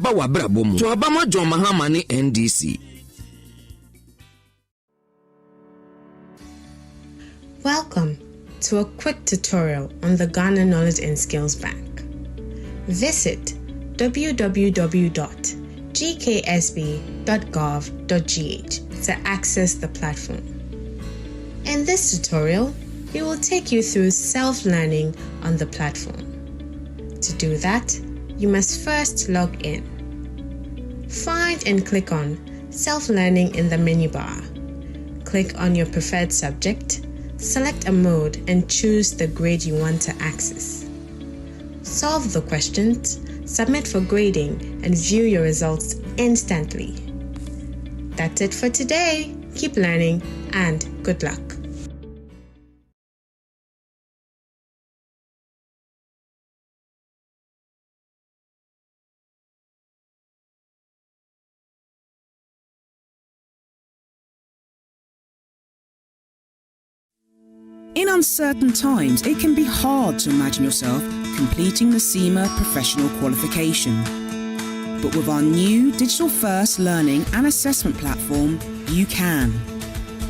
Bawa Brabomu to Obama John Mahama ni NDC. Welcome to a quick tutorial on the Ghana Knowledge and Skills Bank. Visit www.gksb.gov.gh to access the platform. In this tutorial, we will take you through self-learning on the platform. To do that, you must first log in. Find and click on Self-Learning in the menu bar. Click on your preferred subject, select a mode and choose the grade you want to access. Solve the questions, submit for grading, and view your results instantly. That's it for today. Keep learning and good luck. In uncertain times, it can be hard to imagine yourself completing the CIMA professional qualification. But with our new digital-first learning and assessment platform, you can.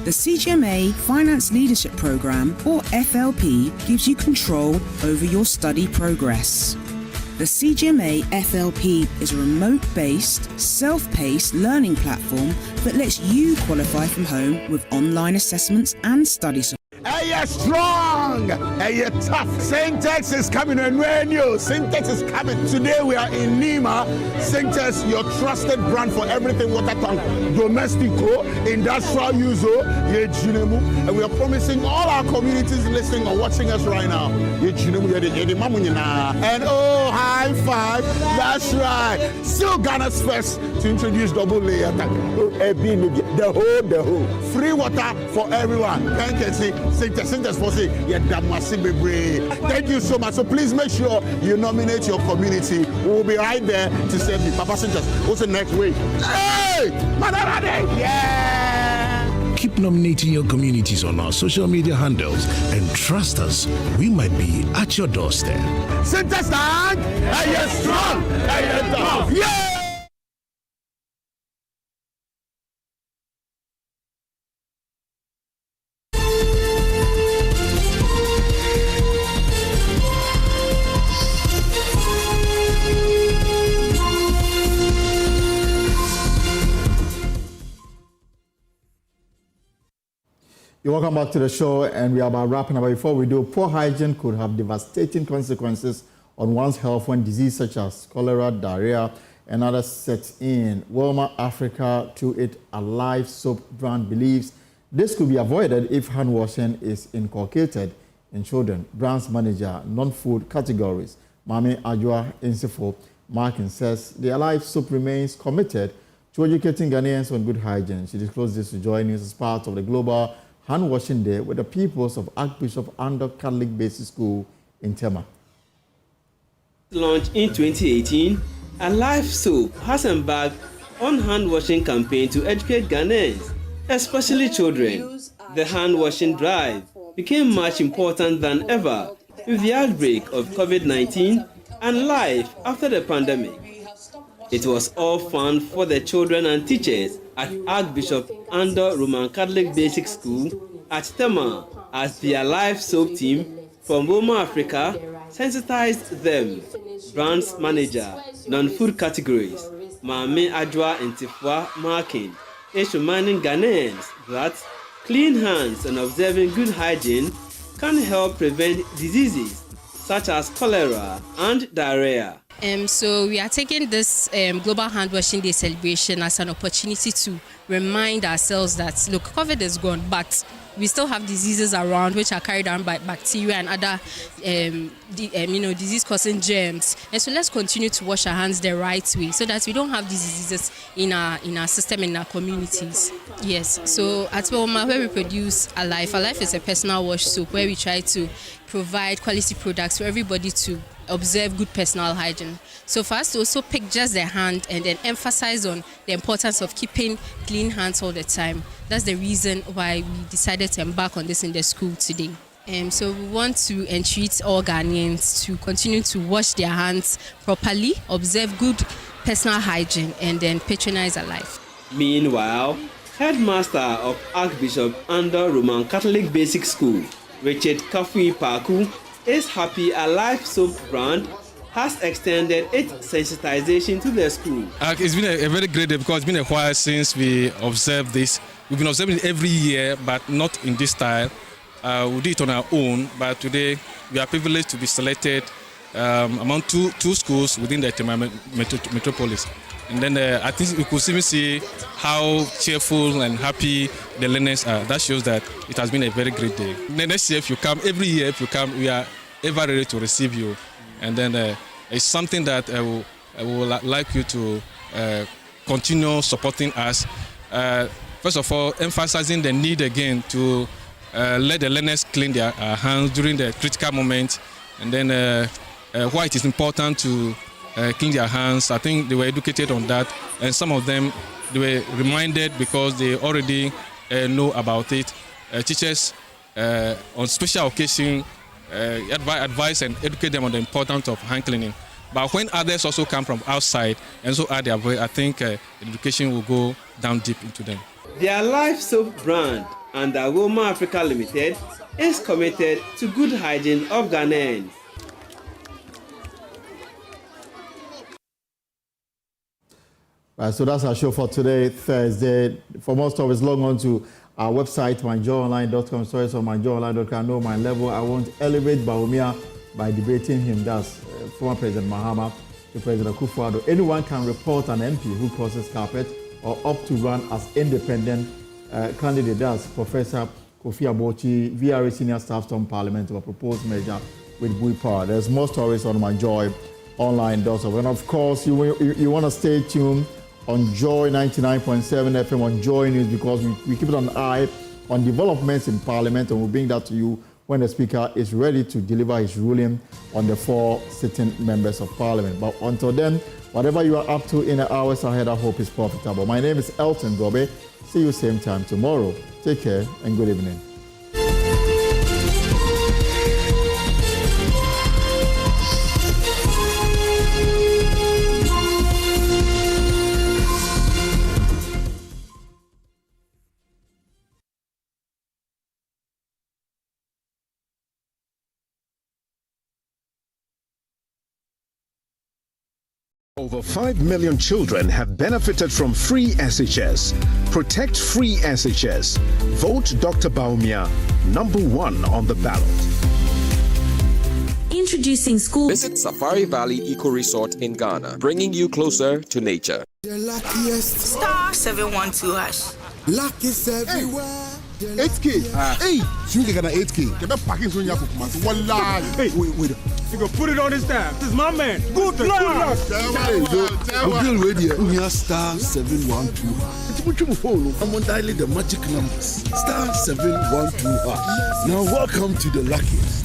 The CGMA Finance Leadership Programme, or FLP, gives you control over your study progress. The CGMA FLP is a remote-based, self-paced learning platform that lets you qualify from home with online assessments and study support. Hey, you're strong. Hey, you're tough. Syntax is coming on JoyNews. Syntax is coming. Today we are in Nima. Syntax, your trusted brand for everything water tank, domestico, industrial use, and we are promising all our communities listening or watching us right now. And oh, high five. That's right. Still Ghana's first to introduce double layer tank. The whole. Free water for everyone. Thank you. Thank you so much. So please make sure you nominate your community. We will be right there to serve you. Papa Sintas, what's the next week? Hey! Madarade! Yeah! Keep nominating your communities on our social media handles and trust us, we might be at your doorstep. Sintas Tank! Hey, you're strong! Hey, you're tough! Yeah! You're welcome back to the show, and we are about wrapping up. Before we do, poor hygiene could have devastating consequences on one's health when diseases such as cholera, diarrhea, and others set in. Wilma Africa, through its Alive soap brand, believes this could be avoided if hand washing is inculcated in children. Brand's manager, non-food categories, Mami Ajwa Insifo Markin, says the Alive soap remains committed to educating Ghanaians on good hygiene. She disclosed this to JoyNews as part of the Global Hand Washing Day with the pupils of Archbishop Ando Catholic Basic School in Tema. Launched in 2018, Alive Soap has embarked on hand washing campaign to educate Ghanaians, especially children. The hand washing drive became much important than ever with the outbreak of COVID-19 and life after the pandemic. It was all fun for the children and teachers at Archbishop Ando Roman Catholic Basic School at Tema as the Alive Soap team from Wilma Africa sensitized them. Brands manager, non-food categories, Mami Ajwa Insifo Markin, is reminding Ghanaians that clean hands and observing good hygiene can help prevent diseases such as cholera and diarrhea. So we are taking this Global Hand Washing Day celebration as an opportunity to remind ourselves that, look, COVID is gone, but we still have diseases around which are carried on by bacteria and other disease-causing germs. And so let's continue to wash our hands the right way so that we don't have these diseases in our system, in our communities. Yes, so at Wilma, where we produce Alive is a personal wash soap where we try to provide quality products for everybody to observe good personal hygiene. So for us to also pick just the hand and then emphasize on the importance of keeping clean hands all the time. That's the reason why we decided to embark on this in the school today. So we want to entreat all Ghanaians to continue to wash their hands properly, observe good personal hygiene and then patronize a life. Meanwhile, headmaster of Archbishop Andor Roman Catholic Basic School, Richard Kafui Paku, is happy a Life soap brand has extended its sensitization to the school. It's been a very great day because it's been a while since we observed this. We've been observing it every year, but not in this style. We do it on our own, but today we are privileged to be selected among two schools within the metropolis. And then I think we could even see how cheerful and happy the learners are. That shows that it has been a very great day. Next year, if you come, every year if you come, we are ever ready to receive you. And then it's something that I would like you to continue supporting us. First of all, emphasizing the need again to let the learners clean their hands during the critical moment. And then why it is important to clean their hands. I think they were educated on that. And some of them, they were reminded because they already know about it. Teachers on special occasion advise and educate them on the importance of hand cleaning. But when others also come from outside and so add their voice, I think education will go down deep into them. Their Life soap brand under Roma Africa Limited is committed to good hygiene of Ghanaians. Right, so that's our show for today, Thursday. For more stories, log on to our website, myjoyonline.com. Stories on myjoyonline.com. I know my level. I want to elevate Bawumia by debating him. That's former President Mahama to President Akufo-Addo. Anyone can report an MP who crosses carpet or opt to run as independent candidate. That's Professor Kofi Abochi, VRA Senior Staff Storm Parliament, of a proposed measure with Bui Power. There's more stories on myjoyonline.com. And of course, you want to stay tuned on Joy 99.7 FM on Joy News, because we keep an eye on developments in Parliament, and we'll bring that to you when the Speaker is ready to deliver his ruling on the 4 sitting members of Parliament. But until then, whatever you are up to in the hours ahead, I hope is profitable. My name is Elton Gobe. See you same time tomorrow. Take care and good evening. Over 5 million children have benefited from free SHS. Protect free SHS. Vote Dr. Bawumia, #1 on the ballot. Introducing school. Visit Safari Valley Eco Resort in Ghana, bringing you closer to nature. The luckiest. Star 712 hash. Luck is everywhere. 8K. Hey, you get an 8K. Get a package on your Wallah. Hey, wait. You can put it on his tab. This is my man. Good luck. Star 712. It's much more phone. I'm on dialing the magic numbers. Star 712. Now welcome to the luckiest.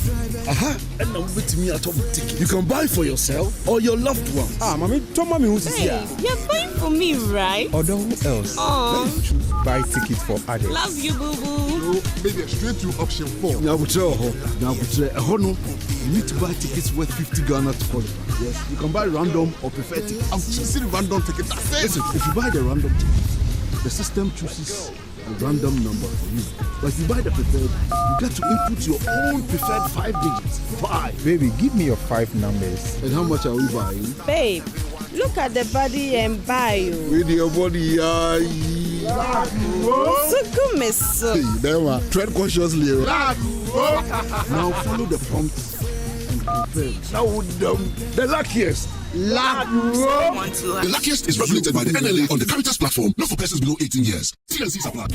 And now with me at home ticket. You can buy for yourself or your loved ones. Mommy, tell mommy who's here. You're buying for me, right? Or who else? Oh. Let's choose buy tickets for adults. Love you, boo boo. No, maybe straight to option 4. Now, you need to buy tickets worth 50 Ghana to qualify. Yes, you can buy random or preferred tickets. I'm choosing random ticket. That's it. Listen, if you buy the random ticket, the system chooses a random number for you. But if you buy the preferred, you get to input your own preferred 5 digits. 5. Baby, give me your 5 numbers. And how much are we buying? Babe, look at the body and buy you. With your body, So good, miss. Hey, there we are. Tread cautiously. Now follow the prompts and prepare. Now the luckiest. The luckiest is regulated by the NLA on the Caritas platform, not for persons below 18 years. TNCs apply.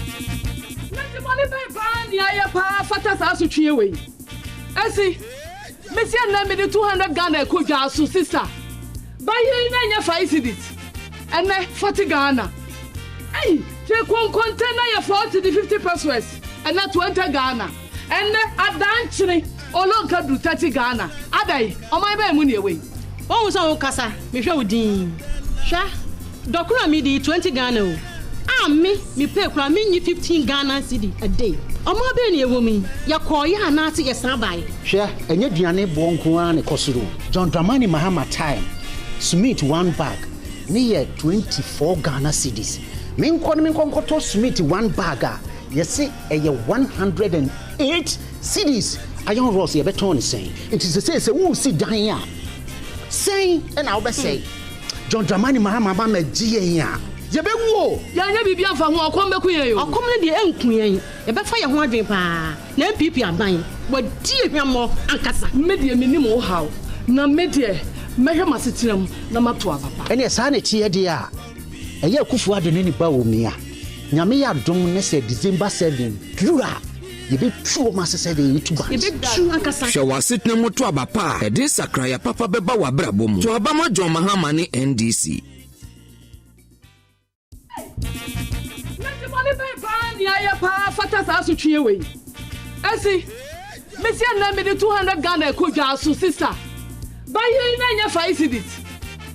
Messi and 200 Ghana kuja su sister. Buy you in 5 cedis. And 40 Ghana. Hey, take one container your 40 to 50 pesos. And not 20 Ghana. And a dancing or long can do 30 Ghana. Adai, on my bay money away. What was our casa? Me show din. Sha. Dokura me di 20 Ghana. Me pay kura me 15 Ghana cedi a day. Omo be na ewo mi. Ya ko ya na ate yesan bai. Hwe enye duane bo nko an ne kosoro. John Dramani Mahama time. Smith 1 bag. near 24 Ghana cedis. Minko Smith 1 bag. Yes, a 108 cedis. Iron Ross, you better saying. It is a say, who see Danya. Say, and I'll be say, John Dramani Mahama Gia. Yabewo, Yanya Bibia from Wakombe. I'll come in the end queen. A better fire 100 pa. Then people are buying. But dear more Ankasa. Media minimo how. Na media. Measure my sitting number 12. And yes, I need dear. A year Kufu de Nini Bawumia. Yamia Dom Nesse December 7. Plura. You be true, Master said you to buy. You be true, Ankasa. Shall I sit no more to Abapa? A this a cry a papa beba wa brabum. To Abama John Mahamani NDC. Monsieur Namid 200 Ghana could also sister. Buy you in your 5 cedis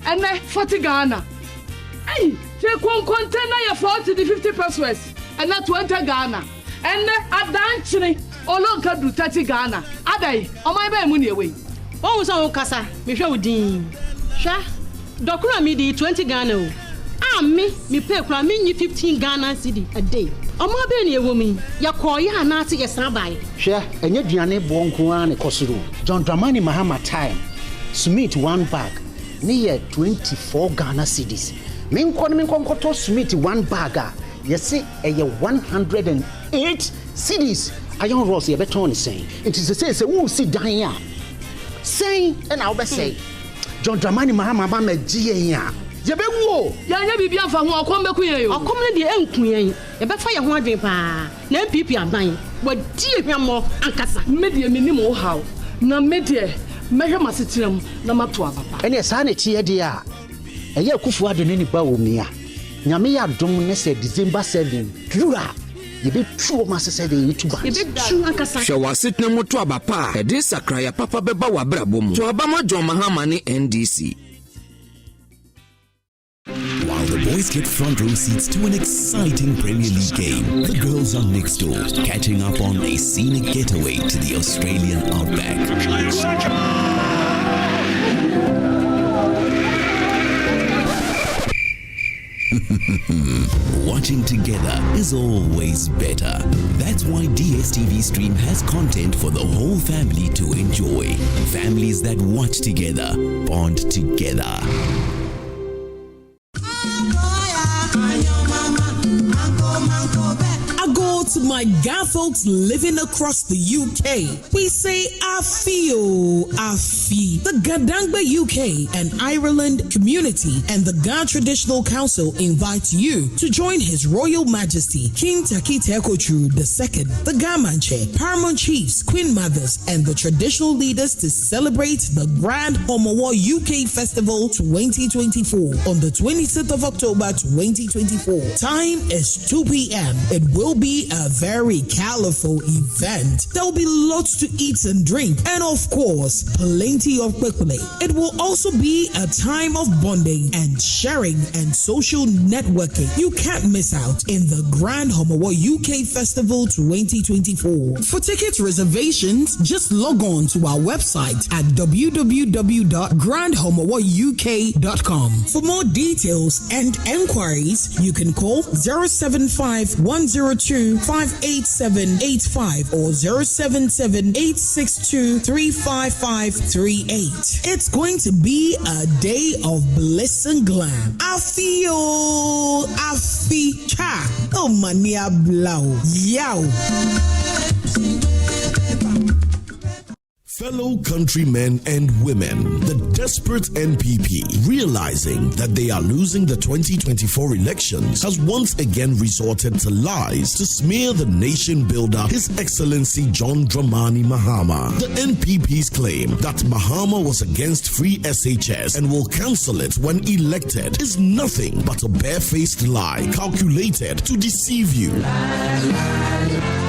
and 40 Ghana. Hey, take one container your 40 to 50 pesos and not 20 Ghana. And a dancing or long can do 30 Ghana. Adai, on my bay money away. What was our casa? Michel Dean. Sha, Doctor Midi 20 Ghana. Me pay from me 15 Ghana cedi a day. Omo be ne woman ya koya na ate yesabai. Hwe enye duane bonko an ekosoro. John Dramani Mahama time. Smith 1 bag near 24 Ghana cedis. Minko Smith 1 bag. Yes, a 108 cedis. Iron Ross you better saying. It is a say who see Danya. Say and I'll be say. John Dramani Mahama ba me Gia. Yabewo, Yanya Bibia from Wakombe. I'll come in the end queen. A better fire 100 pa. Then people are buying. But dear more Ankasa. Media minimo how. Na media. Measure my sitting number 12. And yes, I need dear. A year Kufu de Nini Bawumia. Yamia Dom Nesse December 7. Plura. You be true, Master said you to buy. You be true, Ankasa. Shall I sit no more to Abapa? A this a cry a papa beba wa brabum. To Abama John Mahamani NDC. While the boys get front row seats to an exciting Premier League game, the girls are next door, catching up on a scenic getaway to the Australian outback. Watching together is always better. That's why DSTV Stream has content for the whole family to enjoy. Families that watch together, bond together. I go to my Ga folks living across the UK. We say I feel. The Gadangba UK and Ireland community and the Ga Traditional Council invite you to join His Royal Majesty King Takite Ekochu II, the Gamanche, Paramount Chiefs, Queen Mothers, and the traditional leaders to celebrate the Grand Homowo UK Festival 2024 on the 26th of October 2024. Time is 2 p.m. It will be a very colorful event. There will be lots to eat and drink, and of course, plenty of quickly. It will also be a time of bonding and sharing and social networking. You can't miss out in the Grand Homowo UK Festival 2024. For ticket reservations, just log on to our website at www.grandhomowouk.com. For more details and enquiries, you can call 075-102-58785 or 077-862-35538. It's going to be a day of bliss and glam. I feel cha. Oh, mania blau. Yow. Fellow countrymen and women, the desperate NPP, realizing that they are losing the 2024 elections, has once again resorted to lies to smear the nation builder, His Excellency John Dramani Mahama. The NPP's claim that Mahama was against free SHS and will cancel it when elected is nothing but a barefaced lie calculated to deceive you.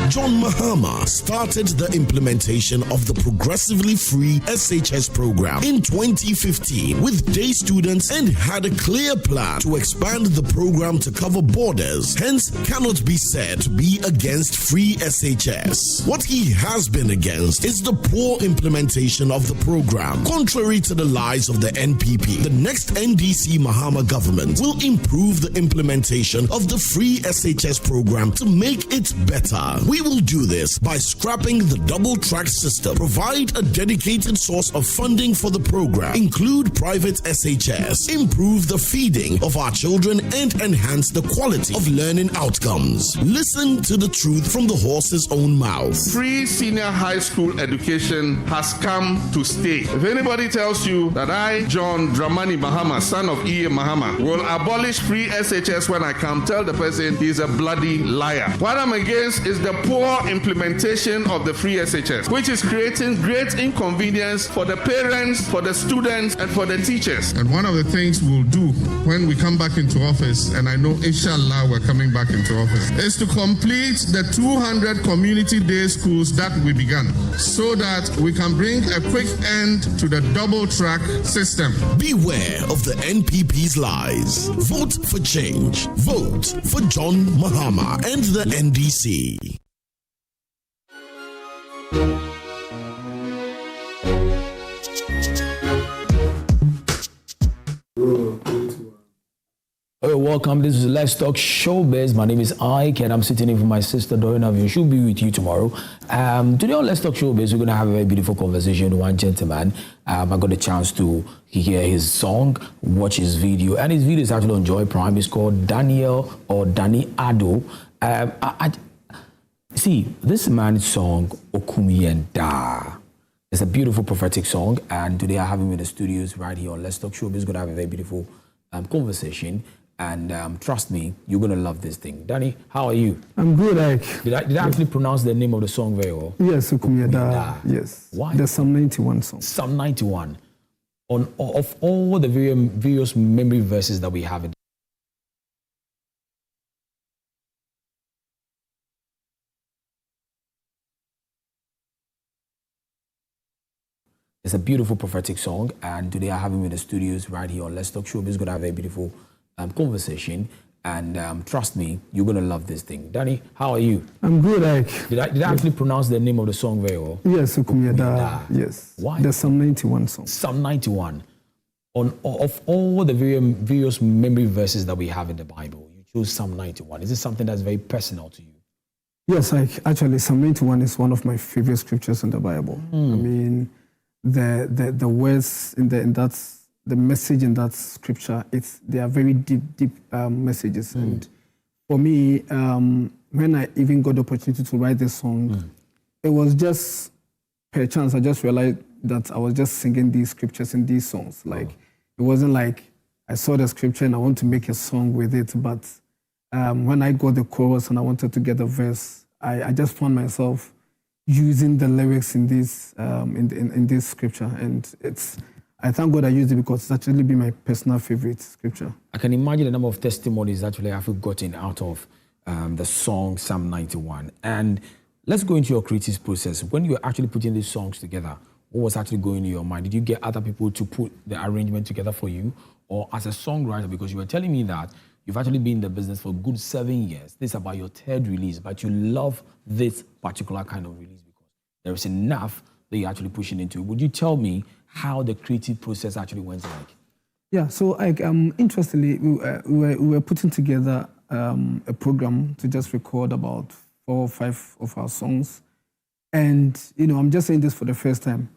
John Mahama started the implementation of the progressively free SHS program in 2015 with day students and had a clear plan to expand the program to cover borders, hence cannot be said to be against free SHS. What he has been against is the poor implementation of the program. Contrary to the lies of the NPP, the next NDC Mahama government will improve the implementation of the free SHS program to make it better. We will do this by scrapping the double track system, provide a dedicated source of funding for the program, include private SHS, improve the feeding of our children, and enhance the quality of learning outcomes. Listen to the truth from the horse's own mouth. Free senior high school education has come to stay. If anybody tells you that I, John Dramani Mahama, son of E.A. Mahama, will abolish free SHS when I come, tell the person he's a bloody liar. What I'm against is the poor implementation of the free SHS, which is creating great inconvenience for the parents, for the students, and for the teachers. And one of the things we'll do when we come back into office, and I know inshallah we're coming back into office, is to complete the 200 community day schools that we began, so that we can bring a quick end to the double track system. Beware of the NPP's lies. Vote for change. Vote for John Mahama and the NDC. Hey, welcome. This is Let's Talk Showbiz. My name is Ike, and I'm sitting in for my sister JoyNews. She'll be with you tomorrow. Today on Let's Talk Showbiz, we're going to have a very beautiful conversation with one gentleman. I got a chance to hear his song, watch his video, and his video is actually on Joy Prime. It's called Daniel or Danny Ado. See, this man's song, Okumi and Da. It's a beautiful prophetic song, and today I have him in the studios right here on Let's Talk Showbiz. We're going to have a very beautiful conversation. And trust me, you're going to love this thing. Danny, how are you? I'm good, Ike. Did I actually pronounce the name of the song very well? Yes, Okumiada. Yes. Why? The Psalm 91 song. Psalm 91. Of all the various memory verses that we have in It's a beautiful prophetic song, and today I have him in the studios right here on Let's Talk Showbiz. We're going to have a beautiful conversation, and trust me, you're going to love this thing. Danny, how are you? I'm good, Ike. Did I actually pronounce the name of the song very well? Yes, Okumiada. Yes. Why? The Psalm 91 song. Psalm 91. Of all the various memory verses that we have in the Bible, you chose Psalm 91. Is this something that's very personal to you? Yes, Ike. Actually, Psalm 91 is one of my favorite scriptures in the Bible. I mean, the words the message in that scripture, they are very deep messages. And for me, when I even got the opportunity to write this song, it was just per chance. I just realized that I was just singing these scriptures in these songs. Like, it wasn't like I saw the scripture and I want to make a song with it. But when I got the chorus and I wanted to get the verse, I just found myself using the lyrics in this scripture, and I thank God I used it because it's actually been my personal favorite scripture. I can imagine the number of testimonies actually I've gotten out of the song Psalm 91. And let's go into your creative process. When you were actually putting these songs together, what was actually going in your mind? Did you get other people to put the arrangement together for you, or as a songwriter? Because you were telling me that you've actually been in the business for a good 7 years. This is about your third release, but you love this particular kind of release because there is enough that you're actually pushing into. Would you tell me how the creative process actually went like? Yeah, so interestingly, we were putting together a program to just record about 4 or 5 of our songs. And, I'm just saying this for the first time.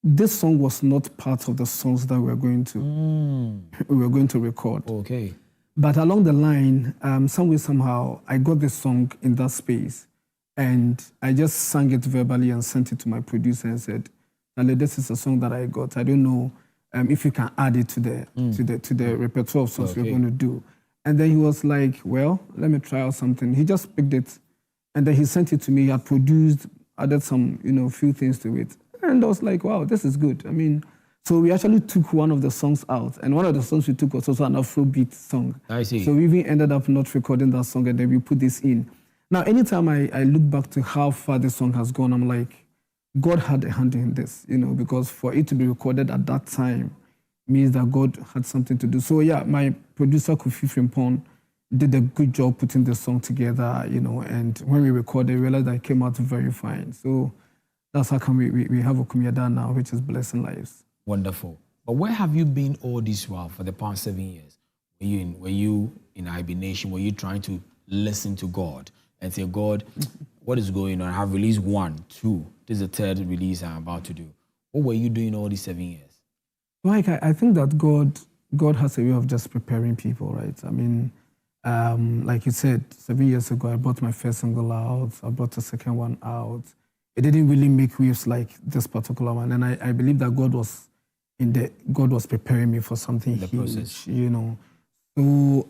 This song was not part of the songs that we were going to record. Okay. But along the line, somehow, I got this song in that space, and I just sang it verbally and sent it to my producer and said, "Ale, this is a song that I got. I don't know if you can add it to the repertoire of songs we're going to do." And then he was like, "Well, let me try out something." He just picked it, and then he sent it to me. He had produced, added some, few things to it, and I was like, "Wow, this is good." I mean. So we actually took one of the songs out, and one of the songs we took was also an Afrobeat song. I see. So we even ended up not recording that song, and then we put this in. Now, anytime I look back to how far the song has gone, I'm like, God had a hand in this, because for it to be recorded at that time means that God had something to do. So yeah, my producer, Kofi Frimpong, did a good job putting the song together, and when we recorded, we realized that it came out very fine. So that's how come we have Okumiada now, which is blessing lives. Wonderful. But where have you been all this while for the past 7 years? Were you in IB Nation? Were you trying to listen to God and say, God, what is going on? I have released 1, 2. This is the 3rd release I'm about to do. What were you doing all these 7 years? Like, I think that God has a way of just preparing people, right? I mean, like you said, 7 years ago, I brought my first single out. I brought the second one out. It didn't really make waves like this particular one. And I believe that God was preparing me for something huge, process. So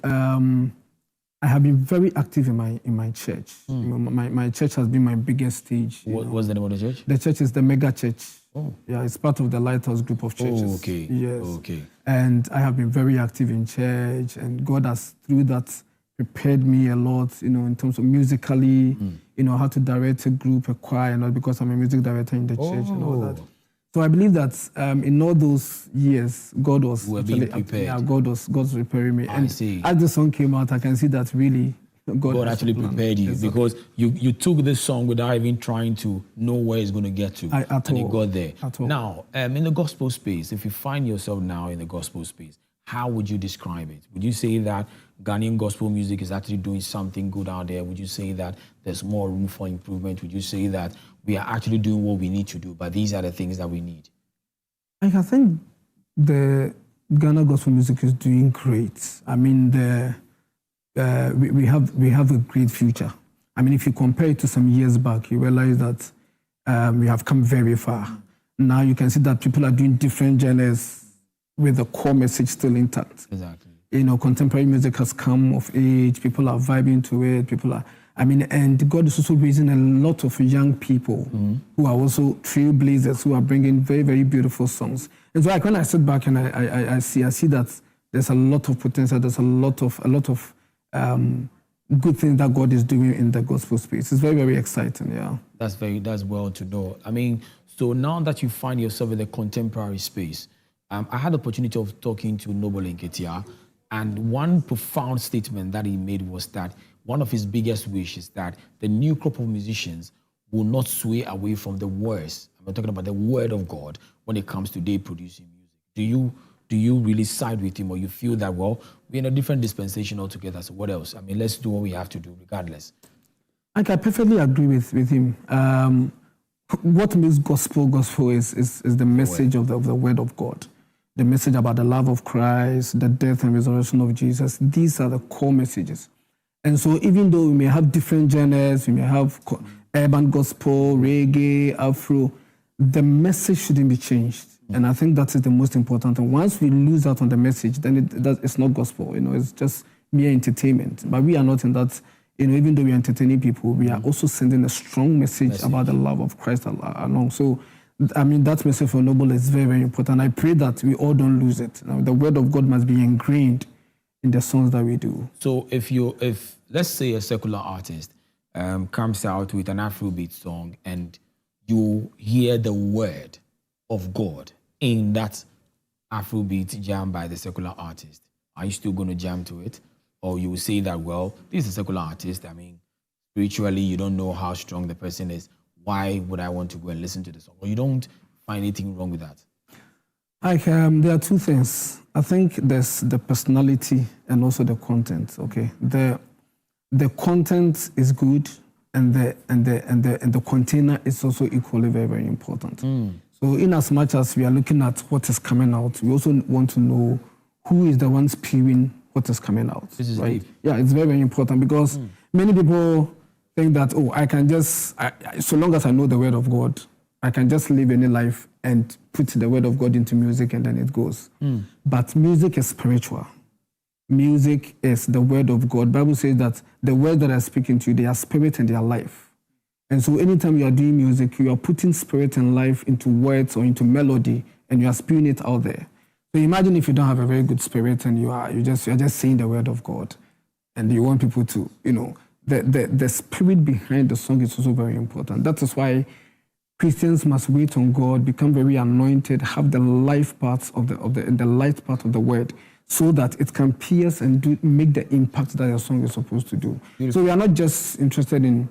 I have been very active in my church. My church has been my biggest stage. What's the name of the church? The church is the Mega Church. Oh. Yeah, it's part of the Lighthouse group of churches. Oh, okay. Yes. Okay. And I have been very active in church, and God has, through that, prepared me a lot, in terms of musically, how to direct a group, a choir, and all, because I'm a music director in the church and all that. So I believe that in all those years, God was being prepared. Yeah, God was preparing me. I see. As the song came out, I can see that really God actually prepared you, because you took this song without even trying to know where it's going to get to, and you got there. Now, in the gospel space, if you find yourself now in the gospel space, how would you describe it? Would you say that Ghanaian gospel music is actually doing something good out there? Would you say that there's more room for improvement? Would you say that we are actually doing what we need to do, but these are the things that we need? I think the Ghana gospel music is doing great. I mean, we have a great future. I mean, if you compare it to some years back, you realize that we have come very far. Now you can see that people are doing different genres with the core message still intact. Exactly. Contemporary music has come of age. People are vibing to it. And God is also raising a lot of young people who are also trailblazers, who are bringing very, very beautiful songs. And so, like, when I sit back and I see that there's a lot of potential. There's a lot of good things that God is doing in the gospel space. It's very, very exciting. Yeah. That's well to know. I mean, so now that you find yourself in the contemporary space, I had the opportunity of talking to Noble Nketia, and one profound statement that he made was that one of his biggest wishes is that the new crop of musicians will not sway away from the words. I'm talking about the word of God when it comes to they producing music. Do you really side with him, or you feel that, well, we're in a different dispensation altogether, so what else? I mean, let's do what we have to do regardless. I perfectly agree with him. What makes gospel is the message of the word of God. The message about the love of Christ, the death and resurrection of Jesus. These are the core messages. And so even though we may have different genres, we may have urban gospel, reggae, Afro, the message shouldn't be changed. And I think that is the most important. And once we lose out on the message, then it's not gospel. It's just mere entertainment. But we are not in that. Even though we are entertaining people, we are also sending a strong message about the love of Christ along. So, I mean, that message for Noble is very, very important. I pray that we all don't lose it. The word of God must be ingrained in the songs that we do. So if let's say a secular artist comes out with an Afrobeat song and you hear the word of God in that Afrobeat jam by the secular artist, are you still going to jam to it? Or you will say that, well, this is a secular artist. I mean, spiritually, you don't know how strong the person is. Why would I want to go and listen to the song? Or you don't find anything wrong with that? There are two things. I think there's the personality and also the content. Okay, the content is good, and the container is also equally very, very important. So, in as much as we are looking at what is coming out, we also want to know who is the one spewing what is coming out. This is right? deep. Yeah, it's very, very important, because many people think that, I can just, so long as I know the word of God, I can just live any life and put the word of God into music and then it goes. But music is spiritual. Music is the word of God. The Bible says that the words that are speaking to you, they are spirit and they are life. And so anytime you are doing music, you are putting spirit and life into words or into melody, and you are spewing it out there. So imagine if you don't have a very good spirit and you're just saying the word of God, and you want people to, the spirit behind the song is also very important. That is why Christians must wait on God, become very anointed, have the life parts of the light part of the word, so that it can pierce and make the impact that your song is supposed to do. Beautiful. So we are not just interested in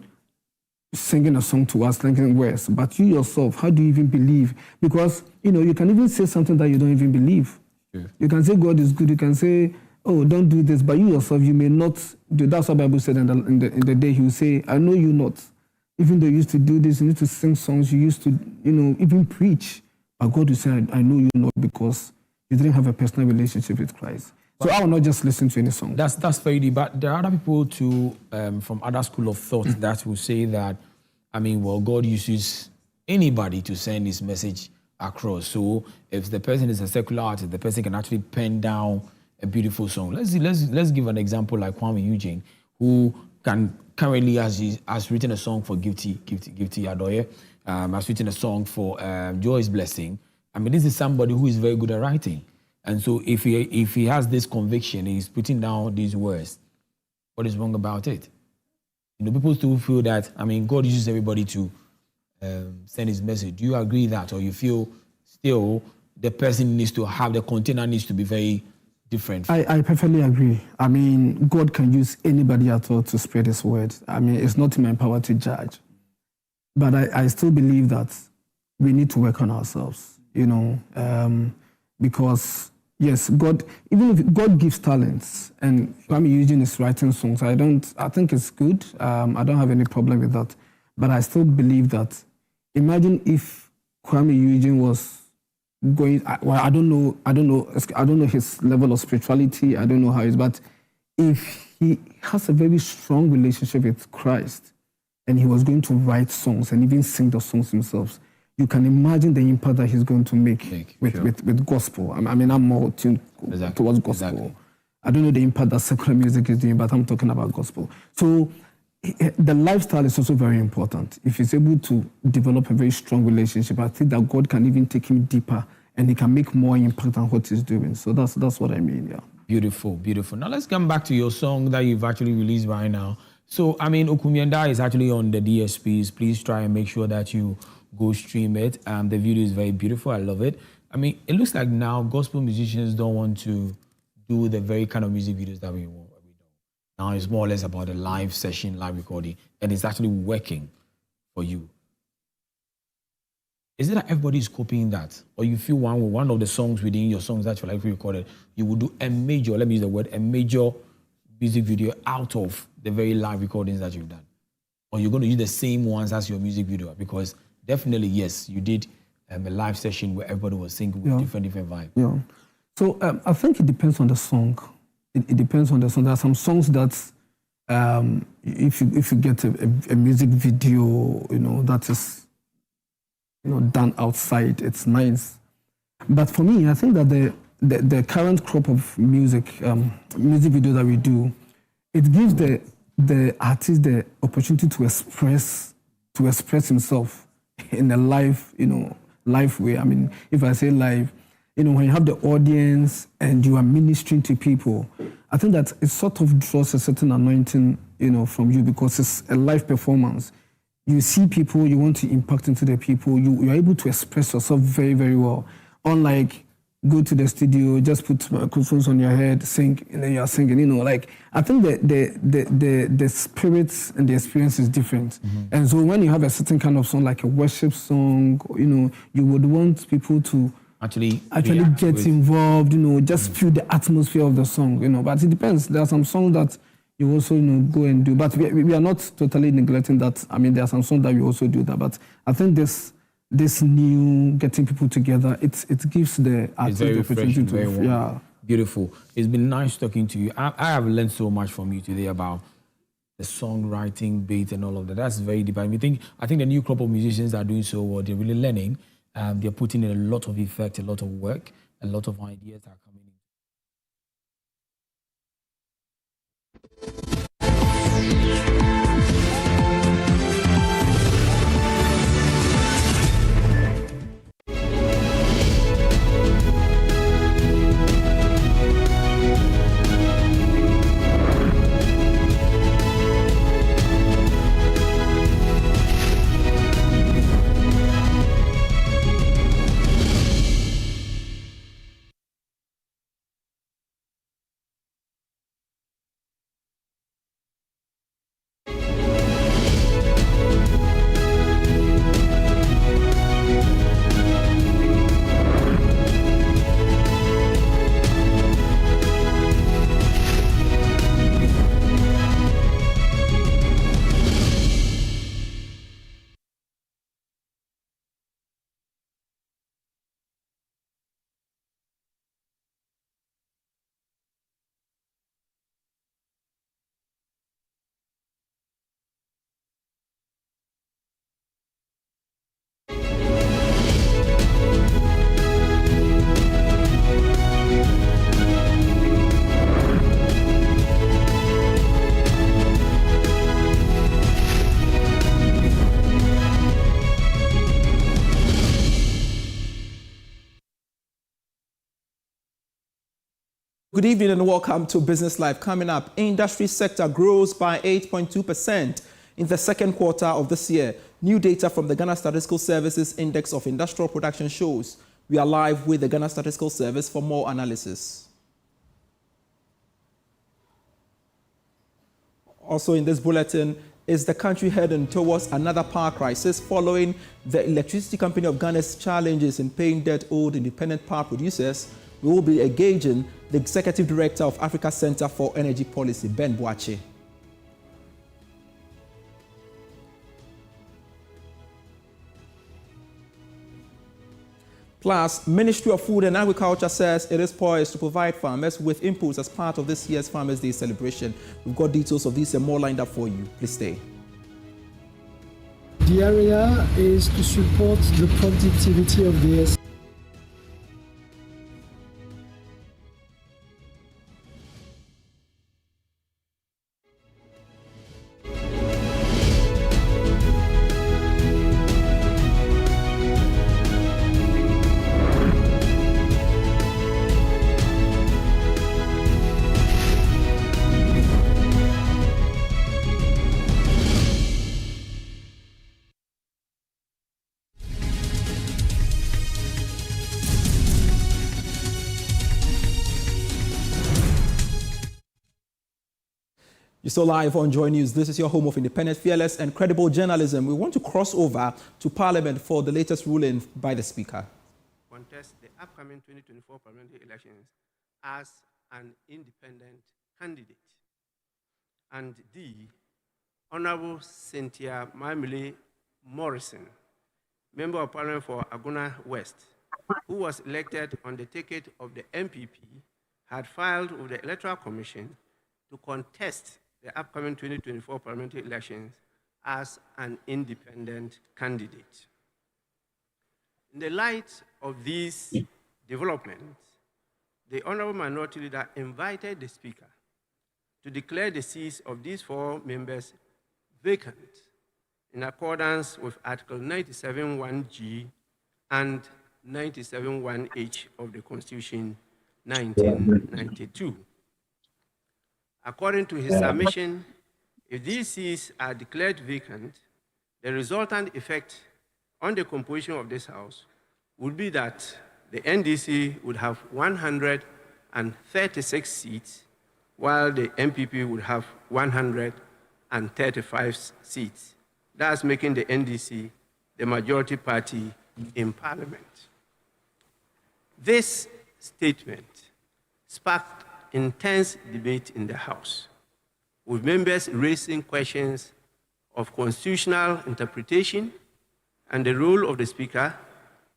singing a song to us, thinking words, but you yourself, how do you even believe? Because, you can even say something that you don't even believe. Yeah. You can say God is good, you can say, oh, don't do this, but you yourself, you may not do. That's what the Bible said in the day. He will say, I know you not. Even though you used to do this, you used to sing songs, you used to, even preach. But God will say, I know you not, because you didn't have a personal relationship with Christ. So I will not just listen to any song. That's very deep. But there are other people too, from other school of thought that will say that, God uses anybody to send his message across. So if the person is a secular artist, the person can actually pen down a beautiful song. Let's give an example like Kwame Eugene, who currently has written a song for Gifty Adoye, has written a song for Joy's Blessing. This is somebody who is very good at writing. And so if he has this conviction, he's putting down these words, what is wrong about it? People still feel that, God uses everybody to send his message. Do you agree that? Or you feel still the person needs to have, the container needs to be very different? I perfectly agree. God can use anybody at all to spread his word. It's not in my power to judge. But I still believe that we need to work on ourselves, because yes, God, even if God gives talents, and Kwame Eugene is writing songs, I think it's good. I don't have any problem with that. But I still believe that, imagine if Kwame Eugene was going, I don't know his level of spirituality, I don't know how it is, but if he has a very strong relationship with Christ, and he was going to write songs and even sing the songs himself, you can imagine the impact that he's going to make with gospel. I'm more tuned towards gospel. Exactly. I don't know the impact that secular music is doing, but I'm talking about gospel. So the lifestyle is also very important. If he's able to develop a very strong relationship, I think that God can even take him deeper and he can make more impact on what he's doing. So that's what I mean, yeah. Beautiful, beautiful. Now let's come back to your song that you've actually released right now. So, Okumienda is actually on the DSPs. Please try and make sure that you go stream it. The video is very beautiful. I love it. It looks like now gospel musicians don't want to do the very kind of music videos that we want. Now it's more or less about a live session, live recording, and it's actually working for you. Is it that everybody is copying that? Or you feel one of the songs within your songs that you like recorded, you will do a major, let me use the word, a major music video out of the very live recordings that you've done? Or you're going to use the same ones as your music video? Because definitely, yes, you did a live session where everybody was singing with different vibes. Yeah. So I think it depends on the song. It depends on the song. There are some songs that if you get a music video, that is done outside, it's nice. But for me, I think that the current crop of music video that we do, it gives the artist the opportunity to express himself in a live way. If I say live, when you have the audience and you are ministering to people, I think that it sort of draws a certain anointing, from you, because it's a live performance. You see people, you want to impact into the people, you are able to express yourself very, very well. Unlike go to the studio, just put microphones on your head, sing, and then you are singing, I think the spirits and the experience is different. Mm-hmm. And so when you have a certain kind of song, like a worship song, you would want people to actually get involved, just feel the atmosphere of the song, but it depends. There are some songs that you also, go and do, but we are not totally neglecting that. There are some songs that we also do that, but I think this new getting people together, it gives the artist the opportunity to, Beautiful. It's been nice talking to you. I have learned so much from you today about the songwriting, beat, and all of that. That's very deep. I think the new crop of musicians are doing so well. They're really learning. They're putting in a lot of effect, a lot of work, a lot of ideas are coming in. Good evening and welcome to Business Live. Coming up, industry sector grows by 8.2% in the second quarter of this year. New data from the Ghana Statistical Service's Index of Industrial Production shows. We are live with the Ghana Statistical Service for more analysis. Also in this bulletin, is the country heading towards another power crisis following the Electricity Company of Ghana's challenges in paying debt owed independent power producers? We will be engaging the Executive Director of Africa Center for Energy Policy, Ben Boache. Plus, Ministry of Food and Agriculture says it is poised to provide farmers with inputs as part of this year's Farmers' Day celebration. We've got details of this and more lined up for you. Please stay. The area is to support the productivity of the You're still live on JoyNews. This is your home of independent, fearless, and credible journalism. We want to cross over to Parliament for the latest ruling by the Speaker. Contest the upcoming 2024 parliamentary elections as an independent candidate. And D, Honorable Cynthia Mamile Morrison, Member of Parliament for Aguna West, who was elected on the ticket of the MPP, had filed with the Electoral Commission to contest the upcoming 2024 parliamentary elections as an independent candidate. In the light of these developments, the Honorable Minority Leader invited the Speaker to declare the seats of these four members vacant in accordance with Article 97(1)(g) and 97(1)(h) of the Constitution 1992. According to his submission, if these seats are declared vacant, the resultant effect on the composition of this House would be that the NDC would have 136 seats, while the MPP would have 135 seats, thus making the NDC the majority party in Parliament. This statement sparked intense debate in the House, with members raising questions of constitutional interpretation and the role of the Speaker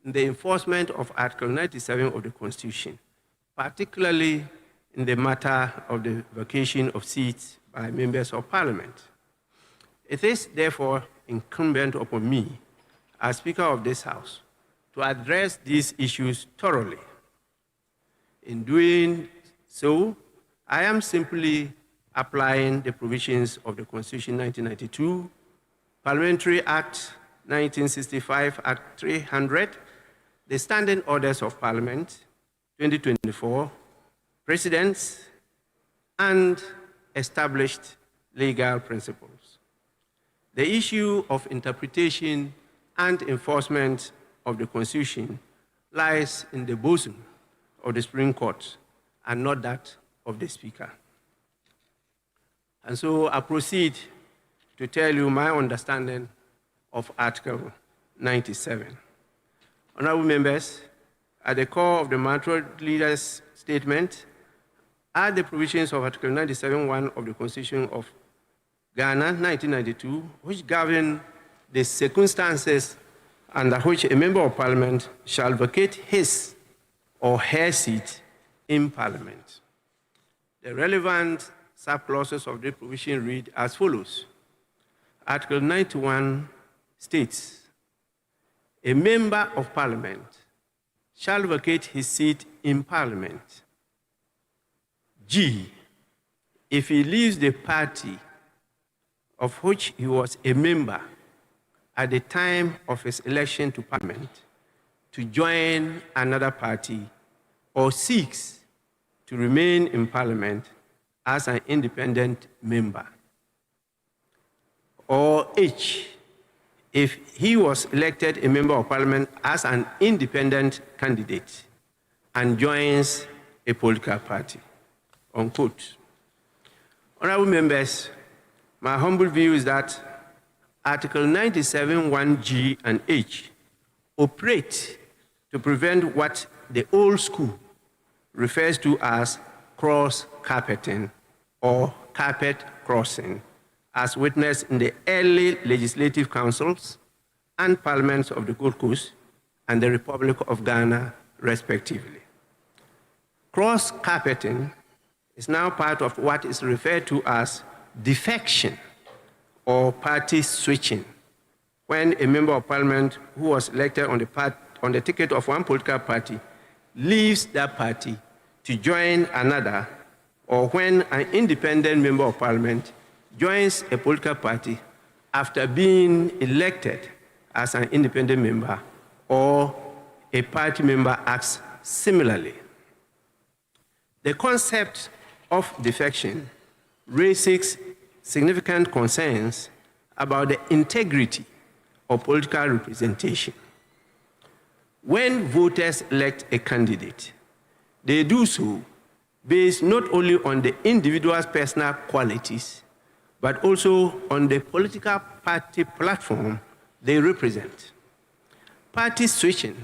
in the enforcement of Article 97 of the Constitution, particularly in the matter of the vacation of seats by members of Parliament. It is therefore incumbent upon me, as Speaker of this House, to address these issues thoroughly. In doing so, I am simply applying the provisions of the Constitution 1992, Parliamentary Act 1965, Act 300, the Standing Orders of Parliament 2024, precedents, and established legal principles. The issue of interpretation and enforcement of the Constitution lies in the bosom of the Supreme Court and not that of the Speaker. And so I proceed to tell you my understanding of Article 97. Honorable members, at the core of the Minority Leader's statement are the provisions of Article 97(1) of the Constitution of Ghana, 1992, which govern the circumstances under which a member of Parliament shall vacate his or her seat in Parliament. The relevant subclauses of the provision read as follows. Article 91 states, a member of Parliament shall vacate his seat in Parliament. G, if he leaves the party of which he was a member at the time of his election to Parliament to join another party or seeks to remain in Parliament as an independent member. Or H, if he was elected a member of Parliament as an independent candidate and joins a political party, unquote. Honorable members, my humble view is that Article 97(1)(g) and H operate to prevent what the old school refers to as cross-carpeting or carpet crossing, as witnessed in the early legislative councils and parliaments of the Gold Coast and the Republic of Ghana, respectively. Cross-carpeting is now part of what is referred to as defection or party switching, when a member of Parliament who was elected on the ticket of one political party leaves that party to join another, or when an independent member of Parliament joins a political party after being elected as an independent member, or a party member acts similarly. The concept of defection raises significant concerns about the integrity of political representation. When voters elect a candidate, they do so based not only on the individual's personal qualities, but also on the political party platform they represent. Party switching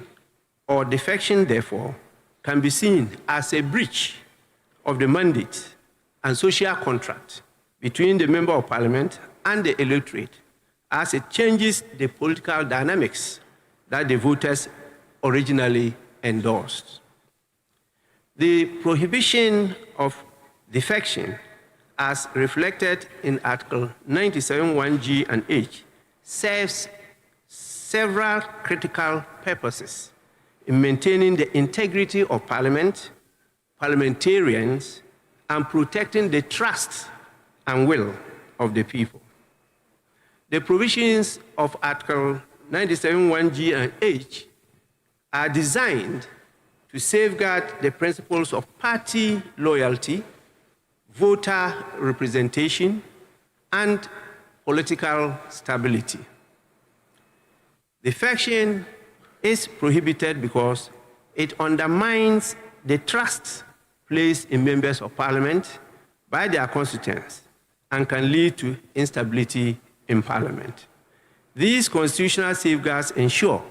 or defection, therefore, can be seen as a breach of the mandate and social contract between the Member of Parliament and the electorate, as it changes the political dynamics that the voters originally endorsed. The prohibition of defection, as reflected in Article 97(1)(g) and H, serves several critical purposes in maintaining the integrity of Parliament, parliamentarians, and protecting the trust and will of the people. The provisions of Article 97(1)(g) and H are designed to safeguard the principles of party loyalty, voter representation, and political stability. Defection is prohibited because it undermines the trust placed in members of Parliament by their constituents and can lead to instability in Parliament. These constitutional safeguards ensure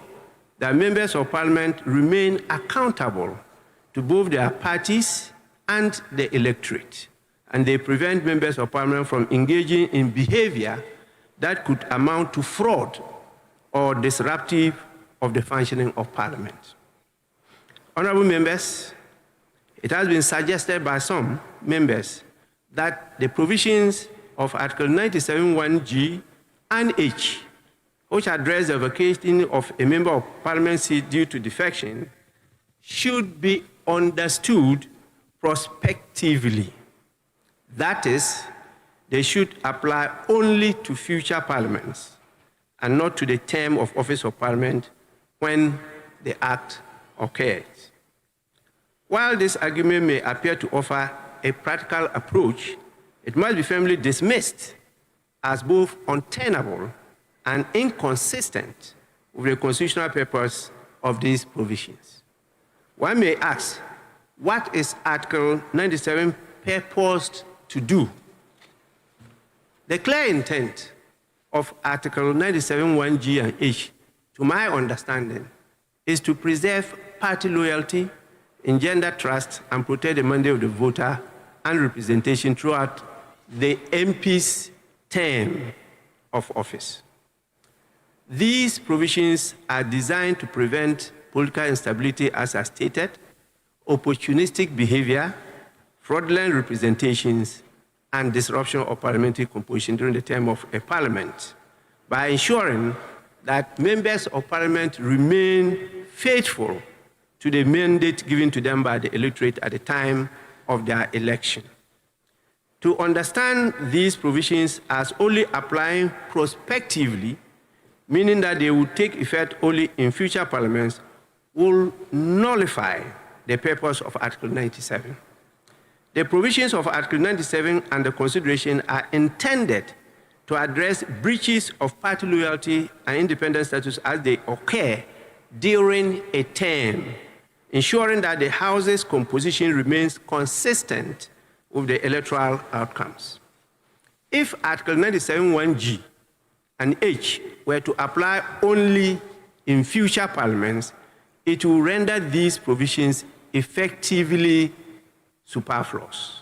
that members of Parliament remain accountable to both their parties and the electorate, and they prevent members of Parliament from engaging in behavior that could amount to fraud or disruptive of the functioning of Parliament. Honorable members, it has been suggested by some members that the provisions of Article 97(1)(g) and H, which address the vacating of a member of Parliament seat due to defection, should be understood prospectively. That is, they should apply only to future parliaments and not to the term of office of Parliament when the act occurs. While this argument may appear to offer a practical approach, it must be firmly dismissed as both untenable and inconsistent with the constitutional purpose of these provisions. One may ask, what is Article 97 purposed to do? The clear intent of Article 97(1)(g) and H, to my understanding, is to preserve party loyalty, engender trust, and protect the mandate of the voter and representation throughout the MP's term of office. These provisions are designed to prevent political instability, as I stated, opportunistic behavior, fraudulent representations, and disruption of parliamentary composition during the term of a parliament, by ensuring that members of Parliament remain faithful to the mandate given to them by the electorate at the time of their election. To understand these provisions as only applying prospectively, meaning that they will take effect only in future parliaments, will nullify the purpose of Article 97. The provisions of Article 97 under consideration are intended to address breaches of party loyalty and independent status as they occur during a term, ensuring that the House's composition remains consistent with the electoral outcomes. If Article 97(1)(g) and H were to apply only in future parliaments, it will render these provisions effectively superfluous.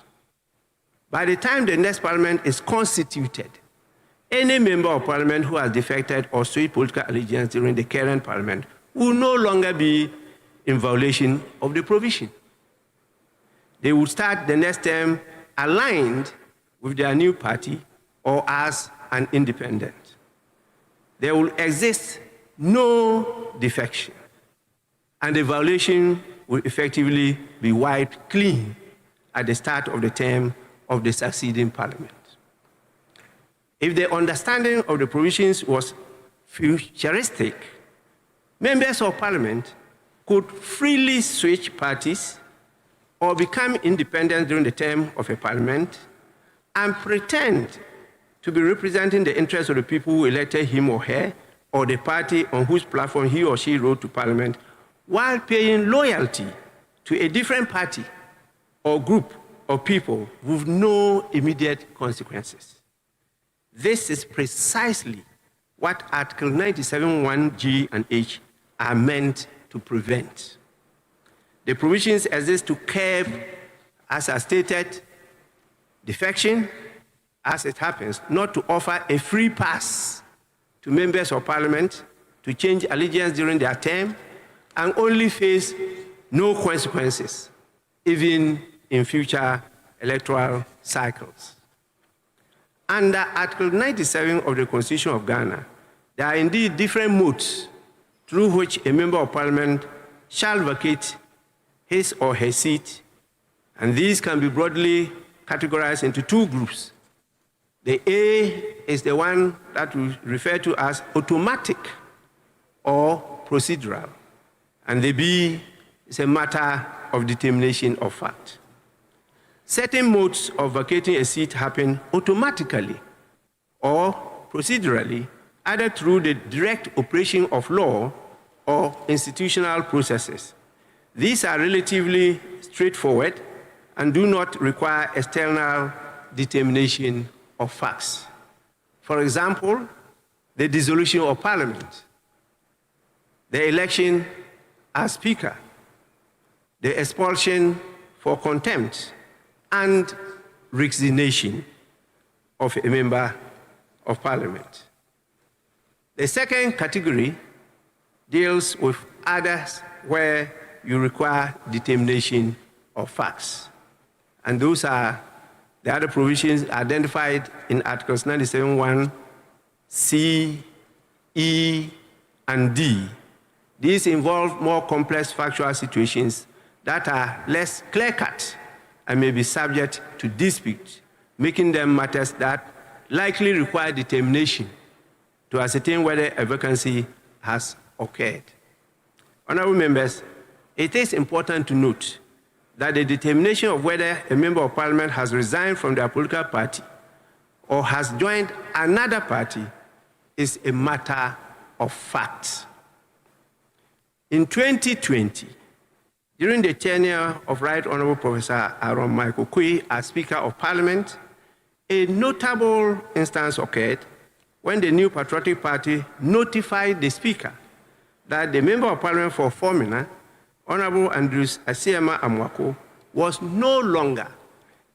By the time the next parliament is constituted, any member of parliament who has defected or switched political allegiance during the current parliament will no longer be in violation of the provision. They will start the next term aligned with their new party or as an independent. There will exist no defection, and the violation will effectively be wiped clean at the start of the term of the succeeding parliament. If the understanding of the provisions was futuristic, members of parliament could freely switch parties or become independent during the term of a parliament and pretend to be representing the interests of the people who elected him or her or the party on whose platform he or she rode to parliament while paying loyalty to a different party or group of people with no immediate consequences. This is precisely what Article 97(1)(g) and H are meant to prevent. The provisions exist to curb, as I stated, defection, as it happens, not to offer a free pass to members of parliament to change allegiance during their term and only face no consequences, even in future electoral cycles. Under Article 97 of the Constitution of Ghana, there are indeed different modes through which a member of parliament shall vacate his or her seat, and these can be broadly categorized into two groups. The A is the one that we refer to as automatic or procedural, and the B is a matter of determination of fact. Certain modes of vacating a seat happen automatically or procedurally, either through the direct operation of law or institutional processes. These are relatively straightforward and do not require external determination of facts. For example, the dissolution of parliament, the election as speaker, the expulsion for contempt, and resignation of a member of parliament. The second category deals with others where you require determination of facts. And those are the other provisions identified in Articles 97(1), C, E, and D. These involve more complex factual situations that are less clear-cut and may be subject to dispute, making them matters that likely require determination to ascertain whether a vacancy has occurred. Honorable members, it is important to note that the determination of whether a member of parliament has resigned from their political party or has joined another party is a matter of fact. In 2020, during the tenure of Right Honorable Professor Aaron Michael Quay as Speaker of Parliament, a notable instance occurred when the New Patriotic Party notified the Speaker that the Member of Parliament for Formina, Honorable Andrews Asiema Amwako, was no longer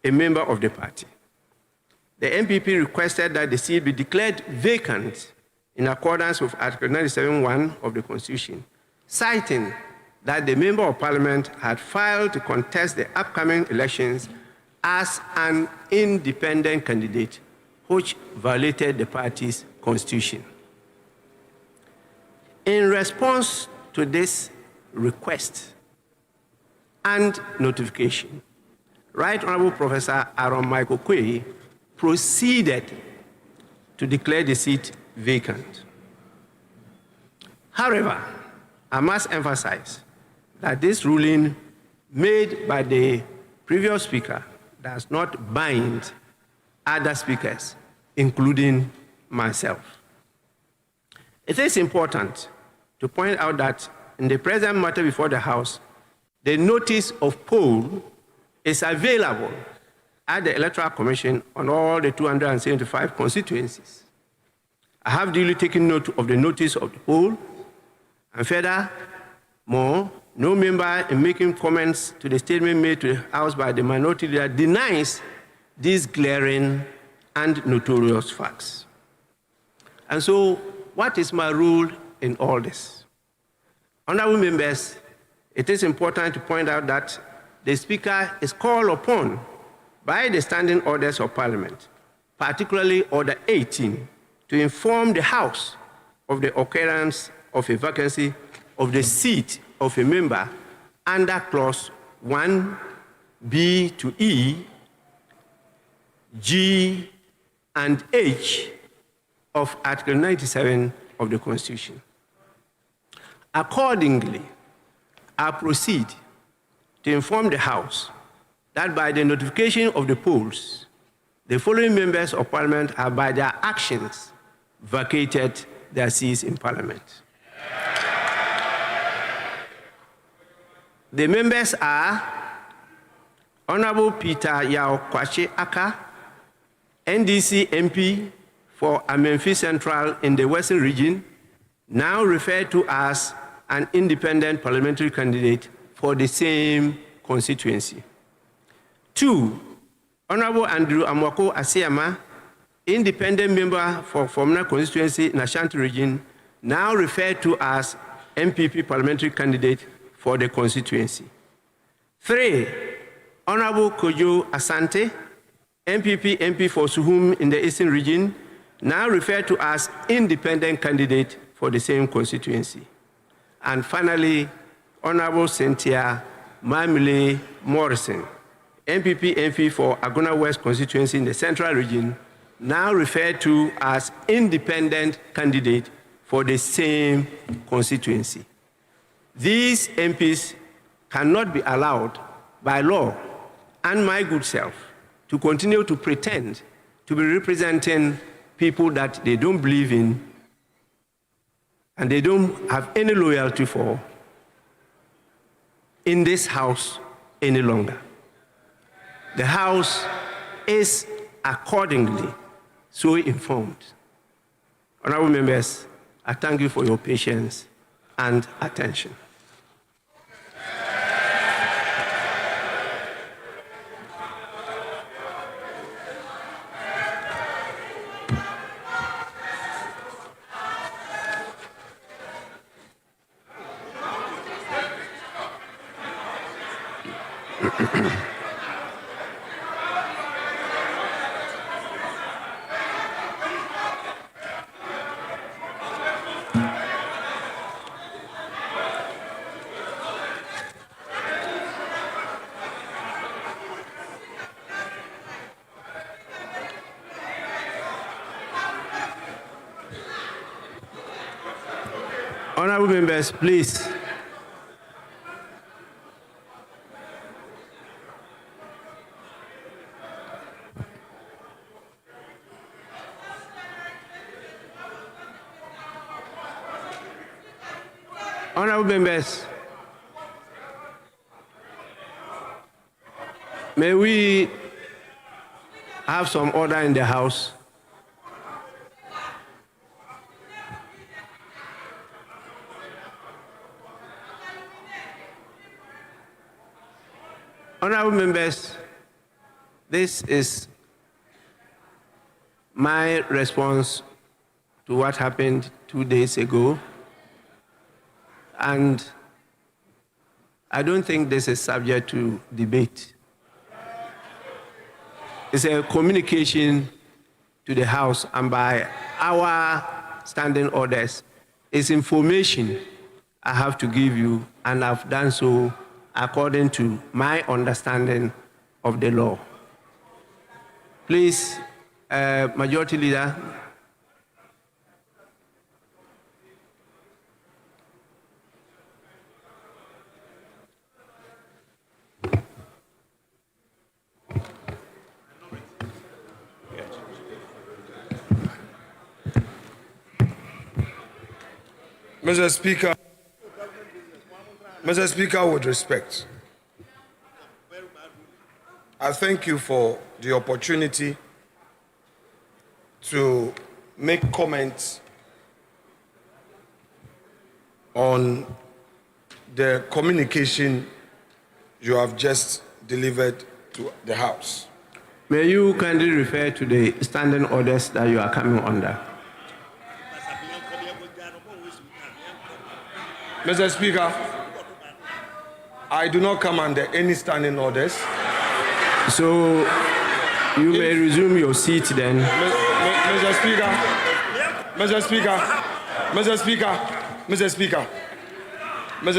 a member of the party. The MPP requested that the seat be declared vacant in accordance with Article 97(1) of the Constitution, citing that the Member of Parliament had filed to contest the upcoming elections as an independent candidate, which violated the party's constitution. In response to this request and notification, Right Honorable Professor Aaron Michael Quay proceeded to declare the seat vacant. However, I must emphasize that this ruling made by the previous Speaker does not bind other speakers, including myself. It is important to point out that in the present matter before the House, the notice of poll is available at the Electoral Commission on all the 275 constituencies. I have duly taken note of the notice of the poll, and furthermore, no member in making comments to the statement made to the House by the minority leader denies these glaring and notorious facts. And so, what is my role in all this? Honorable members, it is important to point out that the Speaker is called upon by the standing orders of Parliament, particularly Order 18, to inform the House of the occurrence of a vacancy of the seat of a member under Clause 1B to E, G, and H of Article 97 of the Constitution. Accordingly, I proceed to inform the House that by the notification of the polls, the following members of Parliament have by their actions vacated their seats in Parliament. The members are Honorable Peter Yao Kwache Aka, NDC MP for Amenfi Central in the Western Region, now referred to as an independent parliamentary candidate for the same constituency. 2, Honorable Andrew Amwako Asiama, independent member for Fomna constituency in Ashanti Region, now referred to as MPP parliamentary candidate for the constituency. 3, Honorable Kojo Asante, MPP MP for Suhum in the Eastern Region, now referred to as independent candidate for the same constituency. And finally, Honorable Cynthia Mamile Morrison, MPP MP for Agona West constituency in the Central Region, now referred to as independent candidate for the same constituency. These MPs cannot be allowed by law and my good self to continue to pretend to be representing people that they don't believe in and they don't have any loyalty for in this House any longer. The House is accordingly so informed. Honorable members, I thank you for your patience and attention. Honorable members, please. Honorable members, may we have some order in the House? Honorable members, this is my response to what happened 2 days ago. And I don't think this is subject to debate. It's a communication to the House, and by our standing orders, it's information I have to give you, and I've done so according to my understanding of the law. Please, Majority Leader. Mr. Speaker, with respect, I thank you for the opportunity to make comments on the communication you have just delivered to the House. May you kindly refer to the standing orders that you are coming under. Mr. Speaker, I do not come under any standing orders. So you may resume your seat then. Mr.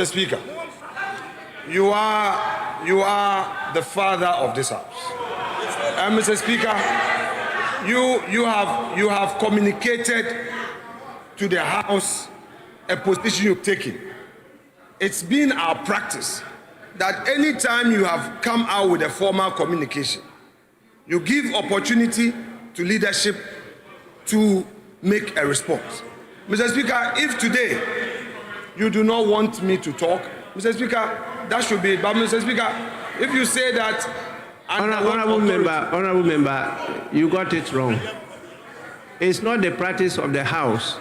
Speaker, you are the father of this house. And Mr. Speaker, you have communicated to the House a position you've taken. It's been our practice that any time you have come out with a formal communication, you give opportunity to leadership to make a response. Mr. Speaker, if today you do not want me to talk, Mr. Speaker, that should be it. But Mr. Speaker, if you say that... Honorable member, you got it wrong. It's not the practice of the House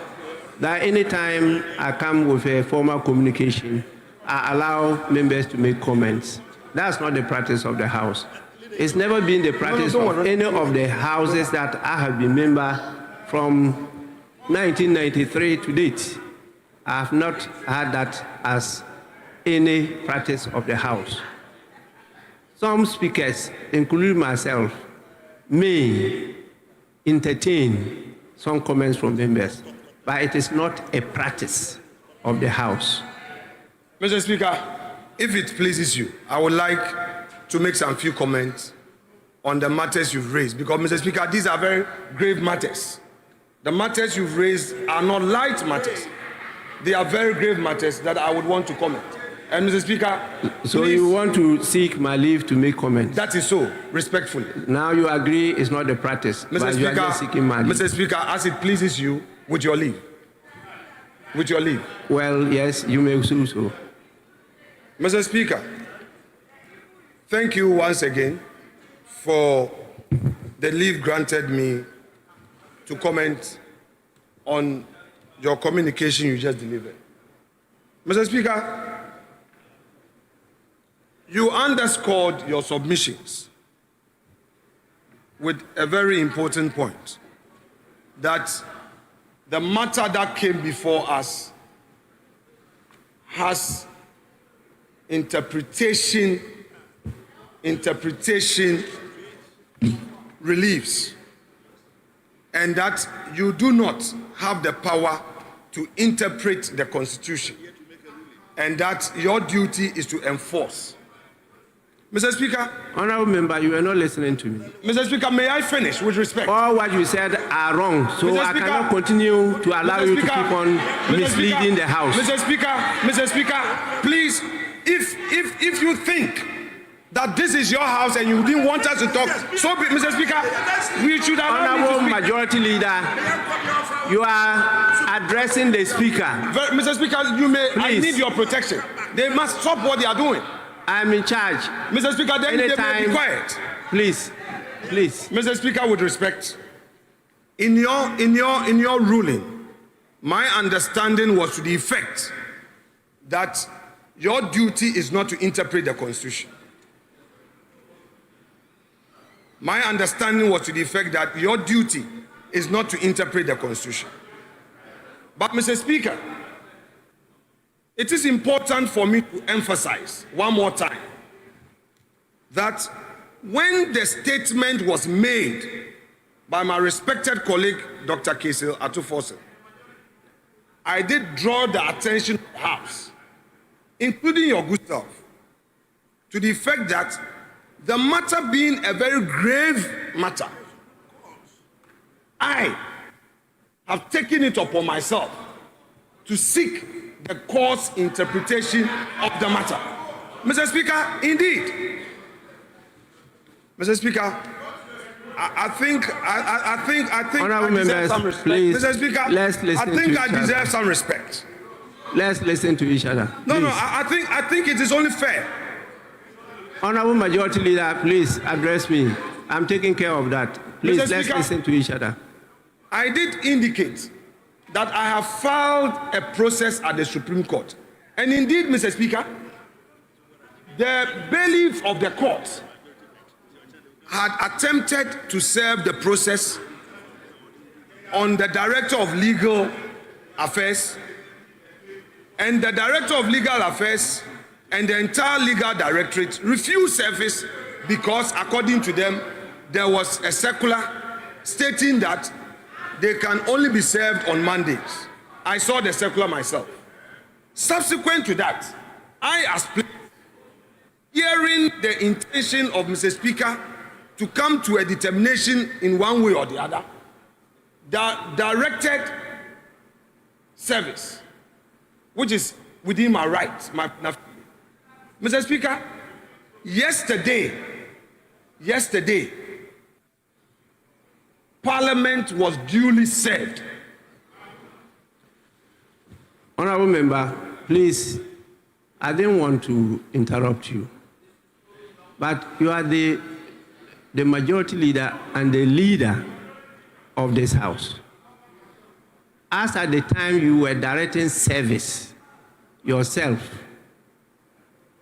that any time I come with a formal communication, I allow members to make comments. That's not the practice of the House. It's never been the practice of any of the houses that I have been member from 1993 to date. I have not had that as any practice of the House. Some speakers, including myself, may entertain some comments from members, but it is not a practice of the House. Mr. Speaker, if it pleases you, I would like to make some few comments on the matters you've raised, because, Mr. Speaker, these are very grave matters. The matters you've raised are not light matters. They are very grave matters that I would want to comment. And Mr. Speaker, so please, you want to seek my leave to make comments? That is so, respectfully. Now you agree it's not the practice, Mr. but Speaker, you are just seeking my leave. Mr. Speaker, as it pleases you, with your leave. With your leave. Well, yes, you may do so. Mr. Speaker, thank you once again for the leave granted me to comment on your communication you just delivered. Mr. Speaker, you underscored your submissions with a very important point, that the matter that came before us has interpretation reliefs, and that you do not have the power to interpret the Constitution, and that your duty is to enforce. Mr. Speaker. Honorable member, you are not listening to me. Mr. Speaker, may I finish with respect? All what you said are wrong, so I cannot continue to allow you to keep on misleading the House. Mr. Speaker, please, if you think that this is your house and you didn't want us to talk, so Mr. Speaker, we should have... Honorable Majority Leader, you are addressing the Speaker. Mr. Speaker, you may... Please. I need your protection. They must stop what they are doing. I'm in charge. Mr. Speaker, then they may be quiet. Please. Mr. Speaker, with respect, in your ruling, my understanding was to the effect that your duty is not to interpret the Constitution. My understanding was to the effect that your duty is not to interpret the Constitution. But, Mr. Speaker, it is important for me to emphasize one more time that when the statement was made by my respected colleague, Dr. Kesel Atufosin, I did draw the attention of the House, including your good self, to the fact that the matter being a very grave matter, I have taken it upon myself to seek the court's interpretation of the matter. Mr. Speaker, indeed. Mr. Speaker, I think Honorable I deserve some respect. Please, Mr. Speaker, let's listen I think to I deserve some respect. Let's listen to each other. No, please. I think it is only fair. Honorable Majority Leader, please address me. I'm taking care of that. Please, Mr. let's Speaker, listen to each other. I did indicate that I have filed a process at the Supreme Court. And indeed, Mr. Speaker, the bailiff of the court had attempted to serve the process on the Director of Legal Affairs, and the Director of Legal Affairs and the entire legal directorate refused service because, according to them, there was a circular stating that they can only be served on Mondays. I saw the circular myself. Subsequent to that, I explained, hearing the intention of Mr. Speaker to come to a determination in one way or the other, that directed service, which is within my rights. Mr. Speaker, yesterday, Parliament was duly served. Honorable Member, please, I didn't want to interrupt you, but you are the Majority Leader and the leader of this House. As at the time you were directing service yourself,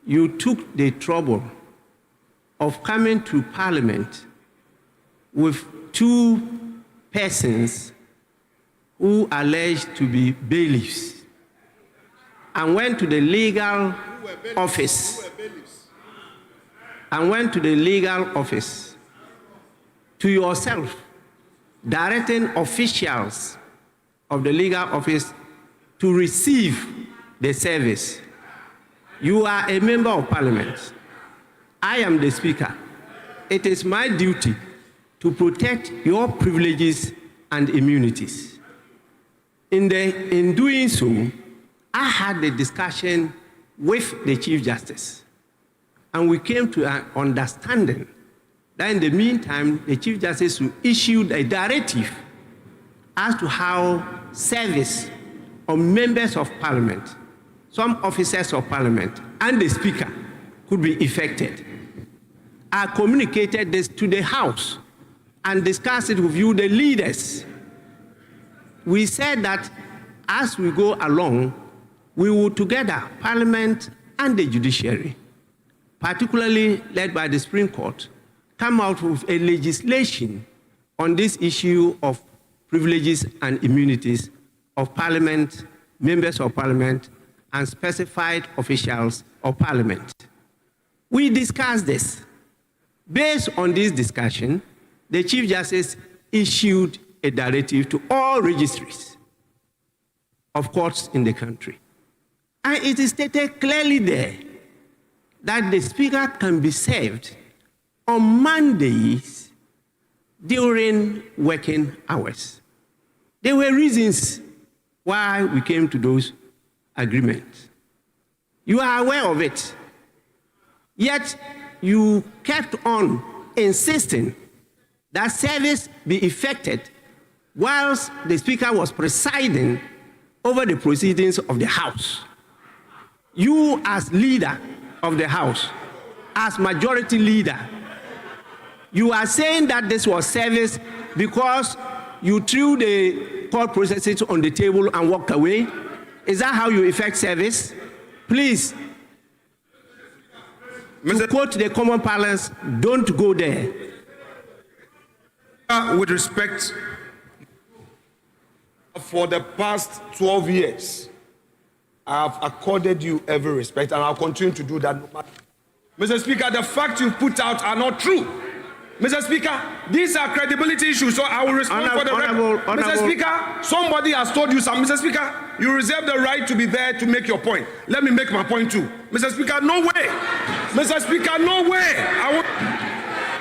you took the trouble of coming to Parliament with two persons who are alleged to be bailiffs and went to the legal office to yourself, directing officials of the legal office to receive the service. You are a member of Parliament. I am the Speaker. It is my duty to protect your privileges and immunities. In doing so, I had a discussion with the Chief Justice, and we came to an understanding that in the meantime, the Chief Justice issued a directive as to how service of members of Parliament, some officers of Parliament, and the Speaker could be effected. I communicated this to the House and discussed it with you, the leaders. We said that as we go along, we will together, Parliament and the judiciary, particularly led by the Supreme Court, come out with a legislation on this issue of privileges and immunities of Parliament, members of Parliament, and specified officials of Parliament. We discussed this. Based on this discussion, the Chief Justice issued a directive to all registries of courts in the country. And it is stated clearly there that the Speaker can be served on Mondays during working hours. There were reasons why we came to those agreements. You are aware of it. Yet you kept on insisting that service be effected whilst the Speaker was presiding over the proceedings of the House. You, as leader of the House, as majority leader, you are saying that this was service because you threw the court processes on the table and walked away. Is that how you effect service? Please, to quote the common parlance, don't go there. With respect, for the past 12 years, I have accorded you every respect, and I'll continue to do that. Mr. Speaker, the facts you put out are not true. Mr. Speaker, these are credibility issues, so I will respond for the record. Mr. Speaker, somebody has told you something. Mr. Speaker, you reserve the right to be there to make your point. Let me make my point too. Mr. Speaker, no way. Mr. Speaker, no way.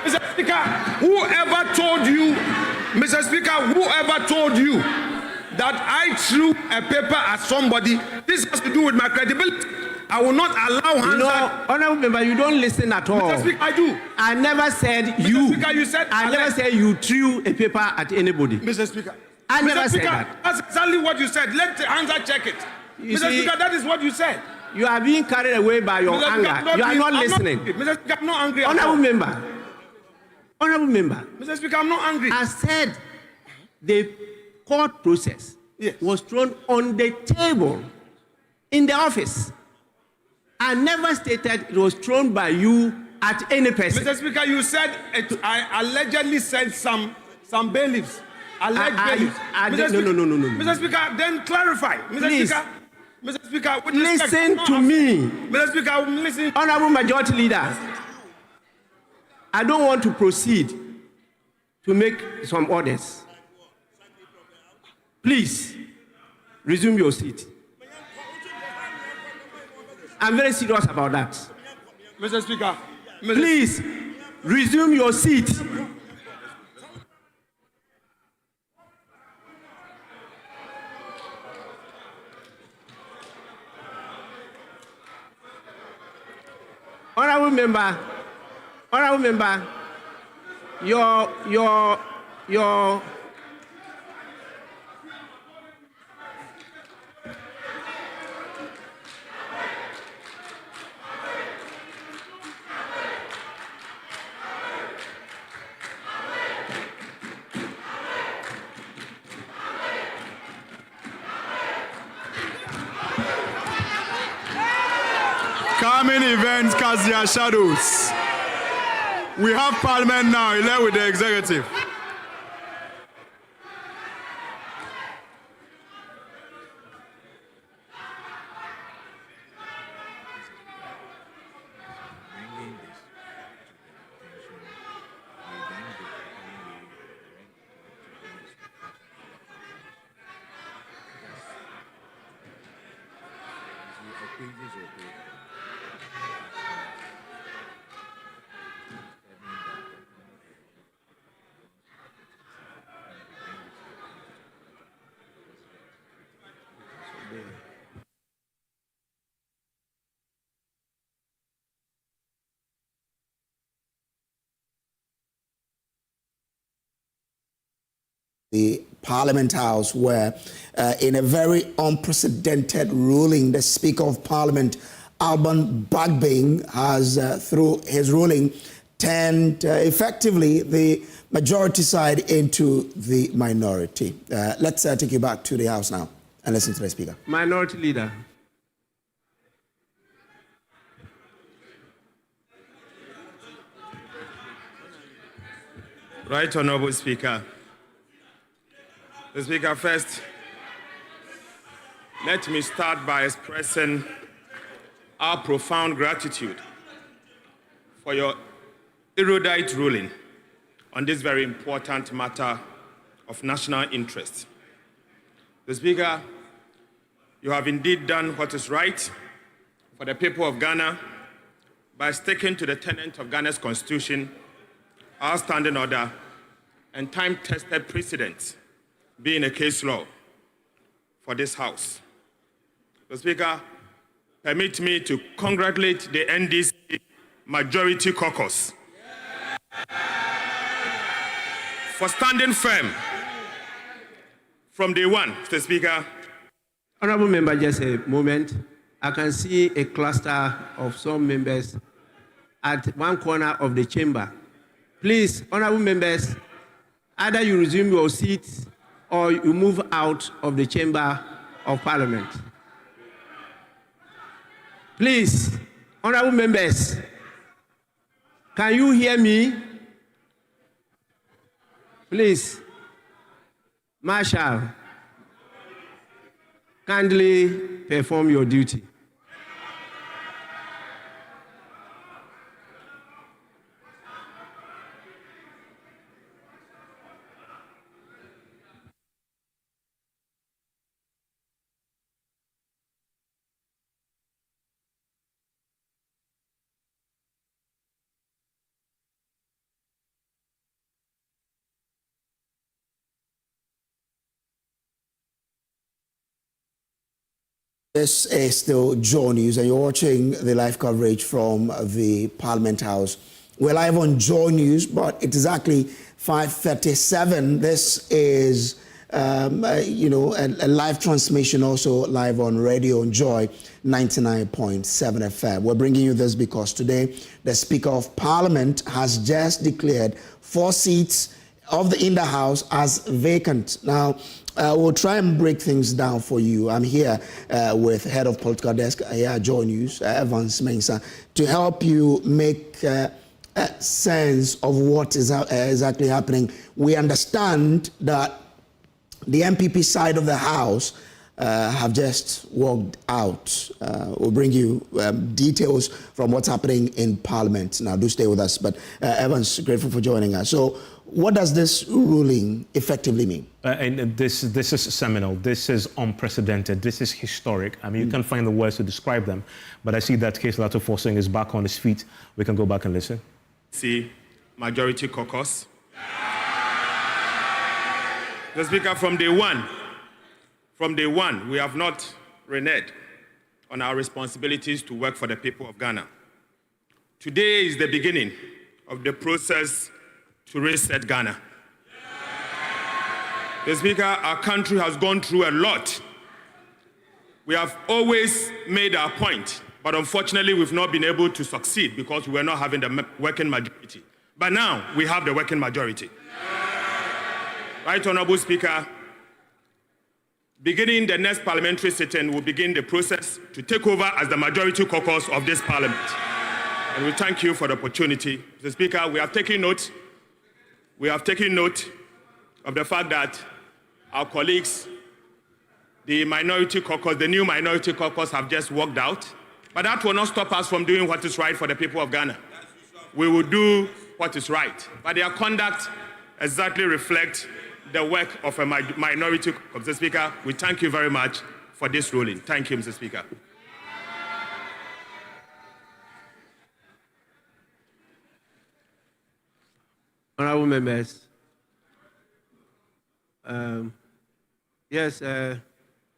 Mr. Speaker, whoever told you, Mr. Speaker, whoever told you that I threw a paper at somebody, this has to do with my credibility. I will not allow hands. No, Honorable Member, you don't listen at all. Mr. Speaker, I do. I never said Mr. you. Speaker, you said I never said you threw a paper at anybody. Mr. Speaker. I never Mr. said Speaker, that. that's exactly what you said. Let the answer check it. Mr. Speaker, that is what you said. You are being carried away by your anger. You are not listening. Mr. Speaker, I'm not angry. Honorable member. Honorable member. Mr. Speaker, I'm not angry. I said the court process was thrown on the table in the office. I never stated it was thrown by you at any person. Mr. Speaker, you said I allegedly said some bailiffs. Alleged bailiffs. No. Mr. Speaker, then clarify. Mr. Speaker, listen to me. Mr. Speaker, I'm listening. Honorable Majority Leader, I don't want to proceed to make some orders. Please, resume your seat. I'm very serious about that. Mr. Speaker. Please, resume your seat. Honorable member, your coming events cast their shadows. We have Parliament now, elect with the executive. The Parliament House, where in a very unprecedented ruling, the Speaker of Parliament, Alban Bagbin, has, through his ruling, turned effectively the majority side into the minority. Let's take you back to the House now and listen to the Speaker. Minority Leader. Right Honourable Speaker. The Speaker, first, let me start by expressing our profound gratitude for your erudite ruling on this very important matter of national interest. The Speaker, you have indeed done what is right for the people of Ghana by sticking to the tenet of Ghana's constitution, our standing order, and time-tested precedents being a case law for this House. The Speaker, permit me to congratulate the NDC Majority Caucus for standing firm from day one, Mr. Speaker. Honorable member, just a moment. I can see a cluster of some members at one corner of the chamber. Please, honorable members, either you resume your seats or you move out of the chamber of Parliament. Please, honorable members, can you hear me? Please, Marshal, kindly perform your duty. This is still JoyNews, and you're watching the live coverage from the Parliament House. We're live on JoyNews, but it's exactly 5:37. This is a live transmission also live on radio on Joy 99.7 FM. We're bringing you this because today the Speaker of Parliament has just declared 4 seats in the House as vacant. Now, we'll try and break things down for you. I'm here with Head of Political Desk here at JoyNews, Evans Mensah, to help you make sense of what is exactly happening. We understand that the MPP side of the House have just walked out. We'll bring you details from what's happening in Parliament. Now, do stay with us. But Evans, grateful for joining us. So, what does this ruling effectively mean? And this is seminal. This is unprecedented. This is historic. I mean, you can't find the words to describe them. But I see that Case Lato Forsing is back on his feet. We can go back and listen. See, majority caucus. The Speaker, from day one, we have not reneged on our responsibilities to work for the people of Ghana. Today is the beginning of the process to reset Ghana. The Speaker, our country has gone through a lot. We have always made our point, but unfortunately we've not been able to succeed because we were not having the working majority. But now we have the working majority. Right, Honorable Speaker, beginning the next parliamentary sitting, we'll begin the process to take over as the majority caucus of this parliament. And we thank you for the opportunity. Mr. Speaker, we have taken note of the fact that our colleagues, the minority caucus, the new minority caucus have just walked out. But that will not stop us from doing what is right for the people of Ghana. We will do what is right. But their conduct exactly reflects the work of a minority caucus. Mr. Speaker, we thank you very much for this ruling. Thank you, Mr. Speaker. Honorable members,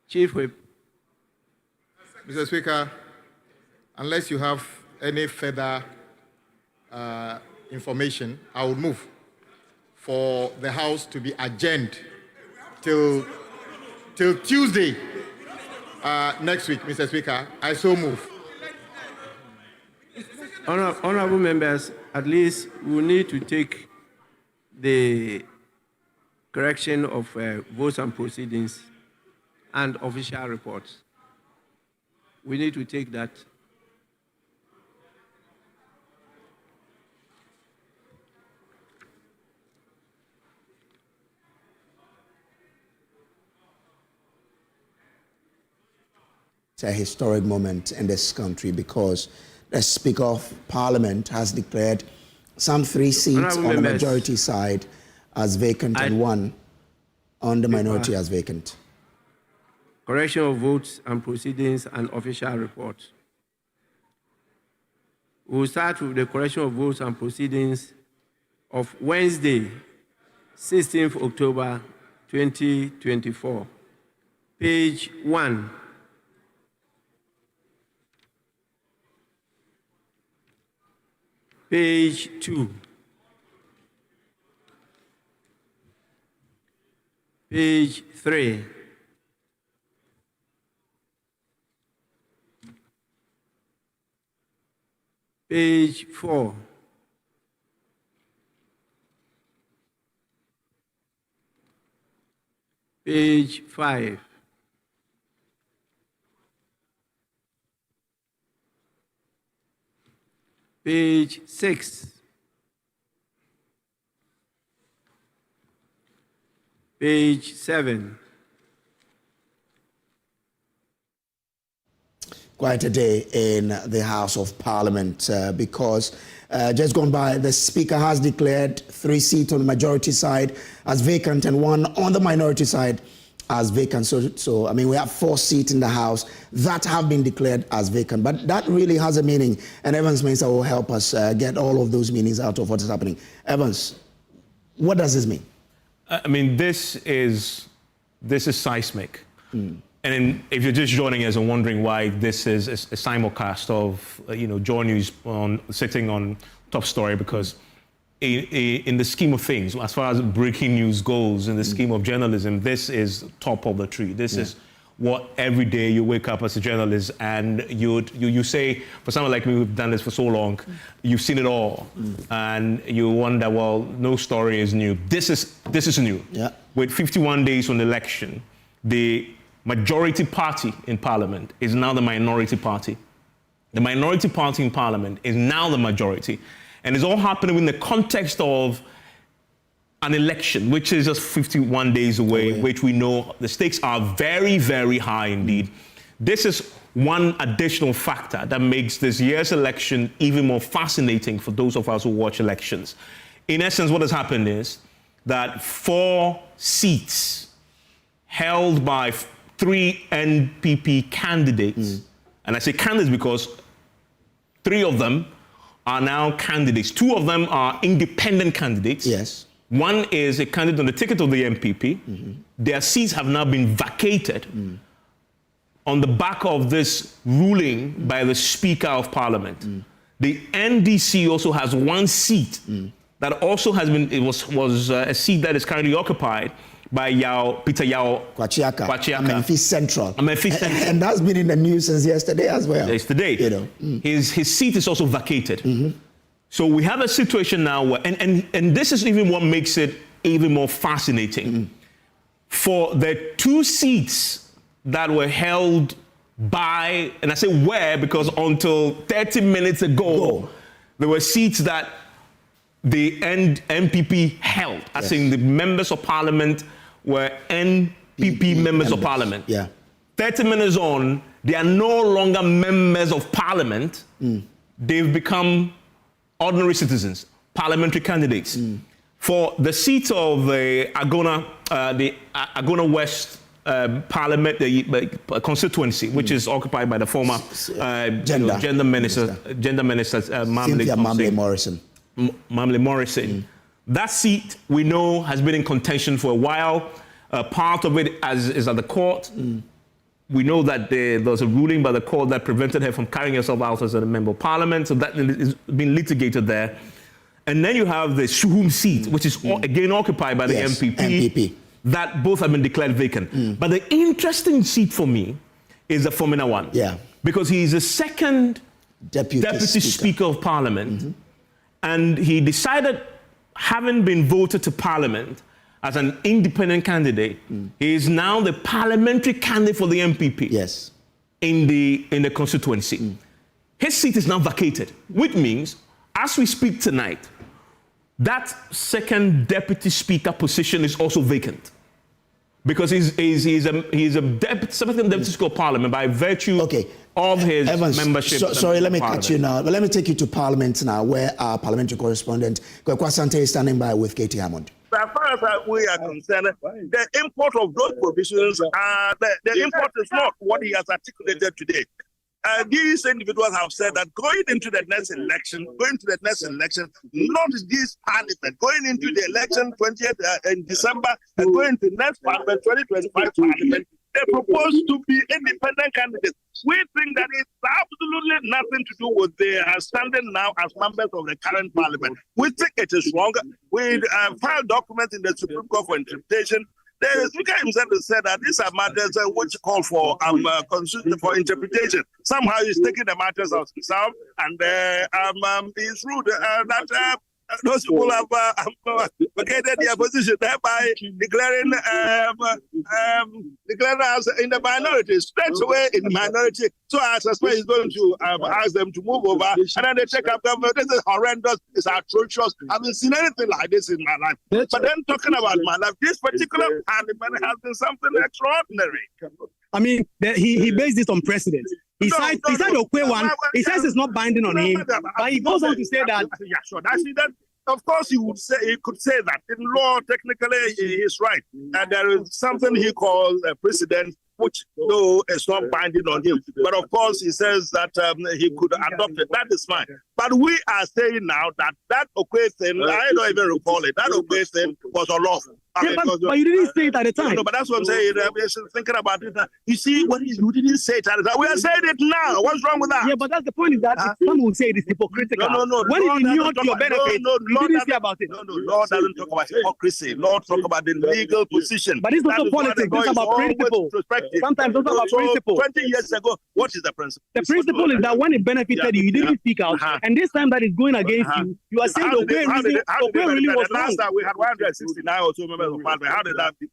Chief Whip. Mr. Speaker, unless you have any further information, I would move for the House to be adjourned till Tuesday next week, Mr. Speaker. I so move. Honorable members, at least we need to take the correction of votes and proceedings and official reports. We need to take that. It's a historic moment in this country because the Speaker of Parliament has declared some 3 seats on the majority side as vacant and 1 on the minority as vacant. Correction of votes and proceedings and official reports. We'll start with the correction of votes and proceedings of Wednesday, 16th October 2024. Page 1. Page 2. Page 3. Page 4. Page 5. Page 6. Page 7. Quite a day in the House of Parliament because just gone by, the Speaker has declared 3 seats on the majority side as vacant and 1 on the minority side as vacant. So I mean, we have 4 seats in the House that have been declared as vacant. But that really has a meaning, and Evans Mensah will help us get all of those meanings out of what is happening. Evans, what does this mean? I mean, this is seismic. And if you're just joining us and wondering why this is a simulcast of, JoyNews sitting on top story, because in the scheme of things, as far as breaking news goes, in the scheme of journalism, this is top of the tree. This is what every day you wake up as a journalist and you say, for someone like me who've done this for so long, you've seen it all, and you wonder, well, no story is new. This is new. Yeah. With 51 days on the election, the majority party in Parliament is now the minority party. The minority party in Parliament is now the majority. And it's all happening in the context of an election, which is just 51 days away, which we know the stakes are very, very high indeed. This is one additional factor that makes this year's election even more fascinating for those of us who watch elections. In essence, what has happened is that 4 seats held by 3 NPP candidates, and I say candidates because 3 of them are now candidates. 2 of them are independent candidates. Yes. One is a candidate on the ticket of the MPP. Their seats have now been vacated on the back of this ruling by the Speaker of Parliament. The NDC also has 1 seat that also has been, it was a seat that is currently occupied by Peter Yao Kwachiaka. Amenfi Central. Amenfi Central. And that's been in the news since yesterday as well. Yesterday. You know. His seat is also vacated. So we have a situation now where, and this is even what makes it even more fascinating. For the 2 seats that were held by, and I say where because until 30 minutes ago, there were seats that the MPP held. I think the members of Parliament were NPP members of Parliament. 30 minutes on, they are no longer members of Parliament. They've become ordinary citizens, parliamentary candidates. For the seat of the Agona West Parliament constituency, which is occupied by the former gender minister, Mamle Morrison. That seat, we know, has been in contention for a while. Part of it is at the court. We know that there was a ruling by the court that prevented her from carrying herself out as a member of Parliament, so that is being litigated there. And then you have the Suhum seat, which is again occupied by the MPP, that both have been declared vacant. But the interesting seat for me is the Formula one. Because he is the second Deputy Speaker of Parliament, and he decided, having been voted to Parliament as an independent candidate, he is now the parliamentary candidate for the MPP in the constituency. His seat is now vacated, which means, as we speak tonight, that second deputy speaker position is also vacant. Because he's a second deputy speaker of Parliament by virtue of his Evans, membership. Sorry, let me cut you now. But let me take you to Parliament now, where our parliamentary correspondent, Kwekwa Sante, is standing by with Katie Hammond. As far as we are concerned, the import of those provisions, the import is not what he has articulated today. These individuals have said that going into the next election, not this parliament, going into the election 20th in December, and going to next parliament, 2025 parliament, they propose to be independent candidates. We think that it's absolutely nothing to do with their standing now as members of the current parliament. We think it is wrong. We filed documents in the Supreme Court for interpretation. The Speaker himself has said that these are matters which call for interpretation. Somehow he's taking the matters of himself, and it's rude that those people have vacated their position, thereby declaring us in the minority, straight away in the minority. So I suspect he's going to ask them to move over, and then they take up government. This is horrendous. It's atrocious. I haven't seen anything like this in my life. But then talking about my life, this particular parliament has been something extraordinary. I mean, he based this on precedent. He said Okwe one. He says it's not binding on him, but he goes on to say that. Yeah, sure. Of course, he could say that. In law, technically, he's right. And there is something he calls a precedent, which though it's not binding on him. But of course, he says that he could adopt it. That is fine. But we are saying now that Okwe thing, I don't even recall it. That Okwe thing was unlawful. But you didn't say it at the time. No, but that's what I'm saying. I'm thinking about it. You see, you didn't say it at the time. We are saying it now. What's wrong with that? Yeah, but that's the point is that some will say it is hypocritical. No. When it inured to your benefit, you didn't say about it. No, Lord doesn't talk about hypocrisy. Lord talk about the legal position. But it's also politics. It's about principle. Sometimes it's about principle. 20 years ago, what is the principle? The principle is that when it benefited you didn't speak out. And this time that is going against you, you are saying the way really was wrong. Last time we had 169 or so members of parliament. How did that be?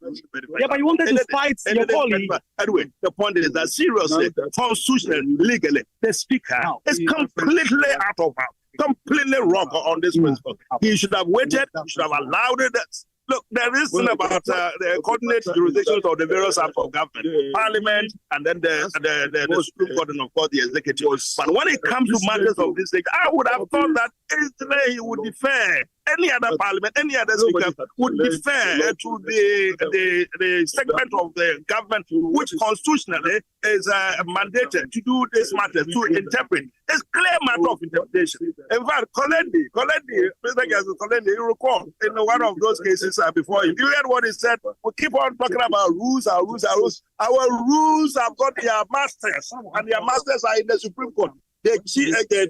Yeah, but you wanted to fight your colleague. Anyway, the point is that seriously, constitutionally, legally, the speaker is completely out of hand, completely wrong on this principle. He should have waited. He should have allowed it. Look, there is something about the coordinate jurisdictions of the various arms of government, parliament, and then the Supreme Court, and of course the executive. But when it comes to matters of this nature, I would have thought that he would defer. Any other parliament, any other speaker would defer to the segment of the government which constitutionally is mandated to do this matter, to interpret. It's clear matter of interpretation. In fact, Kolendi, you recall in one of those cases before him, you heard what he said. We keep on talking about rules. Our rules have got their masters, and their masters are in the Supreme Court. The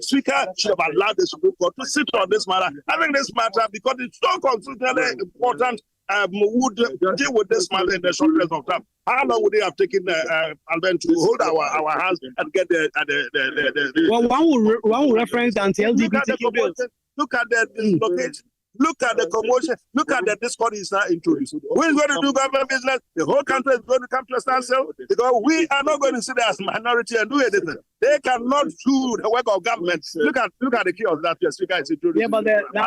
speaker should have allowed the Supreme Court to sit on this matter. Having this matter, because it's so constitutionally important, would deal with this matter in the shortest of time. How long would they have taken Albert to hold our hands and get the Well, one will reference anti-LGBTQ bills. Look at the dislocation. Look at the commotion. Look at the discord is now introduced. Who is going to do government business? The whole country is going to come to a standstill because we are not going to sit there as minority and do anything. They cannot do the work of government. Look at the chaos that the speaker is introducing. Yeah, but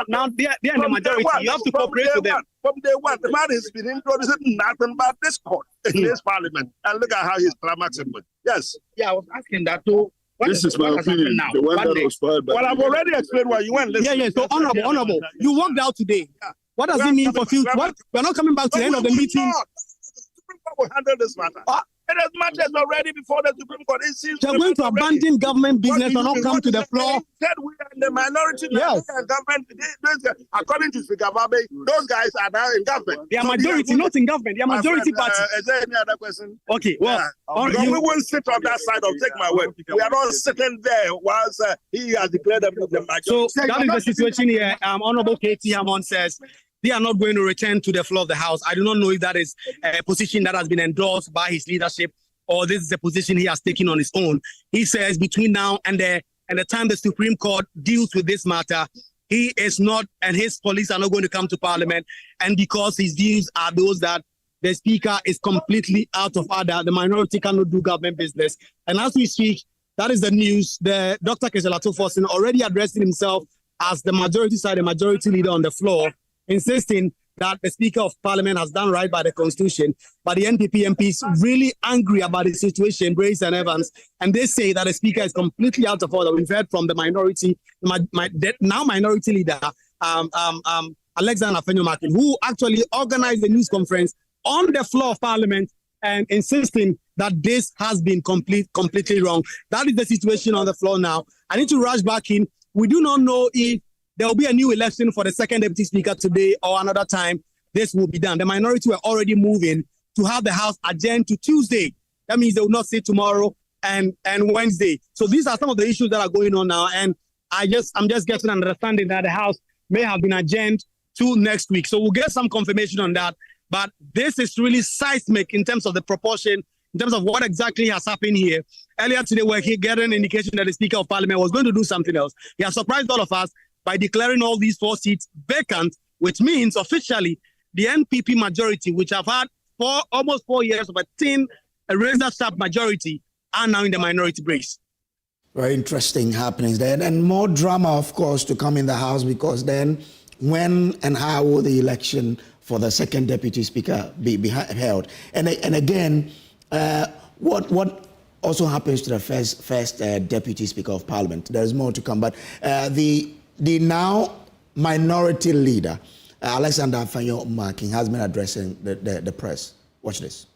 now they're in the majority. You have to cooperate with them. From day one, the man has been introducing nothing but discord in this parliament. And look at how he's climaxing with. Yes. Yeah, I was asking that too. This is my opinion. The one that was filed by. Well, I've already explained why you went. Yeah. So honorable. You walked out today. What does it mean for future? We're not coming back to the end of the meeting. The Supreme Court will handle this matter. It has mattered already before the Supreme Court. They're going to abandon government business and not come to the floor. Said we are in the minority. Yes. Government. According to Speaker Babe, those guys are now in government. They are majority, not in government. They are majority party. Is there any other question? Okay. Well, we won't sit on that side of take my word. We are not sitting there whilst he has declared them the majority. So that is the situation here. Honorable Katie Hammond says they are not going to return to the floor of the House. I do not know if that is a position that has been endorsed by his leadership or this is a position he has taken on his own. He says between now and the time the Supreme Court deals with this matter, he is not, and his police are not going to come to Parliament. And because his views are those that the Speaker is completely out of order, the minority cannot do government business. And as we speak, that is the news. The Dr. Keselato Forson already addressing himself as the majority side, the majority leader on the floor, insisting that the Speaker of Parliament has done right by the Constitution, but the NPP MPs really angry about the situation, Brace and Evans, and they say that the Speaker is completely out of order. We've heard from the minority, now minority leader, Alexander Afenyo-Markin, who actually organized the news conference on the floor of Parliament and insisting that this has been completely wrong. That is the situation on the floor now. I need to rush back in. We do not know if there will be a new election for the second deputy speaker today or another time. This will be done. The minority were already moving to have the House adjourned to Tuesday. That means they will not sit tomorrow and Wednesday. So these are some of the issues that are going on now. And I'm just getting an understanding that the House may have been adjourned to next week. So we'll get some confirmation on that. But this is really seismic in terms of the proportion, in terms of what exactly has happened here. Earlier today, we're getting an indication that the Speaker of Parliament was going to do something else. He has surprised all of us by declaring all these 4 seats vacant, which means officially the NPP majority, which have had for almost 4 years of a razor-sharp majority, are now in the minority brace. Very interesting happenings there. And more drama, of course, to come in the House, because then when and how will the election for the second deputy speaker be held? And again, what also happens to the first deputy speaker of Parliament? There's more to come, but the now minority leader, Alexander Afenyo-Markin, has been addressing the press. Watch this.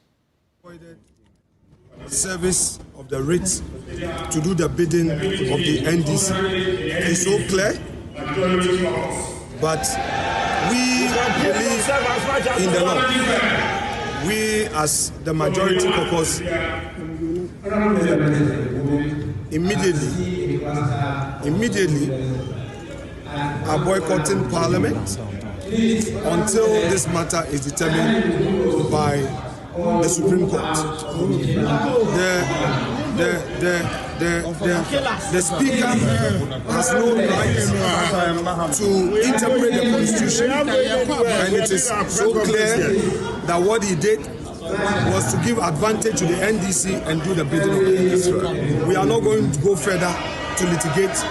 Service of the writ to do the bidding of the NDC is so clear, but We believe in the law. We, as the majority caucus, immediately are boycotting Parliament until this matter is determined by the Supreme Court. The Speaker has no right to interpret the Constitution, and it is so clear that what he did was to give advantage to the NDC and do the bidding of the NDC. We are not going to go further to litigate.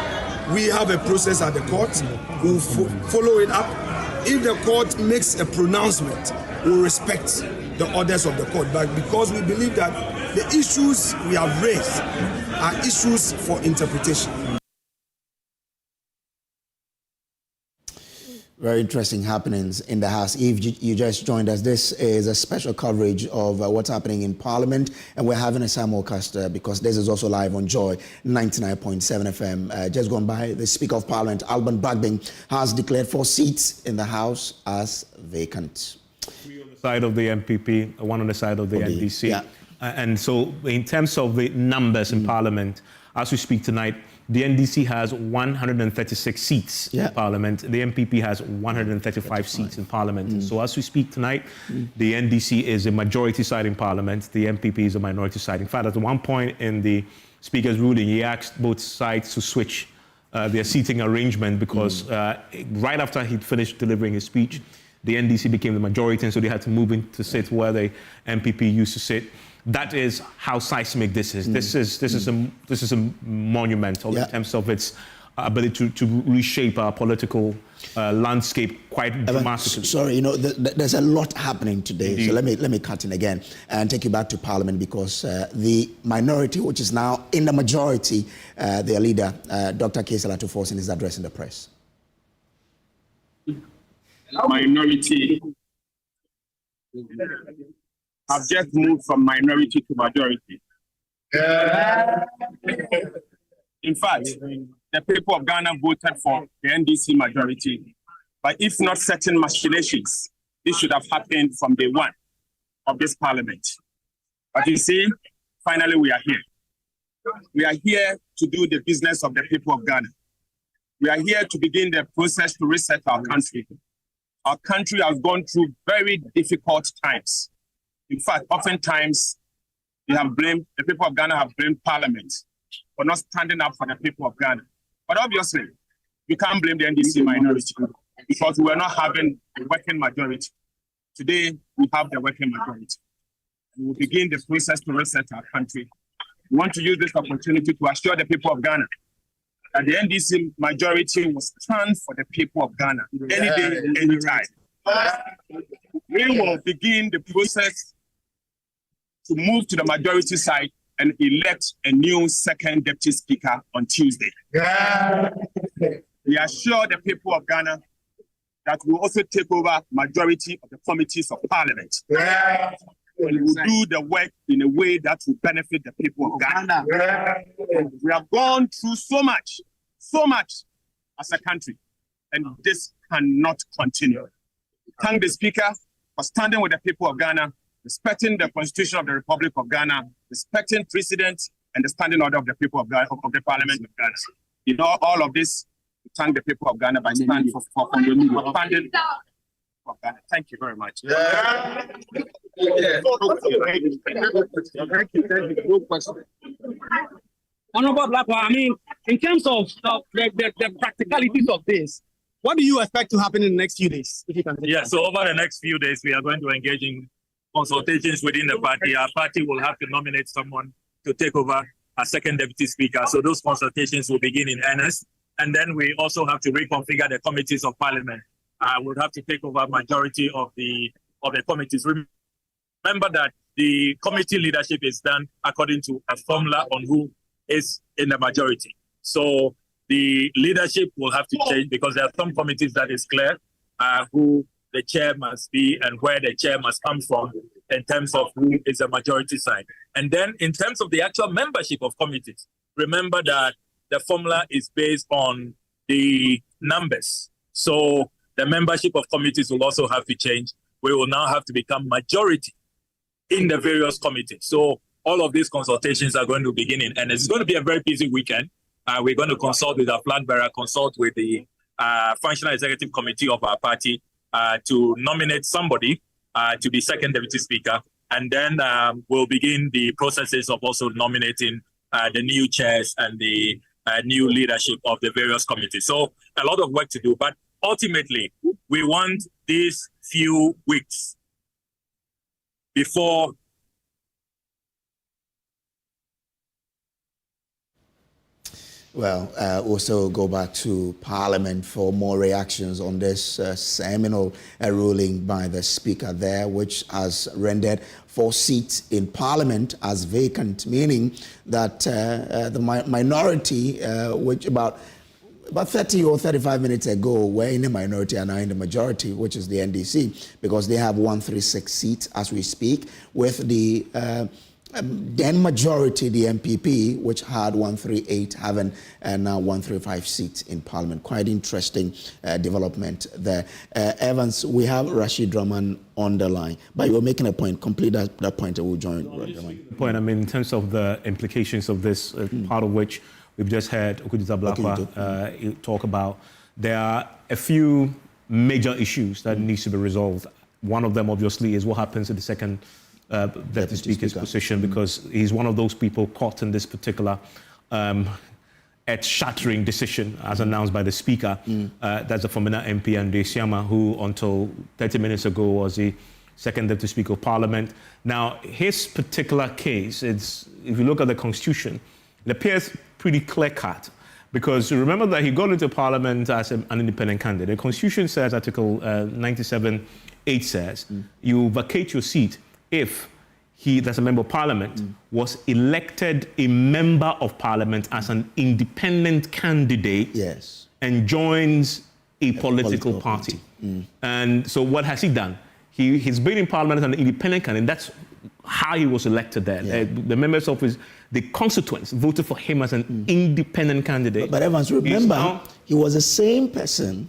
We have a process at the court. We'll follow it up. If the court makes a pronouncement, we'll respect the orders of the court. But because we believe that the issues we have raised are issues for interpretation. Very interesting happenings in the House. If you just joined us, this is a special coverage of what's happening in Parliament, and we're having a simulcast because this is also live on Joy 99.7 FM. Just gone by, the Speaker of Parliament, Alban Bagbing, has declared 4 seats in the House as vacant. 3 on the side of the MPP, 1 on the side of the NDC. Yeah. And so in terms of the numbers in Parliament, as we speak tonight, the NDC has 136 seats in Parliament. The MPP has 135 seats in Parliament. So as we speak tonight, the NDC is a majority side in Parliament. The MPP is a minority side. In fact, at one point in the Speaker's ruling, he asked both sides to switch their seating arrangement because right after he'd finished delivering his speech, the NDC became the majority, and so they had to move in to sit where the MPP used to sit. That is how seismic this is. This is a monumental in terms of its ability to reshape our political landscape quite dramatically. Sorry, there's a lot happening today. Indeed. So let me cut in again and take you back to Parliament because the minority, which is now in the majority, their leader, Dr. Kesela Tuforsin, is addressing the press. Minority have just moved from minority to majority. In fact, the people of Ghana voted for the NDC majority, but if not certain machinations, this should have happened from day one of this parliament. But you see, finally we are here. We are here to do the business of the people of Ghana. We are here to begin the process to reset our country. Our country has gone through very difficult times. In fact, oftentimes, the people of Ghana have blamed Parliament for not standing up for the people of Ghana. But obviously, we can't blame the NDC minority because we were not having a working majority. Today, we have the working majority. We will begin the process to reset our country. We want to use this opportunity to assure the people of Ghana that the NDC majority will stand for the people of Ghana any day, any time. We will begin the process to move to the majority side and elect a new second deputy speaker on Tuesday. We assure the people of Ghana that we will also take over majority of the committees of Parliament. We will do the work in a way that will benefit the people of Ghana. We have gone through so much as a country, and this cannot continue. Thank the Speaker for standing with the people of Ghana, respecting the Constitution of the Republic of Ghana, respecting precedent and the standing order of the people of Ghana, of the Parliament of Ghana. You know, all of this, we thank the people of Ghana by standing for standing for Ghana. Thank you very much. Honorable Blackwell, I mean, in terms of the practicalities of this, what do you expect to happen in the next few days? If you can so over the next few days, we are going to engage in consultations within the party. Our party will have to nominate someone to take over as second deputy speaker. So those consultations will begin in earnest. And then we also have to reconfigure the committees of Parliament. We'll have to take over majority of the committees. Remember that the committee leadership is done according to a formula on who is in the majority. So the leadership will have to change because there are some committees that is clear who the chair must be and where the chair must come from in terms of who is the majority side. And then in terms of the actual membership of committees, remember that the formula is based on the numbers. So The membership of committees will also have to change. We will now have to become majority in the various committees. So all of these consultations are going to begin in, and it's going to be a very busy weekend. We're going to consult with our flag bearer, consult with the functional executive committee of our party to nominate somebody to be second deputy speaker. And then we'll begin the processes of also nominating the new chairs and the new leadership of the various committees. So a lot of work to do, but ultimately we want these few weeks before Well, also go back to Parliament for more reactions on this seminal ruling by the Speaker there, which has rendered 4 seats in Parliament as vacant, meaning that the minority, which about 30 or 35 minutes ago were in the minority, are now in the majority, which is the NDC, because they have 136 seats as we speak, with the then majority, the MPP, which had 138, having now 135 seats in Parliament. Quite interesting development there. Evans, we have Rashid Rahman on the line, but you were making a point. Complete that point and we'll join. Point, I mean, in terms of the implications of this, part of which we've just heard Okudiza Blakwa talk about, there are a few major issues that needs to be resolved. One of them, obviously, is what happens in the second Deputy Speaker's position, because he's one of those people caught in this particular earth-shattering decision as announced by the Speaker. That's the former MP Andre Siama, who until 30 minutes ago was the second Deputy Speaker of Parliament. Now, his particular case, if you look at the Constitution, it appears pretty clear-cut, because remember that he got into Parliament as an independent candidate. The Constitution says, Article 97(8) says, you vacate your seat if he, that's a member of Parliament, was elected a member of Parliament as an independent candidate and joins a political party. And so what has he done? He's been in Parliament as an independent candidate. That's how he was elected there. The members of the constituents voted for him as an independent candidate. But Evans, remember, he was the same person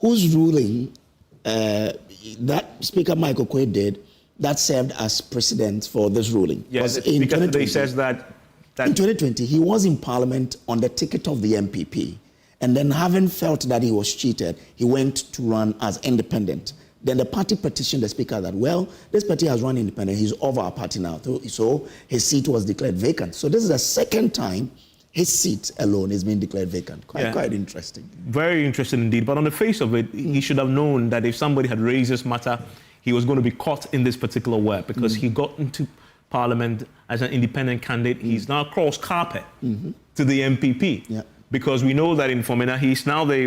whose ruling that Speaker Michael Quaid did that served as precedent for this ruling. Yes, in 2020, says that in 2020, he was in Parliament on the ticket of the MPP. And then having felt that he was cheated, he went to run as independent. Then the party petitioned the Speaker that, well, this party has run independent. He's over our party now. So his seat was declared vacant. So this is the second time his seat alone is being declared vacant. Quite interesting. Very interesting indeed. But on the face of it, he should have known that if somebody had raised this matter, he was going to be caught in this particular web, because he got into Parliament as an independent candidate. He's now crossed carpet to the MPP, because we know that in Fomena he's now the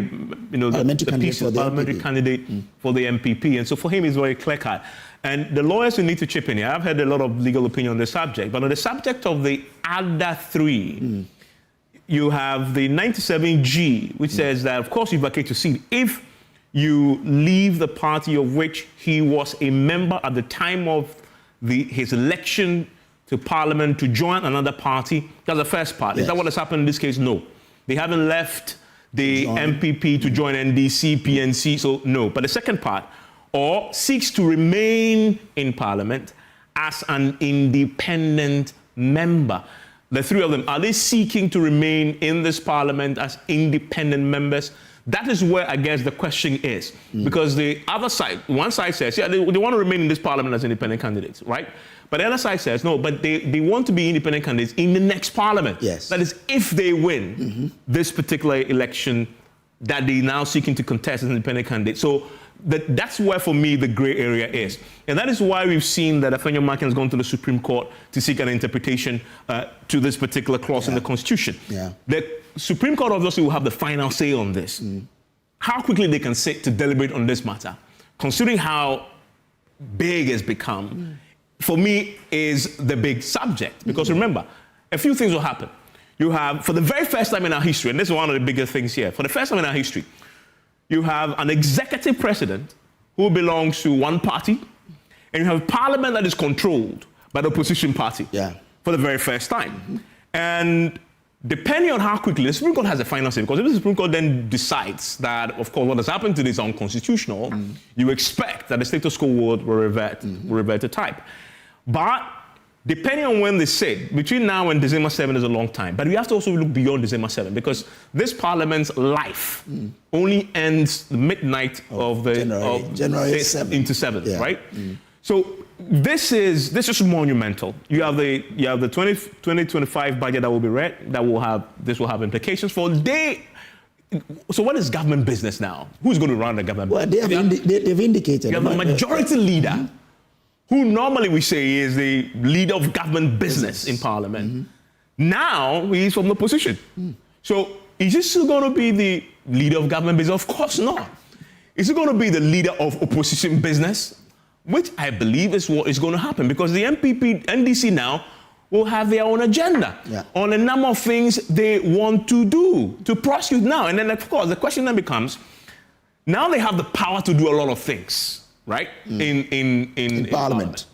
parliamentary candidate for the MPP, and so for him it's very clear-cut. And the lawyers will need to chip in here. I've heard a lot of legal opinion on the subject, but on the subject of the other three, you have the 97G, which says that of course you vacate your seat if you leave the party of which he was a member at the time of his election to Parliament to join another party. That's the first part. Is that what has happened in this case? No. They haven't left the MPP to join NDC, PNC, so no. But the second part, or seeks to remain in Parliament as an independent member. The three of them, are they seeking to remain in this Parliament as independent members? That is where, I guess, the question is. Because the other side, one side says, yeah, they want to remain in this Parliament as independent candidates, right? But the other side says, no, but they want to be independent candidates in the next Parliament. That is, if they win this particular election that they're now seeking to contest as independent candidates. So that's where, for me, the gray area is. And that is why we've seen that Afenyo Makin has gone to the Supreme Court to seek an interpretation to this particular clause in the Constitution. The Supreme Court obviously will have the final say on this. How quickly they can sit to deliberate on this matter, considering how big it's become, for me, is the big subject. Because remember, a few things will happen. You have, for the very first time in our history, and this is one of the biggest things here, for the first time in our history, you have an executive president who belongs to one party, and you have a parliament that is controlled by the opposition party for the very first time. And depending on how quickly the Supreme Court has a final say, because if the Supreme Court then decides that, of course, what has happened to this is unconstitutional, you expect that the status quo will revert to type. But depending on when they sit, between now and December 7 is a long time. But we have to also look beyond December 7, because this parliament's life only ends the midnight of January 7 into 7th, right? So this is monumental. You have the 2025 budget that will be read. This will have implications for So what is government business now? Who's going to run the government? Well, they've indicated. You have the majority leader, who normally we say is the leader of government business in Parliament. Now he's from the opposition. So is he still going to be the leader of government business? Of course not. Is he going to be the leader of opposition business? Which I believe is what is going to happen, because the NDC now will have their own agenda on a number of things they want to do, to prosecute now. And then, of course, the question then becomes, now they have the power to do a lot of things, right, in Parliament.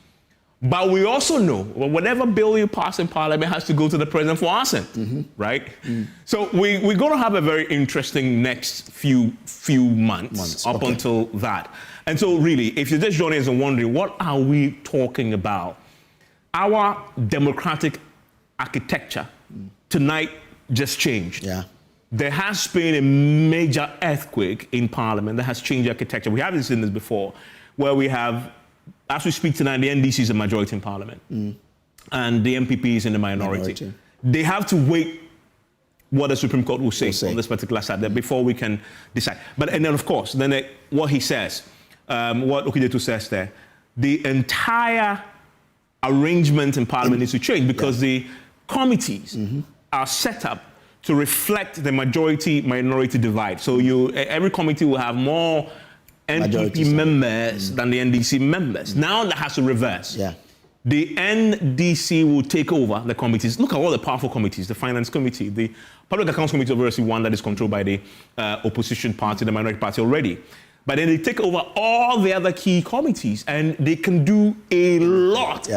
But we also know whatever bill you pass in Parliament has to go to the President for assent, right? So we're going to have a very interesting next few months up until that. And so really, if you're just joining us and wondering, what are we talking about? Our democratic architecture tonight just changed. There has been a major earthquake in Parliament that has changed architecture. We haven't seen this before, where we have, as we speak tonight, the NDC is a majority in Parliament, and the MPP is in the minority. They have to wait what the Supreme Court will say on this particular side before we can decide. And then, of course, what he says, what Okidetu says there, the entire arrangement in Parliament needs to change, because the committees are set up to reflect the majority-minority divide. So every committee will have more NPP members than the NDC members. Now that has to reverse. The NDC will take over the committees. Look at all the powerful committees: the Finance Committee, the Public Accounts Committee, obviously one that is controlled by the opposition party, the minority party already. But then they take over all the other key committees, and they can do a lot.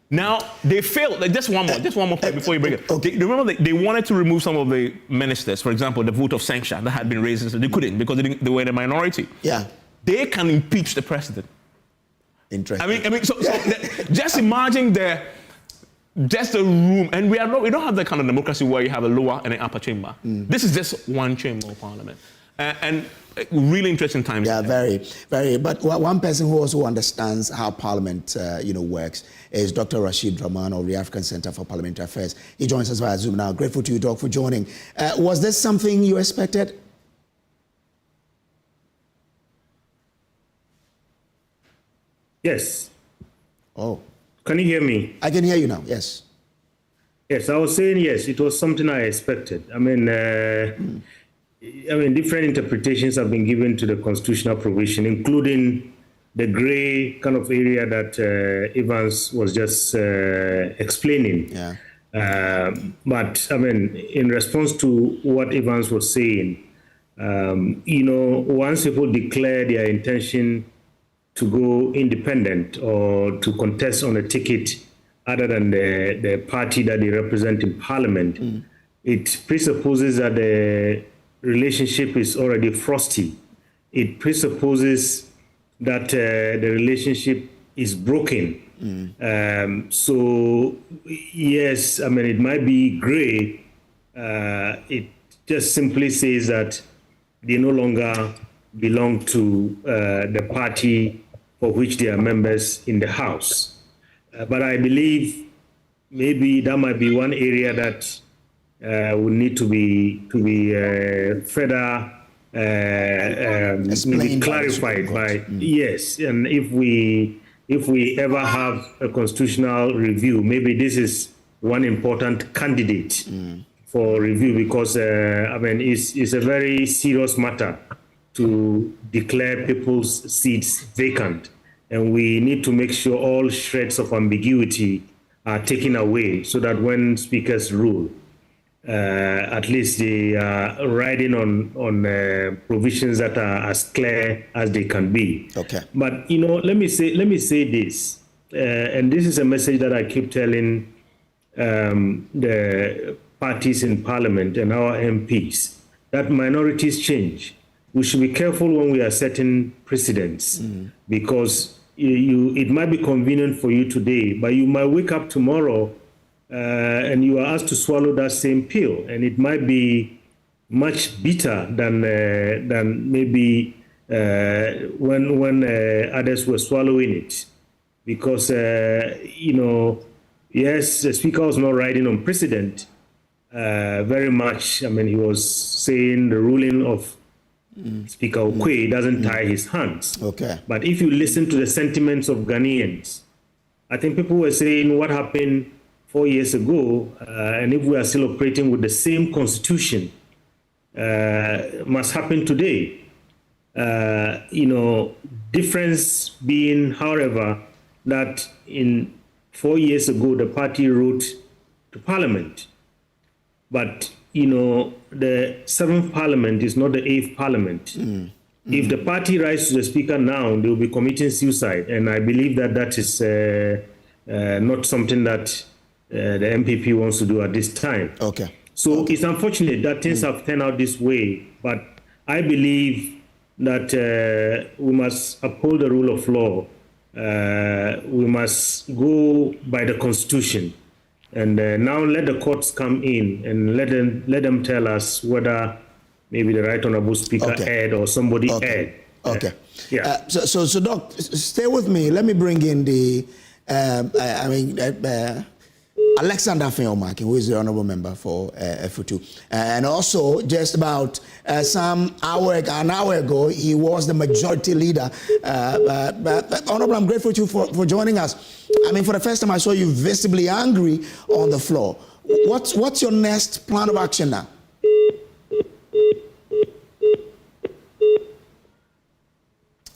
Now, they failed. Just one more point before you bring it. Remember, they wanted to remove some of the ministers. For example, the vote of censure that had been raised. They couldn't, because they were in a minority. They can impeach the president. Interesting. I mean, so just imagine just a room, and we don't have that kind of democracy where you have a lower and an upper chamber. This is just one chamber of Parliament. And really interesting times. Very, very. But one person who also understands how Parliament, works is Dr. Rashid Rahman of the African Center for Parliamentary Affairs. He joins us via Zoom now. Grateful to you, Doc, for joining. Was this something you expected? Yes. Oh. Can you hear me? I can hear you now, yes. Yes, I was saying yes, it was something I expected. I mean, different interpretations have been given to the constitutional provision, including the gray kind of area that Evans was just explaining. But I mean, in response to what Evans was saying, once people declare their intention to go independent or to contest on a ticket other than the party that they represent in Parliament, it presupposes that the relationship is already frosty. It presupposes that the relationship is broken. So, yes, I mean, it might be gray. It just simply says that they no longer belong to the party for which they are members in the House. But I believe maybe that might be one area that would need to be further maybe clarified by yes. And if we ever have a constitutional review, maybe this is one important candidate for review, because it's a very serious matter to declare people's seats vacant, and we need to make sure all shreds of ambiguity are taken away, so that when speakers rule, at least they are riding on provisions that are as clear as they can be. But let me say this, and this is a message that I keep telling the parties in parliament and our MPs that minorities change. We should be careful when we are setting precedents because it might be convenient for you today, but you might wake up tomorrow and you are asked to swallow that same pill, and it might be much bitter than maybe when others were swallowing it, because yes, the speaker was not riding on precedent very much. I mean, he was saying the ruling of Speaker Okwe doesn't tie his hands. Okay. But if you listen to the sentiments of Ghanaians, I think people were saying what happened 4 years ago, and if we are still operating with the same constitution, must happen today. Difference being, however, that in 4 years ago, the party wrote to Parliament. But, the 7th Parliament is not the 8th Parliament. If the party writes to the Speaker now, they will be committing suicide. And I believe that is not something that the MPP wants to do at this time. Okay. So it's unfortunate that things have turned out this way. But I believe that we must uphold the rule of law. We must go by the Constitution. And now let the courts come in and let them tell us whether maybe the Right Honourable Speaker erred or somebody erred. Okay. Yeah. So, Doc, stay with me. Let me bring in the, Alexander Afenyo-Markin, who is the honourable member for F2. And also, just about an hour ago, he was the majority leader. Honourable, I'm grateful to you for joining us. I mean, for the first time, I saw you visibly angry on the floor. What's your next plan of action now?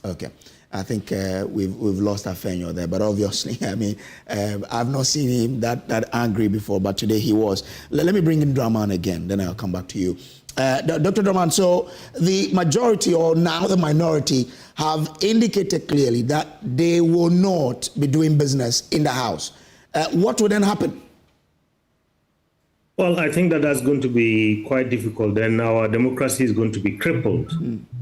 Okay. I think we've lost Afenyo there, but obviously, I mean, I've not seen him that angry before, but today he was. Let me bring in Draman again, then I'll come back to you. Dr. Draman, so the majority, or now the minority, have indicated clearly that they will not be doing business in the House. What would then happen? Well, I think that's going to be quite difficult. Then our democracy is going to be crippled.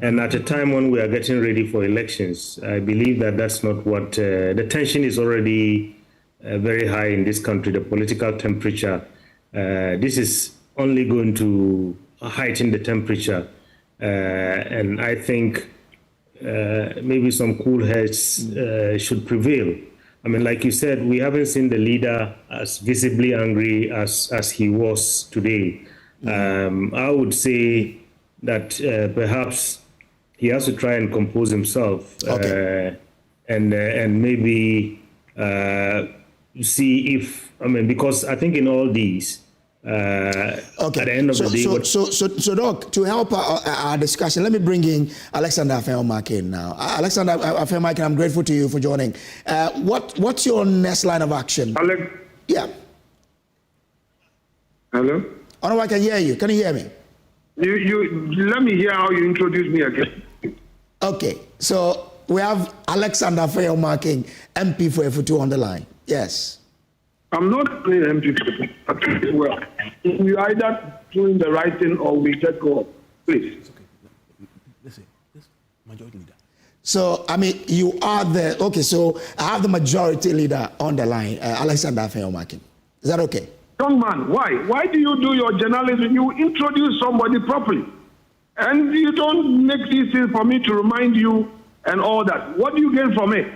And at a time when we are getting ready for elections, I believe that's not what the tension is already very high in this country, the political temperature. This is only going to heighten the temperature. And I think maybe some cool heads should prevail. I mean, like you said, we haven't seen the leader as visibly angry as he was today. I would say that perhaps he has to try and compose himself and maybe see if, because I think in all these, at the end of the day. So, Doc, to help our discussion, let me bring in Alexander Afenyo-Markin now. Alexander Afenyo-Markin, I'm grateful to you for joining. What's your next line of action? Yeah. Hello? Oh, no, I can hear you. Can you hear me? You let me hear how you introduce me again. Okay. So we have Alexander Afenyo-Markin, MP for F2 on the line. Yes. I'm not an MP. Well, you either doing the right thing or we just go up. Please. It's okay. Listen, this majority leader. So, you are so I have the majority leader on the line, Alexander Afenyo-Markin. Is that okay? Young man, why? Why do you do your journalism? You introduce somebody properly. And you don't make these things for me to remind you and all that. What do you gain from it?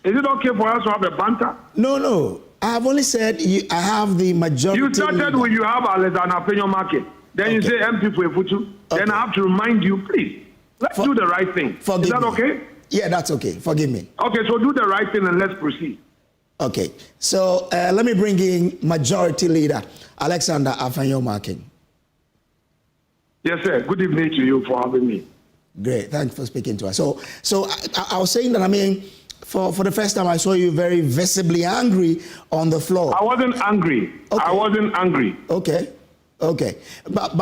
Is it okay for us to have a banter? No. I have only said I have the majority. You started with you have Alexander Afenyo-Markin. Then you say MP for F2. Then I have to remind you, please. Let's do the right thing. Is that okay? Yeah, that's okay. Forgive me. Okay, so do the right thing and let's proceed. Okay, so let me bring in Majority Leader Alexander Afenyo-Markin. Yes, sir. Good evening to you for having me. Great, thanks for speaking to us. So I was saying that for the first time I saw you very visibly angry on the floor. I wasn't angry. Okay. I wasn't angry. Okay. But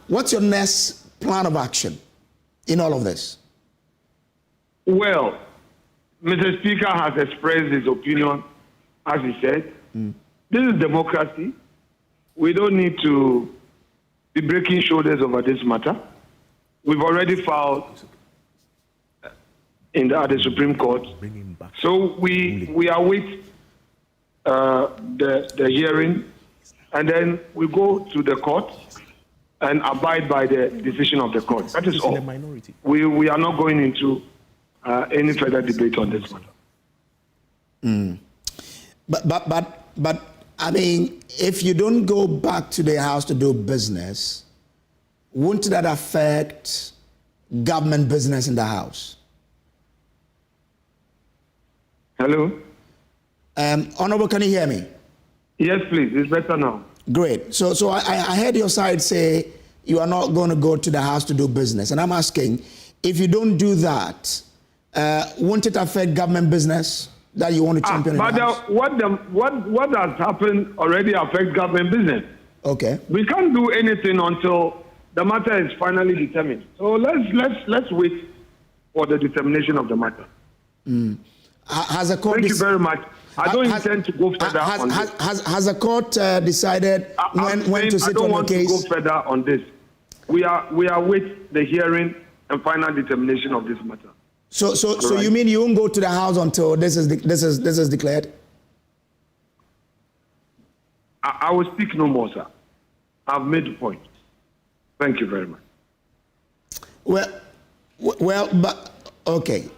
what's your next plan of action in all of this? Well, Mr. Speaker has expressed his opinion, as he said. This is democracy. we don't need to be breaking shoulders over this matter. We've already filed at the Supreme Court. So we await the hearing, and then we go to the court and abide by the decision of the court. That is all. We are not going into any further debate on this matter. But I mean, if you don't go back to the House to do business, won't that affect government business in the House? Hello? Honorable, can you hear me? Yes, please. It's better now. Great. So I heard your side say you are not going to go to the House to do business. And I'm asking, if you don't do that, won't it affect government business that you want to champion? But what has happened already affects government business. Okay. We can't do anything until the matter is finally determined. So let's wait for the determination of the matter. Has a court Thank you very much. I don't intend to go further on this. Has a court decided when to sit on the case? I don't want to go further on this. We are with the hearing and final determination of this matter. So right. You mean you won't go to the House until this is declared? I will speak no more, sir. I've made the point. Thank you very much. Well, but okay.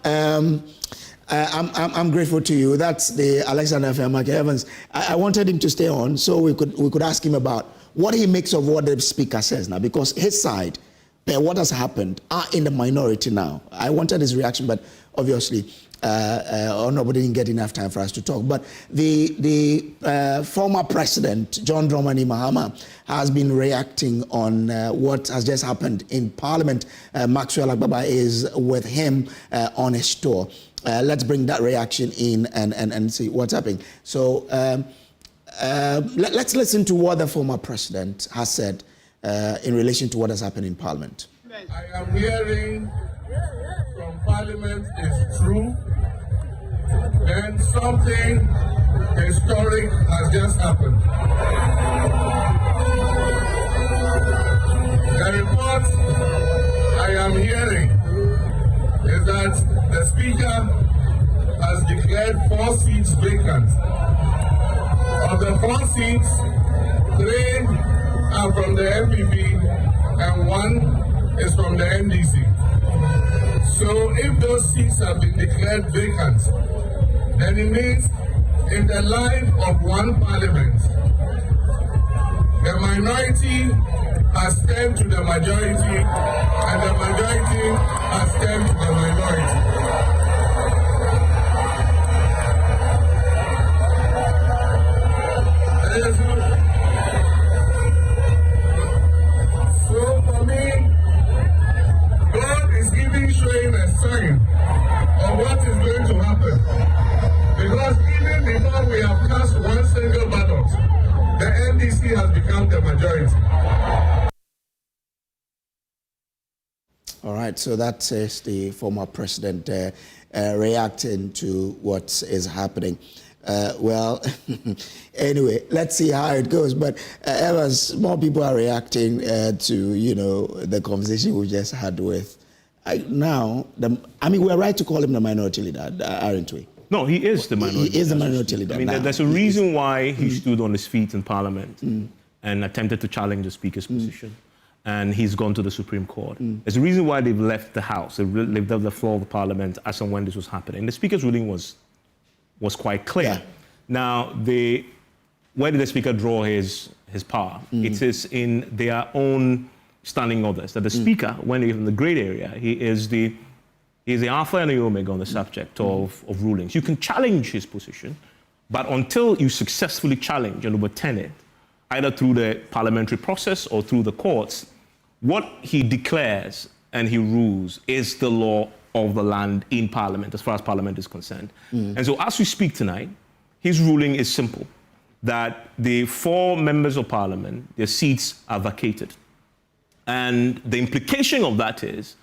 I'm grateful to you. That's the Alexander Fiamake Evans. I wanted him to stay on so we could ask him about what he makes of what the speaker says now, because his side, what has happened, are in the minority now. I wanted his reaction, but obviously, Honorable didn't get enough time for us to talk. But the former president, John Dramani Mahama, has been reacting on what has just happened in Parliament. Maxwell Agbaba is with him on his tour. Let's bring that reaction in and see what's happening. So let's listen to what the former president has said in relation to what has happened in Parliament. I am hearing from Parliament is true, then something historic has just happened. The report I am hearing is that the Speaker has declared 4 seats vacant. Of the 4 seats, 3 are from the MPP and 1 is from the NDC. So if those seats have been declared vacant, then it means in the life of one parliament, the minority has turned to the majority and the majority has turned to the minority. So for me, God is showing a sign of what is going to happen. Because even before we have cast one single ballot, the NDC has become the majority. All right, so that is the former president reacting to what is happening. Well, anyway, let's see how it goes. But Evans, more people are reacting to, the conversation we just had with. We're right to call him the minority leader, aren't we? No, he is the minority leader. He is the minority leader. I mean, there's a reason why he stood on his feet in Parliament and attempted to challenge the Speaker's position. And he's gone to the Supreme Court. There's a reason why they've left the House. They've left the floor of the Parliament as and when this was happening. The Speaker's ruling was quite clear. Yeah. Now, where did the Speaker draw his power? It is in their own standing orders that the Speaker, when he's in the grey area, he is the alpha and the omega on the subject of rulings. You can challenge his position, but until you successfully challenge and overturn it, either through the parliamentary process or through the courts, what he declares and he rules is the law of the land in Parliament, as far as Parliament is concerned. And so as we speak tonight, his ruling is simple, that the 4 members of Parliament, their seats are vacated. And the implication of that is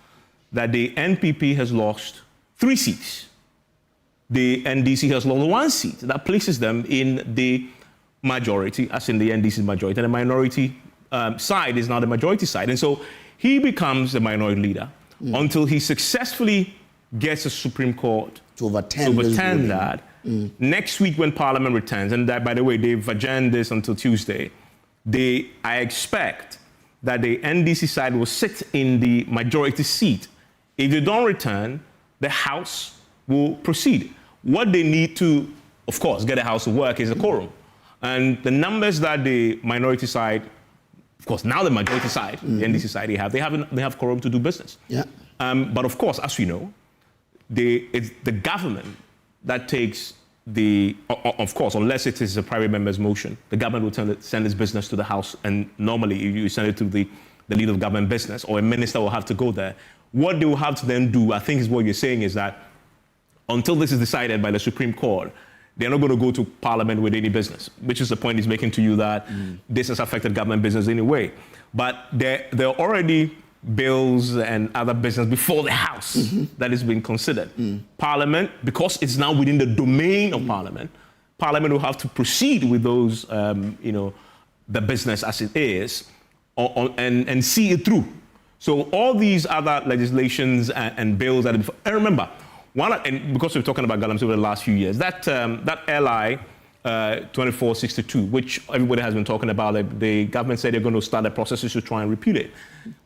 that the NPP has lost 3 seats. The NDC has lost 1 seat. That places them in the majority, as in the NDC's majority, and the minority side is now the majority side. And so he becomes the minority leader until he successfly gets the Supreme Court to overturn that. Next week when Parliament returns, and that, by the way, they've adjourned this until Tuesday, I expect that the NDC side will sit in the majority seat. If they don't return, the House will proceed. What they need to, of course, get the House to work is a quorum. And the numbers that the minority side, of course, now the majority side, the NDC side, they have quorum to do business. Yeah. But of course, as we know, it's the government that takes of course, unless it is a private member's motion, the government will send its business to the House, and normally you send it to the leader of government business, or a minister will have to go there. What they will have to then do, I think is what you're saying, is that until this is decided by the Supreme Court, they're not going to go to Parliament with any business, which is the point he's making to you, that this has affected government business anyway. But there are already bills and other business before the House that is being considered. Parliament, because it's now within the domain of Parliament will have to proceed with those, the business as it is, and see it through. So all these other legislations and bills that, and remember, and because we're talking about Galamsey over the last few years, that LI 2462, which everybody has been talking about, the government said they're going to start the processes to try and repeal it.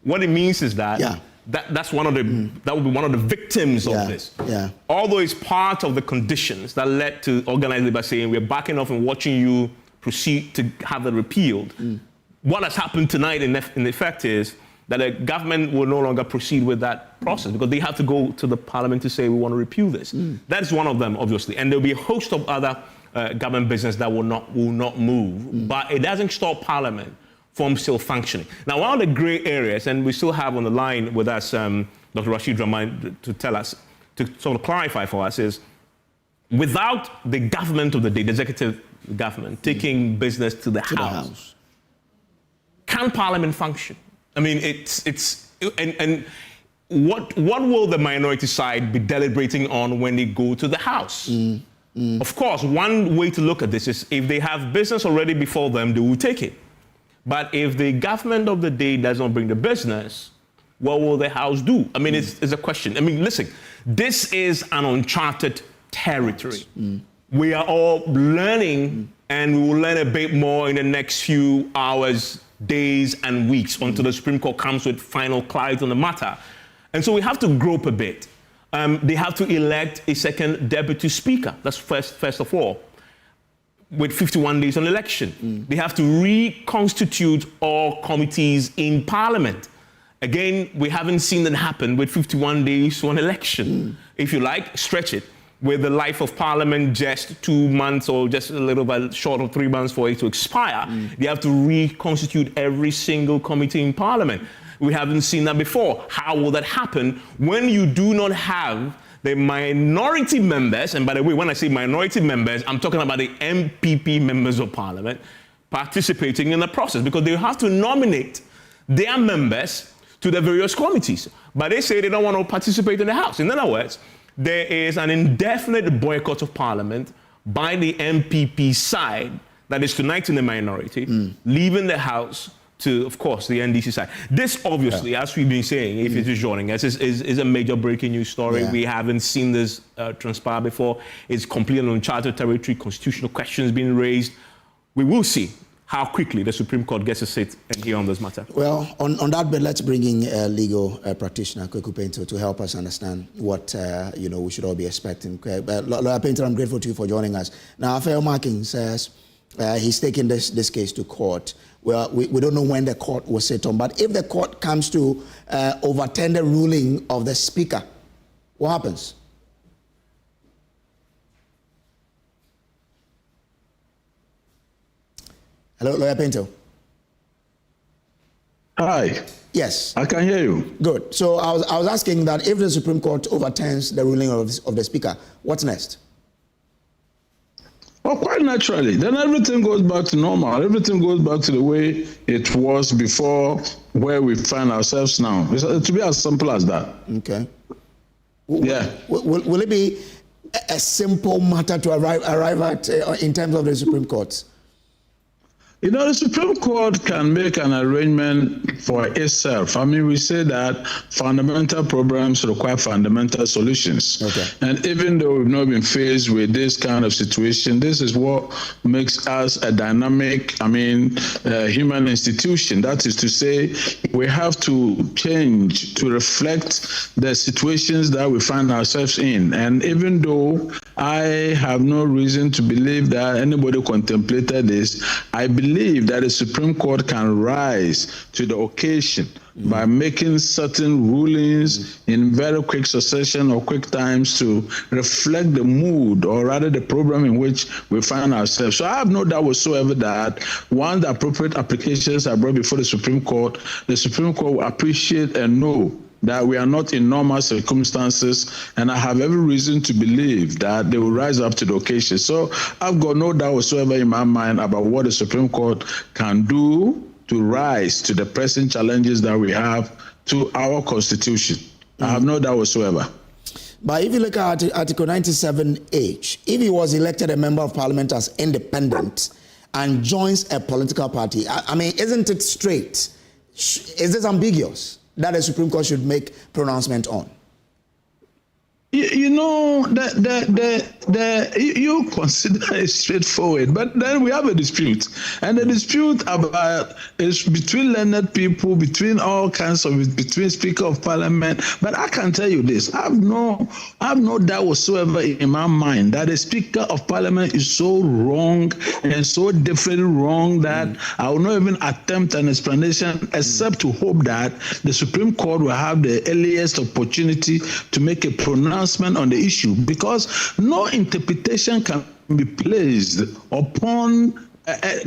What it means is that that's one of the that will be one of the victims of this. Yeah. Although it's part of the conditions that led to organized labor saying we're backing off and watching you proceed to have it repealed. What has happened tonight in effect is that the government will no longer proceed with that process because they have to go to the Parliament to say we want to repeal this. That is one of them, obviously, and there'll be a host of other government business that will not move, but it doesn't stop Parliament from still functioning. Now, one of the grey areas, and we still have on the line with us Dr. Rashid Rahman to tell us, to sort of clarify for us, is without the government of the day, the executive government, taking business to the House, can Parliament function? I mean, and what will the minority side be deliberating on when they go to the House? Of course, one way to look at this is if they have business already before them, they will take it. But if the government of the day doesn't bring the business, what will the House do? I mean, it's a question. I mean, listen, this is an uncharted territory. We are all learning, and we will learn a bit more in the next few hours, days, and weeks until the Supreme Court comes with final clarity on the matter. And so we have to grope a bit. They have to elect a second deputy speaker. That's first of all, with 51 days on election. They have to reconstitute all committees in Parliament. Again, we haven't seen that happen with 51 days on election. If you like, stretch it. With the life of Parliament just 2 months or just a little bit short of 3 months for it to expire, they have to reconstitute every single committee in Parliament. We haven't seen that before. How will that happen when you do not have the minority members, and by the way, when I say minority members, I'm talking about the MPP members of Parliament participating in the process, because they have to nominate their members to the various committees. But they say they don't want to participate in the House. In other words, there is an indefinite boycott of Parliament by the MPP side that is tonight in the minority, leaving the House to, of course, the NDC side. This, obviously, as we've been saying, if it is joining us, is a major breaking news story. We haven't seen this transpire before. It's completely uncharted territory, constitutional questions being raised. We will see how quickly the Supreme Court gets a sit and hear on this matter. Well, on that bit, let's bring in a legal practitioner, Kweku Painter, to help us understand what we should all be expecting. Lawyer Painter, I'm grateful to you for joining us. Now, Afeo Marking says he's taking this case to court. Well, we don't know when the court will sit on, but if the court comes to overturn the ruling of the Speaker, what happens? Hello, Lawyer Pinto. Hi. Yes. I can hear you. Good. So I was asking that if the Supreme Court overturns the ruling of the Speaker, what's next? Well, quite naturally. Then everything goes back to normal. Everything goes back to the way it was before, where we find ourselves now. It's to be as simple as that. Okay. Yeah. Will it be a simple matter to arrive at in terms of the Supreme Court? You know, the Supreme Court can make an arrangement for itself. I mean, we say that fundamental problems require fundamental solutions. Okay. And even though we've not been faced with this kind of situation, this is what makes us a dynamic, human institution. That is to say, we have to change to reflect the situations that we find ourselves in. And even though I have no reason to believe that anybody contemplated this, I believe that the Supreme Court can rise to the occasion by making certain rulings in very quick succession or quick times to reflect the mood, or rather the problem in which we find ourselves. So I have no doubt whatsoever that once the appropriate applications are brought before the Supreme Court will appreciate and know that we are not in normal circumstances, and I have every reason to believe that they will rise up to the occasion. So I've got no doubt whatsoever in my mind about what the Supreme Court can do to rise to the pressing challenges that we have to our Constitution. I have no doubt whatsoever. But if you look at Article 97H, if he was elected a member of Parliament as independent and joins a political party, isn't it straight? Is this ambiguous that the Supreme Court should make pronouncement on? You know, you consider it straightforward, but then we have a dispute, and the dispute is between learned people, between all kinds of, between Speaker of Parliament. But I can tell you this: I have no doubt whatsoever in my mind that the Speaker of Parliament is so wrong and so differently wrong that I will not even attempt an explanation, except to hope that the Supreme Court will have the earliest opportunity to make a pronouncement on the issue, because no interpretation can be placed upon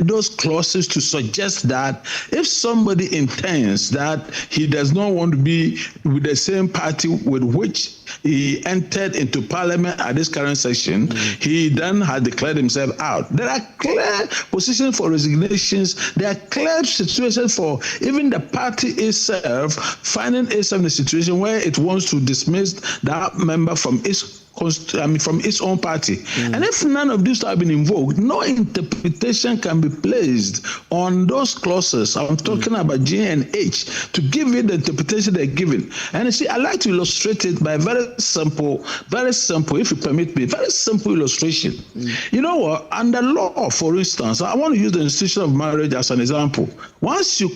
those clauses to suggest that if somebody intends that he does not want to be with the same party with which he entered into Parliament at this current session, he then has declared himself out. There are clear positions for resignations. There are clear situations for even the party itself finding itself in a situation where it wants to dismiss that member from its own party. And if none of these have been invoked, no interpretation can be placed on those clauses. I'm talking about G and H to give it the interpretation they're given. And you see, I like to illustrate it by very simple, if you permit me, very simple illustration. You know what? Under law, for instance, I want to use the institution of marriage as an example. Once you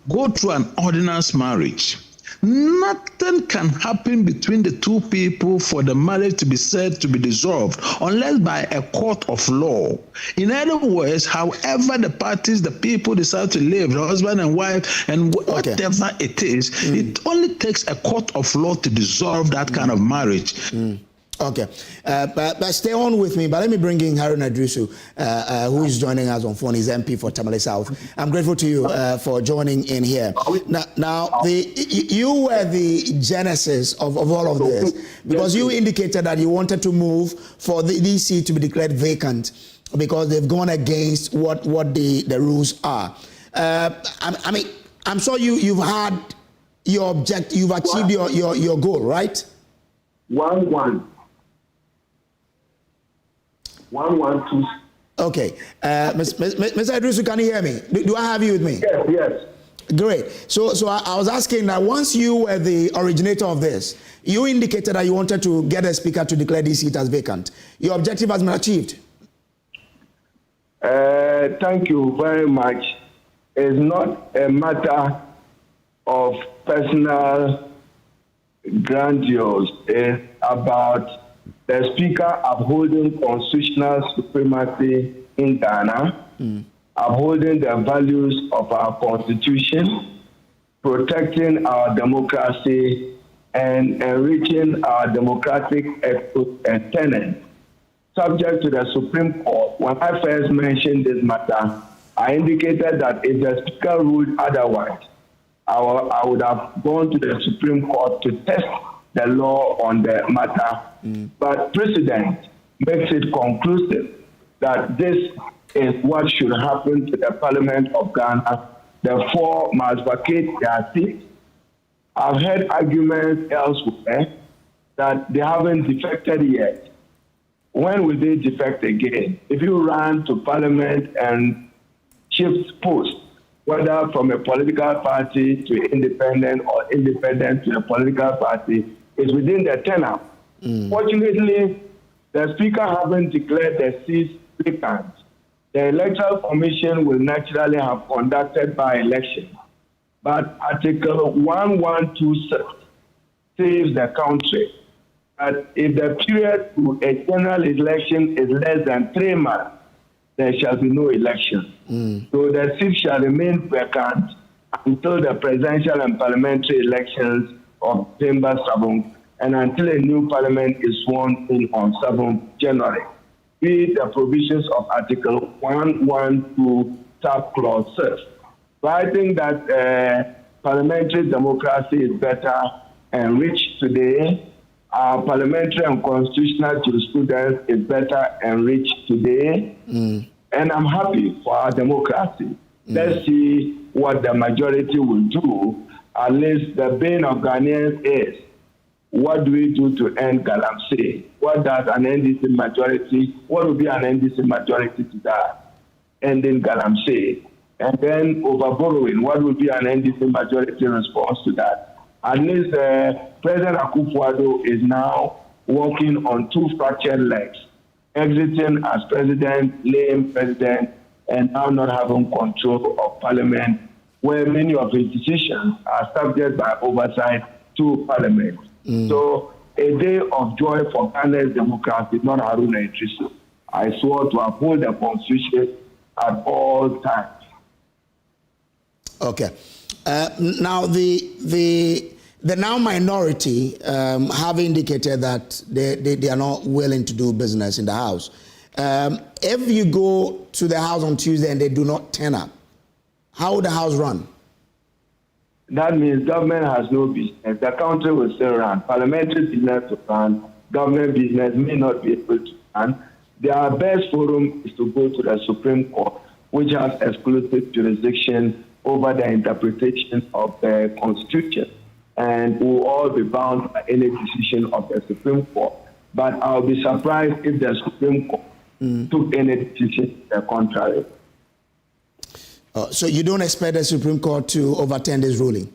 go through an ordinance marriage, nothing can happen between the two people for the marriage to be said to be dissolved unless by a court of law. In other words, however the parties, the people decide to live, the husband and wife, and whatever it is, it only takes a court of law to dissolve that kind of marriage. Okay, but stay on with me. But let me bring in Harun Adrisu, who is joining us on phone. He's MP for Tamale South. I'm grateful to you for joining in here. Now, you were the genesis of all of this, because you indicated that you wanted to move for the seat to be declared vacant because they've gone against what the rules are. I'm sure you've had your objective, you've achieved your goal, right? 112. Okay. Mr. Adrisu, can you hear me? Do I have you with me? Yes. Great. So I was asking that once you were the originator of this, you indicated that you wanted to get a speaker to declare this seat as vacant. Your objective has been achieved. Thank you very much. It's not a matter of personal grandiose. It's about the Speaker upholding constitutional supremacy in Ghana, upholding the values of our Constitution, protecting our democracy, and enriching our democratic ethics and tenets. Subject to the Supreme Court, when I first mentioned this matter, I indicated that if the Speaker ruled otherwise, I would have gone to the Supreme Court to test the law on the matter. But precedent makes it conclusive that this is what should happen to the Parliament of Ghana. The four must vacate their seats. I've heard arguments elsewhere that they haven't defected yet. when will they defect again? If you run to parliament and shift posts, whether from a political party to independent or independent to a political party, is within the tenure. Fortunately, the Speaker hasn't declared the seats vacant. The Electoral Commission will naturally have conducted by-election. But Article 1126 saves the country that if the period to a general election is less than 3 months, there shall be no election. So the seat shall remain vacant until the presidential and parliamentary elections of December 7th and until a new parliament is sworn in on 7th January. Be the provisions of Article 112 subclause 6. So I think that parliamentary democracy is better enriched today. Our parliamentary and constitutional jurisprudence is better enriched today. And I'm happy for our democracy. Let's see what the majority will do. At least the bane of Ghanaians is, what do we do to end Galamsey? What does an NDC majority, what would be an NDC majority to that? Ending Galamsey. And then overborrowing, what would be an NDC majority response to that? At least President Akufo-Addo is now walking on 2 fractured legs, exiting as president, laying president, and now not having control of parliament, where many of his decisions are subject by oversight to parliament. So a day of joy for Ghana's democracy, not Haruna Idrisu. I swore to uphold the constitution at all times. Okay. Now the now minority have indicated that they are not willing to do business in the House. If you go to the House on Tuesday and they do not turn up, how will the House run? That means government has no business. The country will still run. Parliamentary business to run. Government business may not be able to run. Their best forum is to go to the Supreme Court, which has exclusive jurisdiction over the interpretation of the Constitution, and will all be bound by any decision of the Supreme Court. But I'll be surprised if the Supreme Court took any decision to the contrary. So you don't expect the Supreme Court to overturn this ruling?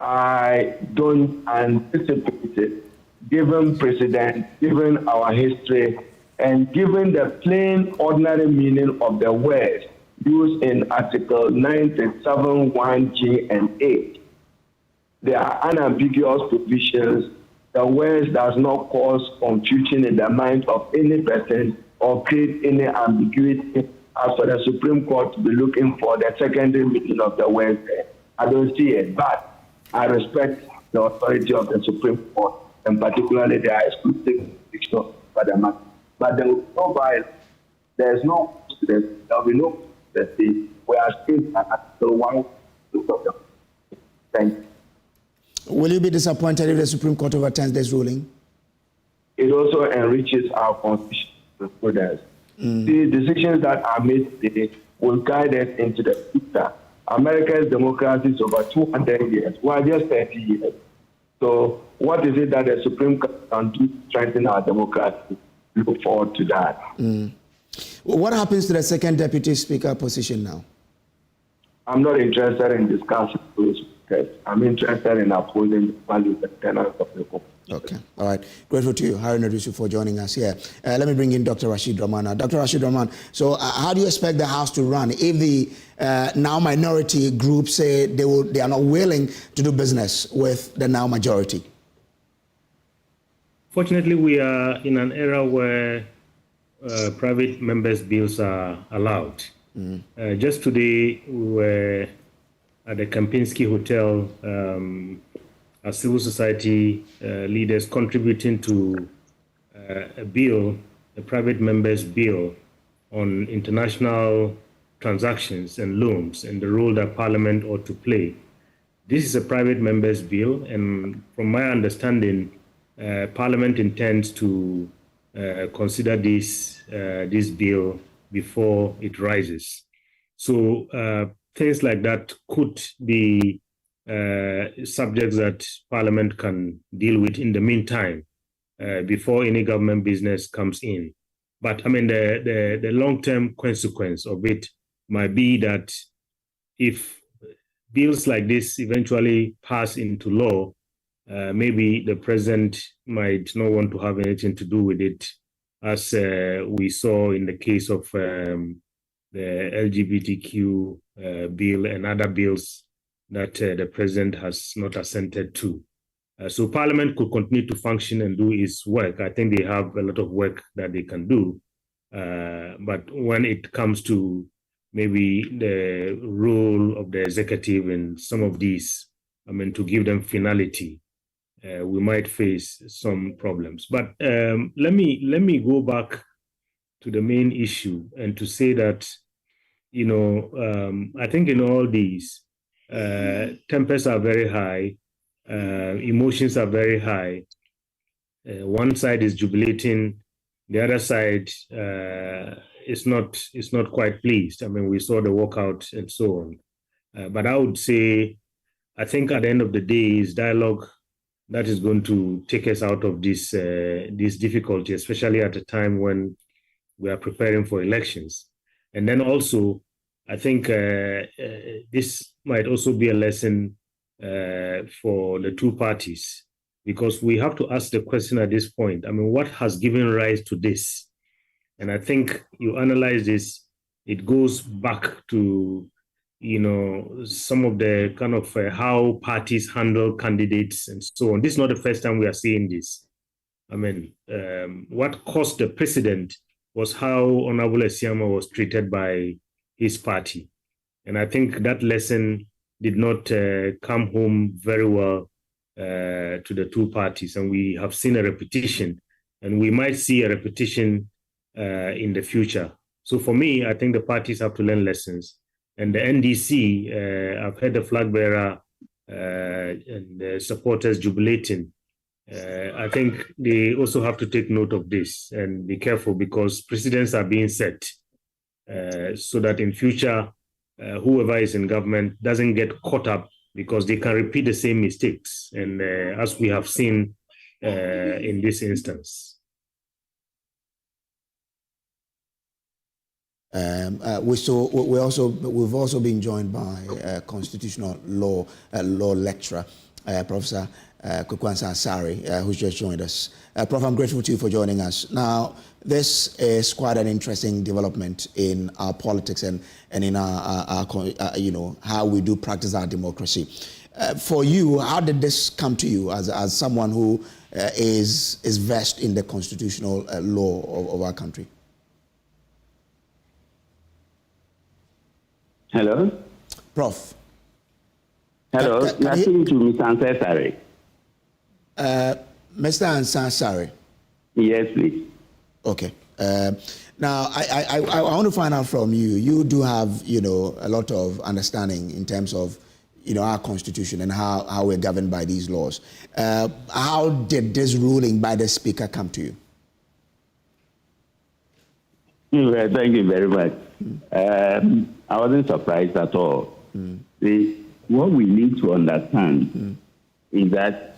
I don't anticipate it, given precedent, given our history, and given the plain, ordinary meaning of the words used in Article 97, 1G and 8. They are unambiguous provisions. The words does not cause confusion in the mind of any person or create any ambiguity as for the Supreme Court to be looking for the secondary meaning of the words there. I don't see it, but I respect the authority of the Supreme Court, and particularly their exclusive jurisdiction for the matter. But there will be no violence. There is no there will be no we are still at Article 1. Thank you. Will you be disappointed if the Supreme Court overturns this ruling? It also enriches our constitutional jurisprudence. The decisions that are made today will guide us into the future. America's democracy is over 200 years. We are just 30 years. So what is it that the Supreme Court can do to strengthen our democracy? We look forward to that. What happens to the second deputy speaker position now? I'm not interested in discussing those because I'm interested in upholding the values and tenets of the Constitution. Okay. All right. Grateful to you, Haruna Idrisu, for joining us here. Let me bring in Dr. Rashid Rahman. Dr. Rashid Rahman, so how do you expect the House to run if the now minority group say they are not willing to do business with the now majority? Fortunately, we are in an era where private members' bills are allowed. Just today, we were at the Kempinski Hotel, as civil society leaders contributing to a bill, a private members' bill on international transactions and loans and the role that Parliament ought to play. This is a private members' bill, and from my understanding, Parliament intends to consider this bill before it rises. So things like that could be subjects that Parliament can deal with in the meantime. before any government business comes in. But I mean, the long-term consequence of it might be that if bills like this eventually pass into law, maybe the president might not want to have anything to do with it, as we saw in the case of the LGBTQ bill and other bills that the president has not assented to. So Parliament could continue to function and do its work. I think they have a lot of work that they can do. But when it comes to maybe the role of the executive in some of these, I mean, to give them finality, we might face some problems. But let me go back to the main issue and to say that, you know, I think in all these, tempers are very high, emotions are very high. One side is jubilating, the other side is not quite pleased. I mean, we saw the walkout and so on. But I would say, I think at the end of the day, is dialogue that is going to take us out of this difficulty, especially at a time when we are preparing for elections. And then also, I think this might also be a lesson for the two parties, because we have to ask the question at this point, I mean, what has given rise to this? And I think you analyze this, it goes back to, you know, some of the kind of how parties handle candidates and so on. This is not the first time we are seeing this. I mean, what caused the precedent was how Honorable Esiama was treated by his party. And I think that lesson did not come home very well to the two parties. And we have seen a repetition, and we might see a repetition in the future. So for me, I think the parties have to learn lessons. And the NDC, I've heard the flag bearer and the supporters jubilating. I think they also have to take note of this and be careful, because precedents are being set so that in future, whoever is in government doesn't get caught up, because they can repeat the same mistakes, and as we have seen in this instance. We've also been joined by constitutional law lecturer, Professor Kukwansa Asare, who's just joined us. Prof, I'm grateful to you for joining us. Now, this is quite an interesting development in our politics and in our you know, how we do practice our democracy. For you, how did this come to you as someone who is versed in the constitutional law of our country? Hello? Prof. Hello, you are speaking to Mr. Ansari. Mr. Ansari. Yes, please. Okay. Now, I want to find out from you. You do have, you know, a lot of understanding in terms of, you know, our constitution and how we're governed by these laws. How did this ruling by the Speaker come to you? Thank you very much. I wasn't surprised at all. What we need to understand is that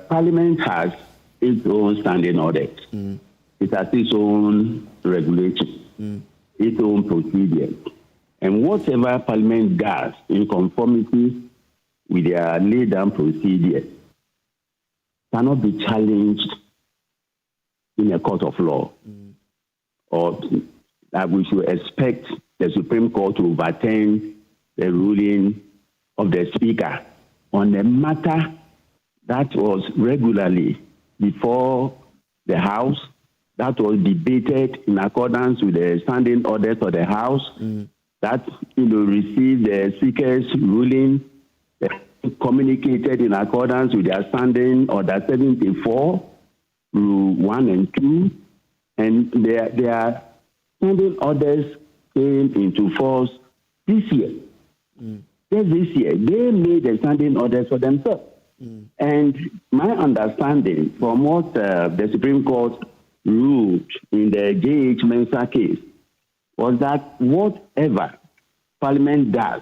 Parliament has its own standing orders. It has its own regulation, its own procedures. And whatever Parliament does in conformity with their laid down procedures cannot be challenged in a court of law. Or that we should expect the Supreme Court to overturn the ruling of the Speaker on a matter that was regularly before the House, that was debated in accordance with the standing orders of the House, that, you know, received the Speaker's ruling, communicated in accordance with their standing order 74, rule 1 and 2, and their standing orders came into force this year. Just this year, they made the standing orders for themselves. And my understanding from what the Supreme Court ruled in the J.H. Mensah case was that whatever Parliament does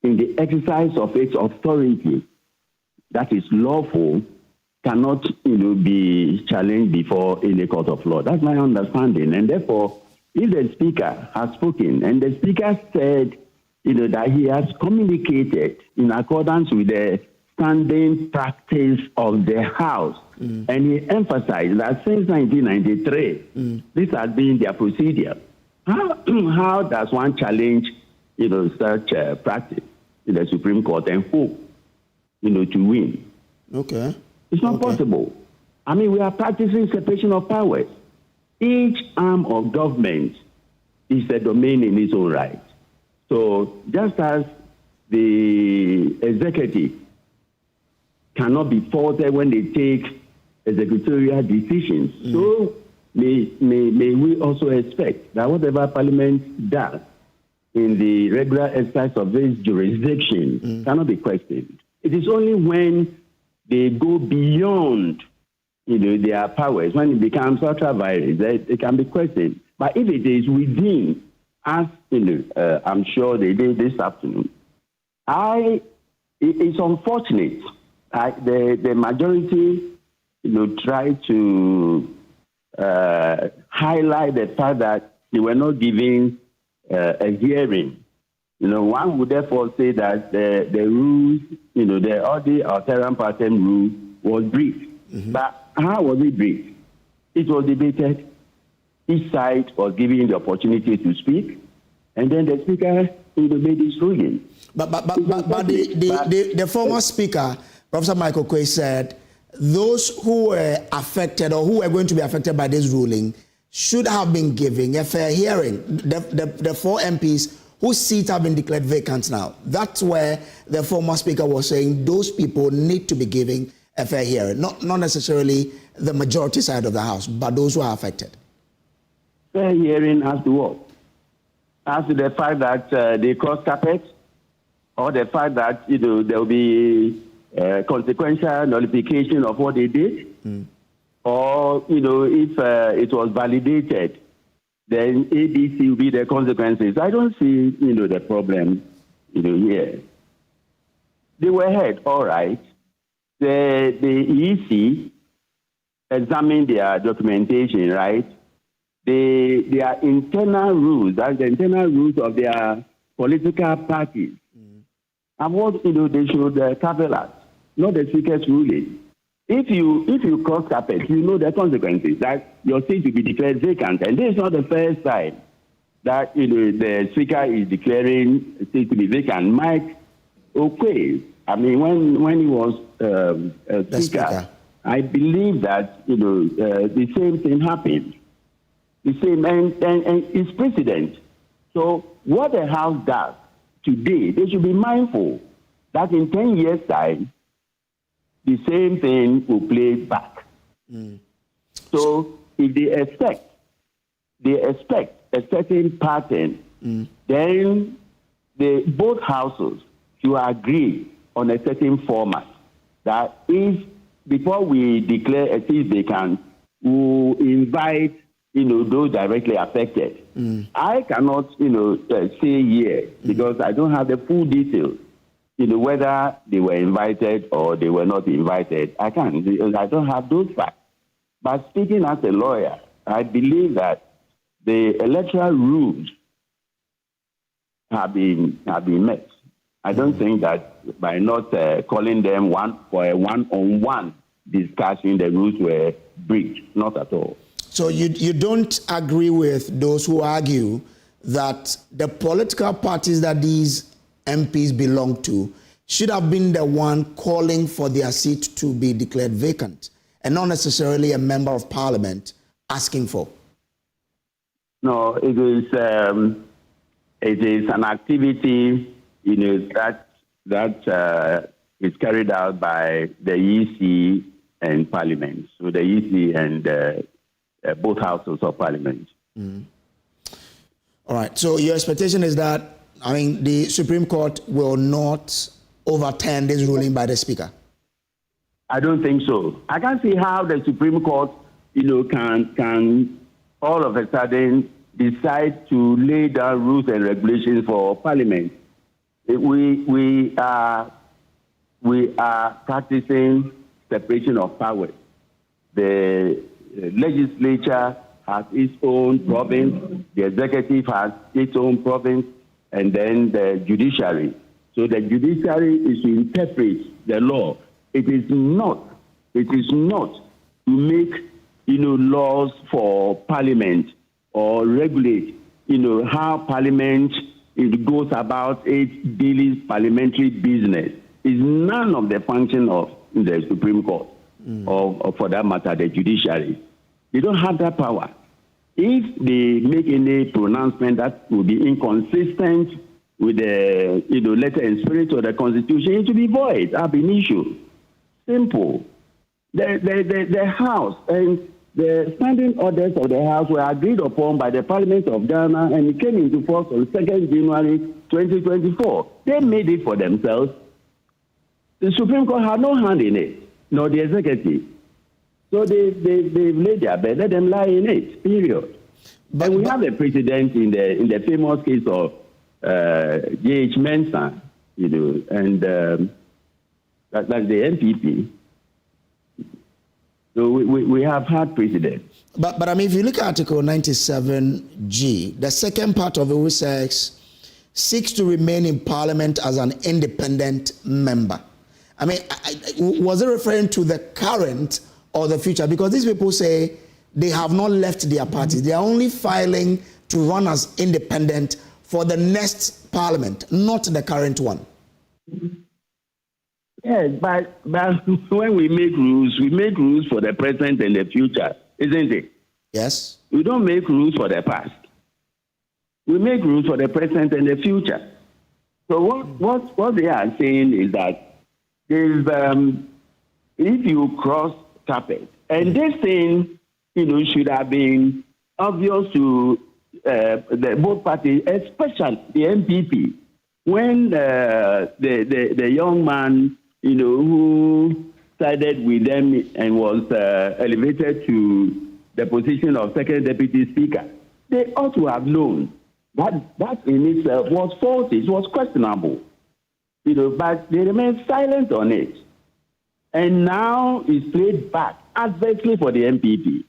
in the exercise of its authority that is lawful cannot, be challenged before in a court of law. That's my understanding. And therefore, if the Speaker has spoken and the Speaker said, that he has communicated in accordance with the standing practice of the House, and he emphasized that since 1993, this has been their procedure. How does one challenge, such practice in the Supreme Court and hope, to win? Okay. It's not possible. I mean, we are practicing separation of powers. Each arm of government is a domain in its own right. So just as the executive cannot be faulted when they take executorial decisions, so may we also expect that whatever Parliament does in the regular exercise of this jurisdiction cannot be questioned. It is only when they go beyond their powers, when it becomes ultra-virus, that it can be questioned. But if it is within, as I'm sure they did this afternoon, it's unfortunate. The majority, try to highlight the fact that they were not giving a hearing. One would therefore say that the rules, all the alteram partem rule was brief. But how was it brief? It was debated. Each side was given the opportunity to speak, and then the Speaker made his ruling. But the former Speaker, Professor Michael Quay, said those who were affected or who were going to be affected by this ruling should have been given a fair hearing. The 4 MPs whose seats have been declared vacant now, that's where the former Speaker was saying those people need to be given a fair hearing. Not necessarily the majority side of the House, but those who are affected. Fair hearing as to what? As to the fact that they cross carpet, or the fact that there will be consequential nullification of what they did, or if it was validated, then ABC will be the consequences. I don't see the problem here. They were heard, all right. The EC examined their documentation, right? Their internal rules, that's the internal rules of their political parties. And what they should cover that, not the Speaker's ruling. If you cross carpet, the consequences, that your seat will be declared vacant. And this is not the first time that the Speaker is declaring a seat to be vacant. Mike Okwe, I mean, when he was Speaker, I believe that the same thing happened. The same, and it's precedent. So what the House does today, they should be mindful that in 10 years' time, the same thing will play back. So if they expect a certain pattern, then both houses should agree on a certain format. That is, before we declare a seat vacant, we'll invite those directly affected. I cannot say here because I don't have the full details. Whether they were invited or they were not invited. I can't, because I don't have those facts. But speaking as a lawyer, I believe that the electoral rules have been met. I don't think that by not calling them for a one-on-one discussion, the rules were breached. Not at all. So you don't agree with those who argue that the political parties that these MPs belong to should have been the one calling for their seat to be declared vacant and not necessarily a member of parliament asking for? No, it is an activity that is carried out by the EC and parliament. So the EC and both houses of parliament. All right. So your expectation is that, the Supreme Court will not overturn this ruling by the Speaker? I don't think so. I can't see how the Supreme Court, can all of a sudden decide to lay down rules and regulations for Parliament. We are practicing separation of powers. The legislature has its own province, the executive has its own province, and then the judiciary. So the judiciary is to interpret the law. It is not to make, laws for parliament or regulate, how parliament goes about its daily parliamentary business. It's none of the function of the Supreme Court or for that matter, the judiciary. They don't have that power. If they make any pronouncement that will be inconsistent with the letter and spirit of the Constitution, it will be void ab initio. Simple. The House and the standing orders of the House were agreed upon by the Parliament of Ghana, and it came into force on 2nd January 2024. They made it for themselves. The Supreme Court had no hand in it, nor the executive. So they've laid their bed, let them lie in it, period. But we have a precedent in the famous case of J.H. Mensah, and that's the NPP. So we have had precedent. But I mean, if you look at Article 97G, the second part of it says, seeks to remain in Parliament as an independent member. I mean, was it referring to the current or the future? Because these people say they have not left their parties. They are only filing to run as independent for the next Parliament, not the current one. Yes, but when we make rules for the present and the future, isn't it? Yes. We don't make rules for the past. We make rules for the present and the future. So what they are saying is that if you cross carpet, and this thing, should have been obvious to the both parties, especially the MPP, when the young man, who sided with them and was elevated to the position of second deputy speaker, they ought to have known that in itself was faulty, it was questionable, but they remained silent on it. And now it's played back adversely for the MPP.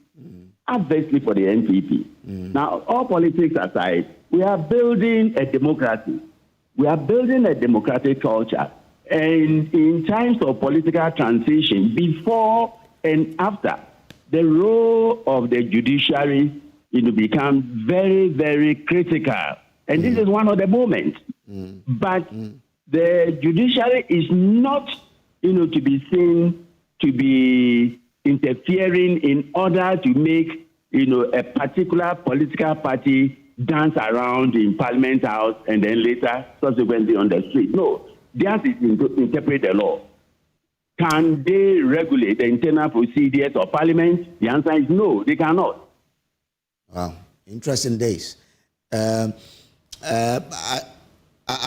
Adversely for the MPP. Now, all politics aside, we are building a democracy. We are building a democratic culture. And in times of political transition, before and after, the role of the judiciary becomes very, very critical. And this is one of the moments. But the judiciary is not, to be seen to be interfering in order to make, a particular political party dance around in Parliament House and then later, subsequently on the street. No, theirs is to interpret the law. Can they regulate the internal procedures of Parliament? The answer is no, they cannot. Wow, interesting days. I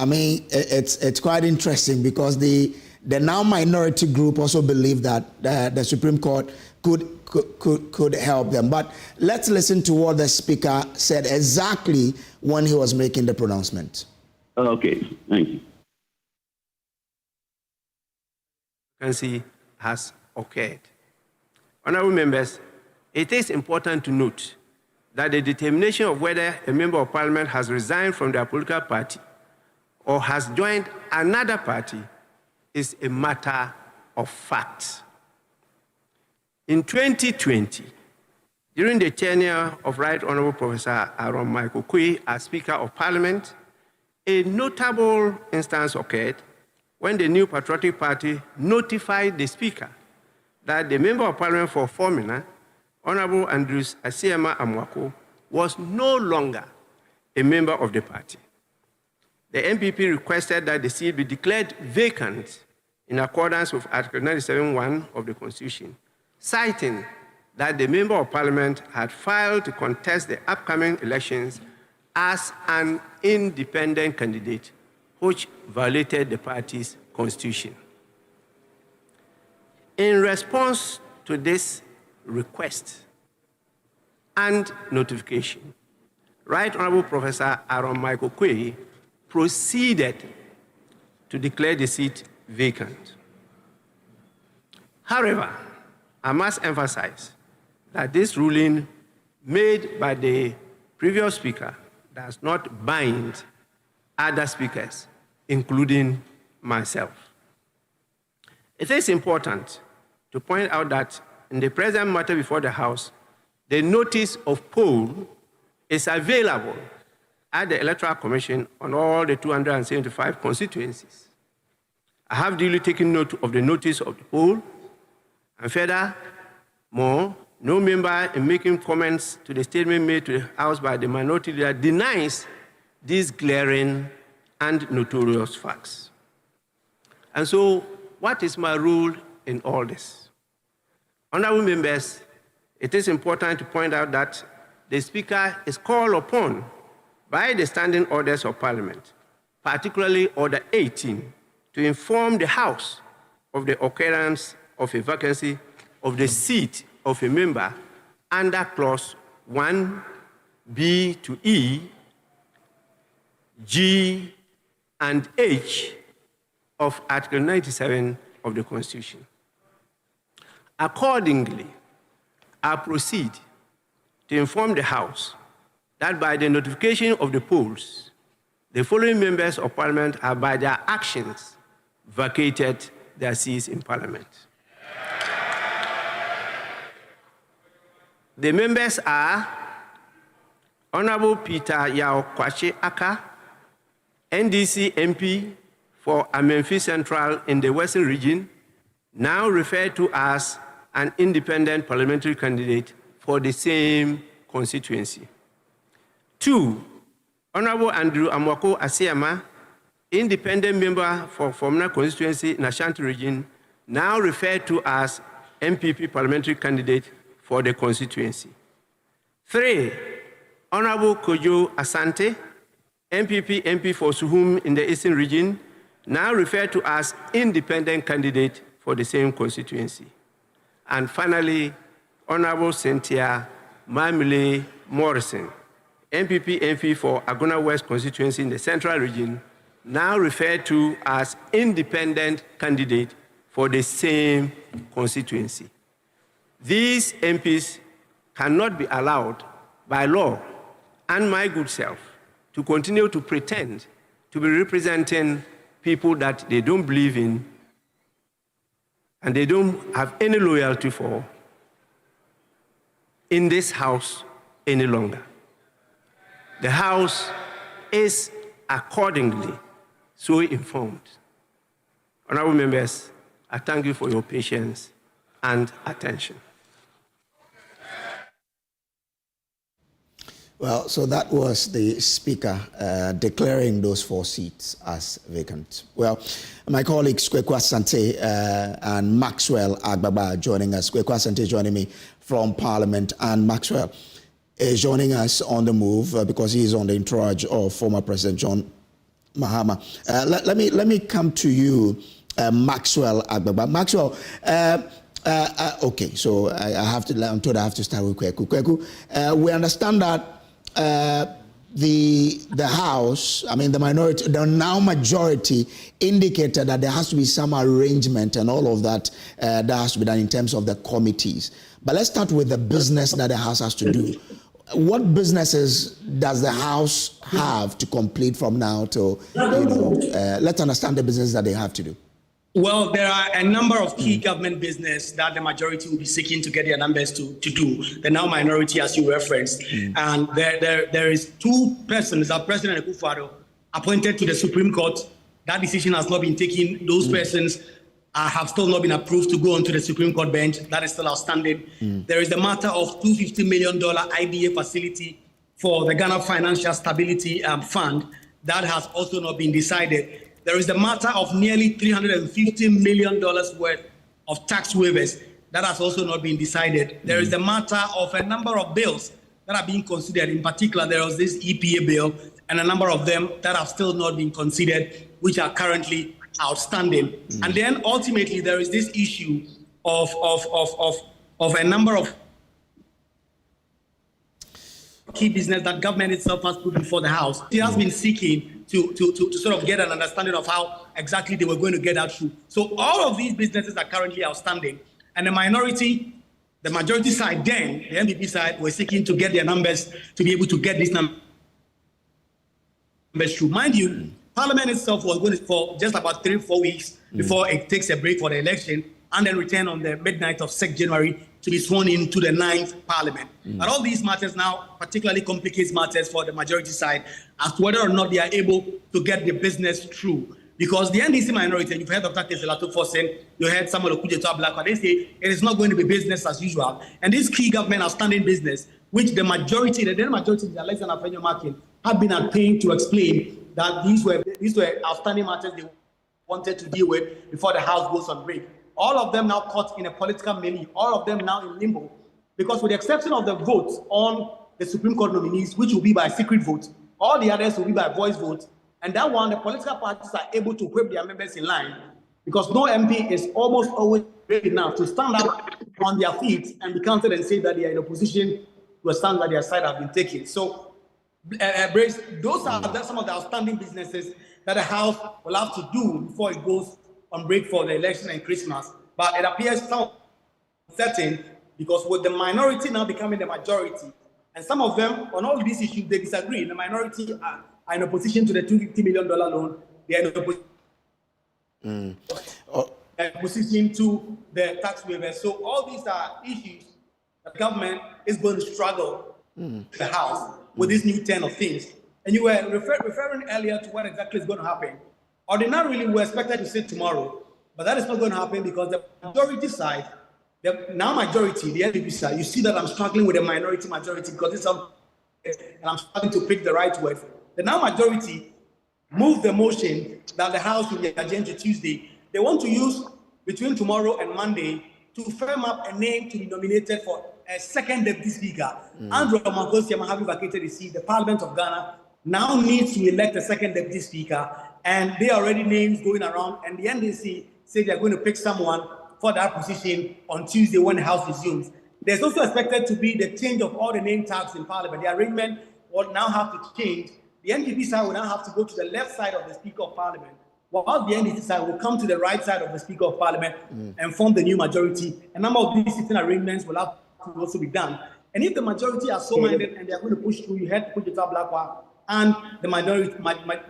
mean, it's quite interesting because the now minority group also believe that the Supreme Court could help them. But let's listen to what the Speaker said exactly when he was making the pronouncement. Okay, thank you. Vacancy has occurred. Honourable members, it is important to note that the determination of whether a member of Parliament has resigned from their political party or has joined another party is a matter of fact. In 2020, during the tenure of Right Honourable Professor Aaron Michael Quay as Speaker of Parliament, a notable instance occurred when the New Patriotic Party notified the Speaker that the Member of Parliament for Formina, Honourable Andrews Asiema Amwako, was no longer a member of the party. The MPP requested that the seat be declared vacant in accordance with Article 97(1) of the Constitution, citing that the Member of Parliament had filed to contest the upcoming elections as an independent candidate, which violated the party's constitution. In response to this request and notification, Right Honourable Professor Aaron Michael Quay proceeded to declare the seat vacant. However, I must emphasize that this ruling made by the previous speaker does not bind other speakers, including myself. It is important to point out that in the present matter before the House, the notice of poll is available at the Electoral Commission on all the 275 constituencies. I have duly taken note of the notice of the poll, and furthermore, no member in making comments to the statement made to the House by the minority leader denies these glaring and notorious facts. And so, what is my role in all this? Honorable members, it is important to point out that the Speaker is called upon by the standing orders of Parliament, particularly Order 18, to inform the House of the occurrence of a vacancy of the seat of a member under Clause 1B to E, G, and H of Article 97 of the Constitution. Accordingly, I proceed to inform the House that by the notification of the polls, the following members of Parliament have by their actions vacated their seats in Parliament. The members are Honorable Peter Yao Kwache Aka, NDC MP for Amenfi Central in the Western Region, now referred to as an independent parliamentary candidate for the same constituency. 2, Honorable Andrew Amwako Asiama, independent member for Fomna constituency in Ashanti region, now referred to as MPP parliamentary candidate for the constituency. 3, Honorable Kojo Asante, MPP MP for Suhum in the Eastern region, now referred to as independent candidate for the same constituency. And finally, Honorable Cynthia Mamile Morrison, MPP MP for Agona West constituency in the Central region, now referred to as independent candidate for the same constituency. These MPs cannot be allowed by law and my good self to continue to pretend to be representing people that they don't believe in and they don't have any loyalty for in this House any longer. The House is accordingly so informed. Honorable members, I thank you for your patience and attention. Well, so that was the Speaker declaring those 4 seats as vacant. Well, my colleagues Kweku Asante and Maxwell Agbaba joining us. Kweku Asante joining me from Parliament, and Maxwell is joining us on the move because he is on the entourage of former President John Mahama. Let me come to you, Maxwell Agbaba. Maxwell, okay, so I'm told I have to start with Kweku. Kweku, we understand that the House, I mean the minority, the now majority indicated that there has to be some arrangement and all of that that has to be done in terms of the committees. But let's start with the business that the House has to do. What businesses does the House have to complete from now to, let's understand the business that they have to do. Well, there are a number of key government business that the majority will be seeking to get their numbers to do. The now minority, as you referenced. And there is 2 persons, our President Akufo-Addo, appointed to the Supreme Court. That decision has not been taken. Those persons have still not been approved to go onto the Supreme Court bench. That is still outstanding. There is the matter of $250 million IBA facility for the Ghana Financial Stability Fund. That has also not been decided. There is the matter of nearly $350 million worth of tax waivers. That has also not been decided. There is the matter of a number of bills that are being considered. In particular, there was this EPA bill and a number of them that have still not been considered, which are currently outstanding. And then ultimately, there is this issue of a number of key business that government itself has put before the House. It has been seeking to sort of get an understanding of how exactly they were going to get that through. So all of these businesses are currently outstanding. And the majority side then, the NPP side, were seeking to get their numbers to be able to get these numbers through. Mind you, Parliament itself was going for just about 3-4 weeks before it takes a break for the election and then return on the midnight of 6th January to be sworn into the 9th Parliament. But all these matters now particularly complicates matters for the majority side as to whether or not they are able to get the business through. Because the NDC minority, you've heard Dr. Keselato saying, you heard Samuel Okudzeto Ablakwa, they say it is not going to be business as usual. And this key government outstanding business, which the majority, the majority of the Alexander Afenyo Markin, have been at pain to explain that these were outstanding matters they wanted to deal with before the House goes on break. All of them now caught in a political melee, all of them now in limbo, because with the exception of the votes on the Supreme Court nominees, which will be by secret vote, all the others will be by voice vote, and that one, the political parties are able to whip their members in line, because no MP is almost always ready enough to stand up on their feet and be counted and say that they are in a position to a stand that their side have been taken. So, Brace, those are some of the outstanding businesses that the House will have to do before it goes on break for the election and Christmas. But it appears some certain, because with the minority now becoming the majority, and some of them on all these issues they disagree. The minority are in opposition to the $250 million loan. They are in opposition to the tax waivers. So all these are issues that the government is going to struggle the House with this new turn of things. And you were referring earlier to what exactly is going to happen. Ordinarily, we were expected to sit tomorrow, but that is not going to happen because the majority side, the now majority, the NDP side, you see that I'm struggling with the minority majority because it's and I'm struggling to pick the right word. The now majority moved the motion that the House will be adjourned to Tuesday. They want to use between tomorrow and Monday to firm up a name to be nominated for a second deputy speaker. Andrew Amankosi, having vacated the seat, the Parliament of Ghana now needs to elect a second deputy speaker, and there are already names going around, and the NDC say they're going to pick someone for that position on Tuesday when the House resumes. There's also expected to be the change of all the name tags in Parliament. The arrangement will now have to change. The NDP side will now have to go to the left side of the Speaker of Parliament, while the NDC side will come to the right side of the Speaker of Parliament and form the new majority. A number of these sitting arrangements will have to also be done. And if the majority are so minded and they are going to push through, you had Okudzeto Ablakwa and the minority,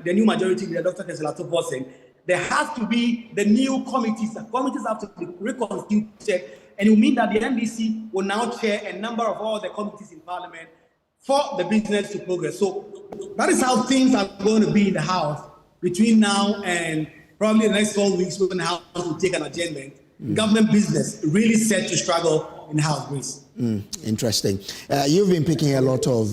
the new majority with Dr. Keselato saying, there has to be the new committees. The committees have to be reconstituted, and it will mean that the NDC will now chair a number of all the committees in Parliament for the business to progress. So that is how things are going to be in the House between now and probably the next 4 weeks when the House will take an adjournment. Government business really set to struggle in the House, please. Interesting. You've been picking a lot of,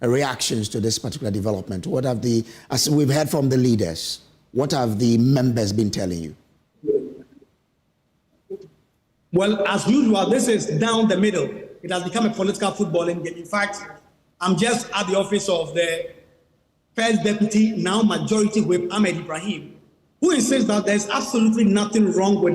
reactions to this particular development. What have as we've heard from the leaders, what have the members been telling you? Well, as usual, this is down the middle. It has become a political footballing game. In fact, I'm just at the office of the first deputy, now majority whip, Ahmed Ibrahim, who insists that there's absolutely nothing wrong with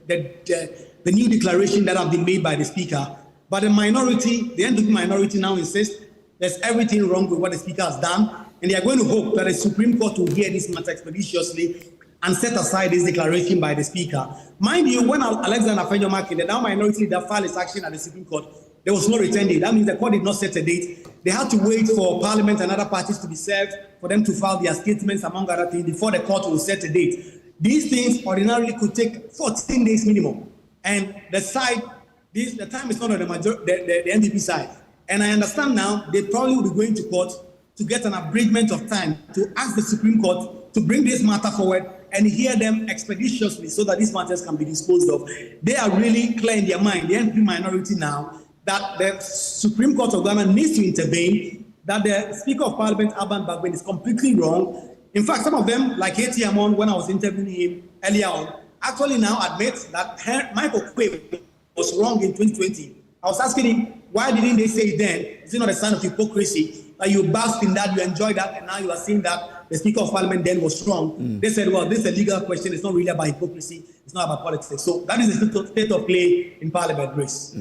the new declaration that have been made by the speaker. But the minority, the NDP minority now insists there's everything wrong with what the speaker has done, and they are going to hope that the Supreme Court will hear this matter expeditiously and set aside this declaration by the speaker. Mind you, when Alexander Afenyo Markin, the now minority that filed its action at the Supreme Court, there was no return date. That means the court did not set a date. They had to wait for Parliament and other parties to be served for them to file their statements, among other things, before the court will set a date. These things ordinarily could take 14 days minimum. And the time is not on the NDP side. And I understand now they probably will be going to court to get an abridgment of time to ask the Supreme Court to bring this matter forward and hear them expeditiously so that these matters can be disposed of. They are really clear in their mind, the NDP minority now, that the Supreme Court of Ghana needs to intervene, that the Speaker of Parliament, Alban Bagbin, is completely wrong. In fact, some of them, like A.T. Amon, when I was interviewing him earlier on, actually now admit that Michael Quay was wrong in 2020. I was asking him, why didn't they say it then? Is it not a sign of hypocrisy? You basked in that, you enjoyed that, and now you are seeing that the Speaker of Parliament then was strong. They said, well, this is a legal question. It's not really about hypocrisy. It's not about politics. So that is the state of play in Parliament, Grace.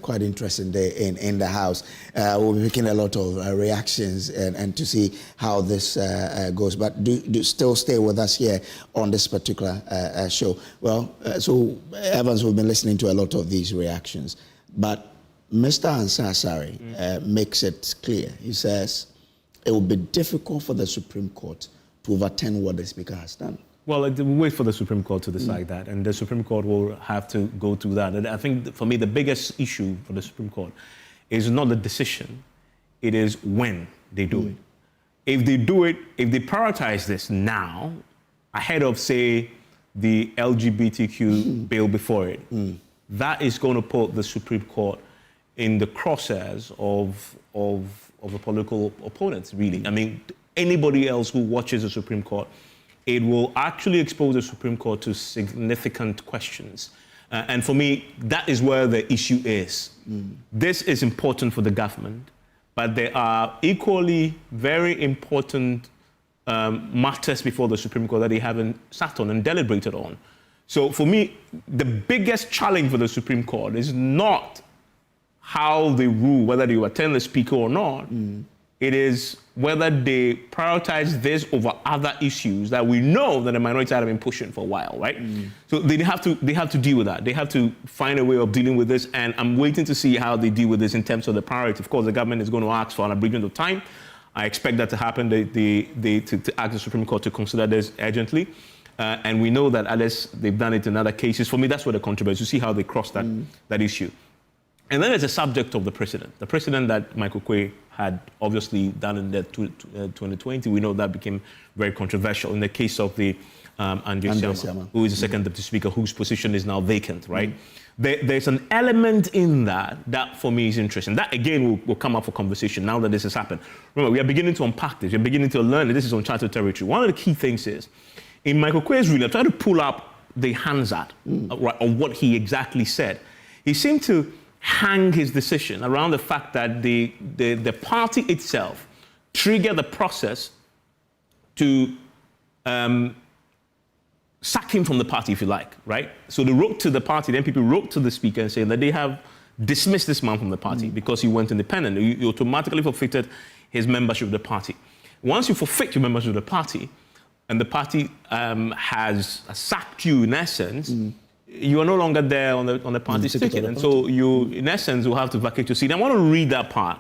Quite interesting day in the House. We'll be making a lot of reactions and to see how this goes. But do still stay with us here on this particular show. Well, so Evans, we've been listening to a lot of these reactions. But Mr. Ansah Asare makes it clear. He says it will be difficult for the Supreme Court to overturn what the Speaker has done. Well, we'll wait for the Supreme Court to decide that, and the Supreme Court will have to go through that. And I think, for me, the biggest issue for the Supreme Court is not the decision, it is when they do it. If they do it, if they prioritize this now, ahead of, say, the LGBTQ bill before it, that is going to put the Supreme Court in the crosshairs of the political opponents, really. I mean, anybody else who watches the Supreme Court, it will actually expose the Supreme Court to significant questions. And for me, that is where the issue is. This is important for the government, but there are equally very important matters before the Supreme Court that they haven't sat on and deliberated on. So for me, the biggest challenge for the Supreme Court is not how they rule, whether they attend the Speaker or not. It is whether they prioritize this over other issues that we know that the minority have been pushing for a while, right? So they have to deal with that. They have to find a way of dealing with this, and I'm waiting to see how they deal with this in terms of the priority. Of course, the government is going to ask for an abridgment of time. I expect that to happen. To ask the Supreme Court to consider this urgently. And we know that unless they've done it in other cases, for me, that's where the controversy, to see how they cross that issue. And then there's a subject of the precedent. The precedent that Michael Quay had obviously done in the 2020, we know that became very controversial. In the case of the Andre Siama, who is the second deputy speaker, whose position is now vacant, right? There's an element in that for me is interesting. That again will come up for conversation now that this has happened. Remember, we are beginning to unpack this. We're beginning to learn that this is uncharted territory. One of the key things is, in Michael Quay's ruling, I tried to pull up the Hansard of what he exactly said. He seemed to hang his decision around the fact that the party itself triggered the process to sack him from the party, if you like, right? So they wrote to the party, then people wrote to the Speaker and saying that they have dismissed this man from the party because he went independent. You automatically forfeited his membership of the party. Once you forfeit your membership of the party, and the party has sacked you in essence, you are no longer there on the party's ticket. And so you, in essence, will have to vacate your seat. I want to read that part.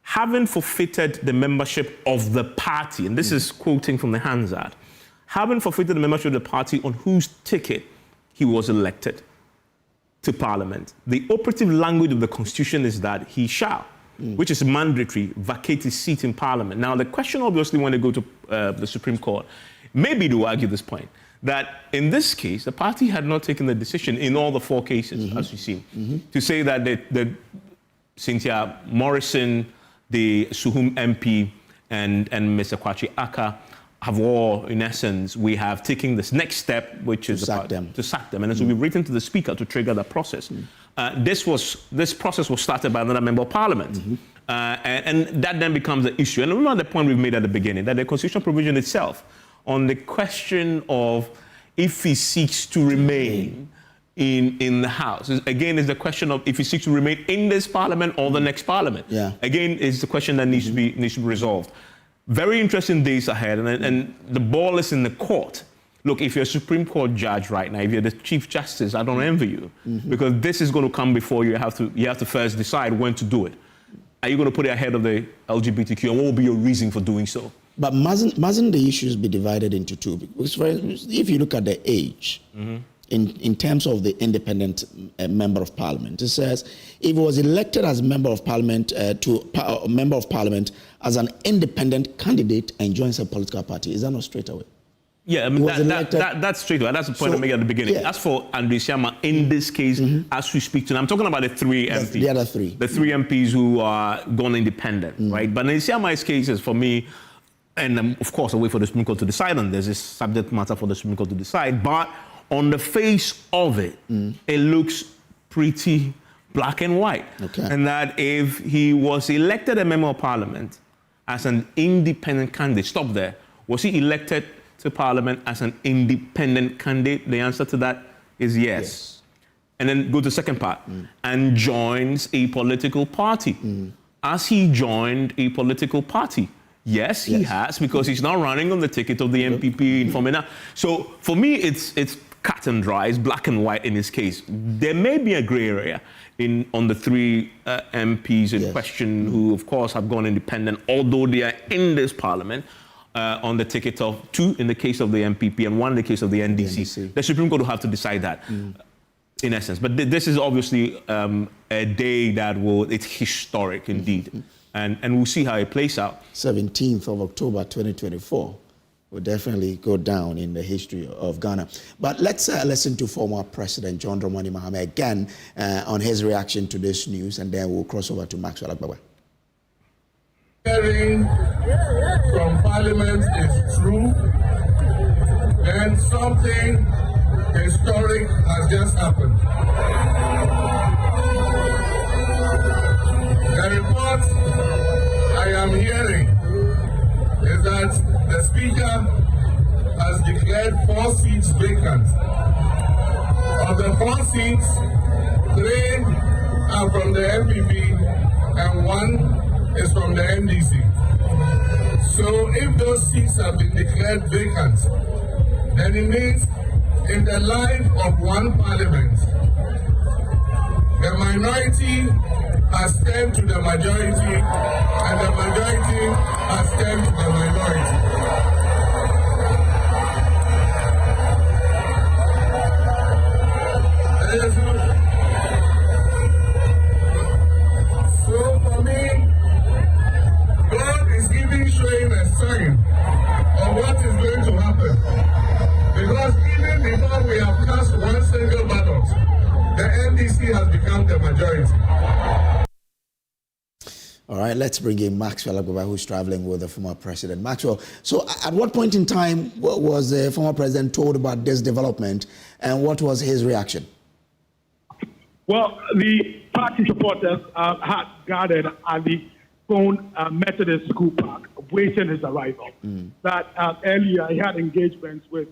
Having forfeited the membership of the party, and this is quoting from the Hansard, having forfeited the membership of the party on whose ticket he was elected to Parliament, the operative language of the Constitution is that he shall, which is mandatory, vacate his seat in Parliament. Now, the question, obviously, when they go to the Supreme Court, maybe they will argue this point, that in this case, the party had not taken the decision in all the four cases, as you see, to say that the Cynthia Morrison, the Suhum MP, and Mr. Kwachi Aka have all, in essence, we have taken this next step, which is to sack them. And so we've written to the Speaker to trigger that process. This process was started by another member of Parliament. And that then becomes the issue. And remember the point we've made at the beginning, that the constitutional provision itself, on the question of if he seeks to remain in the House, again, is the question of if he seeks to remain in this Parliament or the next Parliament. Again, is the question that needs to be resolved. Very interesting days ahead, and the ball is in the court. Look, if you're a Supreme Court judge right now, if you're the Chief Justice, I don't envy you, because this is going to come before you have to first decide when to do it. Are you going to put it ahead of the LGBTQ, and what will be your reason for doing so? But mustn't the issues be divided into two? Because for instance, if you look at the age, in terms of the independent member of Parliament, it says if he was elected as member of Parliament member of Parliament as an independent candidate and joins a political party, is that not straight away? Yeah, I mean, that's straight away. That's the point I made at the beginning. Yeah. As for Andre Siama, in this case, as we speak to now, I'm talking about the three MPs. The other three. The three MPs who are gone independent, right? But in Siama's case, is for me, and of course, I wait for the Supreme Court to decide on this. It's subject matter for the Supreme Court to decide. But on the face of it, it looks pretty black and white. Okay. And that if he was elected a member of parliament as an independent candidate, stop there. Was he elected to parliament as an independent candidate? The answer to that is yes. And then go to the second part. And joins a political party. Has he joined a political party? Yes, he has, because he's now running on the ticket of the MPP in Fomena. So for me, it's cut and dry, it's black and white in his case. There may be a gray area on the three MPs in question who, of course, have gone independent, although they are in this parliament on the ticket of 2 in the case of the MPP and 1 in the case of the NDC. The Supreme Court will have to decide that. In essence, but this is obviously a day that it's historic indeed, and we'll see how it plays out. 17th of October 2024 will definitely go down in the history of Ghana. But let's listen to former President John Dramani Mahama again on his reaction to this news, and then we'll cross over to Maxwell Agbagba. Hearing from Parliament is true, and something historic has just happened. The report I am hearing is that the Speaker has declared 4 seats vacant. Of the 4 seats, 3 are from the MPP and 1 is from the NDC. So if those seats have been declared vacant, then it means in the life of one parliament, the minority has turned to the majority, and the majority has turned to the minority. So for me, God is showing a sign of what is going to happen. Because even before we have cast one single ballot, the NDC has become the majority. All right, let's bring in Maxwell Agbagba, who's traveling with the former president. Maxwell, so at what point in time was the former president told about this development, and what was his reaction? Well, the party supporters had gathered at the Phone Methodist School Park, waiting his arrival. That earlier he had engagements with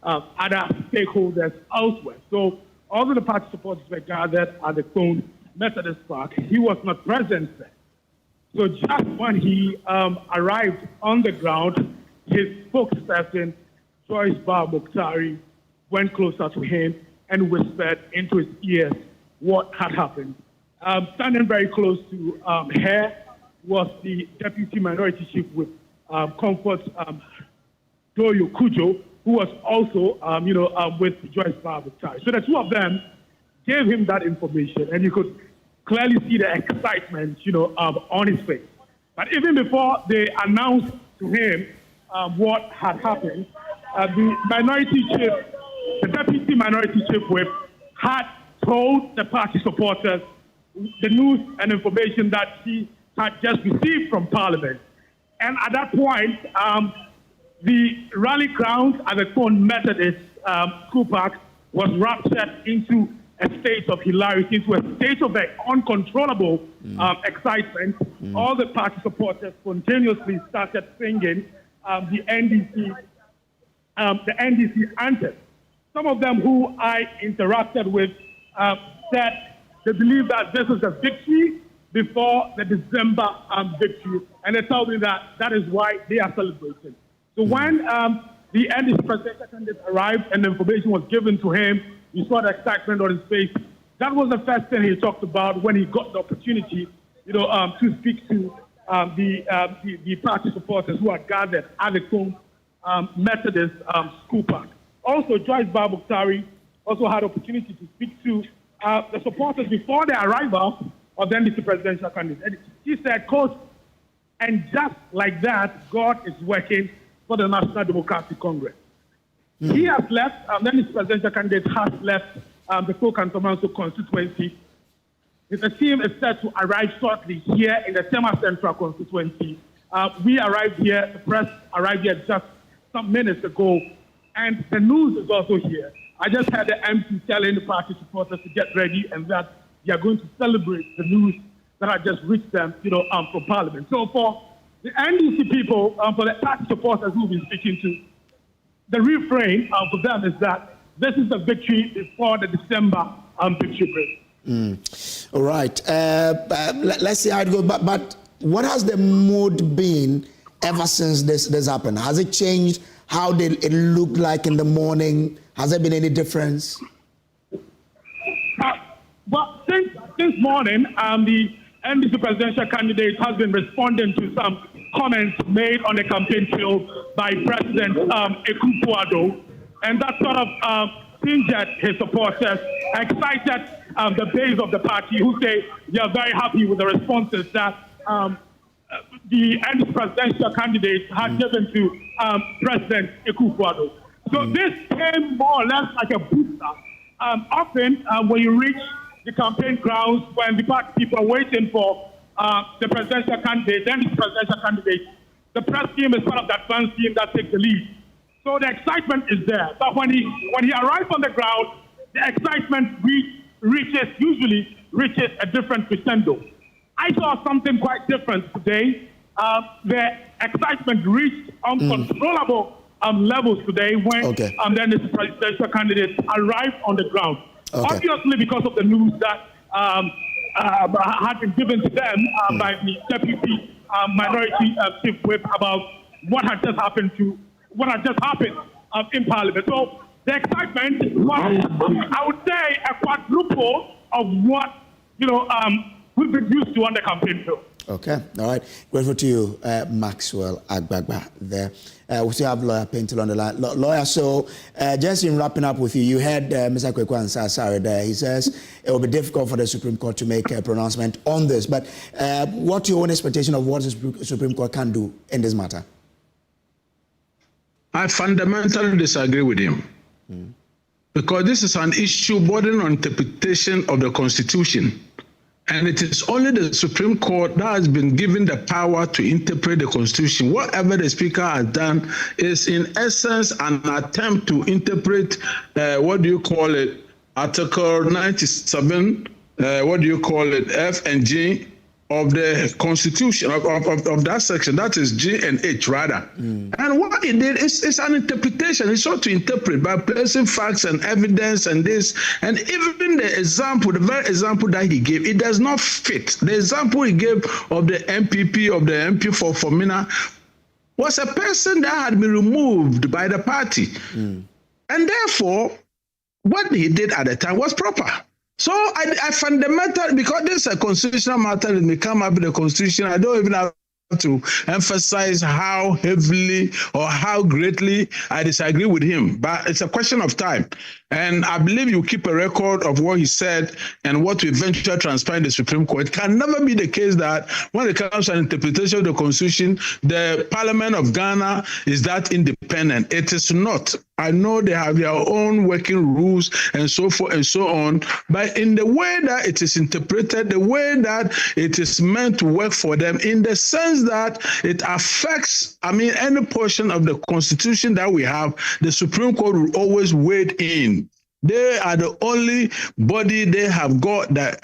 other stakeholders elsewhere. So all of the party supporters were gathered at the Phone Methodist Park. He was not present there. So just when he arrived on the ground, his spokesperson, Joyce Bar Mukhtari, went closer to him and whispered into his ears what had happened. Standing very close to her was the Deputy Minority Chief with Comfort, Doyo Kujo, who was also, with Joyce Bar Mukhtari. So the two of them gave him that information, and you could clearly see the excitement, on his face. But even before they announced to him what had happened, the minority chief, the Deputy Minority Chief Whip, had told the party supporters the news and information that he had just received from Parliament. And at that point, the rally ground at the Phone Methodist School Park was raptured into a state of hilarity, into a state of uncontrollable excitement. All the party supporters spontaneously started singing the NDC anthem. Some of them who I interacted with said they believe that this is a victory before the December victory, and they told me that that is why they are celebrating. So when the NDC presidential candidate arrived and the information was given to him, you saw the excitement on his face. That was the first thing he talked about when he got the opportunity, to speak to the party supporters who had gathered at the Phone Methodist School Park. Also, Joyce Bar Mukhtari also had opportunity to speak to the supporters before the arrival of the NDC presidential candidate. And she said, "Coach, and just like that, God is working for the National Democratic Congress." He has left, the NDC presidential candidate has left the Kokantomanso constituency. The team is set to arrive shortly here in the Tema Central constituency. We arrived here, the press arrived here just some minutes ago, and the news is also here. I just had the MP telling the party supporters to get ready and that they are going to celebrate the news that had just reached them, from Parliament. So for the NDC people, for the party supporters who we've been speaking to, the refrain for them is that this is the victory before the December victory break. All right. Let's see how it goes. But what has the mood been ever since this happened? Has it changed? How did it look like in the morning? Has there been any difference? Well, since morning, the NDC presidential candidate has been responding to some comments made on the campaign trail by President Akufo-Addo, and that sort of injured his supporters, excited the base of the party, who say they are very happy with the responses that the NDC presidential candidate had given to President Akufo-Addo. So this came more or less like a booster. Often, when you reach the campaign grounds, when the party people are waiting for the presidential candidate, then the presidential candidate, the press team is part of that advance team that takes the lead. So the excitement is there. But when he arrives on the ground, the excitement usually reaches a different crescendo. I saw something quite different today. The excitement reached uncontrollable levels today when then the presidential candidate arrived on the ground. Obviously, because of the news that had been given to them by the deputy minority chief whip about what had just happened in Parliament. So the excitement was, I would say, a quadruple of what we've been used to on the campaign trail. Okay, all right. Grateful to you, Maxwell Agbagba there. We still have Lawyer Paintil on the line. Lawyer, so just in wrapping up with you, you heard Mr. Kweku Ansah there. He says it will be difficult for the Supreme Court to make a pronouncement on this. But what's your own expectation of what the Supreme Court can do in this matter? I fundamentally disagree with him. Because this is an issue bordering on interpretation of the Constitution. And it is only the Supreme Court that has been given the power to interpret the Constitution. Whatever the Speaker has done is, in essence, an attempt to interpret, Article 97, F and G of the Constitution, of that section, that is G and H rather. And what it did is an interpretation. It's sought to interpret by placing facts and evidence and this, and even the example, the very example that he gave, it does not fit. The example he gave of the MP for Mina was a person that had been removed by the party. And therefore, what he did at the time was proper. So I fundamentally, because this is a constitutional matter that may come up in the Constitution, I don't even have to emphasize how heavily or how greatly I disagree with him. But it's a question of time. And I believe you keep a record of what he said and what will eventually transpire in the Supreme Court. It can never be the case that when it comes to an interpretation of the Constitution, the Parliament of Ghana is that independent. It is not. I know they have their own working rules and so forth and so on, but in the way that it is interpreted, the way that it is meant to work for them, in the sense that it affects, any portion of the Constitution that we have, the Supreme Court will always wade in. They are the only body they have got the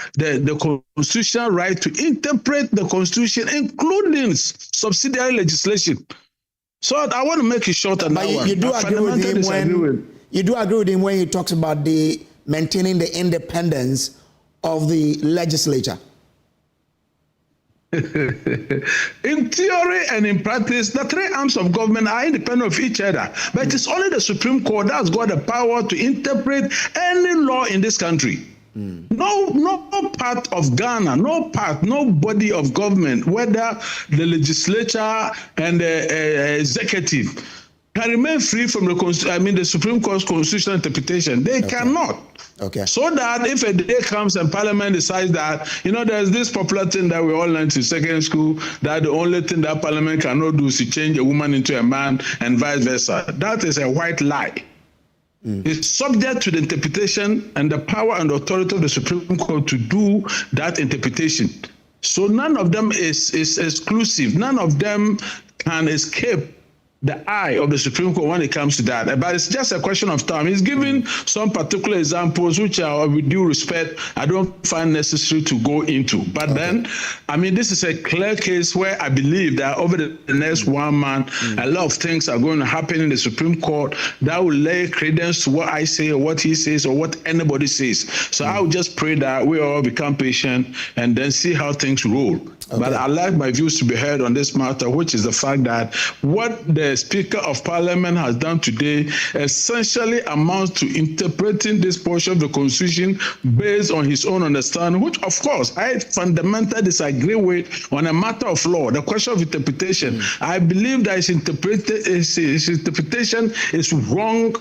constitutional right to interpret the Constitution, including subsidiary legislation. So I want to make it short on that one. You do agree with him you do agree with him when he talks about the maintaining the independence of the legislature? In theory and in practice, the three arms of government are independent of each other. But it is only the Supreme Court that has got the power to interpret any law in this country. No part of Ghana, no body of government, whether the legislature and the executive, can remain free from the Supreme Court's constitutional interpretation. They cannot. So that if a day comes and Parliament decides that, there's this popular thing that we all learned in secondary school, that the only thing that Parliament cannot do is to change a woman into a man and vice versa. That is a white lie. It's subject to the interpretation and the power and authority of the Supreme Court to do that interpretation. So none of them is exclusive. None of them can escape the eye of the Supreme Court when it comes to that. But it's just a question of time. He's giving some particular examples, which are, with due respect, I don't find necessary to go into. But then, I mean, this is a clear case where I believe that over the next 1 month, a lot of things are going to happen in the Supreme Court that will lay credence to what I say or what he says or what anybody says. So I would just pray that we all become patient and then see how things roll. But I'd like my views to be heard on this matter, which is the fact that what the Speaker of Parliament has done today essentially amounts to interpreting this portion of the Constitution based on his own understanding, which, of course, I fundamentally disagree with on a matter of law, the question of interpretation. I believe that his interpretation is wrong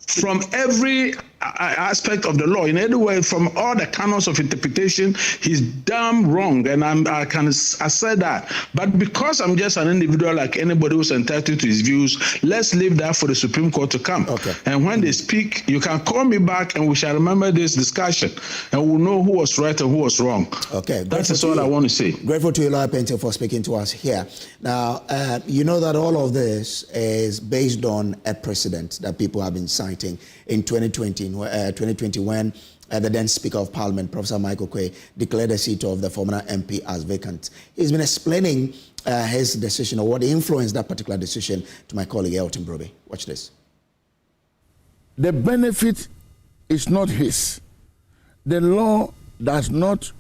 from every aspect of the law. In any way, from all the canons of interpretation, he's damn wrong, and I can assert that. But because I'm just an individual like anybody who's entitled to his views, let's leave that for the Supreme Court to come. And when they speak, you can call me back and we shall remember this discussion and we'll know who was right and who was wrong. That is all I want to say. Grateful to you, Lawyer Pentil, for speaking to us here. Now, you know that all of this is based on a precedent that people have been citing in 2020 when the then Speaker of Parliament, Professor Michael Quay, declared the seat of the former MP as vacant. He's been explaining his decision, or what influenced that particular decision, to my colleague Elton Broby. Watch this. The benefit is not his. The law does not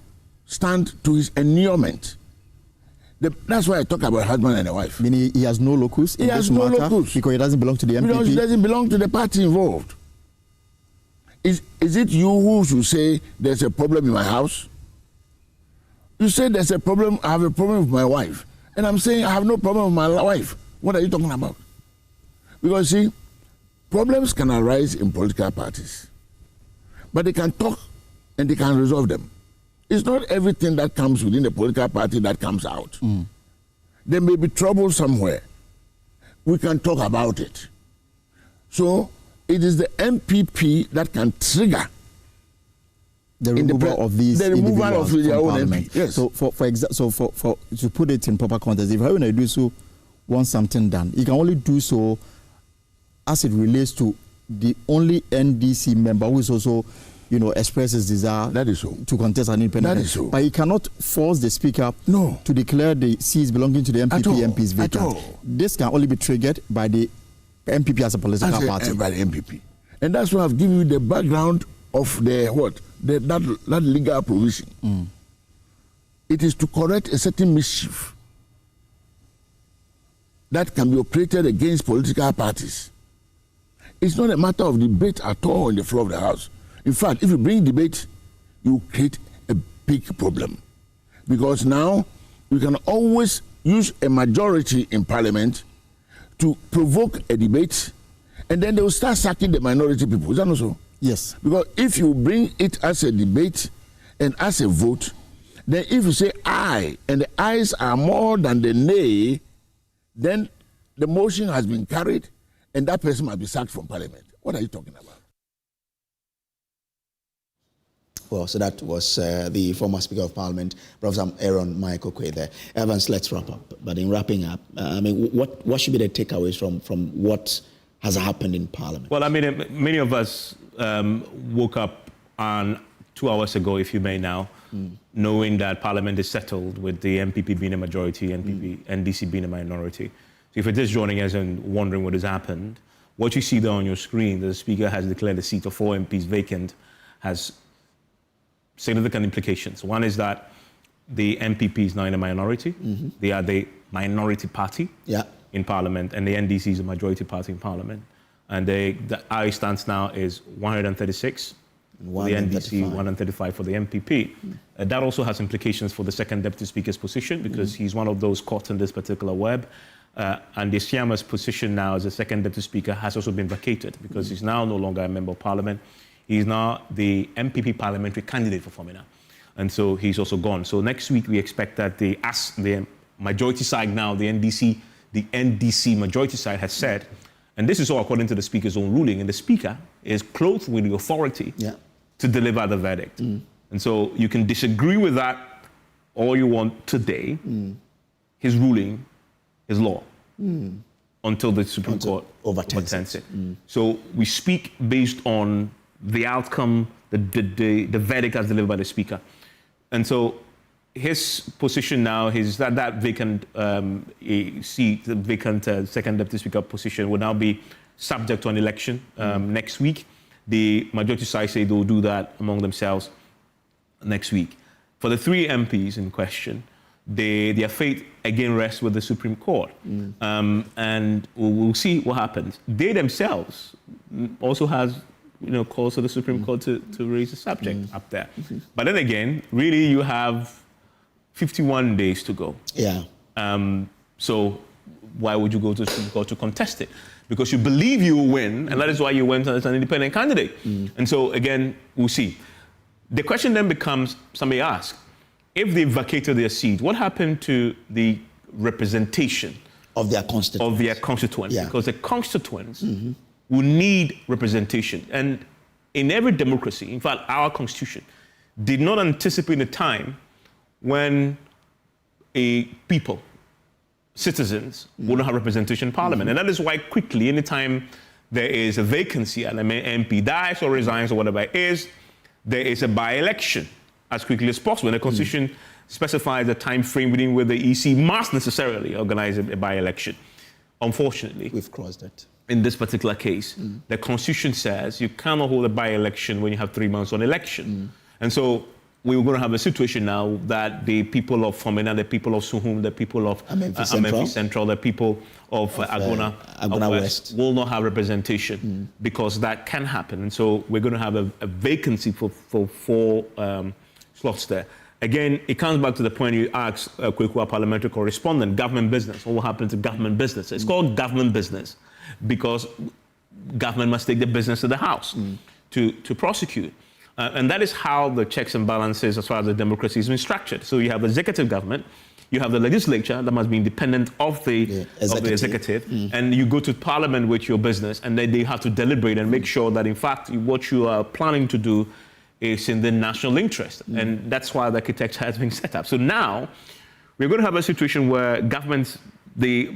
stand to his annulment. That's why I talk about husband and a wife. Meaning he has no locus in this matter? He has no locus. Because he doesn't belong to the MPP? Because he doesn't belong to the party involved. Is it you who should say there's a problem in my house? You say there's a problem, I have a problem with my wife. And I'm saying I have no problem with my wife. What are you talking about? Because see, problems can arise in political parties. But they can talk and they can resolve them. It's not everything that comes within the political party that comes out. There may be trouble somewhere. We can talk about it. So it is the MPP that can trigger the removal of these individuals from their own Parliament. MP. Yes. So for to put it in proper context, if Haruna Iddrisu wants something done, he can only do so as it relates to the only NDC member who is also, express his desire to contest an independent. That is so. But he cannot force the Speaker to declare the seats belonging to the MPP MPs vacant. This can only be triggered by the MPP as a political party. By the MPP. And that's why I've given you the background of that legal provision. It is to correct a certain mischief that can be operated against political parties. It's not a matter of debate at all on the floor of the House. In fact, if you bring debate, you create a big problem. Because now you can always use a majority in Parliament to provoke a debate, and then they will start sacking the minority people. Is that not so? Yes. Because if you bring it as a debate and as a vote, then if you say aye, and the ayes are more than the nay, then the motion has been carried, and that person must be sacked from Parliament. What are you talking about? Well, so that was the former Speaker of Parliament, Professor Aaron Michael Quay there. Evans, let's wrap up. But in wrapping up, what should be the takeaways from what has happened in Parliament? Well, many of us woke up 2 hours ago, if you may now, knowing that Parliament is settled with the MPP being a majority, NDC being a minority. So if you're just joining us and wondering what has happened, what you see there on your screen, the Speaker has declared the seat of 4 MPs vacant, has significant implications. One is that the MPP is now in a minority. They are the minority party in Parliament, and the NDC is a majority party in Parliament. And the aye stance now is 136 for the NDC, 135 for the MPP. That also has implications for the second Deputy Speaker's position, because he's one of those caught in this particular web. And the Siama's position now as the second Deputy Speaker has also been vacated, because he's now no longer a member of Parliament. He's now the MPP parliamentary candidate for Formina. And so he's also gone. So next week we expect that the majority side now, the NDC majority side has said, and this is all according to the Speaker's own ruling, and the Speaker is clothed with the authority to deliver the verdict. And so you can disagree with that all you want today. His ruling is law. until the Supreme Court overturns it. So we speak based on the outcome, the verdict as delivered by the Speaker. And so his position now is that vacant seat, the vacant second Deputy Speaker position will now be subject to an election next week. The majority side say they'll do that among themselves next week. For the 3 MPs in question, their fate again rests with the Supreme Court. And we'll see what happens. They themselves also has calls to the Supreme Court to raise the subject up there. But then again, really you have 51 days to go. Yeah. So why would you go to the Supreme Court to contest it? Because you believe you will win, and that is why you went as an independent candidate. And so again, we'll see. The question then becomes, somebody asked, if they vacated their seat, what happened to the representation of their constituents? Yeah. Because the constituents will need representation. And in every democracy, in fact, our constitution did not anticipate a time when citizens will not have representation in parliament. And that is why quickly, anytime there is a vacancy and an MP dies or resigns or whatever it is, there is a by-election as quickly as possible. And the Constitution specifies a time frame within which the EC must necessarily organize a by-election. Unfortunately, we've crossed it. In this particular case, the Constitution says you cannot hold a by-election when you have 3 months on election. And so we're going to have a situation now that the people of Fomena, the people of Suhum, the people of Amenfi Central, the people of Agona West will not have representation because that can happen. And so we're going to have a vacancy for 4 slots there. Again, it comes back to the point you asked Kwekwa parliamentary correspondent, government business. What will happen to government business? It's called government business because government must take the business to the House to prosecute. And that is how the checks and balances as far as the democracy has been structured. So you have the executive government, you have the legislature that must be independent of the executive, and you go to parliament with your business, and then they have to deliberate and make sure that in fact what you are planning to do is in the national interest. And that's why the architecture has been set up. So now we're going to have a situation where governments, the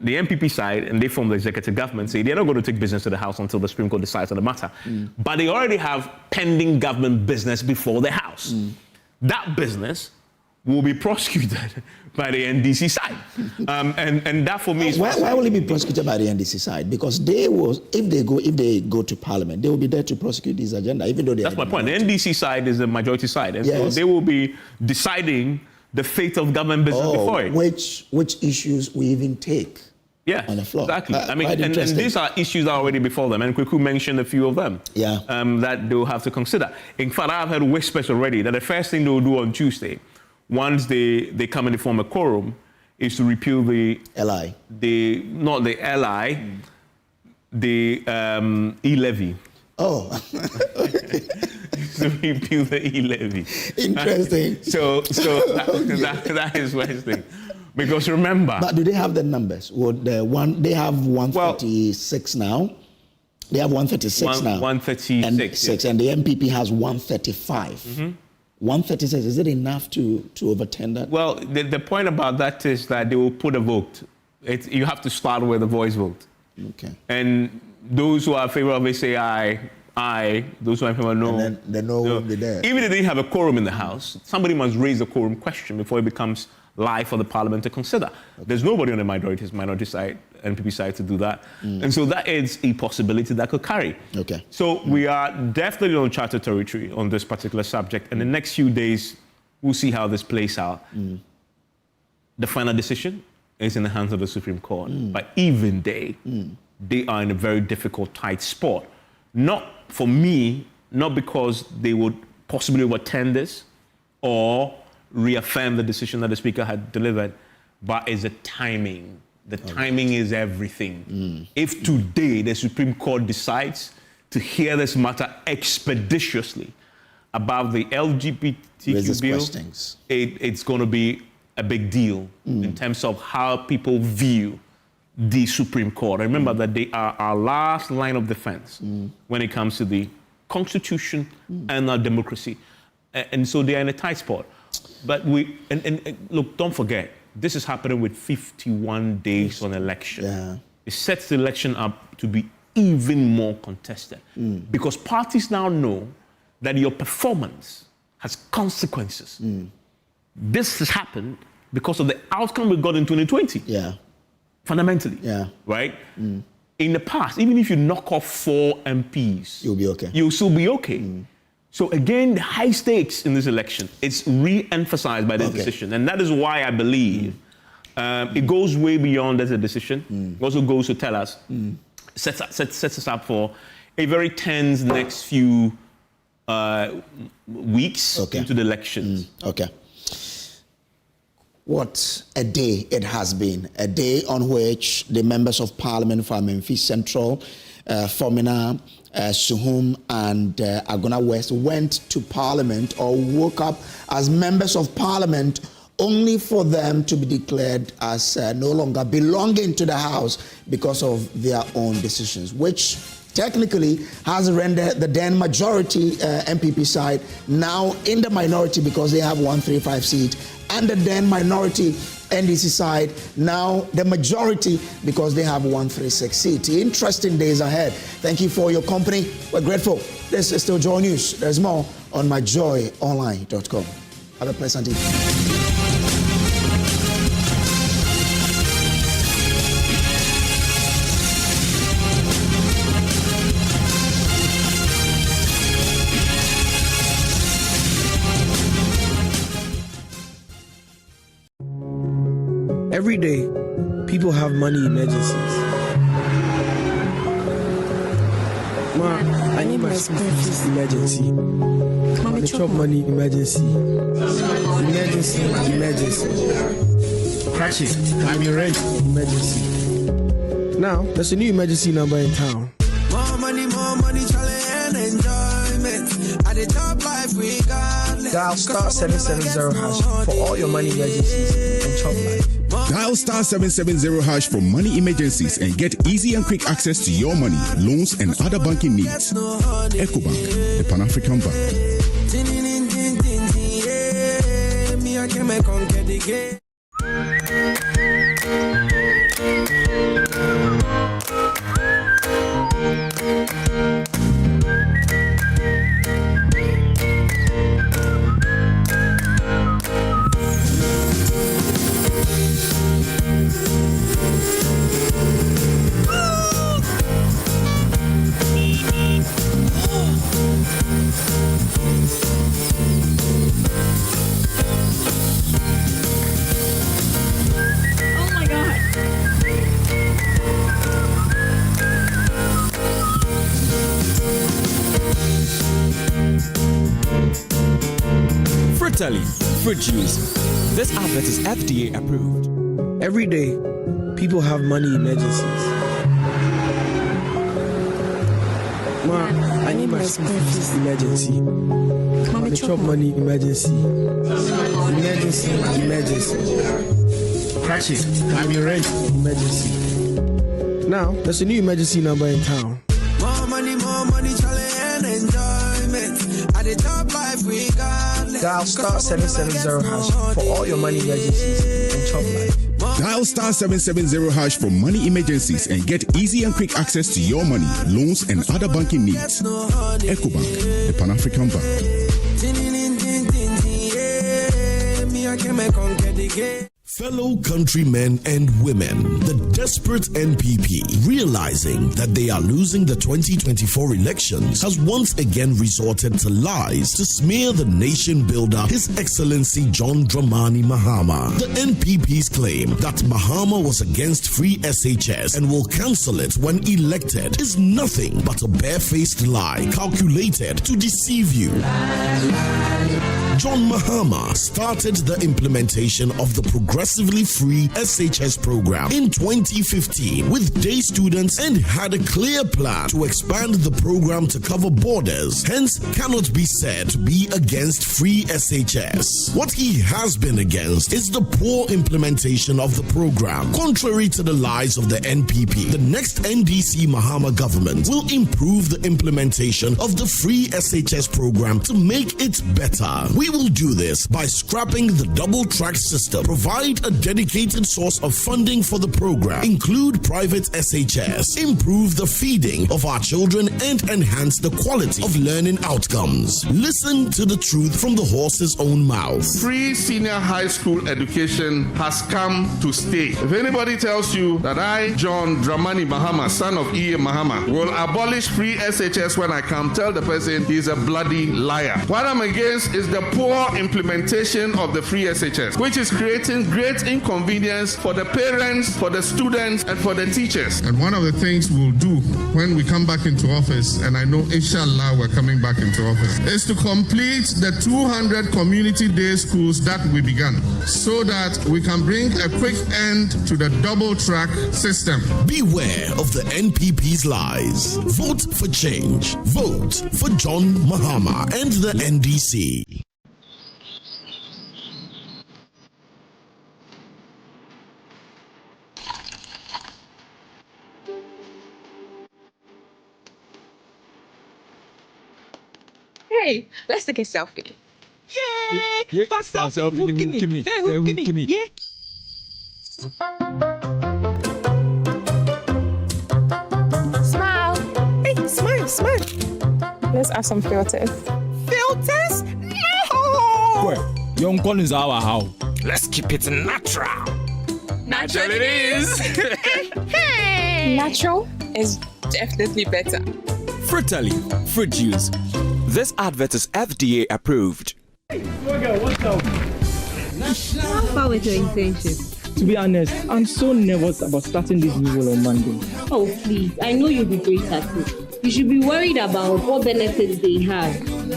MPP side, and they form the executive government, say they're not going to take business to the House until the Supreme Court decides on the matter. But they already have pending government business before the House. That business will be prosecuted by the NDC side. And that for me is... Why will it be prosecuted by the NDC side? Because if they go to Parliament, they will be there to prosecute this agenda, even though they That's my point. The NDC side is the majority side. And so they will be deciding the fate of government business before it. Which issues we even take on the floor. Exactly. I mean, and these are issues that are already before them, and Kweku mentioned a few of them that they'll have to consider. In fact, I've heard whispers already that the first thing they'll do on Tuesday, once they come and form a quorum, is to repeal the LI. Not the LI, the e-levy. Oh. To repeal the e-levy. Interesting. So that is one thing. Because remember... But do they have the numbers? They have 136 now. They have 136 now. 136. And the MPP has 135. 136, is it enough to overturn that? Well, the point about that is that they will put a vote. You have to start with a voice vote. Okay. And those who are in favor of it say aye. Those who are in favor no. And then the no will be there. Even if they didn't have a quorum in the House, somebody must raise a quorum question before it becomes live for the Parliament to consider. There's nobody on the minority side, NPP side, to do that. And so that is a possibility that could carry. Okay. So we are definitely on uncharted territory on this particular subject. And the next few days, we'll see how this plays out. The final decision is in the hands of the Supreme Court. But even they are in a very difficult, tight spot. Not for me, not because they would possibly overturn this or reaffirm the decision that the Speaker had delivered, but it's the timing. The timing is everything. If today the Supreme Court decides to hear this matter expeditiously about the LGBTQ bill, it's going to be a big deal in terms of how people view the Supreme Court. Remember that they are our last line of defense when it comes to the Constitution and our democracy. And so they are in a tight spot. But look, don't forget, this is happening with 51 days on election. Yeah. It sets the election up to be even more contested because parties now know that your performance has consequences. This has happened because of the outcome we got in 2020. Yeah. Fundamentally. Yeah. Right? In the past, even if you knock off 4 MPs, you'll be okay. You'll still be okay. So again, the high stakes in this election, it's re-emphasized by this decision. And that is why I believe it goes way beyond as a decision. It also goes to tell us, sets us up for a very tense next few weeks into the elections. Okay. What a day it has been. A day on which the members of parliament from Memphis Central, Fomina, Suhum and Agona West went to parliament or woke up as members of parliament only for them to be declared as no longer belonging to the House because of their own decisions, which technically has rendered the then majority MPP side now in the minority because they have 135 seats, and the then minority NDC side now the majority because they have 136 seats. Interesting days ahead. Thank you for your company. We're grateful. This is still Joy News. There's more on myjoyonline.com. Have a pleasant evening. Every day, people have money emergencies. Ma, I need my school fees emergency. Mommy, chop money emergency. Emergency. Catch it. I'm in rent emergency. Now, there's a new emergency number in town. More money, challenge and enjoyment. At the top life regardless. Dial star 770 hash for all your money emergencies and chop life. Dial star 770 hash for money emergencies and get easy and quick access to your money, loans, and other banking needs. EcoBank, the Pan-African Bank. Fruit juice. This advert is FDA approved. Every day, people have money emergencies. Ma, I need my school fees emergency. Mommy, chop money emergency. Emergency. Catch it. I'm in rent emergency. Now, there's a new emergency number in town. More money, challenge and enjoyment. At the top life regardless. Dial star 770 hash for all your money emergencies and chop life. Dial star 770 hash for money emergencies and get easy and quick access to your money, loans, and other banking needs. EcoBank, the Pan-African Bank. Fellow countrymen and women, the desperate NPP, realizing that they are losing the 2024 elections, has once again resorted to lies to smear the nation builder, His Excellency John Dramani Mahama. The NPP's claim that Mahama was against free SHS and will cancel it when elected is nothing but a barefaced lie calculated to deceive you. John Mahama started the implementation of the progressively free SHS program in 2015 with day students and had a clear plan to expand the program to cover borders, hence cannot be said to be against free SHS. What he has been against is the poor implementation of the program. Contrary to the lies of the NPP, the next NDC Mahama government will improve the implementation of the free SHS program to make it better. We We will do this by scrapping the double-track system, provide a dedicated source of funding for the program, include private SHS, improve the feeding of our children, and enhance the quality of learning outcomes. Listen to the truth from the horse's own mouth. Free senior high school education has come to stay. If anybody tells you that I, John Dramani Mahama, son of E. Mahama, will abolish free SHS when I come, tell the person he's a bloody liar. What I'm against is the poor implementation of the free SHS, which is creating great inconvenience for the parents, for the students, and for the teachers. And one of the things we'll do when we come back into office, and I know inshallah we're coming back into office, is to complete the 200 community day schools that we began, so that we can bring a quick end to the double track system. Beware of the NPP's lies. Vote for change. Vote for John Mahama and the NDC. Hey, let's take a selfie. Yay! Selfie. Give me. Yeah. Smile. Hey, smile. Let's add some filters. Filters? No! Well, young Collins our how. Let's keep it natural. Natural it is. Hey! Natural is definitely better. Frutally, fruit juice. This advert is FDA approved. What's up? How far with your internship? To be honest, I'm so nervous about starting this new role on Monday. Oh, please. I know you'll be great at it. You should be worried about what benefits they have.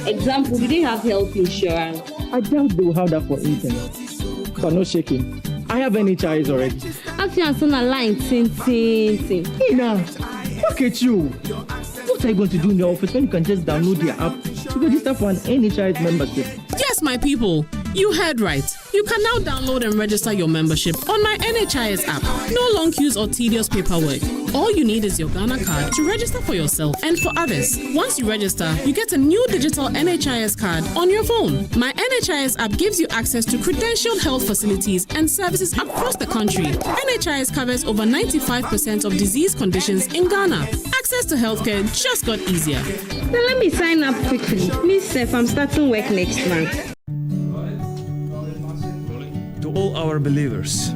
Example, do they have health insurance? I doubt they will have that for internet. But no shaking. I have NHIS already. After you're on a line, ting. Hey now, look at you. What are you going to do in the office when you can just download their app to register for an NHIS membership? Yes, my people. You heard right. You can now download and register your membership on my NHIS app. No long queues or tedious paperwork. All you need is your Ghana card to register for yourself and for others. Once you register, you get a new digital NHIS card on your phone. My NHIS app gives you access to credentialed health facilities and services across the country. NHIS covers over 95% of disease conditions in Ghana. Access to healthcare just got easier. Now let me sign up quickly. Miss Seth, I'm starting work next month. To all our believers,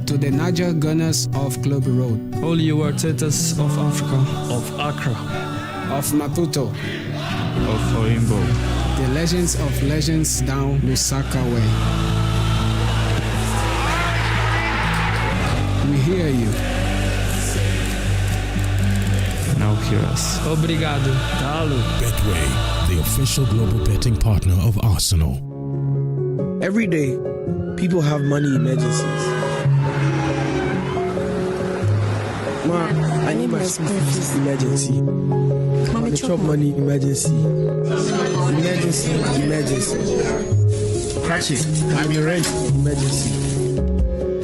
to the Niger Gunners of Globe Road, all you Artetas of Africa, of Accra, of Maputo, of Oimbo, the legends of legends down Lusaka way. We hear you. Now hear us. Obrigado. Talo. Betway, the official global betting partner of Arsenal. Every day, people have money emergencies. Ma, I need my school fees emergency. Mommy, chop money emergency. Emergency. Catch it. I'm your rent emergency.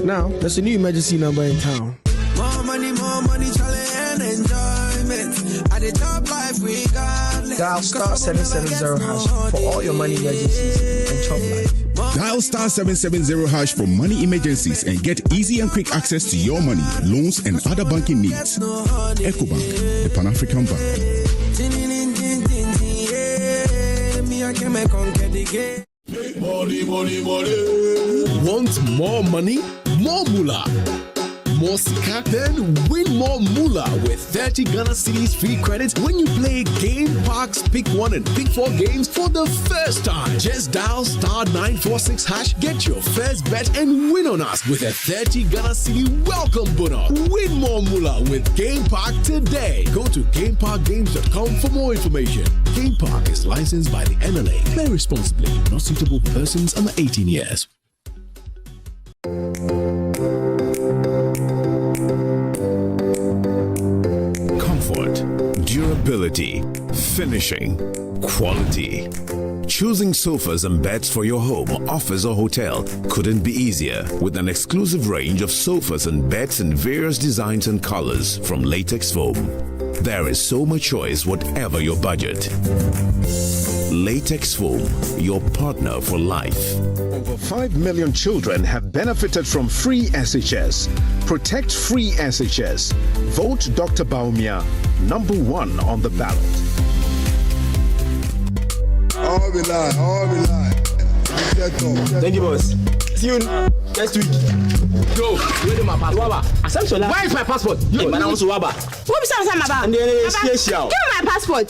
Now, there's a new emergency number in town. More money, challenge and enjoyment. At the top life regardless. Dial star 770 hash for all your money emergencies and chop life. Dial star 770 hash for money emergencies and get easy and quick access to your money, loans, and other banking needs. EcoBank, the Pan-African Bank. Want more money? More moolah. More sika? Then win more moolah with 30 Ghana Cedis free credits when you play Game Park's Pick 1 and Pick 4 games for the first time. Just dial star 946 hash, get your first bet, and win on us with a 30 Ghana Cedi welcome bonus. Win more moolah with Game Park today. Go to GameParkGames.com for more information. Game Park is licensed by the NLA. Play responsibly. Not suitable for persons under 18 years. Durability, finishing, quality. Choosing sofas and beds for your home, office, or hotel couldn't be easier with an exclusive range of sofas and beds in various designs and colors from latex foam. There is so much choice, whatever your budget. Latex Foam, your partner for life. Over 5 million children have benefited from free SHS. Protect free SHS. Vote Dr. Baumia, number 1 on the ballot. All be lie. Thank you, boss. See you next week. Go. Where is my passport? Where is my passport? You man, I want to Waba. What is that? And then give me my passport.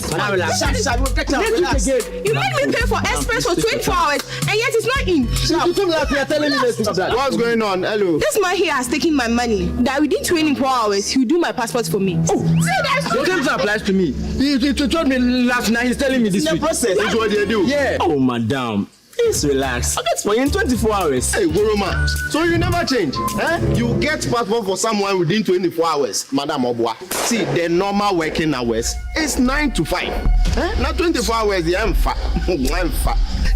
You made me pay for express for 24 hours, and yet it's not in. You told me that you are telling me this. What's going on? Hello. This man here has taken my money. That within 24 hours, he'll do my passport for me. Oh, see that's the same applies to me. He told me last night. He's telling me this week. Process. That's what they do. Yeah. Oh, madam. Please relax. I'll get for you in 24 hours. Hey, Goroma. So you never change? Eh? You get passport for someone within 24 hours, Madam Obwa. See, the normal working hours is 9 to 5. Eh? Not 24 hours, I'm fat.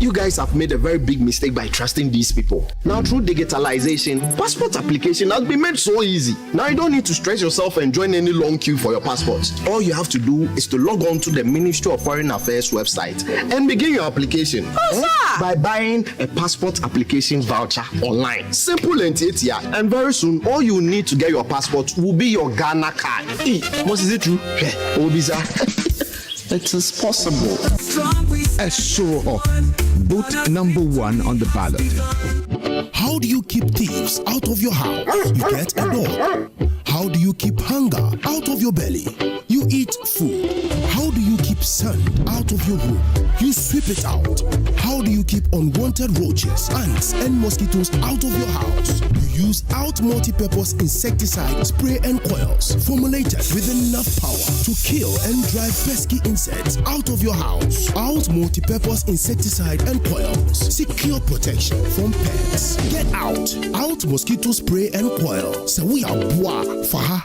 You guys have made a very big mistake by trusting these people. Now, through digitalization, passport application has been made so easy. Now, you don't need to stress yourself and join any long queue for your passport. All you have to do is to log on to the Ministry of Foreign Affairs website and begin your application. Oh, sir! By buying a passport application voucher online. Simple and easier. And very soon, all you need to get your passport will be your Ghana card. What is it true? It is possible. Sure. Vote number 1 on the ballot. How do you keep thieves out of your house? You get a dog. How do you keep hunger out of your belly? You eat food. How do you keep sand out of your room? You sweep it out. How do you keep unwanted roaches, ants, and mosquitoes out of your house? You use Out multi-purpose insecticide spray and coils formulated with enough power to kill and drive pesky insects out of your house. Out multi-purpose insecticide and coils. Secure protection from pests. Get out mosquito spray and coil. So we are bois.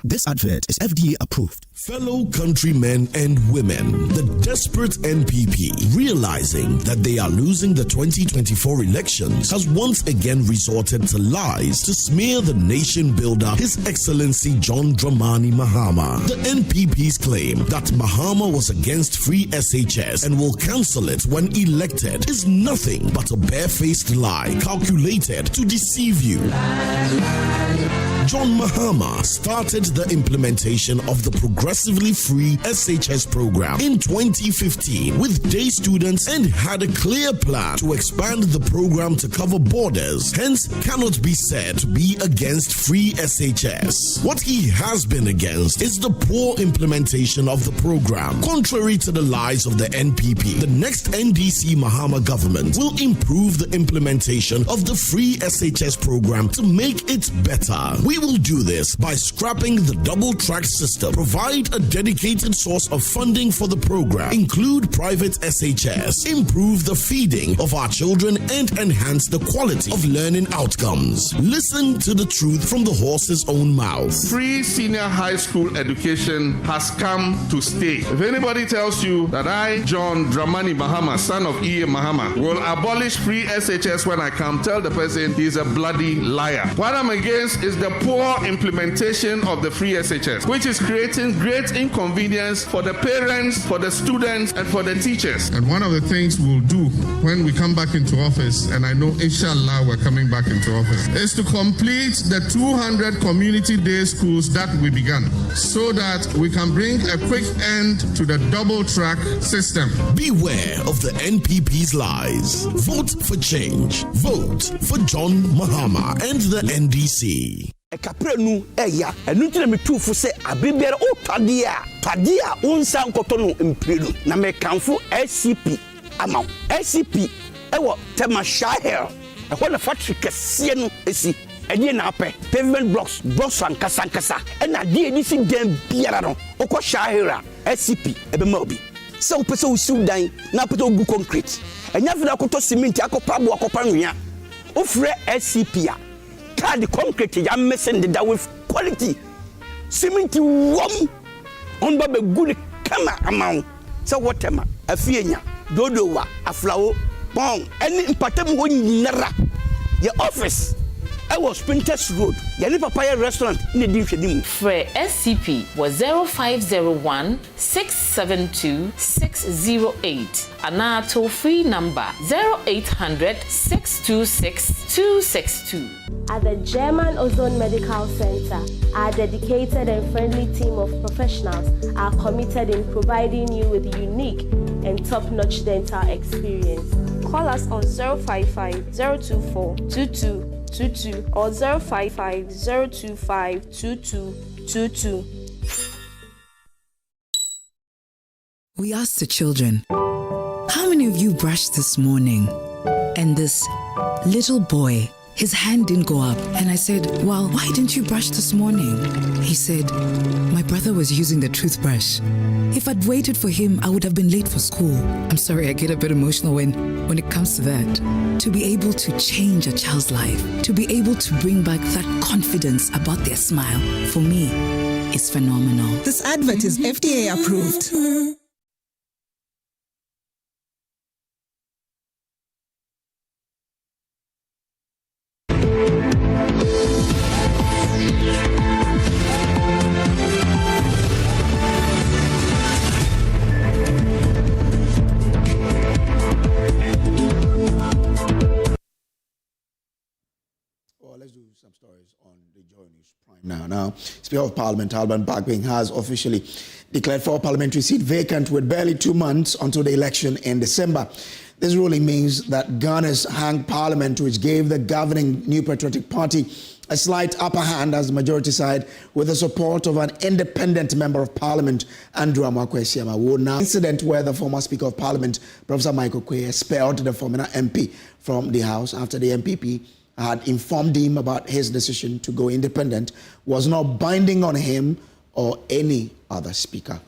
This advert is FDA approved. Fellow countrymen and women, the desperate NPP, realizing that they are losing the 2024 elections, has once again resorted to lies to smear the nation builder, His Excellency John Dramani Mahama. The NPP's claim that Mahama was against free SHS and will cancel it when elected is nothing but a barefaced lie calculated to deceive you. John Mahama started the implementation of the progressively free SHS program in 2015 with day students and had a clear plan to expand the program to cover borders, hence cannot be said to be against free SHS. What he has been against is the poor implementation of the program. Contrary to the lies of the NPP, the next NDC Mahama government will improve the implementation of the free SHS program to make it better. We will do this by scrapping the double-track system, provide a dedicated source of funding for the program, include private SHS, improve the feeding of our children, and enhance the quality of learning outcomes. Listen to the truth from the horse's own mouth. Free senior high school education has come to stay. If anybody tells you that I, John Dramani Mahama, son of E.A. Mahama, will abolish free SHS when I come, tell the person he's a bloody liar. What I'm against is the poor implementation of the free SHS, which is creating great inconvenience for the parents, for the students, and for the teachers. And one of the things we'll do when we come back into office, and I know inshallah we're coming back into office, is to complete the 200 community day schools that we began, so that we can bring a quick end to the double track system. Beware of the NPP's lies. Vote for change. Vote for John Mahama and the NDC. Ekaprenu eya enu tire metufu se abibiere o twade a onsa nkoto no mprelu na mekanfo SCP ama SCP ewo tema shahel ehwo na factory kese no esi enie na ape pavement blocks an kasankasa na de edisi dem biara no okọ shahel SCP ebema obi se wo pese wo siw dan na pese wo bu concrete enya fina akoto cement akopa bo akopa nwia wo frɛ SCP a the concrete ya messing that with quality cement warm on babe good kama amount so whatever afienya dodowa aflawo bon any impatem wo nyinara your office was Sprinters Road. Yali Papaya Restaurant in the Dimshedimu. Fre SCP was 0501 672 608. Ana toll free number 0800 626 262. At the German Ozone Medical Center, our dedicated and friendly team of professionals are committed in providing you with unique and top-notch dental experience. Call us on 055 024 2222 or 055 025 2222. We asked the children, how many of you brushed this morning? And this little boy, his hand didn't go up. And I said, well, why didn't you brush this morning? He said, my brother was using the toothbrush. If I'd waited for him, I would have been late for school. I'm sorry, I get a bit emotional when it comes to that. To be able to change a child's life, to be able to bring back that confidence about their smile, for me, is phenomenal. This advert is FDA approved. Let's do some stories on the JoyNews Prime now. Speaker of Parliament Alban Bagbing has officially declared 4 parliamentary seats vacant with barely 2 months until the election in December. This ruling means that Ghana's hanged parliament, which gave the governing New Patriotic Party a slight upper hand as the majority side with the support of an independent member of parliament, Andrew Amakwesiama, would now incident where the former Speaker of Parliament, Professor Michael Quay, expelled the former MP from the House after the MPP had informed him about his decision to go independent was not binding on him or any other speaker.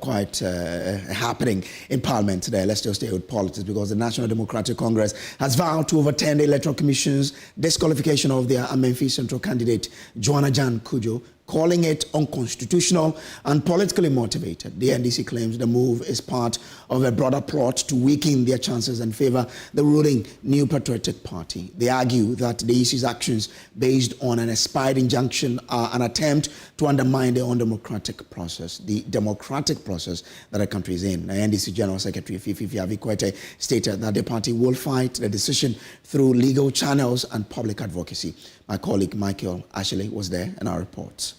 Quite happening in Parliament today. Let's just stay with politics because the National Democratic Congress has vowed to overturn the Electoral Commission's disqualification of their Amenfi Central candidate, Joanna Jan Kujo, calling it unconstitutional and politically motivated. The NDC claims the move is part of a broader plot to weaken their chances and favor the ruling New Patriotic Party. They argue that the EC's actions based on an expired injunction are an attempt to undermine the undemocratic process, the democratic process that the country is in. The NDC General Secretary Fifi Avikwete stated that the party will fight the decision through legal channels and public advocacy. My colleague Michael Ashley was there in our reports.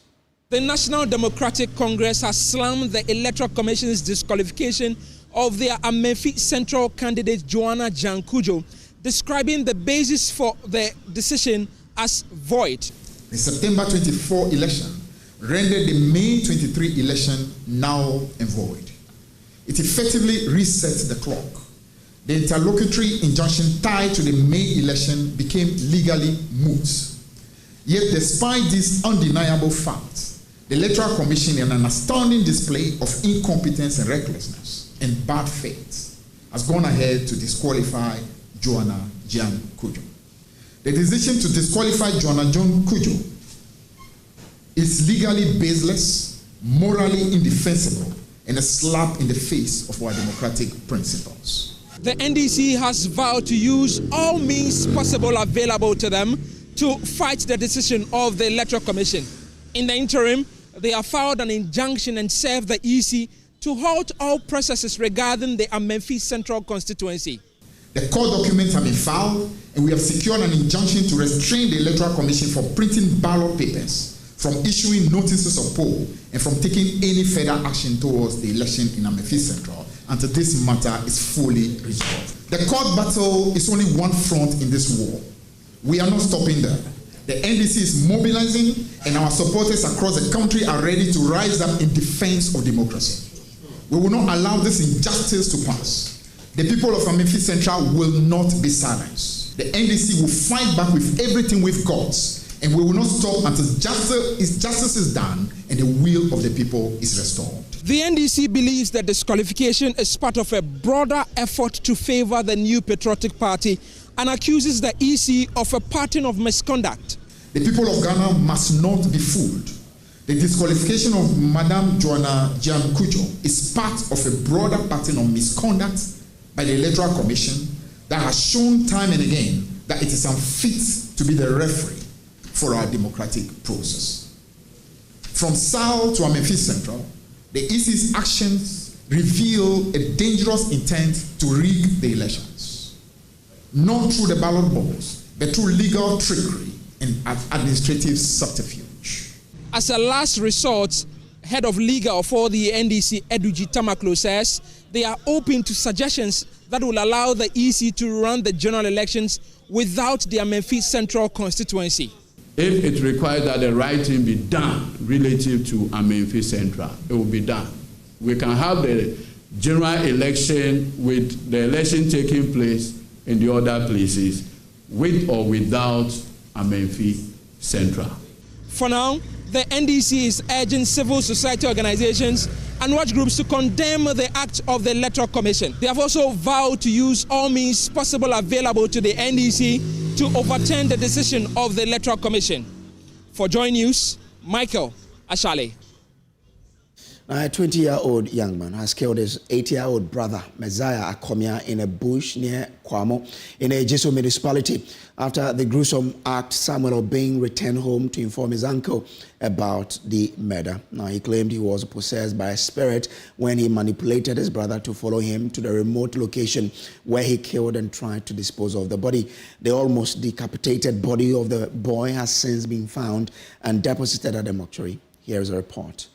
The National Democratic Congress has slammed the Electoral Commission's disqualification of their Amenfi Central candidate Joanna Jan Kujo, describing the basis for the decision as void. The September 24 election rendered the May 23 election null and void. It effectively resets the clock. The interlocutory injunction tied to the May election became legally moot. Yet despite these undeniable facts, the Electoral Commission, in an astounding display of incompetence and recklessness and bad faith, has gone ahead to disqualify Joanna Jan Kujo. The decision to disqualify Joanna Jan Kujo is legally baseless, morally indefensible, and a slap in the face of our democratic principles. The NDC has vowed to use all means possible available to them to fight the decision of the Electoral Commission. In the interim, they have filed an injunction and served the EC to halt all processes regarding the Amenfi Central constituency. The court documents have been filed, and we have secured an injunction to restrain the Electoral Commission from printing ballot papers, from issuing notices of poll, and from taking any further action towards the election in Amenfi Central until this matter is fully resolved. The court battle is only one front in this war. We are not stopping there. The NDC is mobilizing, and our supporters across the country are ready to rise up in defense of democracy. We will not allow this injustice to pass. The people of Amenfi Central will not be silenced. The NDC will fight back with everything we've got And we will not stop until justice is done and the will of the people is restored. The NDC believes that disqualification is part of a broader effort to favor the New Patriotic Party and accuses the EC of a pattern of misconduct. The people of Ghana must not be fooled. The disqualification of Madam Joanna Giancujo is part of a broader pattern of misconduct by the Electoral Commission that has shown time and again that it is unfit to be the referee for our democratic process. From South to Amenfi Central, the EC's actions reveal a dangerous intent to rig the elections, not through the ballot box, but through legal trickery and administrative subterfuge. As a last resort, head of legal for the NDC, Eduji Tamaklo, says they are open to suggestions that will allow the EC to run the general elections without the Amenfi Central constituency. If it requires that the right thing be done relative to Amenfi Central, it will be done. We can have the general election with the election taking place in the other places, with or without Amenfi Central. For now, the NDC is urging civil society organizations and watch groups to condemn the act of the Electoral Commission. They have also vowed to use all means possible available to the NDC to overturn the decision of the Electoral Commission. For JoyNews, Michael Ashale. A 20-year-old young man has killed his 8-year-old brother, Messiah Akomia, in a bush near Kwamo in a Jesu municipality. After the gruesome act, Samuel Obeng returned home to inform his uncle about the murder. Now, he claimed he was possessed by a spirit when he manipulated his brother to follow him to the remote location where he killed and tried to dispose of the body. The almost decapitated body of the boy has since been found and deposited at the mortuary. Here is a report.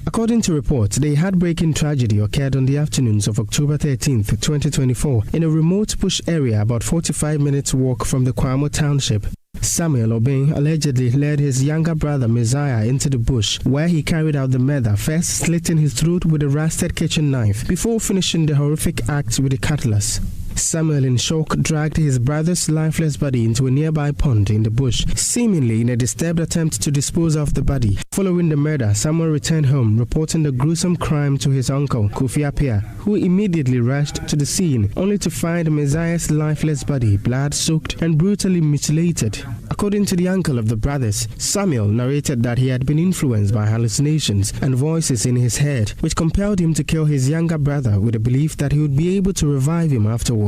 According to reports, the heartbreaking tragedy occurred on the afternoons of October 13th, 2024, in a remote bush area about 45 minutes walk from the Kwamo township. Samuel Obeng allegedly led his younger brother Messiah into the bush, where he carried out the murder, first slitting his throat with a rusted kitchen knife, before finishing the horrific act with a cutlass. Samuel, in shock, dragged his brother's lifeless body into a nearby pond in the bush, seemingly in a disturbed attempt to dispose of the body. Following the murder, Samuel returned home, reporting the gruesome crime to his uncle, Kofi Appiah, who immediately rushed to the scene, only to find Messiah's lifeless body, blood-soaked and brutally mutilated. According to the uncle of the brothers, Samuel narrated that he had been influenced by hallucinations and voices in his head, which compelled him to kill his younger brother with the belief that he would be able to revive him afterwards.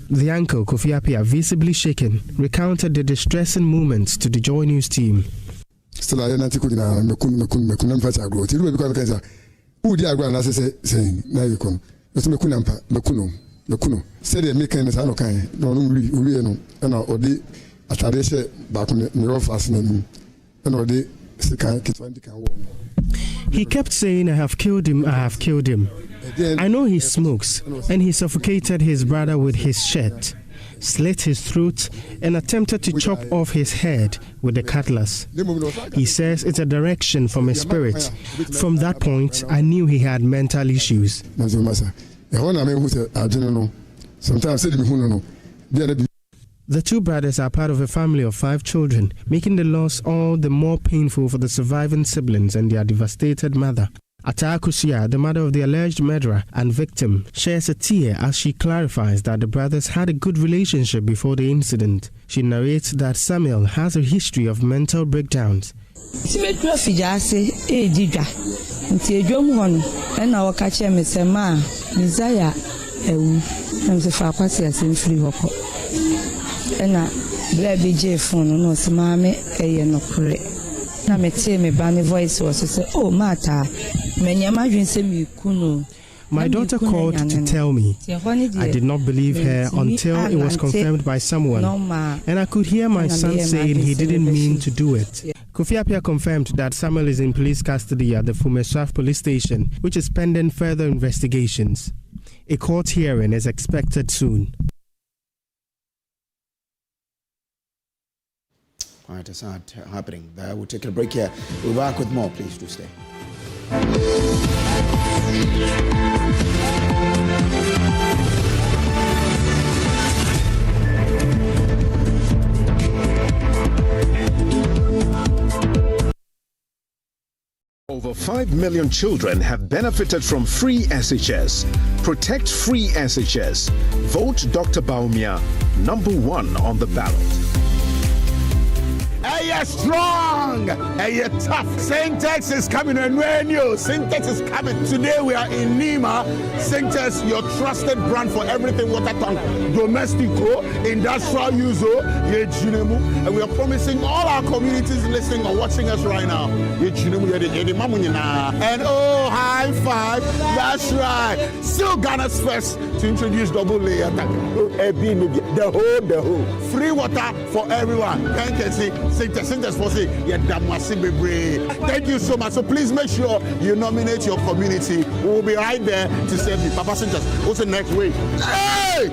The uncle, Kofi Appiah, visibly shaken, recounted the distressing moments to the JoyNews team. Still, I don't think he kept saying, I have killed him, I have killed him. I know he smokes, and he suffocated his brother with his shirt, slit his throat, and attempted to chop off his head with the cutlass. He says it's a direction from a spirit. From that point, I knew he had mental issues. The two brothers are part of a family of 5 children, making the loss all the more painful for the surviving siblings and their devastated mother. Ata Akusia, the mother of the alleged murderer and victim, shares a tear as she clarifies that the brothers had a good relationship before the incident. She narrates that Samuel has a history of mental breakdowns. Na me tell me bani voice was to say, oh Mata, my daughter called to tell me. I did not believe her until it was confirmed by someone, and I could hear my son saying he didn't mean to do it. Kofi Appiah confirmed that Samuel is in police custody at the Fumeswaf police station, which is pending further investigations. A court hearing is expected soon. All right, it's not happening there. We'll take a break here. We'll be back with more. Please do stay. Over 5 million children have benefited from free SHS. Protect free SHS. Vote Dr. Baumia, number 1 on the ballot. Hey, you're strong. Hey, you're tough. Syntex is coming and JoyNews. Syntex is coming. Today we are in Nima. Syntex, your trusted brand for everything water tank, domestico, industrial use, and we are promising all our communities listening or watching us right now. And oh, high five. That's right. Still Ghana's first to introduce double layer tank. The whole. Free water for everyone. Thank you. Thank you so much. So please make sure you nominate your community. We will be right there to serve you. Papa Syntex, what's the next week? Hey!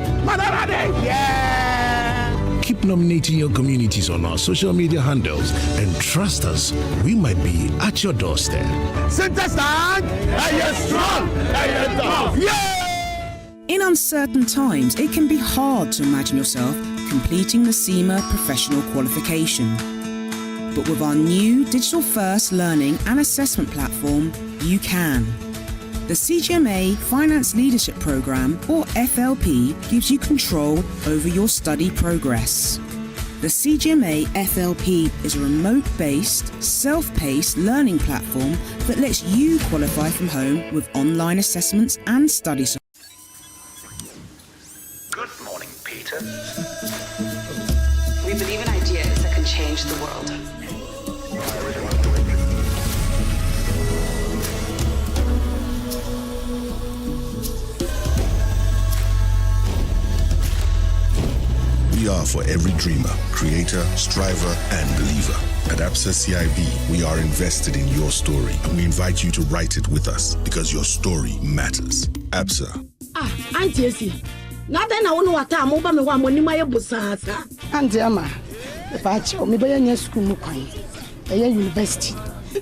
Yeah! Keep nominating your communities on our social media handles and trust us, we might be at your doorstep. Syntex tank! Are you strong? Are you tough? Yeah! In uncertain times, it can be hard to imagine yourself completing the CIMA professional qualification. But with our new digital-first learning and assessment platform, you can. The CGMA Finance Leadership Programme, or FLP, gives you control over your study progress. The CGMA FLP is a remote-based, self-paced learning platform that lets you qualify from home with online assessments and study support. Good morning, Peter. We believe in ideas that can change the world. We are for every dreamer, creator, striver, and believer. At ABSA CIB, we are invested in your story, and we invite you to write it with us because your story matters. ABSA. Auntie Esi. Nothing I want to attack. Moba me wa money my busasa. Auntie Ama. Pacho, me buy a school mukai. A university.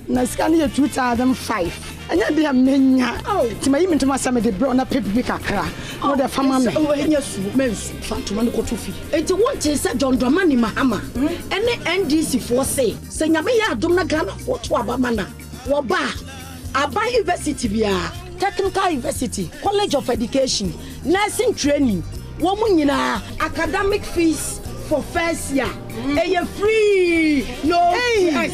Na scan year 2005. Anya dia menya. Ti ma yimi ntoma same de bro na pepi bi kakra. No de fama me. Oh enya su mensu fantoma ne koto fi. Enti wonte se John Dramani Mahama. Ene NDC for say. Se nyame ya adom na Ghana for to abama na. Wo ba. Aba University bia. Technical University, College of Education, Nursing Training, woman academic fees for first year. Free, no yes.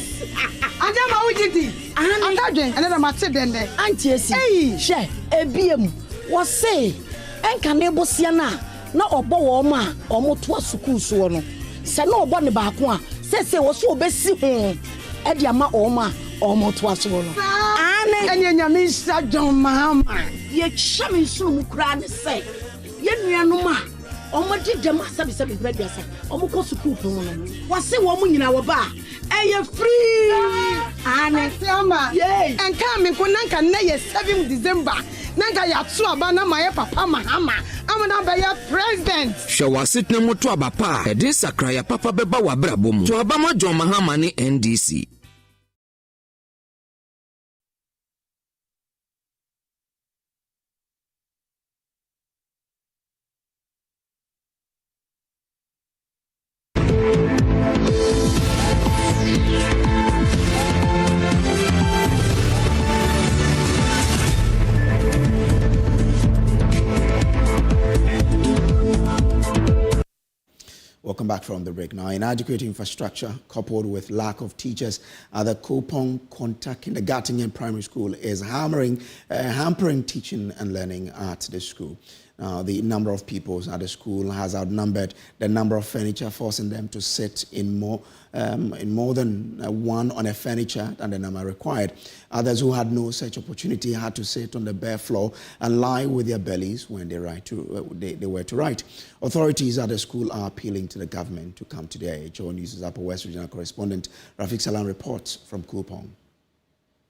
Adama ujiti. Anadwen, another matter then there. Auntie Esi. Hey, she ebiem. Was say, enkanebo siana na obo wo ma omo to school so no. Se na obo ne ba ko a, se wo so obesi ho. E dia ma oma omo to so no. Anya nyamisa John Mahama ye chame sunu mu kra ne se ye nuanu ma omodi dem asabi graduasa omko school to no wase wo mu nyina wo ba eye free ane sama enka me ko nanka na ye 7 December nanka ya to aba na maye papa Mahama amana ba ya president hwe wasetna mu to aba pa e de sakra ya papa beba wa brabo mu to aba ma John Mahama ne NDC. Welcome back from the break. Now, inadequate infrastructure coupled with lack of teachers at the Kopong Konta Kindergarten and Primary School is hampering teaching and learning at the school. Now, the number of pupils at the school has outnumbered the number of furniture, forcing them to sit in more than one on a furniture than the number required. Others who had no such opportunity had to sit on the bare floor and lie with their bellies when they were to write. Authorities at the school are appealing to the government to come to their aid. JoyNews' Upper West Regional correspondent Rafik Salam reports from Kupong.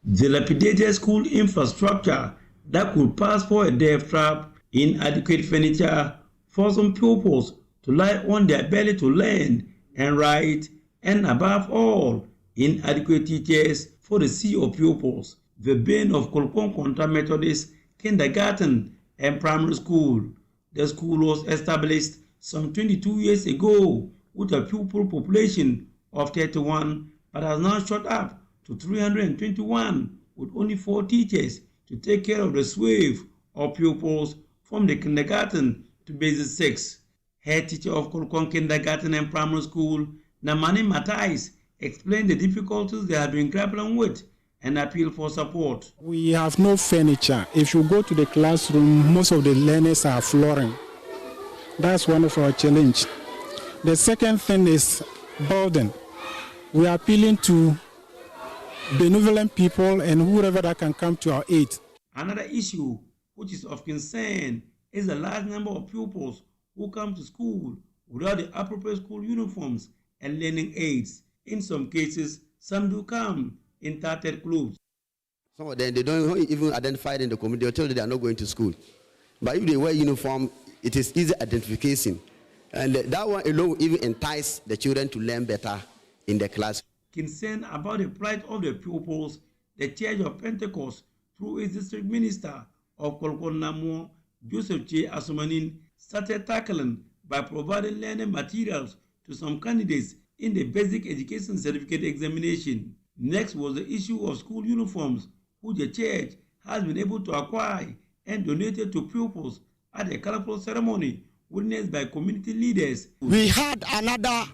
Dilapidated school infrastructure that could pass for a death trap, inadequate furniture for some pupils to lie on their belly to learn and write, and above all, inadequate teachers for the sea of pupils. The bane of Kopong Konta Methodist Kindergarten and Primary School. The school was established some 22 years ago with a pupil population of 31, but has now shot up to 321 with only 4 teachers to take care of the swathe of pupils from the kindergarten to basic 6. Head teacher of Kolkon Kindergarten and Primary School, Namani Matais, explained the difficulties they have been grappling with and appeal for support. We have no furniture. If you go to the classroom, most of the learners are flooring. That's one of our challenges. The second thing is burden. We are appealing to benevolent people and whoever that can come to our aid. Another issue which is of concern is the large number of pupils who come to school without the appropriate school uniforms and learning aids. In some cases, some do come in tattered clothes. Some of them, they don't even identify in the community. They're told they are not going to school. But if they wear uniform, it is easy identification. And that one alone will even entice the children to learn better in the class. Concerned about the plight of the pupils, the Church of Pentecost, through its district minister of Kolkon Namo, Joseph J. Asumanin, started tackling by providing learning materials to some candidates in the basic education certificate examination. Next was the issue of school uniforms, which the church has been able to acquire and donated to pupils at a colorful ceremony witnessed by community leaders. We had another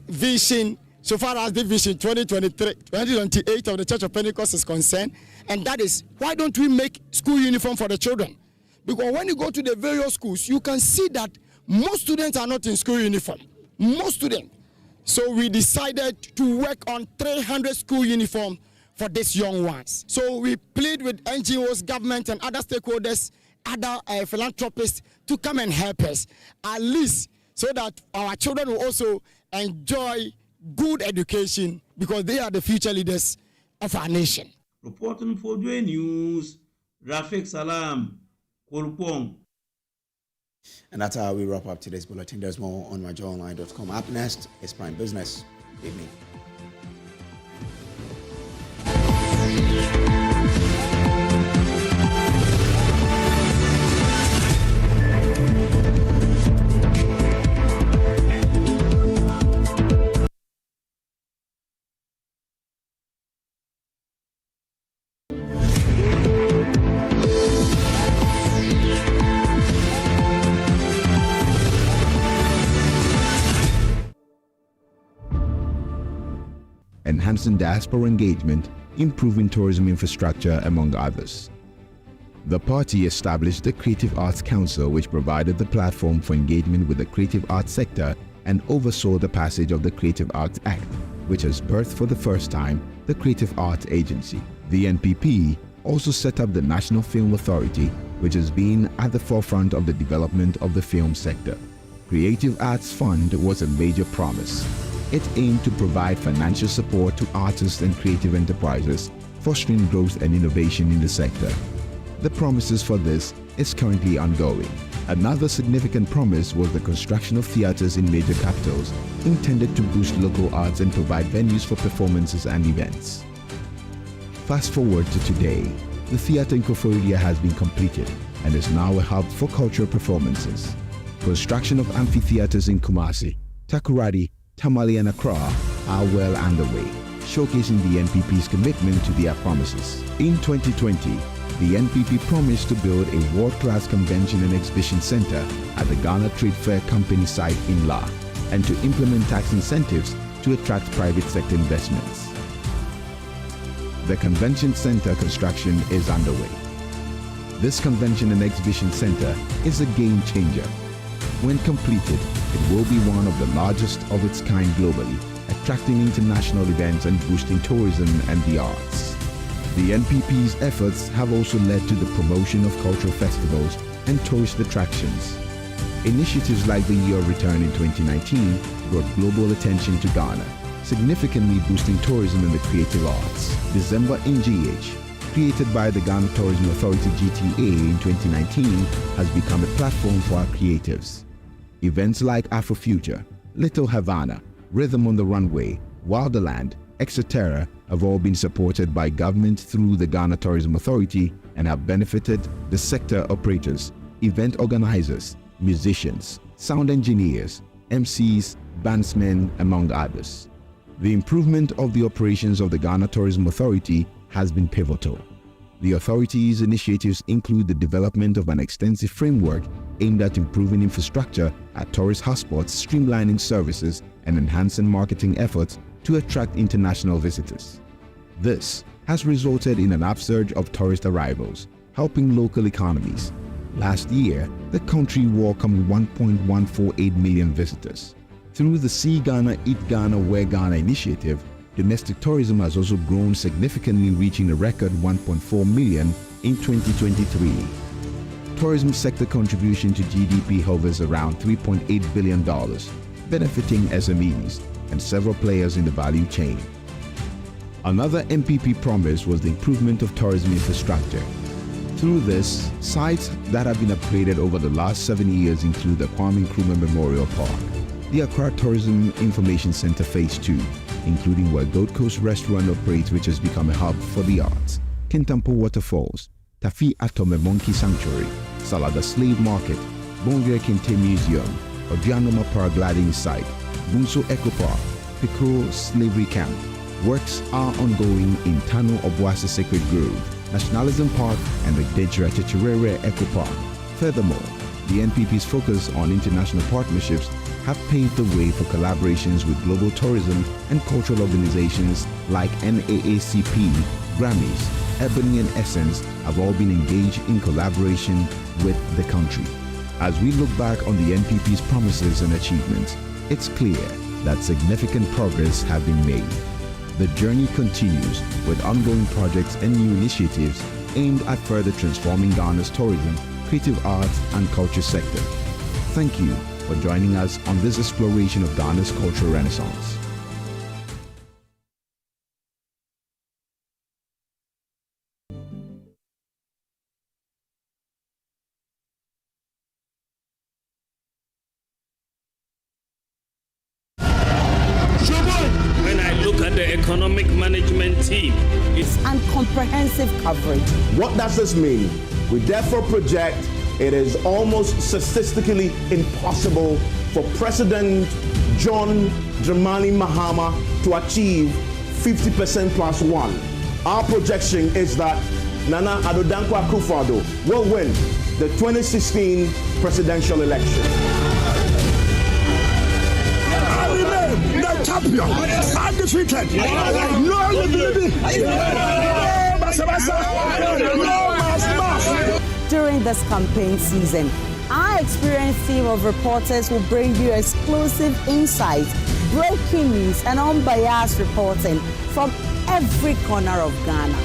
vision so far as the vision 2028 of the Church of Pentecost is concerned, and that is, why don't we make school uniform for the children? Because when you go to the various schools, you can see that most students are not in school uniform. Most students. So we decided to work on 300 school uniforms for these young ones. So we plead with NGOs, government, and other stakeholders, other philanthropists to come and help us, at least so that our children will also enjoy good education, because they are the future leaders of our nation. Reporting for JoyNews, Rafik Salam, Kolpong. And that's how we wrap up today's bulletin. There's more on myjoyonline.com. Up next is Prime Business. Good evening. Enhancing diaspora engagement, improving tourism infrastructure, among others. The party established the Creative Arts Council, which provided the platform for engagement with the creative arts sector and oversaw the passage of the Creative Arts Act, which has birthed for the first time the Creative Arts Agency. The NPP also set up the National Film Authority, which has been at the forefront of the development of the film sector. Creative Arts Fund was a major promise. It aimed to provide financial support to artists and creative enterprises, fostering growth and innovation in the sector. The promises for this is currently ongoing. Another significant promise was the construction of theaters in major capitals, intended to boost local arts and provide venues for performances and events. Fast forward to today, the theater in Koforidua has been completed and is now a hub for cultural performances. Construction of amphitheaters in Kumasi, Takoradi, Tamale and Accra are well underway, showcasing the NPP's commitment to their promises. In 2020, the NPP promised to build a world-class convention and exhibition center at the Ghana Trade Fair Company site in La, and to implement tax incentives to attract private sector investments. The convention center construction is underway. This convention and exhibition center is a game changer. When completed, it will be one of the largest of its kind globally, attracting international events and boosting tourism and the arts. The NPP's efforts have also led to the promotion of cultural festivals and tourist attractions. Initiatives like the Year of Return in 2019 brought global attention to Ghana, significantly boosting tourism and the creative arts. December in GH, created by the Ghana Tourism Authority GTA in 2019, has become a platform for our creatives. Events like Afrofuture, Little Havana, Rhythm on the Runway, Wilderland, etc. have all been supported by government through the Ghana Tourism Authority and have benefited the sector operators, event organizers, musicians, sound engineers, MCs, bandsmen, among others. The improvement of the operations of the Ghana Tourism Authority has been pivotal. The authority's initiatives include the development of an extensive framework aimed at improving infrastructure at tourist hotspots, streamlining services, and enhancing marketing efforts to attract international visitors. This has resulted in an upsurge of tourist arrivals, helping local economies. Last year, the country welcomed 1.148 million visitors. Through the See Ghana, Eat Ghana, Wear Ghana initiative, domestic tourism has also grown significantly, reaching a record 1.4 million in 2023. Tourism sector contribution to GDP hovers around $3.8 billion, benefiting SMEs and several players in the value chain. Another MPP promise was the improvement of tourism infrastructure. Through this, sites that have been upgraded over the last 7 years include the Kwame Nkrumah Memorial Park, the Accra Tourism Information Center Phase 2, including where Gold Coast Restaurant operates, which has become a hub for the arts, Kintampo Waterfalls, Tafi Atome Monkey Sanctuary, Salada Slave Market, Bongre Kente Museum, Obianoma Paragliding Site, Bunso Eco Park, Pikro Slavery Camp. Works are ongoing in Tano Obuasi Sacred Grove, Nationalism Park, and the Dejra Chicharere Eco Park. Furthermore, the NPP's focus on international partnerships have paved the way for collaborations with global tourism and cultural organizations like NAACP, Grammys, Ebony and Essence have all been engaged in collaboration with the country. As we look back on the NPP's promises and achievements, it's clear that significant progress has been made. The journey continues with ongoing projects and new initiatives aimed at further transforming Ghana's tourism, creative arts, and culture sector. Thank you for joining us on this exploration of Ghana's cultural renaissance. When I look at the economic management team, it's comprehensive coverage. What does this mean? We therefore project it is almost statistically impossible for President John Dramani Mahama to achieve 50% plus one. Our projection is that Nana Addo Dankwa Akufo-Addo will win the 2016 presidential election. The champion, undefeated. During this campaign season, our experienced team of reporters will bring you exclusive insights, breaking news, and unbiased reporting from every corner of Ghana.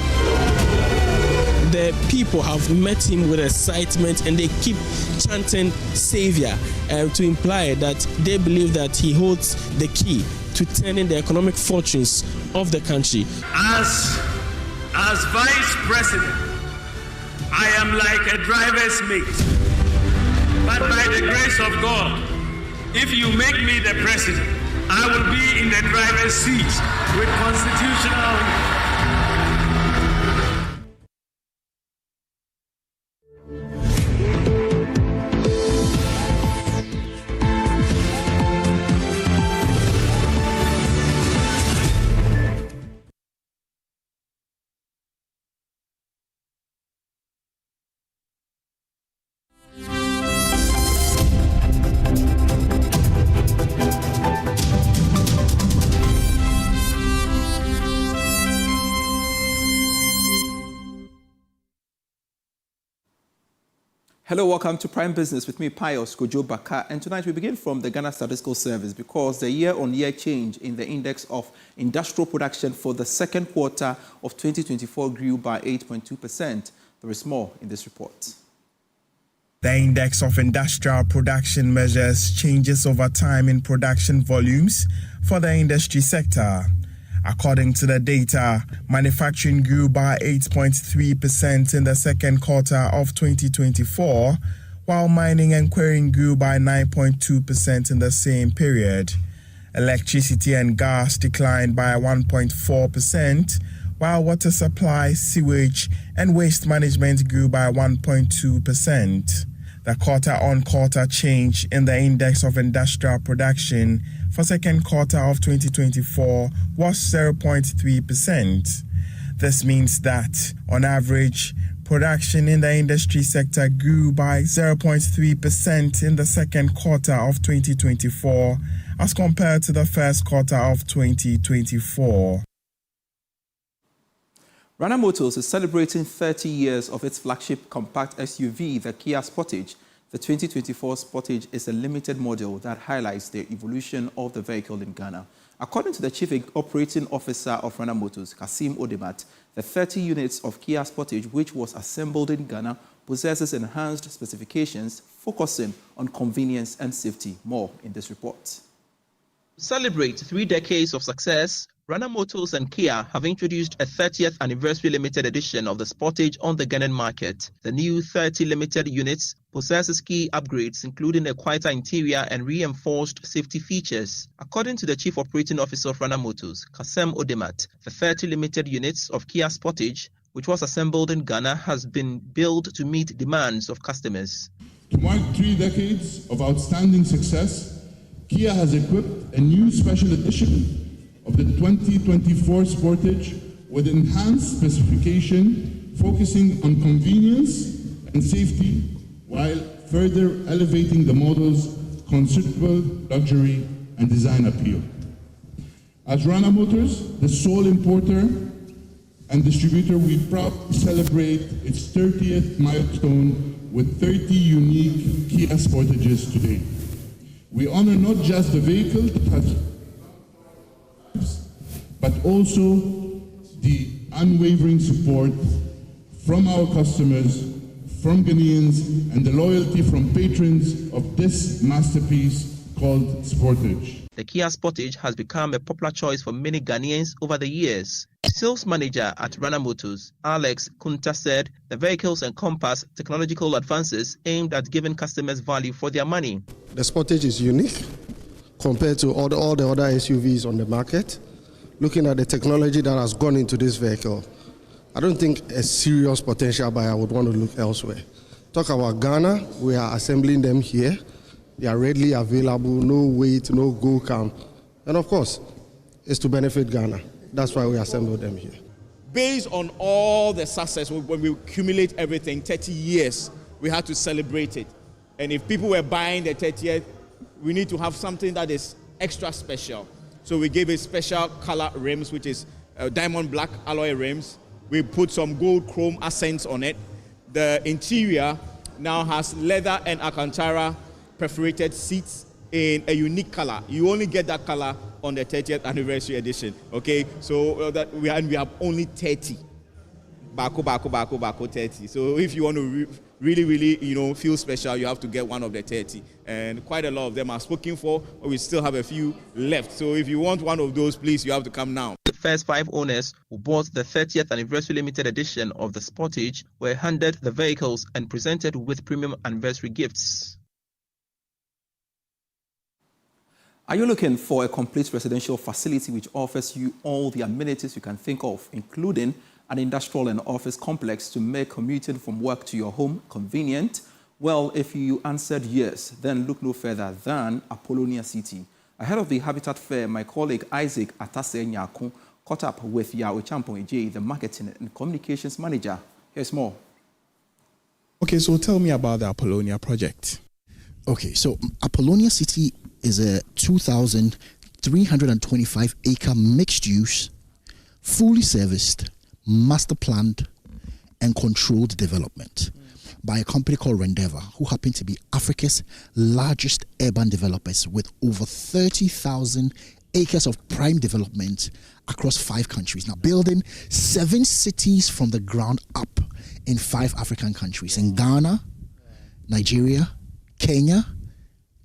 The people have met him with excitement and they keep chanting Savior to imply that they believe that he holds the key to turning the economic fortunes of the country. As vice president, I am like a driver's mate. But by the grace of God, if you make me the president, I will be in the driver's seat with constitutional. Hello, welcome to Prime Business with me, Pius Kojo Baka. And tonight we begin from the Ghana Statistical Service because the year-on-year change in the index of industrial production for the second quarter of 2024 grew by 8.2%. There is more in this report. The index of industrial production measures changes over time in production volumes for the industry sector. According to the data, manufacturing grew by 8.3% in the second quarter of 2024, while mining and quarrying grew by 9.2% in the same period. Electricity and gas declined by 1.4%, while water supply, sewage, and waste management grew by 1.2%. The quarter-on-quarter change in the index of industrial production for second quarter of 2024 was 0.3%. This means that, on average, production in the industry sector grew by 0.3% in the second quarter of 2024 as compared to the first quarter of 2024. Rana Motors is celebrating 30 years of its flagship compact SUV, the Kia Sportage. The 2024 Sportage is a limited model that highlights the evolution of the vehicle in Ghana. According to the Chief Operating Officer of Rana Motors, Kasim Odemat, the 30 units of Kia Sportage, which was assembled in Ghana, possesses enhanced specifications focusing on convenience and safety. More in this report. To celebrate 3 decades of success, Rana Motors and Kia have introduced a 30th anniversary limited edition of the Sportage on the Ghanaian market. The new 30 limited units possesses key upgrades, including a quieter interior and reinforced safety features. According to the Chief Operating Officer of Rana Motors, Kasem Odemat, the 30 limited units of Kia Sportage, which was assembled in Ghana, has been built to meet demands of customers. To mark 3 decades of outstanding success, Kia has equipped a new special edition of the 2024 Sportage with enhanced specification focusing on convenience and safety while further elevating the model's considerable luxury and design appeal. As Rana Motors, the sole importer and distributor, we proudly celebrate its 30th milestone with 30 unique Kia Sportages today. We honor not just the vehicle that has, but also the unwavering support from our customers, from Ghanaians, and the loyalty from patrons of this masterpiece called Sportage. The Kia Sportage has become a popular choice for many Ghanaians over the years. Sales manager at Rana Motors, Alex Kunta, said the vehicles encompass technological advances aimed at giving customers value for their money. The Sportage is unique compared to all the other SUVs on the market. Looking at the technology that has gone into this vehicle, I don't think a serious potential buyer would want to look elsewhere. Talk about Ghana, we are assembling them here. They are readily available, no wait, no go come. And of course, it's to benefit Ghana. That's why we assembled them here. Based on all the success, when we accumulate everything, 30 years, we had to celebrate it. And if people were buying the 30th, we need to have something that is extra special. So we gave it special color rims, which is diamond black alloy rims. We put some gold chrome accents on it. The interior now has leather and Alcantara perforated seats in a unique color. You only get that color on the 30th anniversary edition. Okay, so that we have only 30. Bako 30. So if you want to really feel special, you have to get one of the 30. And quite a lot of them are spoken for, but we still have a few left. So if you want one of those, please, you have to come now. The first 5 owners who bought the 30th anniversary limited edition of the Sportage were handed the vehicles and presented with premium anniversary gifts. Are you looking for a complete residential facility which offers you all the amenities you can think of, including an industrial and office complex to make commuting from work to your home convenient? Well, if you answered yes, then look no further than Apollonia City. Ahead of the Habitat Fair, my colleague Isaac Atase Nyako caught up with Yao Champon Ej, the marketing and communications manager. Here's more. Okay, so tell me about the Apollonia project. Okay, so Apollonia City is a 2,325-acre mixed-use, fully serviced, master planned, and controlled development by a company called Rendeavor, who happen to be Africa's largest urban developers with over 30,000 acres of prime development across 5 countries. Now, building 7 cities from the ground up in 5 African countries, in Ghana, Nigeria, Kenya,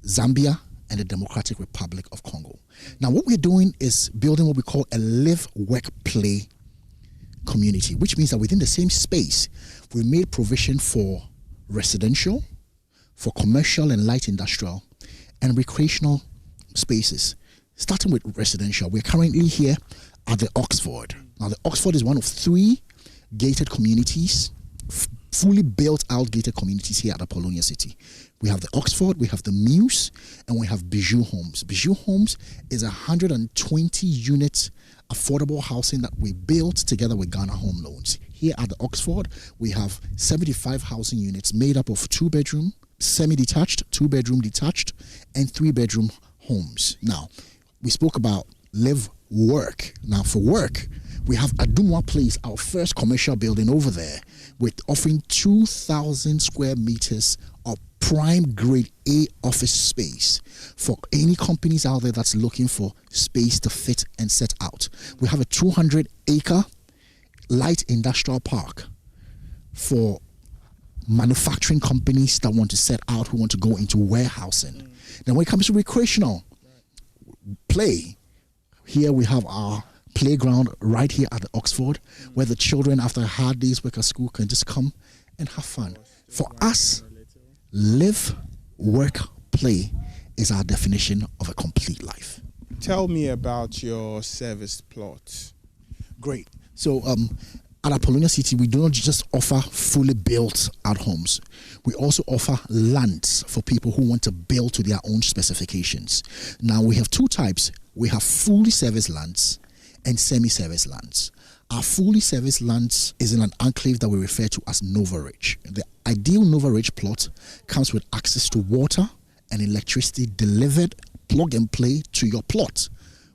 Zambia, and the Democratic Republic of Congo. Now, what we're doing is building what we call a live, work, play community, which means that within the same space, we made provision for residential, for commercial and light industrial, and recreational spaces. Starting with residential, we're currently here at the Oxford. Now, the Oxford is one of 3 gated communities fully built out gated communities here at Apollonia City. We have the Oxford, we have the Muse, and we have Bijou Homes. Bijou Homes is 120 units affordable housing that we built together with Ghana Home Loans. Here at the Oxford, we have 75 housing units made up of 2-bedroom, semi-detached, 2-bedroom detached, and 3-bedroom homes. Now, we spoke about live, work. Now, for work, we have Adumwa Place, our first commercial building over there, with offering 2,000 square meters of prime grade A office space for any companies out there that's looking for space to fit and set out. We have a 200-acre light industrial park for manufacturing companies that want to set out, who want to go into warehousing. Then when it comes to recreational play, here we have our playground right here at the Oxford, where the children, after a hard day's work at school, can just come and have fun. For us, live, work, play is our definition of a complete life. Tell me about your service plot. Great. So at Apollonia City, we do not just offer fully built out homes. We also offer lands for people who want to build to their own specifications. Now, we have two types. We have fully serviced lands and semi-serviced lands. Our fully serviced lands is in an enclave that we refer to as Nova Ridge. The ideal Nova Ridge plot comes with access to water and electricity delivered plug and play to your plot.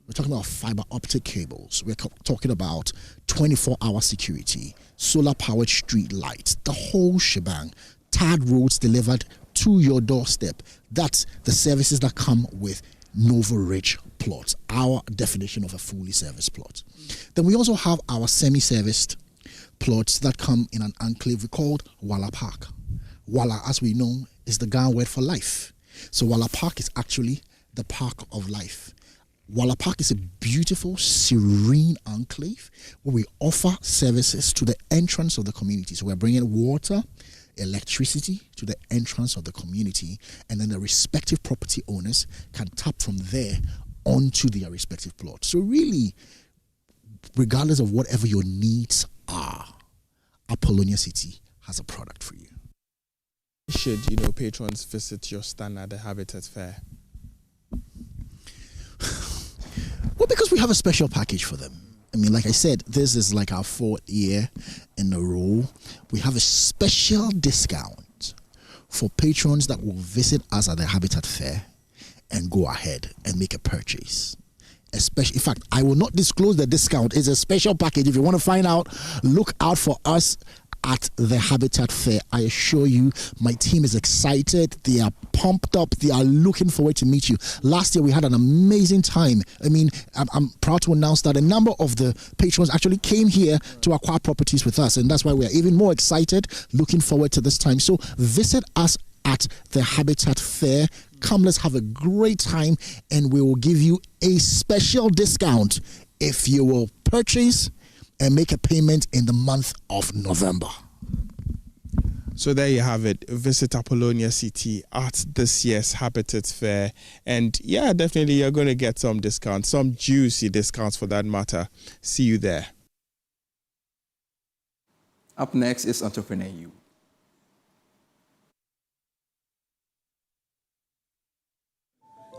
We're talking about fiber optic cables. We're talking about 24-hour security, solar-powered street lights, the whole shebang, tarred roads delivered to your doorstep. That's the services that come with Nova Ridge plots, our definition of a fully serviced plot. Then we also have our semi-serviced plots that come in an enclave called Walla Park. Walla, as we know, is the Ghana word for life. So Walla Park is actually the park of life. Walla Park is a beautiful, serene enclave where we offer services to the entrance of the community. So we're bringing water, electricity to the entrance of the community, and then the respective property owners can tap from there onto their respective plot. So really, regardless of whatever your needs are, Apollonia City has a product for you. Should patrons visit your stand at the Habitat Fair? Well, because we have a special package for them. I mean, like I said, this is like our 4th year in a row. We have a special discount for patrons that will visit us at the Habitat Fair and go ahead and make a purchase. Especially, in fact, I will not disclose the discount. It's a special package. If you want to find out, look out for us at the Habitat Fair. I assure you, my team is excited. They are pumped up. They are looking forward to meet you. Last year, we had an amazing time. I mean, I'm proud to announce that a number of the patrons actually came here to acquire properties with us, and that's why we're even more excited, looking forward to this time. So visit us at the Habitat Fair. Come, let's have a great time, and we will give you a special discount if you will purchase and make a payment in the month of November. So there you have it. Visit Apollonia City at this year's Habitat Fair. And yeah, definitely you're going to get some discounts, some juicy discounts for that matter. See you there. Up next is Entrepreneur You.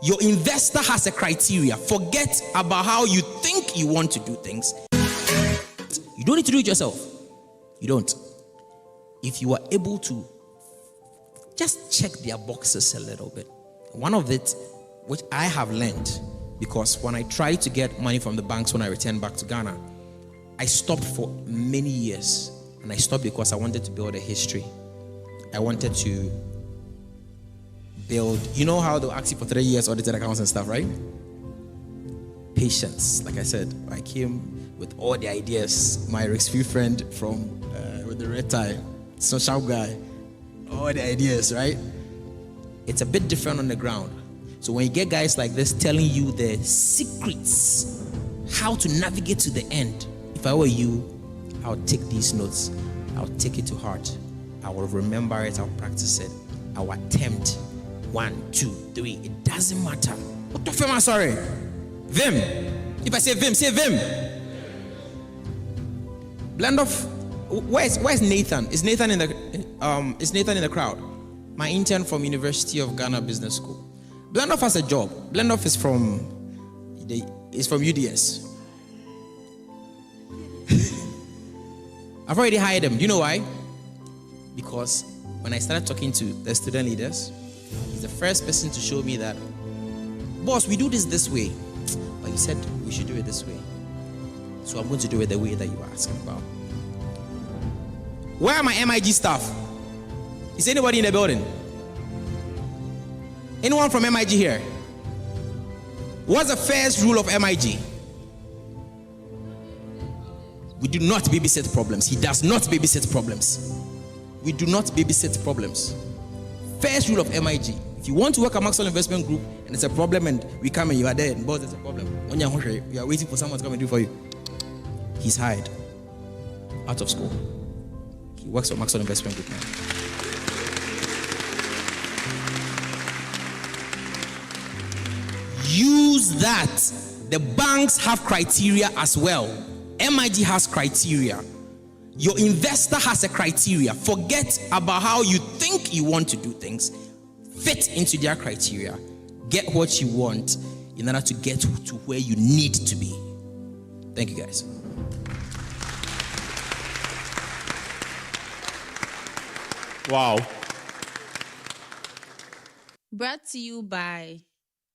Your investor has a criteria. Forget about how you think you want to do things. You don't need to do it yourself. You don't. If you are able to just check their boxes a little bit. One of it, which I have learned, because when I tried to get money from the banks when I returned back to Ghana, I stopped for many years. And I stopped because I wanted to build a history. I wanted to build, you know how they'll ask you for 3 years audited accounts and stuff, right? Patience. Like I said, I came with all the ideas. My Rexview friend from with the red tie, social guy, all the ideas, right? It's a bit different on the ground. So when you get guys like this telling you the secrets, how to navigate to the end, if I were you, I'll take these notes. I'll take it to heart. I will remember it. I'll practice it. I'll attempt 1, 2, 3. It doesn't matter. What the fuck am I sorry? Vim. If I say Vim, say Vim. Blend of Where's Nathan? Is Nathan in the crowd? My intern from University of Ghana Business School. Blendoff has a job. Blendoff is from UDS. I've already hired him. Do you know why? Because when I started talking to the student leaders, he's the first person to show me that, boss, we do this way, but you said we should do it this way. So I'm going to do it the way that you are asking about. Where are my MIG staff? Is anybody in the building? Anyone from MIG here? What's the first rule of MIG? We do not babysit problems. He does not babysit problems. We do not babysit problems. First rule of MIG. If you want to work at Maxwell Investment Group and it's a problem and we come and you are there and boss, there's a problem. When you are waiting for someone to come and do for you. He's hired. Out of school. He works for Maxwell Investment Group now. Use that. The banks have criteria as well. MIG has criteria. Your investor has a criteria. Forget about how you think you want to do things. Fit into their criteria. Get what you want in order to get to where you need to be. Thank you, guys. Wow. Brought to you by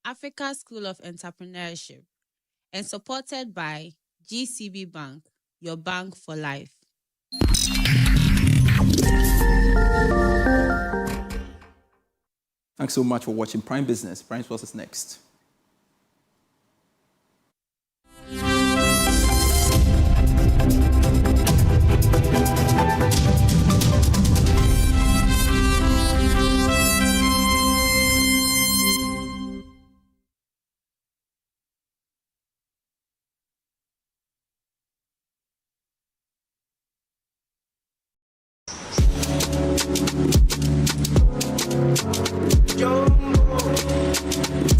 Africa School of Entrepreneurship and supported by GCB Bank, your bank for life. Thanks so much for watching Prime Business. Prime Sports is next.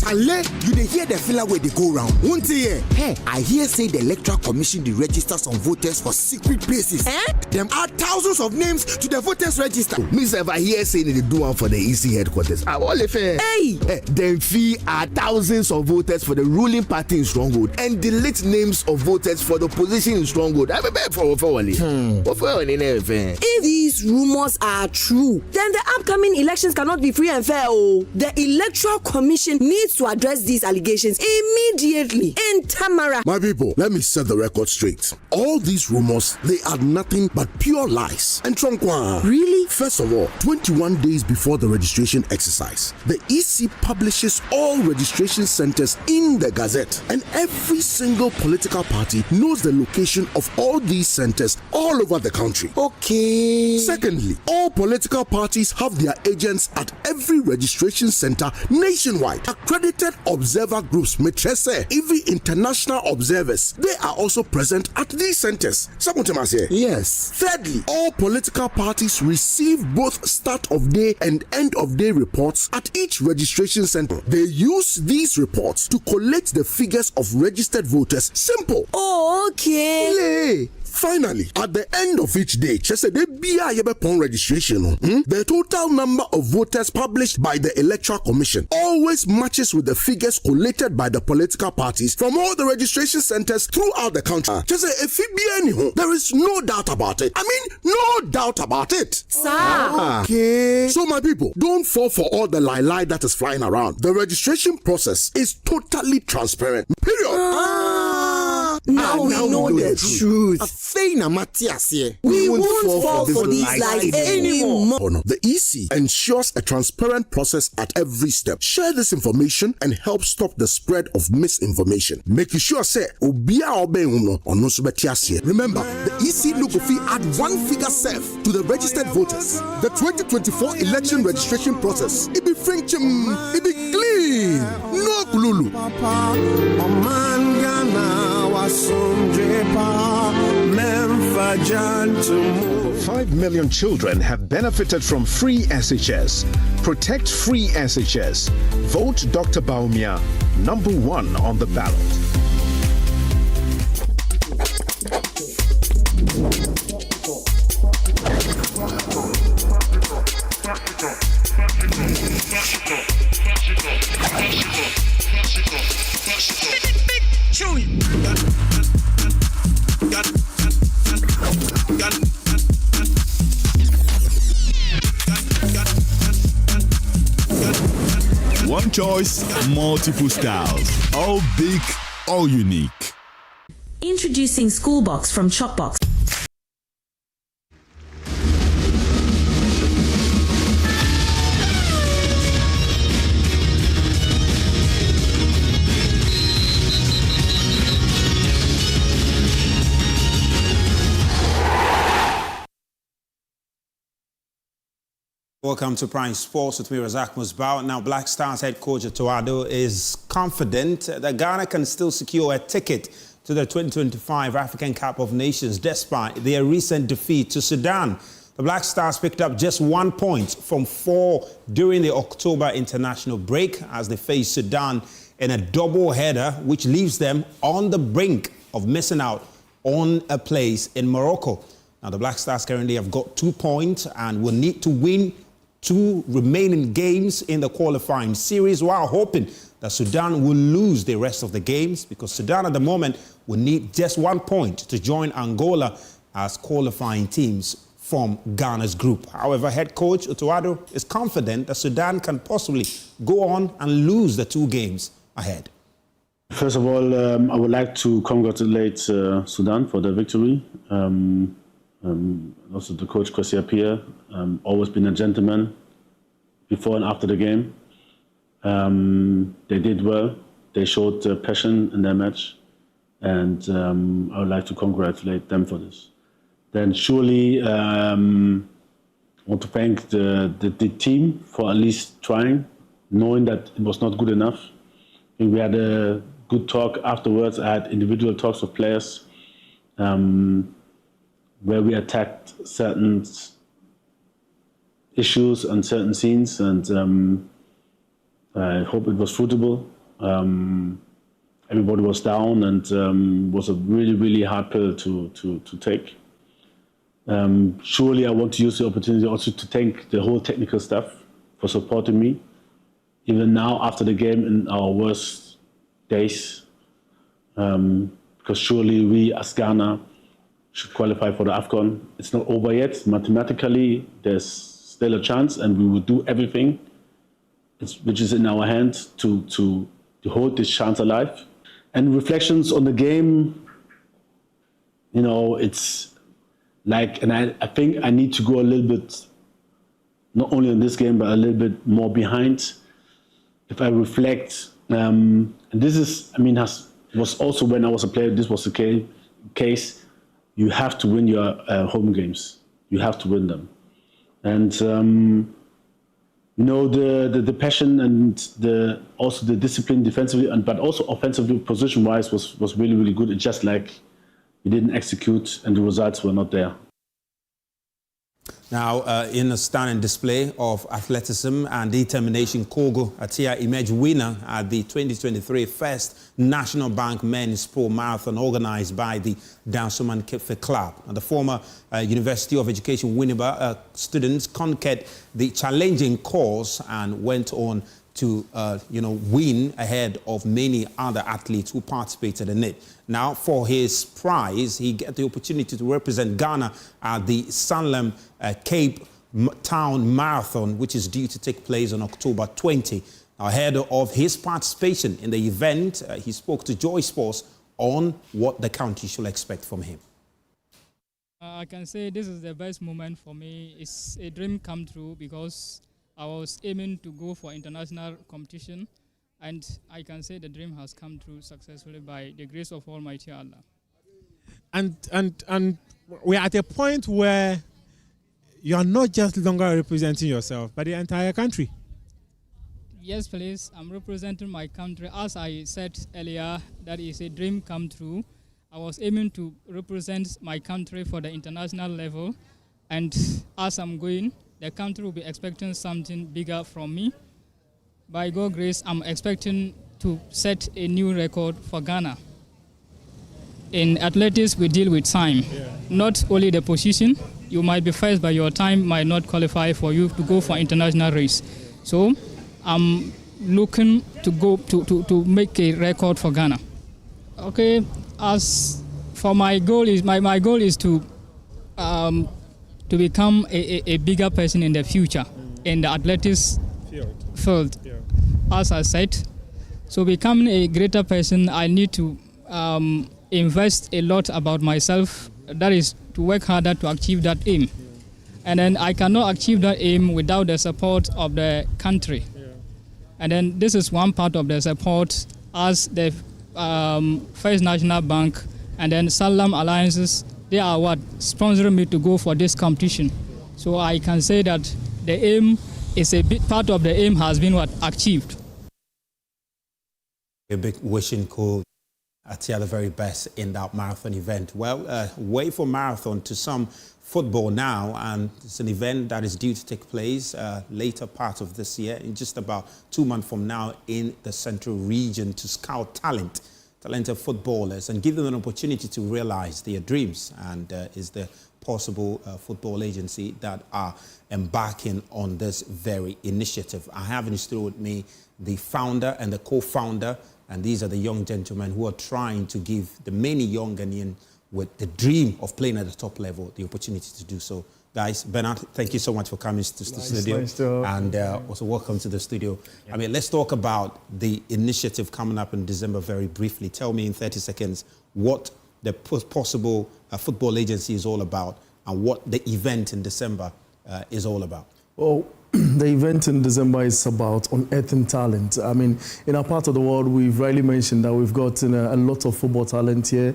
Ale, you dey hear the filler where they go round. Won't you? Hey, I hear say the Electoral Commission dey register some voters for secret places. Them add thousands of names to the voters register. Me sef I hear say they do one for the EC headquarters. I only fair. Hey, them fee are thousands of voters for the ruling party in Stronghold and delete names of voters for the opposition in Stronghold. I beg for only. If these rumors are true, then the upcoming elections cannot be free and fair. Oh, the Electoral Commission needs to address these allegations immediately. And Tamara, my people, let me set the record straight. All these rumors, they are nothing but pure lies. And Tronkwa, really? First of all, 21 days before the registration exercise, the EC publishes all registration centers in the Gazette, and every single political party knows the location of all these centers all over the country. Okay. Secondly, all political parties have their agents at every registration center nationwide. Accredited observer groups, metrese, even international observers, they are also present at these centers. Yes. Thirdly, all political parties receive both start of day and end of day reports at each registration center. They use these reports to collect the figures of registered voters. Simple. Oh, okay. Yeah. Finally, at the end of each day, registration, the total number of voters published by the Electoral Commission always matches with the figures collated by the political parties from all the registration centers throughout the country. There is no doubt about it. I mean, no doubt about it. Sir. Okay. So my people, don't fall for all the lie that is flying around. The registration process is totally transparent. Period. Now we know the truth. We won't fall for these lies anymore. The EC ensures a transparent process at every step. Share this information and help stop the spread of misinformation. Make sure say Remember, the EC logo fee add one figure self to the registered voters. The 2024 election registration process, it be French, it be clean, no kululu. 5 million children have benefited from free SHS. Protect free SHS. Vote Dr. Baumia, number 1 on the ballot. One choice, multiple styles. All big, all unique. Introducing Schoolbox from Chopbox. Welcome to Prime Sports with me, Razak Musbao. Now, Black Stars head coach Otoado is confident that Ghana can still secure a ticket to the 2025 African Cup of Nations despite their recent defeat to Sudan. The Black Stars picked up just 1 point from 4 during the October international break as they face Sudan in a double header, which leaves them on the brink of missing out on a place in Morocco. Now, the Black Stars currently have got 2 points and will need to win 2 remaining games in the qualifying series while hoping that Sudan will lose the rest of the games because Sudan at the moment will need just 1 point to join Angola as qualifying teams from Ghana's group. However, head coach Otoado is confident that Sudan can possibly go on and lose the 2 games ahead. First of all, I would like to congratulate Sudan for their victory. Also the coach, Kwesi Appiah, always been a gentleman before and after the game. They did well. They showed passion in their match. And I would like to congratulate them for this. Then surely I want to thank the team for at least trying, knowing that it was not good enough. I think we had a good talk afterwards. I had individual talks with players where we attacked certain issues and certain scenes, and I hope it was fruitful. Everybody was down, and was a really, really hard pill to take. Surely I want to use the opportunity also to thank the whole technical staff for supporting me, even now after the game in our worst days, because surely we as Ghana should qualify for the AFCON. It's not over yet. Mathematically, there's still a chance, and we will do everything which is in our hands to hold this chance alive. And reflections on the game, you know, it's like, and I think I need to go a little bit, not only on this game, but a little bit more behind. If I reflect, and this is, I mean, was also when I was a player, this was the case. You have to win your home games. You have to win them. And, you know, the passion and also the discipline defensively, but also offensively, position-wise, was really, really good. It's just like we didn't execute and the results were not there. Now, in a stunning display of athleticism and determination, Kogo Atia emerged winner at the 2023 First National Bank Men's Pro Marathon organized by the Dansoman Kefe Club. And the former University of Education Winneba students conquered the challenging course and went on to, win ahead of many other athletes who participated in it. Now, for his prize, he got the opportunity to represent Ghana at the Sanlam Cape Town Marathon, which is due to take place on October 20. Now, ahead of his participation in the event, he spoke to Joy Sports on what the country should expect from him. I can say this is the best moment for me. It's a dream come true because I was aiming to go for international competition, and I can say the dream has come true successfully by the grace of Almighty Allah. And we're at a point where you are not just longer representing yourself, but the entire country. Yes, please. I'm representing my country. As I said earlier, that is a dream come true. I was aiming to represent my country for the international level, and as I'm going, the country will be expecting something bigger from me. By God's grace, I'm expecting to set a new record for Ghana. In athletics, we deal with time, not only the position, you might be first, but your time might not qualify for you to go for international race. So I'm looking to go to make a record for Ghana. Okay, as for my goal is my goal is to become a bigger person in the future in the athletics field. Yeah. As I said, so becoming a greater person, I need to invest a lot about myself. That is to work harder to achieve that aim. And then I cannot achieve that aim without the support of the country. And then this is one part of the support as the First National Bank and then Salam Alliances, they are what sponsoring me to go for this competition. So I can say that the aim is a big part of the aim has been what achieved. A big wishing call at the very best in that marathon event. Well, way for marathon to some football now, and it's an event that is due to take place later part of this year, in just about 2 months from now, in the central region, to scout talented footballers and give them an opportunity to realize their dreams. And is the possible football agency that are embarking on this very initiative. I have in the studio with me the founder and the co-founder, and these are the young gentlemen who are trying to give the many young Ghanaians with the dream of playing at the top level the opportunity to do so. Guys, Bernard, thank you so much for coming to the studio. And also welcome to the studio. Yeah. I mean, let's talk about the initiative coming up in December very briefly. Tell me in 30 seconds what the possible football agency is all about and what the event in December is all about. Well, the event in December is about unearthing talent. I mean, in our part of the world, we've rarely mentioned that we've got a lot of football talent here,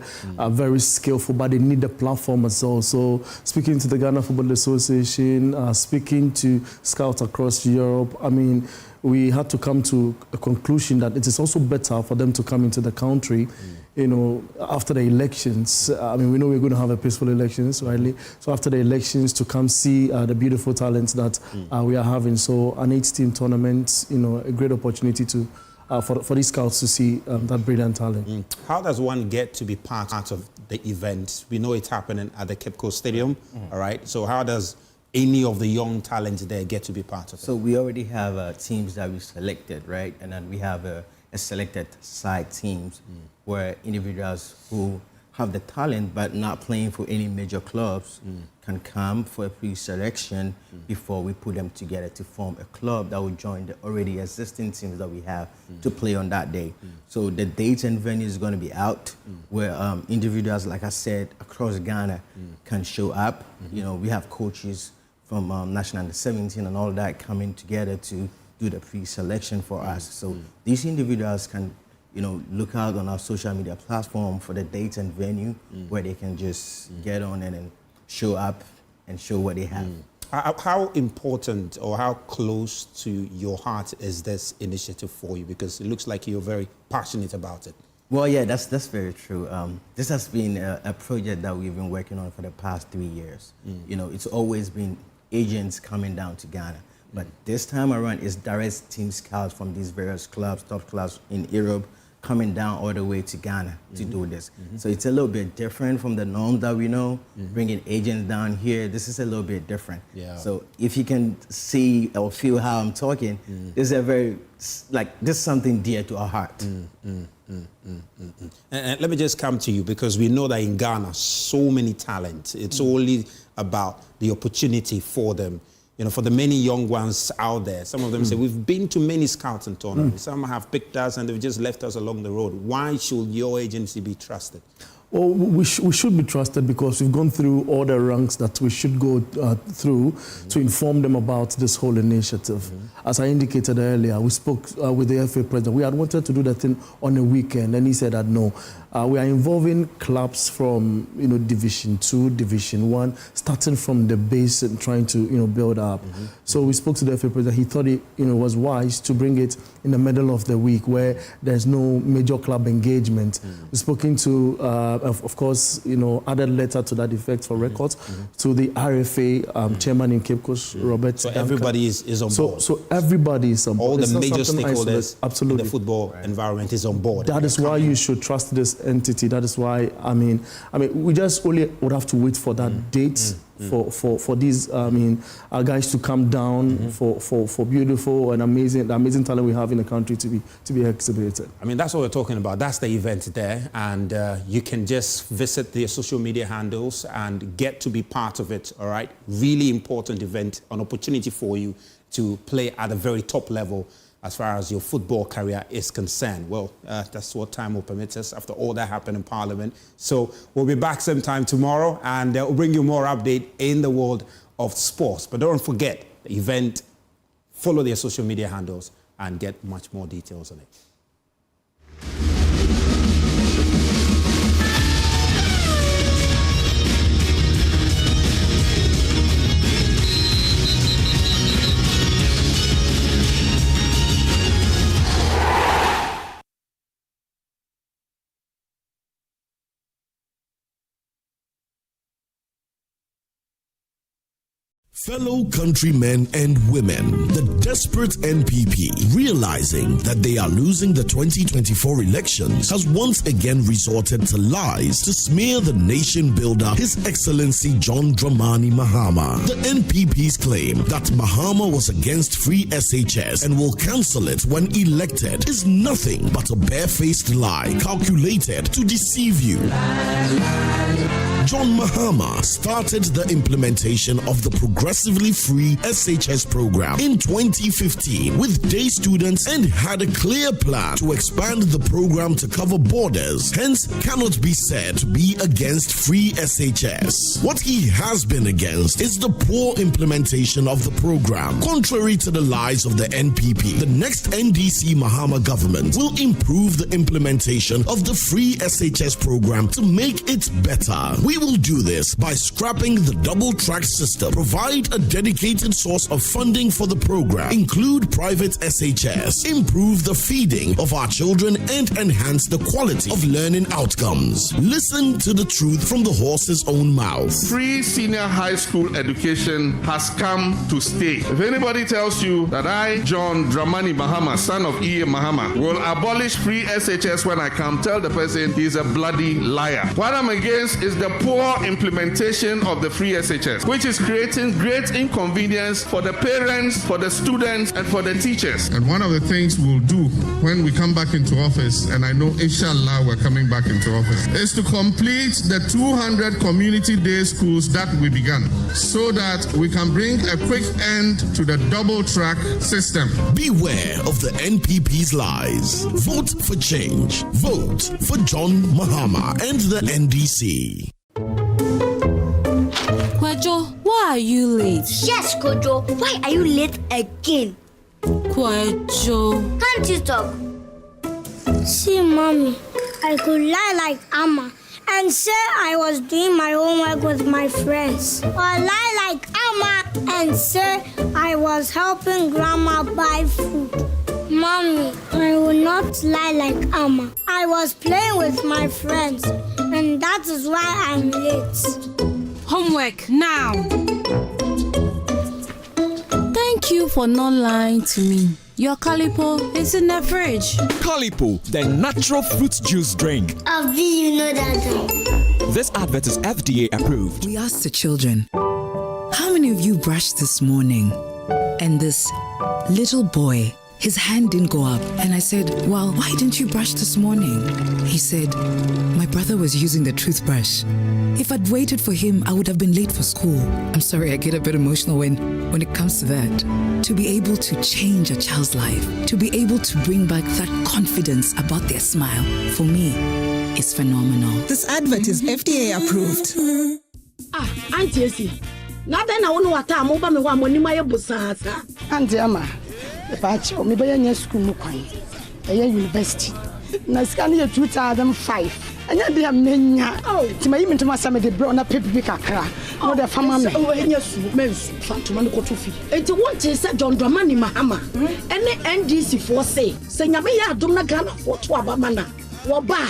very skillful, but they need the platform as well. So speaking to the Ghana Football Association, speaking to scouts across Europe, I mean, we had to come to a conclusion that it is also better for them to come into the country, you know, after the elections. I mean, we know we're going to have a peaceful elections, rightly. So after the elections, to come see the beautiful talents that we are having. So an 8-team tournament, you know, a great opportunity to for these scouts to see that brilliant talent. How does one get to be part of the event? We know it's happening at the Cape Coast Stadium, all right? So how does any of the young talents there get to be part of it? So we already have teams that we selected, right? And then we have a selected side teams where individuals who have the talent but not playing for any major clubs can come for a pre-selection before we put them together to form a club that will join the already existing teams that we have to play on that day. So the dates and venues is going to be out where individuals, like I said, across Ghana can show up. You know, we have coaches from National Under 17 and all that coming together to do the pre-selection for us. So these individuals can, you know, look out on our social media platform for the date and venue where they can just get on and show up and show what they have. How important or how close to your heart is this initiative for you? Because it looks like you're very passionate about it. Well, yeah, that's very true. This has been a project that we've been working on for the past 3 years. You know, it's always been agents coming down to Ghana. But this time around, it's direct team scouts from these various clubs, top clubs in Europe, coming down all the way to Ghana to do this. So it's a little bit different from the norm that we know, bringing agents down here. This is a little bit different. Yeah. So if you can see or feel how I'm talking, this is a very, like, this is something dear to our heart. And let me just come to you, because we know that in Ghana, so many talent. It's only about the opportunity for them. You know, for the many young ones out there, some of them say, we've been to many scouts and tournaments. Some have picked us and they've just left us along the road. Why should your agency be trusted? Well, we should be trusted because we've gone through all the ranks that we should go through to inform them about this whole initiative. As I indicated earlier, we spoke with the FA president. We had wanted to do that thing on a weekend, and he said that no. We are involving clubs from, you know, Division 2, Division 1, starting from the base and trying to, you know, build up. So we spoke to the FA president. He thought it, you know, was wise to bring it in the middle of the week where there's no major club engagement. We've spoken to, of course, you know, added letter to that effect for records to the RFA chairman in Cape Coast, Robert. So everybody is on board. So everybody is on board. All the major stakeholders in the football environment is on board. That is why you should trust this entity. That is why, I mean, we just only would have to wait for that date for these guys to come down for beautiful and amazing talent we have in the country to be exhibited. I mean, that's what we're talking about. That's the event there, and you can just visit their social media handles and get to be part of it. All right, really important event, an opportunity for you to play at a very top level as far as your football career is concerned. Well, that's what time will permit us after all that happened in Parliament. So we'll be back same time tomorrow, and we'll bring you more update in the world of sports. But don't forget the event, follow their social media handles and get much more details on it. Fellow countrymen and women, the desperate NPP, realizing that they are losing the 2024 elections, has once again resorted to lies to smear the nation builder, His Excellency John Dramani Mahama. The NPP's claim that Mahama was against free SHS and will cancel it when elected is nothing but a barefaced lie calculated to deceive you. John Mahama started the implementation of the progressively free SHS program in 2015 with day students and had a clear plan to expand the program to cover borders, hence cannot be said to be against free SHS. What he has been against is the poor implementation of the program. Contrary to the lies of the NPP, the next NDC Mahama government will improve the implementation of the free SHS program to make it better. We will do this by scrapping the double track system, provide a dedicated source of funding for the program, include private SHS, improve the feeding of our children, and enhance the quality of learning outcomes. Listen to the truth from the horse's own mouth. Free senior high school education has come to stay. If anybody tells you that I, John Dramani Mahama, son of E.A. Mahama, will abolish free SHS when I come, tell the person he's a bloody liar. What I'm against is the poor implementation of the free SHS, which is creating great inconvenience for the parents, for the students, and for the teachers. And one of the things we'll do when we come back into office, and I know inshallah we're coming back into office, is to complete the 200 community day schools that we began, so that we can bring a quick end to the double track system. Beware of the NPP's lies. Vote for change. Vote for John Mahama and the NDC. Kwajo, why are you late? Yes, Kojo. Why are you late again? Kwajo. Can't you talk? See, Mommy, I could lie like Amma and say I was doing my homework with my friends. Or lie like Amma and say I was helping Grandma buy food. Mommy, I will not lie like Amma. I was playing with my friends, and that is why I'm late. Homework now. Thank you for not lying to me. Your Calipo is in the fridge. Calipo, the natural fruit juice drink. How do you know that? This advert is FDA approved. We asked the children, how many of you brushed this morning? And this little boy, his hand didn't go up. And I said, well, why didn't you brush this morning? He said, my brother was using the toothbrush. If I'd waited for him, I would have been late for school. I'm sorry, I get a bit emotional when it comes to that. To be able to change a child's life, to be able to bring back that confidence about their smile, for me, is phenomenal. This advert is FDA approved. Auntie Esi, now then I want to move me one money my busasa. Auntie Ama, if I show me by a school mukwan, a university. Na scan year 2005. Anya dia menya. Ti ma yimi ntoma same de bro na pepi kakra. No de fama me. Oh enya su mensu fantoma no koto fi. Enti wonte se John Dramani Mahama. Ene NDC for say. Se nyame ya adom na Ghana for to abama na. Wo ba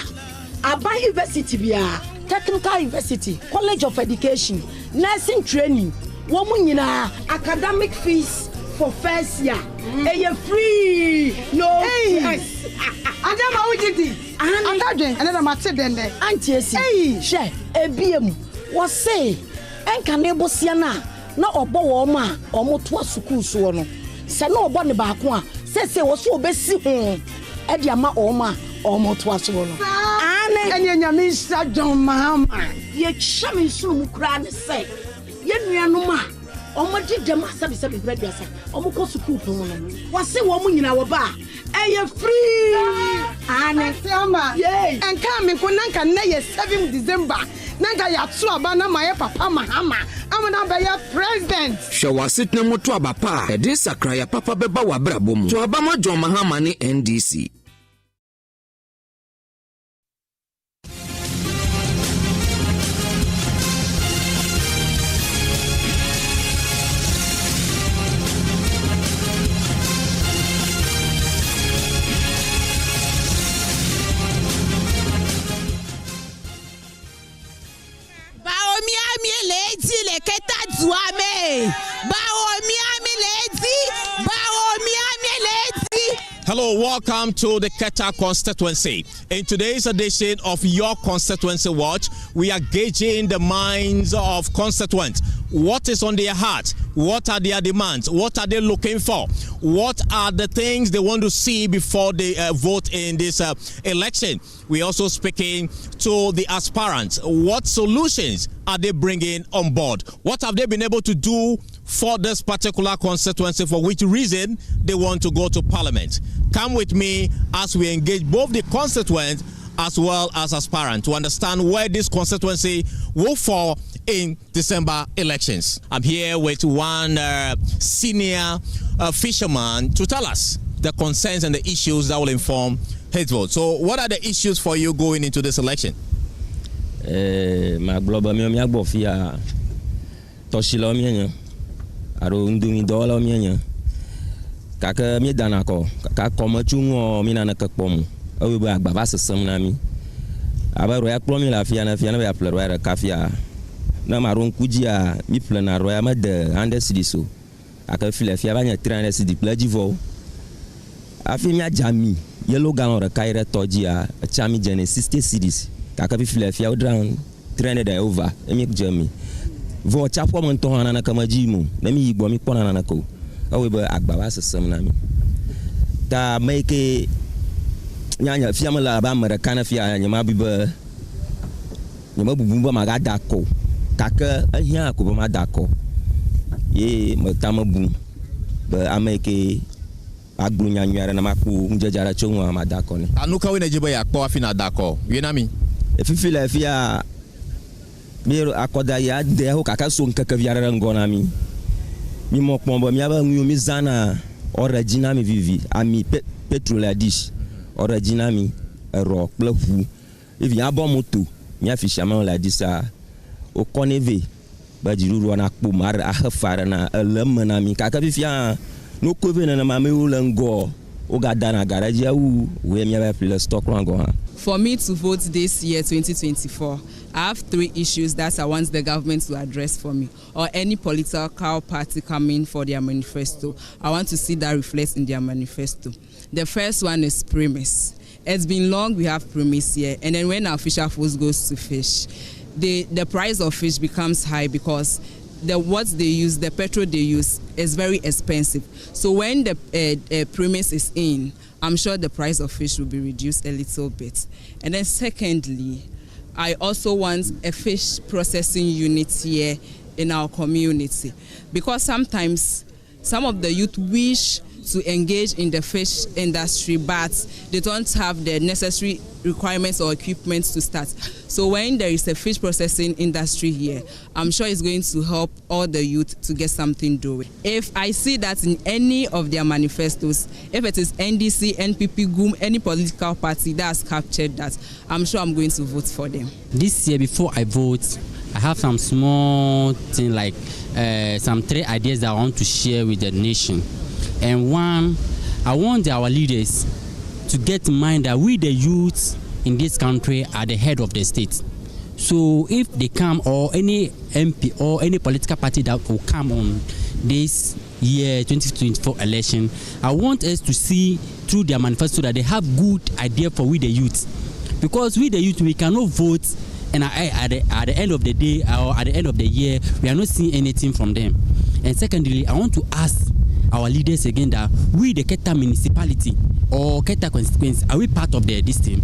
Aba University bia, Technical University, College of Education, Nursing Training. Wo mu nyina academic fees for first year. Eye free. No. Yes. Adama ujiti. Another drink, another matter than that. Auntie Esi. Hey, share. Ebiem. Was say enka ne bosia na obo wo ma omo to asukuu so no se na obo ne ba ko a se wo so obesi ho e dia ma oma omo to aso no ane enya Mr. John Mahama ye chame sunu mu kura ne se ye nuanu ma omo di dem asabi breduasa omo ko sukuu to no wase wo mu nyina wo ba eye free ane Siama enka me ko nanka na ye 7 December nanka ya to aba na my papa Mahama amana be ya president hwe wasetna mu to aba pa e de sakra ya papa beba wa brabo mu to aba ma John Mahama ne NDC. Hello, welcome to the Keta constituency. In today's edition of Your Constituency Watch, we are gauging the minds of constituents. What is on their heart? What are their demands? What are they looking for? What are the things they want to see before they vote in this election? We're also speaking to the aspirants. What solutions are they bringing on board? What have they been able to do for this particular constituency, for which reason they want to go to parliament? Come with me as we engage both the constituents as well as aspirants to understand where this constituency will fall in December elections. I'm here with one senior fisherman to tell us the concerns and the issues that will inform his vote. So what are the issues for you going into this election? My global miagofia toshilomia aro ndumi dola mianya kaka mi danako kaka komachungo mina na kakpom awe ba baba sesem na mi aba roya kplomi la fia na ba plero kafia na maron kujia mi plena roya ma de ande sidiso aka file fia ba nya 300 sidi plajivo afi mi ajami yellow galon kaire tojia chami jene 60 cedis kaka file fia odran 300 over emi jami vo chapo mon to na kama jimu na mi igbo mi pona na ko awe ba agbaba sesem na mi ta make nyanya fiam la ba americana fia nyama biba nyama bubumba magada ko kaka ahia ko ba madako ye matama bum ba ameke agbu nyanyara na maku njejara chonwa madako ne anuka we na jiba ya kwa fi na dako you na mi efifi la fia mero akoda ya de ho kaka so nkaka viara ngona mi mo pombo mi aba nyu mi zana original mi vivi ami petrol adish original mi ro plafu evi abo moto mi afishaman la disa o koneve ba jiruru na kpo mar ahfara na elam na mi kaka bifia no kove na ma me ulango o gada na garage ya we mi aba play stock rango. For me to vote this year 2024, I have 3 issues that I want the government to address for me, or any political party coming for their manifesto. I want to see that reflects in their manifesto. The first one is premise. It's been long we have premise here, and then when our fisher force goes to fish, the price of fish becomes high because what they use, the petrol they use, is very expensive. So when the premise is in, I'm sure the price of fish will be reduced a little bit. And then secondly, I also want a fish processing unit here in our community, because sometimes some of the youth wish to engage in the fish industry, but they don't have the necessary requirements or equipment to start. So when there is a fish processing industry here, I'm sure it's going to help all the youth to get something doing. If I see that in any of their manifestos, if it is NDC, NPP, GUM, any political party that has captured that, I'm sure I'm going to vote for them. This year, before I vote, I have some small thing like some 3 ideas that I want to share with the nation. And one, I want our leaders to get in mind that we, the youth in this country, are the head of the state. So if they come, or any MP or any political party that will come on this year 2024 election, I want us to see through their manifesto that they have good idea for we the youth. Because we the youth, we cannot vote And at the end of the day or at the end of the year, we are not seeing anything from them. And secondly, I want to ask our leaders again that we, the Keta municipality or Keta constituency, are we part of this team?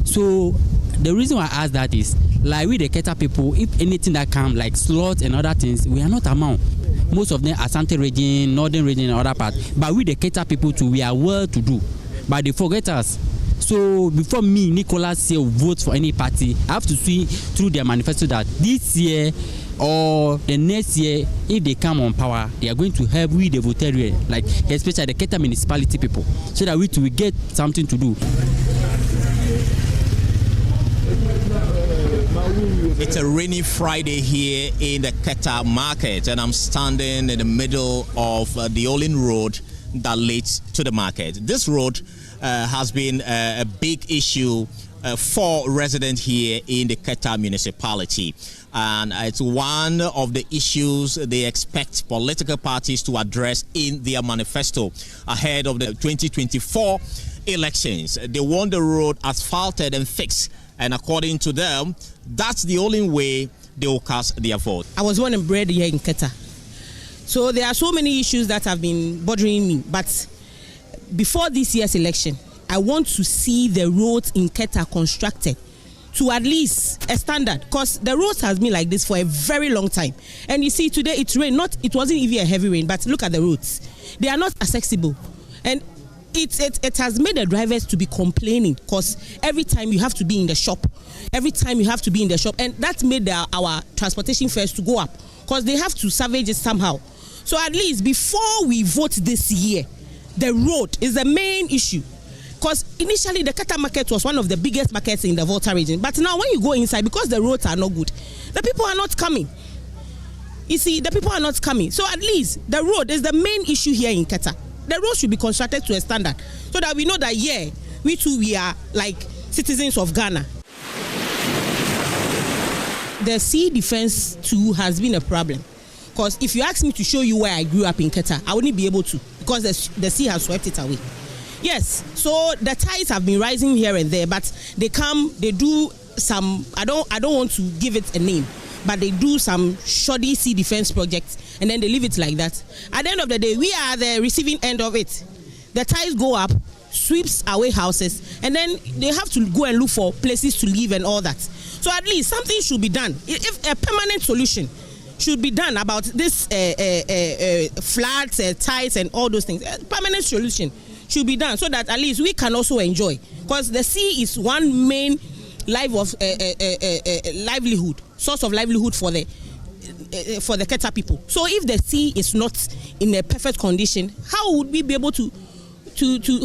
So the reason why I ask that is, like we the Keta people, if anything that come like slots and other things, we are not among. Most of them are Asante region, Northern region and other part. But we the Keta people too, we are well to do. But they forget us. So before me, Nicholas say vote for any party, I have to see through their manifesto that this year or the next year, if they come on power, they are going to help we the voters, like especially the Keta municipality people, so that we will get something to do. It's a rainy Friday here in the Keta market, and I'm standing in the middle of the Olin Road that leads to the market. This road has been a big issue for residents here in the Keta municipality, and it's one of the issues they expect political parties to address in their manifesto ahead of the 2024 elections. They want the road asphalted and fixed, and according to them, that's the only way they will cast their vote. I was born and bred here in Keta, so there are so many issues that have been bothering me, but before this year's election, I want to see the roads in Keta constructed to at least a standard, because the roads has been like this for a very long time. And you see today it rained, it wasn't even a heavy rain, but look at the roads. They are not accessible. And it has made the drivers to be complaining, because every time you have to be in the shop. And that made our transportation fares to go up, because they have to salvage it somehow. So at least before we vote this year, the road is the main issue. Because initially the Keta market was one of the biggest markets in the Volta region. But now when you go inside, because the roads are not good, the people are not coming. You see, the people are not coming. So at least the road is the main issue here in Keta. The road should be constructed to a standard, so that we know that, yeah, we too, we are like citizens of Ghana. The sea defense too has been a problem. Because if you ask me to show you where I grew up in Keta, I wouldn't be able to, because the sea has swept it away. Yes, so the tides have been rising here and there, but they do some, I don't want to give it a name, but they do some shoddy sea defense projects, and then they leave it like that. At the end of the day, we are the receiving end of it. The tides go up, sweeps away houses, and then they have to go and look for places to live and all that. So at least something should be done. If a permanent solution should be done about this floods, tides, and all those things, a permanent solution should be done, so that at least we can also enjoy, because the sea is one main source of livelihood for the Keta people. So if the sea is not in a perfect condition, how would we be able to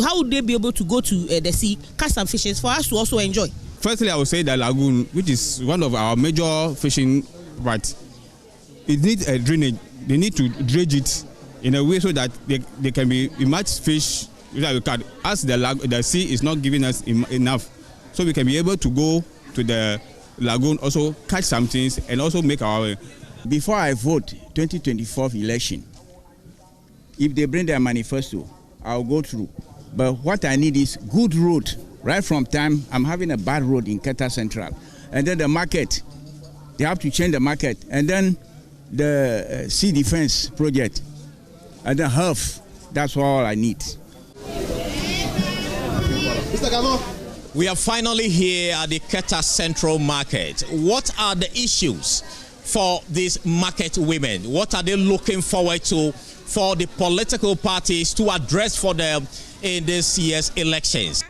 how would they be able to go to the sea, catch some fishes for us to also enjoy? Firstly, I would say the lagoon, which is one of our major fishing, but it needs a drainage. They need to dredge it in a way so that they can be much fish. As the sea is not giving us enough, so we can be able to go to the lagoon, also catch some things, and also make our. Before I vote 2024 election, if they bring their manifesto, I'll go through. But what I need is good road. Right from time, I'm having a bad road in Keta Central, and then the market, they have to change the market, and then the sea defense project, and the health. That's all I need. We are finally here at the Keta Central Market. What are the issues for these market women? What are they looking forward to for the political parties to address for them in this year's elections?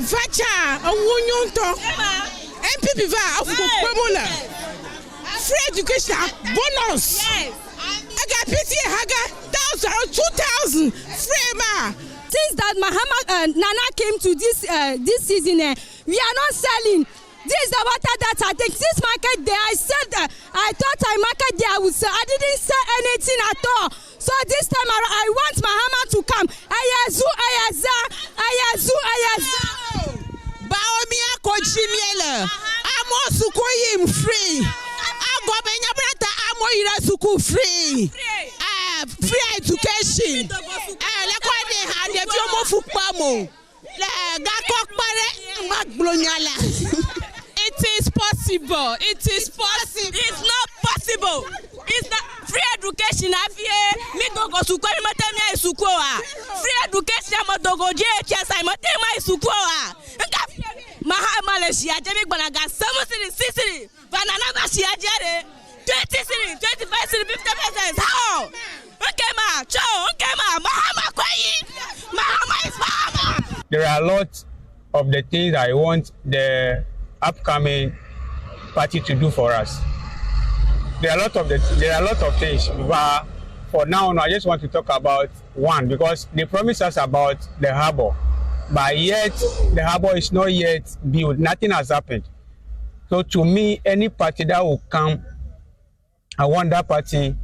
Free education. MPP free education bonus. I got PTA, I got 1,000, 2,000 free ma. Since that Nana came to this season, we are not selling. This is the water that I take. This market there, I said I thought I market there I would sell. I didn't sell anything at all. So So this time around, I want Mahama to come. Ayazu, Ayaza. Baomia Kochimiela. Amo Sukoyim free. Amo Benyabrata, Amo Ira Suku free. Free education. Lakwade had the Biomo Fukpamo. It is possible. It is possible. It's not possible. It's not free education. Me go suko mi matemia isukoa. Free education mo dogo je chesa matema isukoa. Maha Malaysia jemi gbanaga 7 city 6 city. Banana ba shi ajere 20 city 25 city 50%. How? Okay ma, Mahama kwayi. Mahama is Mahama. There are a lot of the things I want the upcoming party to do for us. There are a lot of things, but for now, I just want to talk about one because they promised us about the harbor, but yet the harbor is not yet built. Nothing has happened. So to me, any party that will come, I want that party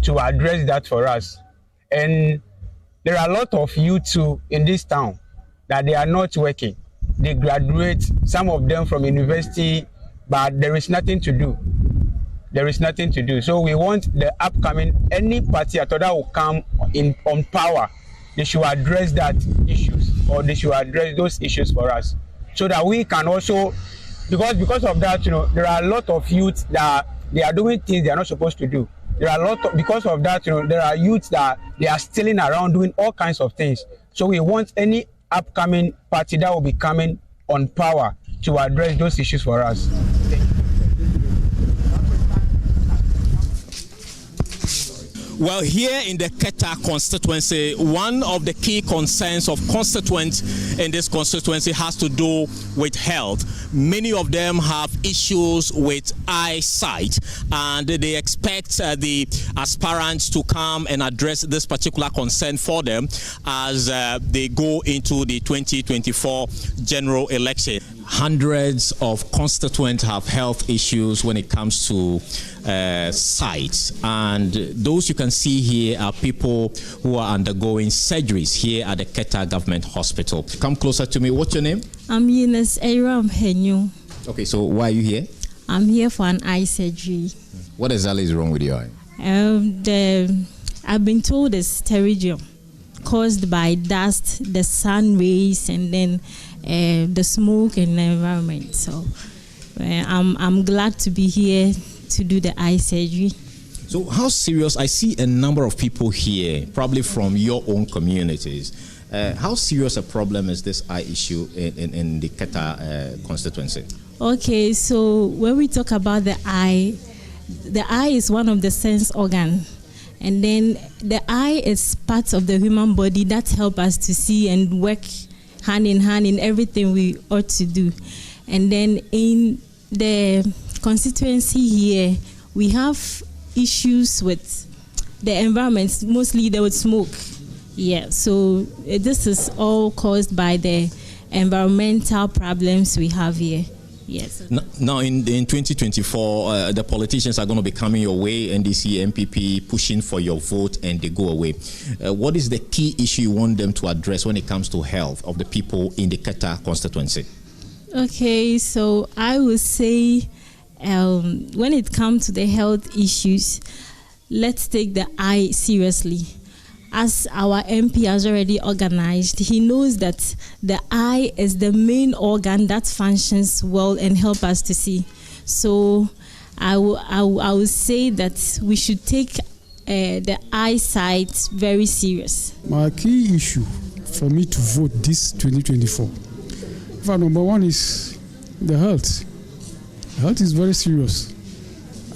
to address that for us. And there are a lot of youth too in this town that they are not working. They graduate, some of them from university, but there is nothing to do. There is nothing to do. So we want the upcoming, any party at all that will come on power, they should address that issues, or they should address those issues for us. So that we can also, because of that, there are a lot of youth that they are doing things they are not supposed to do. There are a lot of, because of that, there are youths that they are stealing around doing all kinds of things. So we want any upcoming party that will be coming on power to address those issues for us. Well, here in the Keta constituency, one of the key concerns of constituents in this constituency has to do with health. Many of them have issues with eyesight, and they expect the aspirants to come and address this particular concern for them as they go into the 2024 general election. Hundreds of constituents have health issues when it comes to sight, and those you can see here are people who are undergoing surgeries here at the Keta Government Hospital. Come closer to me. What's your name? I'm Eunice Aram Henyu. Okay, so why are you here? I'm here for an eye surgery. What exactly is wrong with your eye? I've been told it's pterygium caused by dust, the sun rays, and then the smoke and the environment. So I'm glad to be here to do the eye surgery. So how serious? I see a number of people here, probably from your own communities. How serious a problem is this eye issue in the Keta constituency? Okay, so when we talk about the eye is one of the sense organ. And then the eye is part of the human body that helps us to see and work hand in hand in everything we ought to do. And then in the constituency here, we have issues with the environment, mostly there with smoke. Yeah, so this is all caused by the environmental problems we have here. Yes. Now, in 2024, the politicians are going to be coming your way, NDC, MPP, pushing for your vote, and they go away. What is the key issue you want them to address when it comes to health of the people in the Keta constituency? Okay, so I would say when it comes to the health issues, let's take the eye seriously. As our MP has already organized, he knows that the eye is the main organ that functions well and help us to see. So I will say that we should take the eyesight very serious. My key issue for me to vote this 2024, number one is the health. Health is very serious.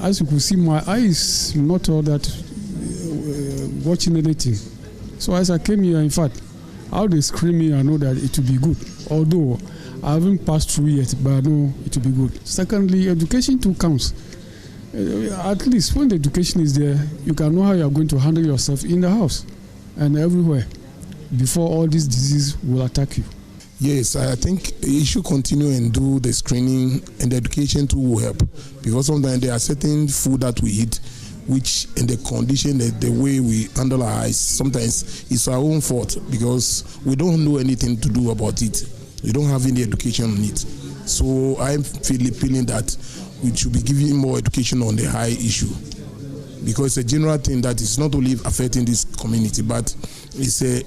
As you can see, my eye is not all that watching anything. So as I came here, in fact, how they scream me, I know that it will be good. Although I haven't passed through yet, but I know it will be good. Secondly, education too counts. At least when the education is there, you can know how you are going to handle yourself in the house and everywhere before all this disease will attack you. Yes, I think you should continue and do the screening, and the education too will help, because sometimes there are certain food that we eat which in the condition, the way we handle our eyes, sometimes it's our own fault because we don't know anything to do about it. We don't have any education on it. So I'm feeling that we should be giving more education on the eye issue, because it's a general thing that is not only affecting this community, but it's a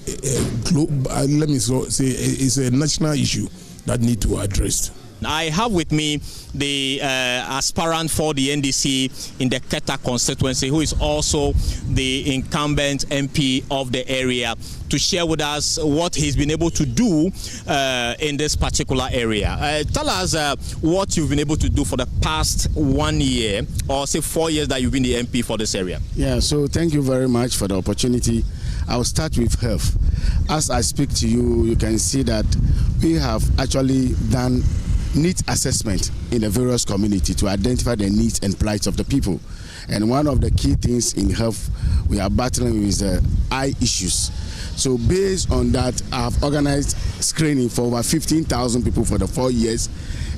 global, it's a national issue that need to be addressed. I have with me the aspirant for the NDC in the Keta constituency, who is also the incumbent MP of the area, to share with us what he's been able to do in this particular area. Tell us what you've been able to do for the past 1 year, or say 4 years that you've been the MP for this area. Yeah, so thank you very much for the opportunity. I'll start with health. As I speak to you, you can see that we have actually done needs assessment in the various community to identify the needs and plights of the people. And one of the key things in health we are battling with the eye issues. So based on that, I have organized screening for over 15,000 people for the 4 years.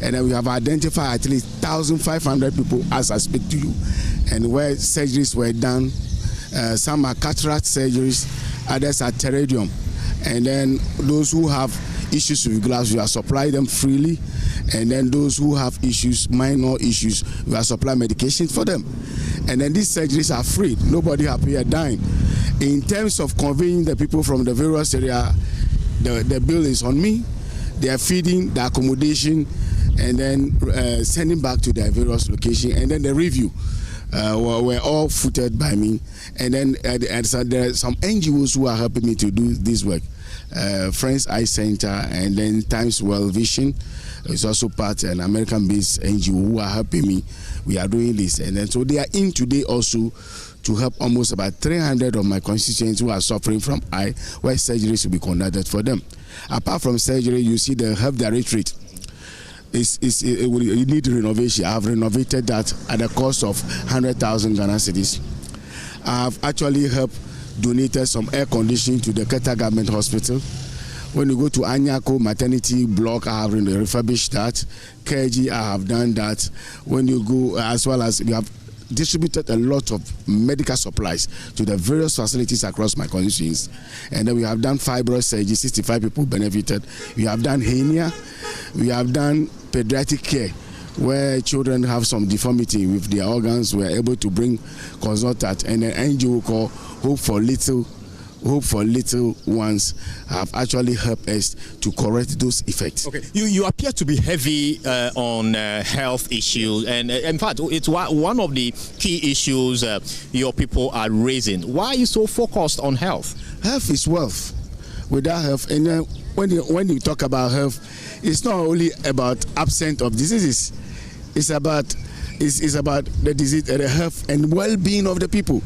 And then we have identified at least 1,500 people as I speak to you. And where surgeries were done, some are cataract surgeries, others are pterygium. And then those who have issues with glass, we are supplying them freely. And then those who have issues, minor issues, we are supplying medications for them. And then these surgeries are free. Nobody have paid a dime. In terms of conveying the people from the various area, the bill is on me. They are feeding, the accommodation, and then sending back to their various location. And then the review were all footed by me. And then so there are some NGOs who are helping me to do this work. Friends Eye Center, and then Times World Vision is also part, an American-based NGO who are helping me. We are doing this, and then so they are in today also to help almost about 300 of my constituents who are suffering from eye, where surgeries will be conducted for them. Apart from surgery, you see the health directorate. You need renovation. I have renovated that at the cost of 100,000 Ghana cedis. I have actually helped donated some air conditioning to the Keta Government Hospital. When you go to Anyako Maternity Block, I have refurbished that. KG, I have done that. When you go, as well as we have distributed a lot of medical supplies to the various facilities across my constituencies. And then we have done fibroid surgery, 65 people benefited. We have done hernia. We have done pediatric care, where children have some deformity with their organs. We are able to bring consultant, and an NGO called Hope for Little Ones have actually helped us to correct those effects. Okay, you appear to be heavy on health issues, and in fact, it's one of the key issues your people are raising. Why are you so focused on health? Health is wealth. Without health, and when you talk about health, it's not only about absence of diseases. It's about the disease, the health and well-being of the people.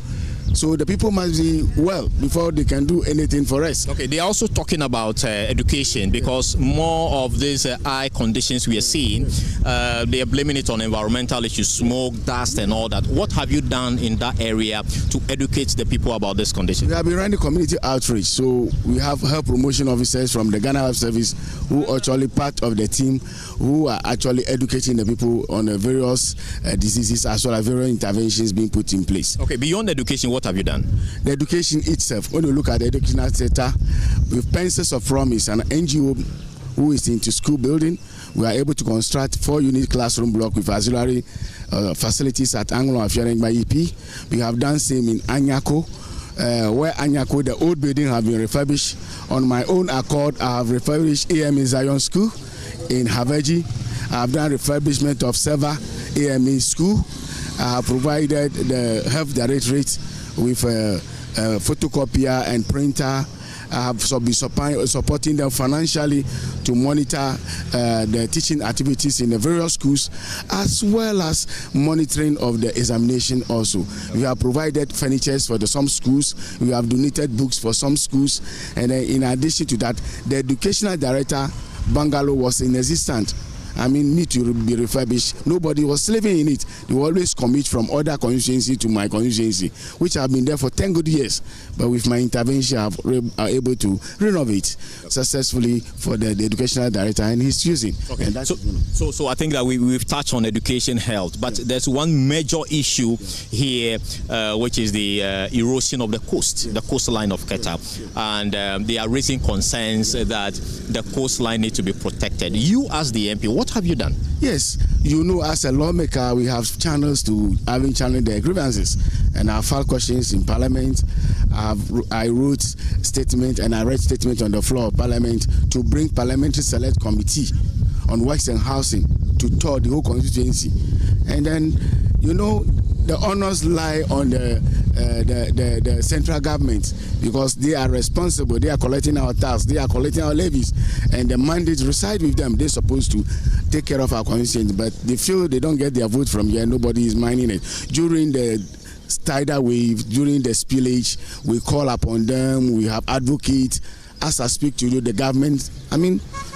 So the people must be well before they can do anything for us. Okay, they are also talking about education, because more of these eye conditions we are seeing, they are blaming it on environmental issues, smoke, dust and all that. What have you done in that area to educate the people about this condition? We have been running community outreach. So we have health promotion officers from the Ghana Health Service who are actually part of the team, who are actually educating the people on the various diseases, as well as various interventions being put in place. Okay, beyond education, what have you done? The education itself, when you look at the educational sector, with Pencils of Promise, an NGO who is into school building, we are able to construct 4-unit classroom block with auxiliary facilities at Anglo and by EP. We have done same in Anyako, where Anyako, the old building, have been refurbished. On my own accord, I have refurbished AME Zion School in Haveji. I have done refurbishment of Seva AME School. I have provided the health directorate with a photocopier and printer. I have been supporting them financially to monitor the teaching activities in the various schools, as well as monitoring of the examination also. We have provided furniture for some schools. We have donated books for some schools. And in addition to that, the educational director, Bungalow, was inexistent need to be refurbished. Nobody was living in it. They always commit from other constituency to my constituency, which have been there for 10 good years. But with my intervention, I are able to renovate successfully for the educational director and he's using. Okay. And that's so I think that we've touched on education, health, but there's one major issue here, which is the erosion of the coastline of Keta, and they are raising concerns that the coastline needs to be protected. You, as the MP, what have you done? Yes, as a lawmaker, we have channels to having channeled their grievances, and I filed questions in Parliament. I wrote statement and I read statement on the floor of Parliament to bring Parliamentary Select Committee on Works and Housing to tour the whole constituency, and then the honors lie on the central government because they are responsible. They are collecting our tax, they are collecting our levies, and the mandates reside with them. They're supposed to take care of our constituency, but they feel they don't get their vote from here. Nobody is minding it. During the tidal wave, during the spillage, we call upon them. We have advocates. As I speak to you, the government,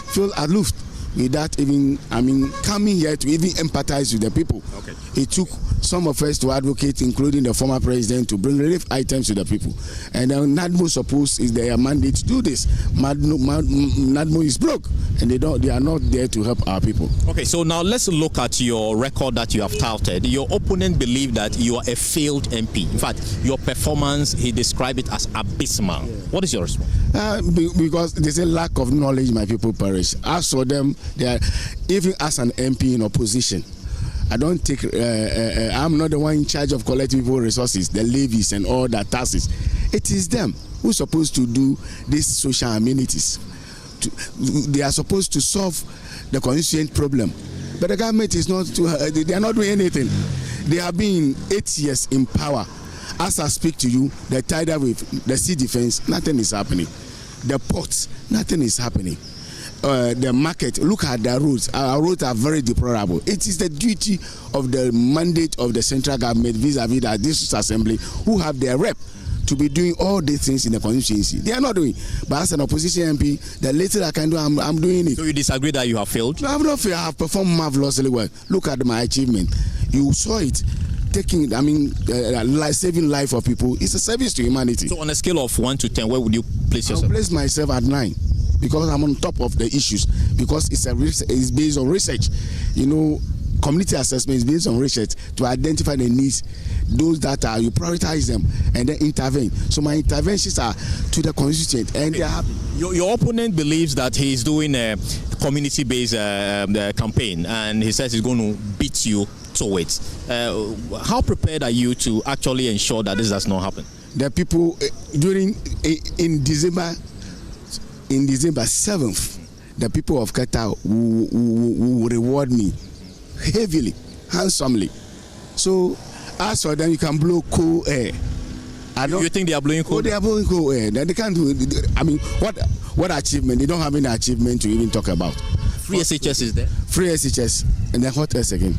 feel aloof without even, coming here to even empathize with the people. Okay. It took some of us to advocate, including the former president, to bring relief items to the people. And NADMO supposed is their mandate to do this. NADMO is broke, and they are not there to help our people. Okay, so now let's look at your record that you have touted. Your opponent believed that you are a failed MP. In fact, your performance, he described it as abysmal. What is your response? Because there's a lack of knowledge, my people perish. As for them, they are, even as an MP in opposition, I don't take, I'm not the one in charge of collecting people resources, the levies and all that taxes. It is them who are supposed to do these social amenities. They are supposed to solve the constituent problem. But the government is not, they are not doing anything. They have been 8 years in power. As I speak to you, the tidal wave, the sea defense, nothing is happening. The ports, nothing is happening. The market, look at the roads. Our roads are very deplorable. It is the duty of the mandate of the central government vis-a-vis the district assembly, who have their rep, to be doing all these things in the constituency. They are not doing. But as an opposition MP, the little I can do, I'm doing it. So you disagree that you have failed? No, I have not failed. I have performed marvelously well. Look at my achievement. You saw it. Taking, saving life of people is a service to humanity. So on a scale of 1 to 10, where would you place yourself? I place myself at 9. Because I'm on top of the issues, because it's based on research. Community assessment is based on research to identify the needs, those that are, you prioritize them and then intervene. So my interventions are to the constituent, and they are happy. Your opponent believes that he is doing a community-based campaign, and he says he's going to beat you to it. How prepared are you to actually ensure that this does not happen? The people in December 7th, the people of Keta will reward me heavily, handsomely. So, as for them, you can blow cool air. You think they are blowing cool? Oh, they are blowing cool air. They can't do. What achievement? They don't have any achievement to even talk about. Free SHS is there. Free SHS, and then what else again?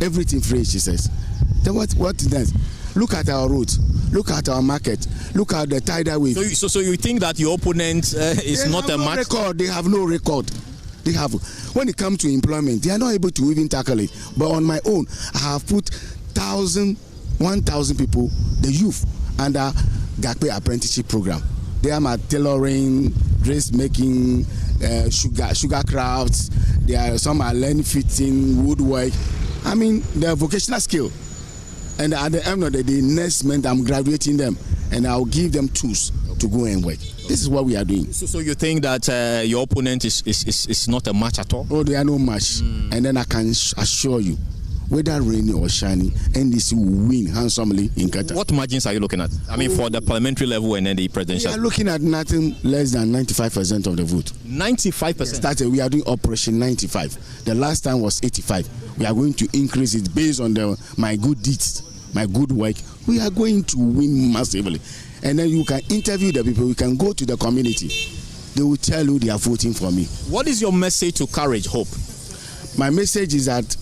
Everything free, she says. Then what is that? Look at our roads. Look at our market. Look at the tidal wave. So you think that your opponent is not a match? They have no record. They have. When it comes to employment, they are not able to even tackle it. But on my own, I have put 1,000 people, the youth, under Gakpe apprenticeship program. They are my tailoring, dressmaking, sugar crafts. Some are learning fitting, woodwork. Their vocational skill. And at the end of the day, next month I'm graduating them, and I'll give them tools to go and work. This is what we are doing. So you think that your opponent is not a match at all? Oh, they are no match. And then I can assure you, whether rainy or shiny, NDC will win handsomely in Keta. What margins are you looking at? For the parliamentary level and then the presidential? We are looking at nothing less than 95% of the vote. 95%? We are doing Operation 95. The last time was 85. We are going to increase it based on my good deeds, my good work. We are going to win massively. And then you can interview the people. You can go to the community. They will tell you they are voting for me. What is your message to Courage Hope? My message is that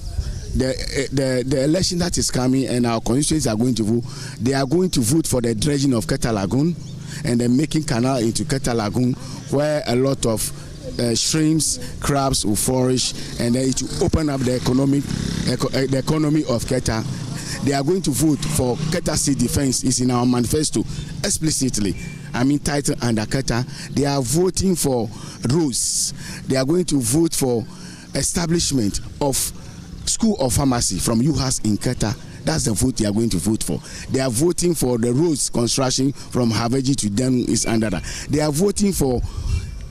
the election that is coming and our constituents are going to vote, they are going to vote for the dredging of Keta Lagoon and then making canal into Keta Lagoon, where a lot of shrimps, crabs will flourish, and then it will open up the economy of Keta. They are going to vote for Keta Sea Defense. Is in our manifesto explicitly. I mean, title under Keta. They are voting for roads. They are going to vote for establishment of School of Pharmacy from UHAS in Keta. That's the vote they are going to vote for. They are voting for the roads construction from Haveji to Denu is under that. They are voting for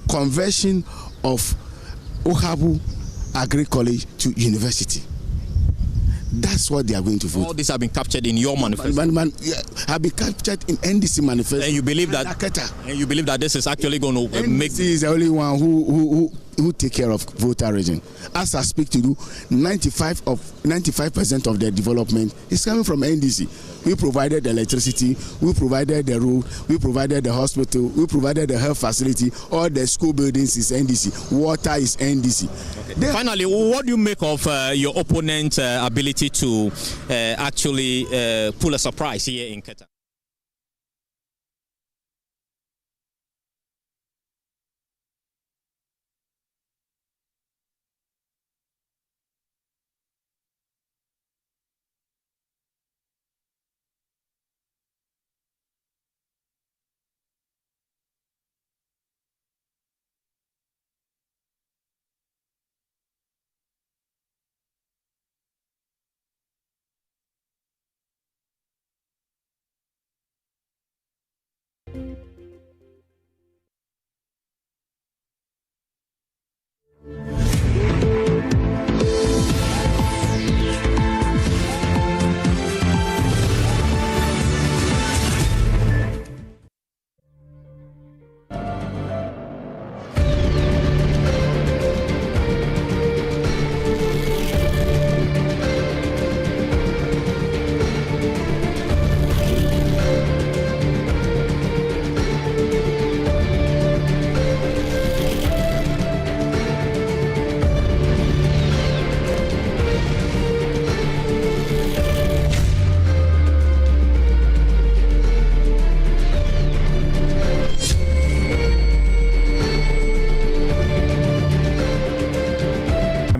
conversion of Ohabu Agri College to university. That's what they are going to vote. All these have been captured in your manifesto. Have been captured in NDC manifesto. And you believe that? And you believe that this is actually going to make? NDC is the only one who take care of voter region. As I speak to you, 95% of the development is coming from NDC. We provided the electricity, we provided the road, we provided the hospital, we provided the health facility. All the school buildings is NDC. Water is NDC. Okay. Finally, what do you make of your opponent's ability to actually pull a surprise here in Keta?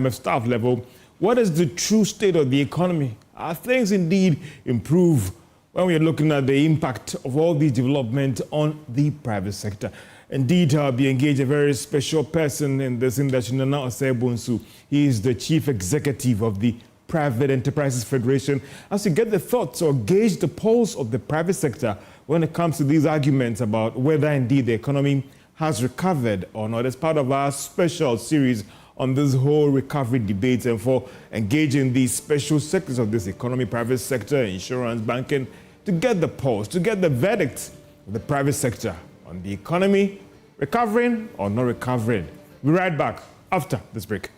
Staff level, what is the true state of the economy? Are things indeed improve when we are looking at the impact of all these development on the private sector? Indeed, we engage a very special person in this industry, Nana Osei-Bonsu. He is the chief executive of the Private Enterprises Federation. As you get the thoughts or gauge the pulse of the private sector when it comes to these arguments about whether indeed the economy has recovered or not, as part of our special series on this whole recovery debate, and for engaging these special sectors of this economy, private sector, insurance, banking, to get the pulse, to get the verdict of the private sector on the economy, recovering or not recovering. We'll be right back after this break.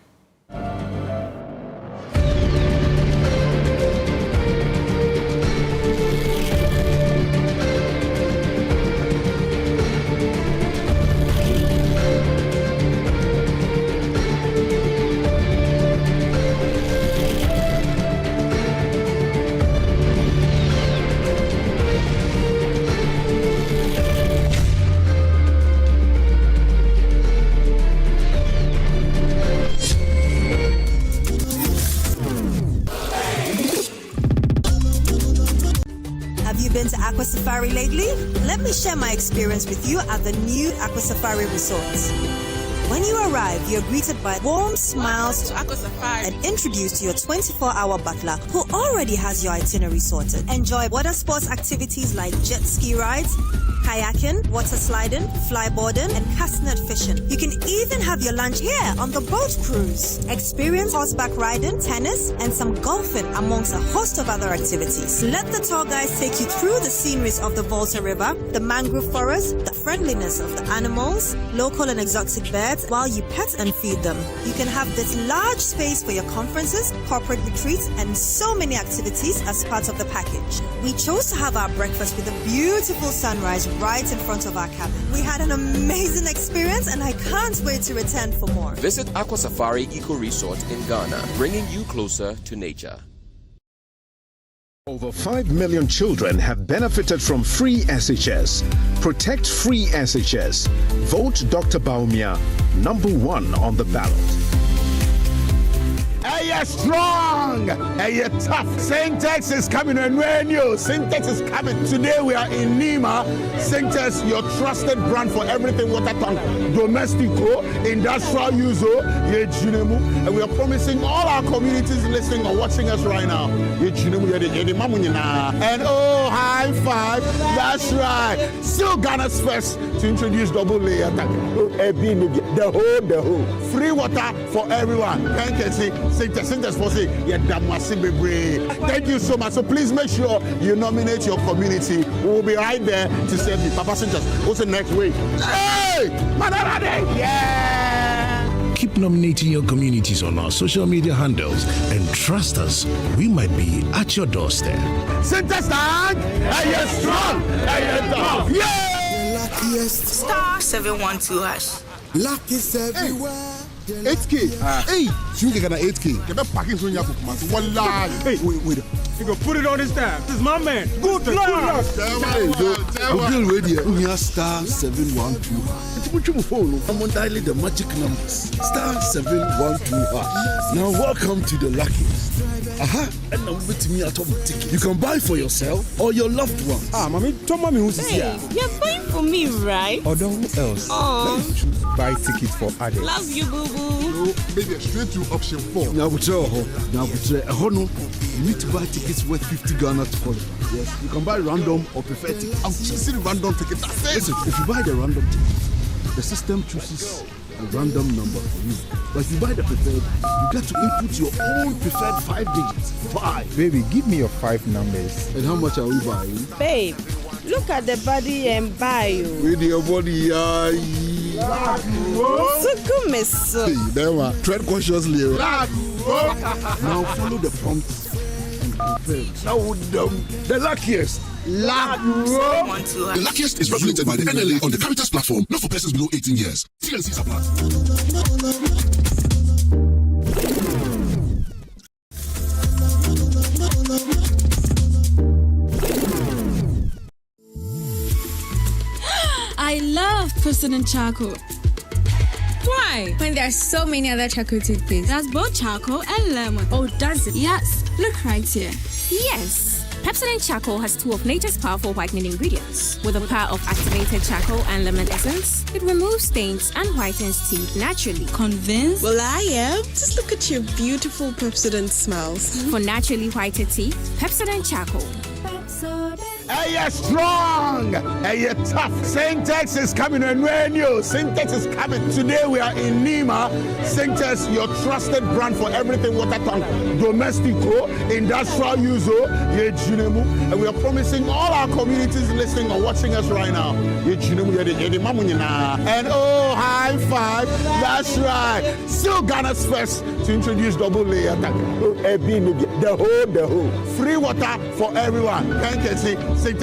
Aqua Safari lately? Let me share my experience with you at the new Aqua Safari Resort. When you arrive, you're greeted by warm smiles and introduced to your 24-hour butler who already has your itinerary sorted. Enjoy water sports activities like jet ski rides, kayaking, water sliding, flyboarding, and castnet fishing. You can even have your lunch here on the boat cruise. Experience horseback riding, tennis, and some golfing amongst a host of other activities. Let the tour guides take you through the sceneries of the Volta River, the mangrove forest, the friendliness of the animals, local and exotic birds, while you pet and feed them. You can have this large space for your conferences, corporate retreats, and so many activities as part of the package. We chose to have our breakfast with a beautiful sunrise right in front of our cabin. We had an amazing experience and I can't wait to return for more. Visit Aqua Safari Eco Resort in Ghana, bringing you closer to nature. Over 5 million children have benefited from free SHS. Protect free SHS. Vote Dr. Baumia. #1 on the ballot. Hey, strong. Hey, tough. Syntex is coming on radio. Syntex is coming. Today we are in Nima. Syntex, your trusted brand for everything water tank, domestico, industrial use, and we are promising all our communities listening or watching us right now. And oh, high five. That's right. Still Ghana's first to introduce double layer tank. The whole. Free water for everyone. Thank you. Thank you so much. So please make sure you nominate your community. We will be right there to serve you. Papa Sintas, what's the next week? Hey! Yeah! Keep nominating your communities on our social media handles and trust us, we might be at your doorstep. Sintas, are you strong? Are you tough? Yeah! Luckiest. Star 712 hash. Luck is everywhere. 8K. Hey, you get an 8K. Get a package from your Wallahi. Hey, wait. You go put it on his tab. This is my man. Good luck. Bill Radio. We are star 712. I'm on dialing the magic numbers. Star 712. Now welcome to the luckiest. And now with me at home ticket. You can buy for yourself or your loved ones. Mommy, tell mommy who's here. You're buying for me, right? Or who else? Oh. Let me choose buy tickets for others. Love you, boo boo. No, maybe straight to option 4. Now, you need to buy tickets worth 50 Ghana to qualify. Yes, you can buy random or preferred tickets. I'm choosing random tickets. Listen, if you buy the random ticket, the system chooses a random number for you. But if you buy the preferred, you get to input your own preferred 5 digits. 5. Baby, give me your 5 numbers. And how much are we buying? Babe, look at the body and buy you. With your body, tread cautiously. Now follow the prompts and prepare. Now the luckiest. The luckiest is regulated by the NLA on the Caritas platform, not for persons below 18 years. TNCs apply. I love President Charcoal. Why? When there are so many other charcoal toothpaste. That's both charcoal and lemon. Oh, does it? Yes. Look right here. Yes. Pepsodent Charcoal has 2 of nature's powerful whitening ingredients. With the power of activated charcoal and lemon essence, it removes stains and whitens teeth naturally. Convinced? Well, I am. Just look at your beautiful Pepsodent smiles. For naturally whiter teeth, Pepsodent Charcoal. Hey, you strong. Hey, you tough. Syntex is coming on radio. Syntex is coming. Today we are in Nima. Syntex, your trusted brand for everything water tank, domestico, industrial use, and we are promising all our communities listening or watching us right now. And oh, high five. That's right. Still Ghana's first to introduce double layer tank. The whole. Free water for everyone. Thank you. Thank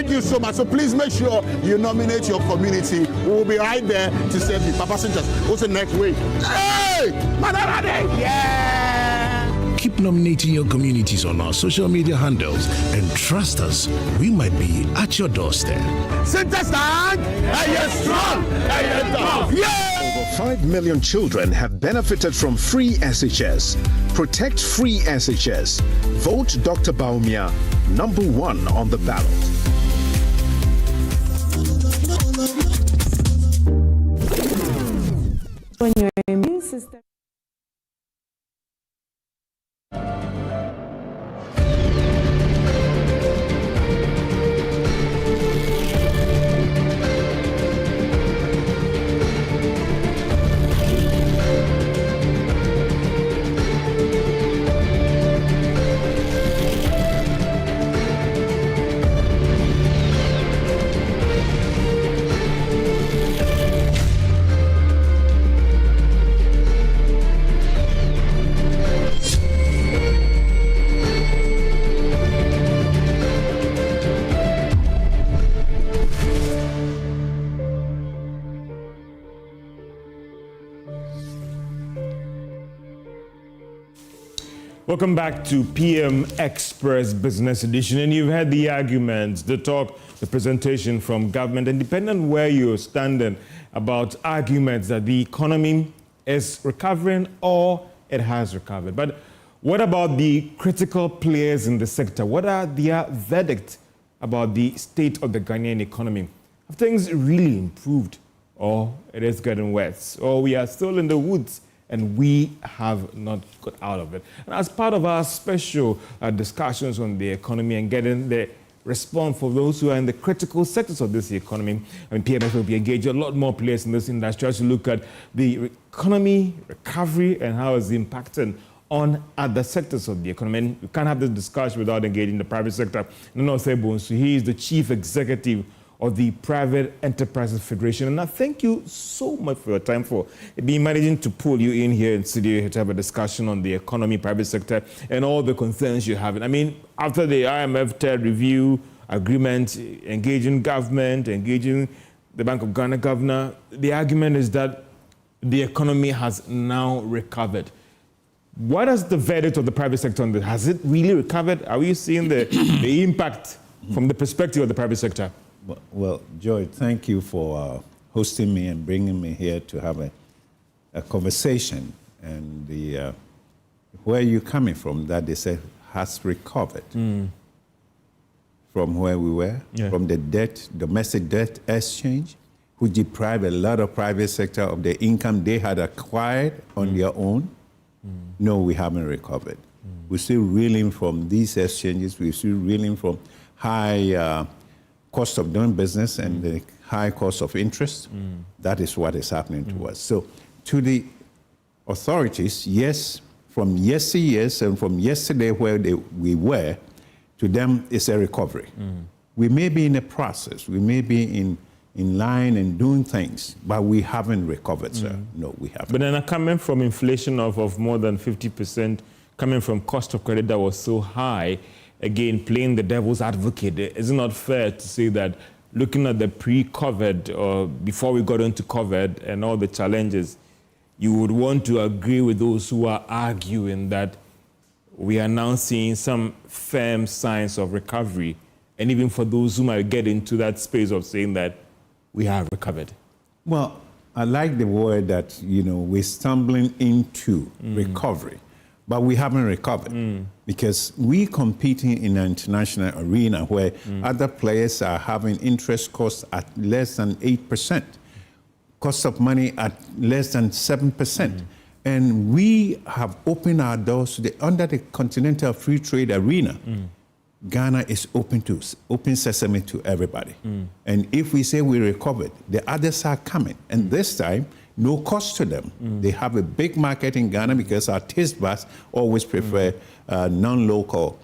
you so much. So please make sure you nominate your community. We will be right there to serve you. Papa Sintas, what's the next week? Hey! Yeah! Keep nominating your communities on our social media handles and trust us, we might be at your doorstep. Sintas, are you strong? Are you tough? Yeah! Over 5 million children have benefited from free SHS. Protect free SHS. Vote Dr. Baumia, #1 on the ballot. When your immune system Welcome back to PM Express Business Edition. And you've heard the arguments, the talk, the presentation from government. And depending on where you're standing about arguments that the economy is recovering or it has recovered. But what about the critical players in the sector? What are their verdicts about the state of the Ghanaian economy? Have things really improved, or it is getting worse, or we are still in the woods and we have not got out of it? And as part of our special discussions on the economy and getting the response for those who are in the critical sectors of this economy, PMS will be engaging a lot more players in this industry as we look at the economy, recovery, and how it's impacting on other sectors of the economy. And we can't have this discussion without engaging the private sector. Nano Sebonsu, he is the chief executive of the Private Enterprises Federation. And I thank you so much for your time, for being managing to pull you in here in studio to have a discussion on the economy, private sector, and all the concerns you have. I mean, after the IMF third review agreement, engaging government, engaging the Bank of Ghana governor, the argument is that the economy has now recovered. What is the verdict of the private sector on this? Has it really recovered? Are we seeing the impact from the perspective of the private sector? Well, Joy, thank you for hosting me and bringing me here to have a conversation. And where you're coming from, that they say has recovered from where we were, from the domestic debt exchange, which deprived a lot of private sector of the income they had acquired on their own. No, we haven't recovered. We're still reeling from these exchanges. We're still reeling from high cost of doing business and the high cost of interest. That is what is happening to us. So to the authorities, yes, from yesteryears and from yesterday where we were, to them it's a recovery. We may be in a process, we may be in line and doing things, but we haven't recovered, sir. No, we haven't. But then coming from inflation of more than 50%, coming from cost of credit that was so high, again, playing the devil's advocate, is it not fair to say that looking at the pre-COVID or before we got into COVID and all the challenges, you would want to agree with those who are arguing that we are now seeing some firm signs of recovery, and even for those who might get into that space of saying that we have recovered? Well, I like the word that, we're stumbling into recovery, but we haven't recovered because we're competing in an international arena where other players are having interest costs at less than 8%, cost of money at less than 7%. And we have opened our doors under the continental free trade arena. Ghana is open sesame to everybody. And if we say we recovered, the others are coming. And this time, no cost to them. They have a big market in Ghana because our taste buds always prefer non-local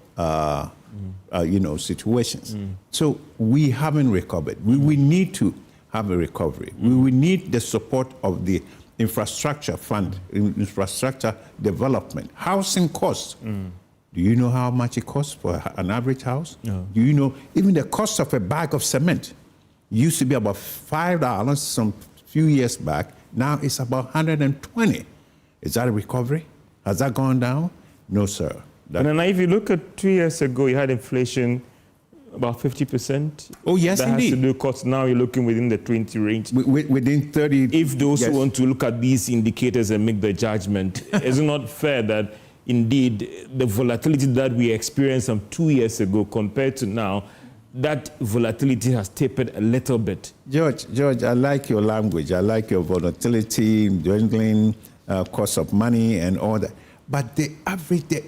situations. So we haven't recovered. We need to have a recovery. We need the support of the infrastructure fund, infrastructure development, housing costs. Do you know how much it costs for an average house? No. Do you know even the cost of a bag of cement used to be about $5 some few years back. Now it's about 120. Is that a recovery? Has that gone down? No, sir. And then if you look at 2 years ago, you had inflation about 50%. Oh, yes, that indeed. Has to do costs. Now you're looking within the 20 range. Within 30. If those who want to look at these indicators and make the judgment, is it not fair that indeed the volatility that we experienced some 2 years ago compared to now, that volatility has tapered a little bit? George, I like your language. I like your volatility, dwindling cost of money and all that. But the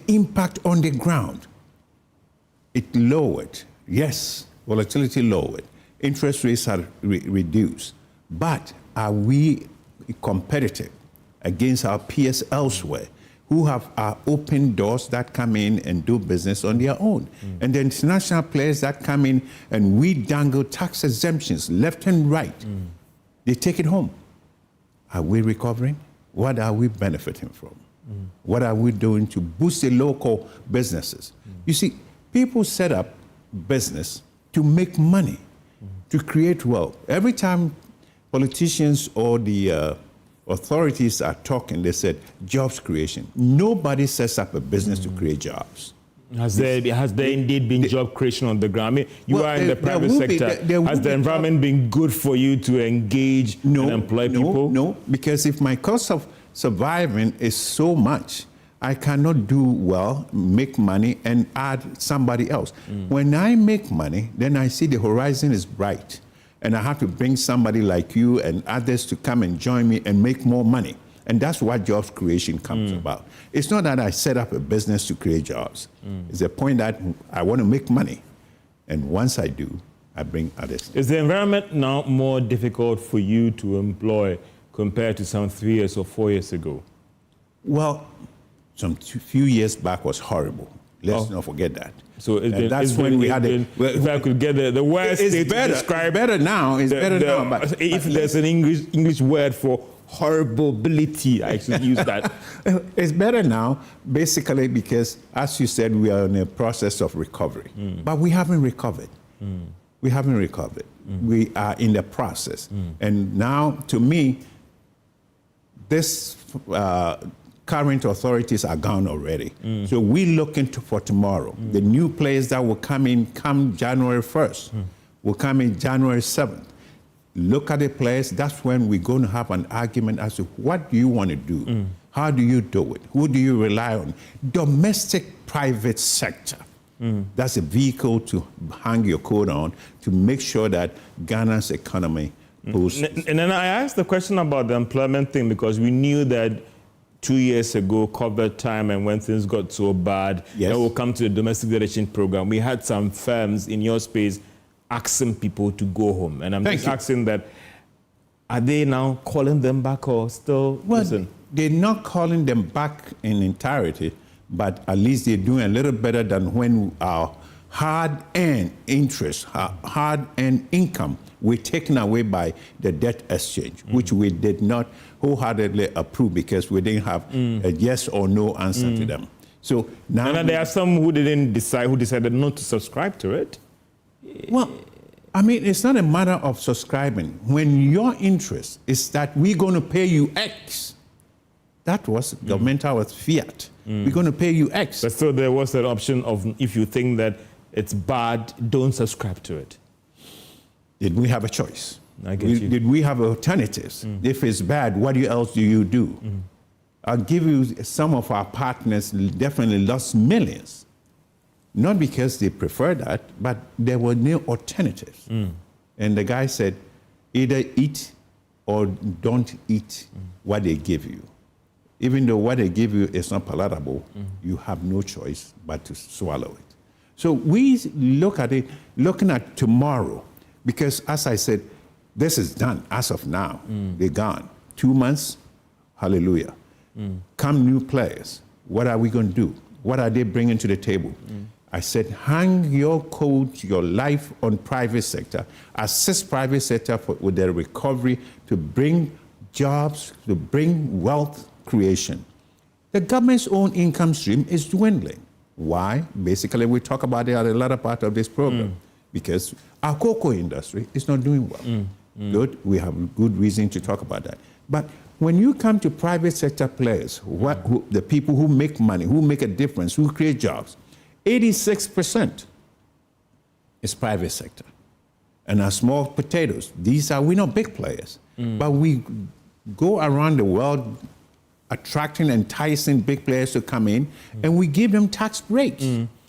impact on the ground, it lowered. Yes, volatility lowered. Interest rates are reduced. But are we competitive against our peers elsewhere who have open doors that come in and do business on their own? And the international players that come in and we dangle tax exemptions left and right, they take it home. Are we recovering? What are we benefiting from? What are we doing to boost the local businesses? You see, people set up business to make money, to create wealth. Every time politicians or the authorities are talking, they said jobs creation. Nobody sets up a business to create jobs. Has there indeed been job creation on the ground? I mean, you are in the private sector. Has the environment been good for you to engage and employ people? No, because if my cost of surviving is so much, I cannot do well, make money, and add somebody else. When I make money, then I see the horizon is bright, and I have to bring somebody like you and others to come and join me and make more money. And that's what jobs creation comes about. It's not that I set up a business to create jobs. It's a point that I want to make money. And once I do, I bring others. Is the environment now more difficult for you to employ compared to some 3 years or 4 years ago? Well, some few years back was horrible. Let's not forget that. So that's when we had it. If I could get the word to describe better now. It's better now. But there's an English word for horribility, I should use that. It's better now, basically because, as you said, we are in a process of recovery. But we haven't recovered. We haven't recovered. We are in the process. And now, to me, this current authorities are gone already. So we're looking for tomorrow. The new players that will come in come January 1st, will come in January 7th. Look at the players. That's when we're going to have an argument as to what do you want to do? How do you do it? Who do you rely on? Domestic private sector. That's a vehicle to hang your coat on to make sure that Ghana's economy boosts. And then I asked the question about the employment thing because we knew that 2 years ago, COVID time, and when things got so bad, then we'll come to the domestic relations program. We had some firms in your space asking people to go home. And I'm just asking that, are they now calling them back or still? Well, they're not calling them back in entirety, but at least they're doing a little better than when our hard-earned interest, hard-earned income were taken away by the debt exchange, which we did not wholeheartedly approve because we didn't have a yes or no answer to them. So now and there are some who decided not to subscribe to it. Well, I mean, it's not a matter of subscribing. When your interest is that we're going to pay you X, that was governmental with fiat. We're going to pay you X. But so there was an option of, if you think that it's bad, don't subscribe to it. Did we have a choice? I get you. Did we have alternatives? If it's bad, what else do you do? I'll give you some of our partners definitely lost millions. Not because they prefer that, but there were no alternatives. And the guy said, either eat or don't eat what they give you. Even though what they give you is not palatable, you have no choice but to swallow it. So we look at it, looking at tomorrow, because as I said, this is done as of now. They're gone. 2 months, hallelujah. Come new players. What are we going to do? What are they bringing to the table? I said, hang your coat, your life on private sector. Assist private sector with their recovery to bring jobs, to bring wealth creation. The government's own income stream is dwindling. Why? Basically, we talk about it at a latter part of this program. Because our cocoa industry is not doing well. Good, we have good reason to talk about that. But when you come to private sector players, the people who make money, who make a difference, who create jobs, 86% is private sector. And our small potatoes, we're not big players, but we go around the world attracting, enticing big players to come in, and we give them tax breaks.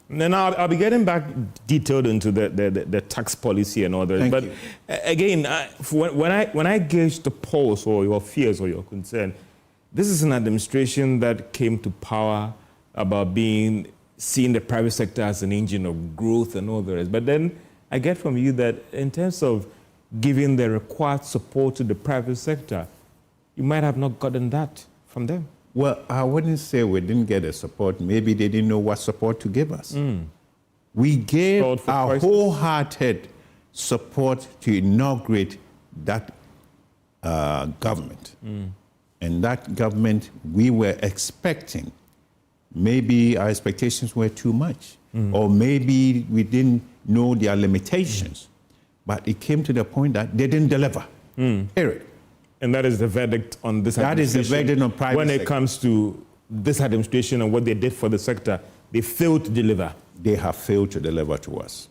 And then I'll be getting back detailed into the tax policy and all that. But again, when I gauge the pulse or your fears or your concern, this is an administration that came to power about seeing the private sector as an engine of growth and all the rest. But then I get from you that in terms of giving the required support to the private sector, you might have not gotten that from them. Well, I wouldn't say we didn't get the support. Maybe they didn't know what support to give us. We gave our wholehearted support to inaugurate that government. And that government, we were expecting, maybe our expectations were too much, or maybe we didn't know their limitations. But it came to the point that they didn't deliver, period. And that is the verdict on this That is the verdict on private when it sector. comes to this administration and what they did for the sector. They failed to deliver. They have failed to deliver to us.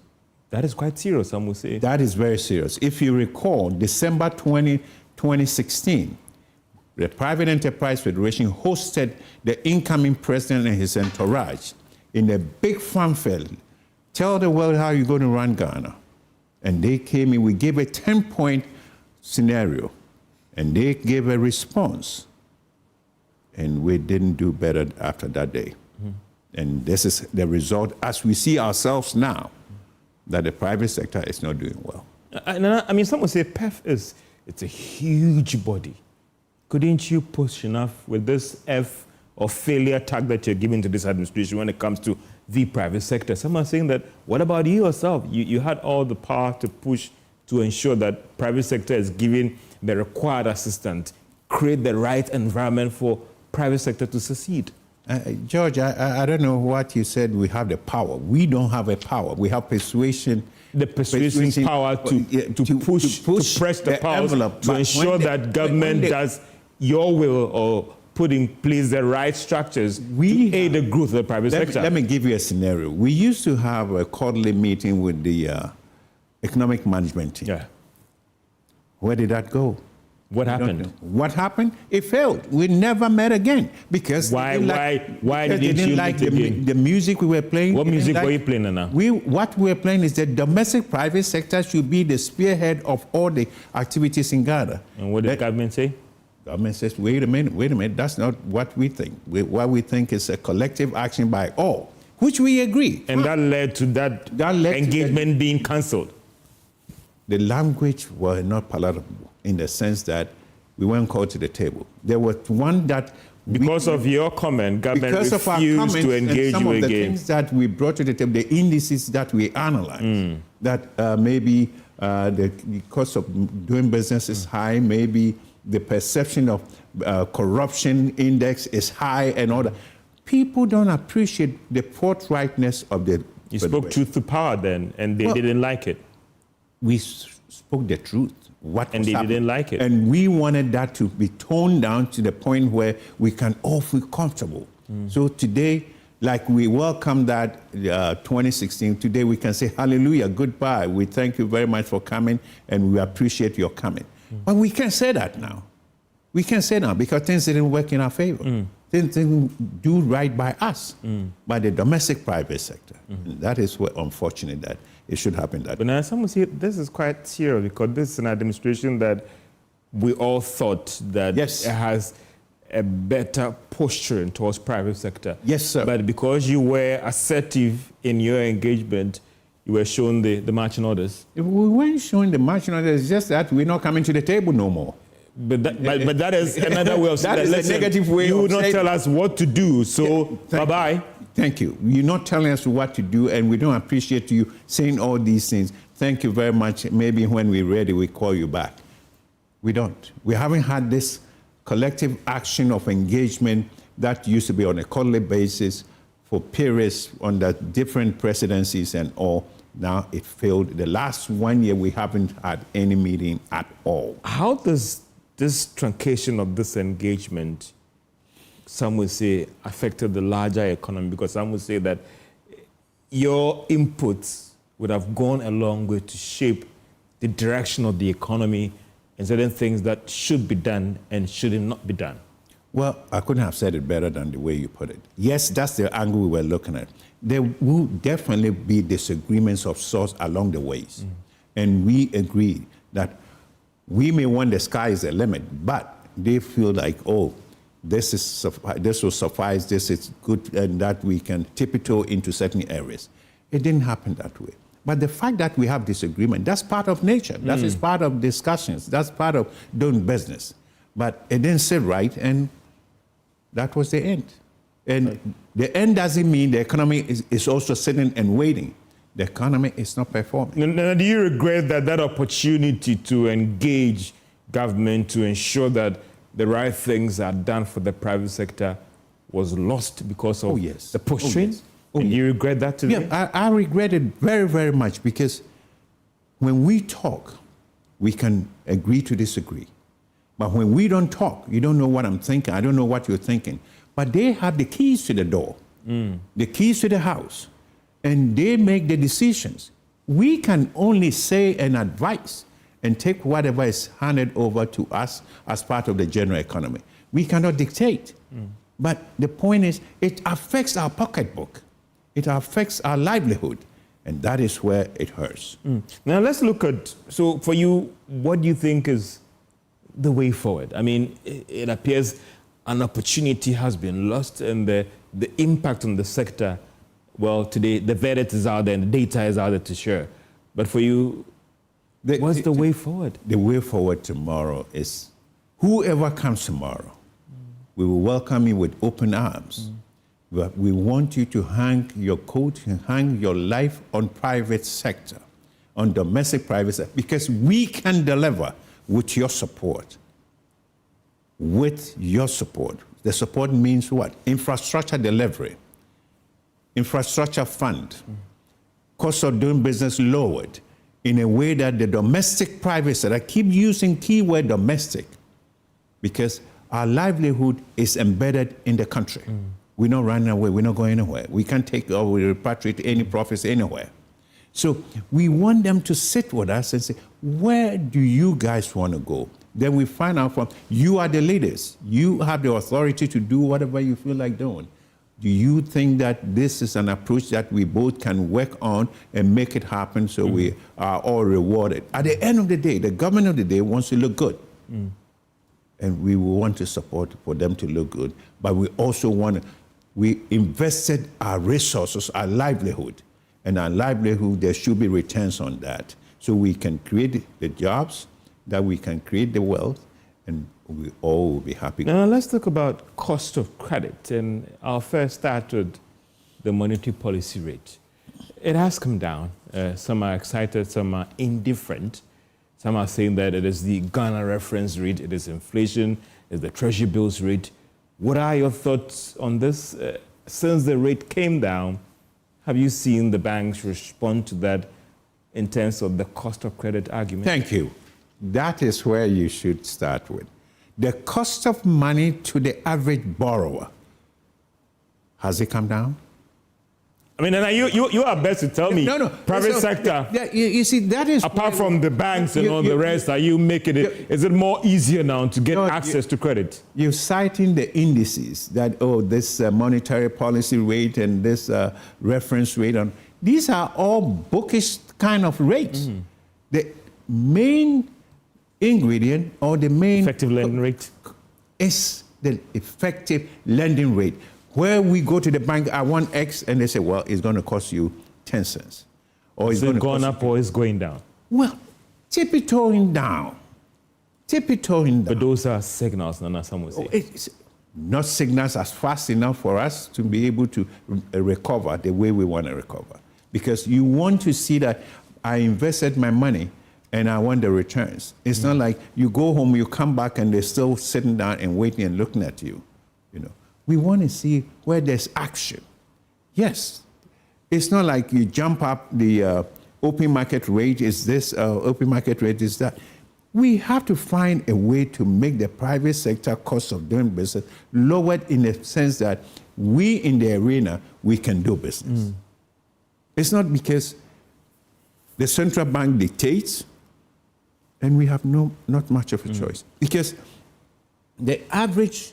That is quite serious, some would say. That is very serious. If you recall, December 2016, the Private Enterprise Federation hosted the incoming president and his entourage in a big fanfare. Tell the world how you're going to run Ghana. And they came in, we gave a 10-point scenario, and they gave a response. And we didn't do better after that day. And this is the result, as we see ourselves now, that the private sector is not doing well. I mean, some would say PEF it's a huge body. Couldn't you push enough with this F or failure tag that you're giving to this administration when it comes to the private sector? Some are saying that, what about you yourself? You had all the power to push to ensure that private sector is giving the required assistance, create the right environment for private sector to succeed. George, I don't know what you said. We have the power. We don't have a power. We have persuasion. The persuasion power to push, to press the powers to ensure that government does your will or put in place the right structures to aid the growth of the private sector. Let me give you a scenario. We used to have a quarterly meeting with the economic management team. Yeah. Where did that go? What happened? What happened? It failed. We never met again because why didn't you you like meet the music we were playing? What music were you playing now? What we were playing is the domestic private sector should be the spearhead of all the activities in Ghana. And what did the government say? Government says, wait a minute, that's not what we think. What we think is a collective action by all, which we agree. And that led to that engagement being cancelled. The language was not palatable in the sense that we weren't called to the table. There was one that... Because of your comment, government refused to engage some you of the again. things that we brought to the table, the indices that we analyzed, that maybe the cost of doing business is high, maybe the perception of corruption index is high and all that. People don't appreciate the forthrightness of the... You spoke truth to power then, and they didn't like it. We spoke the truth. And they didn't like it. And we wanted that to be toned down to the point where we can all feel comfortable. So today, like we welcome that 2016, today we can say, hallelujah, goodbye. We thank you very much for coming, and we appreciate your coming. But we can't say that now. We can't say now because things didn't work in our favor. Things didn't do right by us, by the domestic private sector. That is what, unfortunate that it should happen that way. But now some will say this is quite serious because this is an administration that we all thought that it has a better posture towards private sector. Yes, sir. But because you were assertive in your engagement, you were shown the marching orders. We weren't showing the marching orders, it's just that we're not coming to the table no more. But that is another way of saying that. Is a negative way you of would not tell us what to do, so bye-bye. Thank you. You're not telling us what to do, and we don't appreciate you saying all these things. Thank you very much. Maybe when we're ready, we call you back. We don't. We haven't had this collective action of engagement that used to be on a quarterly basis for periods under different presidencies and all. Now it failed. The last 1 year, we haven't had any meeting at all. How does this truncation of this engagement, some would say, affected the larger economy? Because some would say that your inputs would have gone a long way to shape the direction of the economy and certain things that should be done and should not be done. Well, I couldn't have said it better than the way you put it. Yes, that's the angle we were looking at. There will definitely be disagreements of sorts along the ways. And we agree that we may want the sky is the limit, but they feel like, oh, this will suffice, this is good, and that we can tiptoe into certain areas. It didn't happen that way. But the fact that we have disagreement, that's part of nature. That is part of discussions. That's part of doing business. But it didn't sit right, and that was the end. And the end doesn't mean the economy is also sitting and waiting. The economy is not performing. Now, do you regret that opportunity to engage government to ensure that the right things are done for the private sector was lost because of the posturing? Do you regret that today? Yeah, I regret it very, very much because when we talk, we can agree to disagree. But when we don't talk, you don't know what I'm thinking. I don't know what you're thinking. But they have the keys to the door, the keys to the house, and they make the decisions. We can only say and advise and take whatever is handed over to us as part of the general economy. We cannot dictate. But the point is, it affects our pocketbook. It affects our livelihood. And that is where it hurts. Now let's look at, so for you, what do you think is the way forward? I mean, it appears an opportunity has been lost and the impact on the sector, well, today the verdict is out there and the data is out there to share. But for you, what's the way forward? The way forward tomorrow is whoever comes tomorrow, we will welcome you with open arms. But we want you to hang your coat and hang your life on private sector, on domestic private sector, because we can deliver with your support. With your support. The support means what? Infrastructure delivery, infrastructure fund, cost of doing business lowered in a way that the domestic private sector, I keep using keyword domestic, because our livelihood is embedded in the country. We're not running away. We're not going anywhere. We can't take or repatriate any profits anywhere. So we want them to sit with us and say, where do you guys want to go? Then we find out from, you are the leaders. You have the authority to do whatever you feel like doing. Do you think that this is an approach that we both can work on and make it happen so we are all rewarded? At the end of the day, the government of the day wants to look good. And we will want to support for them to look good. But we also want to, we invested our resources, our livelihood. And our livelihood, there should be returns on that. So we can create the jobs, that we can create the wealth, and we all will be happy. Now let's talk about cost of credit. And I'll first start with the monetary policy rate. It has come down. Some are excited, some are indifferent. Some are saying that it is the Ghana reference rate, it is inflation, it's the treasury bills rate. What are your thoughts on this? Since the rate came down, have you seen the banks respond to that in terms of the cost of credit argument? Thank you. That is where you should start with. The cost of money to the average borrower, has it come down? I mean, and you are best to tell me, private sector, you see, that is apart from the banks and all the rest, are you making it, is it more easier now to get access to credit? You're citing the indices that, this monetary policy rate and this reference rate, these are all bookish kind of rates. The main ingredient or the main effective lending rate is the effective lending rate. Where we go to the bank, I want X, and they say, well, it's going to cost you 10 cents. Or is it going up or is going down? Well, tiptoeing down. Tiptoeing down. But those are signals, Nana, some would say. It's not signals as fast enough for us to be able to recover the way we want to recover. Because you want to see that I invested my money and I want the returns. It's not like you go home, you come back, and they're still sitting down and waiting and looking at you. We want to see where there's action. Yes, it's not like you jump up the open market rate is this, open market rate is that. We have to find a way to make the private sector cost of doing business lowered in the sense that we in the arena, we can do business. It's not because the central bank dictates and we have not much of a choice. Because the average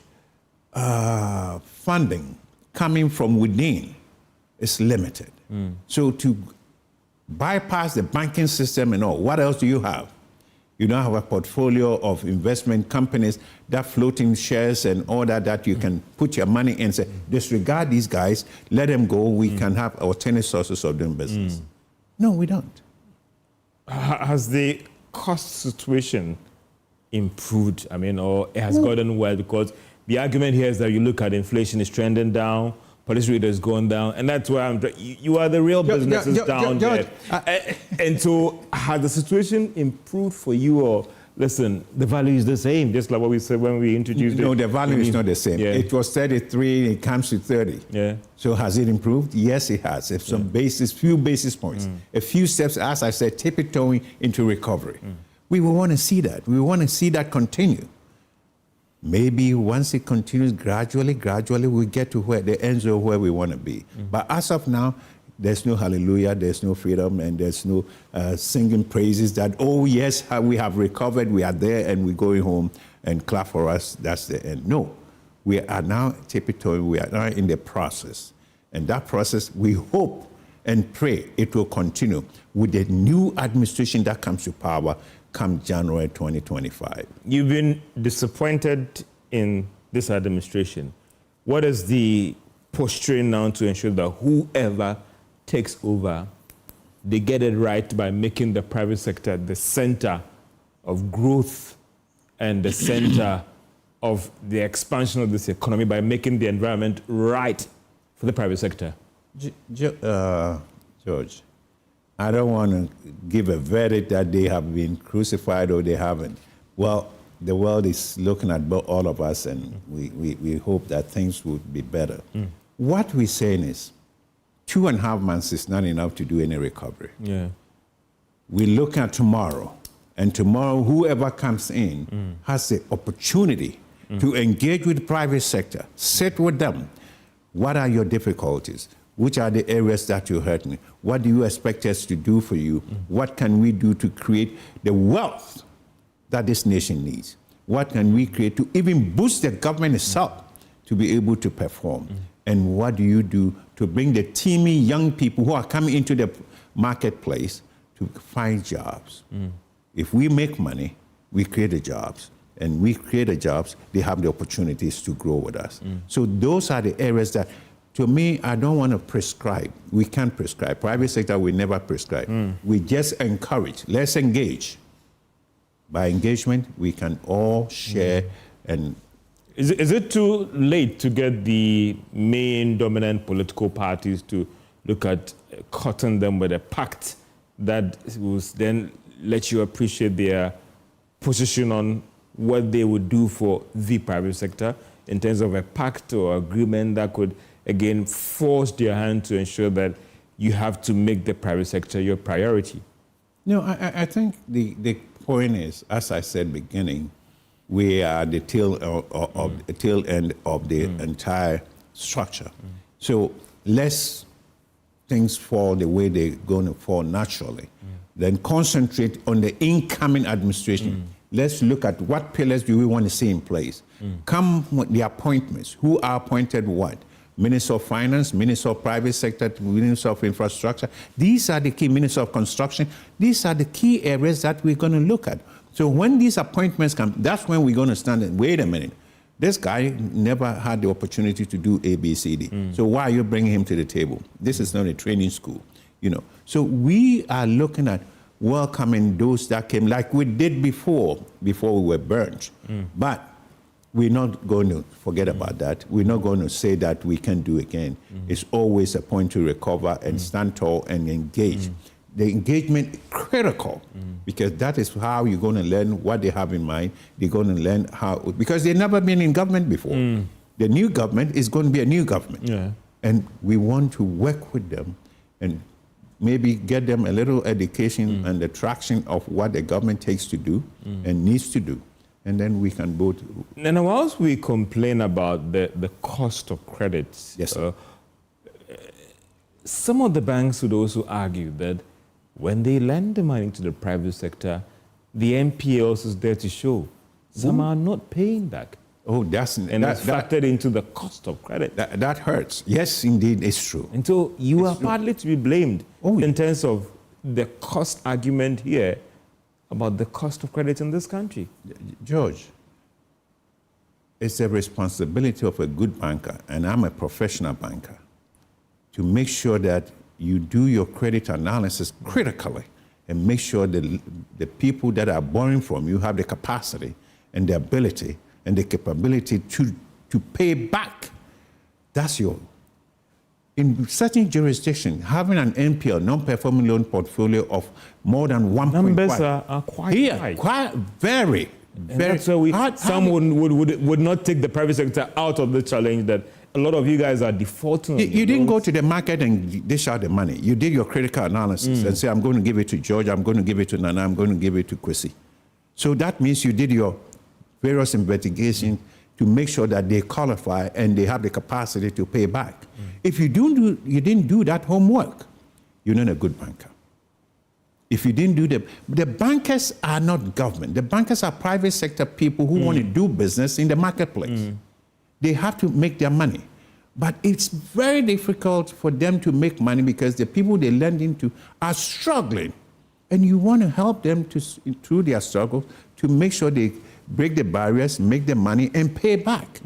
funding coming from within is limited. So to bypass the banking system and all, what else do you have? You don't have a portfolio of investment companies that floating shares and all that you can put your money in and say, disregard these guys, let them go, we can have alternate sources of doing business. No, we don't. Has the cost situation improved, or it has gotten well? Because the argument here is that you look at inflation is trending down, policy rate is going down, and that's why you are the real businesses down there. And so has the situation improved for you, or listen, the value is the same, just like what we said when we introduced it? No, the value is not the same. Yeah. It was 33, it comes to 30. Yeah. So has it improved? Yes, it has. If some few basis points, a few steps, as I said, tiptoeing into recovery. We will want to see that. We want to see that continue. Maybe once it continues gradually, we get to where the end zone where we want to be. But as of now, there's no hallelujah, there's no freedom, and there's no singing praises that, oh yes, we have recovered, we are there, and we're going home, and clap for us, that's the end. No, we are now tiptoeing, we are now in the process. And that process, we hope and pray it will continue with the new administration that comes to power come January 2025. You've been disappointed in this administration. What is the posturing now to ensure that whoever takes over, they get it right by making the private sector the center of growth and the center of the expansion of this economy, by making the environment right for the private sector? George, I don't want to give a verdict that they have been crucified or they haven't. Well, the world is looking at all of us, and we hope that things would be better. What we're saying is 2.5 months is not enough to do any recovery. Yeah. We look at tomorrow, and tomorrow whoever comes in has the opportunity to engage with the private sector, sit with them. What are your difficulties? Which are the areas that you hurt me? What do you expect us to do for you? What can we do to create the wealth that this nation needs? What can we create to even boost the government itself to be able to perform? And what do you do to bring the teamy young people who are coming into the marketplace to find jobs? If we make money, we create the jobs. And we create the jobs, they have the opportunities to grow with us. So those are the areas that, to me, I don't want to prescribe. We can't prescribe. Private sector, we never prescribe. We just encourage. Let's engage. By engagement, we can all share. And is it too late to get the main dominant political parties to look at cutting them with a pact that will then let you appreciate their position on what they would do for the private sector, in terms of a pact or agreement that could, again, force their hand to ensure that you have to make the private sector your priority? No, I think the point is, as I said beginning, we are the tail end of the entire structure. So less things fall the way they're going to fall naturally. Then concentrate on the incoming administration. Let's look at what pillars do we want to see in place. Come with the appointments. Who are appointed what? Minister of Finance, Minister of Private Sector, Minister of Infrastructure. These are the key, Minister of Construction. These are the key areas that we're going to look at. So when these appointments come, that's when we're going to stand and wait a minute. This guy never had the opportunity to do A, B, C, D. So why are you bringing him to the table? This is not a training school, you know. So we are looking at welcoming those that came, like we did before we were burned. But we're not going to forget about that. We're not going to say that we can do again. It's always a point to recover and stand tall and engage. The engagement is critical because that is how you're going to learn what they have in mind. They're going to learn how, because they've never been in government before. The new government is going to be a new government. And we want to work with them and maybe get them a little education and the traction of what the government takes to do and needs to do. And then we can both. And whilst we complain about the cost of credit, yes, some of the banks would also argue that when they lend the money to the private sector, the NPLs is there to show. Some are not paying back. Oh, that's factored into the cost of credit. That hurts. Yes, indeed, it's true. And so you are partly to be blamed in terms of the cost argument here about the cost of credit in this country. George, it's the responsibility of a good banker, and I'm a professional banker, to make sure that you do your credit analysis critically and make sure that the people that are borrowing from you have the capacity and the ability and the capability to pay back. That's your. In certain jurisdictions, having an NPL, non-performing loan portfolio of more than 1.5. Numbers are quite high. Quite very. That's why some would not take the private sector out of the challenge that a lot of you guys are defaulting. You didn't go to the market and dish out the money. You did your critical analysis and say, I'm going to give it to George, I'm going to give it to Nana, I'm going to give it to Kwesi. So that means you did your various investigations to make sure that they qualify and they have the capacity to pay back. If you didn't do that homework, you're not a good banker. If you didn't do the bankers are not government. The bankers are private sector people who want to do business in the marketplace. They have to make their money. But it's very difficult for them to make money because the people they lend into are struggling. And you want to help them through their struggle to make sure they break the barriers, make the money, and pay back.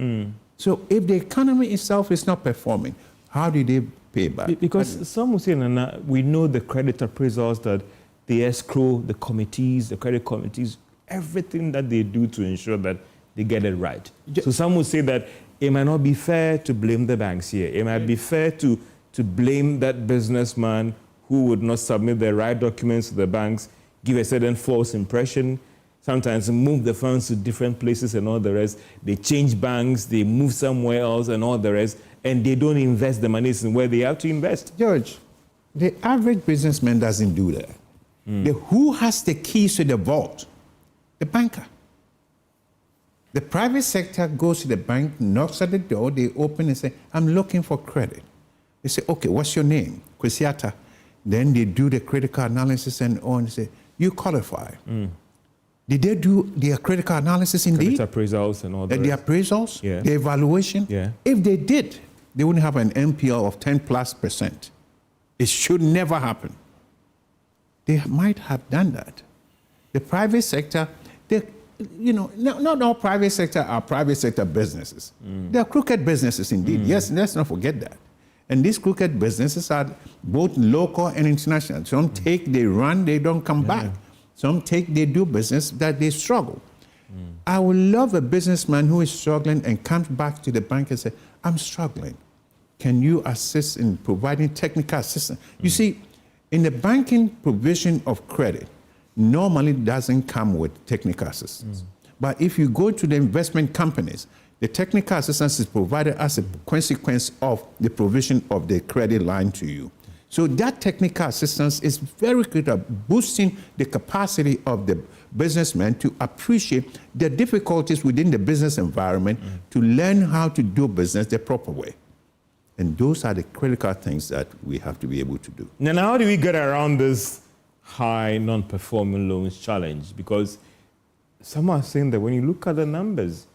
So if the economy itself is not performing, how do they pay back? Because some will say, Nana, we know the credit appraisals that the escrow, the committees, the credit committees, everything that they do to ensure that they get it right. So some will say that it might not be fair to blame the banks here. It might be fair to blame that businessman who would not submit the right documents to the banks, give a certain false impression, sometimes move the funds to different places and all the rest. They change banks, they move somewhere else and all the rest, and they don't invest the money in where they have to invest. George, the average businessman doesn't do that. Who has the keys to the vault? The banker. The private sector goes to the bank, knocks at the door, they open and say, I'm looking for credit. They say, okay, what's your name? Kwesiata. Then they do the critical analysis and on and say, you qualify. Did they do their critical analysis indeed? Credit appraisals and all that. The appraisals? Yeah. The evaluation? Yeah. If they did, they wouldn't have an NPL of 10+%. It should never happen. They might have done that. The private sector, not all private sector are private sector businesses. They are crooked businesses indeed. Yes, let's not forget that. And these crooked businesses are both local and international. Some take, they run, they don't come back. Some take, they do business that they struggle. I would love a businessman who is struggling and comes back to the bank and says, I'm struggling. Can you assist in providing technical assistance? You see, in the banking provision of credit, normally doesn't come with technical assistance. But if you go to the investment companies, the technical assistance is provided as a consequence of the provision of the credit line to you. So that technical assistance is very critical, boosting the capacity of the businessman to appreciate the difficulties within the business environment to learn how to do business the proper way. And those are the critical things that we have to be able to do. Now, how do we get around this high non-performing loans challenge? Because some are saying that when you look at the numbers,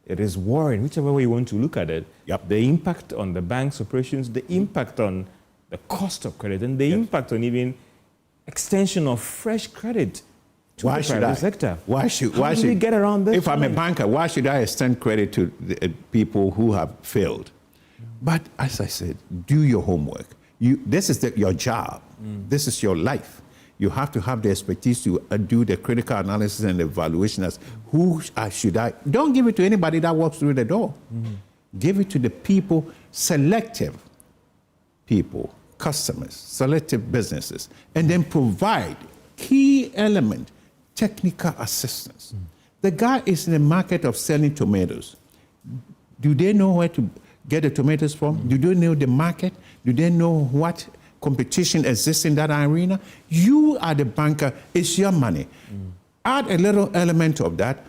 it is worrying, whichever way you want to look at it. The impact on the bank's operations, the impact on the cost of credit, and the impact on even extension of fresh credit to the private sector. Why should we get around this? If I'm a banker, why should I extend credit to the people who have failed? But as I said, do your homework. This is your job. This is your life. You have to have the expertise to do the critical analysis and evaluation as who should I. Don't give it to anybody that walks through the door. Give it to the people, selective people, customers, selective businesses, and then provide key element, technical assistance. The guy is in the market of selling tomatoes. Do they know where to get the tomatoes from? Do they know the market? Do they know what competition exists in that arena? You are the banker, it's your money. Add a little element of that,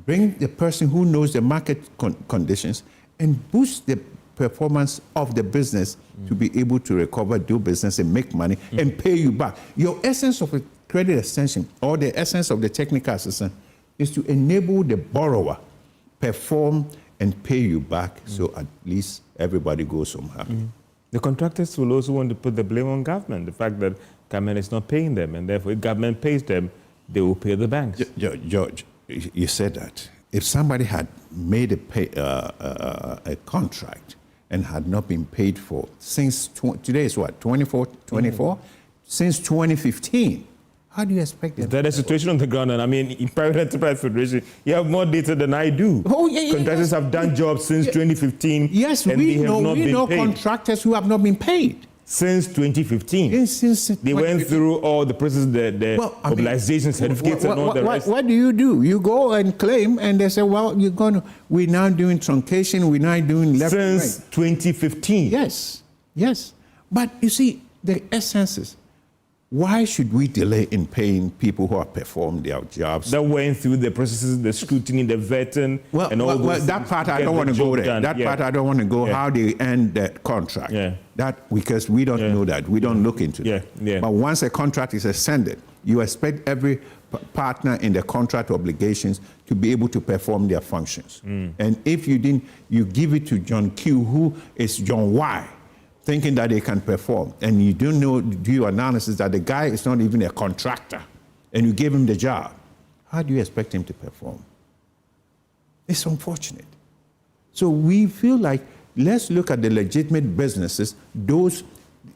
bring the person who knows the market conditions, and boost the performance of the business to be able to recover, do business, and make money, and pay you back. Your essence of a credit extension, or the essence of the technical assistance, is to enable the borrower perform and pay you back, so at least everybody goes home happy. The contractors will also want to put the blame on government, the fact that government is not paying them, and therefore if government pays them, they will pay the banks. George, you said that. If somebody had made a contract and had not been paid for since, today is what, 24? Since 2015, how do you expect that? That is a situation on the ground, and I mean, in Private Enterprise Federation, you have more data than I do. Contractors have done jobs since 2015. Yes, and we know contractors who have not been paid. Since 2015. They went through all the processes, the mobilization certificates and all the rest. What do? You go and claim, and they say, well, we're now doing truncation, we're now doing left and right. Since 2015. Yes. But you see, the essence is, Why should we delay in paying people who have performed their jobs? That went through the processes, the scrutiny, the vetting, and all those that part I don't want to go there. That part I don't want to go. How they end that contract? That because we don't know that. We don't look into that. But once a contract is extended, you expect every partner in the contract obligations to be able to perform their functions. And if you didn't, you give it to John Q, who is John Y, thinking that they can perform, and you don't know, do your analysis that the guy is not even a contractor, and you give him the job, how do you expect him to perform? It's unfortunate. So we feel like, let's look at the legitimate businesses.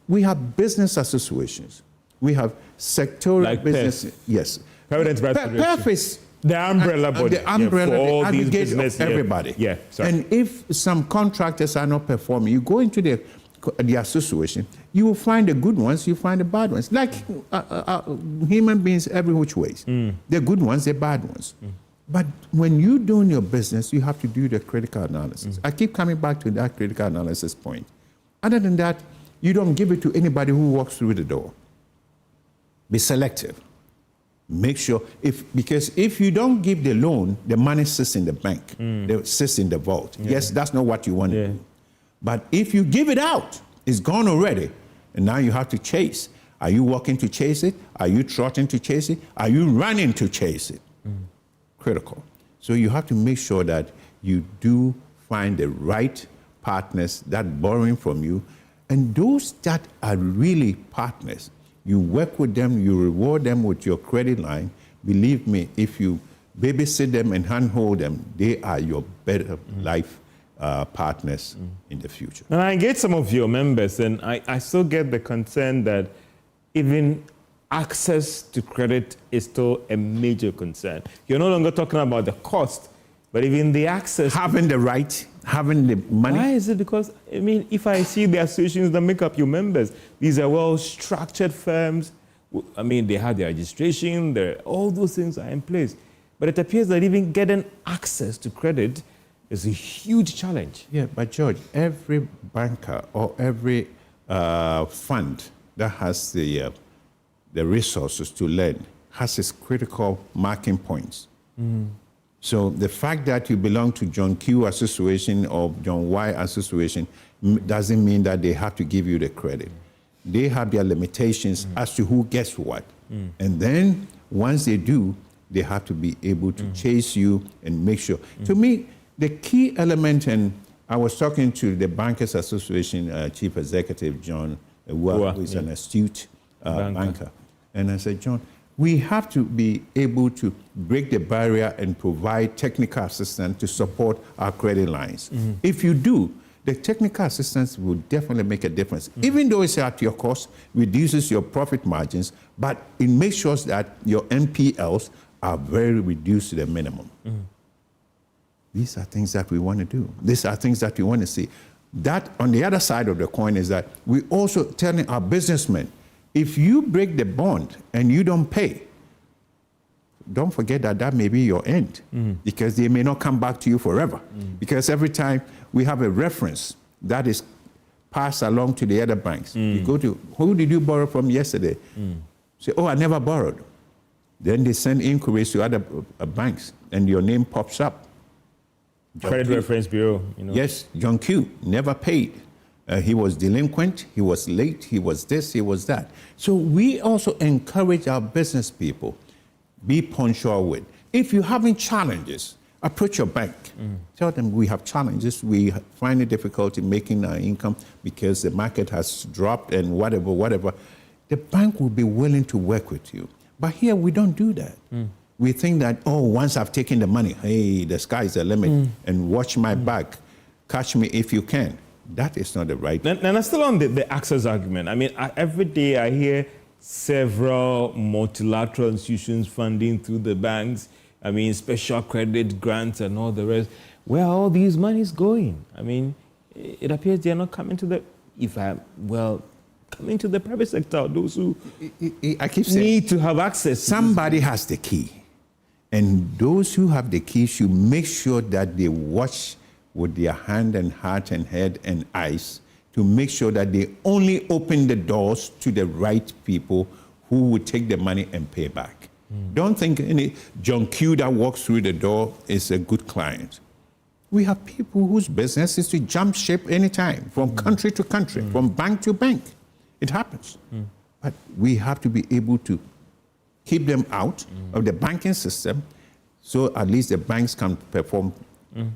We have business associations. We have sectoral like businesses. Yes. PEF is the umbrella body. The umbrella, for all the these aggregate business, of everybody. And if some contractors are not performing, you go into the association, you will find the good ones, you find the bad ones. Like human beings every which ways. The good ones, the bad ones. But when you're doing your business, you have to do the critical analysis. I keep coming back to that critical analysis point. Other than that, you don't give it to anybody who walks through the door. Be selective. Make sure, because if you don't give the loan, the money sits in the bank, it sits in the vault. Yes, that's not what you want to do. But if you give it out, it's gone already, and now you have to chase. Are you walking to chase it? Are you trotting to chase it? Are you running to chase it? Critical. So you have to make sure that you do find the right partners that borrowing from you, and those that are really partners, you work with them, you reward them with your credit line. Believe me, if you babysit them and handhold them, they are your better life partners in the future. And I get some of your members, and I still get the concern that even access to credit is still a major concern. You're no longer talking about the cost, but even the access. Having the right, having the money. Why is it? Because, I mean, if I see the associations that make up your members, these are well-structured firms. I mean, they have their registration, all those things are in place. But it appears that even getting access to credit is a huge challenge. Yeah, but George, every banker or every fund that has the resources to lend has its critical marking points. So the fact that you belong to John Q Association or John Y Association doesn't mean that they have to give you the credit. They have their limitations as to who gets what. And then once they do, they have to be able to chase you and make sure. To me, the key element, and I was talking to the Bankers Association Chief Executive, John, who is an astute banker. And I said, John, we have to be able to break the barrier and provide technical assistance to support our credit lines. If you do, the technical assistance will definitely make a difference. Even though it's at your cost, reduces your profit margins, but it makes sure that your NPLs are very reduced to the minimum. These are things that we want to do. These are things that we want to see. That, on the other side of the coin, is that we also telling our businessmen, if you break the bond and you don't pay, don't forget that that may be your end, because they may not come back to you forever. Because every time we have a reference that is passed along to the other banks, you go to, who did you borrow from yesterday? Say, oh, I never borrowed. Then they send inquiries to other banks, and your name pops up. Credit Reference Bureau. You know. Yes, John Q never paid. He was delinquent, he was late, he was this, he was that. So we also encourage our business people, be punctual with. If you're having challenges, approach your bank. Tell them we have challenges, we find it difficult in making our income because the market has dropped and whatever. The bank will be willing to work with you. But here we don't do that. We think that, oh, once I've taken the money, hey, the sky is the limit, and watch my back, catch me if you can. That is not the right. And I'm still on the access argument. I mean, every day I hear several multilateral institutions funding through the banks. I mean, special credit grants and all the rest. Where are all these monies going? I mean, it appears they're not coming to the, coming to the private sector, those who I keep saying, need to have access. Somebody has the key. And those who have the key should make sure that they watch with their hand and heart and head and eyes to make sure that they only open the doors to the right people who would take the money and pay back. Don't think any John Q that walks through the door is a good client. We have people whose business is to jump ship anytime, from country to country, from bank to bank. It happens. But we have to be able to keep them out of the banking system so at least the banks can perform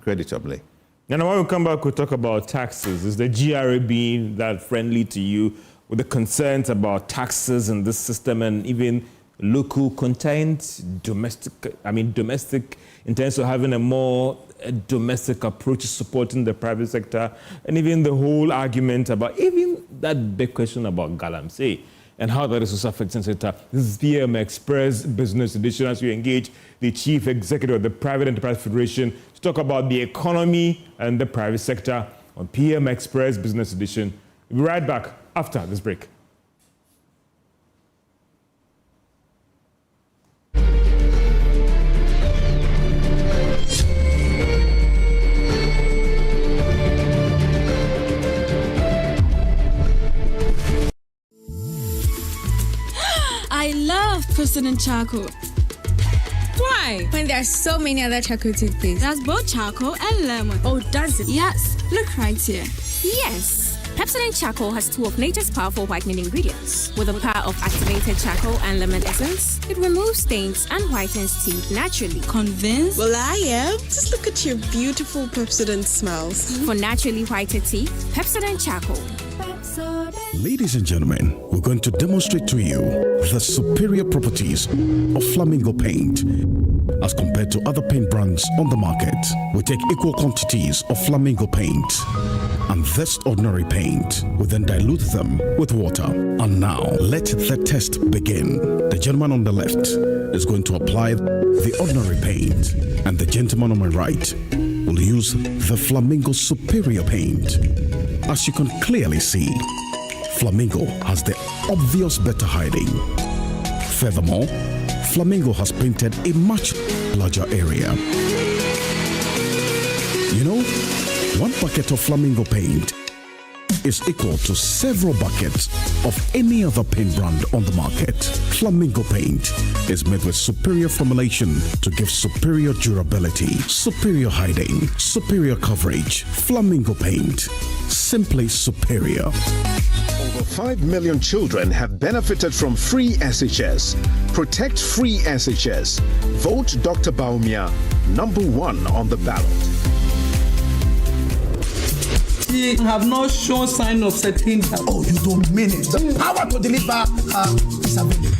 creditably. And when we come back, we'll talk about taxes. Is the GRA being that friendly to you with the concerns about taxes in this system and even local content, domestic in terms of having a more domestic approach to supporting the private sector, and even the whole argument about even that big question about Galamsey and how that is also affecting the sector. This is PM Express Business Edition as we engage the Chief Executive of the Private Enterprise Federation to talk about the economy and the private sector on PM Express Business Edition. We'll be right back after this break. I love President Charcoal. Why? When there are so many other charcoal toothpaste. That's both charcoal and lemon. Oh, does it? Yes, look right here. Yes, Pepsodent Charcoal has 2 of nature's powerful whitening ingredients. With the power of activated charcoal and lemon essence, it removes stains and whitens teeth naturally. Convinced? Well, I am. Just look at your beautiful Pepsodent smiles. For naturally whiter teeth, Pepsodent Charcoal. Ladies and gentlemen, we're going to demonstrate to you the superior properties of Flamingo paint. As compared to other paint brands on the market, we take equal quantities of Flamingo paint and this ordinary paint. We then dilute them with water. And now, let the test begin. The gentleman on the left is going to apply the ordinary paint, and the gentleman on my right will use the Flamingo superior paint. As you can clearly see, Flamingo has the obvious better hiding. Furthermore, Flamingo has painted a much larger area. You know, 1 bucket of Flamingo paint is equal to several buckets of any other paint brand on the market. Flamingo paint is made with superior formulation to give superior durability, superior hiding, superior coverage. Flamingo paint, simply superior. Over 5 million children have benefited from free SHS. Protect free SHS. Vote Dr. Baumia, #1 on the ballot. He have not shown sign of settling down. Oh, you don't mean it. The power to deliver is available.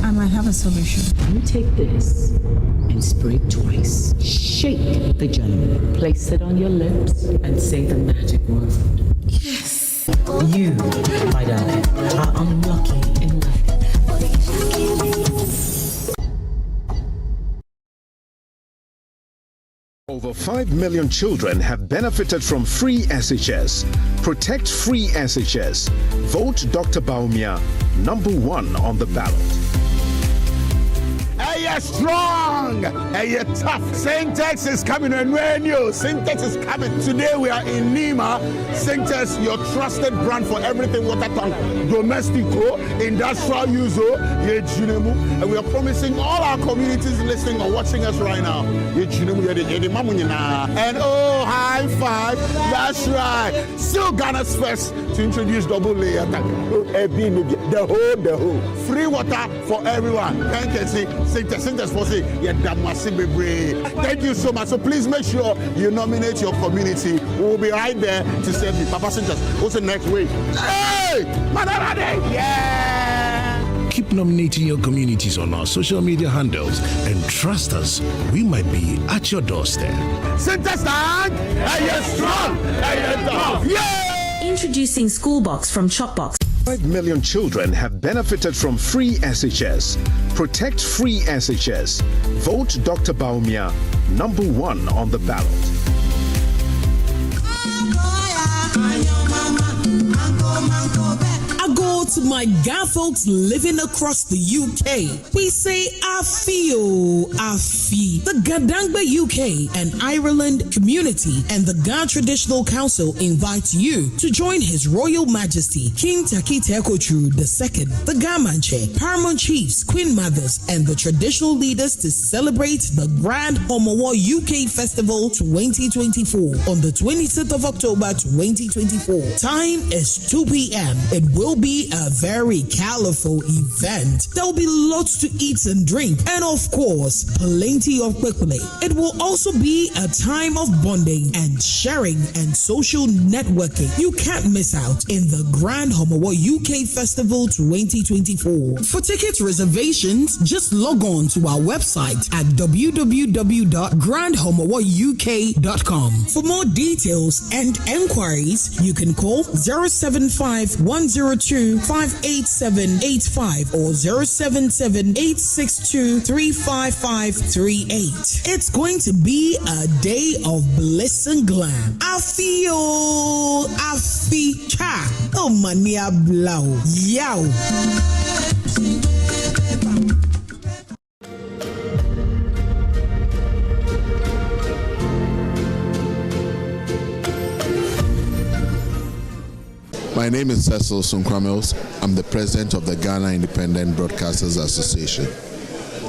I might have a solution. You take this and spray it twice. Shake the gem. Place it on your lips and say the magic word. Yes. You, my darling, are unlucky in life. Over 5 million children have benefited from free SHS. Protect free SHS. Vote Dr. Baumia, #1 on the ballot. Hey, you're strong. Hey, you're tough. Syntex is coming on JoyNews. Syntex is coming. Today we are in Nima. Syntex, your trusted brand for everything water tank, domestico, industrial use, and we are promising all our communities listening or watching us right now. And oh, high five. That's right. Still Ghana's first to introduce double layer tank. The whole. Free water for everyone. Thank you. Syntex for say, thank you so much. So please make sure you nominate your community. We will be right there to serve you. Papa Syntex, what's the next week? Hey! Yeah! Keep nominating your communities on our social media handles and trust us, we might be at your doorstep. Syntex tank! Hey, you're strong! Hey, you're tough! Yeah! Introducing Schoolbox from Shopbox. 5 million children have benefited from free SHS. Protect free SHS. Vote Dr. Baumia, #1 on the ballot. I go to my Ga folks living across the UK. We say Afio, Afi. The Gadangba UK and Ireland community and the Ga Traditional Council invite you to join His Royal Majesty King Takite Ekochu II, the Gamanche, Paramount Chiefs, Queen Mothers, and the traditional leaders to celebrate the Grand Homowo UK Festival 2024 on the 26th of October 2024. Time is 2 p.m. It will be a very colorful event. There will be lots to eat and drink, and of course, plenty of quickly. It will also be a time of bonding and sharing and social networking. You can't miss out in the Grand Homowo UK Festival 2024. For ticket reservations, just log on to our website at www.grandhomowouk.com. For more details and enquiries, you can call 075-102-58785 or 077-862-35538. It's going to be a day of bliss and glam. Afi cha. Oh mania blau. Yow. My name is Cecil Sunkramils. I'm the president of the Ghana Independent Broadcasters Association.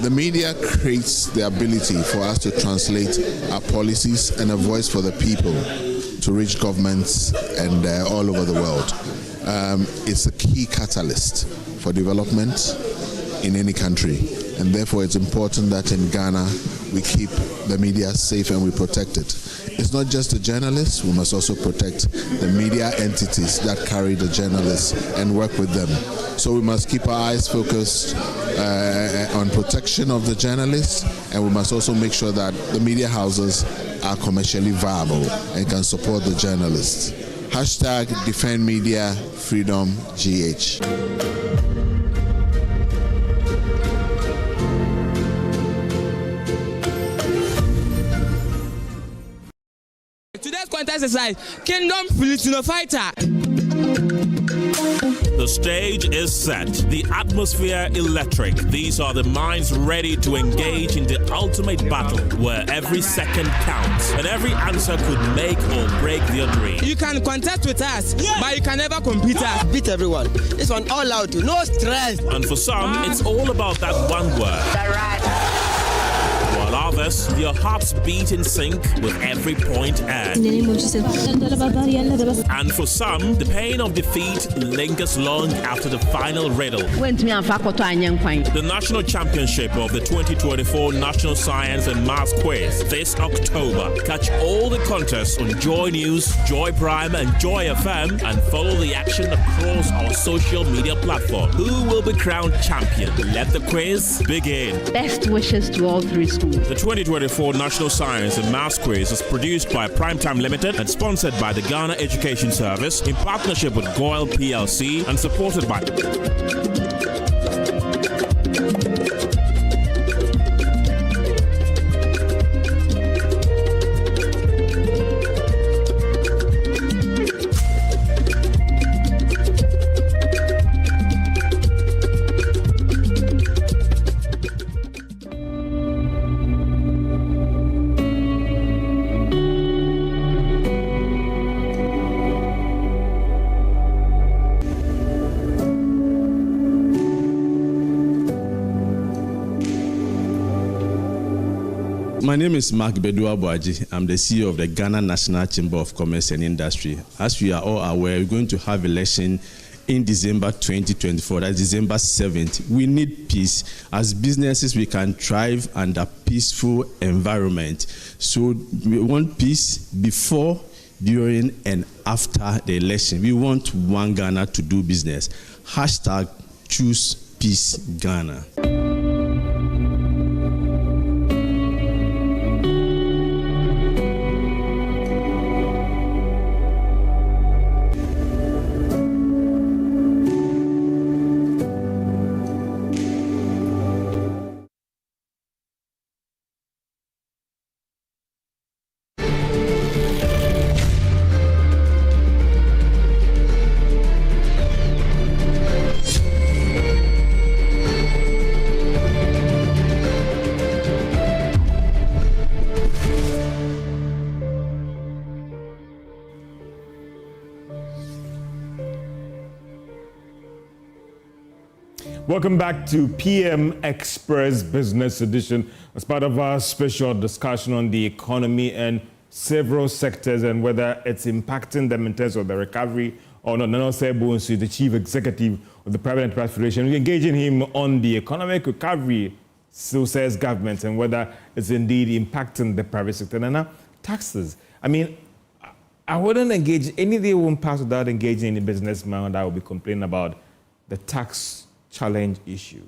The media creates the ability for us to translate our policies and a voice for the people to reach governments and all over the world. It's a key catalyst for development in any country, and therefore it's important that in Ghana we keep the media safe and we protect it. It's not just the journalists, we must also protect the media entities that carry the journalists and work with them. So we must keep our eyes focused on protection of the journalists, and we must also make sure that the media houses are commercially viable and can support the journalists. Hashtag Defend Media Freedom GH. Today's contest is like Kingdom Filipino Fighter. The stage is set, the atmosphere electric. These are the minds ready to engage in the ultimate battle where every second counts and every answer could make or break their dream. You can contest with us, but you can never compete us. Beat everyone. This one all out, no stress. And for some, it's all about that one word. While others, their hearts beat in sync with every point earned. And for some, the pain of defeat lingers long after the final riddle. The national championship of the 2024 National Science and Maths Quiz this October. Catch all the contests on Joy News, Joy Prime, and Joy FM, and follow the action across our social media platform. Who will be crowned champion? Let the quiz begin. Best wishes to all three schools. The 2024 National Science and Maths Quiz is produced by Primetime Limited and sponsored by the Ghana Education Service in partnership with Goyle PLC and supported by My name is Mark Bedua Boaji. I'm the CEO of the Ghana National Chamber of Commerce and Industry. As we are all aware, we're going to have election in December 2024, that's December 7th. We need peace. As businesses, we can thrive under peaceful environment. So we want peace before, during, and after the election. We want one Ghana to do business. Hashtag Choose Peace Ghana. Welcome back to PM Express Business Edition as part of our special discussion on the economy and several sectors and whether it's impacting them in terms of the recovery or not. Nano Sebo, the Chief Executive of the Private Enterprise Federation, we're engaging him on the economic recovery, so says government, and whether it's indeed impacting the private sector. And now, taxes. I mean, I wouldn't engage, any day won't pass without engaging any businessman that will be complaining about the tax challenge issue.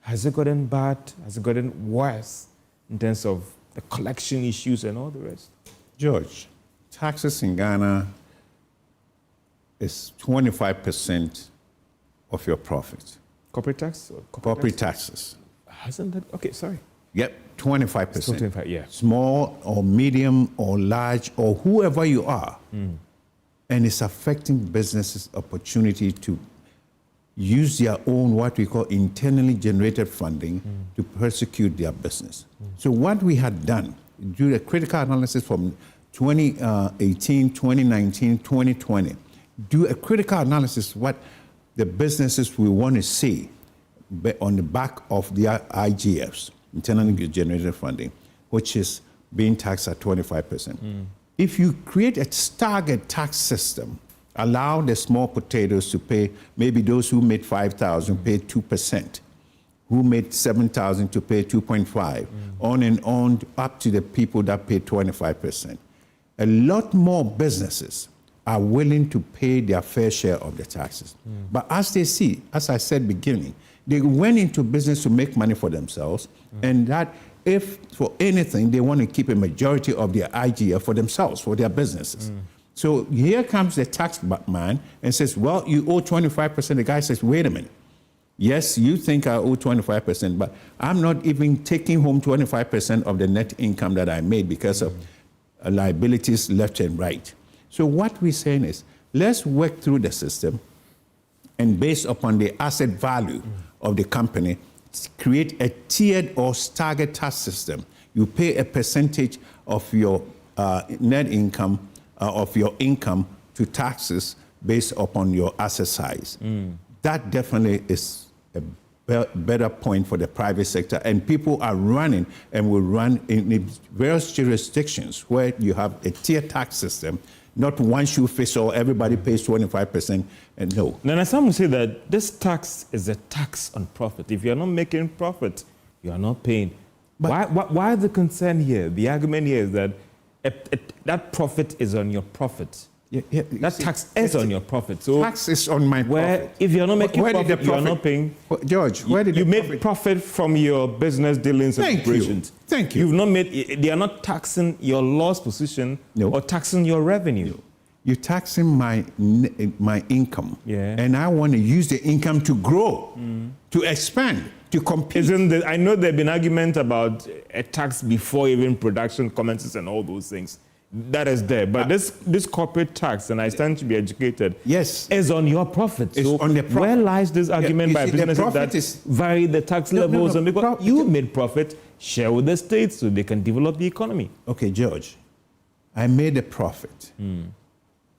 Has it gotten bad? Has it gotten worse in terms of the collection issues and all the rest? George, taxes in Ghana is 25% of your profit. Corporate tax? Or corporate taxes. Hasn't that? Okay, sorry. Yep, 25%. 25, yeah. Small or medium or large or whoever you are. And it's affecting businesses' opportunity to use their own, what we call internally generated funding to prosecute their business. So what we had done, do a critical analysis from 2018, 2019, 2020, do a critical analysis what the businesses we want to see on the back of their IGFs, internally generated funding, which is being taxed at 25%. If you create a staggered tax system, allow the small potatoes to pay, maybe those who made 5,000 pay 2%, who made 7,000 to pay 2.5, on and on up to the people that pay 25%. A lot more businesses are willing to pay their fair share of the taxes. But as they see, as I said beginning, they went into business to make money for themselves, and that if for anything, they want to keep a majority of their IGF for themselves, for their businesses. So here comes the tax man and says, well, you owe 25%. The guy says, wait a minute. Yes, you think I owe 25%, but I'm not even taking home 25% of the net income that I made because of liabilities left and right. So what we're saying is, let's work through the system and based upon the asset value of the company, create a tiered or staggered tax system. You pay a percentage of your net income, of your income to taxes based upon your asset size. That definitely is a better point for the private sector, and people are running and will run in various jurisdictions where you have a tiered tax system, not one shoe fits all, everybody pays 25%, and no. Now, some will say that this tax is a tax on profit. If you're not making profit, you are not paying. But why the concern here? The argument here is that that profit is on your profit. That tax is on your profit. So tax is on my profit. If you're not making profit, you're not paying. George, where did you made profit from your business dealings and operations? Thank you. You've not made. They are not taxing your loss position or taxing your revenue. You're taxing my income, and I want to use the income to grow, to expand, to compete. I know there've been argument about a tax before even production commences and all those things. That is there, but this corporate tax, and I stand to be educated, is on your profit. It's so on the profit. Where lies this argument by businesses that vary the tax levels? And because you made profit, share with the states so they can develop the economy. Okay, George, I made a profit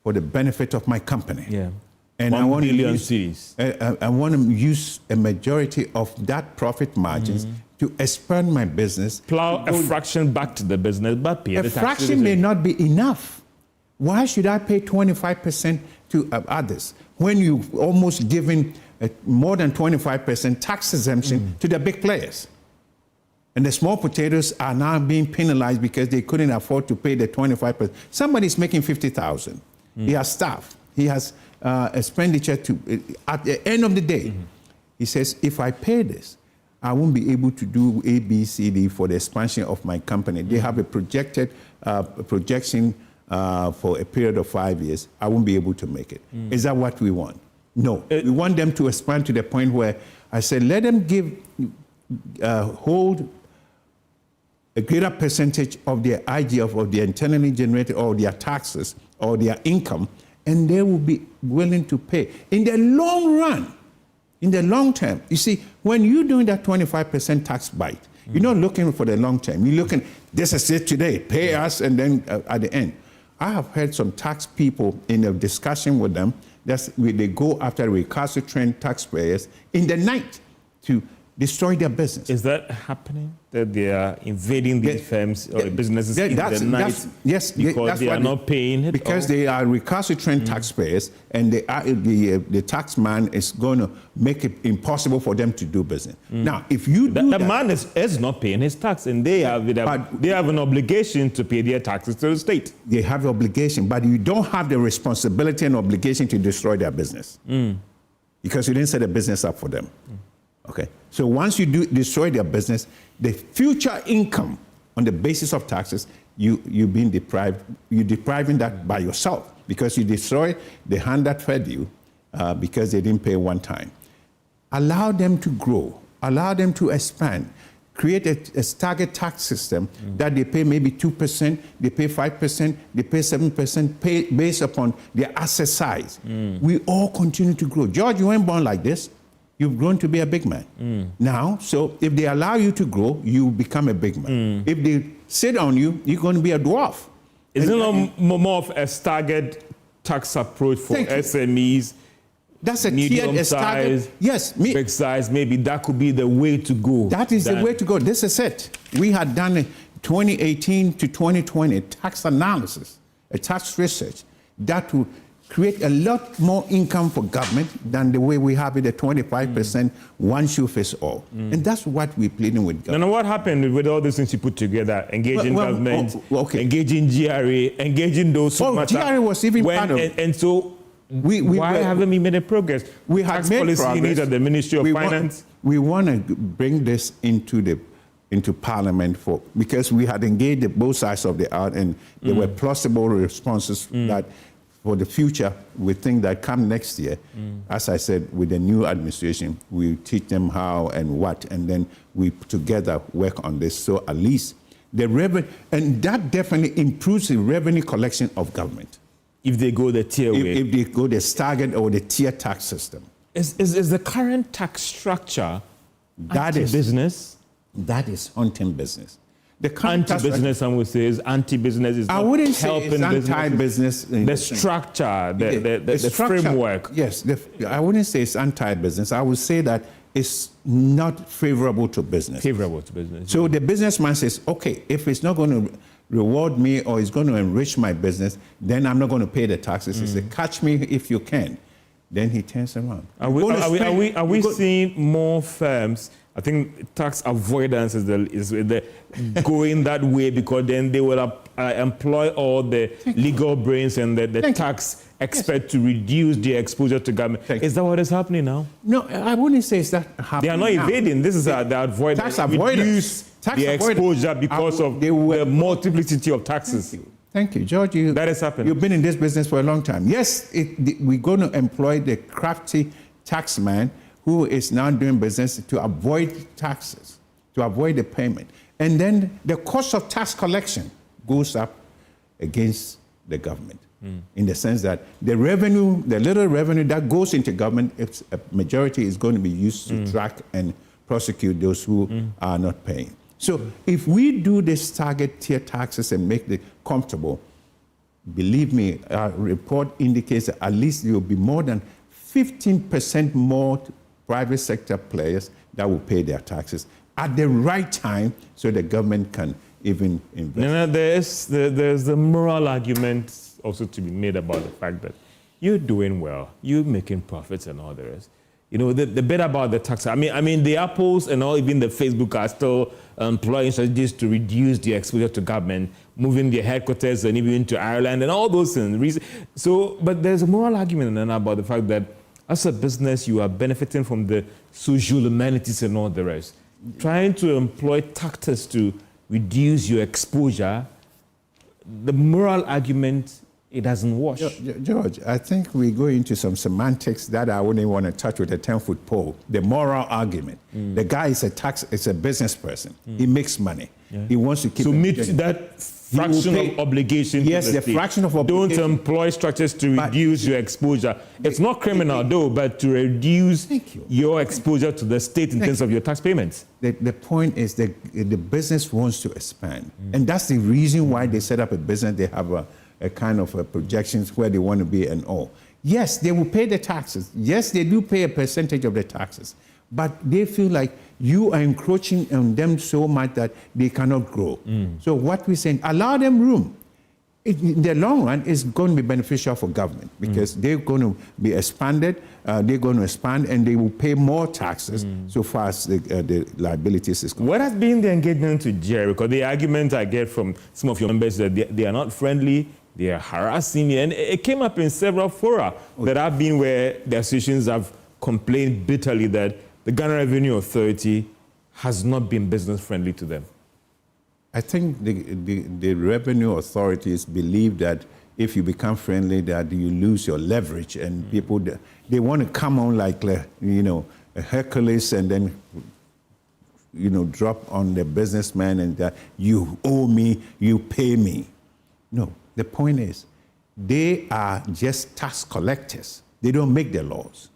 for the benefit of my company. And I want to use a majority of that profit margins to expand my business. Plow a fraction back to the business, but pay the tax. A fraction may not be enough. Why should I pay 25% to others when you've almost given more than 25% tax exemption to the big players? And the small potatoes are now being penalized because they couldn't afford to pay the 25%. Somebody's making 50,000. He has staff. He has expenditure to, at the end of the day, he says, if I pay this, I won't be able to do A, B, C, D for the expansion of my company. They have a projected projection for a period of 5 years. I won't be able to make it. Is that what we want? No. We want them to expand to the point where I said, let them hold a greater percentage of their IGF, of their internally generated, or their taxes, or their income, and they will be willing to pay. In the long run, in the long term, you see, when you're doing that 25% tax bite, you're not looking for the long term. You're looking, this is it today, pay us, and then at the end. I have heard some tax people in a discussion with them, they go after recalcitrant taxpayers in the night to destroy their business. Is that happening? That they are invading these firms or businesses in the night? Yes, because they are not paying it? Because they are recalcitrant taxpayers, and the tax man is going to make it impossible for them to do business. Now, if you do the man is not paying his tax, and they have an obligation to pay their taxes to the state. They have the obligation, but you don't have the responsibility and obligation to destroy their business because you didn't set a business up for them. Okay, so once you destroy their business, the future income on the basis of taxes, you're depriving that by yourself because you destroy the hand that fed you because they didn't pay one time. Allow them to grow, allow them to expand, create a staggered tax system that they pay maybe 2%, they pay 5%, they pay 7%, based upon their asset size. We all continue to grow. George, you weren't born like this. You've grown to be a big man. Now, so if they allow you to grow, you become a big man. If they sit on you, you're going to be a dwarf. Isn't it more of a staggered tax approach for SMEs? That's a medium size, yes, big size. Maybe that could be the way to go. That is the way to go. This is it. We had done a 2018 to 2020 tax analysis, a tax research that would create a lot more income for government than the way we have it at 25%, one shoe fits all. And that's what we're pleading with government. Now, what happened with all these things you put together? Engaging government, engaging GRA, engaging those who matter. GRA was even part of it. And so, why haven't we made a progress? We have tax made policy progress. needs at the Ministry of Finance. We want to bring this into Parliament because we had engaged both sides of the art, and there were plausible responses that for the future, we think that come next year, as I said, with the new administration, we teach them how and what, and then we together work on this. So at least the revenue, and that definitely improves the revenue collection of government. If they go the tier way. If they go the staggered or the tier tax system. Is the current tax structure anti-business? That is hunting business. The anti-business, some would say, is anti-business. Is I wouldn't say it's anti-business. The structure, the framework. Yes, I wouldn't say it's anti-business. I would say that it's not favorable to business. Favorable to business. So the businessman says, okay, if it's not going to reward me or it's going to enrich my business, then I'm not going to pay the taxes. He said, catch me if you can. Then he turns around. Are we seeing more firms? I think tax avoidance is the going that way because then they will employ all the legal brains and the tax experts to reduce their exposure to government. Is that what is happening now? No, I wouldn't say it's that happening. They are not evading. This is the avoidance. Tax avoidance. The exposure because of the multiplicity of taxes. Thank you, George. That is happening. You've been in this business for a long time. Yes, we're going to employ the crafty taxman who is now doing business to avoid taxes, to avoid the payment. And then the cost of tax collection goes up against the government in the sense that the revenue, the little revenue that goes into government, a majority is going to be used to track and prosecute those who are not paying. So if we do this target tier taxes and make it comfortable, believe me, our report indicates that at least there will be more than 15% more private sector players that will pay their taxes at the right time so the government can even invest. There's the moral argument also to be made about the fact that you're doing well, you're making profits and all the rest. You know, the bit about the tax, I mean, the Apples and all, even the Facebook are still employing strategies to reduce the exposure to government, moving their headquarters and even to Ireland and all those things. So, but there's a moral argument then about the fact that as a business, you are benefiting from the social amenities and all the rest. Trying to employ tactics to reduce your exposure, the moral argument, it doesn't wash. George, I think we go into some semantics that I wouldn't want to touch with a 10-foot pole. The moral argument. The guy is a business person. He makes money. Yeah. He wants to keep. So meet that fraction of obligation. Yes, to the state. Fraction of obligation. Don't employ structures to reduce your exposure. It's not criminal though, but to reduce your exposure to the state in terms of your tax payments. The point is that the business wants to expand, and that's the reason why they set up a business. They have a kind of projections where they want to be and all. Yes, they will pay the taxes. Yes, they do pay a percentage of the taxes. But they feel like you are encroaching on them so much that they cannot grow. So what we're saying, allow them room. In the long run, it's going to be beneficial for government because they're going to be expanded, they're going to expand, and they will pay more taxes so far as the liabilities is concerned. What has been the engagement to GRA? Because the argument I get from some of your members that they are not friendly, they are harassing me, and it came up in several fora that have been where the associations have complained bitterly that the Ghana Revenue Authority has not been business friendly to them. I think the revenue authorities believe that if you become friendly, that you lose your leverage, and people they want to come on like a Hercules and then drop on the businessman and that you owe me, you pay me. No, the point is they are just tax collectors. They don't make the laws,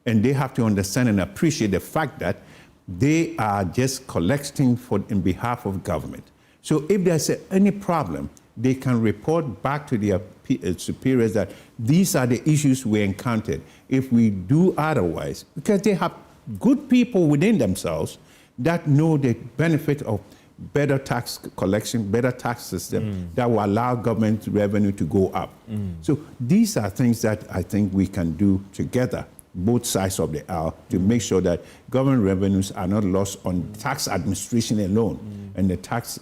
and they have to understand and appreciate the fact that they are just collecting in behalf of government. So if there's any problem, they can report back to their superiors that these are the issues we encountered. If we do otherwise, because they have good people within themselves that know the benefit of better tax collection, better tax system that will allow government revenue to go up. So these are things that I think we can do together, both sides of the aisle, to make sure that government revenues are not lost on tax administration alone and the tax,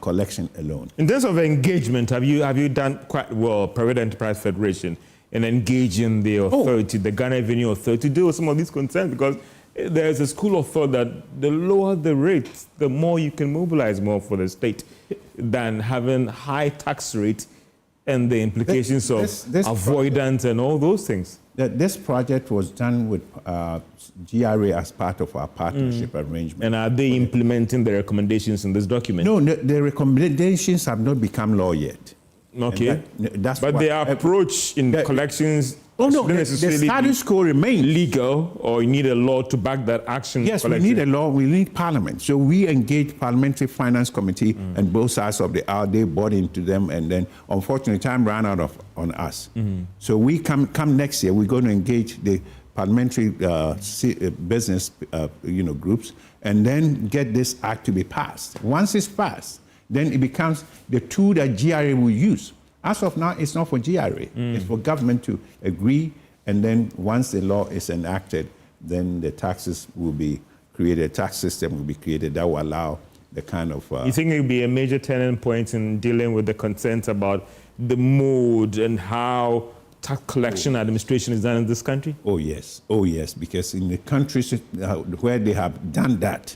collection alone. In terms of engagement, have you done quite well, Private Enterprise Federation, in engaging the authority, the Ghana Revenue Authority, to deal with some of these concerns? Because there's a school of thought that the lower the rates, the more you can mobilize more for the state than having high tax rates and the implications of avoidance and all those things. This project was done with GRA as part of our partnership arrangement. And are they implementing the recommendations in this document? No, the recommendations have not become law yet. Okay. But their approach in collections... Oh, no, the status quo remains. Legal, or you need a law to back that action? Yes, we need a law, we need parliament. So we engage Parliamentary Finance Committee and both sides of the aisle, they bought into them, and then unfortunately time ran out on us. So we come next year, we're going to engage the parliamentary business groups and then get this act to be passed. Once it's passed, then it becomes the tool that GRA will use. As of now, it's not for GRA. It's for government to agree, and then once the law is enacted, then the taxes will be created, a tax system will be created that will allow the kind of... You think it will be a major turning point in dealing with the concerns about the mode and how tax collection administration is done in this country? Oh, yes, because in the countries where they have done that,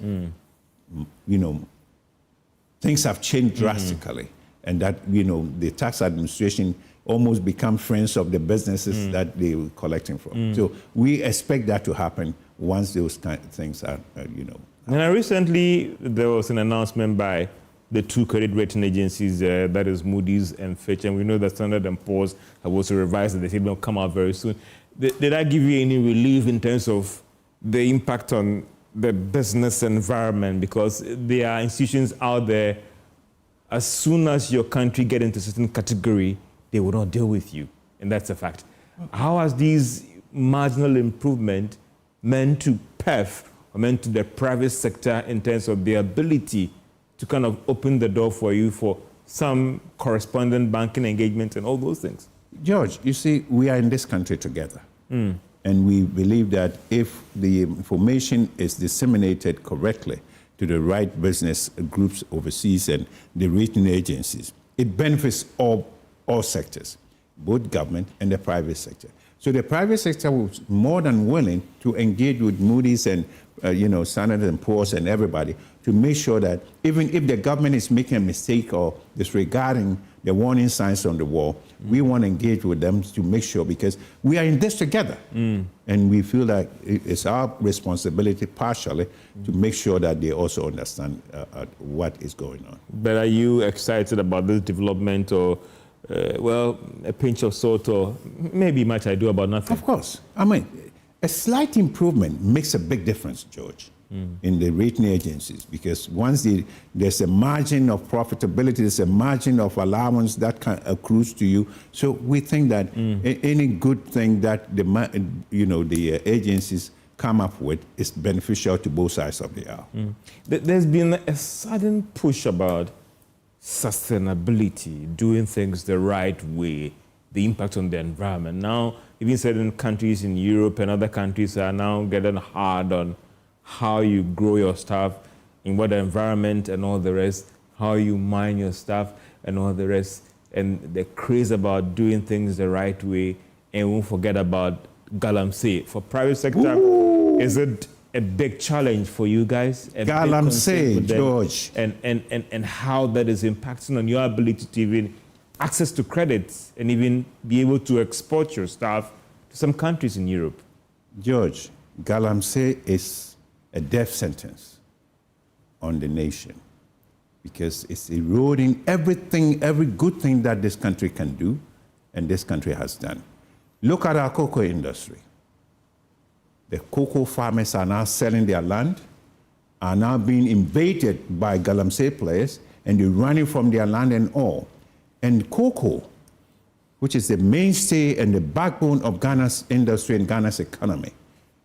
things have changed drastically. And that, the tax administration almost become friends of the businesses that they were collecting from. So we expect that to happen once those kind of things are, And recently, there was an announcement by the two credit rating agencies, that is Moody's and Fitch, and we know that Standard & Poor's have also revised that they say they'll come out very soon. Did that give you any relief in terms of the impact on the business environment? Because there are institutions out there, as soon as your country gets into a certain category, they will not deal with you. And that's a fact. How has these marginal improvement meant to PEF or meant to the private sector in terms of their ability to kind of open the door for you for some correspondent banking engagement and all those things? George, you see, we are in this country together. And we believe that if the information is disseminated correctly to the right business groups overseas and the rating agencies, it benefits all sectors, both government and the private sector. So the private sector was more than willing to engage with Moody's and Standard & Poor's and everybody to make sure that even if the government is making a mistake or disregarding the warning signs on the wall, we want to engage with them to make sure, because we are in this together. And we feel that it's our responsibility partially to make sure that they also understand what is going on. But are you excited about this development, or, a pinch of salt, or maybe much ado about nothing? Of course. I mean, a slight improvement makes a big difference, George. in the rating agencies, because once there's a margin of profitability, there's a margin of allowance that accrues to you. So we think that any good thing that the agencies come up with is beneficial to both sides of the aisle. There's been a sudden push about sustainability, doing things the right way, the impact on the environment. Now, even certain countries in Europe and other countries are now getting hard on how you grow your stuff, in what environment and all the rest, how you mine your stuff and all the rest, and the craze about doing things the right way, and won't forget about galamsey. For private sector, is it a big challenge for you guys? Galamsey, George. And how that is impacting on your ability to even access to credits and even be able to export your stuff to some countries in Europe? George, galamsey is a death sentence on the nation, because it's eroding everything, every good thing that this country can do and this country has done. Look at our cocoa industry. The cocoa farmers are now selling their land, are now being invaded by galamsey players, and they're running from their land and all. And cocoa, which is the mainstay and the backbone of Ghana's industry and Ghana's economy,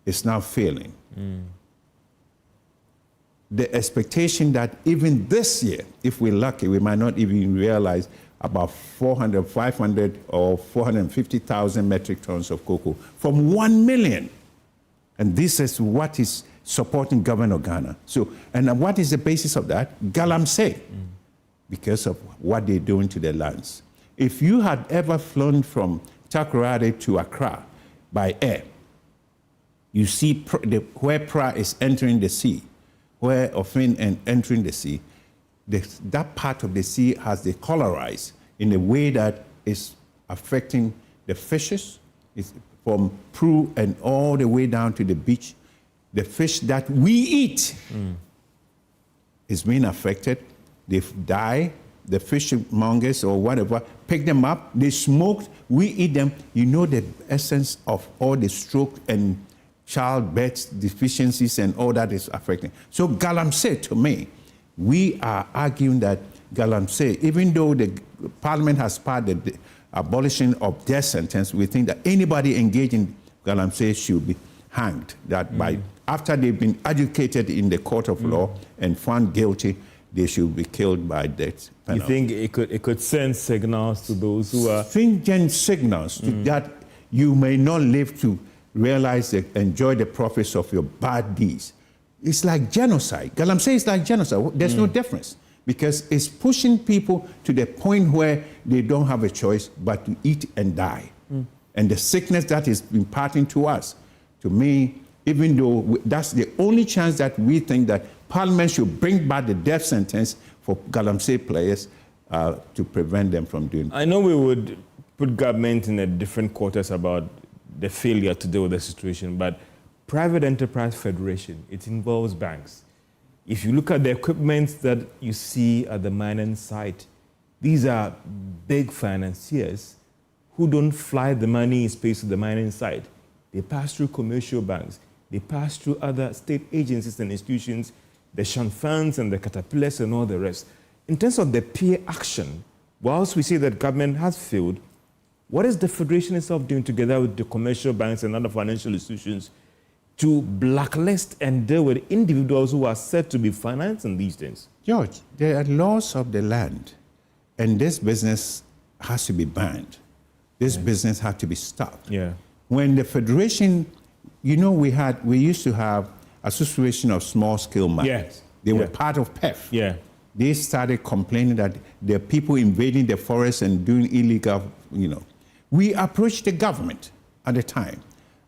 is now failing. The expectation that even this year, if we're lucky, we might not even realize about 400, 500, or 450,000 metric tons of cocoa from 1 million. And this is what is supporting government of Ghana. So, and what is the basis of that? Galamsey, because of what they're doing to their lands. If you had ever flown from Takoradi to Accra by air, you see where Pra is entering the sea, where Ofin and entering the sea, that part of the sea has decolorized in a way that is affecting the fishes. It's from Peru and all the way down to the beach. The fish that we eat is being affected. They die. The fishmongers or whatever pick them up. They smoked. We eat them. You know the essence of all the stroke and childbirth deficiencies and all that is affecting. So galamsey, to me, we are arguing that galamsey, even though the Parliament has passed the abolition of death sentence, we think that anybody engaged in galamsey should be hanged. That by after they've been educated in the court of law and found guilty, they should be killed by death penalty. You think it could send signals to those who are... Stringent signals to that you may not live to realize and enjoy the profits of your bad deeds. It's like genocide. Galamsey is like genocide. There's no difference, because it's pushing people to the point where they don't have a choice but to eat and die. And the sickness that is imparting to us, to me, even though that's the only chance that we think that Parliament should bring back the death sentence for galamsey players to prevent them from doing. I know we would put government in a different quarters about the failure to deal with the situation, but private enterprise federation, it involves banks. If you look at the equipment that you see at the mining site, these are big financiers who don't fly the money in space to the mining site. They pass through commercial banks. They pass through other state agencies and institutions, the Shan funds and the Caterpillars and all the rest. In terms of the peer action, whilst we say that government has failed, what is the Federation itself doing together with the commercial banks and other financial institutions to blacklist and deal with individuals who are said to be financing these things? George, there are laws of the land, and this business has to be banned. This business has to be stopped. When the Federation, you know, we used to have Association of Small Scale Miners. They were part of PEF. They started complaining that there are people invading the forest and doing illegal, you know. We approached the government at the time.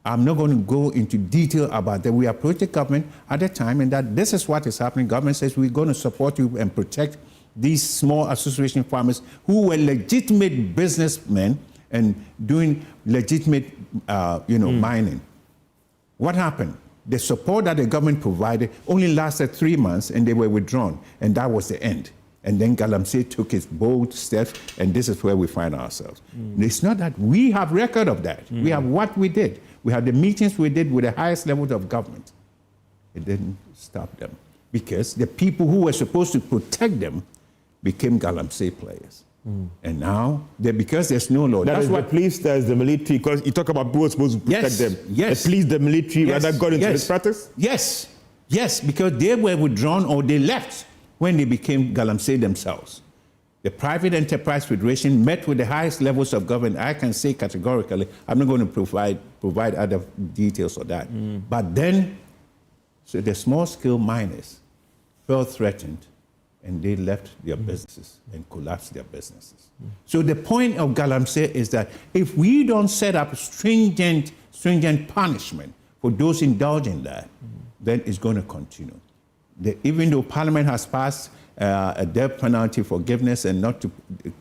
I'm not going to go into detail about that. We approached the government at the time, and that this is what is happening. Government says we're going to support you and protect these small association farmers who were legitimate businessmen and doing legitimate, mining. What happened? The support that the government provided only lasted 3 months, and they were withdrawn, and that was the end. And then galamsey took its bold steps, and this is where we find ourselves. It's not that we have record of that. We have what we did. We have the meetings we did with the highest levels of government. It didn't stop them because the people who were supposed to protect them became galamsey players. And now, because there's no law. That's what the police does, the military, because you talk about who was supposed to protect them. Yes. The police, the military, rather got into this practice? Yes, because they were withdrawn or they left when they became galamsey themselves. The Private Enterprise Federation met with the highest levels of government. I can say categorically, I'm not going to provide other details of that. But then, so the small-scale miners felt threatened, and they left their businesses and collapsed their businesses. So the point of galamsey is that if we don't set up stringent punishment for those indulging that, then it's going to continue. Even though Parliament has passed a death penalty forgiveness and not to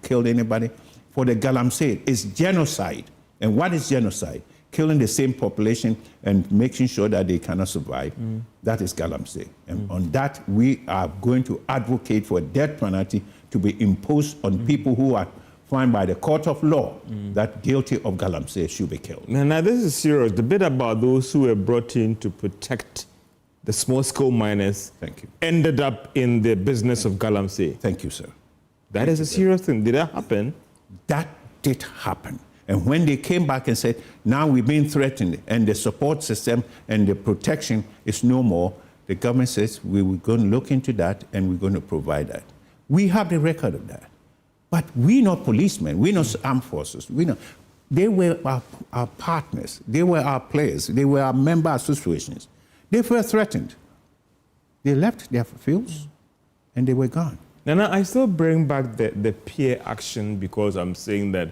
kill anybody, for the galamsey, it's genocide. And what is genocide? Killing the same population and making sure that they cannot survive. That is galamsey. And on that, we are going to advocate for a death penalty to be imposed on people who are found by the court of law that guilty of galamsey should be killed. Now this is serious. The bit about those who were brought in to protect the small-scale miners ended up in the business of galamsey. Thank you, sir. That is a serious thing. Did that happen? That did happen. And when they came back and said, now we've been threatened and the support system and the protection is no more, the government says, we were going to look into that and we're going to provide that. We have the record of that. But we're not policemen, we're not armed forces. They were our partners, they were our players, they were our member associations. They were threatened. They left their fields and they were gone. Now I still bring back the peer action because I'm saying that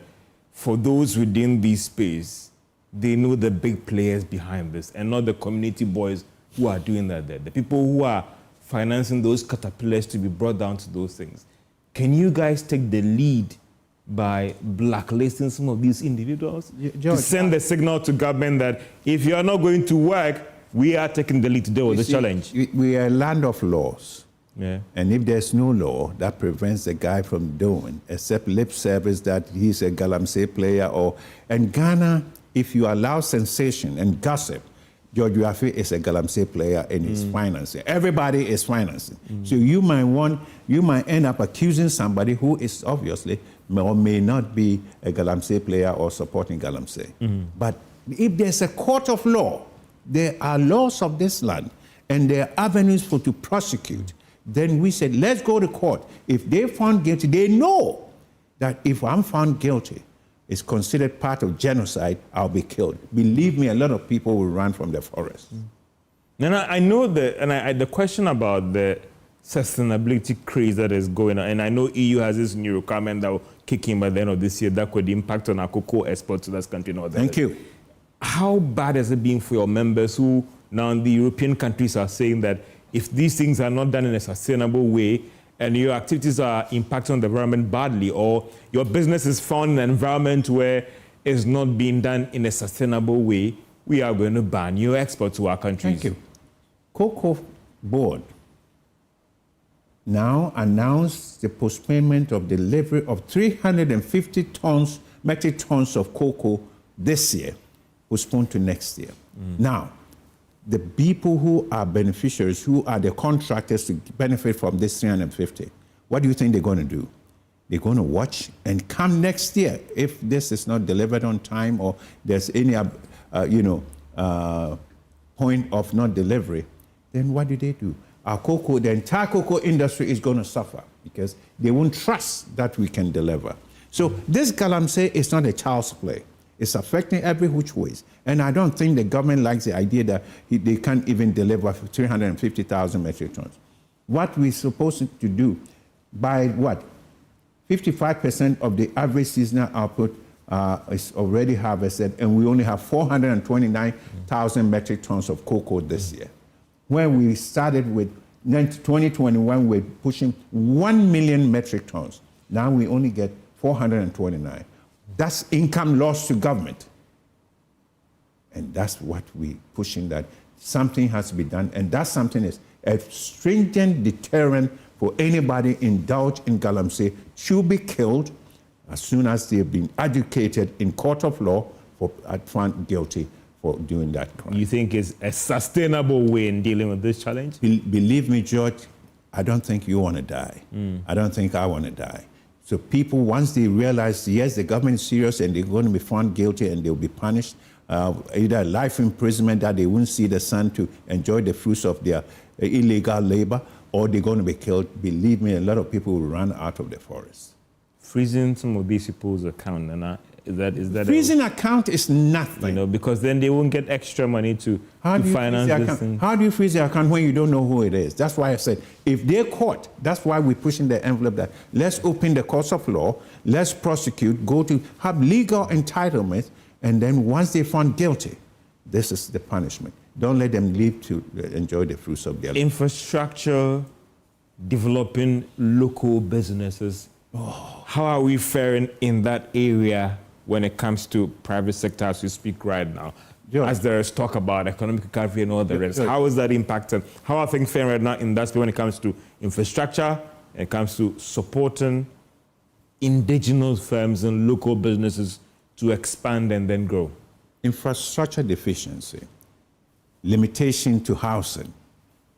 for those within this space, they know the big players behind this and not the community boys who are doing that there. The people who are financing those caterpillars to be brought down to those things. Can you guys take the lead by blacklisting some of these individuals? George, to send the signal to government that if you are not going to work, we are taking the lead to deal with the challenge. We are a land of laws. Yeah. And if there's no law that prevents a guy from doing, except lip service that he's a galamsey player, and Ghana, if you allow sensation and gossip, George Yafi is a galamsey player and he's financing. Everybody is financing. So you might end up accusing somebody who is obviously or may not be a galamsey player or supporting galamsey. But if there's a court of law, there are laws of this land and there are avenues to prosecute. Then we said, let's go to court. If they found guilty, they know that if I'm found guilty, it's considered part of genocide, I'll be killed. Believe me, a lot of people will run from the forest. And I know the question about the sustainability craze that is going on, and I know EU has this new requirement that will kick in by the end of this year that could impact on our cocoa exports to this country. Thank you. How bad has it been for your members who now in the European countries are saying that if these things are not done in a sustainable way and your activities are impacting on the environment badly, or your business is found in an environment where it's not being done in a sustainable way, we are going to ban your export to our countries? Thank you. Cocoa Board now announced the postponement of delivery of 350 metric tons of cocoa this year, postponed to next year. Now, the people who are beneficiaries, who are the contractors to benefit from this 350, what do you think they're going to do? They're going to watch and come next year. If this is not delivered on time or there's any, point of not delivery, then what do? Our cocoa, the entire cocoa industry is going to suffer because they won't trust that we can deliver. So this galamsey is not a child's play. It's affecting every which ways. And I don't think the government likes the idea that they can't even deliver 350,000 metric tons. What we're supposed to do, by 55% of the average seasonal output is already harvested, and we only have 429,000 metric tons of cocoa this year. When we started with 2021, we're pushing 1 million metric tons. Now we only get 429. That's income lost to government. And that's what we're pushing, that something has to be done. And that something is a stringent deterrent for anybody indulged in galamsey should be killed as soon as they've been adjudicated in court of law found guilty for doing that crime. You think is a sustainable way in dealing with this challenge? Believe me, George, I don't think you want to die. I don't think I want to die. So people, once they realize, yes, the government is serious and they're going to be found guilty and they'll be punished, either life imprisonment that they won't see the sun to enjoy the fruits of their illegal labor, or they're going to be killed, believe me, a lot of people will run out of the forest. Freezing some of these people's account, and is that freezing account is nothing. You know, because then they won't get extra money to finance this thing. How do you freeze the account when you don't know who it is? That's why I said, if they're caught, that's why we're pushing the envelope that let's open the courts of law, let's prosecute, go to have legal entitlement, and then once they're found guilty, this is the punishment. Don't let them live to enjoy the fruits of their life. Infrastructure, developing local businesses. How are we faring in that area when it comes to private sector as we speak right now? As there is talk about economic recovery and all the rest. How is that impacted? How are things faring right now in that space when it comes to infrastructure, when it comes to supporting indigenous firms and local businesses to expand and then grow? Infrastructure deficiency, limitation to housing,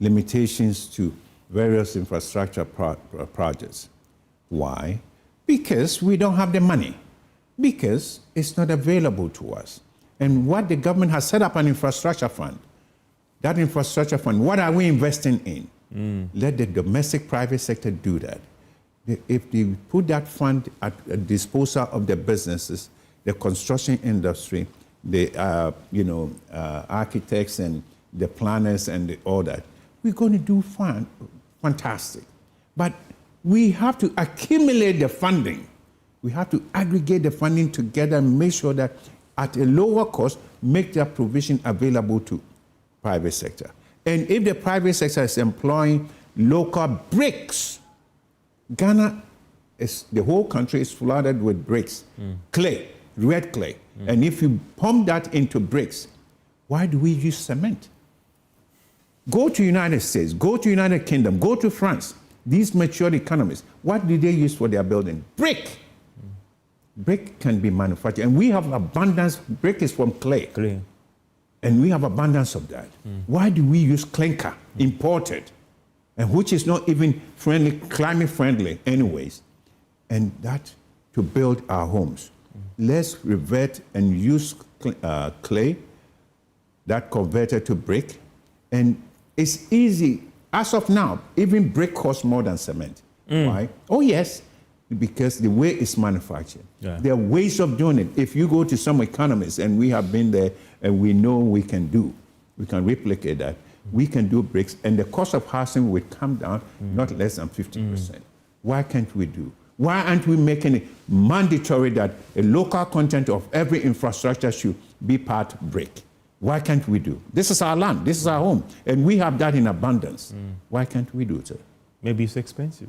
limitations to various infrastructure projects. Why? Because we don't have the money. Because it's not available to us. And what the government has set up an infrastructure fund. That infrastructure fund, what are we investing in? Let the domestic private sector do that. If they put that fund at the disposal of the businesses, the construction industry, the architects and the planners and all that, we're going to do fantastic. But we have to accumulate the funding. We have to aggregate the funding together and make sure that at a lower cost, make that provision available to private sector. And if the private sector is employing local bricks, Ghana, the whole country is flooded with bricks, clay, red clay. And if you pump that into bricks, why do we use cement? Go to United States, go to United Kingdom, go to France. These mature economies, what do they use for their building? Brick. Brick can be manufactured. And we have abundance. Brick is from clay. And we have abundance of that. Why do we use clinker, imported, and which is not even friendly, climate friendly anyways? And that to build our homes. Let's revert and use clay, that converted to brick. And it's easy. As of now, even brick costs more than cement. Why? Oh, yes, because the way it's manufactured. There are ways of doing it. If you go to some economists, and we have been there, and we know we can replicate that. We can do bricks, and the cost of housing will come down not less than 50%. Why can't we do? Why aren't we making it mandatory that a local content of every infrastructure should be part brick? Why can't we do? This is our land, this is our home, and we have that in abundance. Why can't we do it, sir? Maybe it's expensive.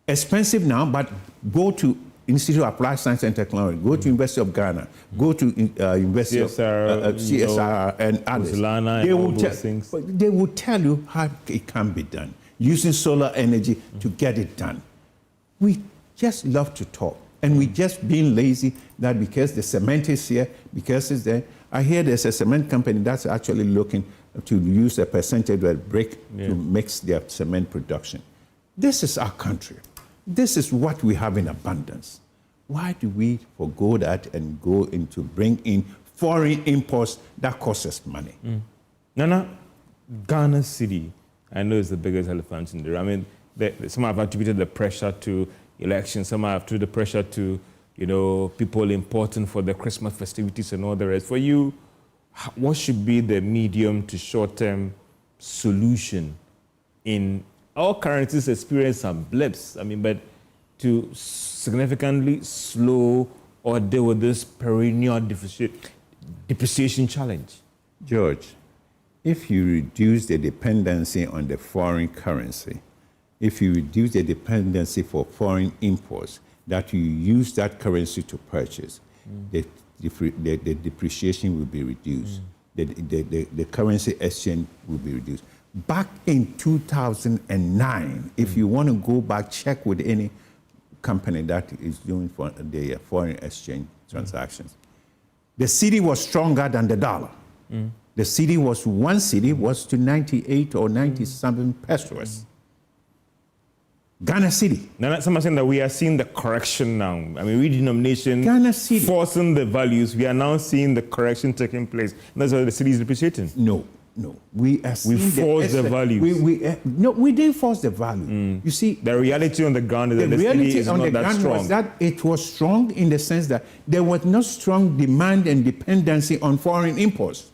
Expensive now, but go to Institute of Applied Science and Technology, go to University of Ghana, go to University of CSR and others. They will tell you how it can be done, using solar energy to get it done. We just love to talk, and we just being lazy that because the cement is here, because it's there. I hear there's a cement company that's actually looking to use a percentage of brick to mix their cement production. This is our country. This is what we have in abundance. Why do we forgo that and go into bring in foreign imports that cost us money? Nana, Ghana City, I know it's the biggest elephant in the room. I mean, some have attributed the pressure to elections, some have attributed the pressure to people important for the Christmas festivities and all the rest. For you, what should be the medium to short-term solution in our currencies experience some blips, but to significantly slow or deal with this perennial depreciation challenge? George, if you reduce the dependency on the foreign currency, if you reduce the dependency for foreign imports, that you use that currency to purchase, the depreciation will be reduced. The currency exchange will be reduced. Back in 2009, if you want to go back, check with any company that is doing for the foreign exchange transactions. the cedi was stronger than the dollar. The cedi was, one cedi was to 98 or 97 pesos. Ghana cedi. Now, someone saying that we are seeing the correction now. I mean, redenomination, Ghana cedi, forcing the values. We are now seeing the correction taking place. That's why the cedi is depreciating. No. We forced the values. No, we didn't force the value. You see, the reality on the ground is that the cedi is not that strong. Was that it was strong in the sense that there was no strong demand and dependency on foreign imports.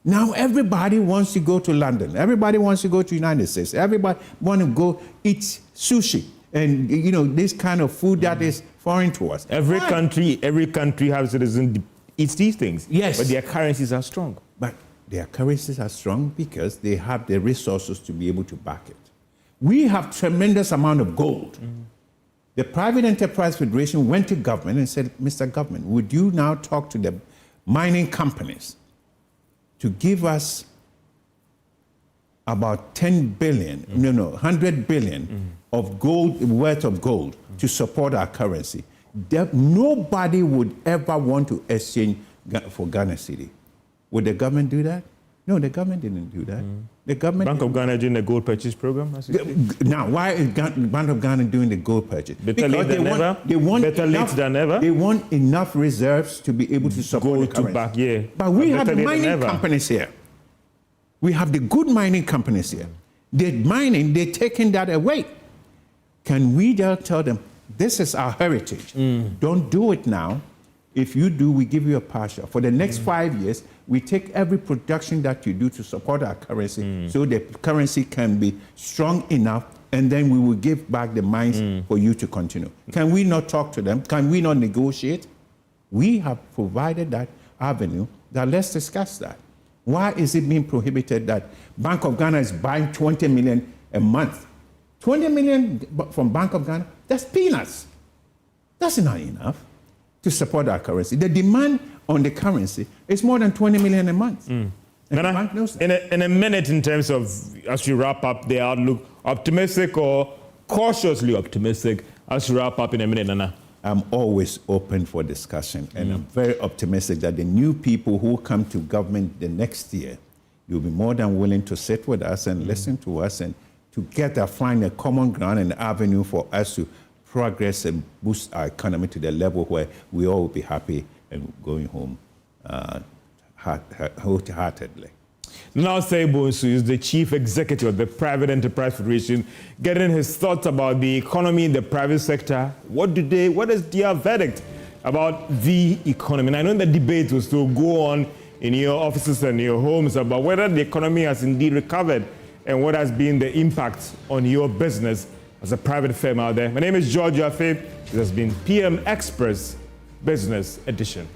Now everybody wants to go to London. Everybody wants to go to the United States. Everybody wants to go eat sushi and this kind of food that is foreign to us. Every country has citizens eat these things. Yes, but their currencies are strong. But their currencies are strong because they have the resources to be able to back it. We have tremendous amount of gold. The Private Enterprise Federation went to government and said, Mr. Government, would you now talk to the mining companies to give us about 100 billion of gold, worth of gold to support our currency. Nobody would ever want to exchange for Ghana cedi. Would the government do that? No, the government didn't do that. The government. Bank of Ghana doing the gold purchase program? Now, why is Bank of Ghana doing the gold purchase? Better late than never. Better late than ever. They want enough reserves to be able to support the currency. Back, yeah. But we have the mining companies here. We have the good mining companies here. They're mining, they're taking that away. Can we just tell them, this is our heritage. Don't do it now. If you do, we give you a partial. For the next 5 years, we take every production that you do to support our currency so the currency can be strong enough, and then we will give back the mines for you to continue. Can we not talk to them? Can we not negotiate? We have provided that avenue. That let's discuss that. Why is it being prohibited that Bank of Ghana is buying 20 million a month? 20 million from Bank of Ghana, that's peanuts. That's not enough to support our currency. The demand on the currency is more than 20 million a month. And the bank knows that. In a minute, in terms of, as we wrap up the outlook, optimistic or cautiously optimistic, as we wrap up in a minute, Nana? I'm always open for discussion, and I'm very optimistic that the new people who come to government the next year will be more than willing to sit with us and listen to us and together find a common ground and avenue for us to progress and boost our economy to the level where we all will be happy and going home wholeheartedly. Now Bonsu is the chief executive of the Private Enterprise Federation, getting his thoughts about the economy in the private sector. What is their verdict about the economy? And I know the debate will still go on in your offices and your homes about whether the economy has indeed recovered and what has been the impact on your business as a private firm out there. My name is George Afe. This has been PM Express Business Edition.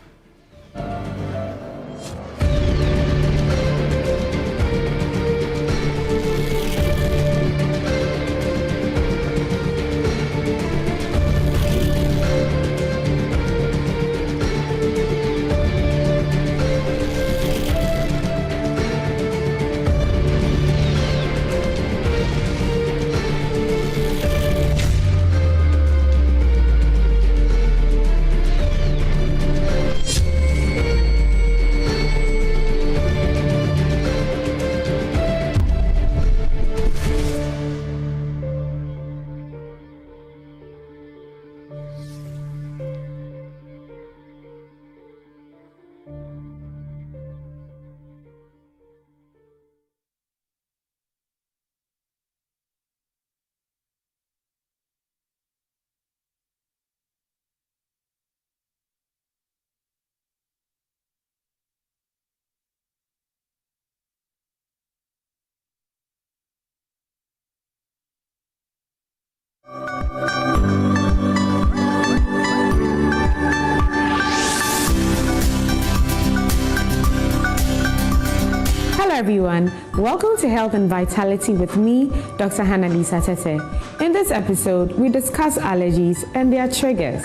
Hello everyone, welcome to Health and Vitality with me, Dr. Hannah Lisa Tete. In this episode, we discuss allergies and their triggers.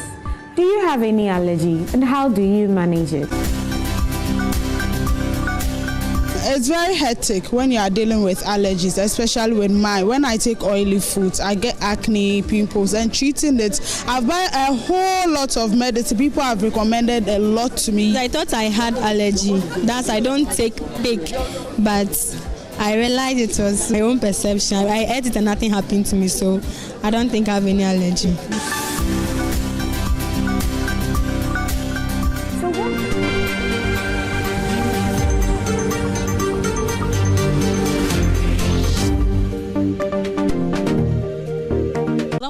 Do you have any allergy and how do you manage it? It's very hectic when you are dealing with allergies, especially with mine. When I take oily foods, I get acne, pimples, and treating it, I've bought a whole lot of medicine. People have recommended a lot to me. I thought I had allergy. That's I don't take pig, but I realized it was my own perception. I ate it and nothing happened to me, so I don't think I have any allergy.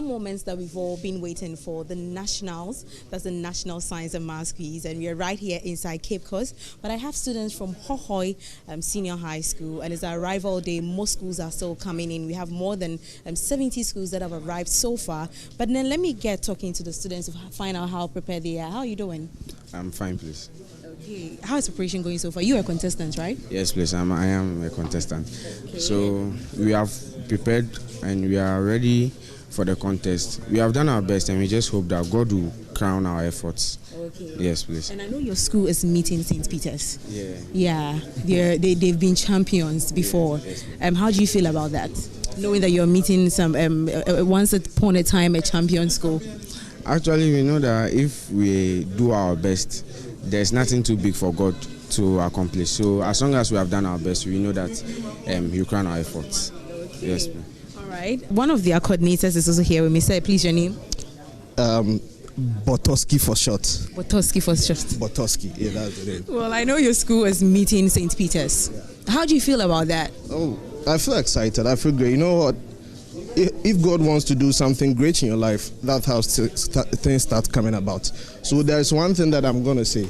Moments that we've all been waiting for, the nationals, that's the National Science and Maths Quiz, and we are right here inside Cape Coast. But I have students from Hohoi Senior High School, and it's our arrival day. Most schools are still coming in. We have more than 70 schools that have arrived so far. But then let me get talking to the students to find out how prepared they are. How are you doing? I'm fine, please. Okay. How is preparation going so far? You are a contestant, right? Yes, please. I am a contestant. Okay. So we have prepared and we are ready for the contest. We have done our best and we just hope that God will crown our efforts. Okay. Yes, please. And I know your school is meeting St. Peter's. Yeah. Yeah. They've been champions before. Yes. How do you feel about that? Knowing that you're meeting some once upon a time a champion school. Actually, we know that if we do our best, there's nothing too big for God to accomplish. So as long as we have done our best, we know that He will crown our efforts. Okay. Yes, please. Right. One of their coordinators is also here with me. Sir, please, your name? Botoski for short. Botoski for short. Botoski, yeah, that's the name. Well, I know your school is meeting St. Peter's. Yeah. How do you feel about that? Oh, I feel excited. I feel great. You know what? If God wants to do something great in your life, that's how things start coming about. So there's one thing that I'm going to say.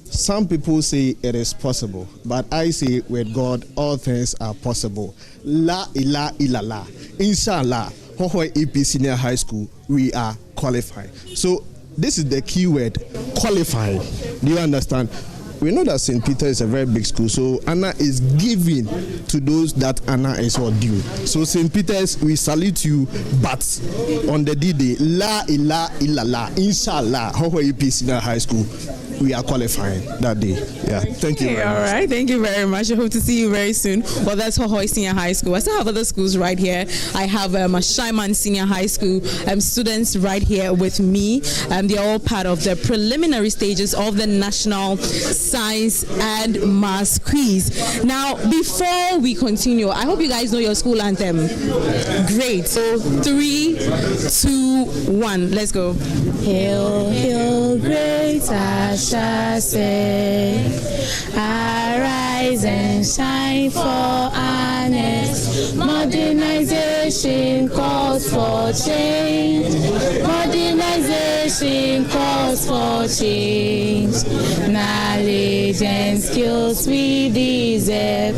Some people say it is possible, but I say with God, all things are possible. La ilaha illallah. Inshallah, Hohoi EP Senior High School, we are qualified. So this is the key word, qualifying. Do you understand? We know that St. Peter is a very big school, so Anna is giving to those that Anna is all due. So St. Peter's, we salute you, but on the D-Day, La ilaha illallah, Inshallah, Hohoi EP Senior High School, we are qualifying that day. Yeah, thank you very much. All right, thank you very much. I hope to see you very soon. Well, that's Hohoi Senior High School. I still have other schools right here. I have Shaiman Senior High School students right here with me. They're all part of the preliminary stages of the National Science and Maths Quiz. Now, before we continue, I hope you guys know your school anthem. Great. So 3, 2, 1. Let's go. Hail, hail, great shall say, arise and shine for honest. Modernization calls for change. Modernization calls for change. Knowledge and skills we deserve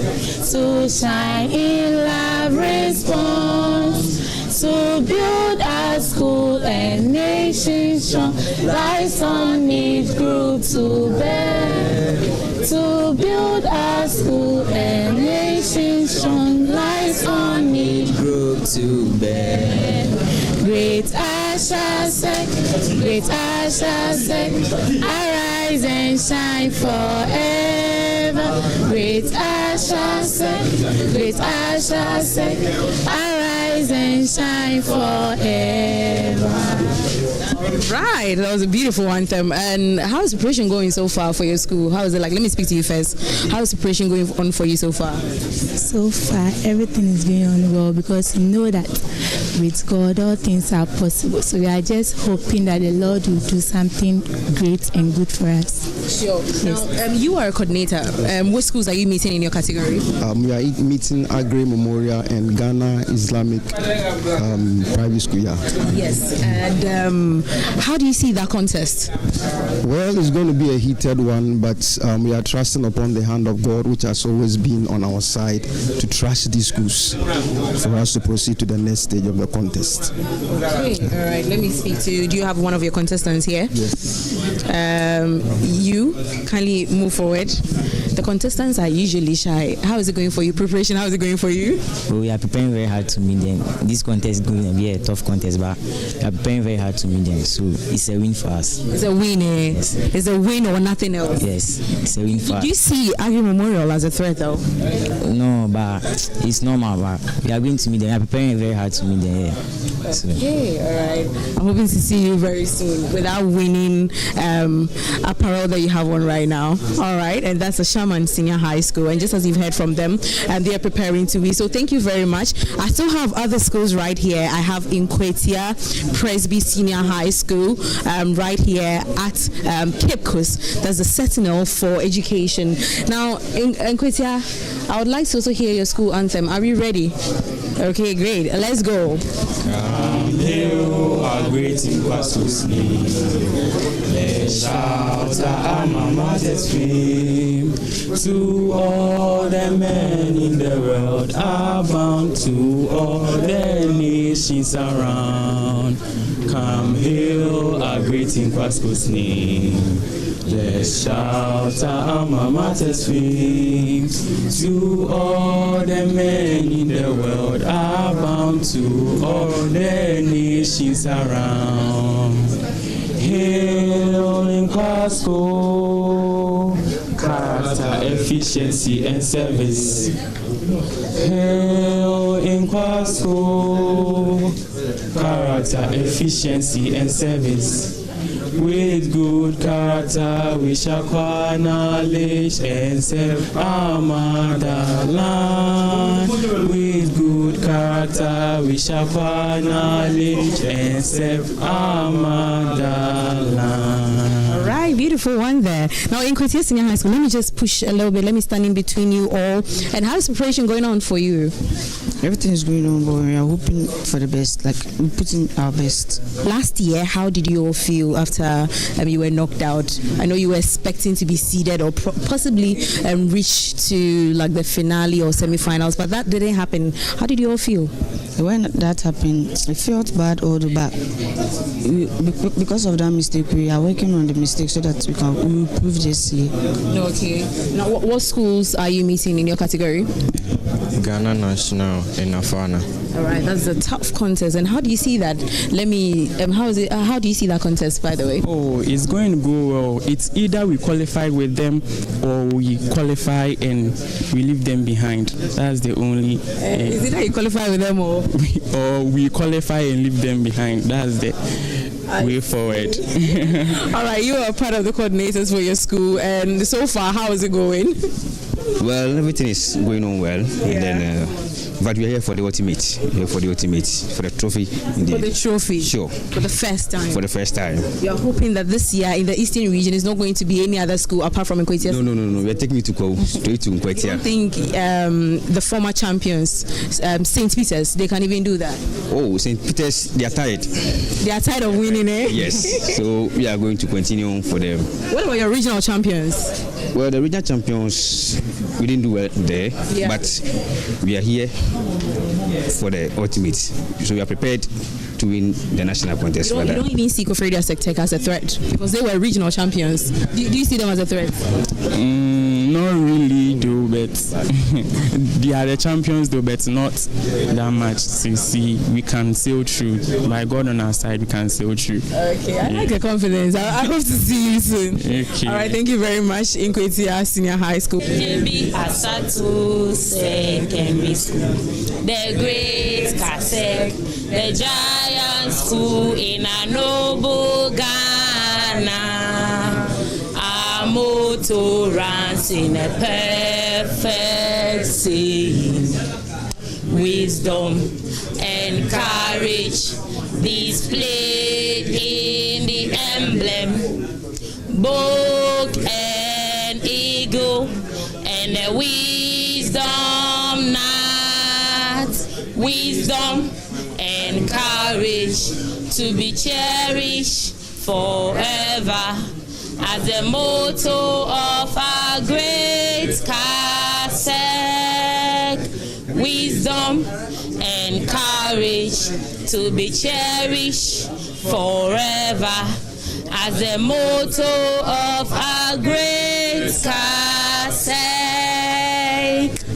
to shine in love response. To build our school and nation strong, rise on each group to bear. To build our school and nation strong, rise on each group to bear. Great I shall say, great I shall say, arise and shine forever. Great I shall say, great I shall say, arise and shine forever. Right, that was a beautiful anthem. And how is preparation going so far for your school? How is it like? Let me speak to you first. How is preparation going on for you so far? So far, everything is going on well because you know that with God, all things are possible. So we are just hoping that the Lord will do something great and good for us. Sure. Yes. Now, you are a coordinator. What schools are you meeting in your category? We are meeting Agri Memorial and Ghana Islamic Private School. Yeah. Yes. And how do you see that contest? Well, it's going to be a heated one, but we are trusting upon the hand of God, which has always been on our side, to trust these schools for us to proceed to the next stage of the contest. Okay. All right. Let me speak to you. Do you have one of your contestants here? Yes. You kindly move forward. The contestants are usually shy. How is it going for you? Preparation, how is it going for you? Well, we are preparing very hard to meet them. This contest is going to be a tough contest, but we are preparing very hard to meet them. So it's a win for us. It's a win, eh? It's a win or nothing else? Yes, it's a win for us. Do you see Agri Memorial as a threat, though? No, but it's normal. But we are going to meet them. We are preparing very hard to meet them. Yeah. So. Okay, all right. I'm hoping to see you very soon with that winning apparel that you have on right now. All right, and that's the Shaman Senior High School. And just as you've heard from them, they are preparing to be. So thank you very much. I still have other schools right here. I have Nkwetia Presby Senior High School right here at Cape Coast. That's the Sentinel for Education. Now, in Nkwetia, I would like to also hear your school anthem. Are we ready? Okay, great. Let's go. Come hail our great Pastor's name. Let's shout our alma mater's fame. To all the men in the world are bound, to all the nations around. Come hail our great Pastor's name. Let's shout our alma mater's fame. To all the men in the world are bound, to all the nations around. Hail in Pasco, character, efficiency and service. Hail in Pasco, character, efficiency and service. With good character we shall acquire knowledge and serve our motherland. With good character we shall acquire knowledge and serve our motherland. All right, beautiful one there. Now in Nkwetia Senior High School, let me just push a little bit. Let me stand in between you all. And how is preparation going on for you? Everything is going on, but we are hoping for the best. Like, we're putting our best. Last year, how did you all feel after you were knocked out? I know you were expecting to be seeded or possibly reach to like the finale or semi-finals, but that didn't happen. How did you all feel? When that happened, I felt bad, although, but because of that mistake, we are working on the mistake so that we can improve this year. Okay. Now, what schools are you meeting in your category? Ghana National in Afana. All right, that's a tough contest. And how do you see that? Let me. How is it? How do you see that contest, by the way? Oh, it's going to go well. It's either we qualify with them or we qualify and we leave them behind. That's the only. Is it that you qualify with them or we qualify and leave them behind? That's the way forward. All right, you are part of the coordinators for your school, and so far, how is it going? Well, everything is going on well, and then, but we are here for the ultimate, for the trophy. Indeed. For the trophy? Sure. For the first time? For the first time. You are hoping that this year in the Eastern region is not going to be any other school apart from Nkwetia? No. We are taking it straight to Nkwetia. You don't think the former champions, St. Peter's, they can even do that? Oh, St. Peter's, they are tired. They are tired of winning, eh? Yes. So we are going to continue for them. What about your regional champions? Well, the regional champions, we didn't do well there, but we are here for the ultimate. So we are prepared to win the national contest. You don't even see Kofredia Sectec as a threat because they were regional champions. Do you see them as a threat? Not really, though, but they are the champions, though, but not that much. So you see, we can sail through. By God on our side, we can sail through. Okay, I like the confidence. I hope to see you soon. Okay. All right, thank you very much, Nkwetia Senior High School. JB Asatu Secondary School, the great Kasek, the giant school in a noble Ghana. Our motto runs in a perfect saying, wisdom and courage displayed in the emblem, book and eagle and the wisdom not, wisdom and courage to be cherished forever as the motto of our great Kasek. Wisdom and courage to be cherished forever as the motto of our great Kasek.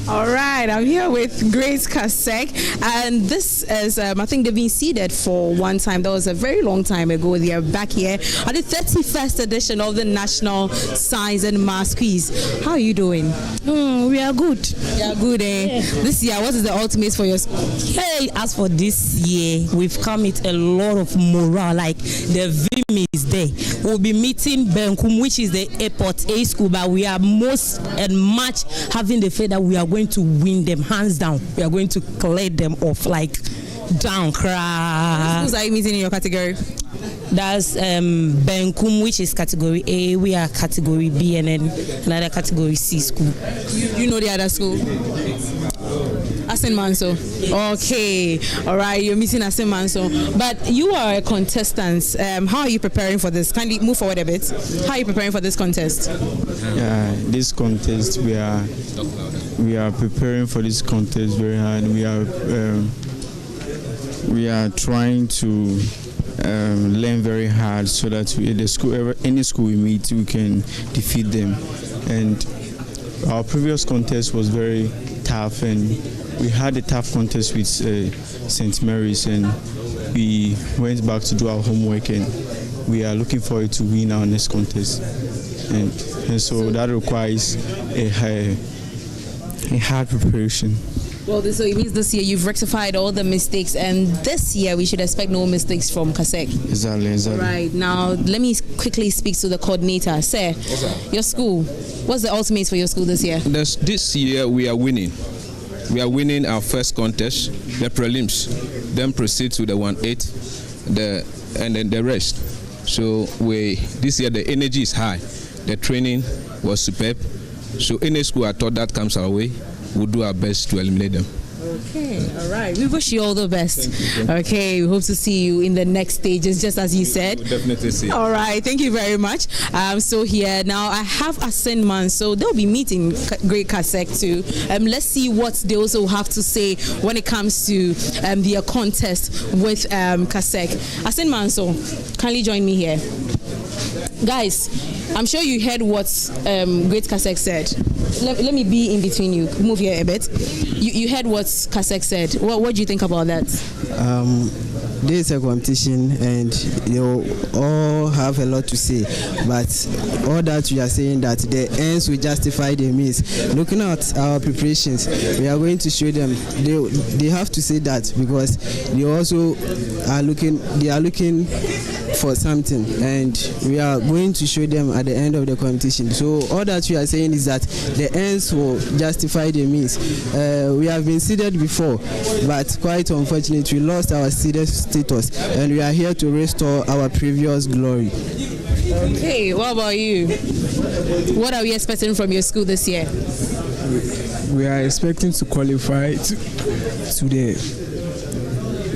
All right, I'm here with Grace Kasek, and this is, I think they've been seated for one time. That was a very long time ago. They are back here at the 31st edition of the National Science and Maths Quiz. How are you doing? We are good. You are good, eh? Yeah. This year, what is the ultimate for your school? Hey, as for this year, we've come with a lot of morale. Like the vim is there. We'll be meeting Benkum, which is the airport A school, but we are most and much having the faith that we are going to win them hands down. We are going to clear them off like down cry. Who's are you meeting in your category? That's Benkum, which is category A. We are category B, and then another category C school. You know the other school? Asin Manso. Okay. All right. You're meeting Asin Manso. But you are a contestant. How are you preparing for this? Kindly move forward a bit. How are you preparing for this contest? Yeah, this contest we are preparing for this contest very hard. We are trying to learn very hard so that any school we meet, we can defeat them. And our previous contest was very tough, and we had a tough contest with St. Mary's, and we went back to do our homework, and we are looking forward to win our next contest. And so that requires a hard preparation. Well, so it means this year you've rectified all the mistakes, and this year we should expect no mistakes from Kasek. Exactly. Right, now let me quickly speak to the coordinator. Sir, your school, what's the ultimate for your school this year? This year we are winning. We are winning our first contest, the prelims, then proceed to the 1/8, and then the rest. So this year the energy is high. The training was superb. So any school I thought that comes our way, we'll do our best to eliminate them. Okay, all right. We wish you all the best. Okay, we hope to see you in the next stages, just as you said. We'll definitely see you. All right, thank you very much. So here now I have Asin Man, so they'll be meeting Great Kasek too. Let's see what they also have to say when it comes to their contest with Kasek. Asin Man, so kindly join me here. Guys, I'm sure you heard what Great Kasek said. Let me be in between you. Move here a bit. You heard what Kasek said. What do you think about that? There is a competition, and you all have a lot to say. But all that we are saying that the ends will justify the means. Looking at our preparations, we are going to show them. They have to say that because they also are looking. They are looking for something, and we are going to show them at the end of the competition. So all that we are saying is that the ends will justify the means. We have been seeded before, but quite unfortunately we lost our seeded status, and we are here to restore our previous glory. Okay, what about you? What are we expecting from your school this year? We are expecting to qualify to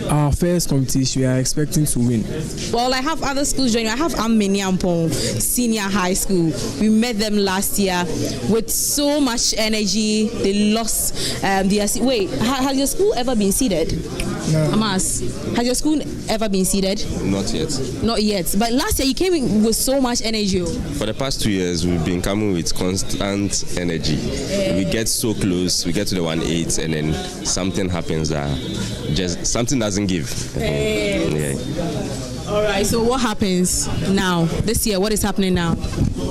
our first competition. We are expecting to win. Well, I have other schools joining. I have Ameniampong Senior High School. We met them last year with so much energy. They lost wait, has your school ever been seeded? No. Amas, has your school ever been seeded? Not yet. Not yet. But last year you came in with so much energy. For the past 2 years, we've been coming with constant energy. We get so close, we get to the 1/8, and then something happens something doesn't give. Yeah. All right, so what happens now? This year, what is happening now?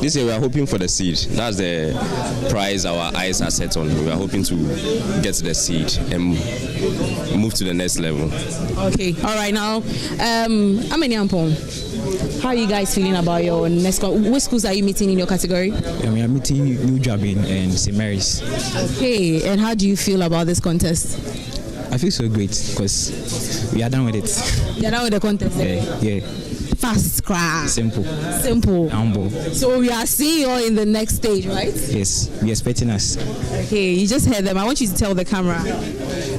This year we are hoping for the seed. That's the prize our eyes are set on. We are hoping to get the seed and move to the next level. Okay, all right, now, Ameniampong, how are you guys feeling about your next which schools are you meeting in your category? We are meeting New Jabin and St. Mary's. Okay, and how do you feel about this contest? I feel so great because we are done with it. You're done with the contest? Yeah. Fast, crash. Simple. Humble. So we are seeing you in the next stage, right? Yes, we are expecting us. Okay, you just heard them. I want you to tell the camera.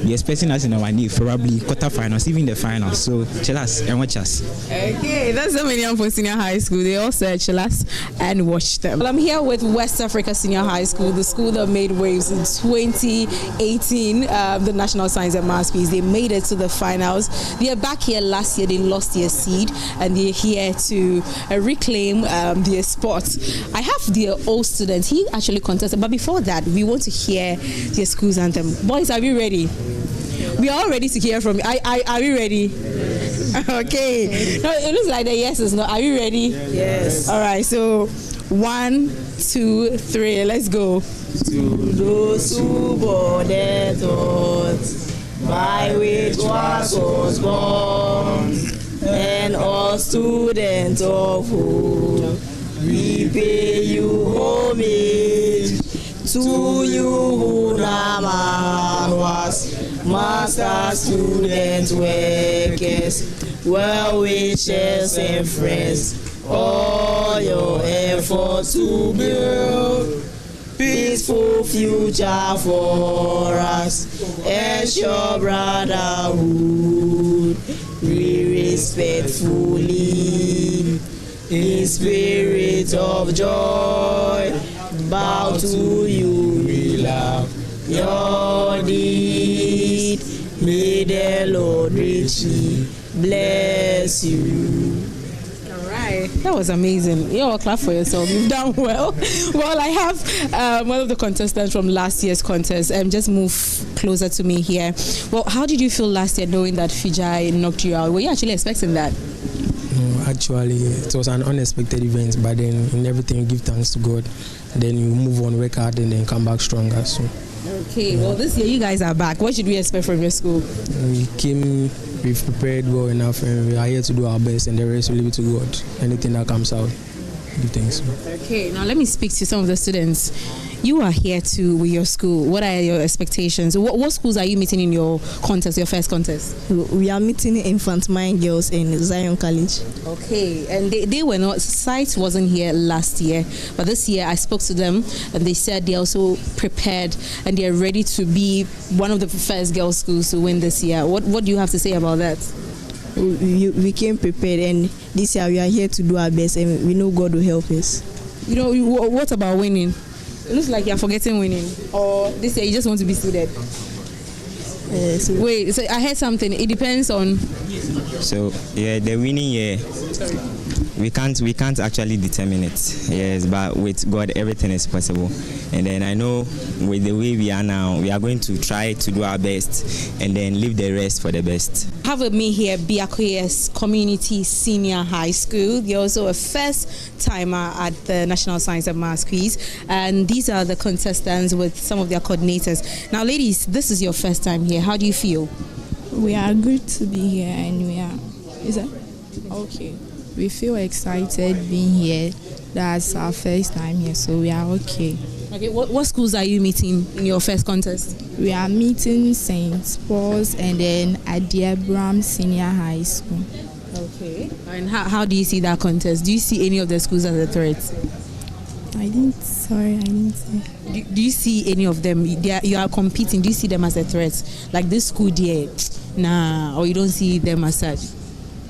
we're expecting us in our need, probably quarterfinals, even the finals. So chill us and watch us. Okay, that's the many for senior high school. They all said chill us and watch them. Well, I'm here with West Africa Senior High School, the school that made waves in 2018, the National Science and Maths Quiz. They made it to the finals. They are back here last year. They lost their seed, and they're here to reclaim their spot. I have their old students. He actually contested, but before that, we want to hear their school's anthem. Boys, are we ready? We are all ready to hear from you. Are we ready? Okay. No, it looks like the yes is no. Are you ready? Yes. All right. So 1, 2, 3. Let's go. To those who bore their thoughts, by which was born, and all students of hope, we pay you homage. To you who now was master, students, workers, well-wishers and friends, all your efforts to build peaceful future for us, ensure brotherhood, we respectfully, in spirit of joy, bow to you, we love your deed. May the Lord richly bless you. All right, that was amazing. You all clap for yourself. You've done well. Well, I have one of the contestants from last year's contest. Just move closer to me here. Well, how did you feel last year knowing that Fiji knocked you out? Were you actually expecting that? Actually, it was an unexpected event, but then in everything, you give thanks to God. Then you move on, work hard, and then come back stronger. So. Okay, well, this year you guys are back. What should we expect from your school? We've prepared well enough, and we are here to do our best, and the rest will leave it to God. Anything that comes out, do things. Okay, now let me speak to some of the students. You are here too with your school. What are your expectations? What schools are you meeting in your contest, your first contest? We are meeting Infant Mind Girls in Zion College. Okay, and they were not, Sight wasn't here last year, but this year I spoke to them and they said they're also prepared and they're ready to be one of the first girls' schools to win this year. What do you have to say about that? We came prepared, and this year we are here to do our best, and we know God will help us. You know, what about winning? It looks like you're forgetting winning, or this year you just want to be seeded. Wait, so I heard something. It depends on. So yeah, the winning year, we can't actually determine it. Yes, but with God, everything is possible. And then I know with the way we are now, we are going to try to do our best, and then leave the rest for the best. Have with me here Biakoyes Community Senior High School. You're also a first timer at the National Science and Maths Quiz, and these are the contestants with some of their coordinators. Now, ladies, this is your first time here. How do you feel? We are good to be here, and we are. Is that okay? We feel excited being here. That's our first time here, so we are okay. Okay, what schools are you meeting in your first contest? We are meeting St. Paul's and then Adiabram Senior High School. Okay. And how do you see that contest? Do you see any of the schools as a threat? I didn't see. Do you see any of them? You are competing. Do you see them as a threat? Like this school there, nah, or you don't see them as such?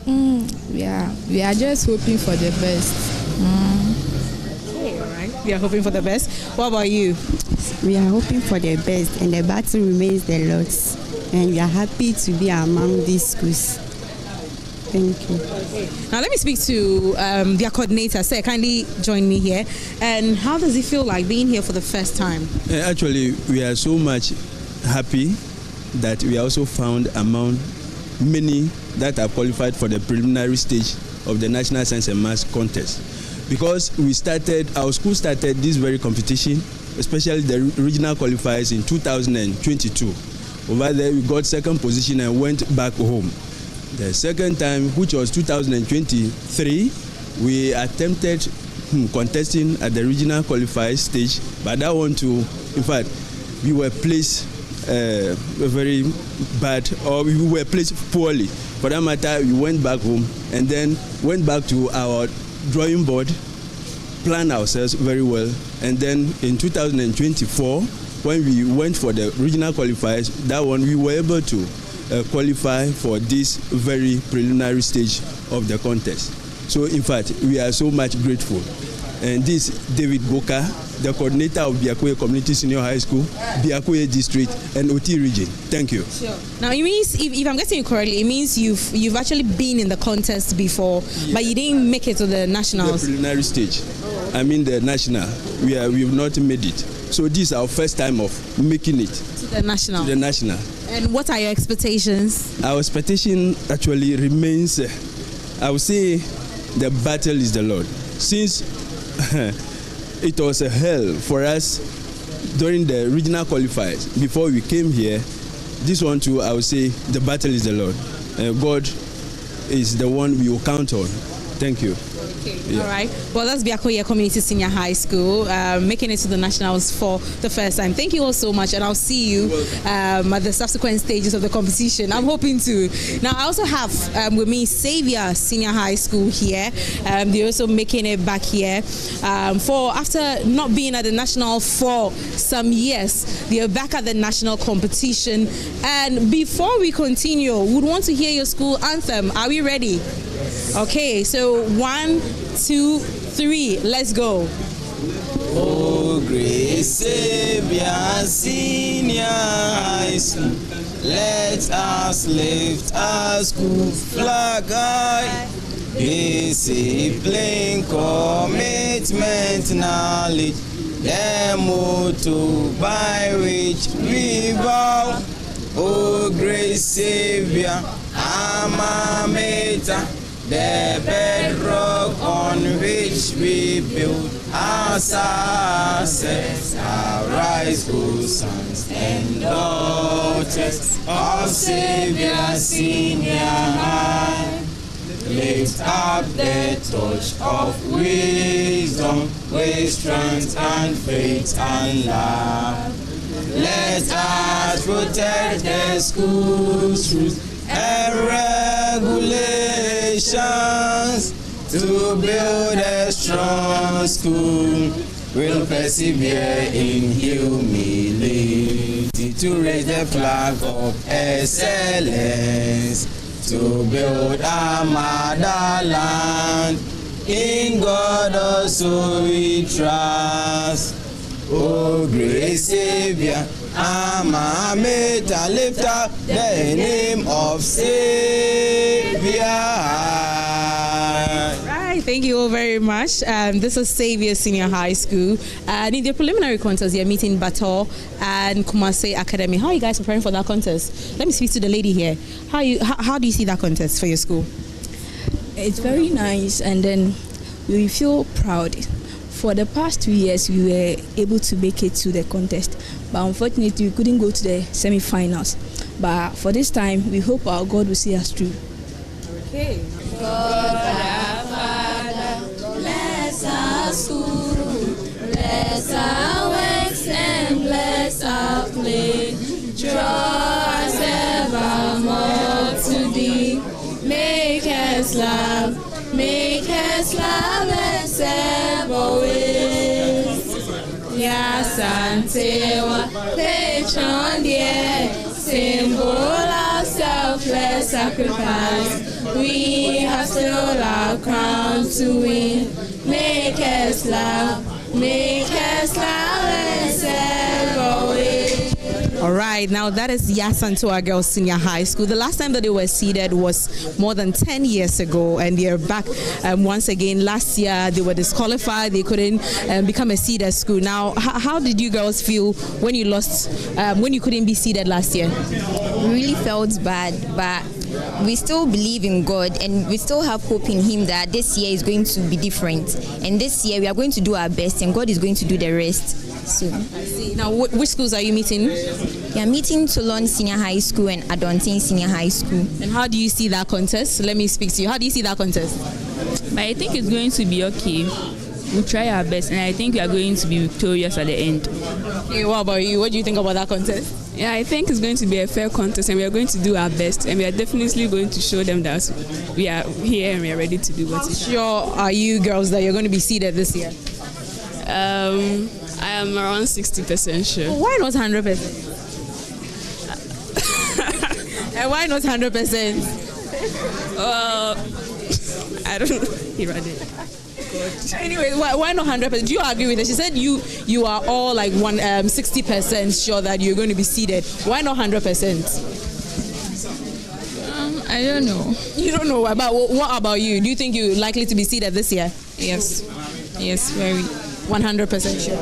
We are just hoping for the best. Okay, all right. We are hoping for the best. What about you? We are hoping for the best, and the battle remains the Lord's. And we are happy to be among these schools. Thank you. Okay. Now let me speak to their coordinator. Sir, kindly join me here. And how does it feel like being here for the first time? Actually, we are so much happy that we are also found among many that are qualified for the preliminary stage of the National Science and Maths contest. Because our school started this very competition, especially the regional qualifiers in 2022. Over there, we got second position and went back home. The second time, which was 2023, we attempted contesting at the regional qualifier stage, but that one too, in fact, we were placed very bad, or we were placed poorly. For that matter, we went back home and then went back to our drawing board, planned ourselves very well, and then in 2024, when we went for the regional qualifiers, that one we were able to qualify for this very preliminary stage of the contest. So in fact, we are so much grateful. And this David Boka, the coordinator of Biakoe Community Senior High School, Biakoe District, and OT region. Thank you. Sure. Now it means, if I'm getting it correctly, it means you've actually been in the contest before, but you didn't make it to the nationals. The preliminary stage. I mean the national. We've not made it. So this is our first time of making it To the national. to the national. And what are your expectations? Our expectation actually remains, I would say, the battle is the Lord. Since it was a hell for us during the regional qualifiers before we came here, this one too, I would say, the battle is the Lord. God is the one we will count on. Thank you. Okay. Yeah. All right. Well, that's Biakoe Community Senior High School, making it to the nationals for the first time. Thank you all so much, and I'll see you at the subsequent stages of the competition. I'm hoping to. Now, I also have with me Xavier Senior High School here. They're also making it back here. After not being at the national for some years, they're back at the national competition. And before we continue, we would want to hear your school anthem. Are we ready? Okay, so 1, 2, 3, let's go. Oh, great Savior, Senior High School, let us lift our school flag high. Discipline, commitment, knowledge, the motto by which we bow. Oh, great Savior, Alma Mater, the bedrock on which we build our success. Arise, O sons and daughters of Savior Senior High. Lift up the torch of wisdom with strength and faith and love. Let us protect the school's rules and regulations to build a strong school. We'll persevere in humility to raise the flag of excellence, to build our motherland. In God also we trust. Oh, great Savior, Alma Mater, lift up the name of Savior. Right, thank you all very much. This is Xavier Senior High School. And in the preliminary contest, you're meeting Bato and Kumase Academy. How are you guys preparing for that contest? Let me speak to the lady here. How do you see that contest for your school? It's very nice, and then we feel proud. For the past 2 years, we were able to make it to the contest, but unfortunately, we couldn't go to the semi-finals. But for this time, we hope our God will see us through. Okay. God our Father, bless our school, bless our works, and bless our play. Draw us evermore to thee. Make us love and serve always. Yasantewa, patron dear, symbol of selfless sacrifice. We have still our crown to win. Make us love and serve always. All right, now that is Yasantoa Girls Senior High School. The last time that they were seeded was more than 10 years ago, and they are back once again. Last year, they were disqualified. They couldn't become a seeded school. Now, how did you girls feel when you lost, when you couldn't be seeded last year? We really felt bad, but we still believe in God, and we still have hope in Him that this year is going to be different. And this year, we are going to do our best, and God is going to do the rest. So, I see. Now, which schools are you meeting? We are meeting Toulon Senior High School and Adontin Senior High School. And how do you see that contest? Let me speak to you. How do you see that contest? But I think it's going to be okay. We'll try our best, and I think we are going to be victorious at the end. Okay, what about you? What do you think about that contest? Yeah, I think it's going to be a fair contest, and we are going to do our best, and we are definitely going to show them that we are here and we are ready to do what How sure are you girls that you're going to be seeded this year? I am around 60% sure. Why not 100%? And why not 100%? I don't know. He ran it. Anyway, why not 100%? Do you agree with her? She said you are all like 60% sure that you're going to be seated. Why not 100%? I don't know. You don't know. But what about you? Do you think you're likely to be seated this year? Yes. Yes, very. 100% sure.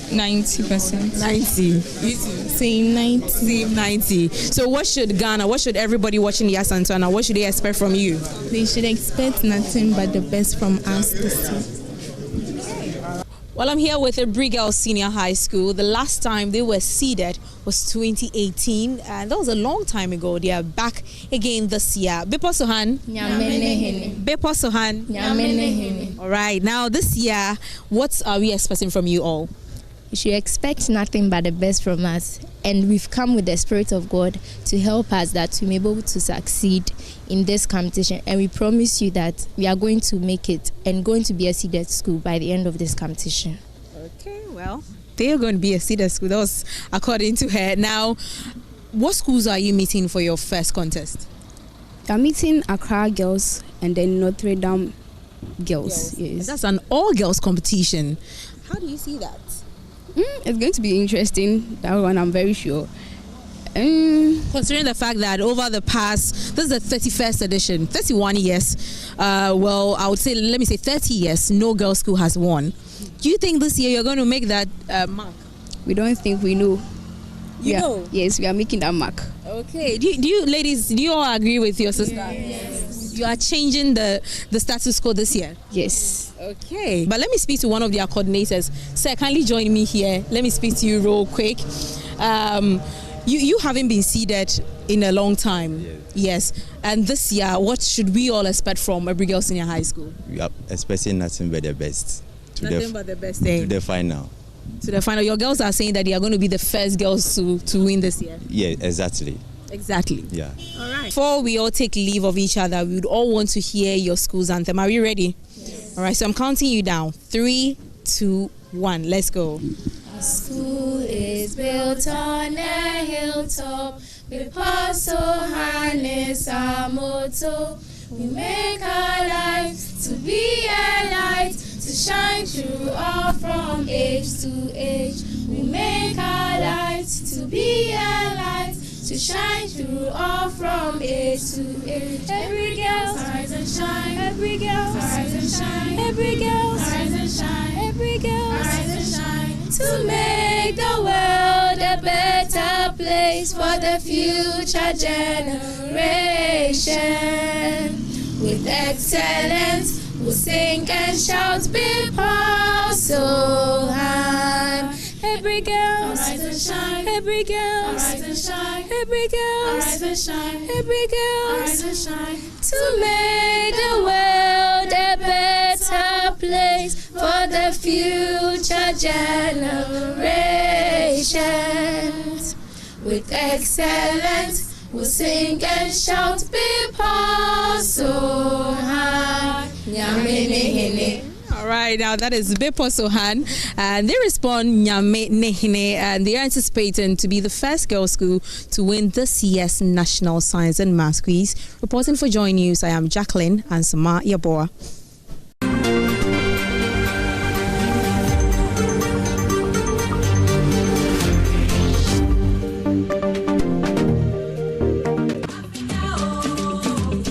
90%. 90. You too? Same 90. Same 90. So what should Ghana, what should everybody watching the Asantana, what should they expect from you? They should expect nothing but the best from us this year. Well, I'm here with Brigel Senior High School. The last time they were seeded was 2018, and that was a long time ago. They are back again this year. Bepo Sohan. Bepo Sohan. All right, now this year, what are we expecting from you all? You should expect nothing but the best from us. And we've come with the Spirit of God to help us that we may be able to succeed in this competition. And we promise you that we are going to make it and going to be a seeded school by the end of this competition. Okay, well, they are going to be a seeded school. That was according to her. Now, what schools are you meeting for your first contest? I'm meeting Accra girls and then Notre Dame girls. Yes. That's an all-girls competition. How do you see that? It's going to be interesting, that one I'm very sure. Considering the fact that over the past, this is the 31st edition, 31 years, well, I would say, let me say 30 years, no girls' school has won. Do you think this year you're going to make that mark? We don't think we know. You know? Yes, we are making that mark. Okay. Do you ladies, do you all agree with your sister? Yes. You are changing the status quo this year? Yes. Okay. But let me speak to one of their coordinators. Sir, kindly join me here. Let me speak to you real quick. You haven't been seeded in a long time. Yes. And this year, what should we all expect from Brigel Senior High School? We are expecting nothing but the best. Nothing but the best. To the final. To the final. Your girls are saying that they are going to be the first girls to win this year. Yeah, exactly. Exactly. Yeah. All right. Before we all take leave of each other, we would all want to hear your school's anthem. Are you ready? Yes. All right. So I'm counting you down. 3, 2, 1. Let's go. Our school is built on a hilltop. Bepo Sohan is our motto. We make our lives to be a light, to shine through all from age to age. We make our lives to be a light, to shine through all from age to age. Every girl rise and shine. Every girl rise and shine. Every girl rise and shine. Every girl rise and shine. To make the world a better place for the future generation. With excellence, we'll sing and shout, Bepo Sohan. Every girl rise and shine. Every girl rise and shine. Every girl rise and shine. Every girl rise and shine. To make the world a better place for the future generations. With excellence, we'll sing and shout, Bepo Sohan. Nyame. All right, now that is Bepo Sohan, and they respond Nyame Nehine, and they are anticipating to be the first girls' school to win this year's National Science and Maths Quiz. Reporting for JoyNews, I am Jacqueline Ansama Yaboa.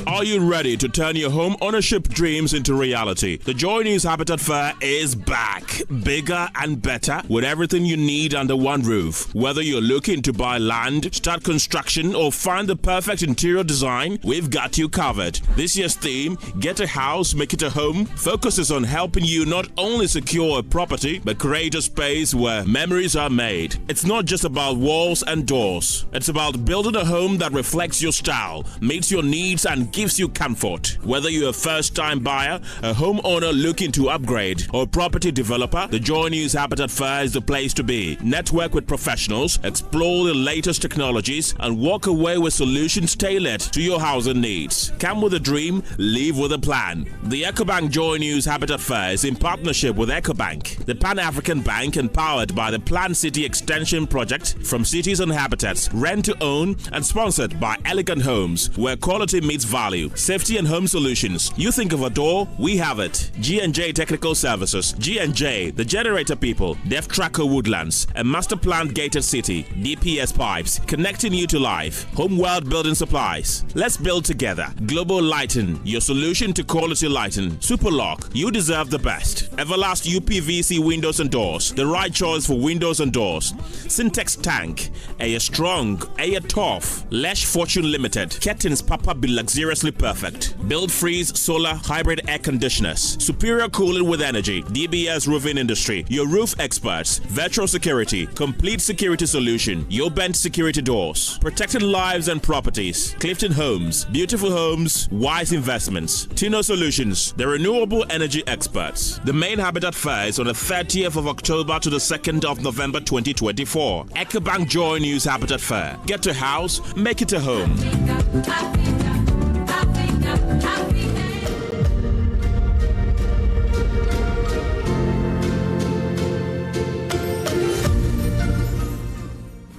Are you ready to turn your home ownership dreams into reality? The JoyNews Habitat Fair is back, bigger and better, with everything you need under one roof. Whether you're looking to buy land, start construction, or find the perfect interior design, we've got you covered. This year's theme, Get a House, Make It a Home, focuses on helping you not only secure a property, but create a space where memories are made. It's not just about walls and doors. It's about building a home that reflects your style, meets your needs, and gives gives you comfort. Whether you're a first-time buyer, a homeowner looking to upgrade, or a property developer, the JoyNews Habitat Fair is the place to be. Network with professionals, explore the latest technologies, and walk away with solutions tailored to your housing needs. Come with a dream, leave with a plan. The EcoBank JoyNews Habitat Fair is in partnership with EcoBank, the Pan-African Bank, empowered by the Planned City Extension Project from Cities and Habitats, rent to own, and sponsored by Elegant Homes, where quality meets value. Safety and home solutions. You think of a door, we have it. G&J Technical Services, G&J, the generator people, Def Tracker Woodlands, a master planned gated city, DPS pipes, connecting you to life. Home World Building Supplies. Let's build together. Global Lighting, your solution to quality lighting. Superlock, you deserve the best. Everlast UPVC windows and doors, the right choice for windows and doors. Syntex Tank, a strong, a tough. Lesh Fortune Limited, curtains Papa be luxuriously perfect. Build Freeze Solar Hybrid Air Conditioners, superior cooling with energy. DBS Roofing Industry, your roof experts. Virtual Security, complete security solution. Your Bent Security Doors, protecting lives and properties. Clifton Homes, beautiful homes, wise investments. Tino Solutions, the renewable energy experts. The main Habitat Fair is on the 30th of October to the 2nd of November 2024. EcoBank JoyNews Habitat Fair. Get a house, make it a home.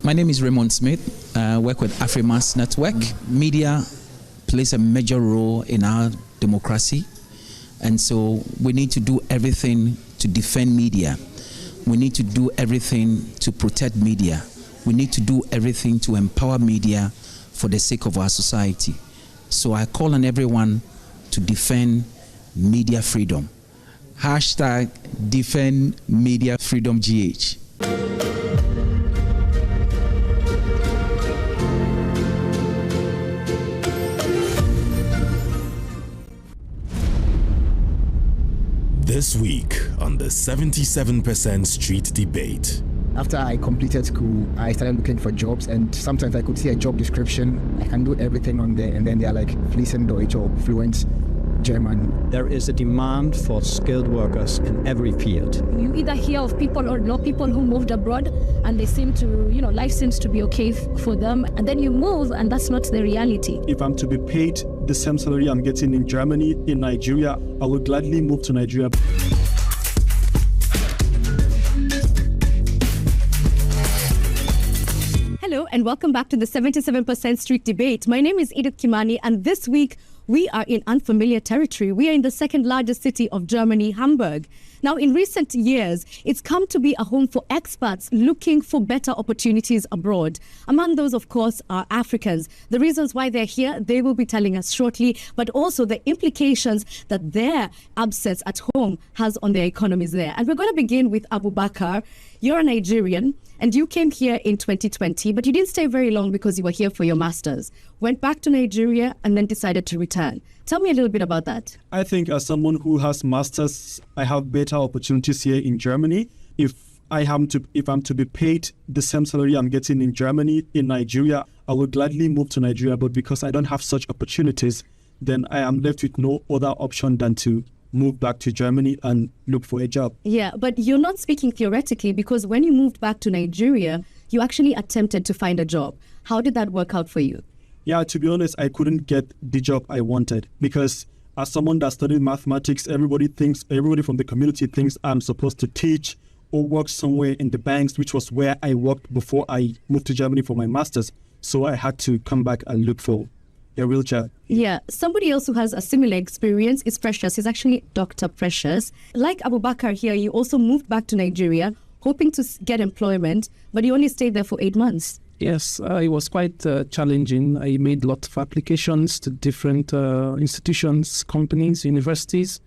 My name is Raymond Smith. I work with Afrimass Network. Media plays a major role in our democracy, and so we need to do everything to defend media. We need to do everything to protect media. We need to do everything to empower media for the sake of our society. So I call on everyone to defend media freedom. Hashtag defend media freedom GH. This week on the 77% Street Debate. After I completed school, I started looking for jobs, and sometimes I could see a job description. I can do everything on there, and then they're like fließend Deutsch or fluent German. There is a demand for skilled workers in every field. You either hear of people or know people who moved abroad and they seem to, life seems to be okay for them. And then you move and that's not the reality. If I'm to be paid the same salary I'm getting in Germany, in Nigeria, I would gladly move to Nigeria. Hello and welcome back to the 77% Street Debate. My name is Edith Kimani, and this week we are in unfamiliar territory. We are in the second largest city of Germany, Hamburg. Now, in recent years, it's come to be a home for expats looking for better opportunities abroad. Among those, of course, are Africans. The reasons why they're here, they will be telling us shortly, but also the implications that their absence at home has on their economies there. And we're going to begin with Abu Bakar. You're a Nigerian, and you came here in 2020, but you didn't stay very long because you were here for your master's. Went back to Nigeria and then decided to return. Tell me a little bit about that. I think as someone who has master's, I have better opportunities here in Germany. If I'm to be paid the same salary I'm getting in Germany, in Nigeria, I would gladly move to Nigeria. But because I don't have such opportunities, then I am left with no other option than to move back to Germany and look for a job. Yeah, but you're not speaking theoretically, because when you moved back to Nigeria, you actually attempted to find a job. How did that work out for you? Yeah, to be honest, I couldn't get the job I wanted because as someone that studied mathematics, everybody from the community thinks I'm supposed to teach or work somewhere in the banks, which was where I worked before I moved to Germany for my master's. So I had to come back and look for a real job. Yeah, somebody else who has a similar experience is Precious. He's actually Dr. Precious. Like Abu Bakar here, you also moved back to Nigeria, hoping to get employment, but you only stayed there for 8 months. Yes, it was quite challenging. I made a lot of applications to different institutions, companies, universities,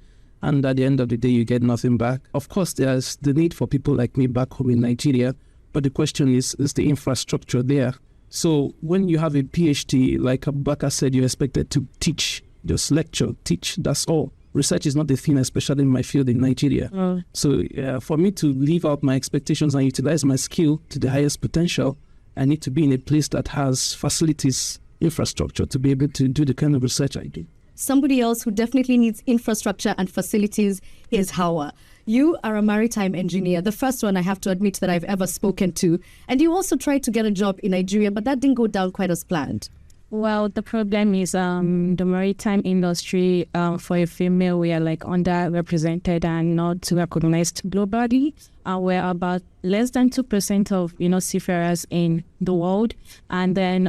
and at the end of the day, you get nothing back. Of course, there's the need for people like me back home in Nigeria, but the question is the infrastructure there? So when you have a PhD, like Abubakar said, you're expected to teach, just lecture, teach, that's all. Research is not the thing, especially in my field in Nigeria. So for me to live out my expectations and utilize my skill to the highest potential, I need to be in a place that has facilities, infrastructure to be able to do the kind of research I do. somebody else who definitely needs infrastructure and facilities is Hawa. You are a maritime engineer, the first one I have to admit that I've ever spoken to. And you also tried to get a job in Nigeria, but that didn't go down quite as planned. Well, the problem is the maritime industry for a female, we are like underrepresented and not recognized globally. We're about less than 2% of seafarers in the world. And then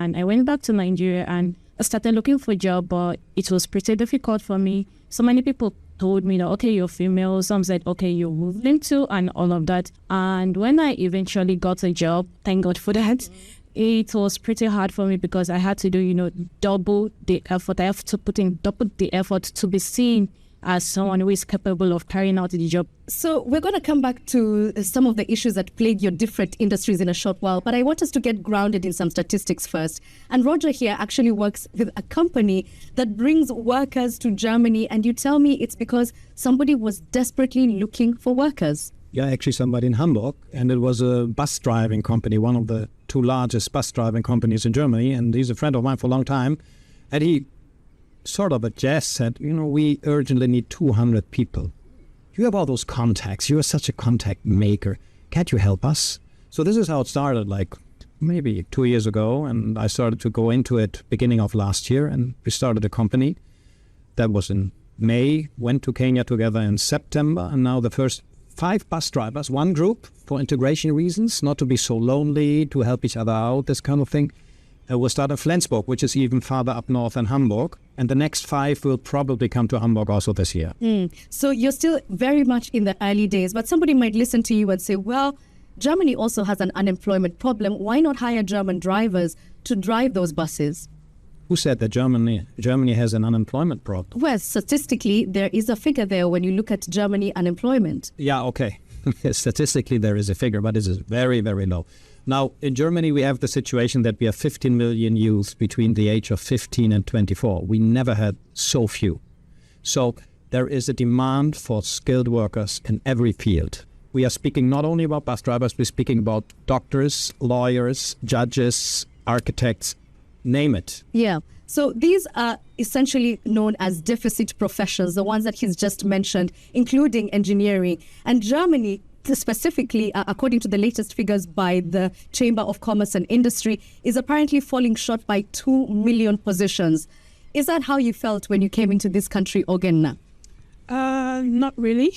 and I went back to Nigeria and I started looking for a job, but it was pretty difficult for me. So many people told me that, okay, you're female. Some said, okay, you're Muslim too, and all of that. And when I eventually got a job, thank God for that, it was pretty hard for me because I had to do, double the effort. I have to put in double the effort to be seen as someone who is capable of carrying out the job. So we're going to come back to some of the issues that plague your different industries in a short while, but I want us to get grounded in some statistics first. And Roger here actually works with a company that brings workers to Germany, and you tell me it's because somebody was desperately looking for workers. Yeah, actually somebody in Hamburg, and it was a bus driving company, one of the two largest bus driving companies in Germany, and he's a friend of mine for a long time, and he sort of a jest said, we urgently need 200 people. You have all those contacts. You are such a contact maker. Can't you help us? So this is how it started, like maybe 2 years ago. And I started to go into it beginning of last year. And we started a company. That was in May, went to Kenya together in September. And now the first 5 bus drivers, one group for integration reasons, not to be so lonely, to help each other out, this kind of thing. We'll start in Flensburg, which is even farther up north than Hamburg. And the next 5 will probably come to Hamburg also this year. So you're still very much in the early days, but somebody might listen to you and say, well, Germany also has an unemployment problem. Why not hire German drivers to drive those buses? Who said that Germany has an unemployment problem? Well, statistically, there is a figure there when you look at Germany unemployment. Yeah, okay. Statistically, there is a figure, but it is very, very low. Now, in Germany, we have the situation that we have 15 million youth between the age of 15 and 24. We never had so few. So there is a demand for skilled workers in every field. We are speaking not only about bus drivers, we're speaking about doctors, lawyers, judges, architects, name it. Yeah. So these are essentially known as deficit professions, the ones that he's just mentioned, including engineering. And Germany, specifically, according to the latest figures by the Chamber of Commerce and Industry, is apparently falling short by 2 million positions. Is that how you felt when you came into this country, Ogenna? Not really,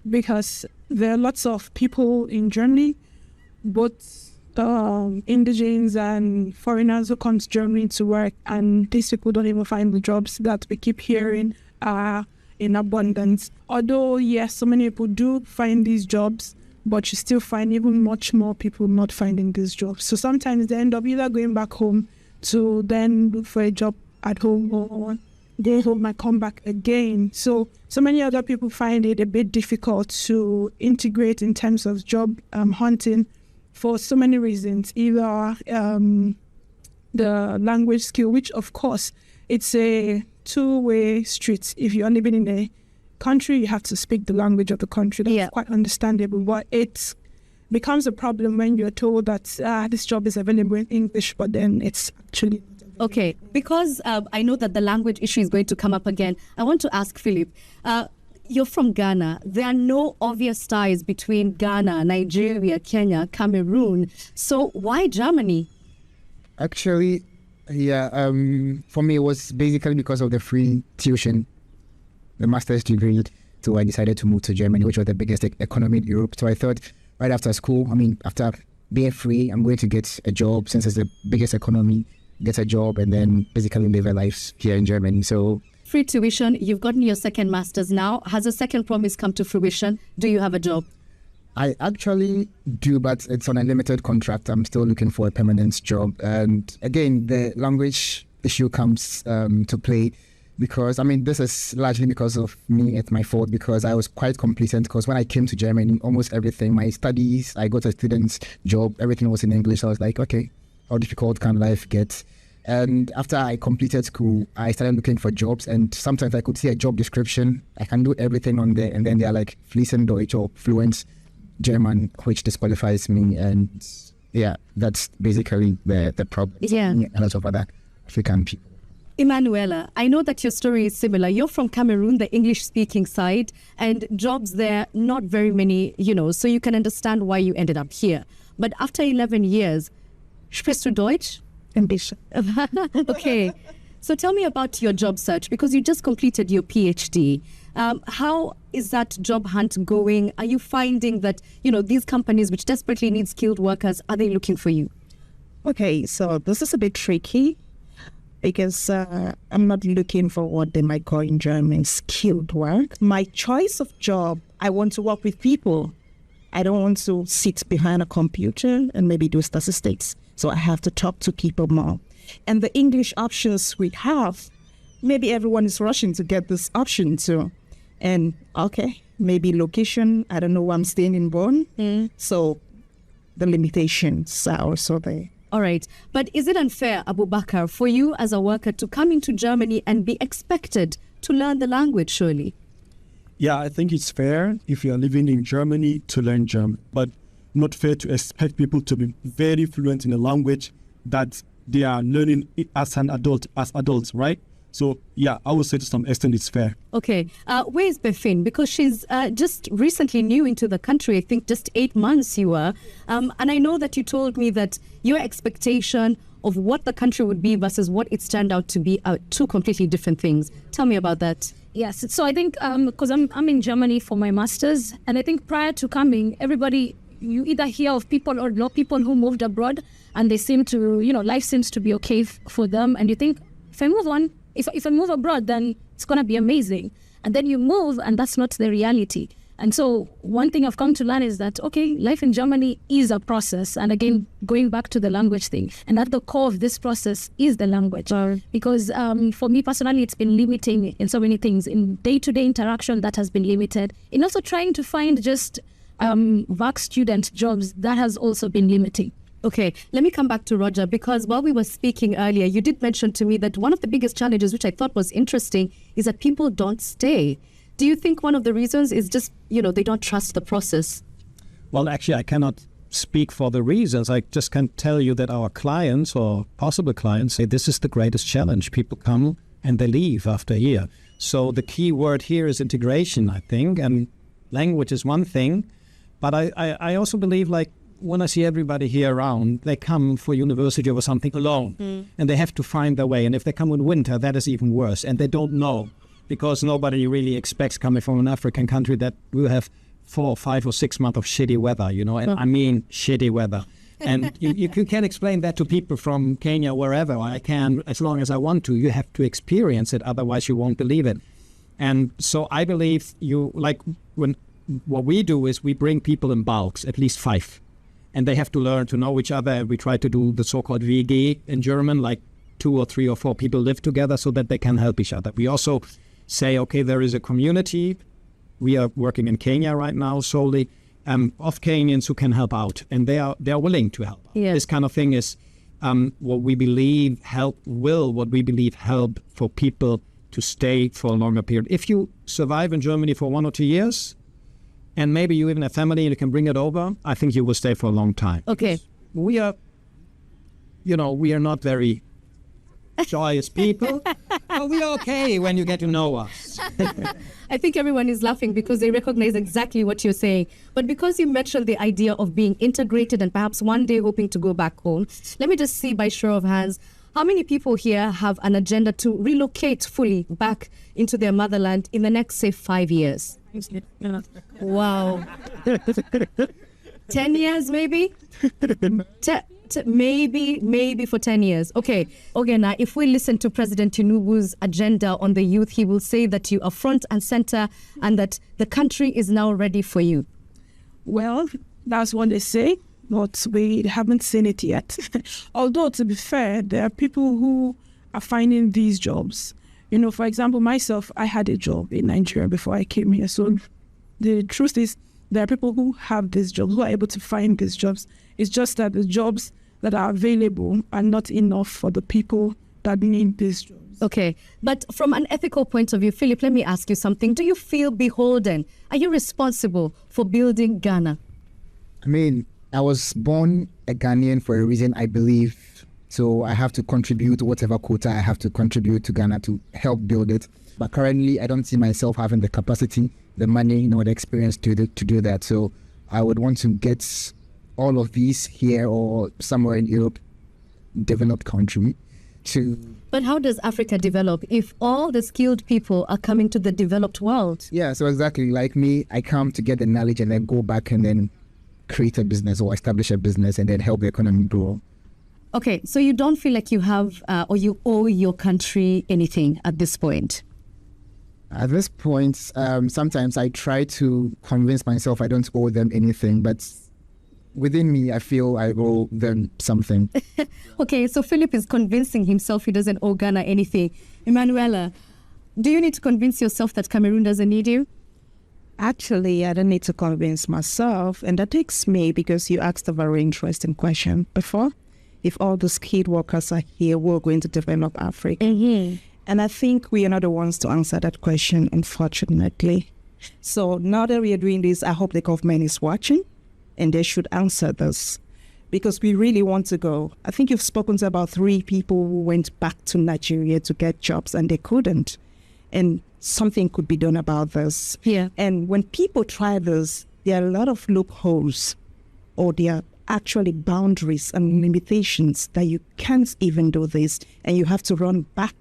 because there are lots of people in Germany, both indigenes and foreigners who come to Germany to work, and these people don't even find the jobs that we keep hearing in abundance. Although, yes, so many people do find these jobs, but you still find even much more people not finding these jobs. So sometimes they end up either going back home to then look for a job at home, or they home might come back again. So many other people find it a bit difficult to integrate in terms of job hunting for so many reasons. Either the language skill, which of course it's a two-way street. If you're living in a country, you have to speak the language of the country. That's quite understandable. But it becomes a problem when you're told that this job is available in English, but then it's actually not available. Okay, because I know that the language issue is going to come up again, I want to ask Philip, you're from Ghana. There are no obvious ties between Ghana, Nigeria, Kenya, Cameroon. So why Germany? Actually, yeah, for me, it was basically because of the free tuition, the master's degree. So I decided to move to Germany, which was the biggest economy in Europe. So I thought right after school, after being free, I'm going to get a job since it's the biggest economy, get a job, and then basically live a life here in Germany. So free tuition, you've gotten your second master's now. Has a second promise come to fruition? Do you have a job? I actually do, but it's on a limited contract. I'm still looking for a permanent job. And again, the language issue comes to play because, this is largely because of me. It's my fault because I was quite complacent because when I came to Germany, almost everything, my studies, I got a student's job, everything was in English. So I was like, okay, how difficult can life get? And after I completed school, I started looking for jobs, and sometimes I could see a job description. I can do everything on there, and then they're like fließend Deutsch or fluent German, which disqualifies me. And yeah, that's basically the problem. Yeah. And a lot of other African people. Emanuela, I know that your story is similar. You're from Cameroon, the English-speaking side, and jobs there, not very many, so you can understand why you ended up here. But after 11 years, sprichst du Deutsch? Ein bisschen. Okay. So tell me about your job search, because you just completed your PhD. How is that job hunt going? Are you finding that, these companies which desperately need skilled workers, are they looking for you? Okay, so this is a bit tricky because I'm not looking for what they might call in German skilled work. My choice of job, I want to work with people. I don't want to sit behind a computer and maybe do statistics. So I have to talk to people more. And the English options we have, maybe everyone is rushing to get this option too. And okay, maybe location, I don't know where I'm staying in Bonn. So the limitations are also there. All right. But is it unfair, Abu Bakr, for you as a worker to come into Germany and be expected to learn the language, surely? Yeah, I think it's fair if you are living in Germany to learn German, but not fair to expect people to be very fluent in a language that they are learning as adults, right? So yeah, I would say to some extent it's fair. Okay. Where is Befin? Because she's just recently new into the country. I think just 8 months you were. And I know that you told me that your expectation of what the country would be versus what it's turned out to be are two completely different things. Tell me about that. Yes. So I think because I'm in Germany for my master's, and I think prior to coming, everybody, you either hear of people or know people who moved abroad and they seem to, life seems to be okay for them. And you think, if I move on, if I move abroad, then it's going to be amazing. And then you move and that's not the reality. And so one thing I've come to learn is that, okay, life in Germany is a process. And again, going back to the language thing, and at the core of this process is the language. Because for me personally, it's been limiting in so many things. In day-to-day interaction, that has been limited. In also trying to find just VAC student jobs, that has also been limiting. Okay, let me come back to Roger, because while we were speaking earlier, you did mention to me that one of the biggest challenges, which I thought was interesting, is that people don't stay. Do you think one of the reasons is just, they don't trust the process? Well, actually, I cannot speak for the reasons. I just can tell you that our clients or possible clients say this is the greatest challenge. People come and they leave after a year. So the key word here is integration, I think, and language is one thing. But I also believe, like, when I see everybody here around, they come for university or something alone, and they have to find their way. And if they come in winter, that is even worse. And they don't know, because nobody really expects, coming from an African country, that we'll have 4, 5 or 6 months of shitty weather, and I mean shitty weather. And you can't explain that to people from Kenya, wherever. I can, as long as I want to. You have to experience it, otherwise you won't believe it. And so I believe what we do is we bring people in bulks, at least 5. And they have to learn to know each other. We try to do the so-called WG in German, like 2 or 3 or 4 people live together so that they can help each other. We also say, okay, there is a community. We are working in Kenya right now solely of Kenyans who can help out, and they are willing to help. Yes. This kind of thing is what we believe help for people to stay for a longer period. If you survive in Germany for 1 or 2 years, and maybe you even have family and you can bring it over, I think you will stay for a long time. Okay. We are not very joyous people, but we are okay when you get to know us. I think everyone is laughing because they recognize exactly what you're saying. But because you mentioned the idea of being integrated and perhaps one day hoping to go back home, let me just see by show of hands, how many people here have an agenda to relocate fully back into their motherland in the next, say, 5 years? Wow. 10 years, maybe? Maybe for 10 years. Okay, now if we listen to President Tinubu's agenda on the youth, he will say that you are front and center and that the country is now ready for you. Well, that's what they say, but we haven't seen it yet. Although, to be fair, there are people who are finding these jobs. For example, myself, I had a job in Nigeria before I came here. So the truth is, there are people who have these jobs, who are able to find these jobs. It's just that the jobs that are available are not enough for the people that need these jobs. Okay, but from an ethical point of view, Philip, let me ask you something. Do you feel beholden? Are you responsible for building Ghana? I mean, I was born a Ghanaian for a reason. I believe So I have to contribute whatever quota I have to contribute to Ghana to help build it. But currently, I don't see myself having the capacity, the money, nor the experience to do that. So I would want to get all of these here or somewhere in Europe, developed country, to... But how does Africa develop if all the skilled people are coming to the developed world? Yeah, so exactly like me, I come to get the knowledge and then go back and then create a business or establish a business and then help the economy grow. Okay, so you don't feel like you have or you owe your country anything at this point? At this point, sometimes I try to convince myself I don't owe them anything, but within me, I feel I owe them something. Okay, so Philip is convincing himself he doesn't owe Ghana anything. Emanuela, do you need to convince yourself that Cameroon doesn't need you? Actually, I don't need to convince myself, and that takes me because you asked a very interesting question before. If all the skilled workers are here, we're going to develop Africa. Mm-hmm. And I think we are not the ones to answer that question, unfortunately. So now that we are doing this, I hope the government is watching and they should answer this because we really want to go. I think you've spoken to about 3 people who went back to Nigeria to get jobs and they couldn't. And something could be done about this. Yeah. And when people try this, there are a lot of loopholes or there are actually boundaries and limitations that you can't even do this and you have to run back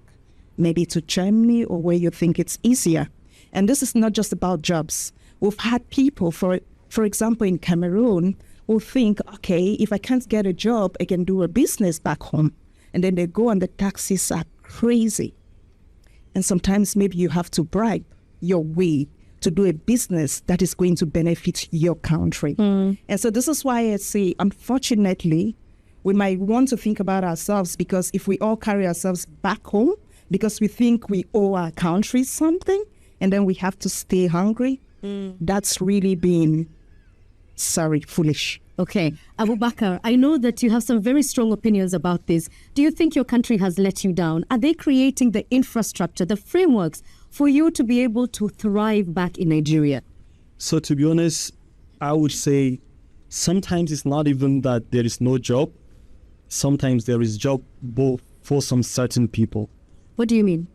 maybe to Germany or where you think it's easier. And this is not just about jobs. We've had people, for example, in Cameroon, who think, okay, if I can't get a job, I can do a business back home. And then they go and the taxes are crazy. And sometimes maybe you have to bribe your way to do a business that is going to benefit your country. And so this is why I say, unfortunately, we might want to think about ourselves because if we all carry ourselves back home, because we think we owe our country something, and then we have to stay hungry, that's really being, foolish. Okay. Abubakar, I know that you have some very strong opinions about this. Do you think your country has let you down? Are they creating the infrastructure, the frameworks for you to be able to thrive back in Nigeria? So to be honest, I would say sometimes it's not even that there is no job. Sometimes there is job both for some certain people. What do you mean?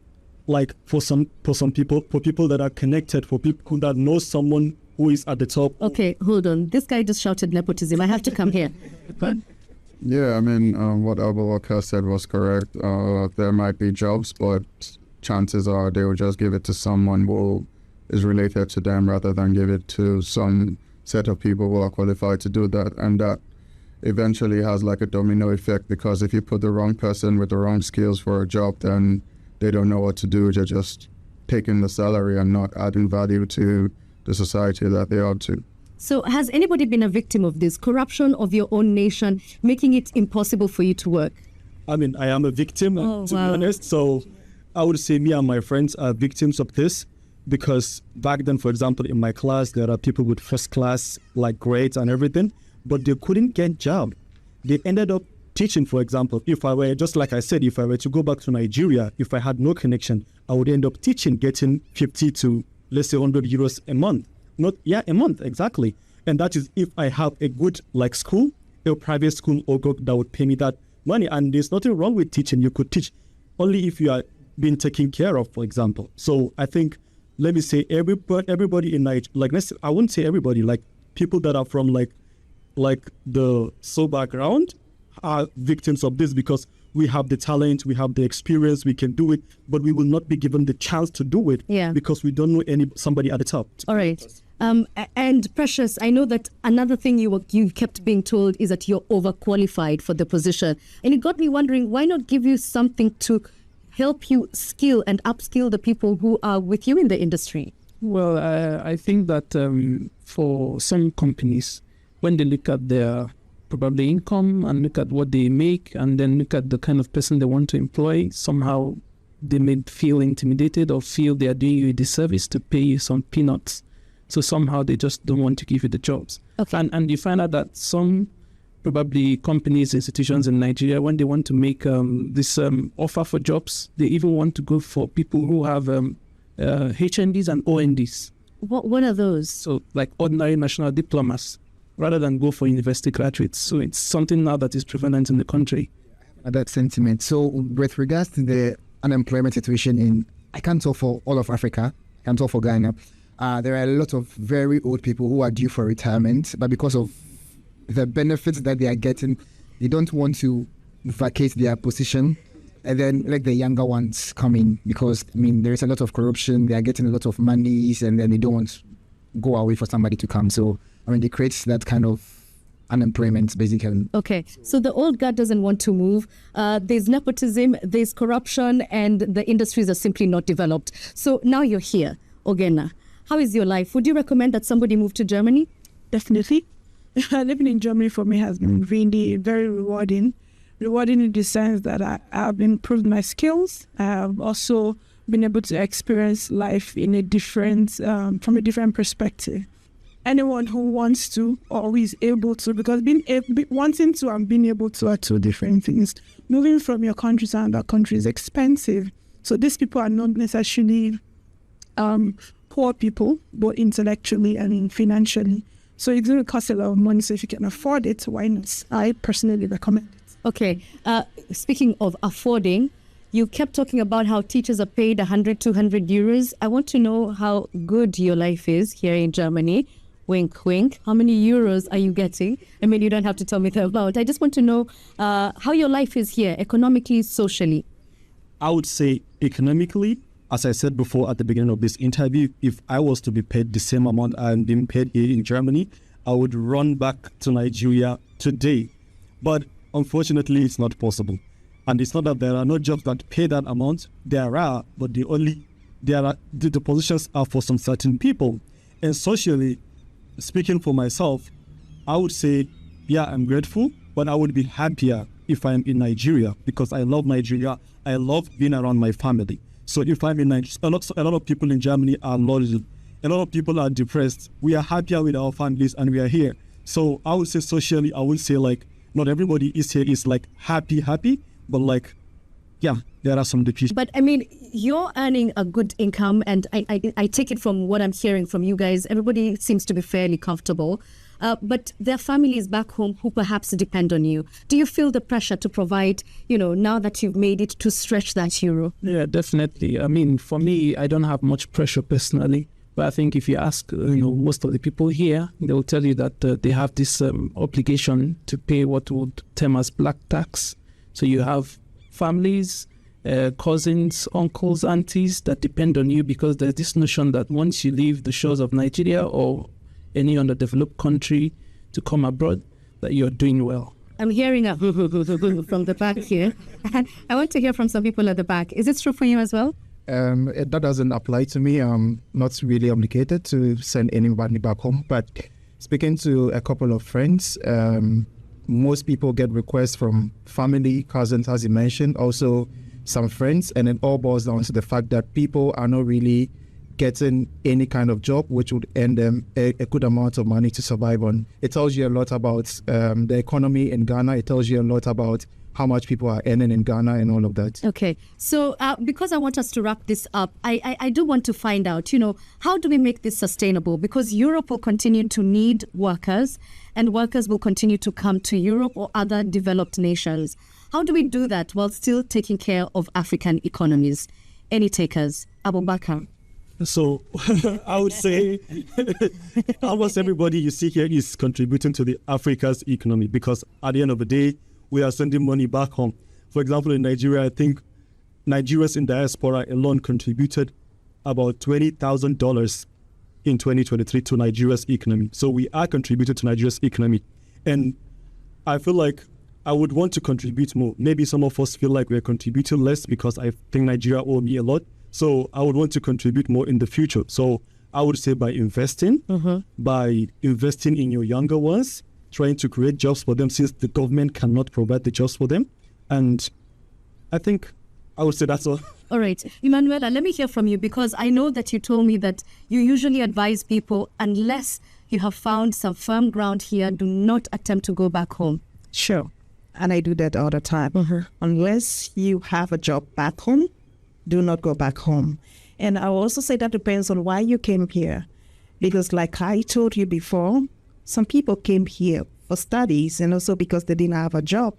Like for some people, for people that are connected, for people that know someone who is at the top. Okay, hold on. This guy just shouted nepotism. I have to come here. Yeah, I mean, what Abubakar said was correct. There might be jobs, but chances are they will just give it to someone who is related to them rather than give it to some set of people who are qualified to do that. And that eventually has like a domino effect because if you put the wrong person with the wrong skills for a job, then they don't know what to do. They're just taking the salary and not adding value to the society that they ought to. So has anybody been a victim of this corruption of your own nation, making it impossible for you to work? I mean, I am a victim, to be honest. So I would say me and my friends are victims of this because back then, for example, in my class, there are people with first class like grades and everything, but they couldn't get job. They ended up teaching, for example. If I were, just like I said, if I were to go back to Nigeria, if I had no connection, I would end up teaching, getting 50 to, let's say, 100 euros a month. A month, exactly. And that is if I have a good, like, school, a private school or that would pay me that money. And there's nothing wrong with teaching. You could teach only if you are being taken care of, for example. So I think, let me say, everybody in Nigeria, like, I wouldn't say everybody, like, people that are from, like the soul background are victims of this because we have the talent, we have the experience, we can do it, but we will not be given the chance to do it because we don't know somebody at the top. All right. And Precious, I know that another thing you kept being told is that you're overqualified for the position. And it got me wondering, why not give you something to help you skill and upskill the people who are with you in the industry? Well, I think that for some companies, when they look at their probably income and look at what they make and then look at the kind of person they want to employ, somehow they may feel intimidated or feel they are doing you a disservice to pay you some peanuts. So somehow they just don't want to give you the jobs. Okay. And you find out that some probably companies, institutions in Nigeria, when they want to make this offer for jobs, they even want to go for people who have HNDs and ONDs. What are those? So like ordinary national diplomas, rather than go for university graduates. So it's something now that is prevalent in the country. that sentiment. So with regards to the unemployment situation I can't talk for all of Africa, I can't talk for Ghana. There are a lot of very old people who are due for retirement, but because of the benefits that they are getting, they don't want to vacate their position and then let the younger ones come in, because there is a lot of corruption. They are getting a lot of monies, and then they don't want to go away for somebody to come. So they create that kind of unemployment, basically. Okay, so the old guard doesn't want to move. There's nepotism, there's corruption, and the industries are simply not developed. So now you're here, Ogena. How is your life? Would you recommend that somebody move to Germany? Definitely. Living in Germany for me has been really very rewarding. Rewarding in the sense that I've improved my skills. I've also been able to experience life in a different, from a different perspective. Anyone who wants to or is able to, because wanting to and being able to are two different things. Moving from your country to another country is expensive. So these people are not necessarily poor people, both intellectually and financially. So it's going to cost a lot of money. So if you can afford it, why not? I personally recommend it. Okay. Speaking of affording, you kept talking about how teachers are paid 100, 200 euros. I want to know how good your life is here in Germany. Wink, wink. How many euros are you getting? You don't have to tell me the amount. I just want to know how your life is here, economically, socially. I would say economically, as I said before at the beginning of this interview, if I was to be paid the same amount I'm being paid here in Germany, I would run back to Nigeria today. But unfortunately, it's not possible. And it's not that there are no jobs that pay that amount. There are, but the positions are for some certain people. And socially, speaking for myself, I would say, yeah, I'm grateful, but I would be happier if I'm in Nigeria, because I love Nigeria. I love being around my family. So if I'm in Nigeria, a lot of people in Germany are lonely. A lot of people are depressed. We are happier with our families, and we are here. So I would say socially, I would say not everybody is here is happy, but yeah, there are some depression. But you're earning a good income, and I take it from what I'm hearing from you guys, everybody seems to be fairly comfortable. But there are families back home who perhaps depend on you. Do you feel the pressure to provide, now that you've made it, to stretch that euro? Yeah, definitely. For me, I don't have much pressure personally. But I think if you ask, most of the people here, they will tell you that they have this obligation to pay what would term as black tax. So you have families, cousins, uncles, aunties that depend on you, because there's this notion that once you leave the shores of Nigeria or any underdeveloped country to come abroad, that you're doing well. I'm hearing a from the back here. I want to hear from some people at the back. Is it true for you as well? That doesn't apply to me. I'm not really obligated to send anybody back home. But speaking to a couple of friends, most people get requests from family, cousins, as you mentioned, also some friends, and it all boils down to the fact that people are not really getting any kind of job which would earn them a good amount of money to survive on. It tells you a lot about the economy in Ghana. It tells you a lot about how much people are earning in Ghana and all of that. Okay, so because I want us to wrap this up, I do want to find out, how do we make this sustainable? Because Europe will continue to need workers, and workers will continue to come to Europe or other developed nations. How do we do that while still taking care of African economies? Any takers? Abubakar. So I would say almost everybody you see here is contributing to the Africa's economy, because at the end of the day, we are sending money back home. For example, in Nigeria, I think Nigerians in diaspora alone contributed about $20,000 in 2023 to Nigeria's economy. So we are contributing to Nigeria's economy. And I feel like I would want to contribute more. Maybe some of us feel like we're contributing less because I think Nigeria owes me a lot. So I would want to contribute more in the future. So I would say by investing in your younger ones, trying to create jobs for them, since the government cannot provide the jobs for them. And I think I would say that's all. All right. Emanuela, let me hear from you, because I know that you told me that you usually advise people, unless you have found some firm ground here, do not attempt to go back home. Sure. And I do that all the time. Unless you have a job back home, do not go back home. And I will also say that depends on why you came here. Because like I told you before, some people came here for studies and also because they didn't have a job.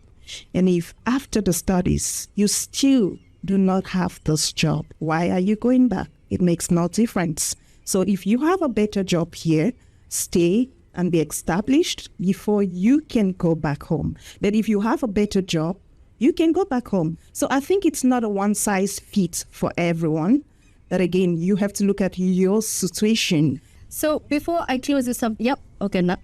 And if after the studies you still do not have this job, why are you going back? It makes no difference. So if you have a better job here, stay and be established before you can go back home. But if you have a better job, you can go back home. So I think it's not a one-size-fits for everyone. But again, you have to look at your situation. So before I close this up, yep, okay, now.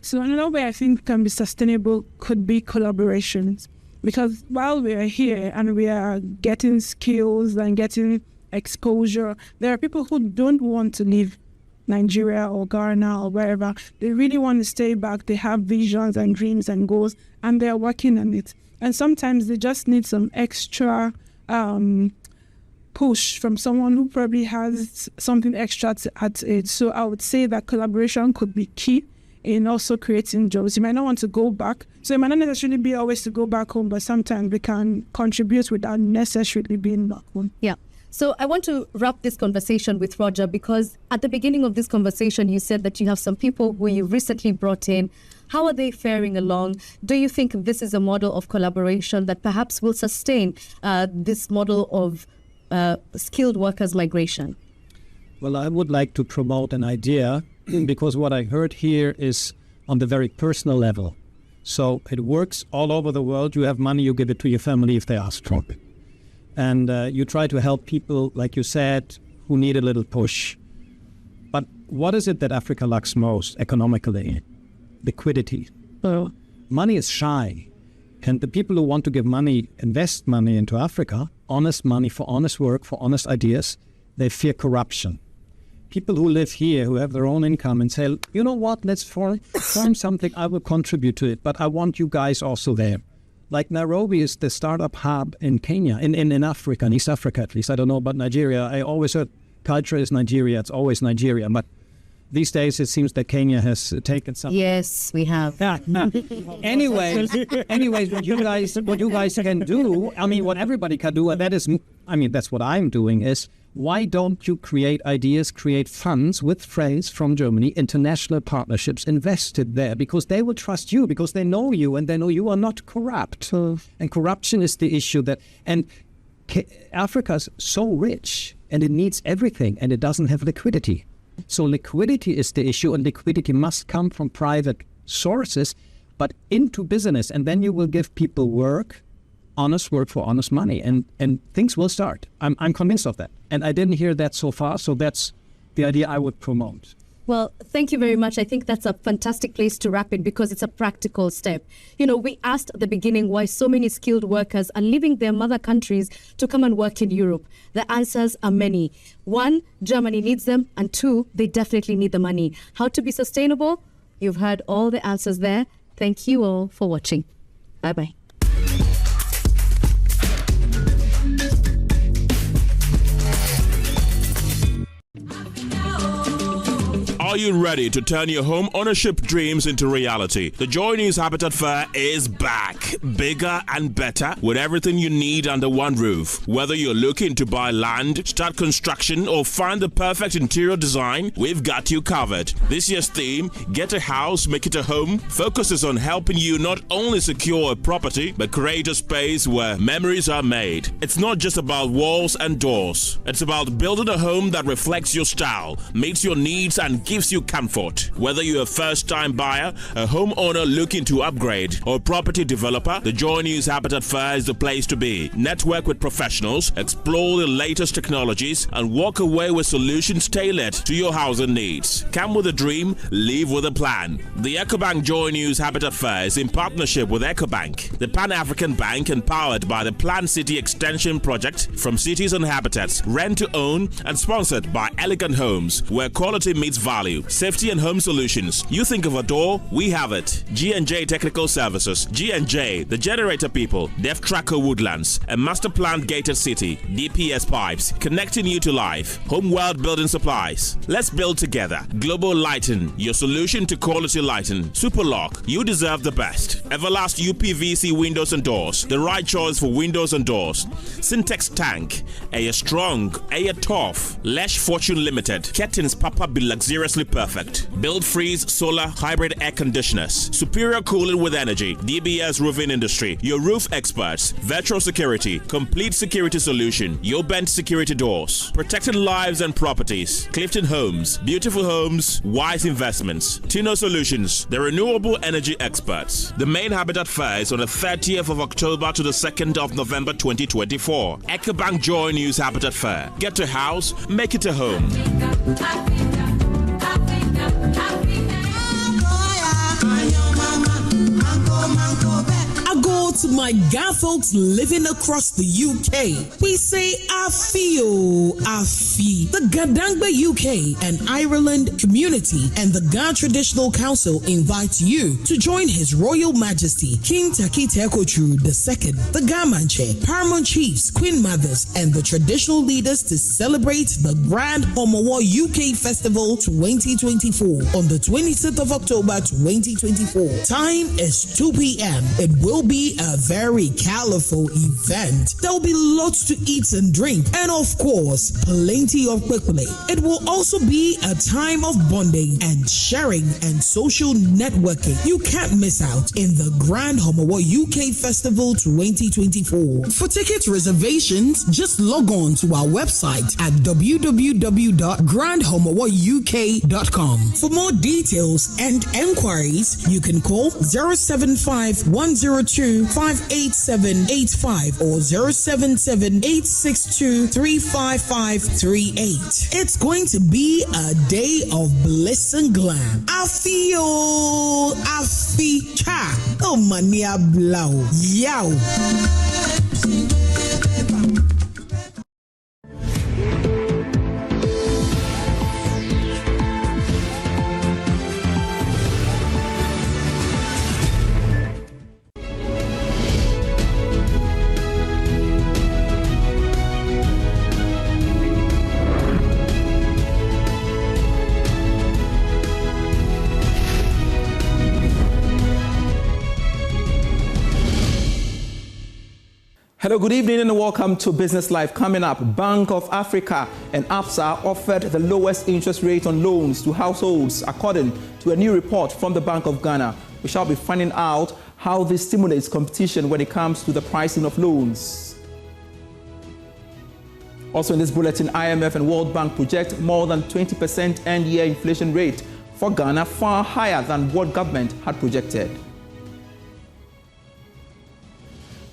So another way I think can be sustainable could be collaborations. Because while we are here and we are getting skills and getting exposure, there are people who don't want to leave Nigeria or Ghana or wherever. They really want to stay back. They have visions and dreams and goals, and they're working on it. And sometimes they just need some extra push from someone who probably has something extra to add to it. So I would say that collaboration could be key in also creating jobs. You might not want to go back. So it might not necessarily be always to go back home, but sometimes we can contribute without necessarily being back home. Yeah. So I want to wrap this conversation with Roger, because at the beginning of this conversation, you said that you have some people who you recently brought in. How are they faring along? Do you think this is a model of collaboration that perhaps will sustain this model of skilled workers migration? Well, I would like to promote an idea because what I heard here is on the very personal level. So it works all over the world. You have money, you give it to your family if they ask for it. And you try to help people, like you said, who need a little push. But what is it that Africa lacks most economically? Liquidity. Money is shy. And the people who want to give money, invest money into Africa, honest money for honest work, for honest ideas, they fear corruption. People who live here, who have their own income and say, you know what, let's form something, I will contribute to it, but I want you guys also there. Like Nairobi is the startup hub in Kenya, in Africa, in East Africa at least. I don't know about Nigeria. I always heard culture is Nigeria, it's always Nigeria. But these days it seems that Kenya has taken some. Yes, we have. Anyways, what you guys can do, I mean, what everybody can do, and that is, I mean, that's what I'm doing is, why don't you create ideas, create funds with friends from Germany, international partnerships, invested there, because they will trust you, because they know you and they know you are not corrupt. And corruption is the issue that, and Africa's so rich and it needs everything and it doesn't have liquidity. So liquidity is the issue, and liquidity must come from private sources, but into business, and then you will give people work, honest work for honest money, and things will start. I'm convinced of that. And I didn't hear that so far, so that's the idea I would promote. Well, thank you very much. I think that's a fantastic place to wrap it because it's a practical step. You know, we asked at the beginning why so many skilled workers are leaving their mother countries to come and work in Europe. The answers are many. One, Germany needs them, and two, they definitely need the money. How to be sustainable? You've heard all the answers there. Thank you all for watching. Bye-bye. Are you ready to turn your home ownership dreams into reality? The JoyNews Habitat Fair is back, bigger and better, with everything you need under one roof. Whether you're looking to buy land, start construction, or find the perfect interior design, we've got you covered. This year's theme, Get a House, Make It a Home, focuses on helping you not only secure a property, but create a space where memories are made. It's not just about walls and doors. It's about building a home that reflects your style, meets your needs, and gives you comfort. Whether you're a first-time buyer, a homeowner looking to upgrade, or a property developer, the JoyNews Habitat Fair is the place to be. Network with professionals, explore the latest technologies, and walk away with solutions tailored to your housing needs. Come with a dream, leave with a plan. The EcoBank JoyNews Habitat Fair is in partnership with EcoBank, the Pan-African bank empowered by the Planned City Extension Project from Cities and Habitats, rent to own, and sponsored by Elegant Homes, where quality meets value. Safety and home solutions. You think of a door, we have it. G&J Technical Services. G&J, the generator people. Def Tracker Woodlands. A master planned gated city. DPS Pipes. Connecting you to life. Homeworld Building Supplies. Let's build together. Global Lighting. Your solution to quality lighting. Superlock. You deserve the best. Everlast UPVC windows and doors. The right choice for windows and doors. Syntex Tank. Air Strong. Air Tough. Lesh Fortune Limited. Kettins Papa Be Luxurious Simply perfect. Build, freeze, solar, hybrid air conditioners. Superior cooling with energy. DBS Roofing Industry. Your roof experts. Virtual security. Complete security solution. Your bent security doors. Protected lives and properties. Clifton Homes. Beautiful homes. Wise investments. Tino Solutions. The renewable energy experts. The main Habitat Fair is on the 30th of October to the 2nd of November 2024. EcoBank JoyNews Habitat Fair. Get a house, make it a home. I go to my Ga folks living across the UK. We say Afi. The Gadangba UK and Ireland community and the Ga Traditional Council invite you to join His Royal Majesty King Takite Ekochu II, the Ga Manche, Paramount Chiefs, Queen Mothers, and the traditional leaders to celebrate the Grand Homowo UK Festival 2024 on the 26th of October 2024. Time is 2 p.m. It will be a very colorful event. There will be lots to eat and drink, and of course, plenty of quickly. It will also be a time of bonding and sharing and social networking. You can't miss out in the Grand Homowo UK Festival 2024. For ticket reservations, just log on to our website at www.grandhomowouk.com. For more details and enquiries, you can call 075-102-58785 or 077-862-35538. It's going to be a day of bliss and glam. Afi cha. Oh mania blau. Yow. Hello, good evening and welcome to Business Live. Coming up, Bank of Africa and ABSA offered the lowest interest rate on loans to households according to a new report from the Bank of Ghana. We shall be finding out how this stimulates competition when it comes to the pricing of loans. Also in this bulletin, IMF and World Bank project more than 20% end-year inflation rate for Ghana, far higher than what government had projected.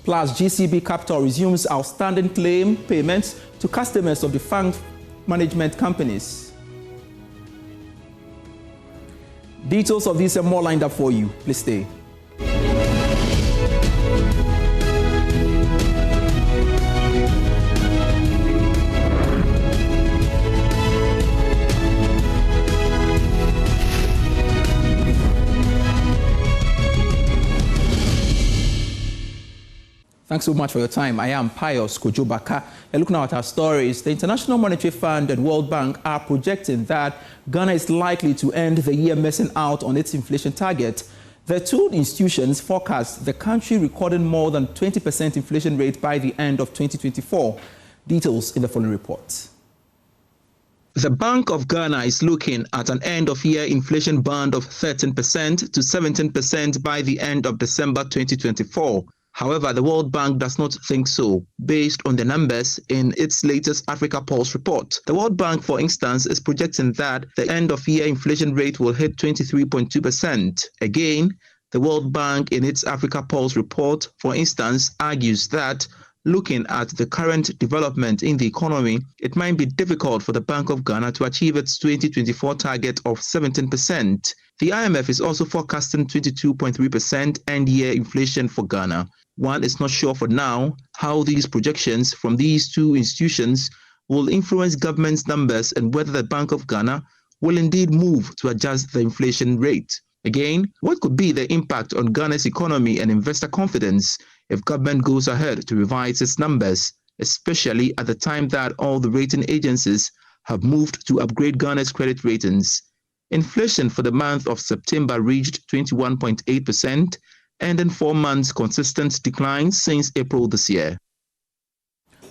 Plus, GCB Capital resumes outstanding claim payments to customers of defunct management companies. Details of this and more lined up for you. Please stay. Thanks so much for your time. I am Pius Kojobaka. And looking at our stories, the International Monetary Fund and World Bank are projecting that Ghana is likely to end the year missing out on its inflation target. The two institutions forecast the country recording more than 20% inflation rate by the end of 2024. Details in the following report. The Bank of Ghana is looking at an end-of-year inflation band of 13% to 17% by the end of December 2024. However, the World Bank does not think so, based on the numbers in its latest Africa Pulse report. The World Bank, for instance, is projecting that the end-of-year inflation rate will hit 23.2%. Again, the World Bank, in its Africa Pulse report, for instance, argues that looking at the current development in the economy, it might be difficult for the Bank of Ghana to achieve its 2024 target of 17%. The IMF is also forecasting 22.3% end-year inflation for Ghana. One is not sure for now how these projections from these two institutions will influence government's numbers and whether the Bank of Ghana will indeed move to adjust the inflation rate. Again, what could be the impact on Ghana's economy and investor confidence if government goes ahead to revise its numbers, especially at the time that all the rating agencies have moved to upgrade Ghana's credit ratings? Inflation for the month of September reached 21.8%, and in 4 months consistent decline since April this year.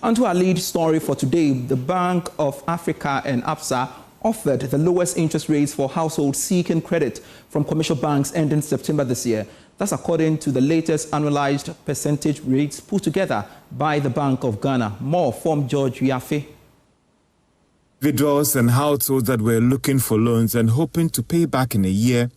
On to our lead story for today. The Bank of Africa and ABSA offered the lowest interest rates for households seeking credit from commercial banks ending September this year. That's according to the latest annualized percentage rates put together by the Bank of Ghana. More from George Yafe. Individuals and households that were looking for loans and hoping to pay back in a year,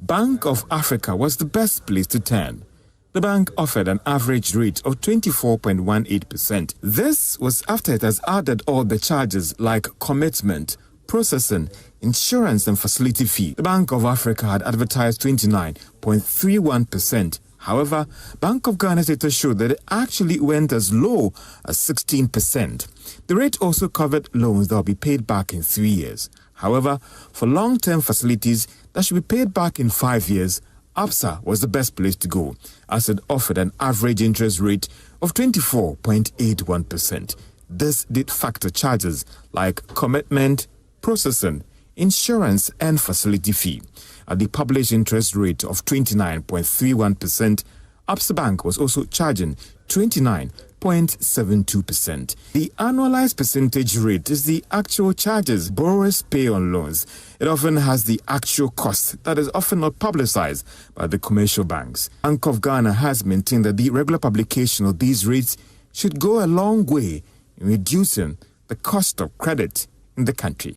Bank of Africa was the best place to turn. The bank offered an average rate of 24.18%. This was after it has added all the charges like commitment, processing, insurance and facility fee. The Bank of Africa had advertised 29.31%. However, Bank of Ghana's data showed that it actually went as low as 16%. The rate also covered loans that will be paid back in 3 years. However, for long-term facilities that should be paid back in 5 years, ABSA was the best place to go, as it offered an average interest rate of 24.81%. This did factor charges like commitment, processing, insurance and facility fee. At the published interest rate of 29.31%, ABSA Bank was also charging 29.72%. The annualized percentage rate is the actual charges borrowers pay on loans. It often has the actual cost that is often not publicized by the commercial banks. Bank of Ghana has maintained that the regular publication of these rates should go a long way in reducing the cost of credit in the country.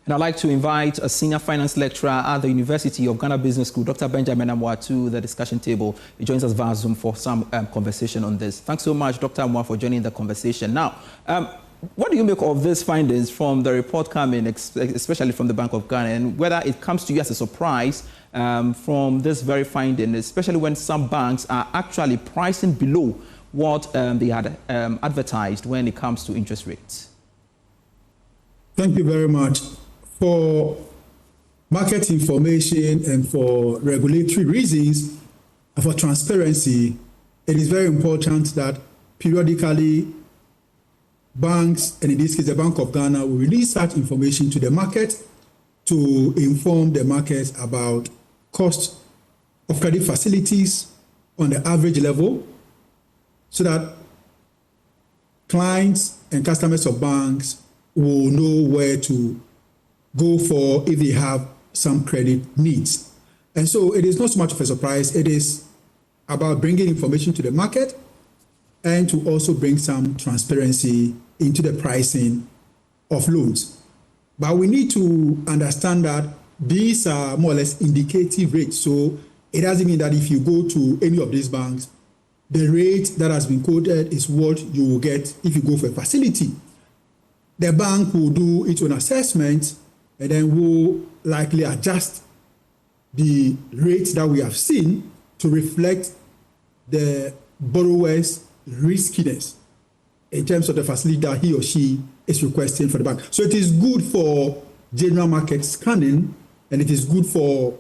And I'd like to invite a senior finance lecturer at the University of Ghana Business School, Dr. Benjamin Amwa, to the discussion table. He joins us via Zoom for some conversation on this. Thanks so much, Dr. Amwa, for joining the conversation. Now, what do you make of these findings from the report coming, especially from the Bank of Ghana, and whether it comes to you as a surprise from this very finding, especially when some banks are actually pricing below what they had advertised when it comes to interest rates? Thank you very much. For market information and for regulatory reasons and for transparency, it is very important that periodically banks, and in this case the Bank of Ghana, will release such information to the market to inform the market about cost of credit facilities on the average level, so that clients and customers of banks will know where to go for if they have some credit needs. And so it is not so much of a surprise. It is about bringing information to the market and to also bring some transparency into the pricing of loans. But we need to understand that these are more or less indicative rates. So it doesn't mean that if you go to any of these banks, the rate that has been quoted is what you will get if you go for a facility. The bank will do its own assessment and then will likely adjust the rates that we have seen to reflect the borrower's riskiness in terms of the facility that he or she is requesting for the bank. So it is good for general market scanning, and it is good for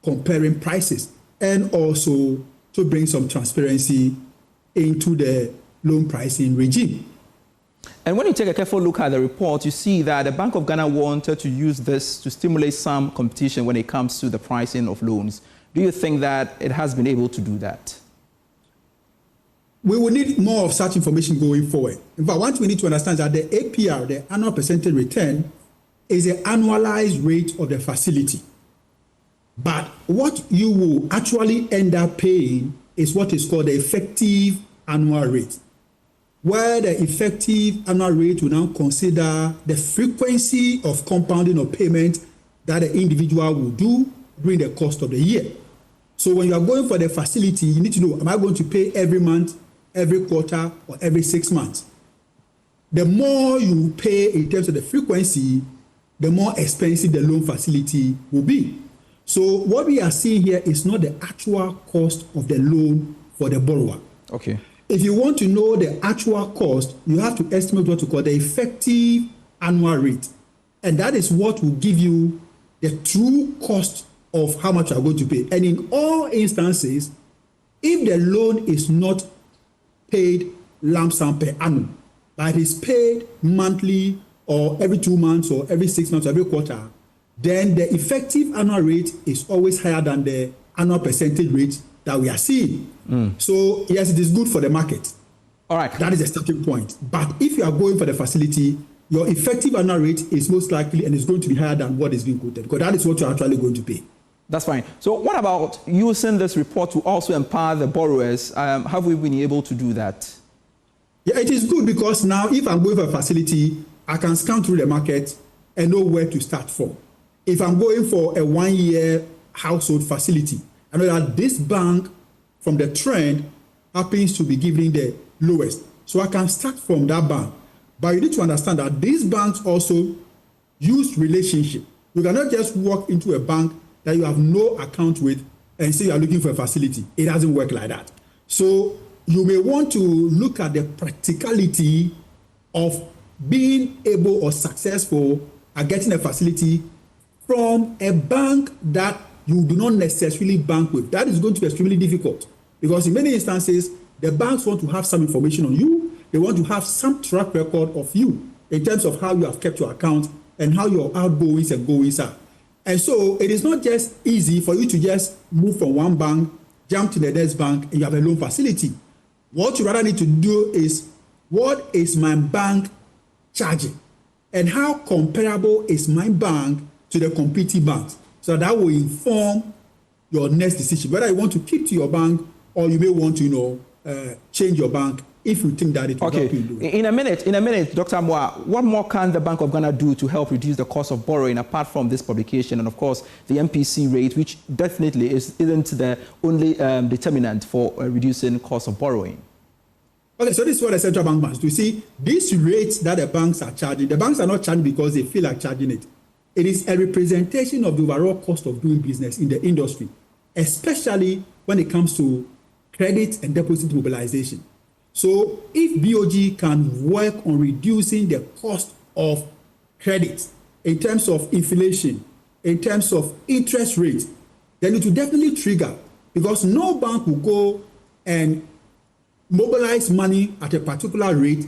comparing prices, and also to bring some transparency into the loan pricing regime. And when you take a careful look at the report, you see that the Bank of Ghana wanted to use this to stimulate some competition when it comes to the pricing of loans. Do you think that it has been able to do that? We will need more of such information going forward. In fact, one thing we need to understand is that the APR, the annual percentage return, is the annualized rate of the facility. But what you will actually end up paying is what is called the effective annual rate, where the effective annual rate will now consider the frequency of compounding of payment that the individual will do during the course of the year. So when you are going for the facility, you need to know, am I going to pay every month, every quarter, or every 6 months? The more you pay in terms of the frequency, the more expensive the loan facility will be. So what we are seeing here is not the actual cost of the loan for the borrower. Okay. If you want to know the actual cost, you have to estimate what we call the effective annual rate. And that is what will give you the true cost of how much you are going to pay. And in all instances, if the loan is not paid lump sum per annum, but it is paid monthly or every 2 months or every 6 months or every quarter, then the effective annual rate is always higher than the annual percentage rate that we are seeing. So yes, it is good for the market. All right. That is the starting point. But if you are going for the facility, your effective annual rate is most likely and is going to be higher than what is being quoted, because that is what you're actually going to pay. That's fine. So what about using this report to also empower the borrowers? Have we been able to do that? Yeah, it is good, because now if I'm going for a facility, I can scan through the market and know where to start from. If I'm going for a 1-year household facility, I know that this bank, from the trend, happens to be giving the lowest. So I can start from that bank. But you need to understand that these banks also use relationship. You cannot just walk into a bank that you have no account with and say you are looking for a facility. It doesn't work like that. So you may want to look at the practicality of being able or successful at getting a facility from a bank that you do not necessarily bank with. That is going to be extremely difficult, because in many instances, the banks want to have some information on you. They want to have some track record of you in terms of how you have kept your account and how your outgoings and goings are. And so it is not just easy for you to just move from one bank, jump to the next bank, and you have a loan facility. What you rather need to do is, what is my bank charging? And how comparable is my bank to the competing banks? So that will inform your next decision, whether you want to keep to your bank or you may want to, change your bank if you think that it will help you do it. In a minute, Dr. Moa, what more can the Bank of Ghana do to help reduce the cost of borrowing, apart from this publication and, of course, the MPC rate, which definitely isn't the only determinant for reducing cost of borrowing? Okay, so this is what the central bank must do. See, these rates that the banks are charging, the banks are not charging because they feel like charging it. It is a representation of the overall cost of doing business in the industry, especially when it comes to credit and deposit mobilization. So if BOG can work on reducing the cost of credit in terms of inflation, in terms of interest rate, then it will definitely trigger, because no bank will go and mobilize money at a particular rate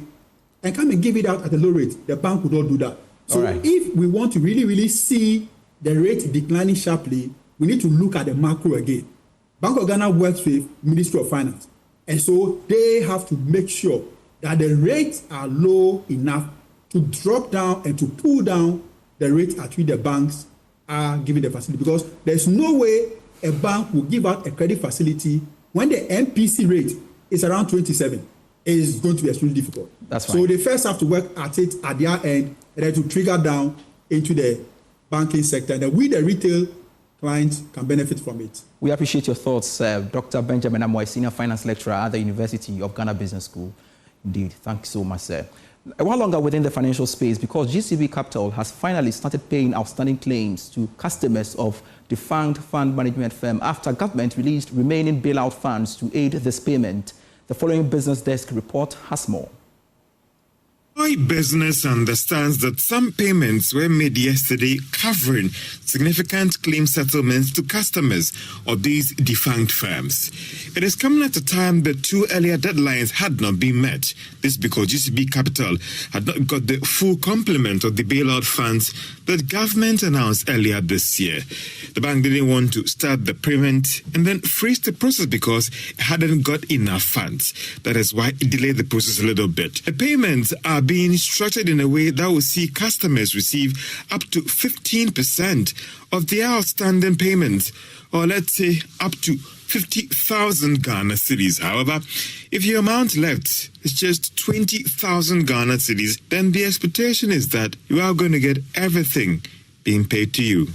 and come and give it out at a low rate. The bank will not do that. So if we want to really see the rate declining sharply, we need to look at the macro again. Bank of Ghana works with Ministry of Finance. And so they have to make sure that the rates are low enough to drop down and to pull down the rate at which the banks are giving the facility. Because there's no way a bank will give out a credit facility when the MPC rate is around 27. It is going to be extremely difficult. That's fine. So they first have to work at it at their end, and then to trigger down into the banking sector. And then we, the retail clients, can benefit from it. We appreciate your thoughts, Dr. Benjamin Amoy, Senior Finance Lecturer at the University of Ghana Business School. Indeed, thank you so much, sir. A while longer within the financial space, because GCB Capital has finally started paying outstanding claims to customers of defunct fund management firm after government released remaining bailout funds to aid this payment. The following Business Desk report has more. Joy Business understands that some payments were made yesterday covering significant claim settlements to customers of these defunct firms. It is coming at a time that two earlier deadlines had not been met. This because GCB Capital had not got the full complement of the bailout funds that government announced earlier this year. The bank didn't want to start the payment and then freeze the process because it hadn't got enough funds. That is why it delayed the process a little bit. The payments are being structured in a way that will see customers receive up to 15% of their outstanding payments, or let's say up to 50,000 Ghana cedis. However, if your amount left is just 20,000 Ghana cedis, then the expectation is that you are going to get everything being paid to you.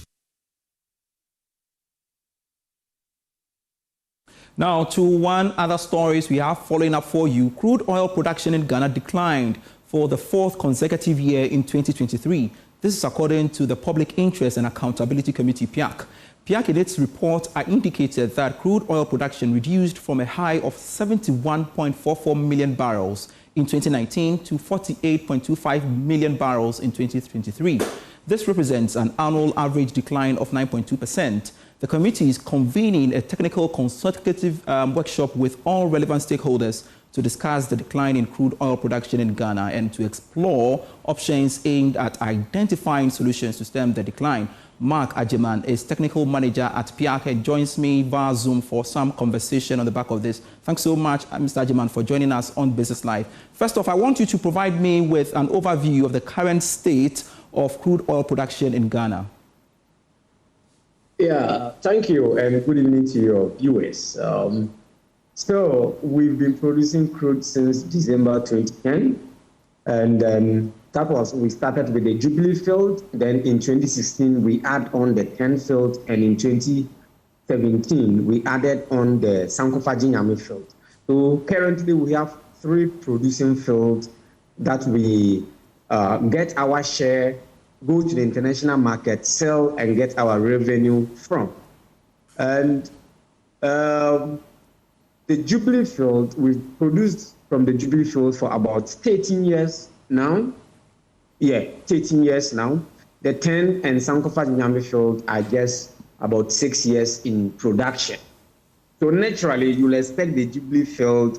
Now to one other stories we have following up for you. Crude oil production in Ghana declined for the fourth consecutive year in 2023. This is according to the Public Interest and Accountability Committee, PIAC. PIAC in its report indicated that crude oil production reduced from a high of 71.44 million barrels in 2019 to 48.25 million barrels in 2023. This represents an annual average decline of 9.2%. The committee is convening a technical consultative workshop with all relevant stakeholders to discuss the decline in crude oil production in Ghana and to explore options aimed at identifying solutions to stem the decline. Mark Ajiman is technical manager at PIAC and joins me via Zoom for some conversation on the back of this. Thanks so much, Mr. Ajiman, for joining us on Business Live. First off, I want you to provide me with an overview of the current state of crude oil production in Ghana. Yeah, thank you, and good evening to your viewers. So we've been producing crude since December 2010, and we started with the Jubilee field. Then in 2016, we add on the 10 field, and in 2017, we added on the Sankofa-Ginyame field. So currently, we have 3 producing fields that we get our share, go to the international market, sell, and get our revenue from. And the Jubilee field, we've produced from the Jubilee field for about 13 years now. Yeah, 13 years now. The 10 and Sankofa-Ginyame field are just about 6 years in production. So naturally, you'll expect the Jubilee field,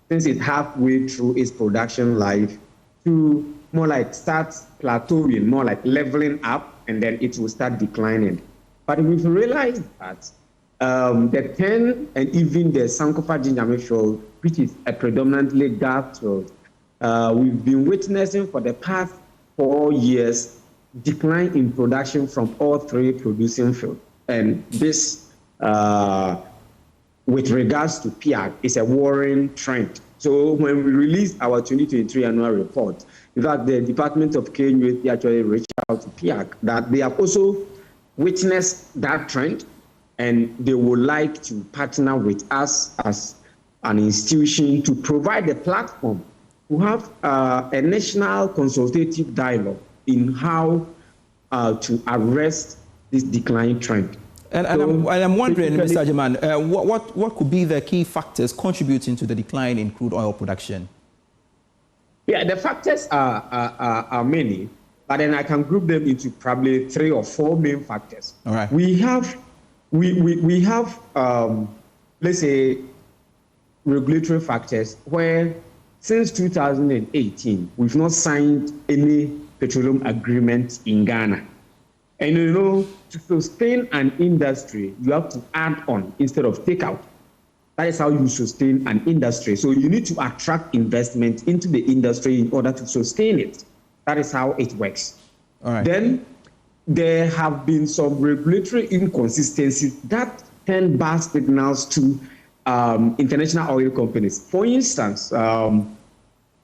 since it's halfway through its production life, to more like start plateauing, more like leveling up, and then it will start declining. But we've realized that the 10 and even the Sankofa-Ginyame field, which is a predominantly gas field, we've been witnessing for the past 4 years decline in production from all 3 producing fields. And this, with regards to PIAC, is a worrying trend. So when we released our 2023 annual report, in fact, the Department of KNUST actually reached out to PIAC that they have also witnessed that trend, and they would like to partner with us as an institution to provide a platform to have a national consultative dialogue in how to arrest this decline trend. And I'm wondering, Mr. Ajiman, what could be the key factors contributing to the decline in crude oil production? Yeah, the factors are many, but then I can group them into probably 3 or 4 main factors. All right. We have, let's say, regulatory factors where since 2018, we've not signed any petroleum agreement in Ghana. And you know, to sustain an industry, you have to add on instead of take out. That is how you sustain an industry. So you need to attract investment into the industry in order to sustain it. That is how it works. All right. Then there have been some regulatory inconsistencies that send bad signals to international oil companies. For instance,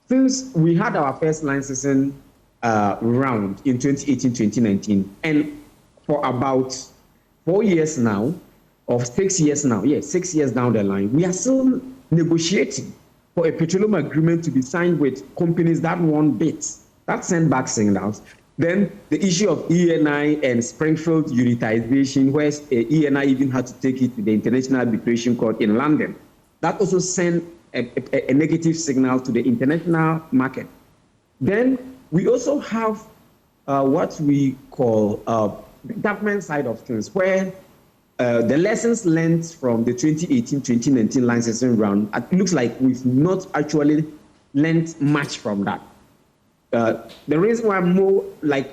since we had our first licensing round in 2018-2019, and for about 4 years now, or 6 years now, 6 years down the line, we are still negotiating for a petroleum agreement to be signed with companies that won bids, that send back signals. Then the issue of ENI and Springfield unitization, where ENI even had to take it to the International Arbitration Court in London, that also sent a negative signal to the international market. Then we also have what we call the government side of things, where the lessons learned from the 2018-2019 licensing round, it looks like we've not actually learned much from that. The reason why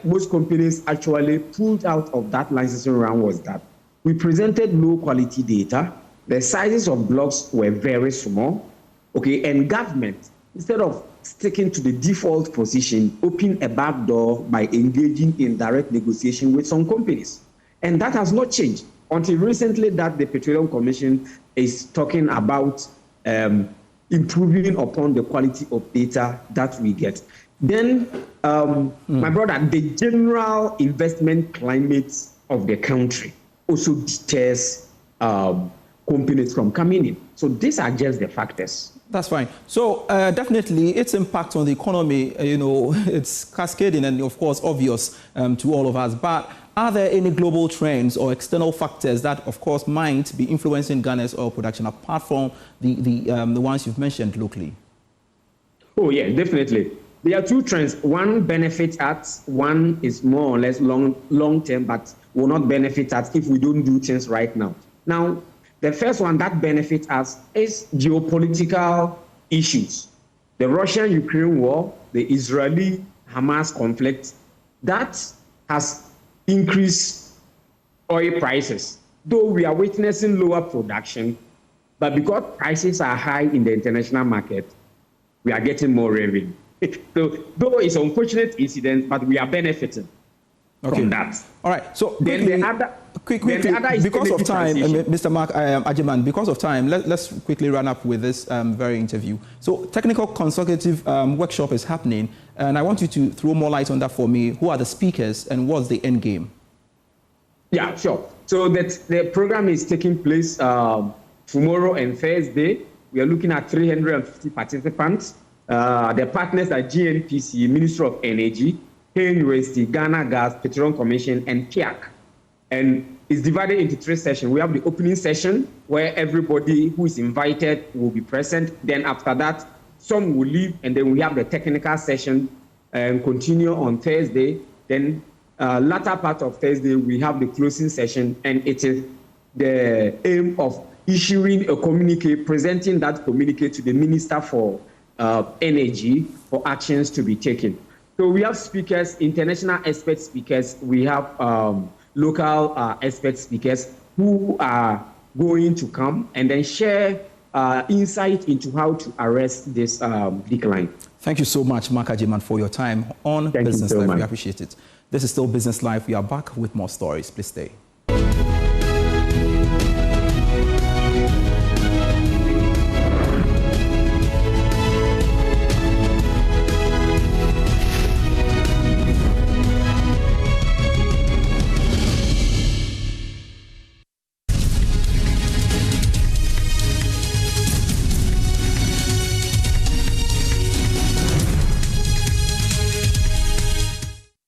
most companies actually pulled out of that licensing round was that we presented low quality data, the sizes of blocks were very small, okay, and government, instead of sticking to the default position, opened a back door by engaging in direct negotiation with some companies. And that has not changed until recently that the Petroleum Commission is talking about improving upon the quality of data that we get. Then, my brother, the general investment climate of the country also deters companies from coming in. So these are just the factors. That's fine. So definitely its impact on the economy, it's cascading and of course obvious to all of us. But are there any global trends or external factors that of course might be influencing Ghana's oil production apart from the ones you've mentioned locally? Oh yeah, definitely. There are 2 trends. One benefits us, one is more or less long term, but will not benefit us if we don't do things right now. Now, the first one that benefits us is geopolitical issues. The Russian-Ukraine war, the Israeli-Hamas conflict, that has increased oil prices. Though we are witnessing lower production, but because prices are high in the international market, we are getting more revenue. So, though it's an unfortunate incident, but we are benefiting from that. All right. So quickly, because of time, Mr. Mark Ajiman, because of time, let's quickly run up with this very interview. So technical consultative workshop is happening, and I want you to throw more light on that for me. Who are the speakers and what's the end game? Yeah, sure. So the program is taking place tomorrow and Thursday. We are looking at 350 participants. The partners are GNPC, Ministry of Energy, Kenya University, Ghana Gas, Petroleum Commission, and PIAC. And it's divided into 3 sessions. We have the opening session where everybody who is invited will be present. Then after that, some will leave, and then we have the technical session and continue on Thursday. Then latter part of Thursday, we have the closing session, and it is the aim of issuing a communique, presenting that communique to the Minister for Energy for actions to be taken. So we have speakers, international expert speakers. We have local expert speakers who are going to come and then share insight into how to arrest this decline. Thank you so much, Mark Ajiman, for your time on Business Live. We appreciate it. This is still Business Live. We are back with more stories. Please stay.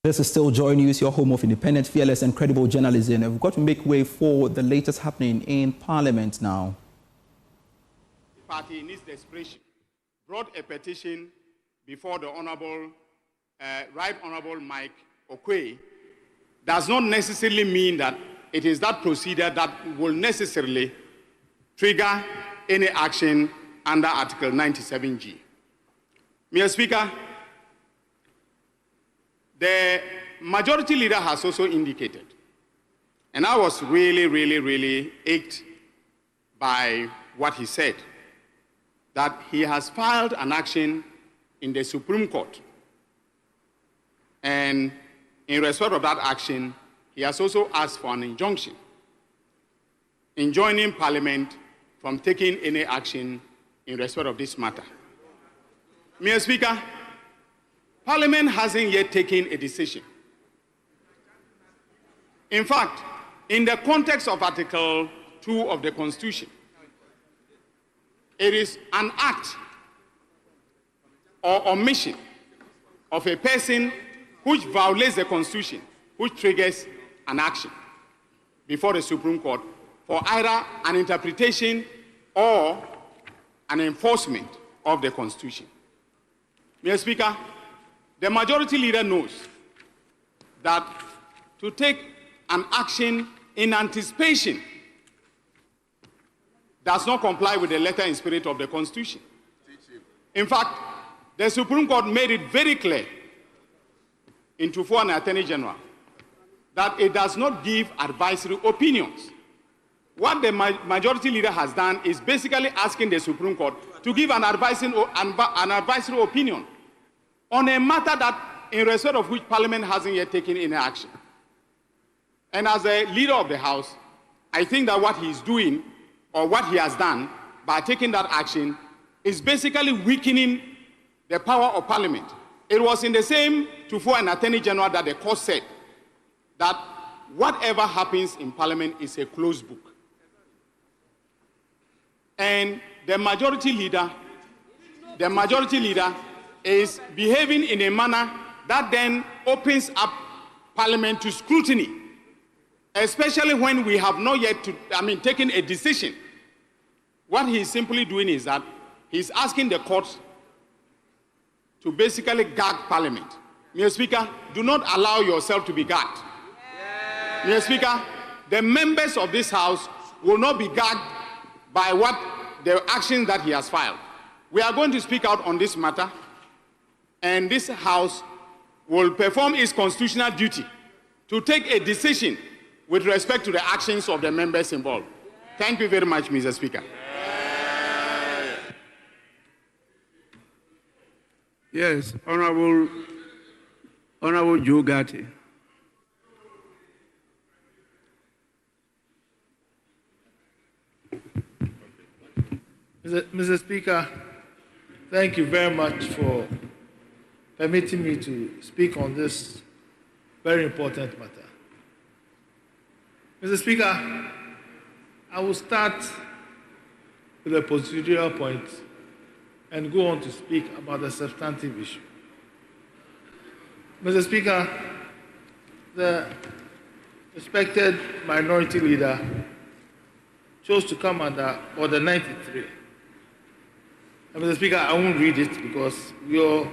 This is still Joy News, your home of independent, fearless and credible journalism. We've got to make way for the latest happening in Parliament now. The party in its desperation brought a petition before the Right Honorable Mike Okoye. Does not necessarily mean that it is that procedure that will necessarily trigger any action under Article 97G. Mr. Speaker, the majority leader has also indicated, and I was really ached by what he said, that he has filed an action in the Supreme Court. And in respect of that action, he has also asked for an injunction enjoining Parliament from taking any action in respect of this matter. Mr. Speaker, Parliament hasn't yet taken a decision. In fact, in the context of Article 2 of the Constitution, it is an act or omission of a person which violates the Constitution, which triggers an action before the Supreme Court for either an interpretation or an enforcement of the Constitution. Mr. Speaker, the majority leader knows that to take an action in anticipation does not comply with the letter and spirit of the Constitution. In fact, the Supreme Court made it very clear in Tufo and Attorney General that it does not give advisory opinions. What the majority leader has done is basically asking the Supreme Court to give an advisory opinion on a matter that, in respect of which Parliament hasn't yet taken any action. And as a leader of the House, I think that what he's doing, or what he has done by taking that action, is basically weakening the power of Parliament. It was in the same Tufo and Attorney General that the court said that whatever happens in Parliament is a closed book. And the majority leader is behaving in a manner that then opens up Parliament to scrutiny, especially when we have not yet taken a decision. What he's simply doing is that he's asking the court to basically gag Parliament. Mr. Speaker, do not allow yourself to be gagged. Mr. Speaker, the members of this House will not be gagged by what the action that he has filed. We are going to speak out on this matter, and this House will perform its constitutional duty to take a decision with respect to the actions of the members involved. Thank you very much, Mr. Speaker. Yes, Honorable Joe Gatti. Mr. Speaker, thank you very much for permitting me to speak on this very important matter. Mr. Speaker, I will start with a procedural point and go on to speak about the substantive issue. Mr. Speaker, the respected minority leader chose to come under Order 93. And Mr. Speaker, I won't read it because we all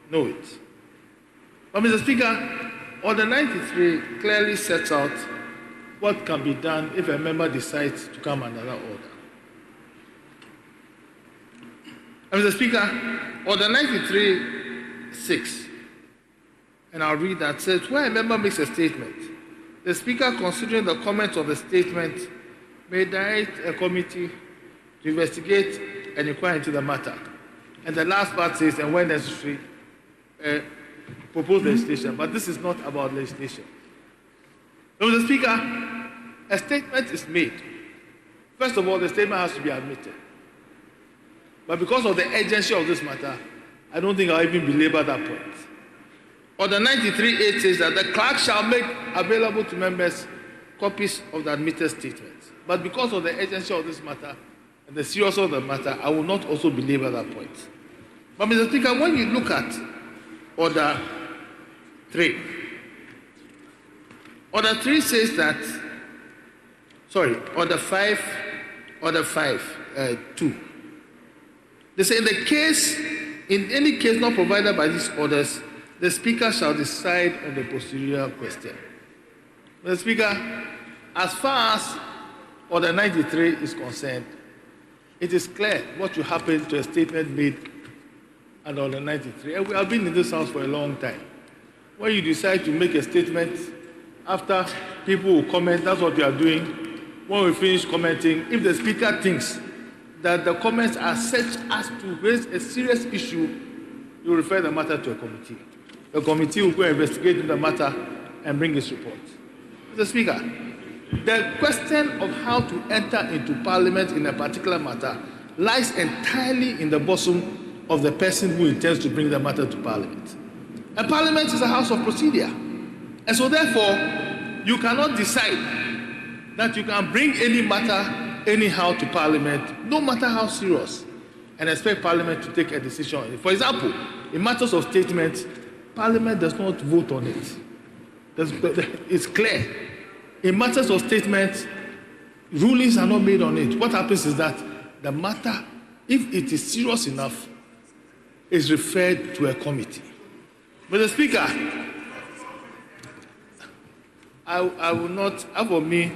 know it. But Mr. Speaker, Order 93 clearly sets out what can be done if a member decides to come under that order. And Mr. Speaker, Order 93(6), and I'll read that, says, where a member makes a statement, the Speaker, considering the comments of the statement, may direct a committee to investigate and inquire into the matter. And the last part says, and when necessary, propose legislation. But this is not about legislation. So, Mr. Speaker, a statement is made. First of all, the statement has to be admitted. But because of the urgency of this matter, I don't think I'll even belabor that point. Order 93(8) says that the clerk shall make available to members copies of the admitted statements. But because of the urgency of this matter and the seriousness of the matter, I will not also belabor that point. But Mr. Speaker, when you look at Order 3, Order 3 says that, Order 5(2). They say in any case not provided by these orders, the Speaker shall decide on the procedural question. Mr. Speaker, as far as Order 93 is concerned, it is clear what will happen to a statement made under Order 93. And we have been in this House for a long time. When you decide to make a statement, after people will comment, that's what you are doing. When we finish commenting, if the Speaker thinks that the comments are such as to raise a serious issue, you refer the matter to a committee. The committee will go investigate the matter and bring its report. Mr. Speaker, the question of how to enter into Parliament in a particular matter lies entirely in the bosom of the person who intends to bring the matter to Parliament. And Parliament is a house of procedure. And so therefore, you cannot decide that you can bring any matter anyhow to Parliament, no matter how serious, and expect Parliament to take a decision. For example, in matters of statement, Parliament does not vote on it. It's clear. In matters of statement, rulings are not made on it. What happens is that the matter, if it is serious enough, is referred to a committee. Mr. Speaker, I will not, for me,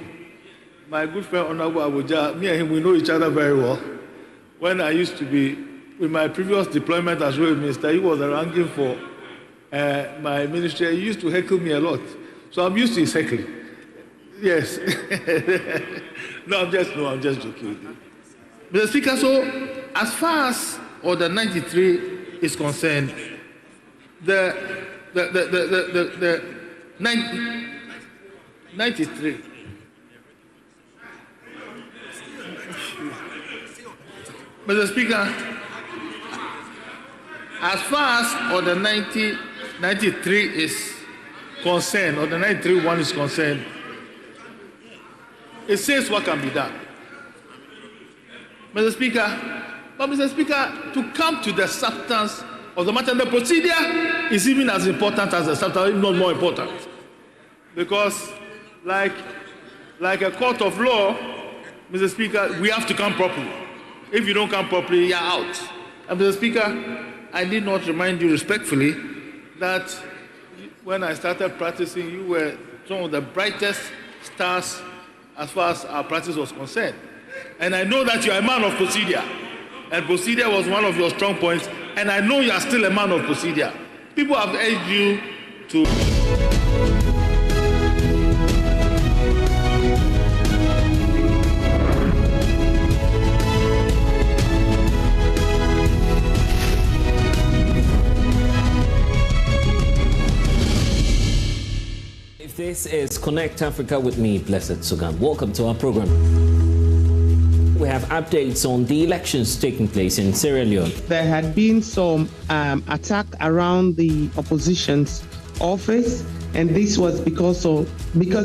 my good friend Honorable Abuja, me and him, we know each other very well. When I used to be, with my previous deployment as Royal Minister, he was ranking for my ministry. He used to heckle me a lot. So I'm used to his heckling. Yes. No, I'm just joking with you. Mr. Speaker, so as far as Order 93 is concerned, the 93. Mr. Speaker, as far as Order 93 is concerned, Order 93(1) is concerned, it says what can be done. Mr. Speaker, but Mr. Speaker, to come to the substance of the matter, the procedure is even as important as the substance, if not more important. Because like a court of law, Mr. Speaker, we have to come properly. If you don't come properly, you're out. And Mr. Speaker, I need not remind you respectfully that when I started practicing, you were some of the brightest stars as far as our practice was concerned. And I know that you are a man of procedure. And procedure was one of your strong points. And I know you are still a man of procedure. People have urged you to... This is Connect Africa with me, Blessed Sugan. Welcome to our program. We have updates on the elections taking place in Sierra Leone. There had been some attack around the opposition's office, and this was because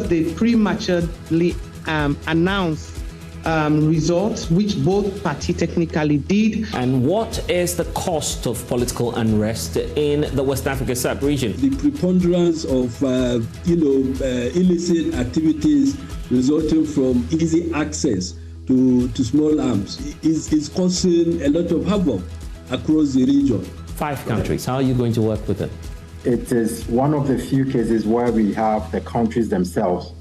they prematurely announced results, which both parties technically did. And what is the cost of political unrest in the West Africa sub-region? The preponderance of illicit activities resulting from easy access to small arms is causing a lot of havoc across the region. 5 countries. How are you going to work with them? It is one of the few cases where we have the countries themselves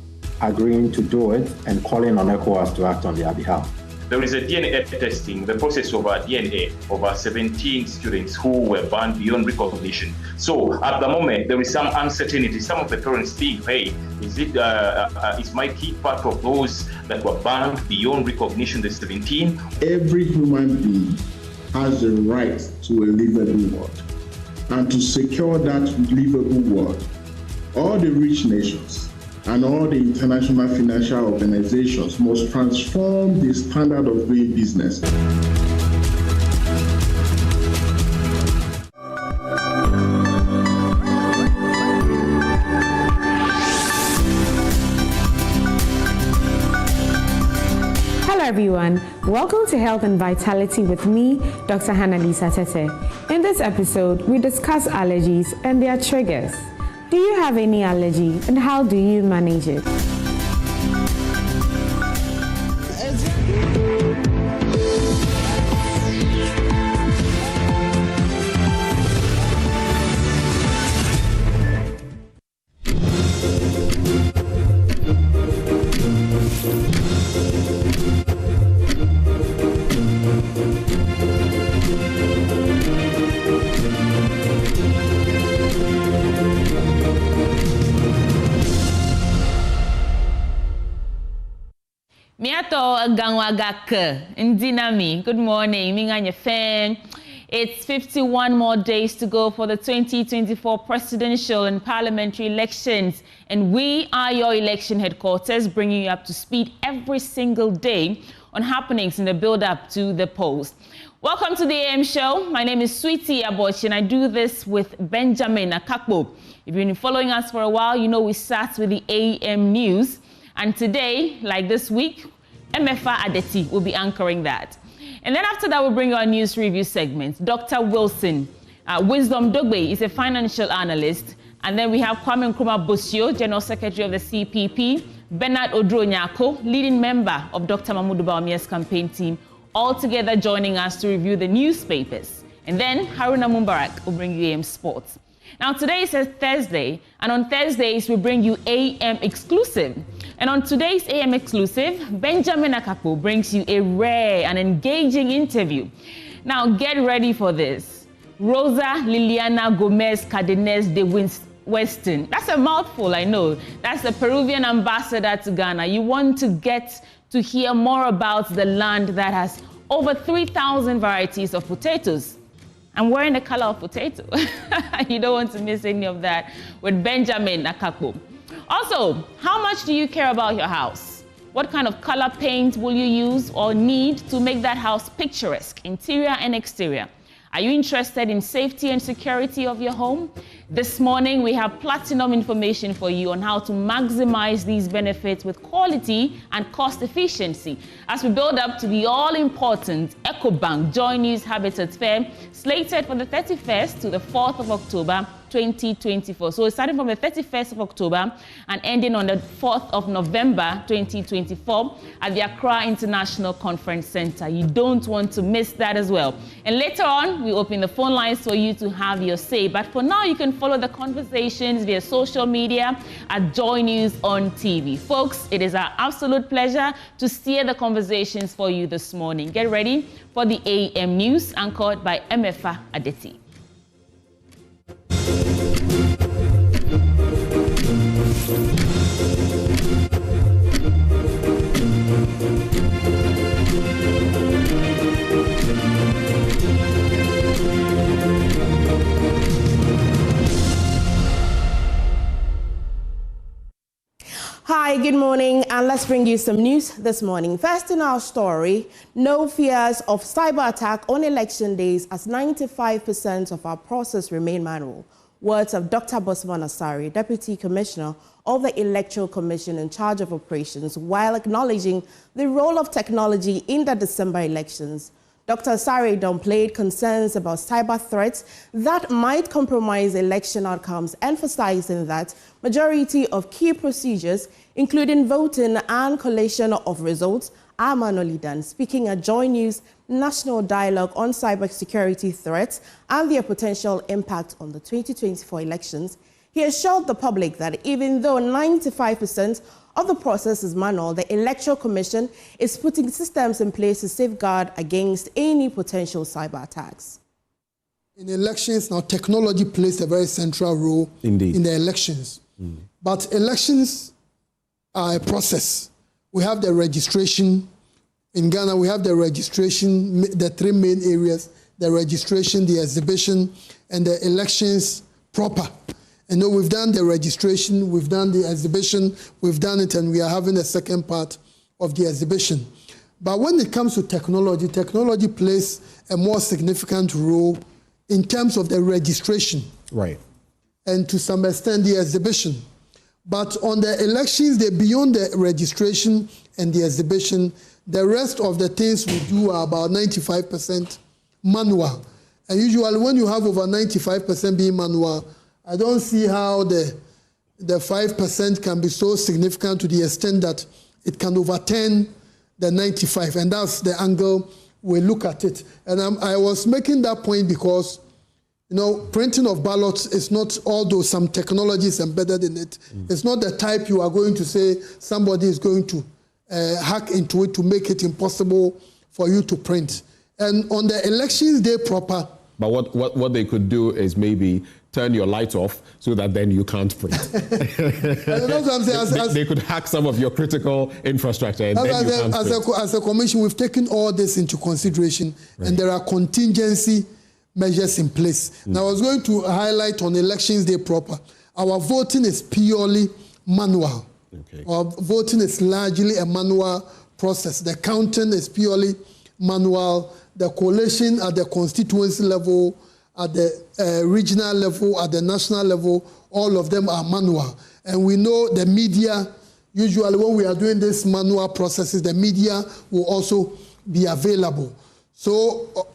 agreeing to do it and calling on ECOWAS to act on their behalf. There is a DNA testing, the process of DNA of 17 students who were banned beyond recognition. So at the moment, there is some uncertainty. Some of the parents think, hey, is my kid part of those that were banned beyond recognition, the 17? Every human being has the right to a livable world. And to secure that livable world, all the rich nations and all the international financial organizations must transform the standard of doing business. Hello everyone, welcome to Health and Vitality with me, Dr. Hannah-Lisa Tete. In this episode, we discuss allergies and their triggers. Do you have any allergy and how do you manage it? Miato Gangwagaka Ndinami. Good morning, Minganya fan. It's 51 more days to go for the 2024 presidential and parliamentary elections, and we are your election headquarters, bringing you up to speed every single day on happenings in the build-up to the polls. Welcome to the AM show. My name is Sweetie Abochi, and I do this with Benjamin Akakbo. If you've been following us for a while, you know we start with the AM news. And today, like this week, MFA Adeti will be anchoring that. And then after that, we'll bring you our news review segment. Dr. Wilson, Wisdom Dogbe is a financial analyst. And then we have Kwame Nkrumah Bosio, General Secretary of the CPP, Bernard Odro-Nyako, leading member of Dr. Mahmoud Bawumia's campaign team, all together joining us to review the newspapers. And then Haruna Mubarak will bring you AM Sports. Now, today is a Thursday, and on Thursdays, we bring you AM Exclusive. And on today's AM Exclusive, Benjamin Akakbo brings you a rare and engaging interview. Now, get ready for this. Rosa Liliana Gomez Cardenas de Weston. That's a mouthful, I know. That's the Peruvian ambassador to Ghana. You want to get to hear more about the land that has over 3,000 varieties of potatoes. I'm wearing the color of potato. You don't want to miss any of that with Benjamin Akakbo. Also, how much do you care about your house? What kind of color paint will you use or need to make that house picturesque, interior and exterior? Are you interested in safety and security of your home? This morning, we have platinum information for you on how to maximize these benefits with quality and cost efficiency as we build up to the all-important EcoBank JoyNews Habitat Fair, slated for the 31st to the 4th of October 2024. So it's starting from the 31st of October and ending on the 4th of November 2024 at the Accra International Conference Center. You don't want to miss that as well. And later on, we open the phone lines for you to have your say. But for now, you can follow the conversations via social media at Joy News on TV. Folks, it is our absolute pleasure to steer the conversations for you this morning. Get ready for the AM News anchored by MFA Adeti. good morning, and let's bring you some news this morning. First in our story, no fears of cyber attack on election days as 95% of our process remain manual. Words of Dr. Bosman Asare, Deputy Commissioner of the Electoral Commission in charge of operations, while acknowledging the role of technology in the December elections. Dr. Asare downplayed concerns about cyber threats that might compromise election outcomes, emphasizing that majority of key procedures, including voting and collation of results, are manually done. Speaking at JoyNews National Dialogue on Cybersecurity Threats and their potential impact on the 2024 elections, he assured the public that even though 95% of the process is manual, the Electoral Commission is putting systems in place to safeguard against any potential cyber attacks. In elections, now technology plays a very central role in the elections. But elections are a process. We have the registration. In Ghana, we have the registration, the three main areas, the registration, the exhibition, and the elections proper. And now we've done the registration, we've done the exhibition, we've done it, and we are having a second part of the exhibition. But when it comes to technology, technology plays a more significant role in terms of the registration. Right. And to some extent, the exhibition. But on the elections, they're beyond the registration and the exhibition. The rest of the things we do are about 95% manual. And usually when you have over 95% being manual, I don't see how the 5% can be so significant to the extent that it can overturn the 95. And that's the angle we look at it. And I was making that point because, you know, printing of ballots is not, although some technology is embedded in it, it's not the type you are going to say somebody is going to hack into it to make it impossible for you to print. And on the elections day proper. But what they could do is maybe turn your lights off so that then you can't print. That's what I'm saying. They could hack some of your critical infrastructure and then you can't print. As a commission, we've taken all this into consideration, and there are contingency measures in place. Now, I was going to highlight on elections day proper. Our voting is purely manual. Okay. Our voting is largely a manual process. The counting is purely manual. The collation at the constituency level, at the regional level, at the national level, all of them are manual. And we know the media, usually when we are doing these manual processes, the media will also be available. So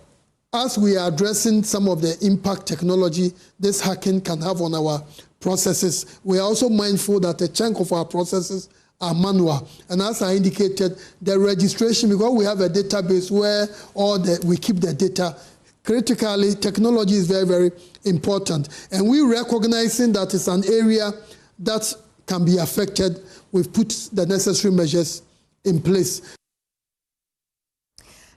as we are addressing some of the impact technology this hacking can have on our processes, we are also mindful that a chunk of our processes are manual. And as I indicated, the registration, because we have a database where we keep the data, critically, technology is very, very important. And we recognizing that it's an area that can be affected, we've put the necessary measures in place.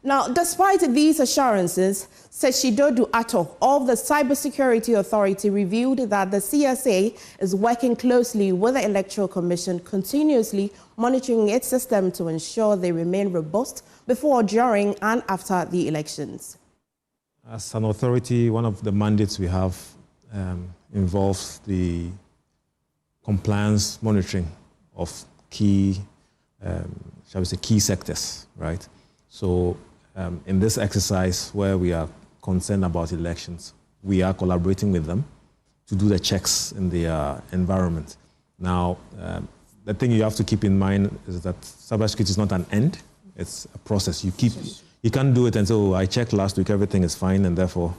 Now, despite these assurances, Seshidodu Ato of the Cybersecurity Authority revealed that the CSA is working closely with the Electoral Commission, continuously monitoring its system to ensure they remain robust before, during, and after the elections. As an authority, one of the mandates we have involves the compliance monitoring of key, shall we say, key sectors, right? So in this exercise where we are concerned about elections, we are collaborating with them to do the checks in their environment. Now, the thing you have to keep in mind is that cybersecurity is not an end, it's a process. You can't do it and say, oh, I checked last week, everything is fine, and therefore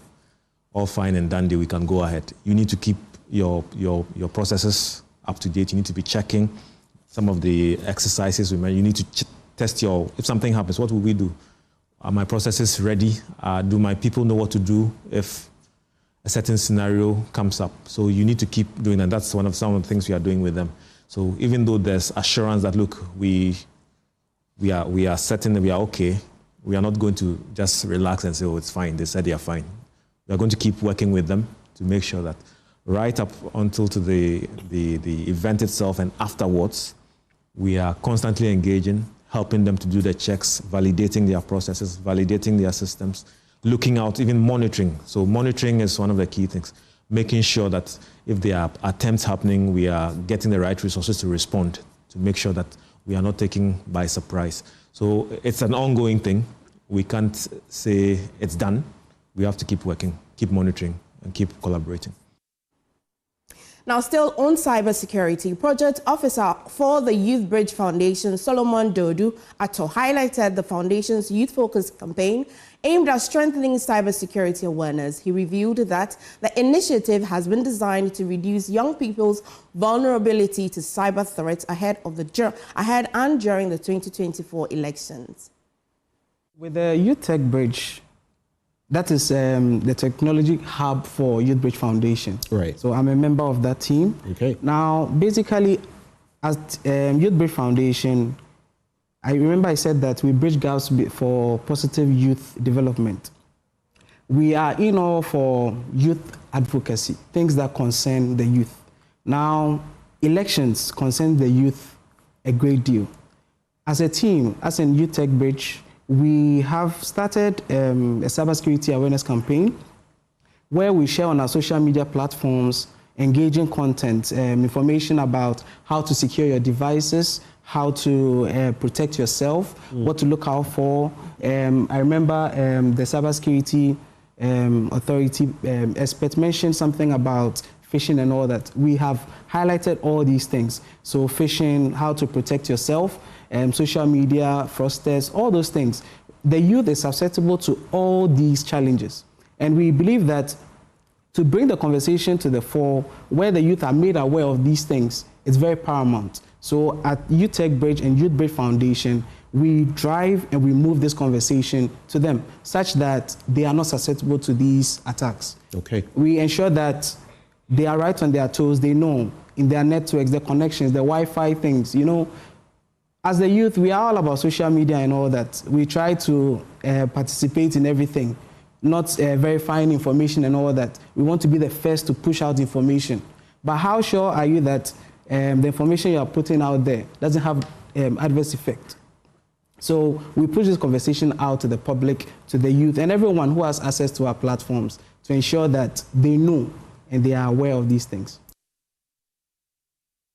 all fine and dandy, we can go ahead. You need to keep your processes up to date. You need to be checking some of the exercises. You need to test if something happens, what will we do? Are my processes ready? Do my people know what to do if a certain scenario comes up? So you need to keep doing that. That's some of the things we are doing with them. So even though there's assurance that, look, we are certain that we are okay, we are not going to just relax and say, oh, it's fine. They said they are fine. We are going to keep working with them to make sure that right up until to the event itself and afterwards, we are constantly engaging, helping them to do the checks, validating their processes, validating their systems, looking out, even monitoring. So monitoring is one of the key things, making sure that if there are attempts happening, we are getting the right resources to respond to make sure that we are not taken by surprise. So it's an ongoing thing. We can't say it's done. We have to keep working, keep monitoring, and keep collaborating. Now, still on cybersecurity, project officer for the Youth Bridge Foundation, Solomon Dodu Ato, highlighted the foundation's youth-focused campaign aimed at strengthening cybersecurity awareness. He revealed that the initiative has been designed to reduce young people's vulnerability to cyber threats ahead and during the 2024 elections. With the Youth Tech Bridge, that is the technology hub for Youth Bridge Foundation. Right. So I'm a member of that team. Okay. Now, basically, as Youth Bridge Foundation, I remember I said that we bridge gaps for positive youth development. We are in all for youth advocacy, things that concern the youth. Now, elections concern the youth a great deal. As a team, as in Youth Tech Bridge, we have started a cybersecurity awareness campaign where we share on our social media platforms engaging content, information about how to secure your devices, how to protect yourself, what to look out for. I remember the cybersecurity authority expert mentioned something about phishing and all that. We have highlighted all these things. So phishing, how to protect yourself, social media, fraudsters, all those things. The youth is susceptible to all these challenges. And we believe that to bring the conversation to the fore, where the youth are made aware of these things, is very paramount. So at Youth Tech Bridge and Youth Bridge Foundation, we drive and we move this conversation to them such that they are not susceptible to these attacks. Okay. We ensure that they are right on their toes, they know in their networks, their connections, the Wi-Fi things, you know. As the youth, we are all about social media and all that. We try to participate in everything, not verifying information and all that. We want to be the first to push out information. But how sure are you that the information you are putting out there doesn't have adverse effect? So we push this conversation out to the public, to the youth, and everyone who has access to our platforms to ensure that they know and they are aware of these things.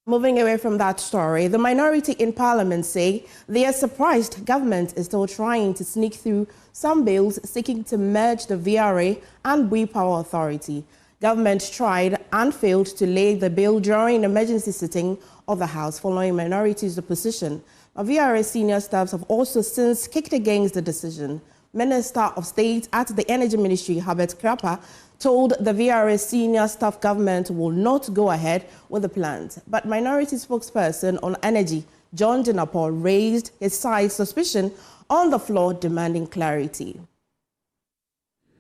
Moving away from that story, the minority in Parliament say they are surprised government is still trying to sneak through some bills seeking to merge the VRA and Bui Power Authority. Government tried and failed to lay the bill during an emergency sitting of the House following minority's opposition. VRA senior staffs have also since kicked against the decision. Minister of State at the Energy Ministry, Herbert Krapa, told the VRA senior staff government will not go ahead with the plans. But minority spokesperson on energy, John Jinapor, raised his side's suspicion on the floor, demanding clarity.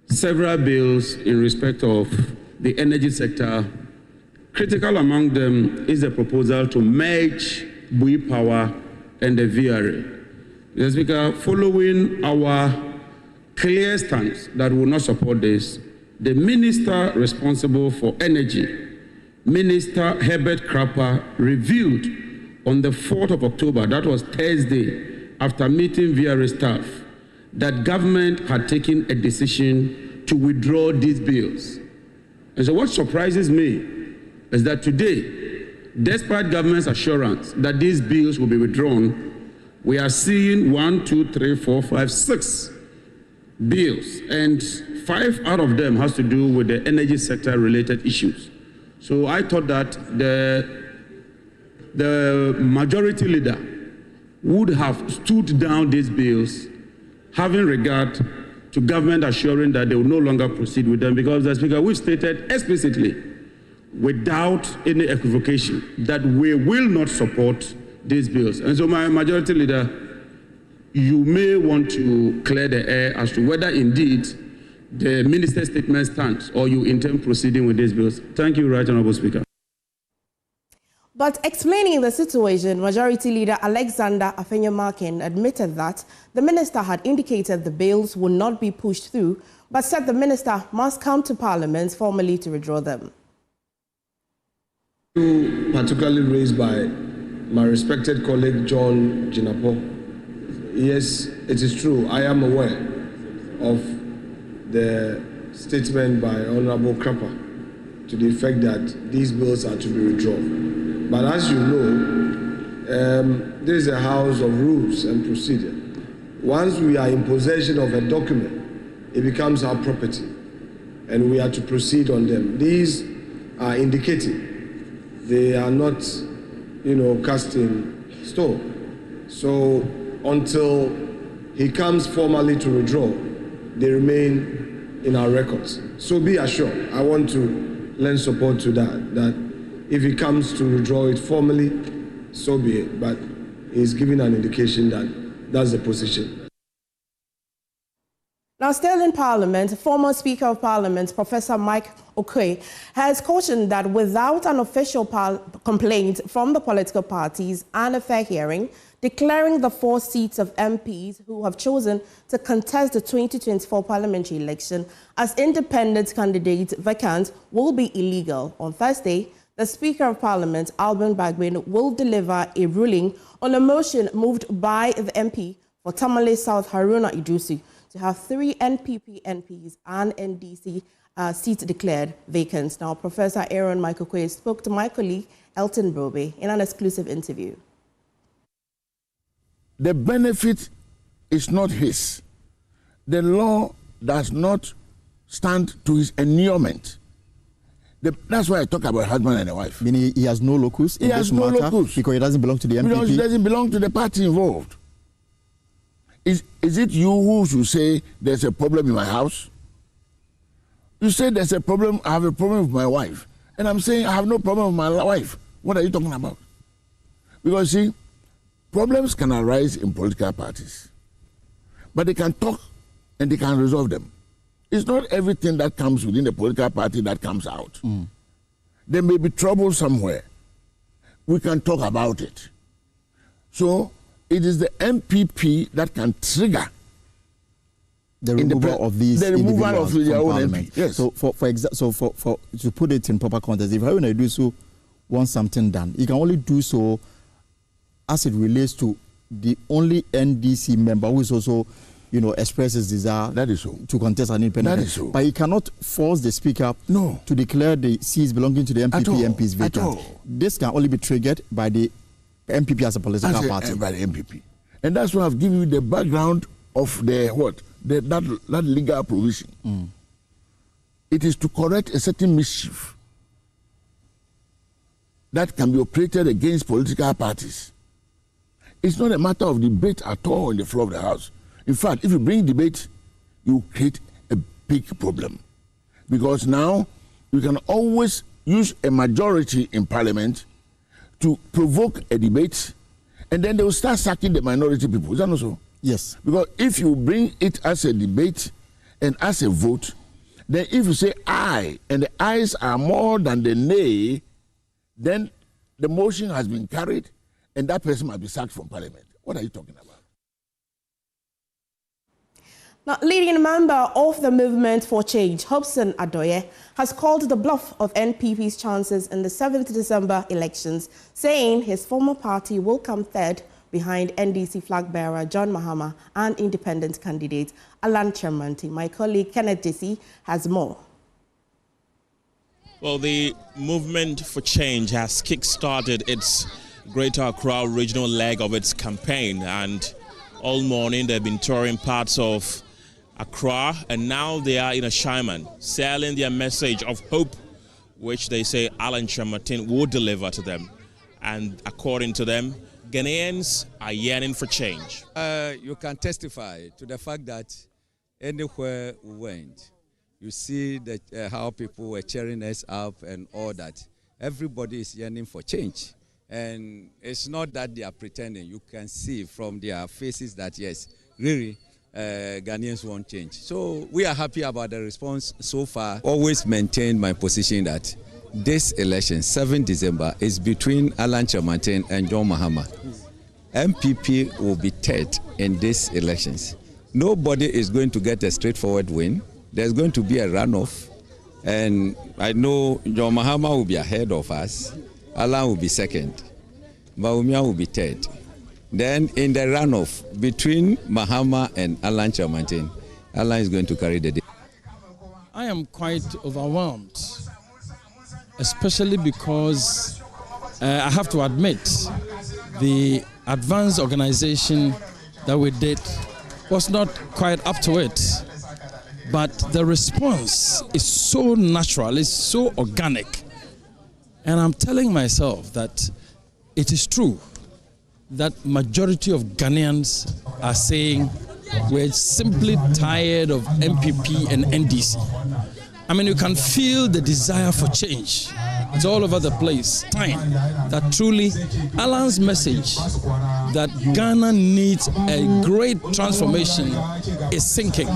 Several bills in respect of the energy sector. Critical among them is the proposal to merge Bui Power and the VRA. Mr. Speaker, following our clear stance that we will not support this, the minister responsible for energy, Minister Herbert Krapa, revealed on the 4th of October, that was Thursday, after meeting VRA staff, that government had taken a decision to withdraw these bills. And so what surprises me is that today, despite government's assurance that these bills will be withdrawn, we are seeing 6 bills, and 5 out of them has to do with the energy sector related issues. So I thought that the majority leader would have stood down these bills, having regard to government assuring that they will no longer proceed with them, because the Speaker, we've stated explicitly, without any equivocation, that we will not support these bills. And so my majority leader, you may want to clear the air as to whether indeed the minister's statement stands or you intend proceeding with these bills. Thank you, Right Honourable Speaker. But explaining the situation, Majority Leader Alexander Afenyo-Markin admitted that the minister had indicated the bills would not be pushed through, but said the minister must come to Parliament formally to withdraw them. Particularly raised by my respected colleague John Jinapor. Yes, it is true. I am aware of the statement by Honourable Krapa to the effect that these bills are to be withdrawn. But as you know, this is a house of rules and procedure. Once we are in possession of a document, it becomes our property, and we are to proceed on them. These are indicative. They are not, cast in stone. So until he comes formally to withdraw, they remain in our records. So be assured, I want to lend support to that if he comes to withdraw it formally, so be it. But he's giving an indication that that's the position. Now, still in Parliament, former Speaker of Parliament, Professor Mike Okoye, has cautioned that without an official complaint from the political parties and a fair hearing, declaring the 4 seats of MPs who have chosen to contest the 2024 parliamentary election as independent candidates vacant will be illegal. On Thursday, the Speaker of Parliament, Alban Bagbin, will deliver a ruling on a motion moved by the MP for Tamale South, Haruna Idrisu, to have 3 NPP MPs and NDC seats declared vacant. Now, Professor Aaron Mike Okoye spoke to my colleague Elton Brobe in an exclusive interview. The benefit is not his. The law does not stand to his annulment. That's why I talk about husband and a wife. Meaning he has no locus in this matter? He has no locus. Because he doesn't belong to the MPP? Because he doesn't belong to the party involved. Is it you who should say there's a problem in my house? You say there's a problem, I have a problem with my wife. And I'm saying I have no problem with my wife. What are you talking about? Because see, problems can arise in political parties. But they can talk and they can resolve them. It's not everything that comes within the political party that comes out. There may be trouble somewhere. We can talk about it. So it is the MPP that can trigger the removal of these individuals from their own Parliament. MP. Yes. So for to put it in proper context, if Haruna Idrisu wants something done, he can only do so as it relates to the only NDC member who is also, expresses desire to contest an independent. That is so. But he cannot force the Speaker to declare the seats belonging to the MPP MPs vacant. This can only be triggered by the MPP as a political party. By the MPP. And that's why I've given you the background of that legal provision. It is to correct a certain mischief that can be operated against political parties. It's not a matter of debate at all on the floor of the House. In fact, if you bring debate, you create a big problem. Because now you can always use a majority in Parliament to provoke a debate, and then they will start sacking the minority people. Is that not so? Yes. Because if you bring it as a debate and as a vote, then if you say aye, and the ayes are more than the nay, then the motion has been carried, and that person must be sacked from Parliament. What are you talking about? Now, leading member of the Movement for Change, Hobson Adoye, has called the bluff of NPP's chances in the 7th December elections, saying his former party will come third behind NDC flag bearer John Mahama and independent candidate Alan Chemanti. My colleague Kenneth Jesse has more. Well, the Movement for Change has kick-started its Greater Accra regional leg of its campaign, and all morning they've been touring parts of Accra, and now they are in Ashaiman, selling their message of hope, which they say Alan Chemanti will deliver to them. And according to them, Ghanaians are yearning for change. You can testify to the fact that anywhere we went, you see that how people were cheering us up and all that. Everybody is yearning for change. And it's not that they are pretending. You can see from their faces that, yes, really, Ghanaians want change. So we are happy about the response so far. Always maintain my position that this election, 7 December, is between Alan Chemanti and John Mahama. MPP will be third in these elections. Nobody is going to get a straightforward win. There's going to be a runoff. And I know John Mahama will be ahead of us. Alan will be second. Baumia will be third. Then in the runoff between Mahama and Alan Chemanti, Alan is going to carry the day. I am quite overwhelmed, especially because I have to admit the advanced organization that we did was not quite up to it. But the response is so natural, it's so organic. And I'm telling myself that it is true that majority of Ghanaians are saying we're simply tired of MPP and NDC. I mean, you can feel the desire for change. It's all over the place. Time that truly Alan's message that Ghana needs a great transformation is sinking.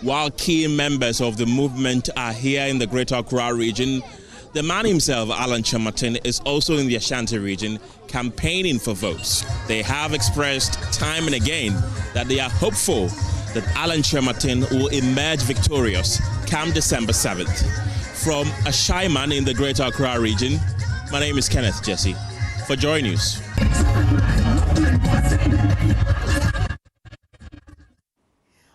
While key members of the movement are here in the Greater Accra region, the man himself, Alan Kyerematen, is also in the Ashanti region campaigning for votes. They have expressed time and again that they are hopeful that Alan Kyerematen will emerge victorious come December 7th. From a shy man in the Greater Accra region, my name is Kenneth Jesse for Joy News.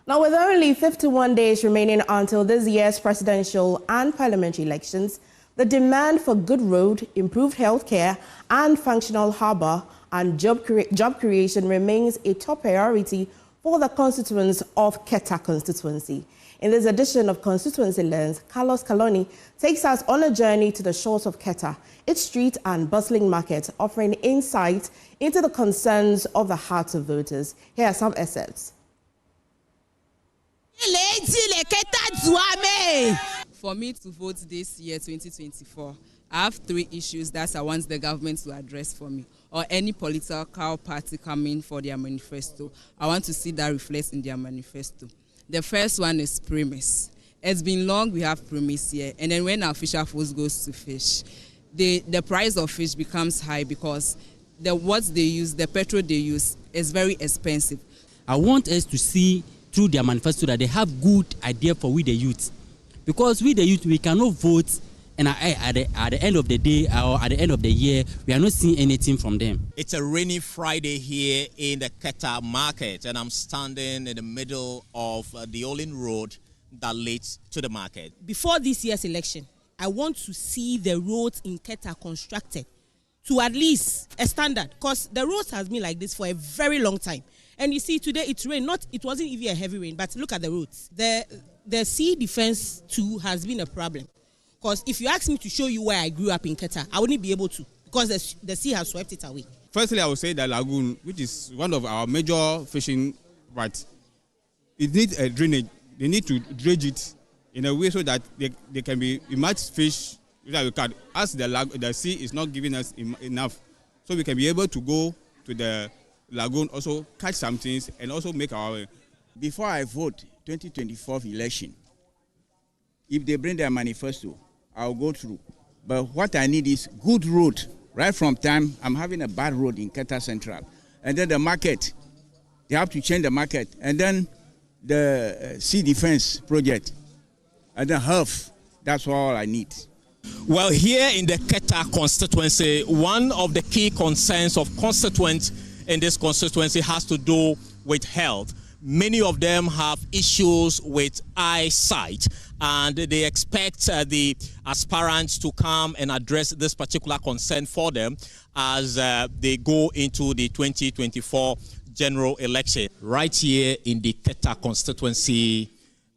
Now, with only 51 days remaining until this year's presidential and parliamentary elections, the demand for good road, improved healthcare, and functional harbour and job creation remains a top priority for the constituents of Keta constituency. In this edition of Constituency Lens, Carlos Kaloni takes us on a journey to the shores of Keta, its street and bustling market, offering insight into the concerns of the hearts of voters. Here are some excerpts. For me to vote this year, 2024, I have 3 issues that I want the government to address for me, or any political party coming for their manifesto. I want to see that reflects in their manifesto. The first one is premise. It's been long we have premise here, and then when our fisher force goes to fish, the price of fish becomes high because what they use, the petrol they use, is very expensive. I want us to see through their manifesto that they have good idea for we the youth. Because we the youth, we cannot vote, and at the end of the day or at the end of the year, we are not seeing anything from them. It's a rainy Friday here in the Keta market, and I'm standing in the middle of the Olin Road that leads to the market. Before this year's election, I want to see the roads in Keta constructed to at least a standard, because the roads has been like this for a very long time. And you see, today it rained. It wasn't even a heavy rain, but look at the roads. The sea defense too has been a problem. Because if you ask me to show you where I grew up in Keta, I wouldn't be able to, because the sea has swept it away. Firstly, I would say the lagoon, which is one of our major fishing, but it needs a drainage. They need to dredge it in a way so that they can be much fish that we can. As the sea is not giving us enough, so we can be able to go to the lagoon, also catch some things, and also make our. Before I vote 2024 election, if they bring their manifesto, I'll go through. But what I need is good road. Right from time, I'm having a bad road in Keta Central. And then the market, they have to change the market. And then the sea defense project. And then health, that's all I need. Well, here in the Keta constituency, one of the key concerns of constituents in this constituency has to do with health. Many of them have issues with eyesight, and they expect the aspirants to come and address this particular concern for them as they go into the 2024 general election. Right here in the Keta constituency,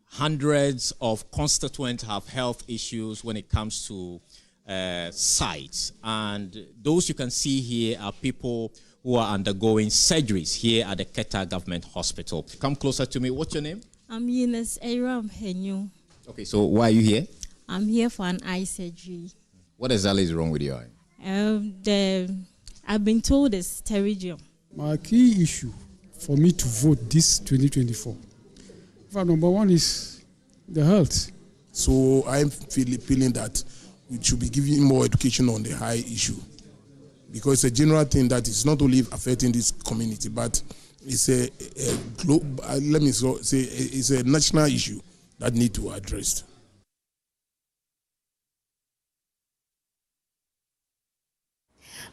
hundreds of constituents have health issues when it comes to sight, and those you can see here are people who are undergoing surgeries here at the Keta Government Hospital. Come closer to me. What's your name? I'm Eunice Aram Henyu. Okay, so why are you here? I'm here for an eye surgery. What exactly is wrong with your eye? I've been told it's pterygium. My key issue for me to vote this 2024, number one is the health. So I'm feeling that we should be giving more education on the eye issue, because it's a general thing that is not only affecting this community, but it's a global, let me say, it's a national issue that need to be addressed.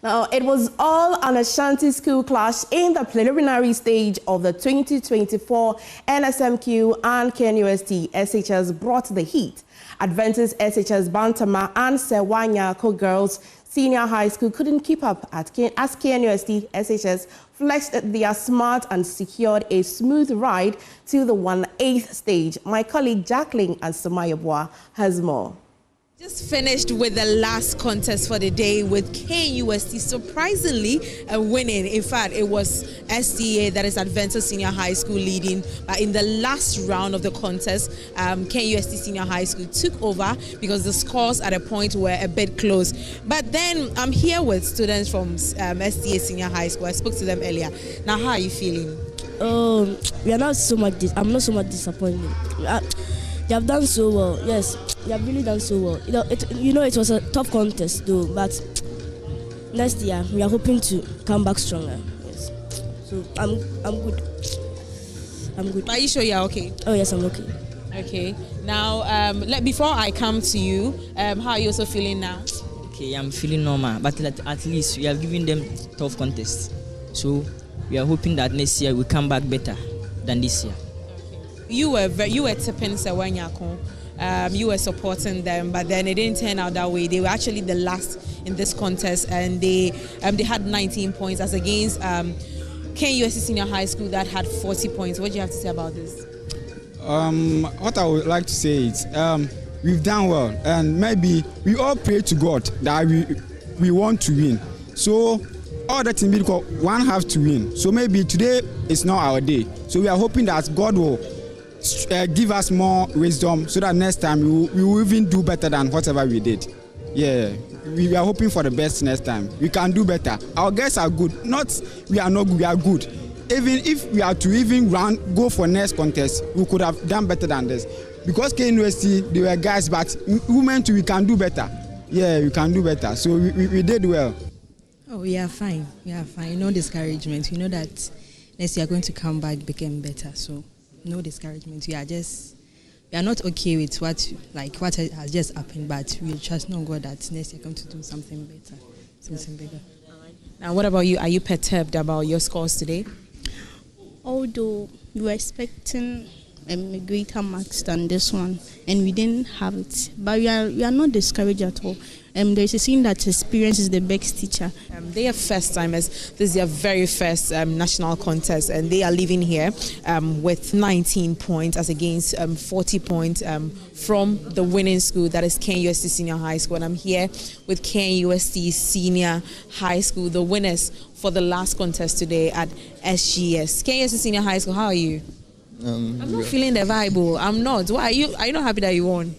Now, it was all an Ashanti school clash in the preliminary stage of the 2024 NSMQ and KNUST SHS brought the heat. Adventist SHS Bantama and Sewanyako girls Senior High School couldn't keep up as KNUST SHS flexed their smart and secured a smooth ride to the 1/8 stage. My colleague Jacqueline Ansamayabwa has more. Just finished with the last contest for the day with KUST surprisingly winning. In fact, it was STA, that is Adventist Senior High School, leading. But in the last round of the contest, KUST Senior High School took over because the scores at a point were a bit close. But then I'm here with students from STA Senior High School. I spoke to them earlier. Now, how are you feeling? We are not so much. I'm not so much disappointed. They have done so well. Yes, they have really done so well. It was a tough contest though, but next year we are hoping to come back stronger. Yes. So I'm good. I'm good. Are you sure you're okay? Oh yes, I'm okay. Okay. Now, before I come to you, how are you also feeling now? Okay, I'm feeling normal, but at least we have given them tough contests. So we are hoping that next year we come back better than this year. You were tipping Sewanyako. You were supporting them, but then it didn't turn out that way. They were actually the last in this contest, and they had 19 points as against KUST Senior High School that had 40 points. What do you have to say about this? What I would like to say is we've done well, and maybe we all pray to God that we want to win. So all the team, because one have to win. So maybe today is not our day. So we are hoping that God will give us more wisdom so that next time we will even do better than whatever we did. Yeah, we are hoping for the best next time. We can do better. Our guys are good. We are not good, we are good. Even if we are to go for next contest, we could have done better than this. Because KNUST, they were guys, but women too, we can do better. Yeah, we can do better. So we did well. Oh, we are fine. We are fine. No discouragement. We know that next year are going to come back, become better. So no discouragement. We are not okay with what has just happened, but we trust no God that next year are going to do something better, something bigger. Now, what about you? Are you perturbed about your scores today? Although we were expecting greater marks than this one, and we didn't have it, but we are not discouraged at all. There's a saying that experience is the best teacher. They are first timers. This is their very first national contest, and they are leaving here with 19 points as against 40 points from the winning school, that is KNUST Senior High School. And I'm here with KNUST Senior High School, the winners for the last contest today at SGS. KNUST Senior High School, how are you? I'm not feeling the vibe. I'm not. Why are you? Are you not happy that you won?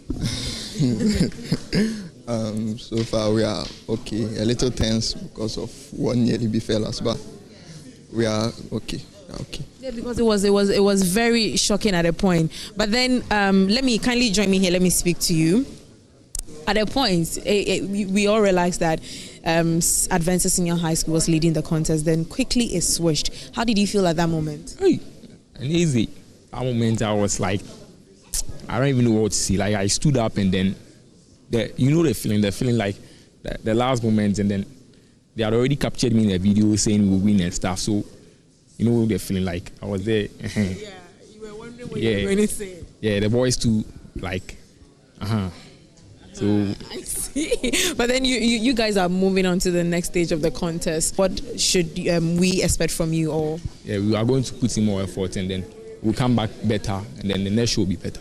So far we are okay. A little tense because of one nearly befell us, but we are okay. Okay. Yeah, because it was very shocking at a point. But then kindly join me here. Let me speak to you. At a point, we all realized that Adventist Senior High School was leading the contest. Then quickly it switched. How did you feel at that moment? Hey, easy. That moment I was like, I don't even know what to see. Like I stood up and then, the feeling like the last moment, and then they had already captured me in a video saying we'll win and stuff. So, you know, the feeling like I was there. Yeah, you were wondering what you were going to say. Yeah, the boys too, like, So I see. But then you guys are moving on to the next stage of the contest. What should we expect from you all? Yeah, we are going to put in more effort, and then we'll come back better, and then the next show will be better.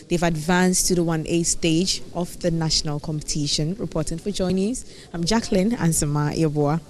They've advanced to the 1A stage of the national competition. Reporting for JoyNews, I'm Jacqueline Ansamayabwa.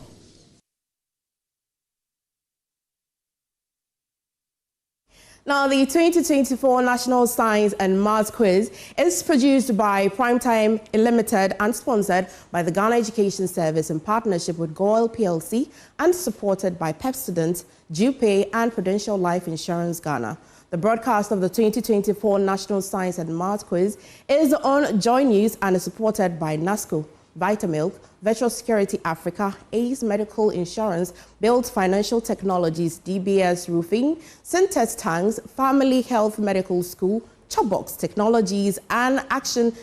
Now, the 2024 National Science and Maths Quiz is produced by Primetime Limited and sponsored by the Ghana Education Service in partnership with GOIL PLC and supported by Pepsodent, DuPay and Prudential Life Insurance Ghana. The broadcast of the 2024 National Science and Maths Quiz is on JoyNews and is supported by NASCO, Vitamilk, Virtual Security Africa, ACE Medical Insurance, Build Financial Technologies, DBS Roofing, Syntest Tanks, Family Health Medical School, Chopbox Technologies, and Action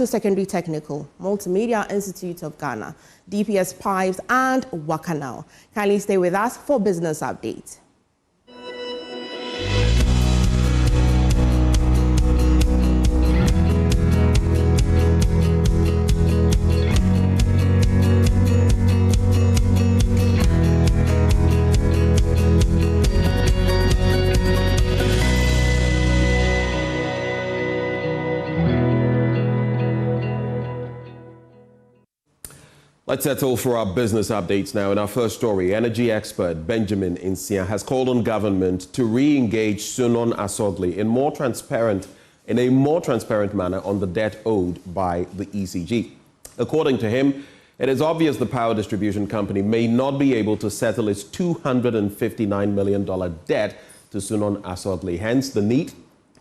Secondary Technical, Multimedia Institute of Ghana, DPS Pipes, and Wakanao. Kindly stay with us for business update. Let's settle for our business updates now. In our first story, energy expert Benjamin Insia has called on government to re-engage Sunon Asogli in a more transparent manner on the debt owed by the ECG. According to him, it is obvious the power distribution company may not be able to settle its $259 million debt to Sunon Asogli. Hence, the need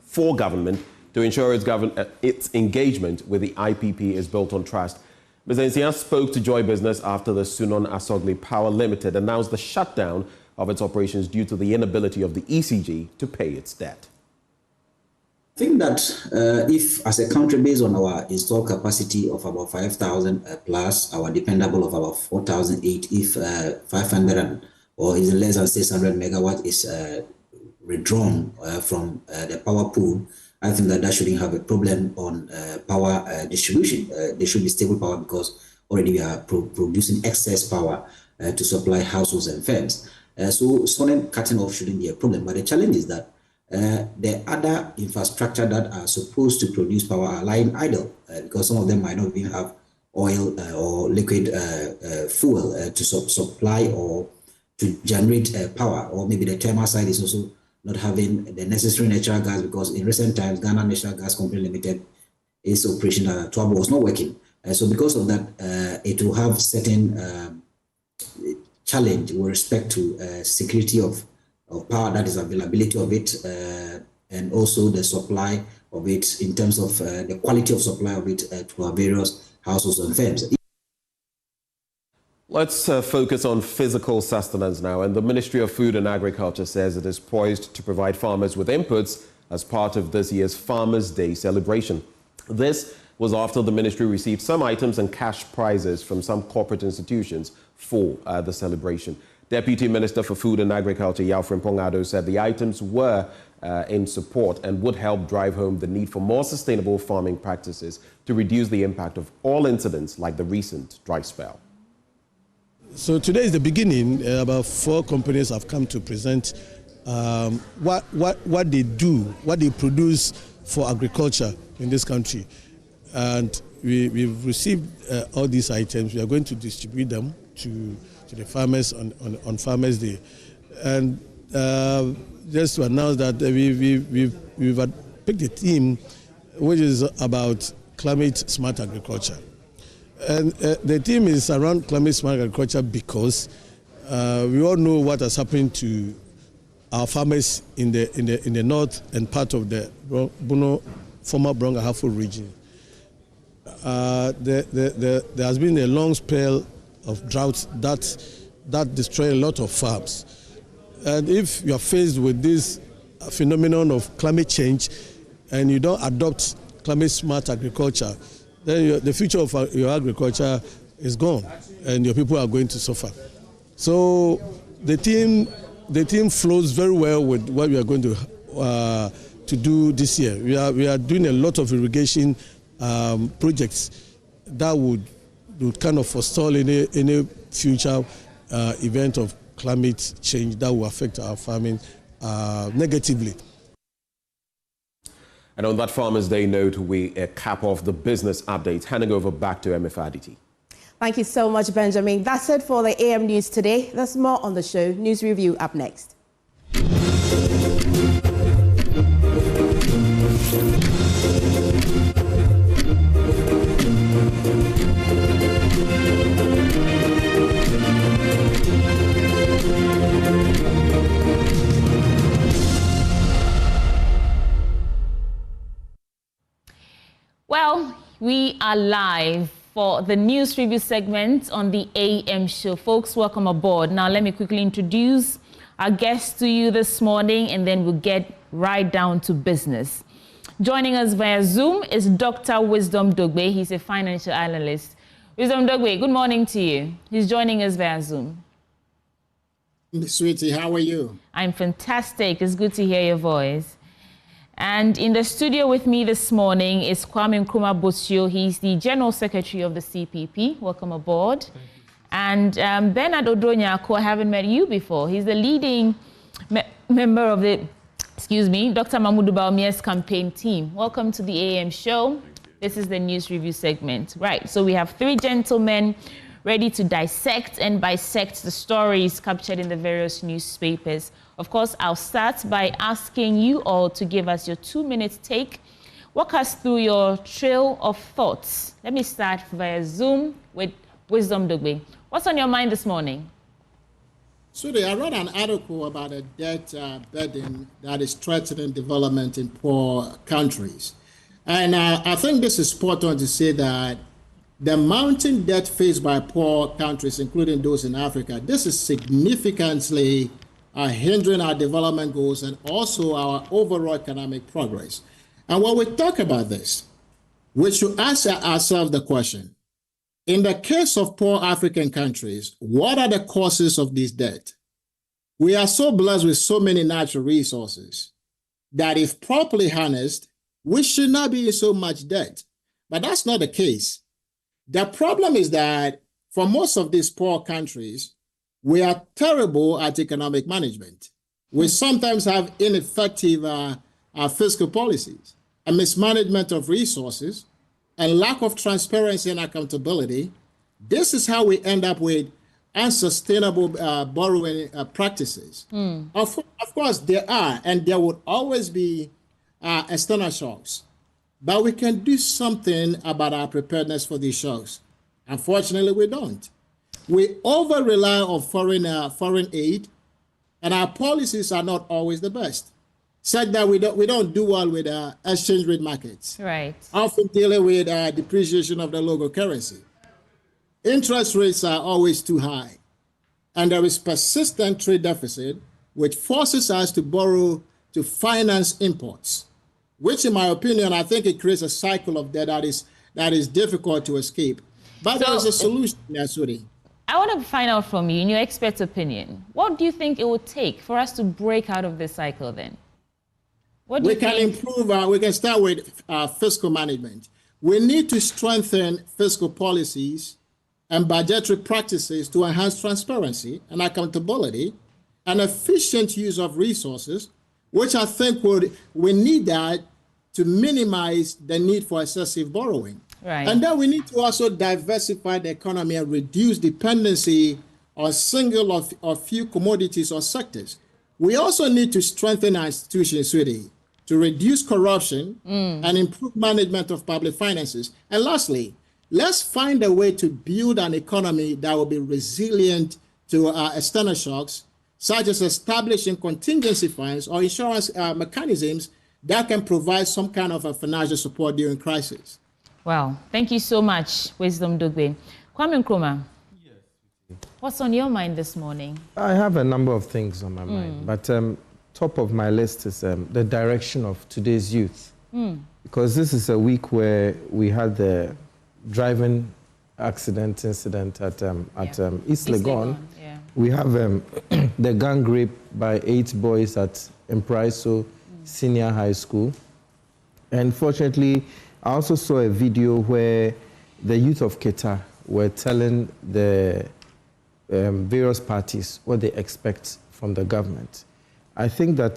for government to ensure its engagement with the IPP is built on trust. Mr. Insia spoke to Joy Business after the Sunon Asogli Power Limited announced the shutdown of its operations due to the inability of the ECG to pay its debt. I think that if, as a country, based on our installed capacity of about 5,000 plus, our dependable of about 4,008, if 500 or is less than 600 megawatt is withdrawn from the power pool, I think that shouldn't have a problem on power distribution. There should be stable power because already we are producing excess power to supply households and firms. So sudden cutting off shouldn't be a problem. But the challenge is that the other infrastructure that are supposed to produce power are lying idle because some of them might not even have oil or liquid fuel to supply or to generate power, or maybe the thermal side is also not having the necessary natural gas, because in recent times, Ghana National Gas Company Limited, its operation at Tuabo was not working. So because of that, it will have certain challenge with respect to security of power, that is availability of it, and also the supply of it in terms of the quality of supply of it to our various households and firms. Let's focus on physical sustenance now. And the Ministry of Food and Agriculture says it is poised to provide farmers with inputs as part of this year's Farmers' Day celebration. This was after the ministry received some items and cash prizes from some corporate institutions for the celebration. Deputy Minister for Food and Agriculture, Yao Frimpong-Ado, said the items were in support and would help drive home the need for more sustainable farming practices to reduce the impact of all incidents like the recent dry spell. So today is the beginning. About 4 companies have come to present what they do, what they produce for agriculture in this country. And we've received all these items. We are going to distribute them to the farmers on Farmers' Day. And just to announce that we've picked a theme which is about climate smart agriculture. And the theme is around climate smart agriculture because we all know what has happened to our farmers in the north and part of the former Brong-Ahafo region. There has been a long spell of drought that destroyed a lot of farms. And if you are faced with this phenomenon of climate change and you don't adopt climate smart agriculture, then the future of your agriculture is gone and your people are going to suffer. So the team flows very well with what we are going to do this year. We are doing a lot of irrigation projects that would kind of forestall any future event of climate change that will affect our farming negatively. And on that Farmers' Day note, we cap off the business updates, handing over back to MF Aditi. Thank you so much, Benjamin. That's it for the AM News today. There's more on the show. News Review up next. Well, we are live for the news review segment on the AM show. Folks, welcome aboard. Now, let me quickly introduce our guests to you this morning, and then we'll get right down to business. Joining us via Zoom is Dr. Wisdom Dogbe. He's a financial analyst. Wisdom Dogbe, good morning to you. He's joining us via Zoom. Sweetie, how are you? I'm fantastic. It's good to hear your voice. And in the studio with me this morning is Kwame Nkrumah Bosio. He's the General Secretary of the CPP. Welcome aboard. And Bernard Odonyako, I haven't met you before. He's the leading member of the, Dr. Mahmoud Bawumia's campaign team. Welcome to the AM show. This is the news review segment. Right, so we have 3 gentlemen ready to dissect and bisect the stories captured in the various newspapers. Of course, I'll start by asking you all to give us your 2-minute take. Walk us through your trail of thoughts. Let me start via Zoom with Wisdom Dugbe. What's on your mind this morning? Sudi, I read an article about a debt burden that is threatening development in poor countries. And I think this is spot on to say that the mounting debt faced by poor countries, including those in Africa, this is significantly hindering our development goals and also our overall economic progress. And when we talk about this, we should ask ourselves the question, in the case of poor African countries, what are the causes of this debt? We are so blessed with so many natural resources that if properly harnessed, we should not be in so much debt. But that's not the case. The problem is that for most of these poor countries, we are terrible at economic management. We sometimes have ineffective fiscal policies, a mismanagement of resources, and lack of transparency and accountability. This is how we end up with unsustainable borrowing practices. Of course, there are, and there would always be external shocks, but we can do something about our preparedness for these shocks. Unfortunately, we don't. We over-rely on foreign aid, and our policies are not always the best. Said that we don't do well with exchange rate markets. Right. Often dealing with depreciation of the local currency. Interest rates are always too high, and there is persistent trade deficit, which forces us to borrow to finance imports, which, in my opinion, I think it creates a cycle of debt that is difficult to escape. But there is a solution there, Sudi. I want to find out from you, in your expert opinion, what do you think it would take for us to break out of this cycle then? What do you think? Improve, we can start with fiscal management. We need to strengthen fiscal policies and budgetary practices to enhance transparency and accountability and efficient use of resources, which I think we need that to minimize the need for excessive borrowing. Right. And then we need to also diversify the economy and reduce dependency on single or few commodities or sectors. We also need to strengthen our institutions, Sudi, to reduce corruption and improve management of public finances. And lastly, let's find a way to build an economy that will be resilient to external shocks, such as establishing contingency funds or insurance mechanisms that can provide some kind of a financial support during crisis. Wow. Thank you so much, Wisdom Dugbe. Kwame Nkrumah, what's on your mind this morning? I have a number of things on my mind, but top of my list is the direction of today's youth. Because this is a week where we had the driving accident incident at East Legon. Yeah. We have the gang rape by 8 boys at Impraiso Senior High School. And fortunately, I also saw a video where the youth of Keta were telling the various parties what they expect from the government. I think that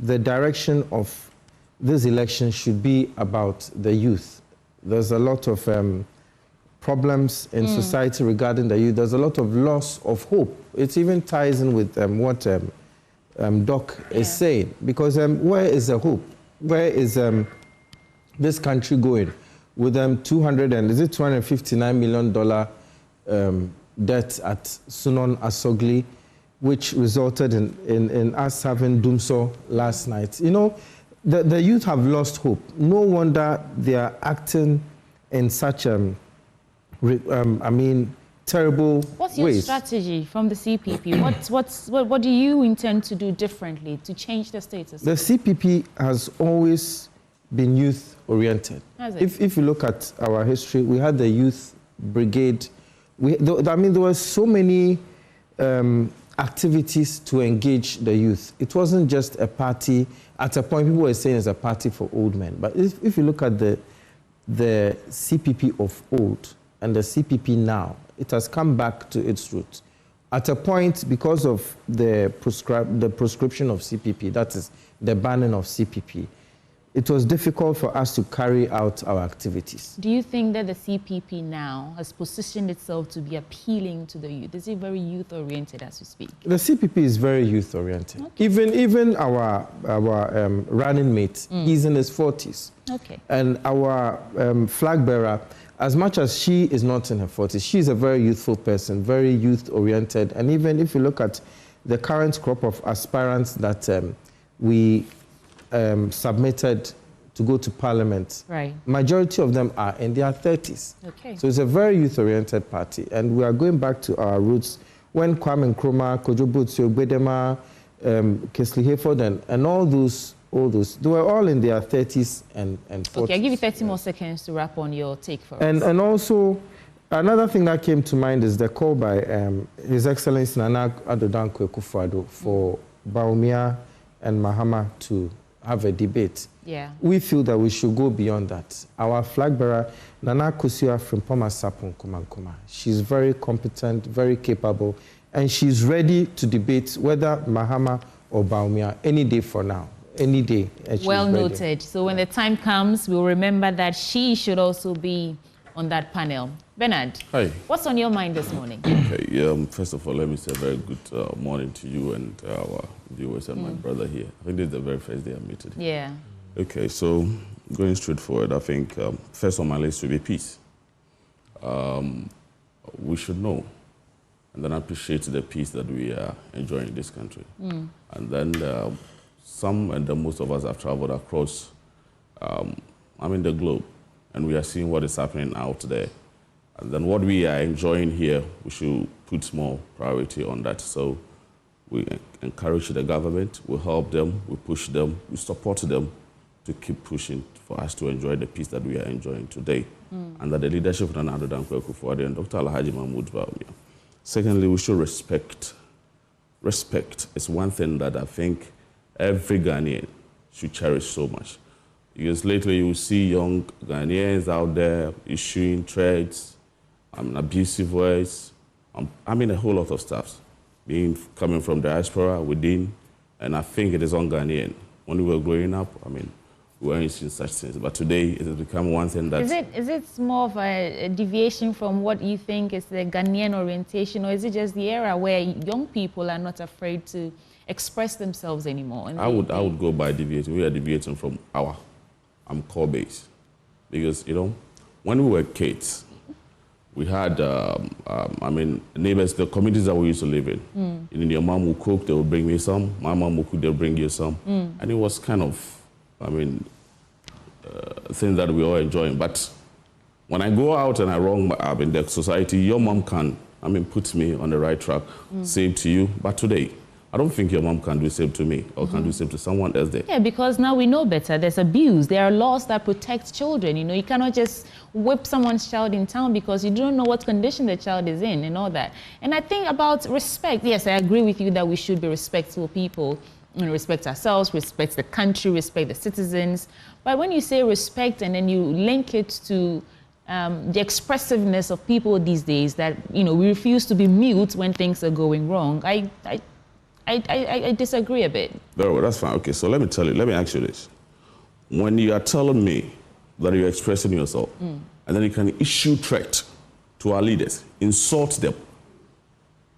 the direction of this election should be about the youth. There's a lot of problems in society regarding the youth. There's a lot of loss of hope. It even ties in with what Doc is saying. Because where is the hope? Where is this country going? With $259 million debt at Sunon Asogli, which resulted in us having Dumso last night. You know, the youth have lost hope. No wonder they are acting in such terrible What's your ways. strategy from the CPP? What do you intend to do differently to change the status? The CPP has always been youth-oriented. Has it? If you look at our history, we had the youth brigade. There were so many activities to engage the youth. It wasn't just a party. At a point, people were saying it's a party for old men. But if you look at the CPP of old and the CPP now, it has come back to its roots. At a point, because of the prescription of CPP, that is the banning of CPP, it was difficult for us to carry out our activities. Do you think that the CPP now has positioned itself to be appealing to the youth? Is it very youth-oriented as we speak? The CPP is very youth-oriented. Okay. Even our running mate, he's in his 40s. Okay. And our flag bearer, as much as she is not in her 40s, she's a very youthful person, very youth-oriented. And even if you look at the current crop of aspirants that we submitted to go to Parliament, right, majority of them are in their 30s. Okay. So it's a very youth-oriented party. And we are going back to our roots when Kwame Nkrumah, Kojo Butsu, Bedema, Kesley Hayford, and all those, they were all in their 30s and 40s. Okay, I'll give you 30 more seconds to wrap on your take for us. And also, another thing that came to mind is the call by His Excellency Nana Addo Dankwa Akufo-Addo for Bawumia and Mahama to have a debate. Yeah. We feel that we should go beyond that. Our flag bearer, Nana Akosua Frimpong Sapon Kumankuma, she's very competent, very capable, and she's ready to debate whether Mahama or Bawumia any day for now. Any day. Well noted. So when the time comes, we'll remember that she should also be on that panel. Bernard, hi. What's on your mind this morning? Okay, first of all, let me say a very good morning to you and our viewers and my brother here. I think this is the very first day I'm meeting. Yeah. Okay, so going straight forward, I think first on my list will be peace. We should know and then appreciate the peace that we are enjoying in this country. And then some and most of us have traveled across the globe, and we are seeing what is happening out there. And then what we are enjoying here, we should put more priority on that. So we encourage the government, we help them, we push them, we support them to keep pushing for us to enjoy the peace that we are enjoying today. Under the leadership of Nana Addo Dankwa Akufo-Addo and Dr. Alhaji Mahmoud Bawumia. Secondly, we should respect. Respect is one thing that I think every Ghanaian should cherish so much. Because lately you see young Ghanaians out there issuing threats, abusive words, a whole lot of stuff coming from diaspora within, and I think it is on Ghanaian. When we were growing up, we weren't seeing such things, but today it has become one thing that... Is it more of a deviation from what you think is the Ghanaian orientation, or is it just the era where young people are not afraid to express themselves anymore? I would go by deviating. We are deviating from our core base. Because, when we were kids, we had, neighbors, the communities that we used to live in. Your mom would cook, they would bring me some. My mom would cook, they'll bring you some. And it was kind of, thing that we all enjoying. But when I go out and I wrong in the society, your mom can, put me on the right track, say to you. But today, I don't think your mom can do the same to me or can do the same to someone else there. Yeah, because now we know better. There's abuse. There are laws that protect children. You cannot just whip someone's child in town because you don't know what condition the child is in and all that. And I think about respect. Yes, I agree with you that we should be respectful people and respect ourselves, respect the country, respect the citizens. But when you say respect and then you link it to the expressiveness of people these days that, we refuse to be mute when things are going wrong, I disagree a bit. Very well, that's fine. Okay, so let me ask you this. When you are telling me that you're expressing yourself, and then you can issue threat to our leaders, insult them,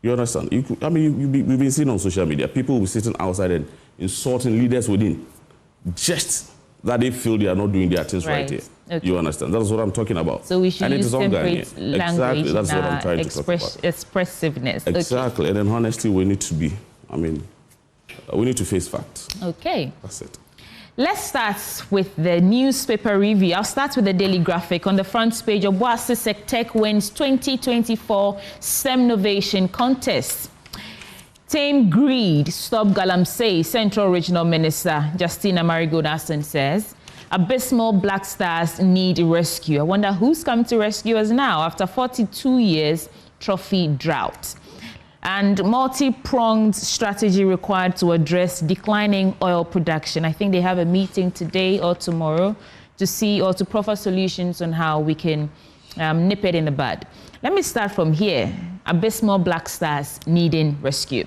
you understand? We've been seeing on social media, people will be sitting outside and insulting leaders within, just that they feel they are not doing their things right here. Okay. You understand? That's what I'm talking about. So we should use temperate language, exactly, that's what I'm trying to talk about. Expressiveness. Exactly, okay. And then honestly, we need to be, we need to face facts. Okay. That's it. Let's start with the newspaper review. I'll start with the Daily Graphic. On the front page, Obuasi Sectech wins 2024 STEM Innovation Contest. Tame greed, stop Galamsey, Central Regional Minister Justina Marigold-Aston says. Abysmal Black Stars need rescue. I wonder who's come to rescue us now after 42 years trophy drought. And multi-pronged strategy required to address declining oil production. I think they have a meeting today or tomorrow to see or to proffer solutions on how we can nip it in the bud. Let me start from here. Abysmal Black Stars needing rescue.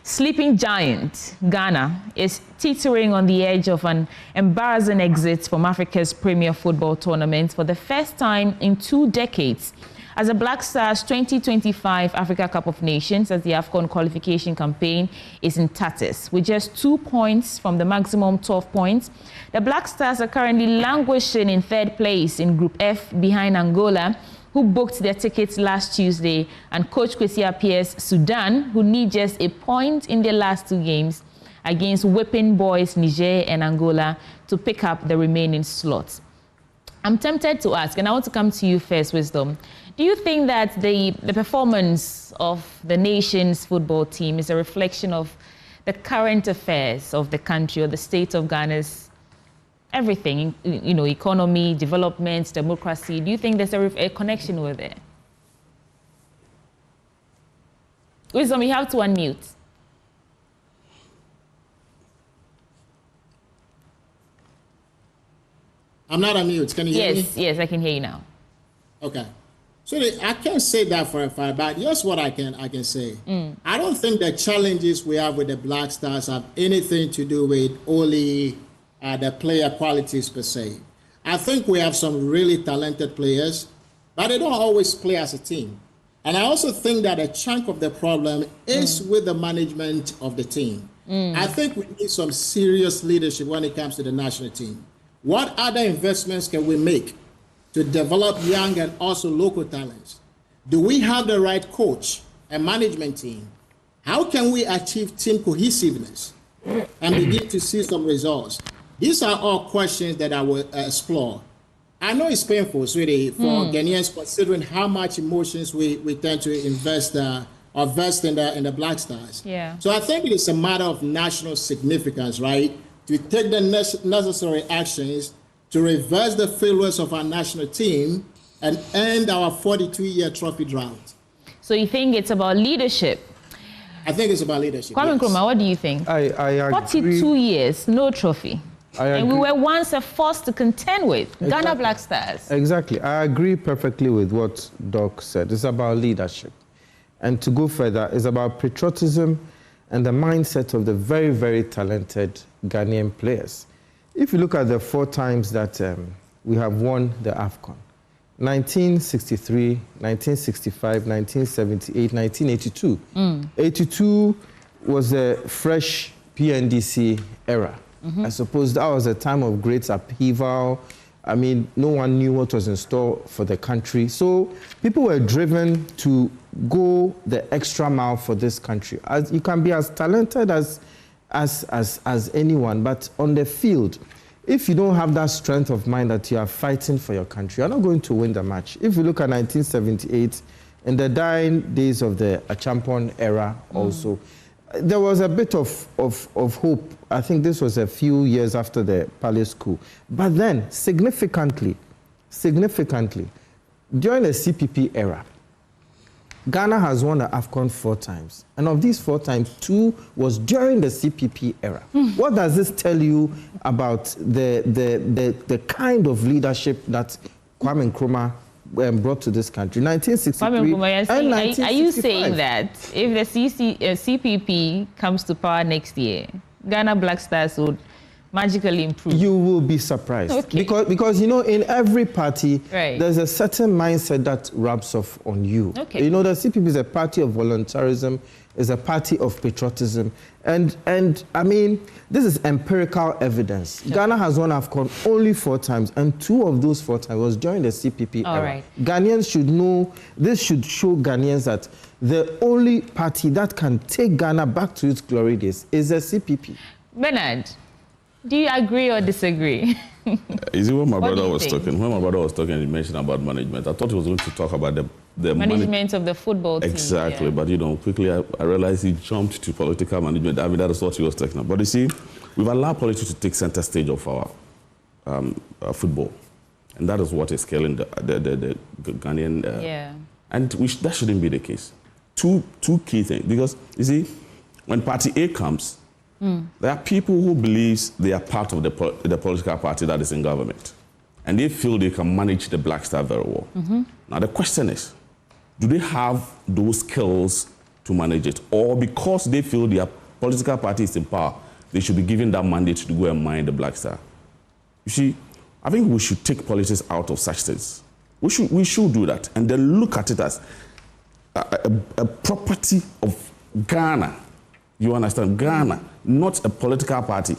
Sleeping giant, Ghana, is teetering on the edge of an embarrassing exit from Africa's premier football tournament for the first time in 2 decades. As the Black Stars 2025 Africa Cup of Nations, as the AFCON qualification campaign is in tatters, with just 2 points from the maximum 12 points, the Black Stars are currently languishing in 3rd place in Group F behind Angola, who booked their tickets last Tuesday, and Coach Kwesi Appiah's Sudan, who need just a point in their last 2 games against whipping boys Niger and Angola to pick up the remaining slots. I'm tempted to ask, and I want to come to you first, Wisdom. Do you think that the performance of the nation's football team is a reflection of the current affairs of the country or the state of Ghana's everything, you know, economy, development, democracy? Do you think there's a connection over there? Wisdom, you have to unmute. I'm not on mute. Can you hear me? Yes, I can hear you now. Okay. So I can't say that for a fact, but here's what I can say. I don't think the challenges we have with the Black Stars have anything to do with only the player qualities per se. I think we have some really talented players, but they don't always play as a team. And I also think that a chunk of the problem is with the management of the team. I think we need some serious leadership when it comes to the national team. What other investments can we make to develop young and also local talents? Do we have the right coach and management team? How can we achieve team cohesiveness and begin to see some results? These are all questions that I will explore. I know it's painful, sweetie, for Ghanaians, considering how much emotions we tend to invest or invest in the Black Stars. Yeah. So I think it is a matter of national significance, right? To take the necessary actions to reverse the failures of our national team and end our 42-year trophy drought. So you think it's about leadership? I think it's about leadership. Kwame yes. Nkrumah, what do you think? I agree. 42 years, no trophy. And we agree. were once a force to contend with, Ghana Black Stars. Exactly. I agree perfectly with what Doc said. It's about leadership. And to go further, it's about patriotism and the mindset of the very, very talented Ghanaian players. If you look at the 4 times that we have won the AFCON, 1963, 1965, 1978, 1982. 82 was a fresh PNDC era. I suppose that was a time of great upheaval. I mean, no one knew what was in store for the country. So people were driven to go the extra mile for this country. As you can be as talented as anyone, but on the field, if you don't have that strength of mind that you are fighting for your country, you're not going to win the match. If you look at 1978, in the dying days of the Achampon era also, there was a bit of hope. I think this was a few years after the Palace coup. But then, significantly, during the CPP era, Ghana has won the AFCON 4 times. And of these 4 times, 2 was during the CPP era. What does this tell you about the kind of leadership that Kwame Nkrumah brought to this country? 1963 and 1965. Are you saying that if the CPP comes to power next year, Ghana Black Stars would magically improve? You will be surprised. Okay. Because you know, in every party, right, there's a certain mindset that rubs off on you. Okay. You know, the CPP is a party of voluntarism, is a party of patriotism. And I mean, this is empirical evidence. Sure. Ghana has won AFCON only 4 times, and 2 of those 4 times was during the CPP era. Right. Ghanaians should know, this should show Ghanaians that the only party that can take Ghana back to its glory days is the CPP. Bernard, do you agree or disagree? You see, when my brother was think? talking, he mentioned about management. I thought he was going to talk about the management of the football team. Exactly, yeah. but you know, quickly I realized he jumped to political management. I mean, that is what he was talking about. But you see, we've allowed politics to take center stage of our football, and that is what is killing the Ghanaian. Yeah. And that shouldn't be the case. Two key things, because you see, when Party A comes, there are people who believe they are part of the political party that is in government, and they feel they can manage the Black Star very well. Now the question is, do they have those skills to manage it, or because they feel their political party is in power, they should be given that mandate to go and mine the Black Star. You see, I think we should take politics out of such things. We should do that and then look at it as a property of Ghana. You understand? Ghana, not a political party.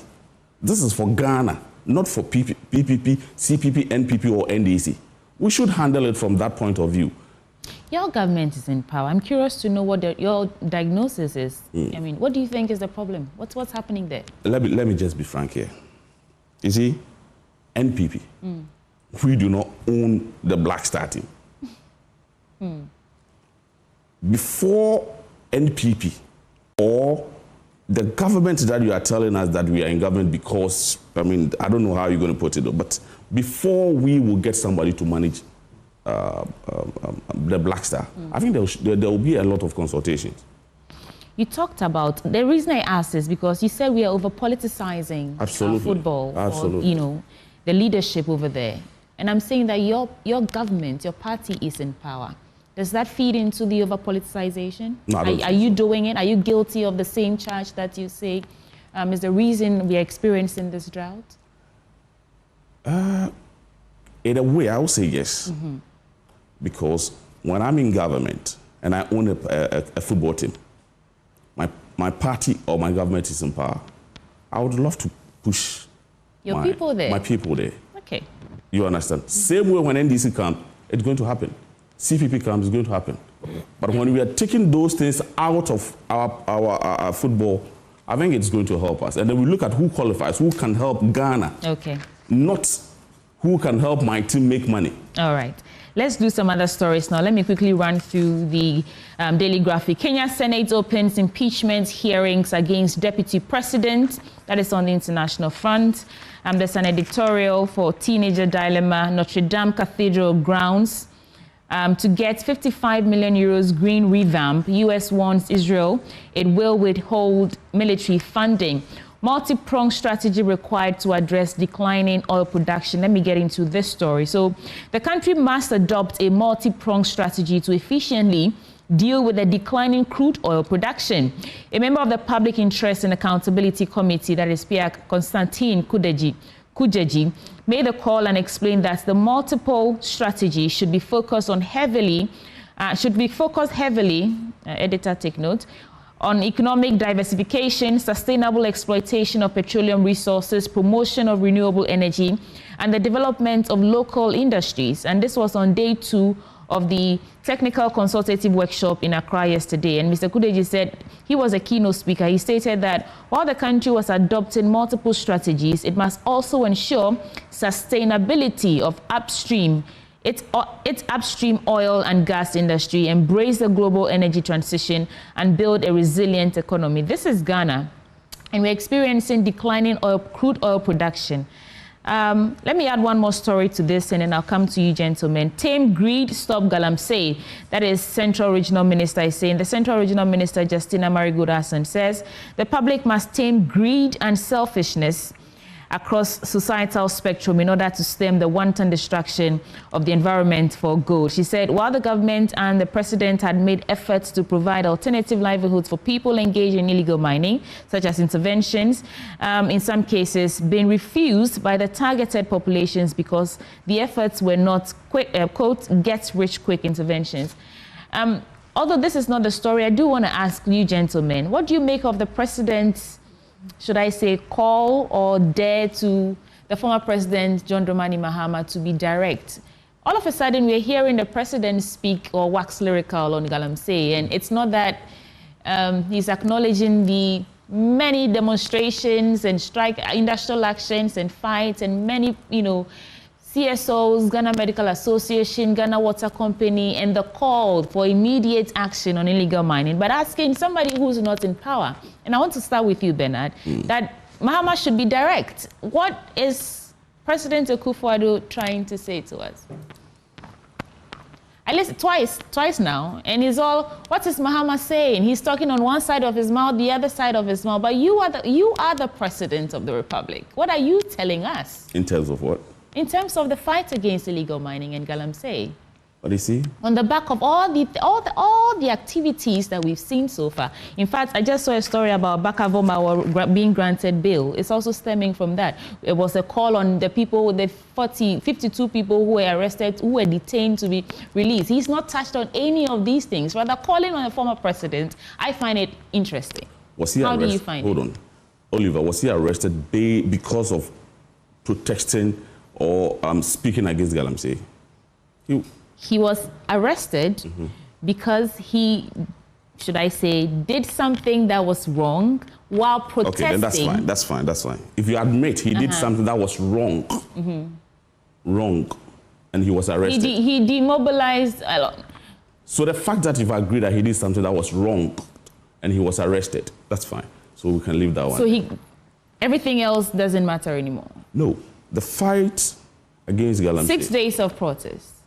This is for Ghana, not for PPP, CPP, NPP, or NDC. We should handle it from that point of view. Your government is in power. I'm curious to know what your diagnosis is. I mean, what do you think is the problem? What's happening there? Let me just be frank here. You see, NPP, we do not own the Black Star team. Before NPP or the government that you are telling us that we are in government because, I mean, I don't know how you're going to put it, but before we will get somebody to manage the Black Star, I think there will be a lot of consultations. You talked about, the reason I asked is because you said we are over-politicizing football. Absolutely. Or, you know, the leadership over there. And I'm saying that your government, your party is in power. Does that feed into the over-politicization? No, are you doing it? Are you guilty of the same charge that you say is the reason we are experiencing this drought? In a way, I would say yes. Because when I'm in government and I own a football team, my party or my government is in power, I would love to push your people there. My people there. Okay. You understand? Same way when NDC comes, it's going to happen. CPP comes, it's going to happen. But when we are taking those things out of our football, I think it's going to help us. And then we look at who qualifies, who can help Ghana. Okay. Not who can help my team make money. All right. Let's do some other stories now. Let me quickly run through the Daily Graphic. Kenya Senate opens impeachment hearings against Deputy President. That is on the international front. There's an editorial for Teenager Dilemma, Notre Dame Cathedral grounds. To get 55 million euros green revamp, US warns Israel it will withhold military funding. Multi-pronged strategy required to address declining oil production. Let me get into this story. So the country must adopt a multi-pronged strategy to efficiently deal with the declining crude oil production. A member of the Public Interest and Accountability Committee, that is PIAC, Konstantin Kujeji, made a call and explained that the multiple strategy should be focused heavily, editor take note, on economic diversification, sustainable exploitation of petroleum resources, promotion of renewable energy, and the development of local industries. And this was on day 2 of the technical consultative workshop in Accra yesterday. And Mr. Kudeji said he was a keynote speaker. He stated that while the country was adopting multiple strategies, it must also ensure sustainability of its upstream oil and gas industry, embrace the global energy transition, and build a resilient economy. This is Ghana, and we're experiencing declining crude oil production. Let me add one more story to this, and then I'll come to you, gentlemen. Tame greed, stop galamsey. That is Central Regional Minister is saying. The Central Regional Minister, Justina Marigodason, says the public must tame greed and selfishness across societal spectrum in order to stem the wanton destruction of the environment for good. She said, while the government and the president had made efforts to provide alternative livelihoods for people engaged in illegal mining, such as interventions, in some cases been refused by the targeted populations because the efforts were not quote, get-rich-quick interventions. Although this is not the story, I do want to ask you, gentlemen, what do you make of the president's, should I say, call or dare to the former president, John Dramani Mahama, to be direct? All of a sudden, we're hearing the president speak or wax lyrical on galamsey, and it's not that he's acknowledging the many demonstrations and strike, industrial actions and fights and many, CSOs, Ghana Medical Association, Ghana Water Company, and the call for immediate action on illegal mining, but asking somebody who's not in power. And I want to start with you, Bernard, that Mahama should be direct. What is President Akufo-Addo trying to say to us? I listened twice now, and he's all, what is Mahama saying? He's talking on one side of his mouth, the other side of his mouth, but you are the president of the republic. What are you telling us? In terms of what? In terms of the fight against illegal mining in galamsey. But you see, on the back of all the activities that we've seen so far. In fact, I just saw a story about Bakavoma being granted bail. It's also stemming from that. It was a call on the people, the 52 people who were arrested, who were detained to be released. He's not touched on any of these things. Rather, calling on a former president, I find it interesting. Was he How arrested? do you find Hold on. Oliver, was he arrested because of protesting or speaking against Galamsey? He was arrested because he, should I say, did something that was wrong while protesting. Okay, then that's fine. If you admit he did something that was wrong, and he was arrested. He demobilized a lot. So the fact that you've agreed that he did something that was wrong and he was arrested, that's fine. So we can leave that one. So everything else doesn't matter anymore. No, the fight against Galamsey. 6 days of protest.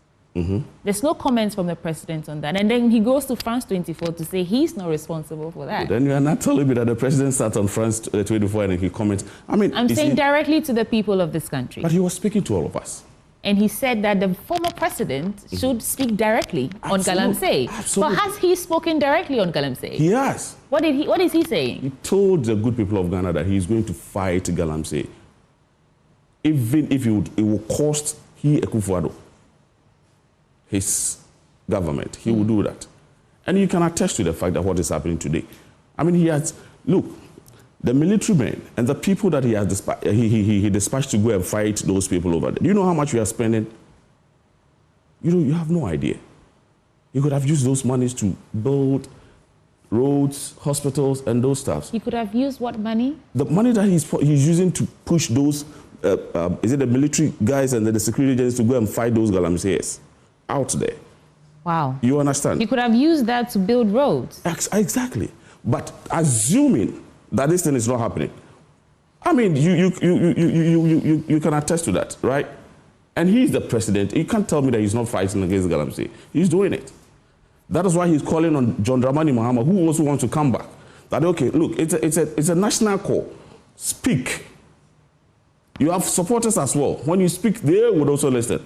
There's no comments from the president on that. And then he goes to France 24 to say he's not responsible for that. Then you are not telling me that the president sat on France 24 and he comments. I mean, I'm saying directly to the people of this country. But he was speaking to all of us. And he said that the former president should speak directly on Galamsey. But has he spoken directly on Galamsey? He has. What is he saying? He told the good people of Ghana that he's going to fight Galamsey. Even if it will cost Akufo-Addo, his government, he will do that. And you can attest to the fact that what is happening today. I mean, look, the military men and the people that he has dispatched to go and fight those people over there. Do you know how much we are spending? You have no idea. You could have used those monies to build roads, hospitals, and those stuff. He could have used what money? The money that he's using to push those, is it the military guys and the security agents to go and fight those Galamseys out there. Wow. You understand? He could have used that to build roads. Exactly. But assuming that this thing is not happening, I mean, you can attest to that, right? And he's the president. You can't tell me that he's not fighting against Galamsey. He's doing it. That is why he's calling on John Dramani Mahama, who also wants to come back. That, okay, look, it's a national call. Speak. You have supporters as well. When you speak, they would also listen.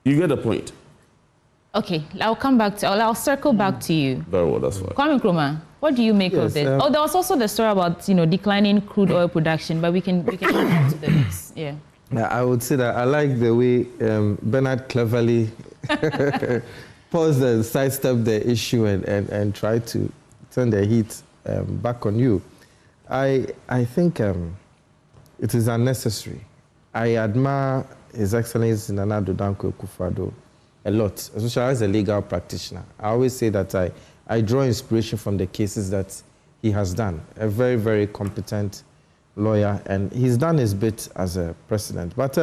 You get the point. Okay, I'll circle back to you. Very well, that's fine. Kwame Nkrumah, what do you make of this? There was also the story about declining crude oil production, but we can come back to the next. Yeah. I would say that I like the way Bernard cleverly paused and sidestepped the issue and tried to turn the heat back on you. I think it is unnecessary. I admire His Excellency Nana Addo Dankwa Akufo-Addo a lot, especially as a legal practitioner. I always say that I draw inspiration from the cases that he has done. A very, very competent lawyer, and he's done his bit as a president. But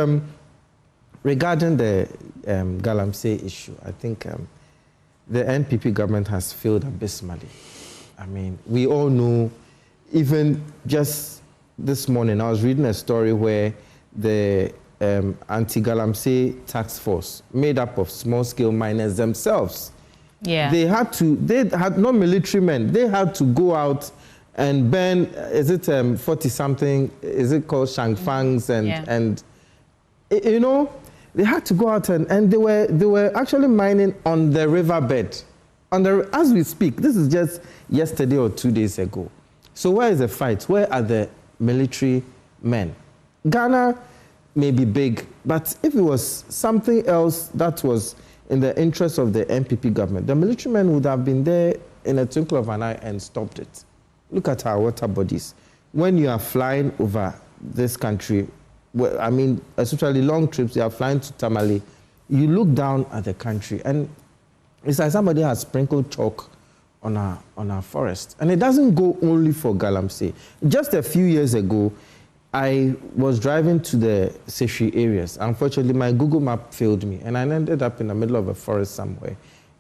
regarding the Galamsey issue, I think the NPP government has failed abysmally. I mean, we all know, even just this morning, I was reading a story where the anti-Galamsey task force, made up of small-scale miners themselves, they had no military men. They had to go out and burn, is it 40-something, is it called shangfangs, and you know, they had to go out and they were actually mining on the riverbed. As we speak, this is just yesterday or 2 days ago. So where is the fight? Where are the military men? Ghana may be big, but if it was something else that was in the interest of the NPP government, the military men would have been there in a twinkle of an eye and stopped it. Look at our water bodies. When you are flying over this country, I mean, especially long trips, you are flying to Tamale, you look down at the country and it's like somebody has sprinkled chalk on our forest. And it doesn't go only for Galamsey. Just a few years ago, I was driving to the Seshri areas. Unfortunately, my Google map failed me, and I ended up in the middle of a forest somewhere.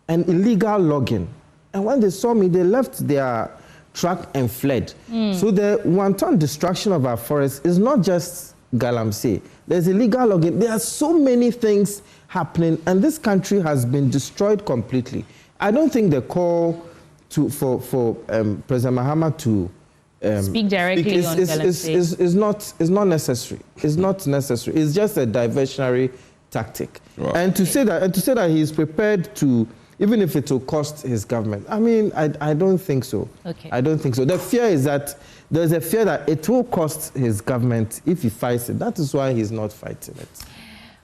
And illegal logging. And when they saw me, they left their truck and fled. So the wanton destruction of our forest is not just Galamsey. There's illegal logging. There are so many things happening, and this country has been destroyed completely. I don't think the call for President Mahama to speak directly on Galamsey is not necessary. It's not necessary. It's just a diversionary tactic. Wow. And to say that he's prepared to, even if it will cost his government, I mean, I don't think so. Okay. I don't think so. The fear is that there's a fear that it will cost his government if he fights it. That is why he's not fighting it.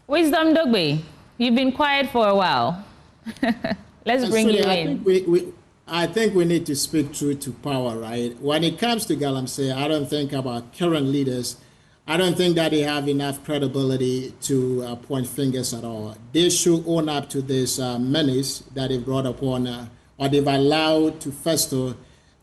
Wisdom Dogbe, you've been quiet for a while. Let's bring you in. I think we need to speak truth to power, right? When it comes to Galamsey, I don't think about current leaders. I don't think that they have enough credibility to point fingers at all. They should own up to this menace that they've brought upon, or they've allowed to fester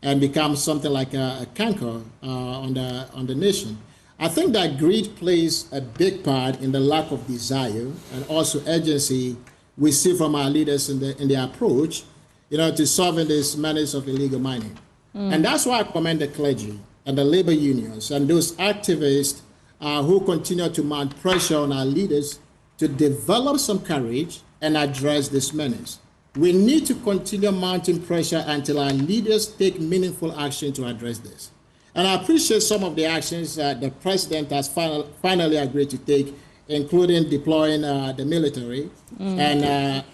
and become something like a canker on the nation. I think that greed plays a big part in the lack of desire and also urgency we see from our leaders in their approach, to solving this menace of illegal mining. And that's why I commend the clergy and the labor unions and those activists who continue to mount pressure on our leaders to develop some courage and address this menace. We need to continue mounting pressure until our leaders take meaningful action to address this. And I appreciate some of the actions the president has finally agreed to take, including deploying the military and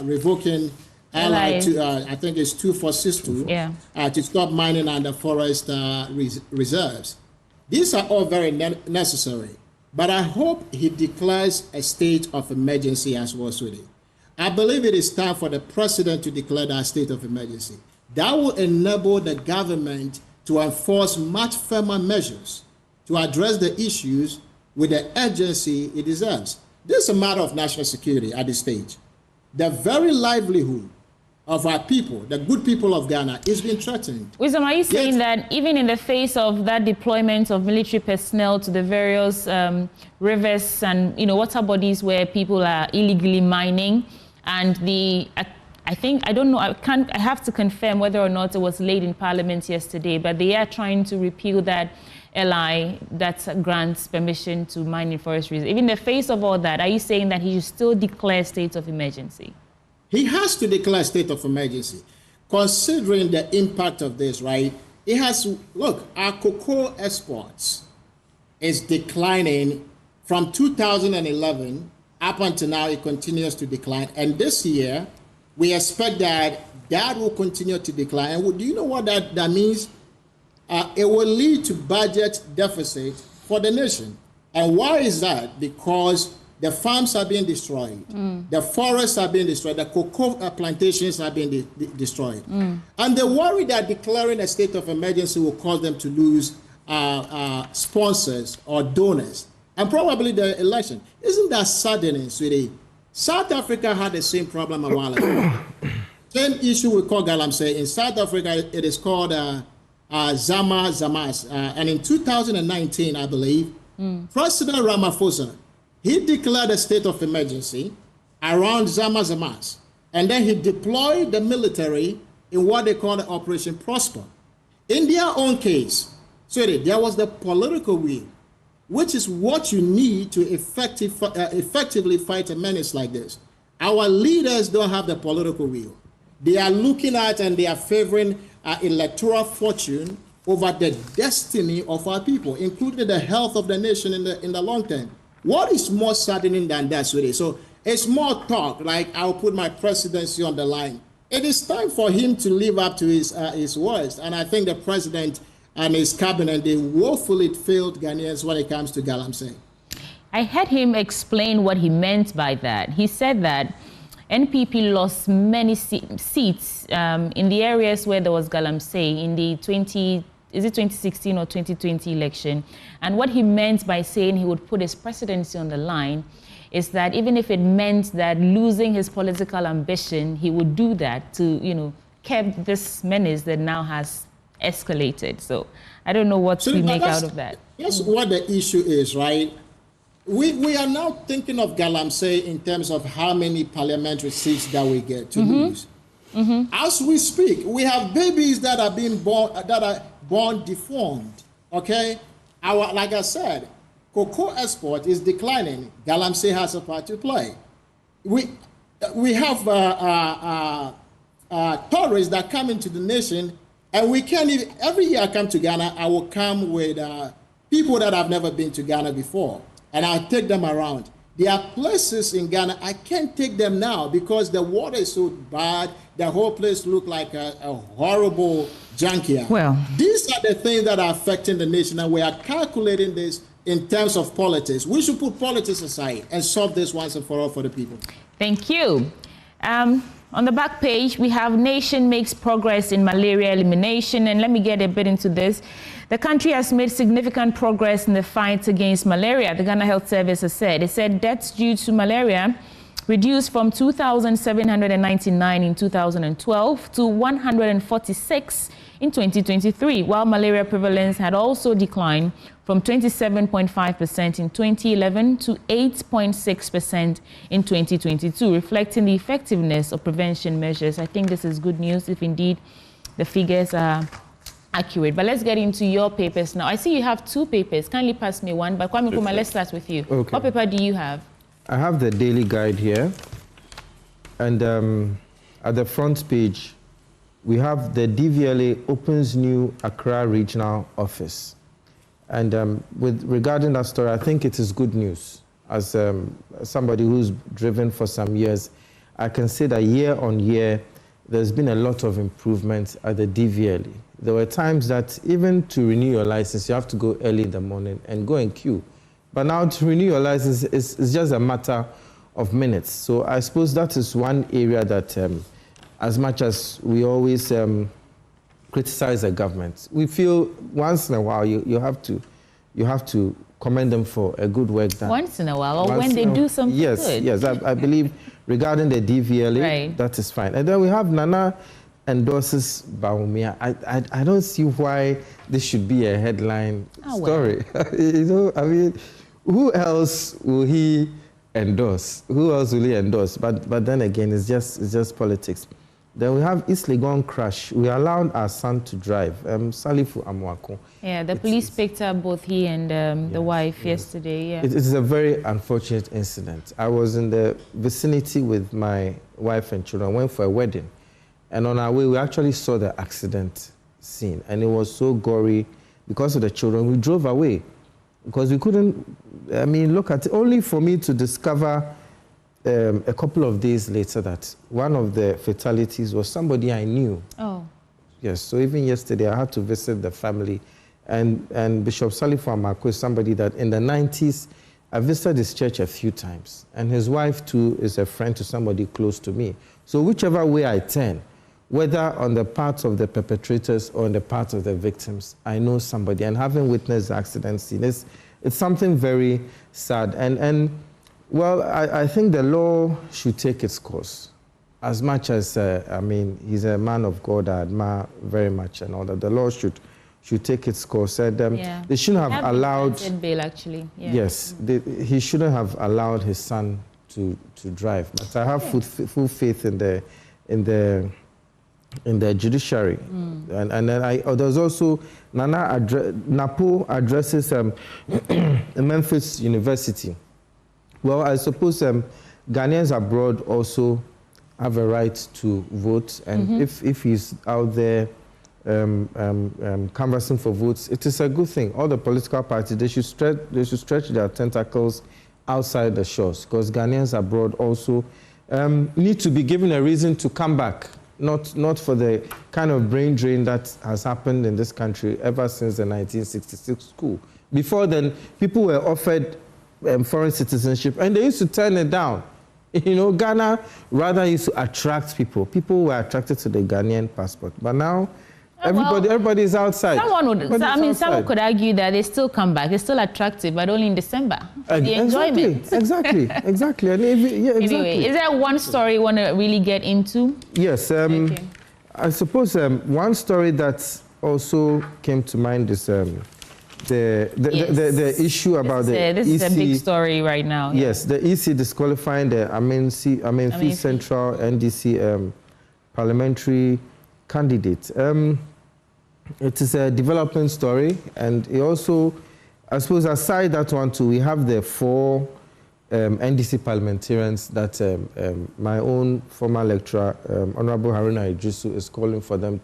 revoking LI I think it's 2462 to stop mining under forest reserves. These are all very necessary, but I hope he declares a state of emergency as well, Sweetie. I believe it is time for the president to declare that state of emergency. That will enable the government to enforce much firmer measures to address the issues with the urgency it deserves. This is a matter of national security at this stage. The very livelihood of our people, the good people of Ghana, is being threatened. Wisdom, are you saying that even in the face of that deployment of military personnel to the various rivers and water bodies where people are illegally mining, and I have to confirm whether or not it was laid in Parliament yesterday, but they are trying to repeal that LI that grants permission to mine in forest reserves. Even in the face of all that, are you saying that he should still declare state of emergency? He has to declare state of emergency, considering the impact of this, right? Our cocoa exports is declining from 2011 up until now. It continues to decline. And this year, we expect that will continue to decline. And do you know what that means? It will lead to budget deficit for the nation. And why is that? Because the farms are being destroyed. The forests are being destroyed. The cocoa plantations are being destroyed. And they worry that declaring a state of emergency will cause them to lose sponsors or donors, and probably the election. Isn't that saddening, sweetie? South Africa had the same problem a while ago. Same issue we call Galamsey. In South Africa, it is called Zamas. And in 2019, I believe, President Ramaphosa, he declared a state of emergency around Zamas. And then he deployed the military in what they call the Operation Prosper. In their own case, there was the political will, which is what you need to effectively fight a menace like this. Our leaders don't have the political will. They are looking at and they are favoring electoral fortune over the destiny of our people, including the health of the nation in the long term. What is more saddening than that, sweetie? So it's more talk, like I'll put my presidency on the line. It is time for him to live up to his words. And I think the president and his cabinet, they woefully failed Ghanaians when it comes to Galamsey. I heard him explain what he meant by that. He said that NPP lost many seats in the areas where there was Galamsey in the 2016 or 2020 election. And what he meant by saying he would put his presidency on the line is that even if it meant that losing his political ambition, he would do that to, curb this menace that now has escalated. So I don't know what we make out of that. That's what the issue is, right? We are now thinking of Galamsey in terms of how many parliamentary seats that we get to lose. As we speak, we have babies that are being born deformed. Okay, like I said, cocoa export is declining. Galamsey has a part to play. We have tourists that come into the nation, and we can't even. Every year I come to Ghana, I will come with people that have never been to Ghana before, and I'll take them around. There are places in Ghana, I can't take them now because the water is so bad, the whole place looks like a horrible junkyard. Well, these are the things that are affecting the nation, and we are calculating this in terms of politics. We should put politics aside and solve this once and for all for the people. Thank you. On the back page, we have nation makes progress in malaria elimination. And let me get a bit into this. The country has made significant progress in the fight against malaria, the Ghana Health Service has said. It said deaths due to malaria reduced from 2,799 in 2012 to 146 in 2023, while malaria prevalence had also declined from 27.5% in 2011 to 8.6% in 2022, reflecting the effectiveness of prevention measures. I think this is good news if indeed the figures are accurate. But let's get into your papers now. I see you have two papers. Kindly pass me one. But Kwame Nkrumah, let's start with you. Okay. What paper do you have? I have the Daily Guide here. And at the front page, we have the DVLA opens new Accra Regional Office. And regarding that story, I think it is good news. As somebody who's driven for some years, I can say that year on year, there's been a lot of improvements at the DVLA. There were times that even to renew your license, you have to go early in the morning and go in queue. But now to renew your license is just a matter of minutes. So I suppose that is one area that, as much as we always criticize the government, we feel once in a while you have to commend them for a good work done. Once in a while, or when they do something good. Yes, I believe regarding the DVLA, right, that is fine. And then we have Nana endorses Bawumia. I don't see why this should be a headline story. You know, I mean, who else will he endorse? Who else will he endorse? But then again, it's just politics. Then we have East Legon crash. We allowed our son to drive, Salifu Amwako. Yeah, the police picked up both he and the wife yesterday. Yeah. It is a very unfortunate incident. I was in the vicinity with my wife and children. I went for a wedding. And on our way, we actually saw the accident scene. And it was so gory because of the children. We drove away because we couldn't, I mean, look at it. Only for me to discover a couple of days later that one of the fatalities was somebody I knew. Oh. Yes, so even yesterday I had to visit the family. And Bishop Salifu Amako is somebody that in the 90s, I visited his church a few times. And his wife, too, is a friend to somebody close to me. So whichever way I turn, whether on the part of the perpetrators or on the part of the victims, I know somebody. And having witnessed the accident scene, it's something very sad. And well, I think the law should take its course. As much as, I mean, he's a man of God I admire very much and all that. The law should take its course. And they shouldn't have allowed... bail, actually. Yeah. Yes, he shouldn't have allowed his son to drive. But I have full faith in the judiciary. And then there's also Napo addresses Memphis University. Well, I suppose Ghanaians abroad also have a right to vote, and if he's out there canvassing for votes, it is a good thing. All the political parties, they should stretch their tentacles outside the shores, because Ghanaians abroad also need to be given a reason to come back. Not for the kind of brain drain that has happened in this country ever since the 1966 coup. Before then, people were offered foreign citizenship, and they used to turn it down. You know, Ghana rather used to attract people. People were attracted to the Ghanaian passport, but now everybody is outside. Someone could argue that they still come back. They're still attractive, but only in December. The enjoyment. Exactly. And Anyway, is there one story you want to really get into? Yes. I suppose one story that also came to mind is the issue about this EC. Is a big story right now. Yeah. Yes, the EC disqualifying the Amenfi Central NDC parliamentary candidate. It is a development story, and it also, I suppose, aside that one too, we have the 4 NDC parliamentarians that my own former lecturer, Honorable Haruna Idrisu, is calling for them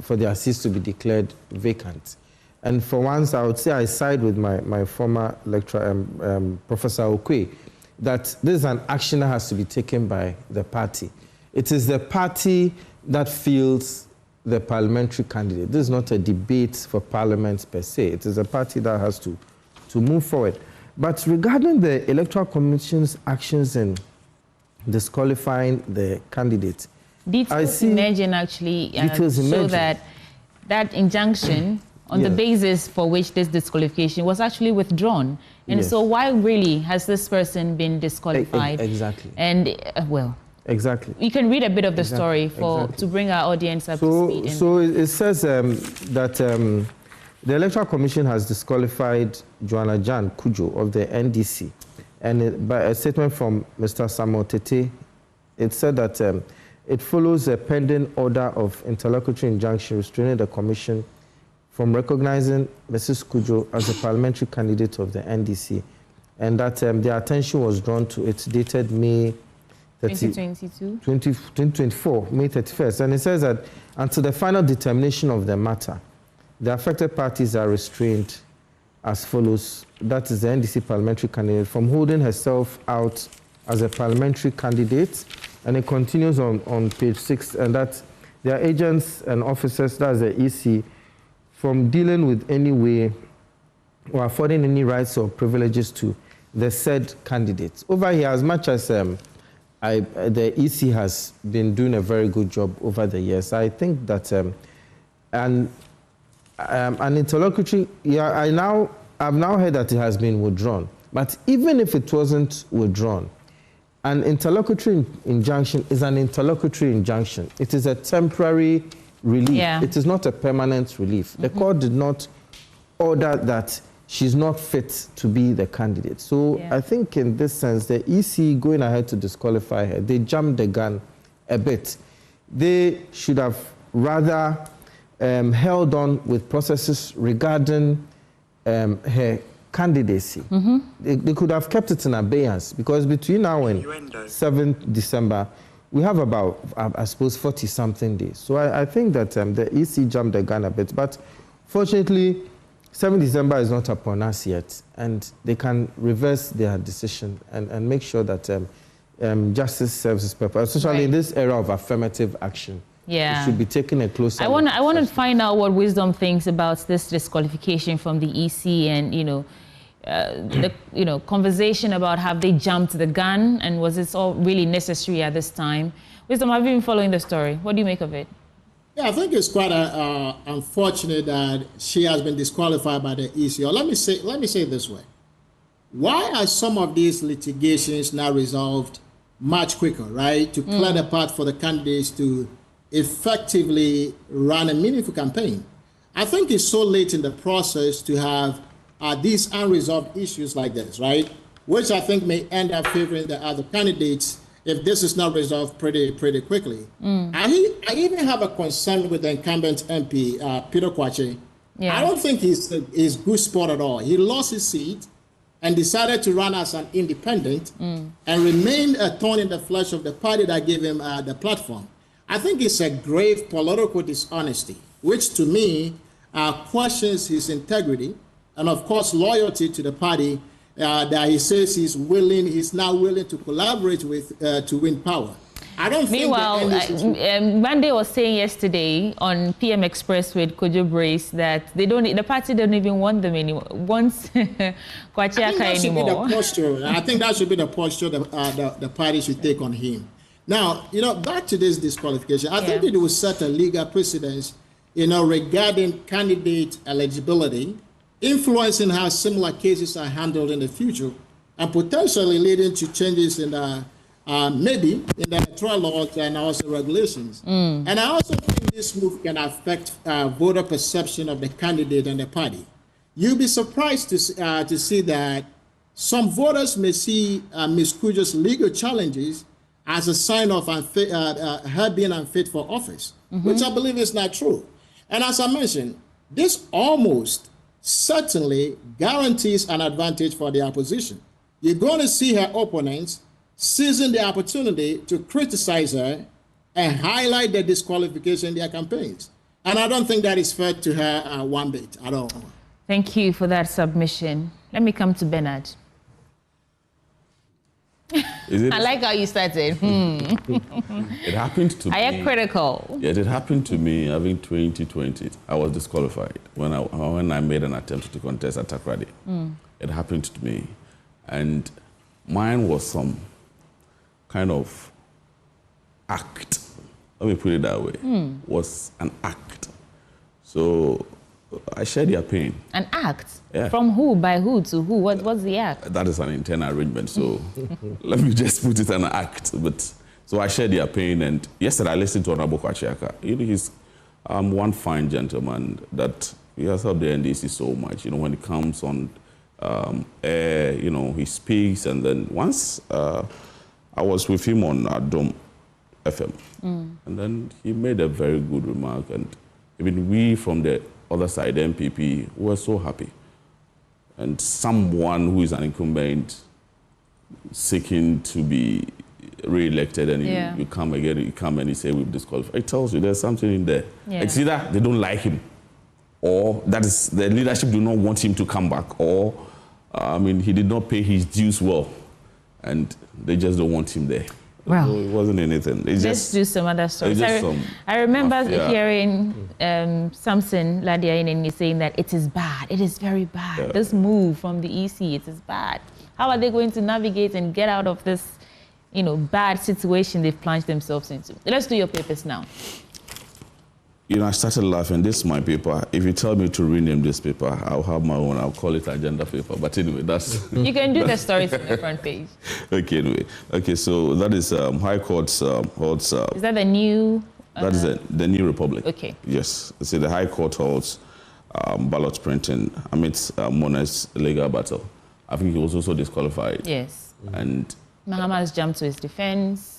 for their seats to be declared vacant. And for once, I would say I side with my former lecturer, Professor Okwe, that this is an action that has to be taken by the party. It is the party that fields the parliamentary candidate. This is not a debate for parliament per se. It is a party that has to move forward. But regarding the Electoral Commission's actions in disqualifying the candidate, details emerging actually show that injunction on the basis for which this disqualification was actually withdrawn. And so why really has this person been disqualified? Exactly. And well, exactly. You can read a bit of the story to bring our audience up to speed. So it says that the Electoral Commission has disqualified Joanna Jan Kujo of the NDC. And by a statement from Mr. Samuel Tete, it said that it follows a pending order of interlocutory injunction restraining the Commission from recognizing Mrs. Kujo as a parliamentary candidate of the NDC, and that their attention was drawn to it dated May 2024, May 31st. And it says that until the final determination of the matter, the affected parties are restrained as follows. That is the NDC parliamentary candidate from holding herself out as a parliamentary candidate. And it continues on page 6, and that their agents and officers, that's the EC, from dealing with any way or affording any rights or privileges to the said candidates. Over here, as much as the EC has been doing a very good job over the years, I think that an interlocutory, I've now heard that it has been withdrawn. But even if it wasn't withdrawn, an interlocutory injunction is an interlocutory injunction. It is a temporary relief. Yeah. It is not a permanent relief. Mm-hmm. The court did not order that she's not fit to be the candidate. So I think in this sense, the EC going ahead to disqualify her, they jumped the gun a bit. They should have rather held on with processes regarding her candidacy. Mm-hmm. They could have kept it in abeyance, because between now and 7th December, we have about, I suppose, 40-something days. So I think that the EC jumped the gun a bit. But fortunately, 7th December is not upon us yet, and they can reverse their decision and make sure that justice serves its purpose, especially in this era of affirmative action. Yeah, it should be taken a closer look. I want to find out what Wisdom thinks about this disqualification from the EC, and the conversation about have they jumped the gun, and was this all really necessary at this time? Wisdom, have you been following the story? What do you make of it? Yeah, I think it's quite unfortunate that she has been disqualified by the EC. Or let me say it this way: why are some of these litigations now resolved much quicker, right? To clear the path for the candidates to effectively run a meaningful campaign. I think it's so late in the process to have these unresolved issues like this, right? Which I think may end up favoring the other candidates if this is not resolved pretty quickly. I even have a concern with the incumbent MP, Peter Kwache. Yeah. I don't think he's good sport at all. He lost his seat and decided to run as an independent and remained a thorn in the flesh of the party that gave him the platform. I think it's a grave political dishonesty, which to me questions his integrity and, of course, loyalty to the party that he says he's now willing to collaborate with to win power. I don't think. Meanwhile, Monday was saying yesterday on PM Express with Kojo Brace that the party don't even want them anymore. Wants Kwachiaka anymore. I think that should be the posture the party should take on him. Now, back to this disqualification, I think it will set a legal precedence, regarding candidate eligibility, influencing how similar cases are handled in the future, and potentially leading to changes in maybe in the electoral laws and also regulations. And I also think this move can affect voter perception of the candidate and the party. You'll be surprised to see that some voters may see Ms. Kujo's legal challenges as a sign of her being unfit for office, which I believe is not true. And as I mentioned, this almost certainly guarantees an advantage for the opposition. You're going to see her opponents seizing the opportunity to criticize her and highlight the disqualification in their campaigns. And I don't think that is fair to her one bit at all. Thank you for that submission. Let me come to Bernard. I like how you started. It happened to me. I am critical. Yes, it happened to me. I think 2020, I was disqualified when I made an attempt to contest at Takrady. It happened to me, and mine was some kind of act. Let me put it that way. Was an act. So I shared their pain. An act? Yeah. From who? By who? To who? What's the act? That is an internal arrangement. So let me just put it an act. But so I shared their pain, and yesterday I listened to Honorable Kwachiaka. You know, he's one fine gentleman that he has helped the NDC so much. You know, when it comes on air, you know, he speaks, and then once I was with him on Dome FM, and then he made a very good remark, and even we from the other side, MPP, were so happy. And someone who is an incumbent seeking to be re-elected, and you come again, you come and you say we've disqualified. It tells you there's something in there. Yeah. It's either they don't like him, or that is the leadership do not want him to come back, or I mean, he did not pay his dues well, and they just don't want him there. Well, so it wasn't anything. Let's do some other stories. I remember hearing Samson Ladiaineni saying that it is bad. It is very bad. Yeah. This move from the EC, it is bad. How are they going to navigate and get out of this, you know, bad situation they've plunged themselves into? Let's do your papers now. You know, I started laughing. This is my paper. If you tell me to rename this paper, I'll have my own. I'll call it agenda paper. But anyway, that's... You can do the stories on the front page. Okay, anyway. Okay, so that is High Court's... holds, is that the new... that is the New Republic. Okay. Yes. So the High Court holds ballot printing amidst Mona's legal battle. I think he was also disqualified. Yes. And... Mahama has jumped to his defense.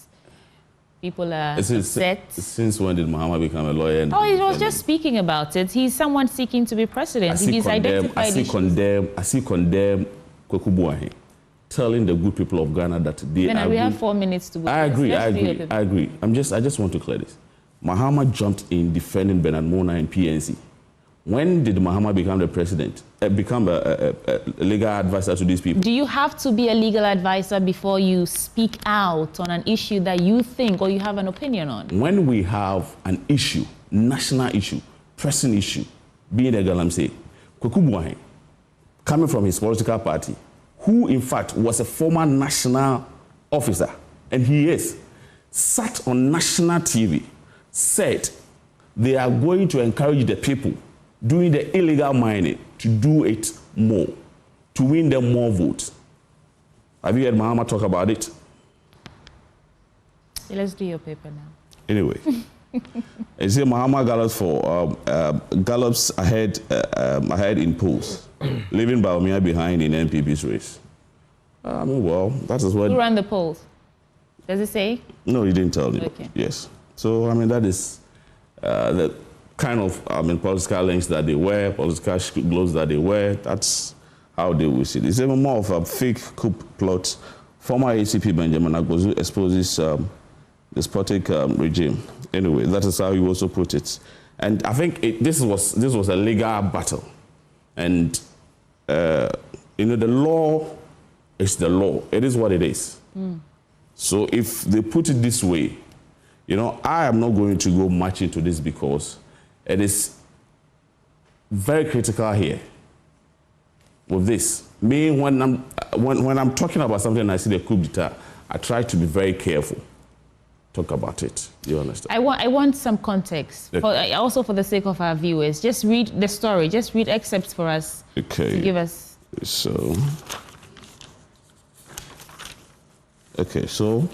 People are upset. Since when did Mahama become a lawyer? Oh, he was just speaking about it. He's someone seeking to be president. I see condemn Kweku Buahi, telling the good people of Ghana that they are. We have 4 minutes to go. I agree. I just want to clear this. Mahama jumped in defending Bernard Mona and PNC. When did Mahama become the president? Become a legal advisor to these people? Do you have to be a legal advisor before you speak out on an issue that you think or you have an opinion on? When we have an issue, national issue, pressing issue, being a Galamsey, Kweku Buahi, coming from his political party, who in fact was a former national officer, and he is, sat on national TV, said they are going to encourage the people doing the illegal mining to do it more, to win them more votes. Have you heard Mahama talk about it? Let's do your paper now. Anyway, you see Mahama gallops ahead in polls, leaving Baumia behind in NPP's race. I mean, well, that is what... Who ran the polls? Does it say? No, he didn't tell me. Okay. Yes. So, I mean, that is the kind of, political links that they wear, political gloves that they wear. That's how they will see it. It's even more of a fake coup plot. Former ACP Benjamin Agozu exposes despotic regime. Anyway, that is how he also put it. And I think this was a legal battle. And, you know, the law is the law. It is what it is. So if they put it this way, you know, I am not going to go much into this because it is very critical here with this. Me, when I'm talking about something and I see the coup d'etat, I try to be very careful. Talk about it. You understand? I want some context. Also for the sake of our viewers. Just read the story. Just read excerpts for us. Okay. To give us. So. Okay, so.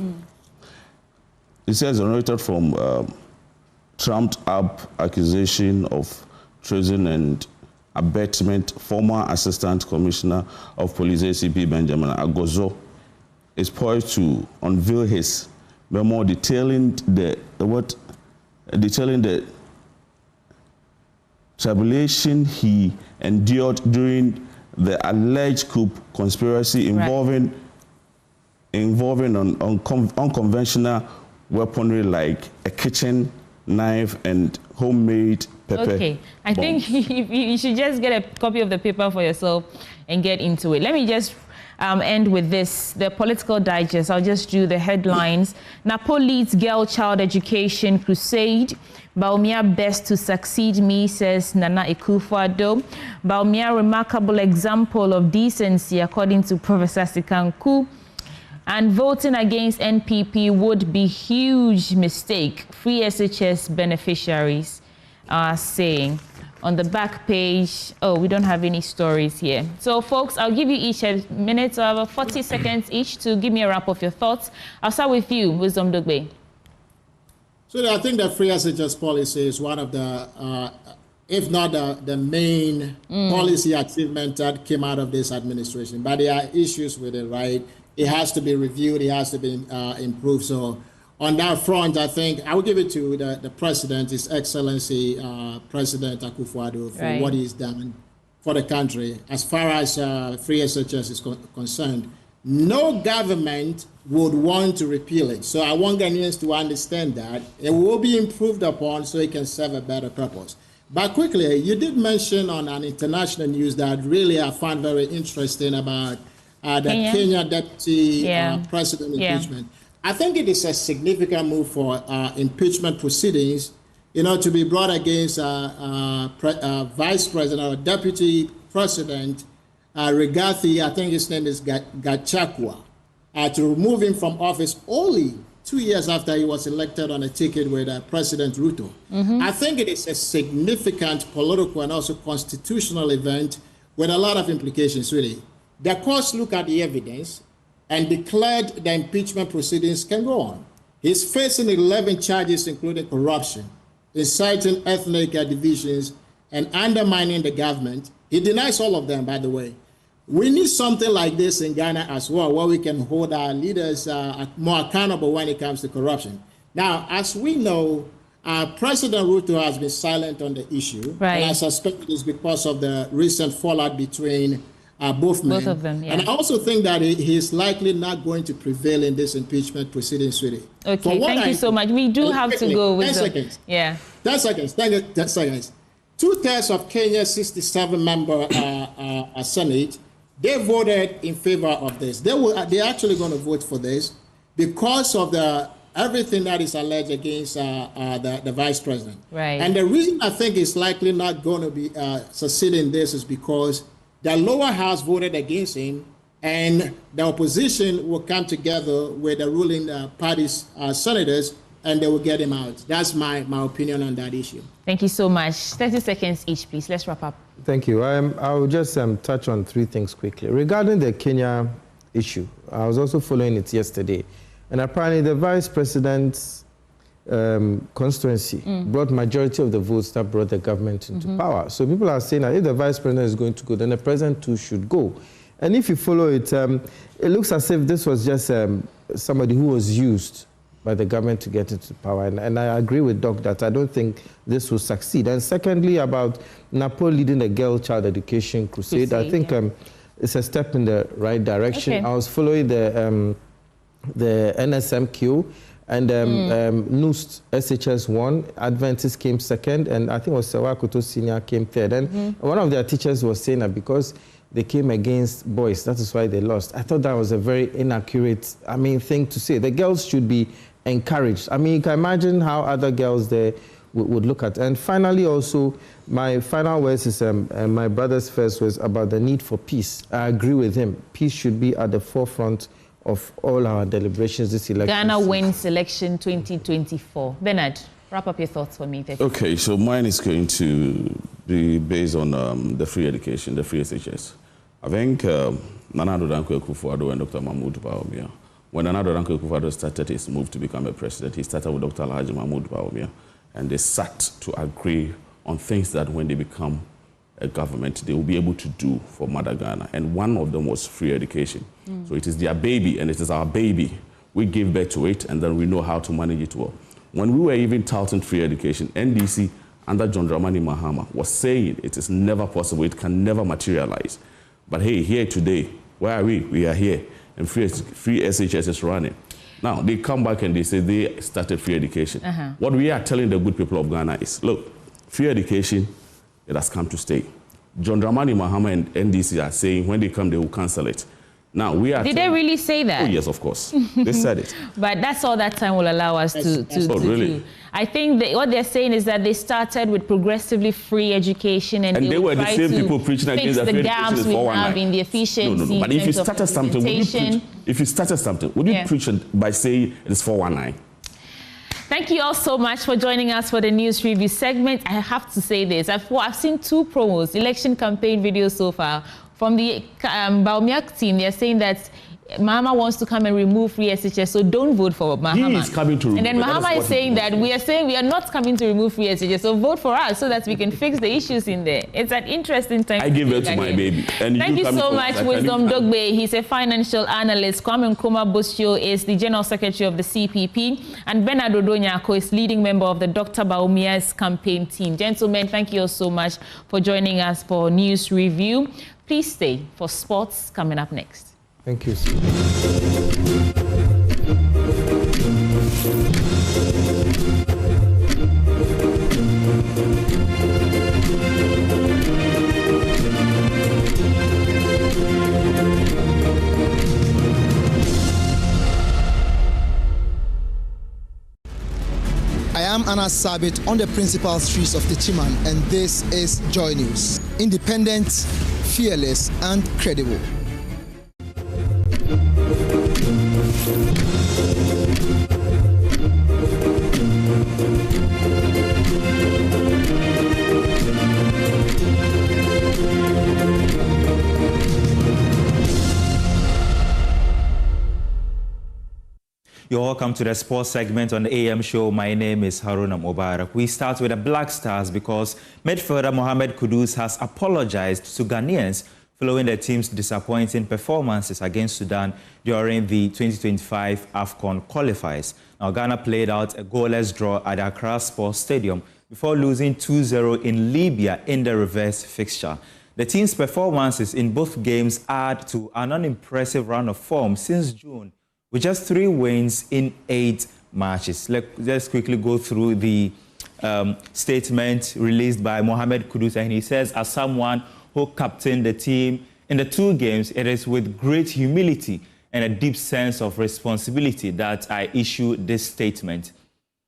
It says generated from trumped-up accusation of treason and abetment. Former Assistant Commissioner of Police ACP Benjamin Agozo is poised to unveil his memo detailing the tribulation he endured during the alleged coup conspiracy involving unconventional weaponry like a kitchen knife and homemade Okay, I think you should just get a copy of the paper for yourself and get into it. Let me just end with this, the political digest. I'll just do the headlines. Napo leads girl child education crusade. Baumia best to succeed me, says Nana Akufo-Addo. Baumia remarkable example of decency, according to Professor Sikanku. And voting against NPP would be huge mistake, free SHS beneficiaries are saying. On the back page, oh, we don't have any stories here. So, folks, I'll give you each a minute of 40 seconds each to give me a wrap of your thoughts. I'll start with you, Wisdom Dogbe. So I think the free SHS policy is one of the, if not the main policy achievement that came out of this administration. But there are issues with it, right? It has to be reviewed. It has to be improved. So on that front, I think I will give it to the president, His Excellency President Akufo-Addo, for what he's done for the country. As far as free SHS is concerned, no government would want to repeal it. So I want Ghanaians to understand that it will be improved upon so it can serve a better purpose. But quickly, you did mention on an international news that really I found very interesting about the Kenya deputy president impeachment. I think it is a significant move for impeachment proceedings, to be brought against vice president or deputy president Rigathi, I think his name is Gachagua, to remove him from office only 2 years after he was elected on a ticket with President Ruto. I think it is a significant political and also constitutional event with a lot of implications, really. The courts look at the evidence and declared the impeachment proceedings can go on. He's facing 11 charges, including corruption, inciting ethnic divisions, and undermining the government. He denies all of them, by the way. We need something like this in Ghana as well, where we can hold our leaders more accountable when it comes to corruption. Now, as we know, President Ruto has been silent on the issue. And I suspect it is because of the recent fallout between both men. Both of them, And I also think that he is likely not going to prevail in this impeachment proceedings, really. Okay, thank you so much. We do have to go with 10 seconds. 10 seconds. Thank you. 10 seconds. 2/3 of Kenya's 67-member Senate, they voted in favor of this. They're actually going to vote for this because of everything that is alleged against the vice president. And the reason I think it's likely not going to be succeeding this is because the lower house voted against him, and the opposition will come together with the ruling party's senators, and they will get him out. That's my opinion on that issue. Thank you so much. 30 seconds each, please. Let's wrap up. Thank you. I'll just touch on three things quickly. Regarding the Kenya issue, I was also following it yesterday, and apparently the vice president's constituency brought majority of the votes that brought the government into power. So people are saying that if the vice president is going to go, then the president too should go. And if you follow it, it looks as if this was just somebody who was used by the government to get into power. And I agree with Doc that I don't think this will succeed. And secondly, about Napo leading the girl child education crusade, I think it's a step in the right direction. I was following the NSMQ, and NUST SHS won, Adventist came second, and I think it was Sewakoto Senior came third. And one of their teachers was saying that because they came against boys, that is why they lost. I thought that was a very inaccurate, thing to say. The girls should be encouraged. You can imagine how other girls there would look at. And finally, also, my final words is, my brother's first was about the need for peace. I agree with him. Peace should be at the forefront of all our deliberations this election. Ghana wins election 2024. Bernard, wrap up your thoughts for me. Okay, so mine is going to be based on the free education, the free SHS. I think Nana Addo Akufo-Addo and Dr. Mahmoud Bawumia, when Nana Addo Akufo-Addo started his move to become a president, he started with Dr. Alhaji Mahmoud Bawumia, and they sat to agree on things that when they become a government, they will be able to do for Mother Ghana. And one of them was free education. So it is their baby, and it is our baby. We give birth to it, and then we know how to manage it well. When we were even touting free education, NDC under John Dramani Mahama was saying it is never possible, it can never materialize. But hey, here today, where are we? We are here, and free SHS is running. Now, they come back and they say they started free education. What we are telling the good people of Ghana is, look, free education, it has come to stay. John Dramani Mahama and NDC are saying when they come, they will cancel it. Now, we are... Did they really say that? Oh, yes, of course. They said it. But that's all that time will allow us to really? do. I think what they're saying is that they started with progressively free education and they were the same people preaching against fix the gaps we have in the efficiency. No. But if you started something, would you preach by saying it is 419? Thank you all so much for joining us for the news review segment. I have to say this. I've seen 2 promos, election campaign videos so far. From the Baumiak team, they're saying that Mahama wants to come and remove free SHS, so don't vote for Mahama. He is coming to remove. And then Mahama is saying that we are not coming to remove free SHS, so vote for us so that we can fix the issues in there. It's an interesting time. I give it to my baby. And thank you so much, Wisdom Dogbe. He's a financial analyst. Kwame Nkrumah Bosio is the General Secretary of the CPP. And Bernard Odonyako is leading member of the Dr. Baumia's campaign team. Gentlemen, thank you all so much for joining us for News Review. Please stay for sports coming up next. Thank you. I am Anas Sabit on the principal streets of Techiman, and this is Joy News. Independent, fearless, and credible. You're welcome to the sports segment on the AM show. My name is Haruna Mubarak. We start with the Black Stars because midfielder Mohamed Kudus has apologized to Ghanaians following the team's disappointing performances against Sudan during the 2025 AFCON qualifiers. Now, Ghana played out a goalless draw at Accra Sports Stadium before losing 2-0 in Libya in the reverse fixture. The team's performances in both games add to an unimpressive run of form since June, with just 3 wins in 8 matches. Let's quickly go through the statement released by Mohamed Kudus, and he says, as someone who captained the team in the 2 games, it is with great humility and a deep sense of responsibility that I issue this statement.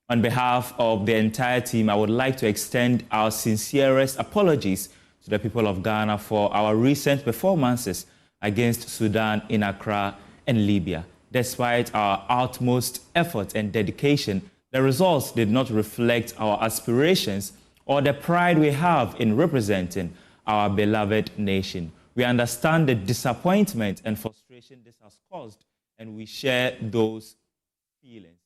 On behalf of the entire team, I would like to extend our sincerest apologies to the people of Ghana for our recent performances against Sudan in Accra and Libya. Despite our utmost effort and dedication, the results did not reflect our aspirations or the pride we have in representing our beloved nation. We understand the disappointment and frustration this has caused, and we share those feelings.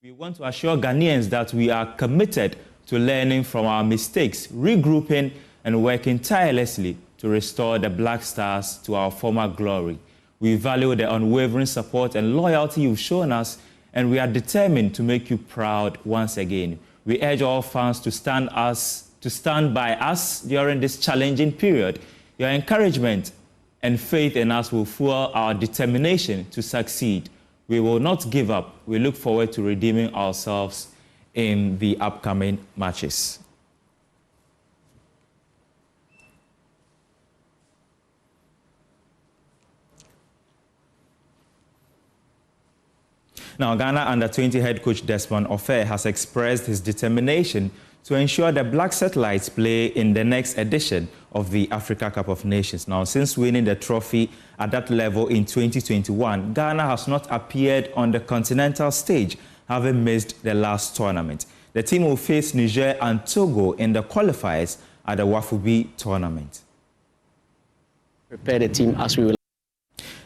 We want to assure Ghanaians that we are committed to learning from our mistakes, regrouping, and working tirelessly to restore the Black Stars to our former glory. We value the unwavering support and loyalty you've shown us, and we are determined to make you proud once again. We urge all fans to stand by us during this challenging period. Your encouragement and faith in us will fuel our determination to succeed. We will not give up. We look forward to redeeming ourselves in the upcoming matches. Now, Ghana Under-20 head coach Desmond Ofer has expressed his determination to ensure the Black Satellites play in the next edition of the Africa Cup of Nations. Now, since winning the trophy at that level in 2021, Ghana has not appeared on the continental stage, having missed the last tournament. The team will face Niger and Togo in the qualifiers at the Wafubi tournament. Prepare the team as we will.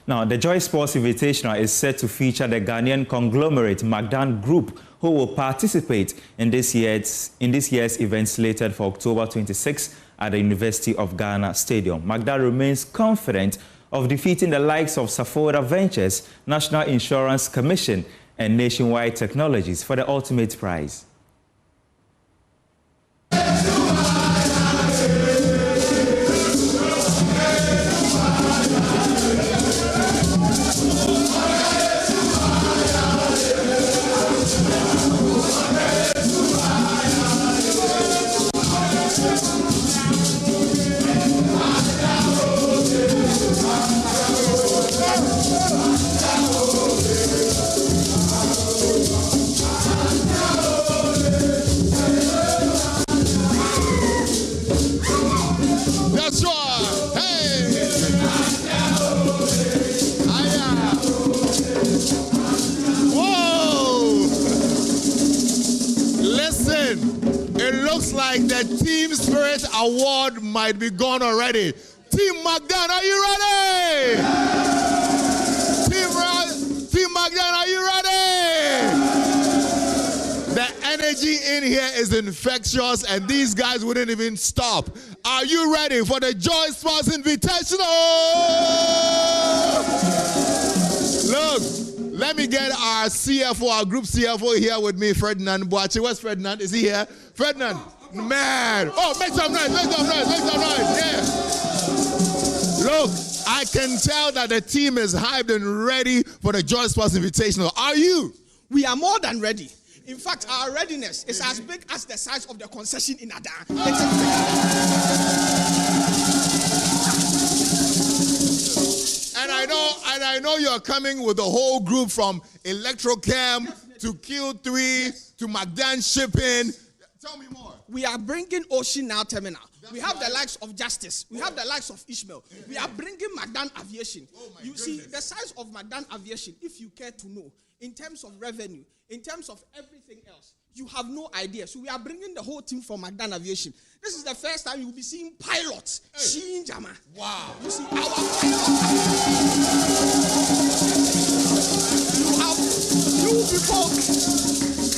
Now, the Joy Sports Invitational is set to feature the Ghanaian conglomerate Magdan Group, who will participate in this year's event slated for October 26 at the University of Ghana Stadium. Magdan remains confident of defeating the likes of Safoda Ventures, National Insurance Commission, and Nationwide Technologies for the ultimate prize. like the Team Spirit Award might be gone already. Team Magdan, are you ready? Team Magdan, are you ready? The energy in here is infectious, and these guys wouldn't even stop. Are you ready for the Joy Sports Invitational? Look, let me get our CFO, our group CFO here with me, Ferdinand Boache. Where's Ferdinand? Is he here? Ferdinand, man. Oh, make some noise, make some noise, make some noise. Yeah. Look, I can tell that the team is hyped and ready for the Joy Sports Invitational. Are you? We are more than ready. In fact, our readiness is as big as the size of the concession in Adan. And I know you're coming with the whole group from Electrochem to Q3 to Magdan Shipping. Tell me more. We are bringing Ocean Now Terminal. We have the likes of Justice. We have the likes of Ishmael. We are bringing Magdan Aviation. You see, the size of Magdan Aviation, if you care to know, in terms of revenue, in terms of everything else, you have no idea. So we are bringing the whole team from Magdan Aviation. This is the first time you will be seeing pilots. Shinjama. Wow. You see, our pilots. You people,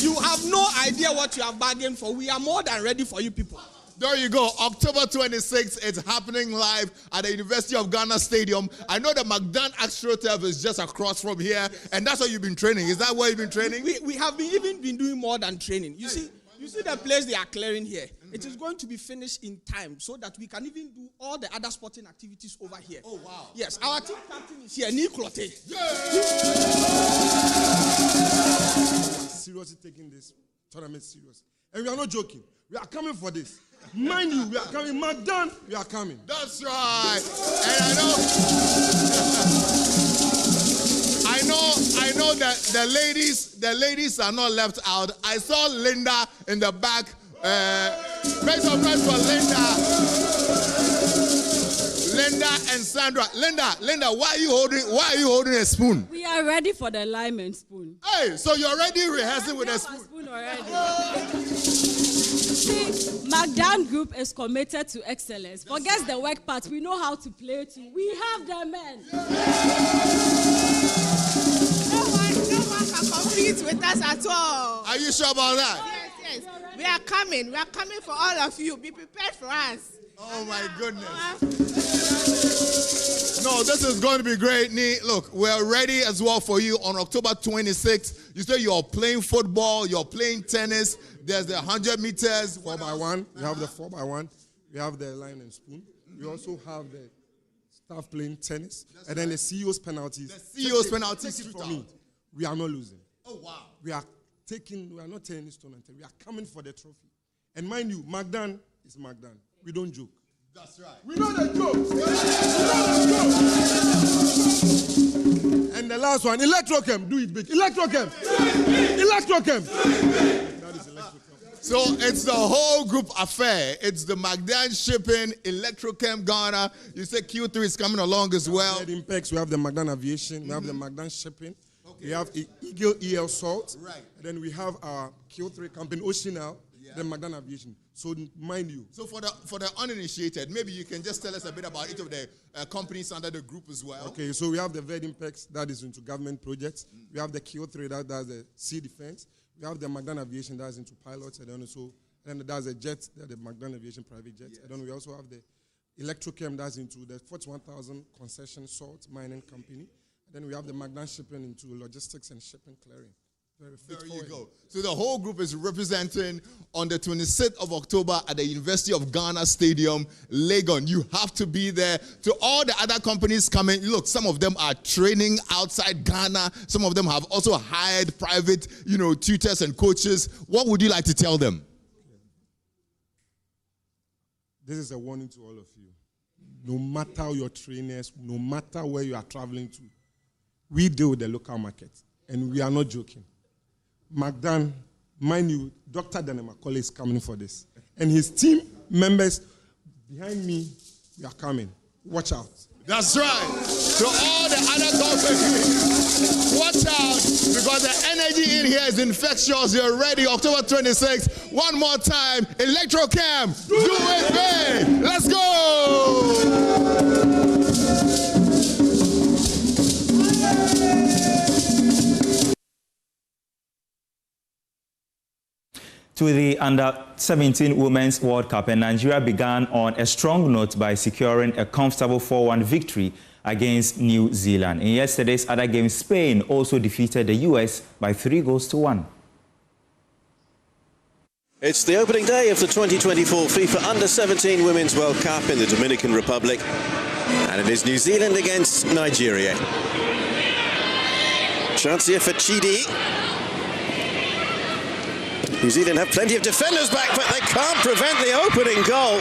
you have no idea what you have bargained for. We are more than ready for you people. There you go. October 26th, it's happening live at the University of Ghana Stadium. I know the Magdan AstroTurf is just across from here, and that's where you've been training. Is that where you've been training? We have even been doing more than training. You see the place they are clearing here. It is going to be finished in time so that we can even do all the other sporting activities over here. Oh, wow. Yes, our team captain is here, Niklote. Seriously taking this tournament serious. And we are not joking. We are coming for this. Mind you, we are coming. Magdan, we are coming. That's right. And I know that the ladies are not left out. I saw Linda in the back. Make some noise for Linda and Sandra. Linda, why are you holding a spoon? We are ready for the lime and spoon. Hey, so you're already rehearsing with a spoon already. See, Magdan Group is committed to excellence. Forget the work part. We know how to play too. We have the men. No one can compete with us at all. Are you sure about that? Yes. We are coming. We are coming for all of you. Be prepared for us. Oh my goodness. No, this is going to be great, Nee. Look, we're ready as well for you on October 26th. You say you're playing football, you're playing tennis. There's the 100 meters. 4x1. We have the 4x1. We have the line and spoon. We also have the staff playing tennis. That's and then the CEO's penalties. The CEO's penalties. For me, we are not losing. Oh, wow. We are not taking this tournament. We are coming for the trophy. And mind you, Magdan is Magdan. We don't joke. That's right. We know the jokes. And the last one, Electrochem. Do it big. Electrochem. Electrochem. That is Electrochem. So it's the whole group affair. It's the Magdan Shipping, Electrochem Ghana. You say Q3 is coming along as well. We have the Magdan Aviation. We have the Magdan Shipping. Okay. We have Eagle EL Salt. Right. And then we have our Q3 company, Oceanal. The Magdan Aviation. So mind you. So for the uninitiated, maybe you can just tell us a bit about each of the companies under the group as well. Okay, so we have the Verdimpex that is into government projects. We have the Q3 that does the sea defense. We have the Magdan Aviation that is into pilots, and then there's a jet, the Magdan Aviation private jet. Yes. And then we also have the Electrochem that's into the 41,000 concession salt mining company. And then we have the Magdan Shipping into logistics and shipping clearing. There you go. So the whole group is representing on the 26th of October at the University of Ghana Stadium, Legon. You have to be there. To all the other companies coming, look, some of them are training outside Ghana. Some of them have also hired private, tutors and coaches. What would you like to tell them? This is a warning to all of you. No matter your trainers, no matter where you are traveling to, we deal with the local market, and we are not joking. Magdan, mind you, Dr. Daniel Macaulay is coming for this. And his team members behind me, we are coming. Watch out. That's right. So all the other companies, watch out, because but the energy in here is infectious. You're ready. October 26th. One more time. Electrocam. Do it big. Let's go. To the Under-17 Women's World Cup, and Nigeria began on a strong note by securing a comfortable 4-1 victory against New Zealand. In yesterday's other game, Spain also defeated the US by 3-1. It's the opening day of the 2024 FIFA Under-17 Women's World Cup in the Dominican Republic, and it is New Zealand against Nigeria. Chance here for Chidi. New Zealand have plenty of defenders back, but they can't prevent the opening goal.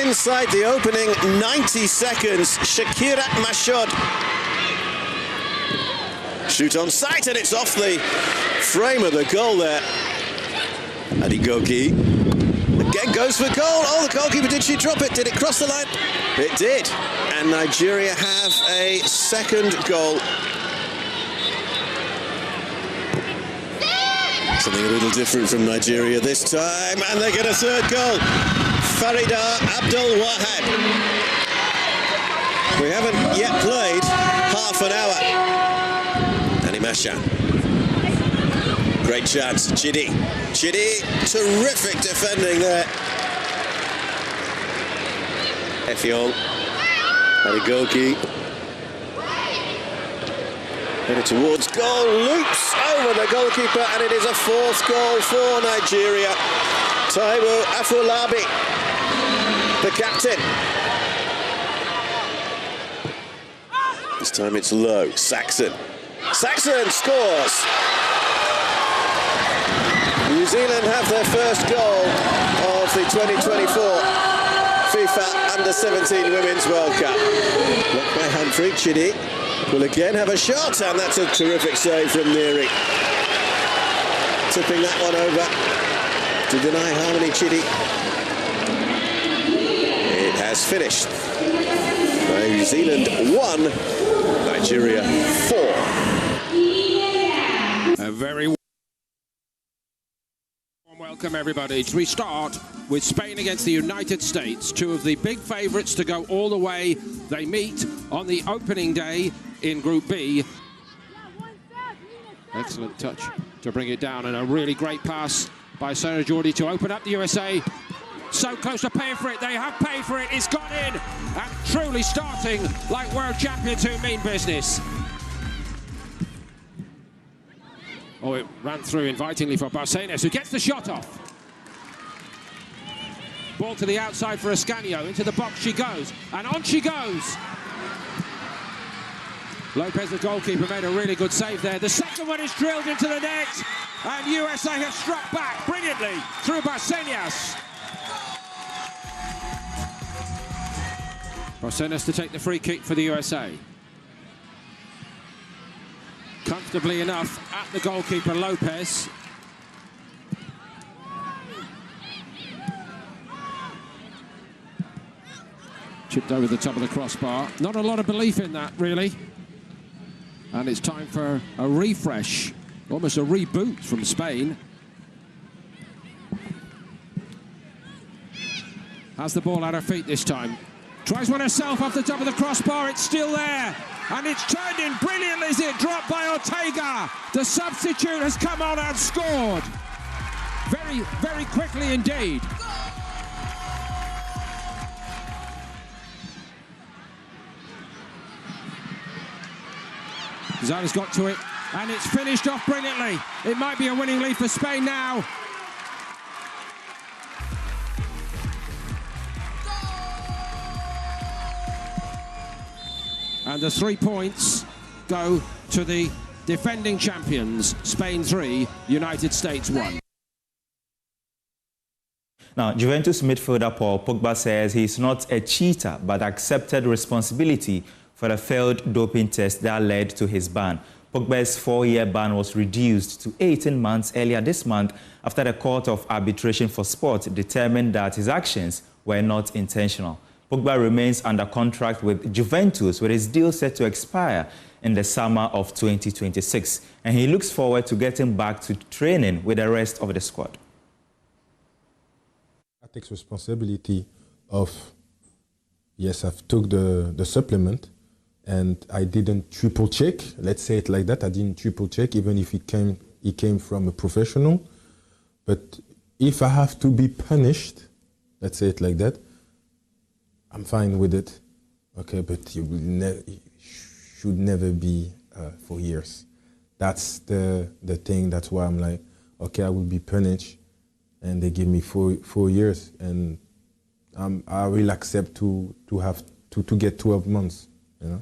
Inside the opening 90 seconds, Shakira Mashod. Shoot on sight, and it's off the frame of the goal there. Adigogi again goes for goal. Oh, the goalkeeper, did she drop it? Did it cross the line? It did. And Nigeria have a second goal. Something a little different from Nigeria this time, and they get a third goal. Farida Abdul Wahad. We haven't yet played half an hour. Animasha. Great chance. Chidi. Chidi, terrific defending there. Effiong. Adigogi. Headed towards goal, loops over the goalkeeper, and it is a fourth goal for Nigeria. Taiwo Afolabi, the captain. This time it's low. Saxon. Saxon scores. New Zealand have their first goal of the 2024 FIFA Under-17 Women's World Cup. Blocked by Humphrey. Chidi will again have a shot, and that's a terrific save from Neary. Tipping that one over to deny Harmony Chidi. It has finished. New Zealand 1, Nigeria 4. A very warm welcome, everybody. We start with Spain against the United States, two of the big favourites to go all the way. They meet on the opening day in Group B. Excellent touch to bring it down, and a really great pass by Sarah Jordi to open up the USA. So close to paying for it. They have paid for it. It's got in, and truly starting like world champions who mean business. Oh, it ran through invitingly for Barcenas, who gets the shot off. Ball to the outside for Ascanio. Into the box she goes, and on she goes. Lopez, the goalkeeper, made a really good save there. The second one is drilled into the net, and USA have struck back brilliantly through Barcenas. Barcenas to take the free kick for the USA. Comfortably enough at the goalkeeper, Lopez. Chipped over the top of the crossbar. Not a lot of belief in that, really. And it's time for a refresh, almost a reboot from Spain. Has the ball at her feet this time. Tries one herself off the top of the crossbar. It's still there. And it's turned in brilliantly as it dropped by Ortega. The substitute has come on and scored. Very, very quickly indeed. Zana's got to it, and it's finished off brilliantly. It might be a winning lead for Spain now. And the 3 points go to the defending champions, Spain 3, United States 1. Now, Juventus midfielder Paul Pogba says he's not a cheater, but accepted responsibility for the failed doping test that led to his ban. Pogba's 4-year ban was reduced to 18 months earlier this month after the Court of Arbitration for Sport determined that his actions were not intentional. Pogba remains under contract with Juventus, with his deal set to expire in the summer of 2026. And he looks forward to getting back to training with the rest of the squad. I take responsibility of, yes, I've took the supplement and I didn't triple check, let's say it like that. I didn't triple check, even if it came from a professional. But if I have to be punished, let's say it like that, I'm fine with it. Okay, but it should never be for years. That's the thing. That's why I'm like, okay, I will be punished, and they give me 4 years, and I will accept to get 12 months. You know.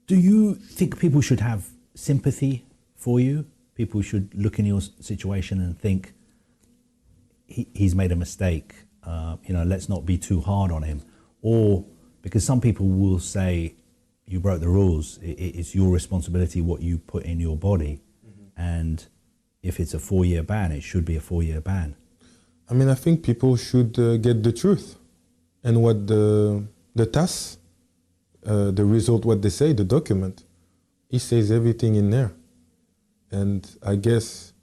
Do you think people should have sympathy for you? People should look in your situation and think he's made a mistake. Let's not be too hard on him. Or because some people will say you broke the rules. It's your responsibility what you put in your body, and if it's a 4-year ban, it should be a 4-year ban. I mean, I think people should get the truth and what the TAS, the result, what they say, the document. It says everything in there. And I guess,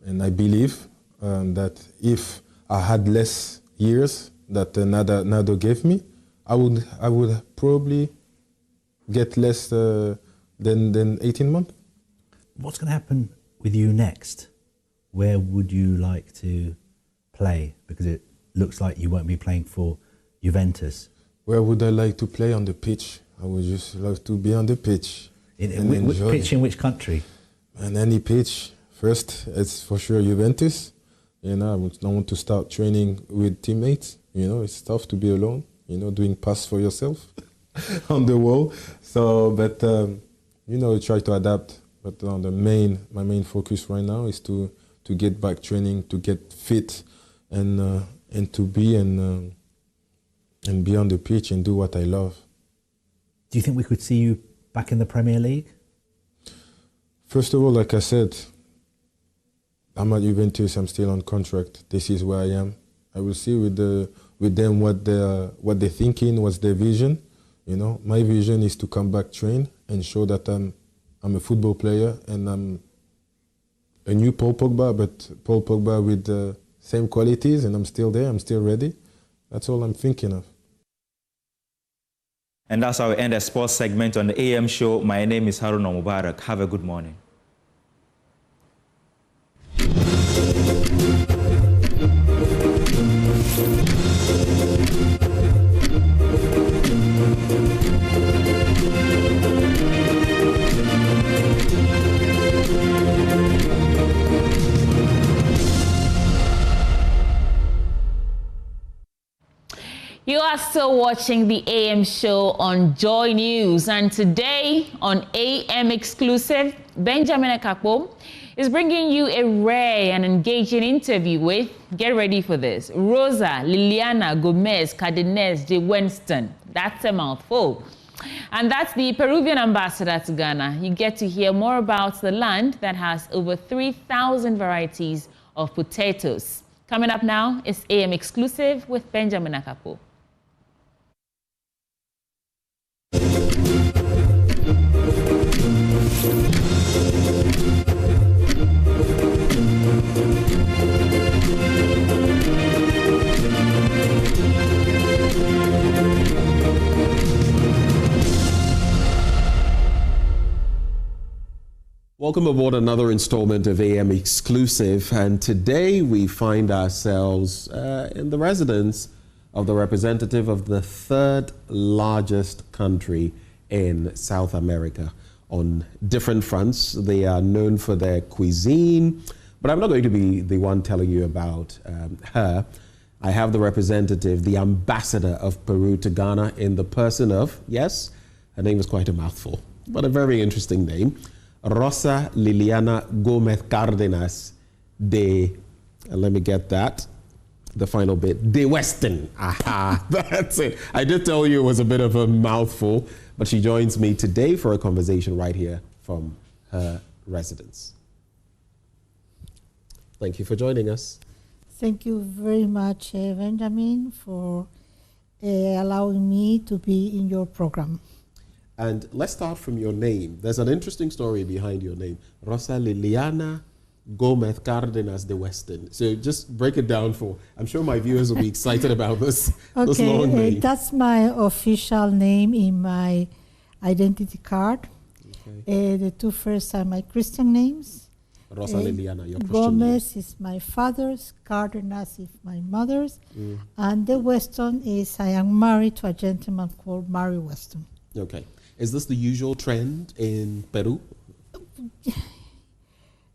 and I believe that if I had less years that Nado gave me, I would probably get less than 18 months. What's going to happen with you next? Where would you like to play? Because it looks like you won't be playing for Juventus. Where would I like to play? On the pitch. I would just love to be on the pitch. Which pitch in which country? And any pitch. First, it's for sure Juventus. I don't want to start training with teammates. It's tough to be alone. Doing pass for yourself on the wall. So, but try to adapt. But my main focus right now is to get back training, to get fit, and to be and be on the pitch and do what I love. Do you think we could see you back in the Premier League? First of all, like I said, I'm at Juventus. I'm still on contract. This is where I am. I will see with them what they're thinking, what's their vision. My vision is to come back, train, and show that I'm a football player and I'm a new Paul Pogba, but Paul Pogba with the same qualities, and I'm still there. I'm still ready. That's all I'm thinking of. And that's how we end the sports segment on the AM show. My name is Haruna Mubarak. Have a good morning. You are still watching the AM show on Joy News, and today on AM Exclusive, Benjamin Akakpo is bringing you a rare and engaging interview with, get ready for this, Rosa Liliana Gomez Cardenas de Winston. That's a mouthful. And that's the Peruvian ambassador to Ghana. You get to hear more about the land that has over 3,000 varieties of potatoes. Coming up now is AM Exclusive with Benjamin Akakpo. Welcome aboard another installment of AM Exclusive, and today we find ourselves in the residence of the representative of the third largest country in South America. On different fronts, they are known for their cuisine, but I'm not going to be the one telling you about her. I have the representative, the ambassador of Peru to Ghana in the person of, yes, her name is quite a mouthful, but a very interesting name, Rosa Liliana Gomez Cardenas de, let me get that, the final bit, de Weston. Aha, that's it. I did tell you it was a bit of a mouthful, but she joins me today for a conversation right here from her residence. Thank you for joining us. Thank you very much, Benjamin, for allowing me to be in your program. And let's start from your name. There's an interesting story behind your name. Rosa Liliana Gomez Cardenas de Weston. So just break it down I'm sure my viewers will be excited about this, this long name. That's my official name in my identity card. Okay. The two first are my Christian names. Rosa Liliana, your Christian Gomez name. is my father's, Cardenas is my mother's, and the Weston is I am married to a gentleman called Mary Weston. Okay. Is this the usual trend in Peru?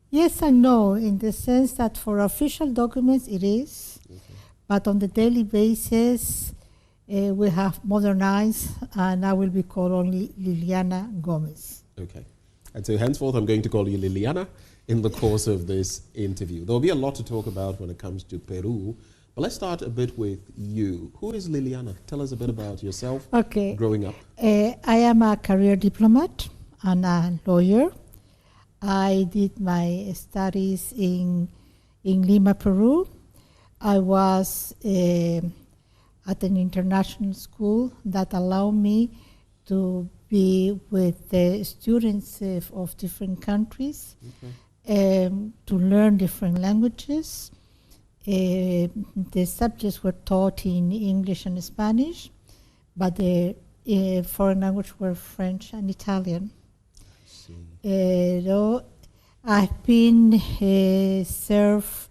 Yes and no, in the sense that for official documents it is, but on the daily basis we have modernized, and I will be called only Liliana Gomez. Okay. And so henceforth I'm going to call you Liliana in the course of this interview. There will be a lot to talk about when it comes to Peru, but let's start a bit with you. Who is Liliana? Tell us a bit about yourself growing up. I am a career diplomat and a lawyer. I did my studies in Lima, Peru. I was at an international school that allowed me to be with the students of different countries, to learn different languages. The subjects were taught in English and Spanish, but the foreign language were French and Italian. I've been served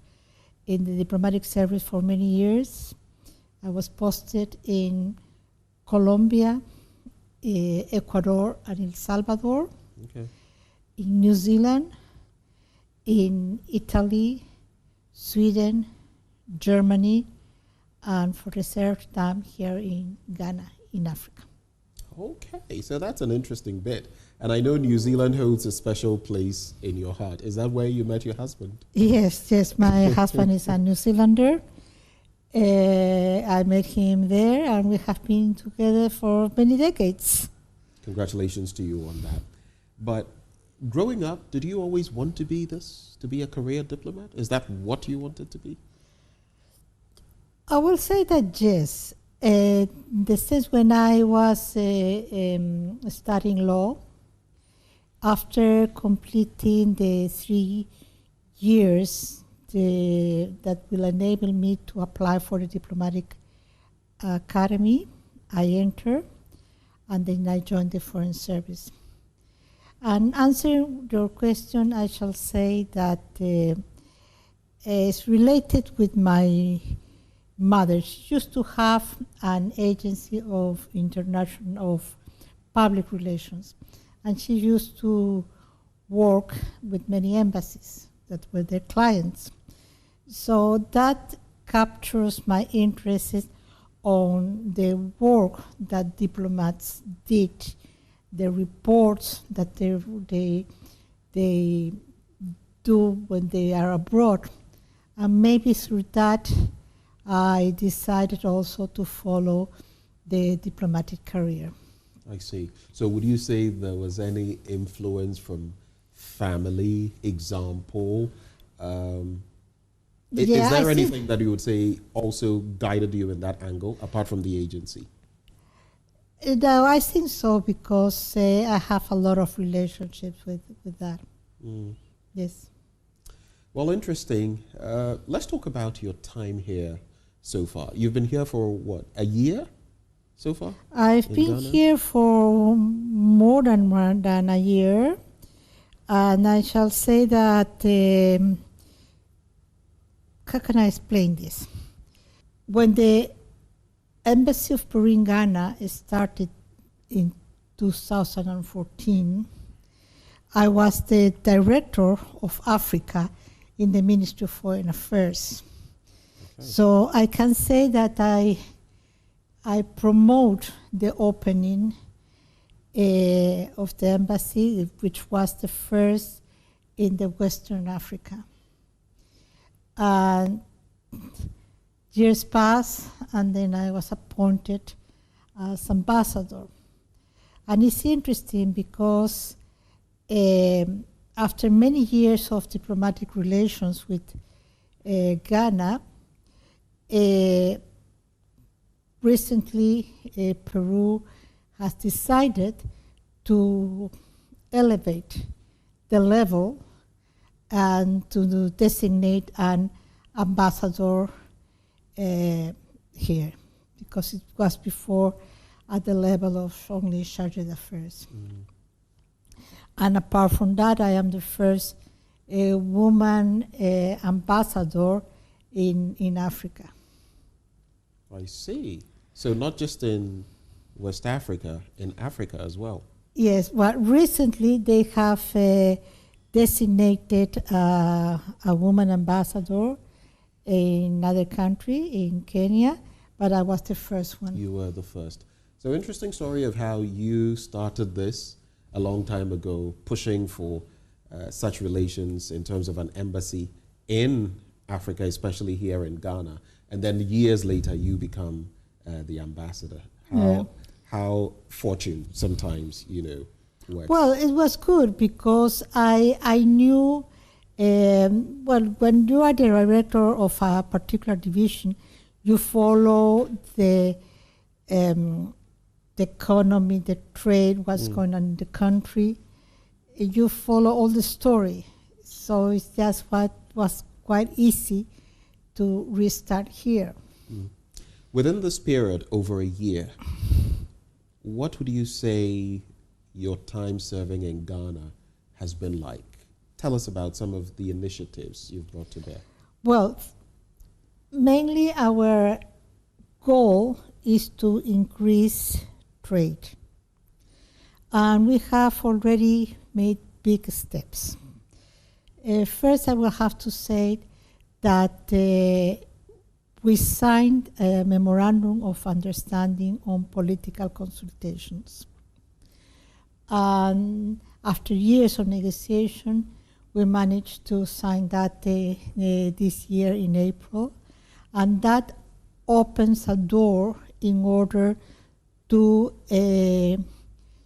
in the diplomatic service for many years. I was posted in Colombia, Ecuador, and El Salvador, in New Zealand, in Italy, Sweden, Germany, and for the third time here in Ghana, in Africa. Okay, so that's an interesting bit. And I know New Zealand holds a special place in your heart. Is that where you met your husband? Yes, my husband is a New Zealander. I met him there, and we have been together for many decades. Congratulations to you on that. But growing up, did you always want to be this, to be a career diplomat? Is that what you wanted to be? I will say that yes. The sense when I was studying law, after completing the 3 years that will enable me to apply for the diplomatic academy, I entered, and then I joined the Foreign Service. And answering your question, I shall say that it's related with my mother. She used to have an agency of public relations, and she used to work with many embassies that were their clients. So that captures my interest on the work that diplomats did, the reports that they do when they are abroad. And maybe through that, I decided also to follow the diplomatic career. I see. So would you say there was any influence from family, example? Is there anything that you would say also guided you in that angle, apart from the agency? No, I think so, because I have a lot of relationships with that. Yes. Well, interesting. Let's talk about your time here so far. You've been here for what, a year so far? I've been here for more than a year, and I shall say that, how can I explain this? When the Embassy of Peru in Ghana started in 2014, I was the director of Africa in the Ministry of Foreign Affairs. Okay. So I can say that I promote the opening of the embassy, which was the first in the Western Africa. And years passed, and then I was appointed as ambassador. And it's interesting because after many years of diplomatic relations with Ghana, recently Peru has decided to elevate the level and to designate an ambassador here, because it was before at the level of only charge d'affaires. And apart from that, I am the first woman ambassador in Africa. I see. So not just in West Africa, in Africa as well. Yes, well, recently they have designated a woman ambassador in another country, in Kenya, but I was the first one. You were the first. So interesting story of how you started this a long time ago, pushing for such relations in terms of an embassy in Africa, especially here in Ghana. And then years later, you become the ambassador. How fortune sometimes, works. Well, it was good because I knew, well, when you are the director of a particular division, you follow the economy, the trade, what's going on in the country. You follow all the story. So it's just what was quite easy to restart here. Within this period, over a year, what would you say your time serving in Ghana has been like? Tell us about some of the initiatives you've brought to bear. Well, mainly our goal is to increase trade. And we have already made big steps. First, I will have to say that we signed a memorandum of understanding on political consultations. And after years of negotiation, we managed to sign that this year in April. And that opens a door in order to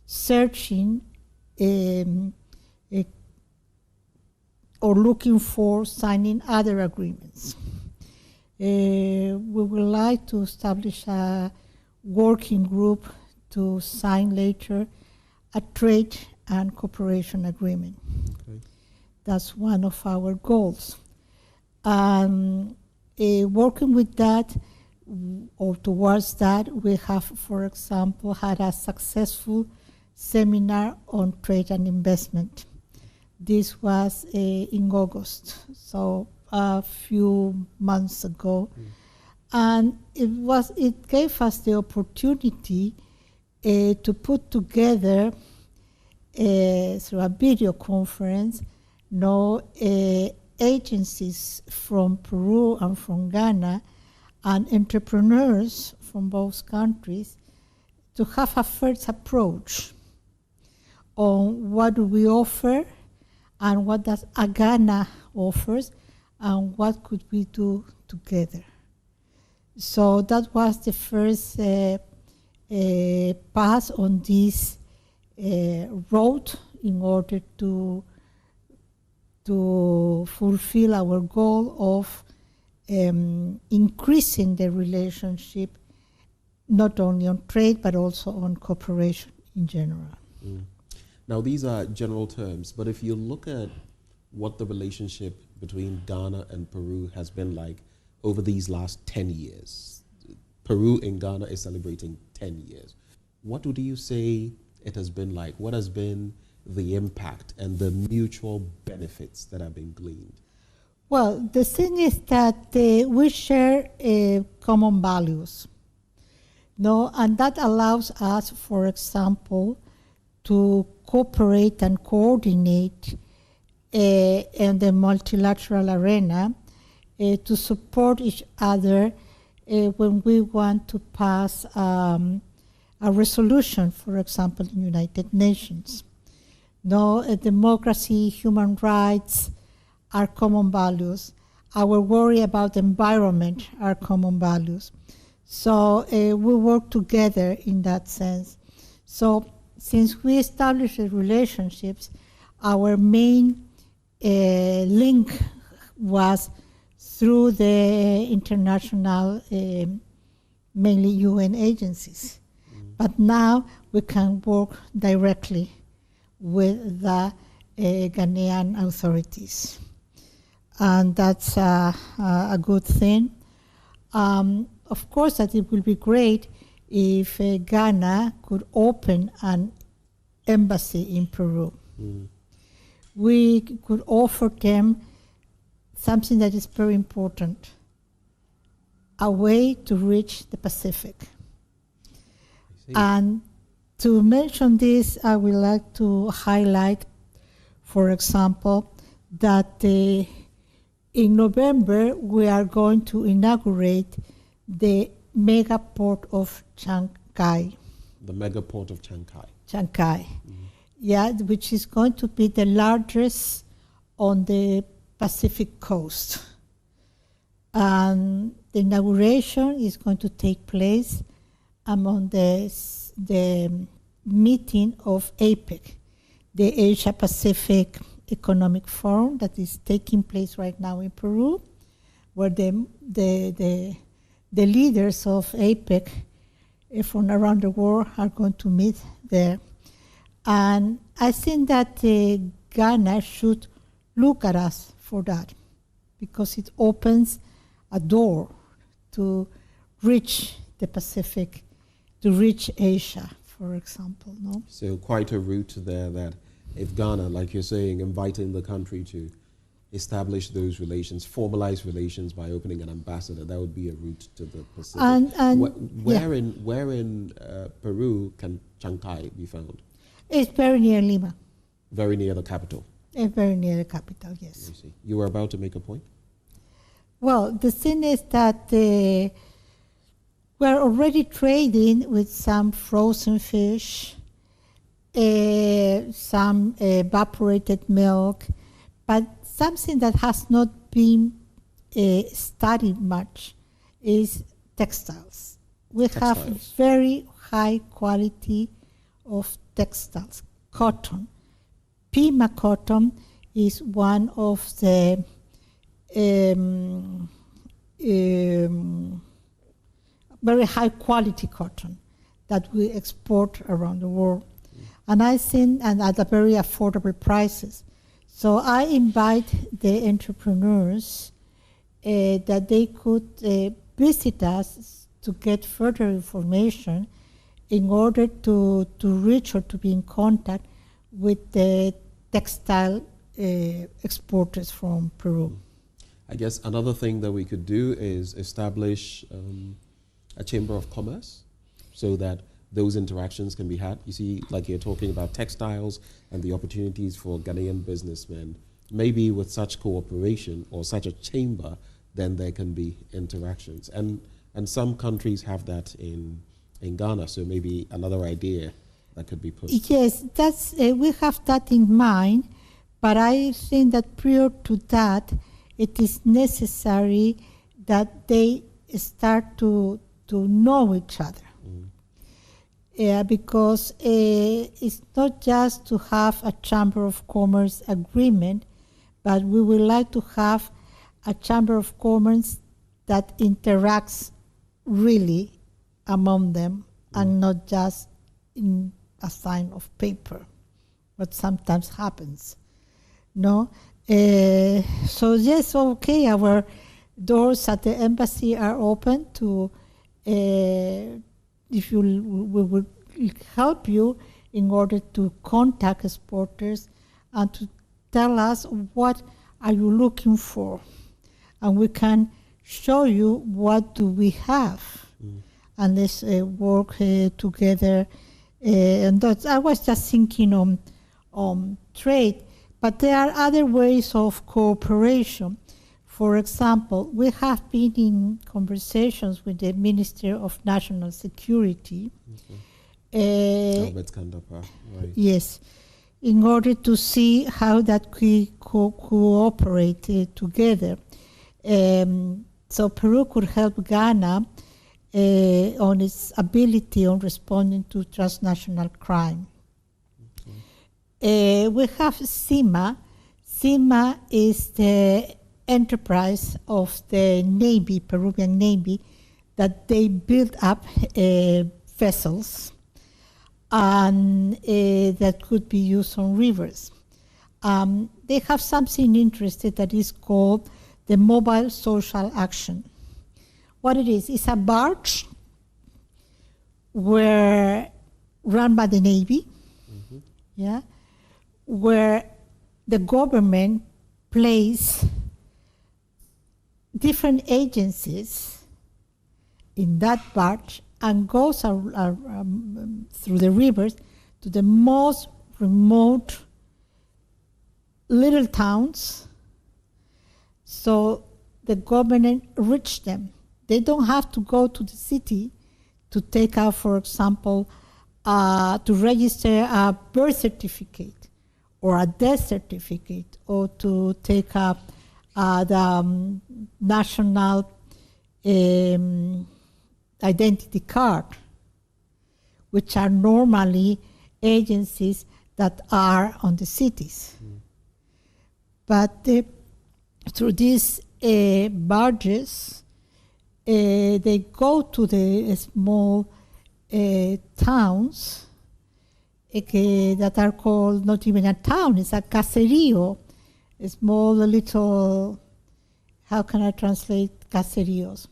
searching or looking for signing other agreements. We would like to establish a working group to sign later a trade and cooperation agreement. Okay. That's one of our goals. Working with that, or towards that, we have, for example, had a successful seminar on trade and investment. This was in August, so a few months ago. And it gave us the opportunity to put together through a video conference agencies from Peru and from Ghana and entrepreneurs from both countries to have a first approach on what do we offer and what does Ghana offers and what could we do together. So that was the first pass on this road in order to fulfill our goal of increasing the relationship, not only on trade, but also on cooperation in general. Now, these are general terms, but if you look at what the relationship between Ghana and Peru has been like over these last 10 years, Peru and Ghana is celebrating 10 years. What would you say it has been like? What has been the impact and the mutual benefits that have been gleaned? Well, the thing is that we share common values, and that allows us, for example, to cooperate and coordinate in the multilateral arena to support each other when we want to pass a resolution, for example, in United Nations. Democracy, human rights are common values. Our worry about the environment are common values. So we work together in that sense. So since we established the relationships, our main link was through the international, mainly UN agencies. But now we can work directly with the Ghanaian authorities. And that's a good thing. Of course, that it will be great if Ghana could open an embassy in Peru. We could offer them something that is very important, a way to reach the Pacific. And to mention this, I would like to highlight, for example, that in November we are going to inaugurate the mega port of Shanghai. The mega port of Shanghai. Shanghai, yeah, which is going to be the largest on the Pacific coast. And the inauguration is going to take place among the meeting of APEC, the Asia Pacific Economic Forum that is taking place right now in Peru, where the leaders of APEC from around the world are going to meet there. And I think that Ghana should look at us for that, because it opens a door to reach the Pacific, to reach Asia, for example. No? So quite a route there that if Ghana, like you're saying, inviting the country to establish those relations, formalize relations by opening an ambassador, that would be a route to the Pacific. Where in Peru can Shanghai be found? It's very near Lima. Very near the capital? Very near the capital, yes. I see. You were about to make a point? Well, the thing is that we're already trading with some frozen fish, some evaporated milk, but something that has not been studied much is textiles. We have very high quality of textiles, cotton. Pima cotton is one of the very high quality cotton that we export around the world. And I think, and at a very affordable prices. So I invite the entrepreneurs that they could visit us to get further information in order to reach or to be in contact with the textile exporters from Peru. I guess another thing that we could do is establish a chamber of commerce so that those interactions can be had. You see, like you're talking about textiles and the opportunities for Ghanaian businessmen. Maybe with such cooperation or such a chamber, then there can be interactions. And some countries have that in Ghana, so maybe another idea that could be put. Yes, that's we have that in mind, but I think that prior to that, it is necessary that they start to know each other. Because it's not just to have a Chamber of Commerce agreement, but we would like to have a Chamber of Commerce that interacts really among them and not just in a sign of paper, what sometimes happens. No? So yes, okay, our doors at the embassy are open to if we will help you in order to contact exporters and to tell us what are you looking for, and we can show you what do we have, and let's work together. And that's, I was just thinking on trade, but there are other ways of cooperation. For example, we have been in conversations with the Minister of National Security. Albert Kandapa, right. Yes, in order to see how that we cooperate together. So Peru could help Ghana on its ability on responding to transnational crime. We have CIMA. CIMA is the enterprise of the Navy, Peruvian Navy, that they build up vessels, and that could be used on rivers. They have something interesting that is called the Mobile Social Action. What it is, it's a barge run by the Navy, yeah, where the government places different agencies in that barge and goes through the rivers to the most remote little towns, so the government reach them. They don't have to go to the city to take out, for example, to register a birth certificate or a death certificate, or to take up the national identity card, which are normally agencies that are on the cities. But through these barges, they go to the small towns that are called not even a town, it's a caserío, a small little, how can I translate caseríos?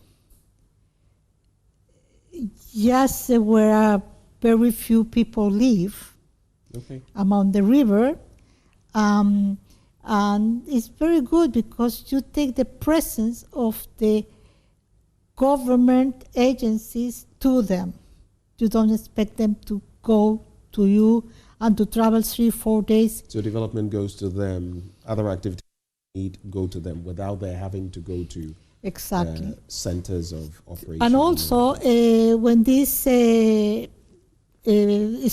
Yes, where very few people live among the river. And it's very good because you take the presence of the government agencies to them. You don't expect them to go to you and to travel 3-4 days. So development goes to them, other activities need go to them without their having to go to exactly centers of operation. And also when this is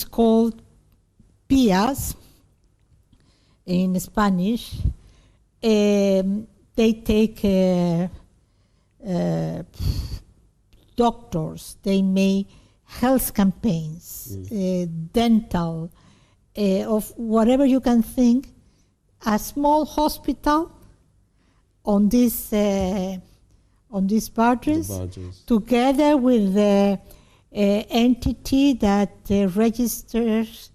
called PIAs in Spanish, they take doctors, they make health campaigns, dental, of whatever you can think, a small hospital on these barges, together with the entity that registers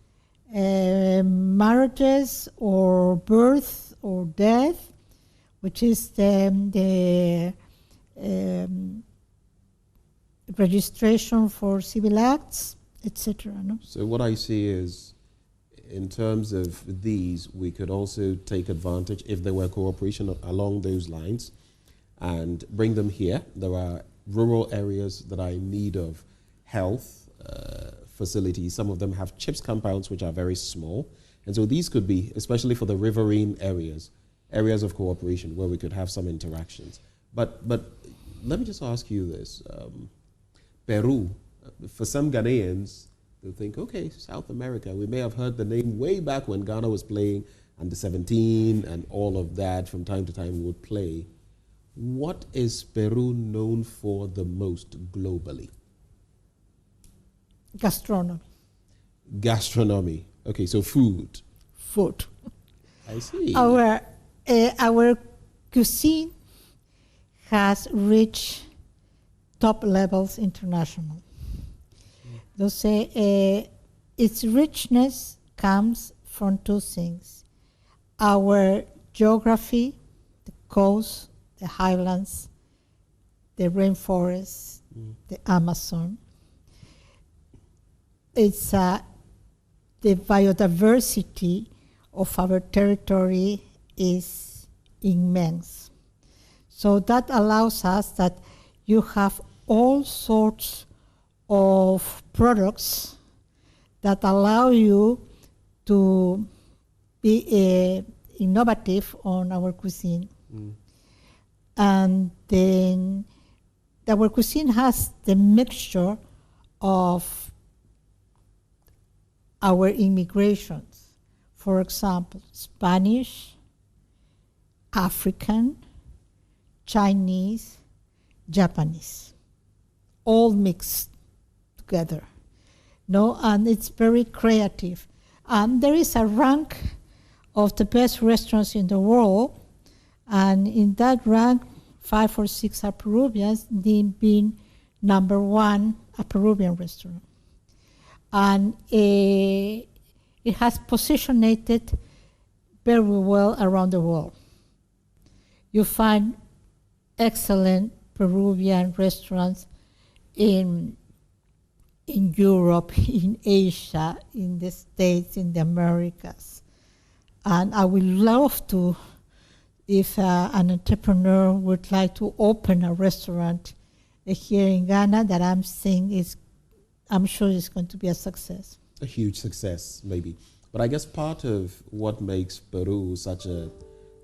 marriages or birth or death, which is the registration for civil acts, etc. No? So what I see is, in terms of these, we could also take advantage, if there were cooperation along those lines, and bring them here. There are rural areas that are in need of health facilities. Some of them have CHIPS compounds, which are very small. And so these could be, especially for the riverine areas of cooperation where we could have some interactions. But let me just ask you this. Peru, for some Ghanaians, they'll think, okay, South America, we may have heard the name way back when Ghana was playing under 17 and all of that. From time to time would play. What is Peru known for the most globally? Gastronomy. Gastronomy. Okay, so food. Food. I see. Our cuisine has reached top levels international. They'll say its richness comes from two things: our geography, the coast, the highlands, the rainforests, the Amazon. It's the biodiversity of our territory is immense. So that allows us that you have all sorts of products that allow you to be innovative on our cuisine. And then our cuisine has the mixture of our immigrations. For example, Spanish, African, Chinese, Japanese, all mixed together. No, and it's very creative. There is a rank of the best restaurants in the world, and in that rank, 5 or 6 are Peruvians, being number 1 a Peruvian restaurant. and it has positioned it very well around the world. You find excellent Peruvian restaurants in Europe, in Asia, in the States, in the Americas. And I would love to, if an entrepreneur would like to open a restaurant here in Ghana, that I'm sure it's going to be a success. A huge success, maybe. But I guess part of what makes Peru such a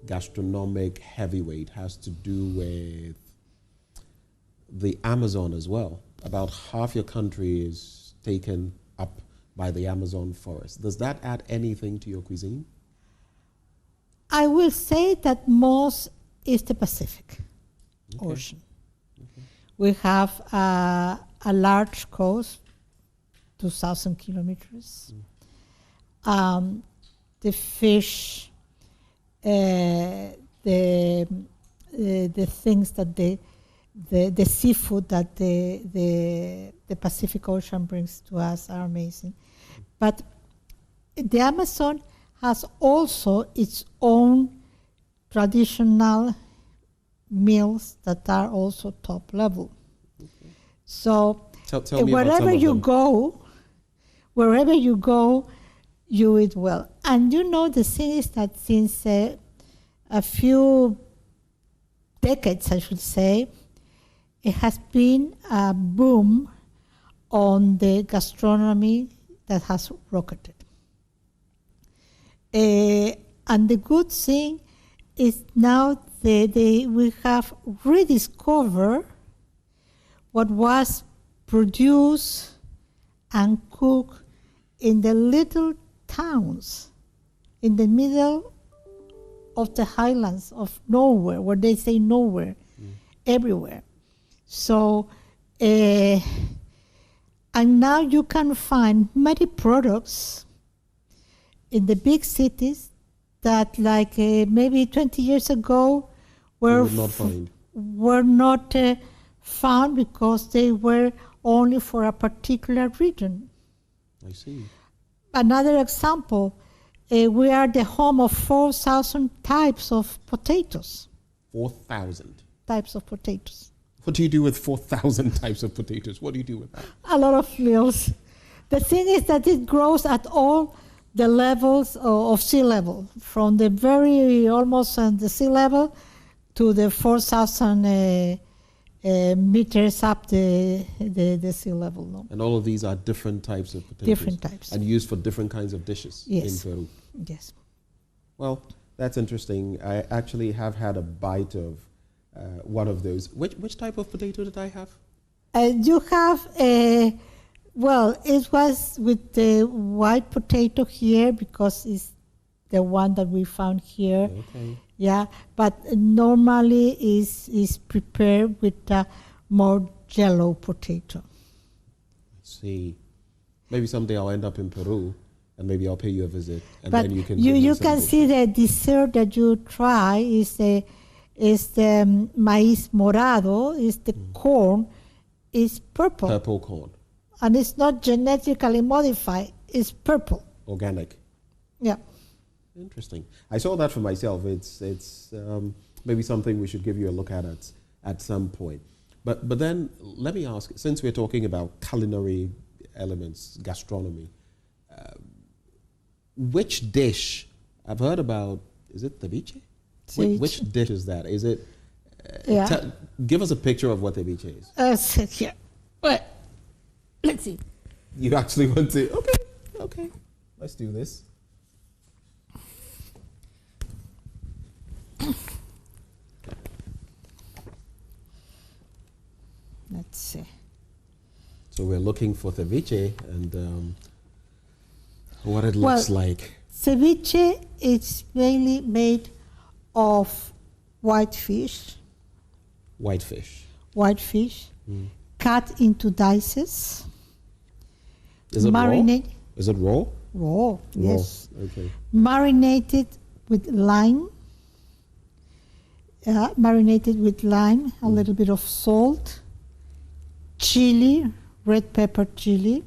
gastronomic heavyweight has to do with the Amazon as well. About half your country is taken up by the Amazon forest. Does that add anything to your cuisine? I will say that most is the Pacific Ocean. Okay. We have a large coast, 2,000 kilometers. The fish, the things that the seafood that the Pacific Ocean brings to us are amazing. But the Amazon has also its own traditional meals that are also top level. Okay. So tell me wherever you go, you eat well. And you know, the thing is that since a few decades, I should say, it has been a boom on the gastronomy that has rocketed. And the good thing is now we have rediscovered what was produced and cooked in the little towns in the middle of the highlands of nowhere, where they say nowhere, everywhere. So, and now you can find many products in the big cities that, like maybe 20 years ago, were not found because they were only for a particular region. I see. Another example, we are the home of 4,000 types of potatoes. 4,000 types of potatoes. What do you do with 4,000 types of potatoes? What do you do with that? A lot of meals. The thing is that it grows at all the levels of sea level, from the very almost on the sea level to the 4,000 meters up the sea level. No? And all of these are different types of potatoes? Different types. And used for different kinds of dishes in Peru? Yes. Well, that's interesting. I actually have had a bite of one of those. Which type of potato did I have? You have well, it was with the white potato here because it's the one that we found here. Okay. Yeah, but normally is prepared with a more yellow potato. I see. Maybe someday I'll end up in Peru and maybe I'll pay you a visit and but then you can you can see the dessert that you try is the maíz morado, is the corn, is purple. Purple corn. And it's not genetically modified, it's purple. Organic. Yeah. Interesting. I saw that for myself. It's maybe something we should give you a look at some point. But then let me ask, since we're talking about culinary elements, gastronomy, which dish, I've heard about, is it ceviche? Which dish is that? Is it, give us a picture of what ceviche is. Yeah. Well, let's see. You actually want to, okay, let's do this. Let's see. So we're looking for ceviche and what it looks like. Ceviche is mainly made of white fish. White fish. White fish, cut into dices. Is it raw? Is it raw? Raw, yes. Okay. Marinated with lime. Marinated with lime, a little bit of salt, chili, red pepper chili,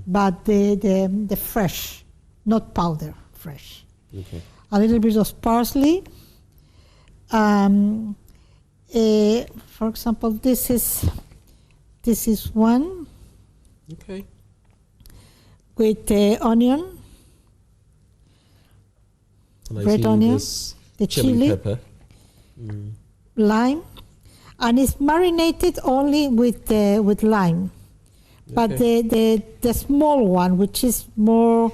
but the fresh, not powder, fresh. Okay. A little bit of parsley. For example, this is one. Okay. With the onion, red onion, the chili, pepper, lime, and it's marinated only with lime. But the small one, which is more.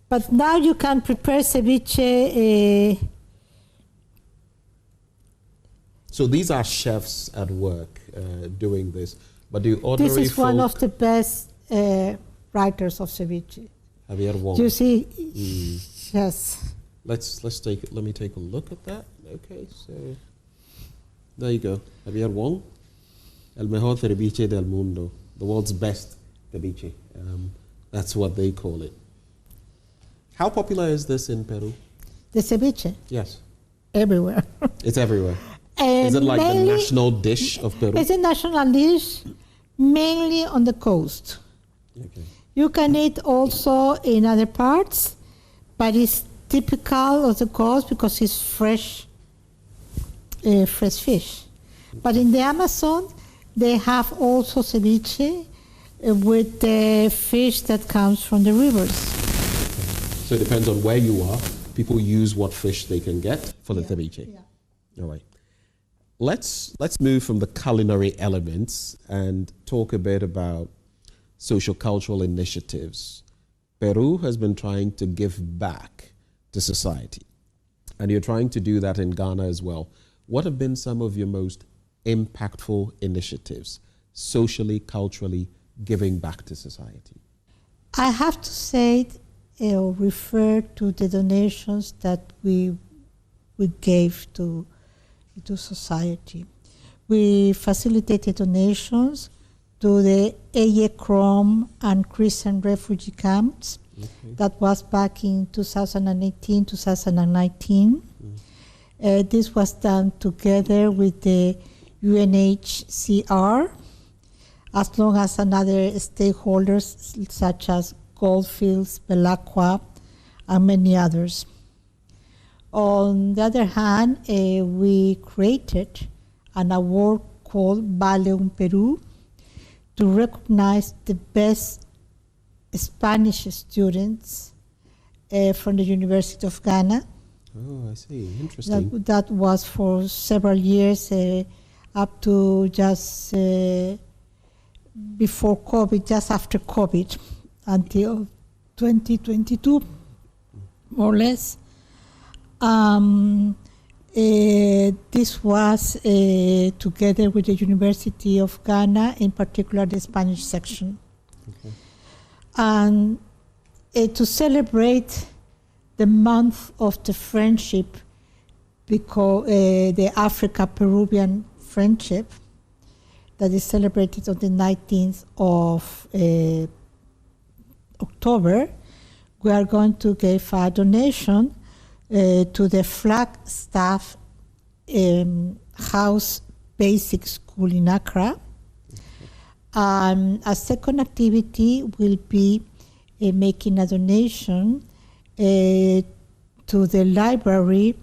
But now you can prepare ceviche. So these are chefs at work doing this. But the ordinary This is one folk- of the best writers of ceviche. Javier Wong. You see, yes. Let me take a look at that. Okay, so there you go. Javier Wong, el mejor ceviche del mundo, the world's best ceviche. That's what they call it. How popular is this in Peru? The ceviche? Yes. Everywhere. It's everywhere. Is it like the national dish of Peru? It's a national dish, mainly on the coast. Okay. You can eat also in other parts, but it's typical of the coast because it's fresh fish. But in the Amazon, they have also ceviche with the fish that comes from the rivers. So it depends on where you are. People use what fish they can get for the ceviche. Yeah. All right. Let's move from the culinary elements and talk a bit about social cultural initiatives. Peru has been trying to give back to society, and you're trying to do that in Ghana as well. What have been some of your most impactful initiatives, socially, culturally, giving back to society? I have to say, refer to the donations that we gave to society. We facilitated donations to the Eye Crom and Christian refugee camps. Okay. That was back in 2018, 2019. This was done together with the UNHCR, as long as another stakeholders such as Goldfields, Belacqua, and many others. On the other hand, we created an award called Vale Peru to recognize the best Spanish students from the University of Ghana. Oh, I see. Interesting. That was for several years, up to just before COVID, just after COVID, until 2022, more or less. This was together with the University of Ghana, in particular the Spanish section. Okay. And to celebrate the month of the friendship, because the Africa-Peruvian friendship that is celebrated on the 19th of October, we are going to give a donation to the Flagstaff House Basic School in Accra. A second activity will be making a donation to the library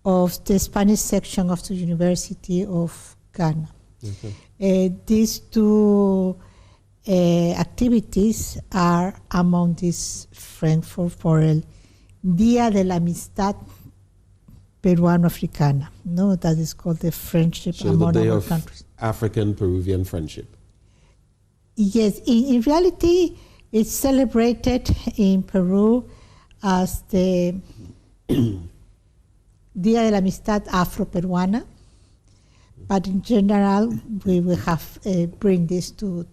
of the Spanish section of the University of Ghana. Okay. These two activities are among these Frankfurt for el Día de la Amistad Peruano-Africana. No, that is called the friendship among our countries. African-Peruvian friendship. Yes, in reality, it's celebrated in Peru as the Día de la Amistad Afro-Peruana, but in general, we will have bring this to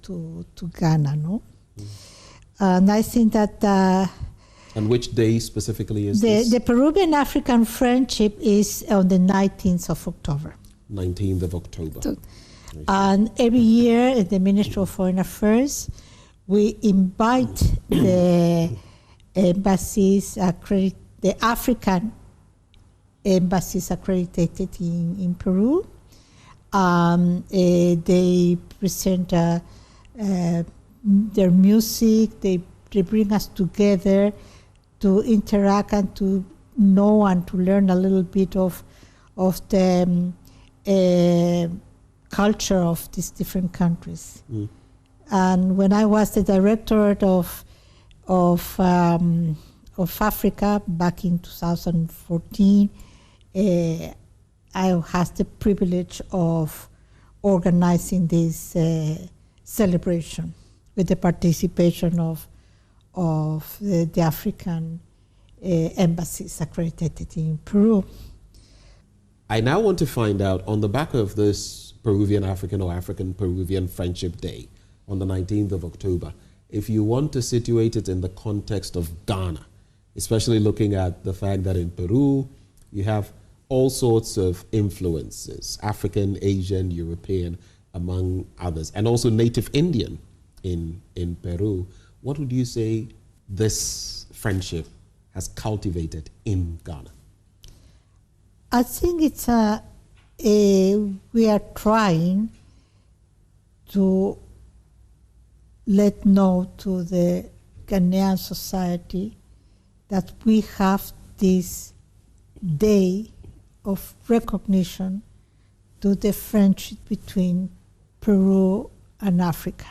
Ghana, no? And I think that. And which day specifically is this? The Peruvian-African friendship is on the 19th of October. 19th of October. And every year at the Ministry of Foreign Affairs, we invite the embassies, the African embassies accredited in Peru. They present a their music. They bring us together to interact and to know and to learn a little bit of the culture of these different countries. And when I was the director of Africa back in 2014, I had the privilege of organizing this celebration with the participation of the African embassies accredited in Peru. I now want to find out, on the back of this Peruvian-African or African-Peruvian Friendship Day on the 19th of October, if you want to situate it in the context of Ghana, especially looking at the fact that in Peru, you have all sorts of influences, African, Asian, European, among others, and also native Indian in Peru. What would you say this friendship has cultivated in Ghana? I think it's we are trying to let know to the Ghanaian society that we have this day of recognition to the friendship between Peru and Africa.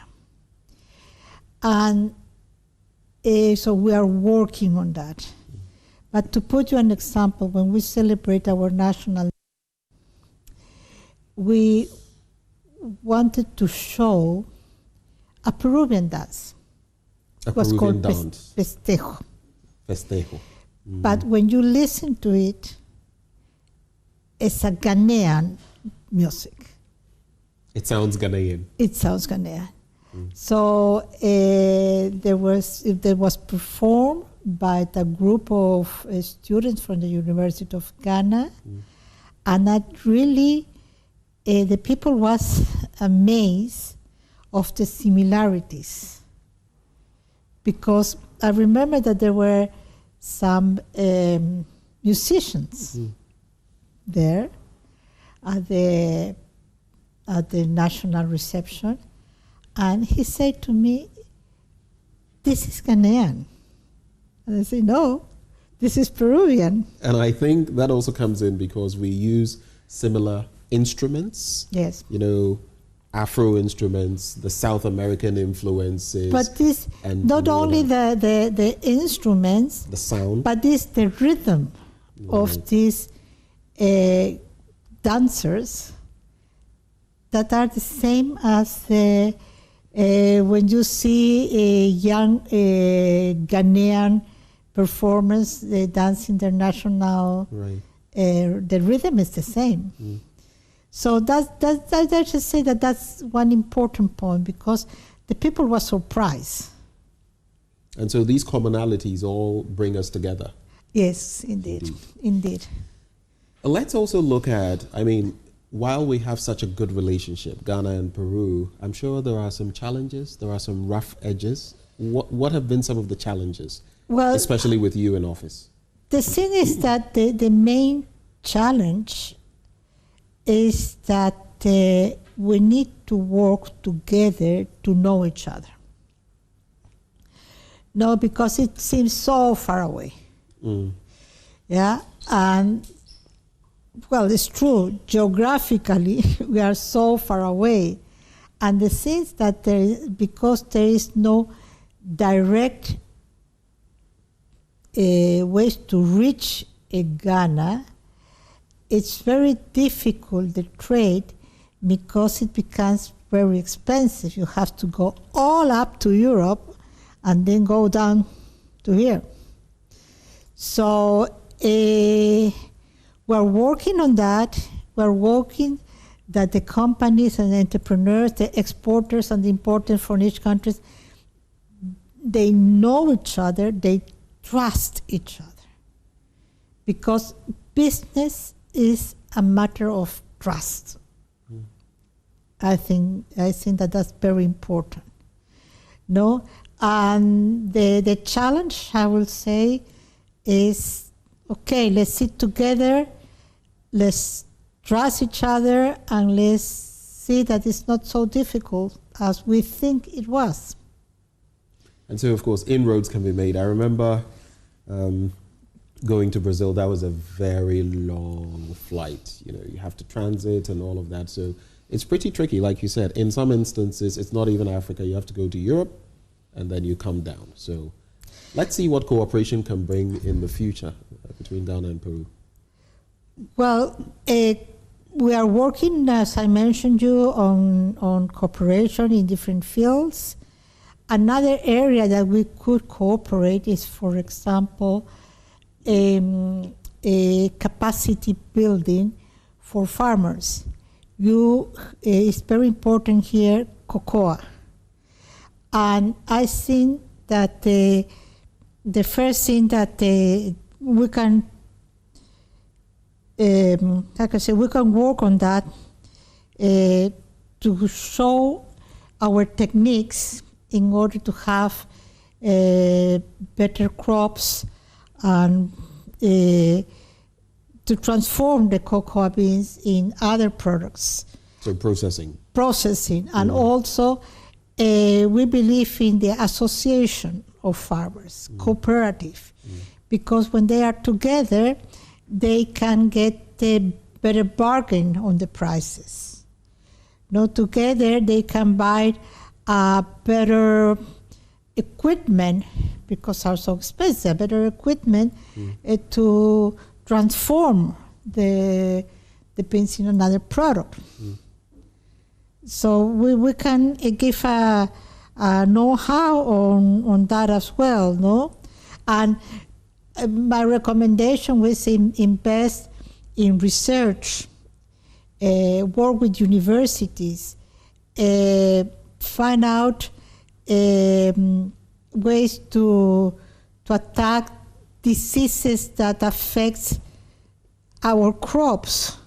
And so we are working on that. But to put you an example, when we celebrate our national, we wanted to show a Peruvian dance. It was called dance. Festejo. Festejo. But when you listen to it, it's a Ghanaian music. It sounds Ghanaian. It sounds Ghanaian. So there was performed by the group of students from the University of Ghana, and that really the people was amazed of the similarities, because I remember that there were some musicians there at the national reception, and he said to me, "This is Ghanaian." And I say, "No, this is Peruvian." And I think that also comes in because we use similar instruments. Yes. You know, Afro instruments, the South American influences. But this, not only the instruments, the sound, but this the rhythm of these dancers that are the same as when you see a young Ghanaian performers, they dance international. Right. The rhythm is the same. So I should say that's one important point, because the people were surprised. And so these commonalities all bring us together. Yes, indeed. Let's also look at, I mean, while we have such a good relationship, Ghana and Peru, I'm sure there are some challenges, there are some rough edges. What have been some of the challenges, especially with you in office? The thing is that the main challenge is that we need to work together to know each other. No, because it seems so far away. Yeah, and well, it's true. Geographically, we are so far away, and the things that because there is no direct ways to reach Ghana, it's very difficult, the trade, because it becomes very expensive. You have to go all up to Europe and then go down to here. So we're working on that. We're working that the companies and the entrepreneurs, the exporters and the importers from each country, they know each other, they trust each other. Because business is a matter of trust. I think that that's very important. No, and the challenge, I will say, is okay. Let's sit together, let's trust each other, and let's see that it's not so difficult as we think it was. And so, of course, inroads can be made. I remember going to Brazil. That was a very long flight. You know, you have to transit and all of that. So it's pretty tricky, like you said. In some instances, it's not even Africa. You have to go to Europe, and then you come down. So let's see what cooperation can bring in the future between Ghana and Peru. Well, we are working, as I mentioned you, on cooperation in different fields. Another area that we could cooperate is, for example, a capacity building for farmers. It's very important here, cocoa. And I think that the first thing that we can, like I said, we can work on that to show our techniques in order to have better crops and to transform the cocoa beans in other products. So processing. Processing. And also we believe in the association of farmers, cooperative, because when they are together, they can get a better bargain on the prices. No, together they can buy better equipment, because are so expensive, better equipment to transform the beans in another product. So we can give a know-how on that as well, no? And my recommendation was invest in research, work with universities, find out ways to attack diseases that affect our crops.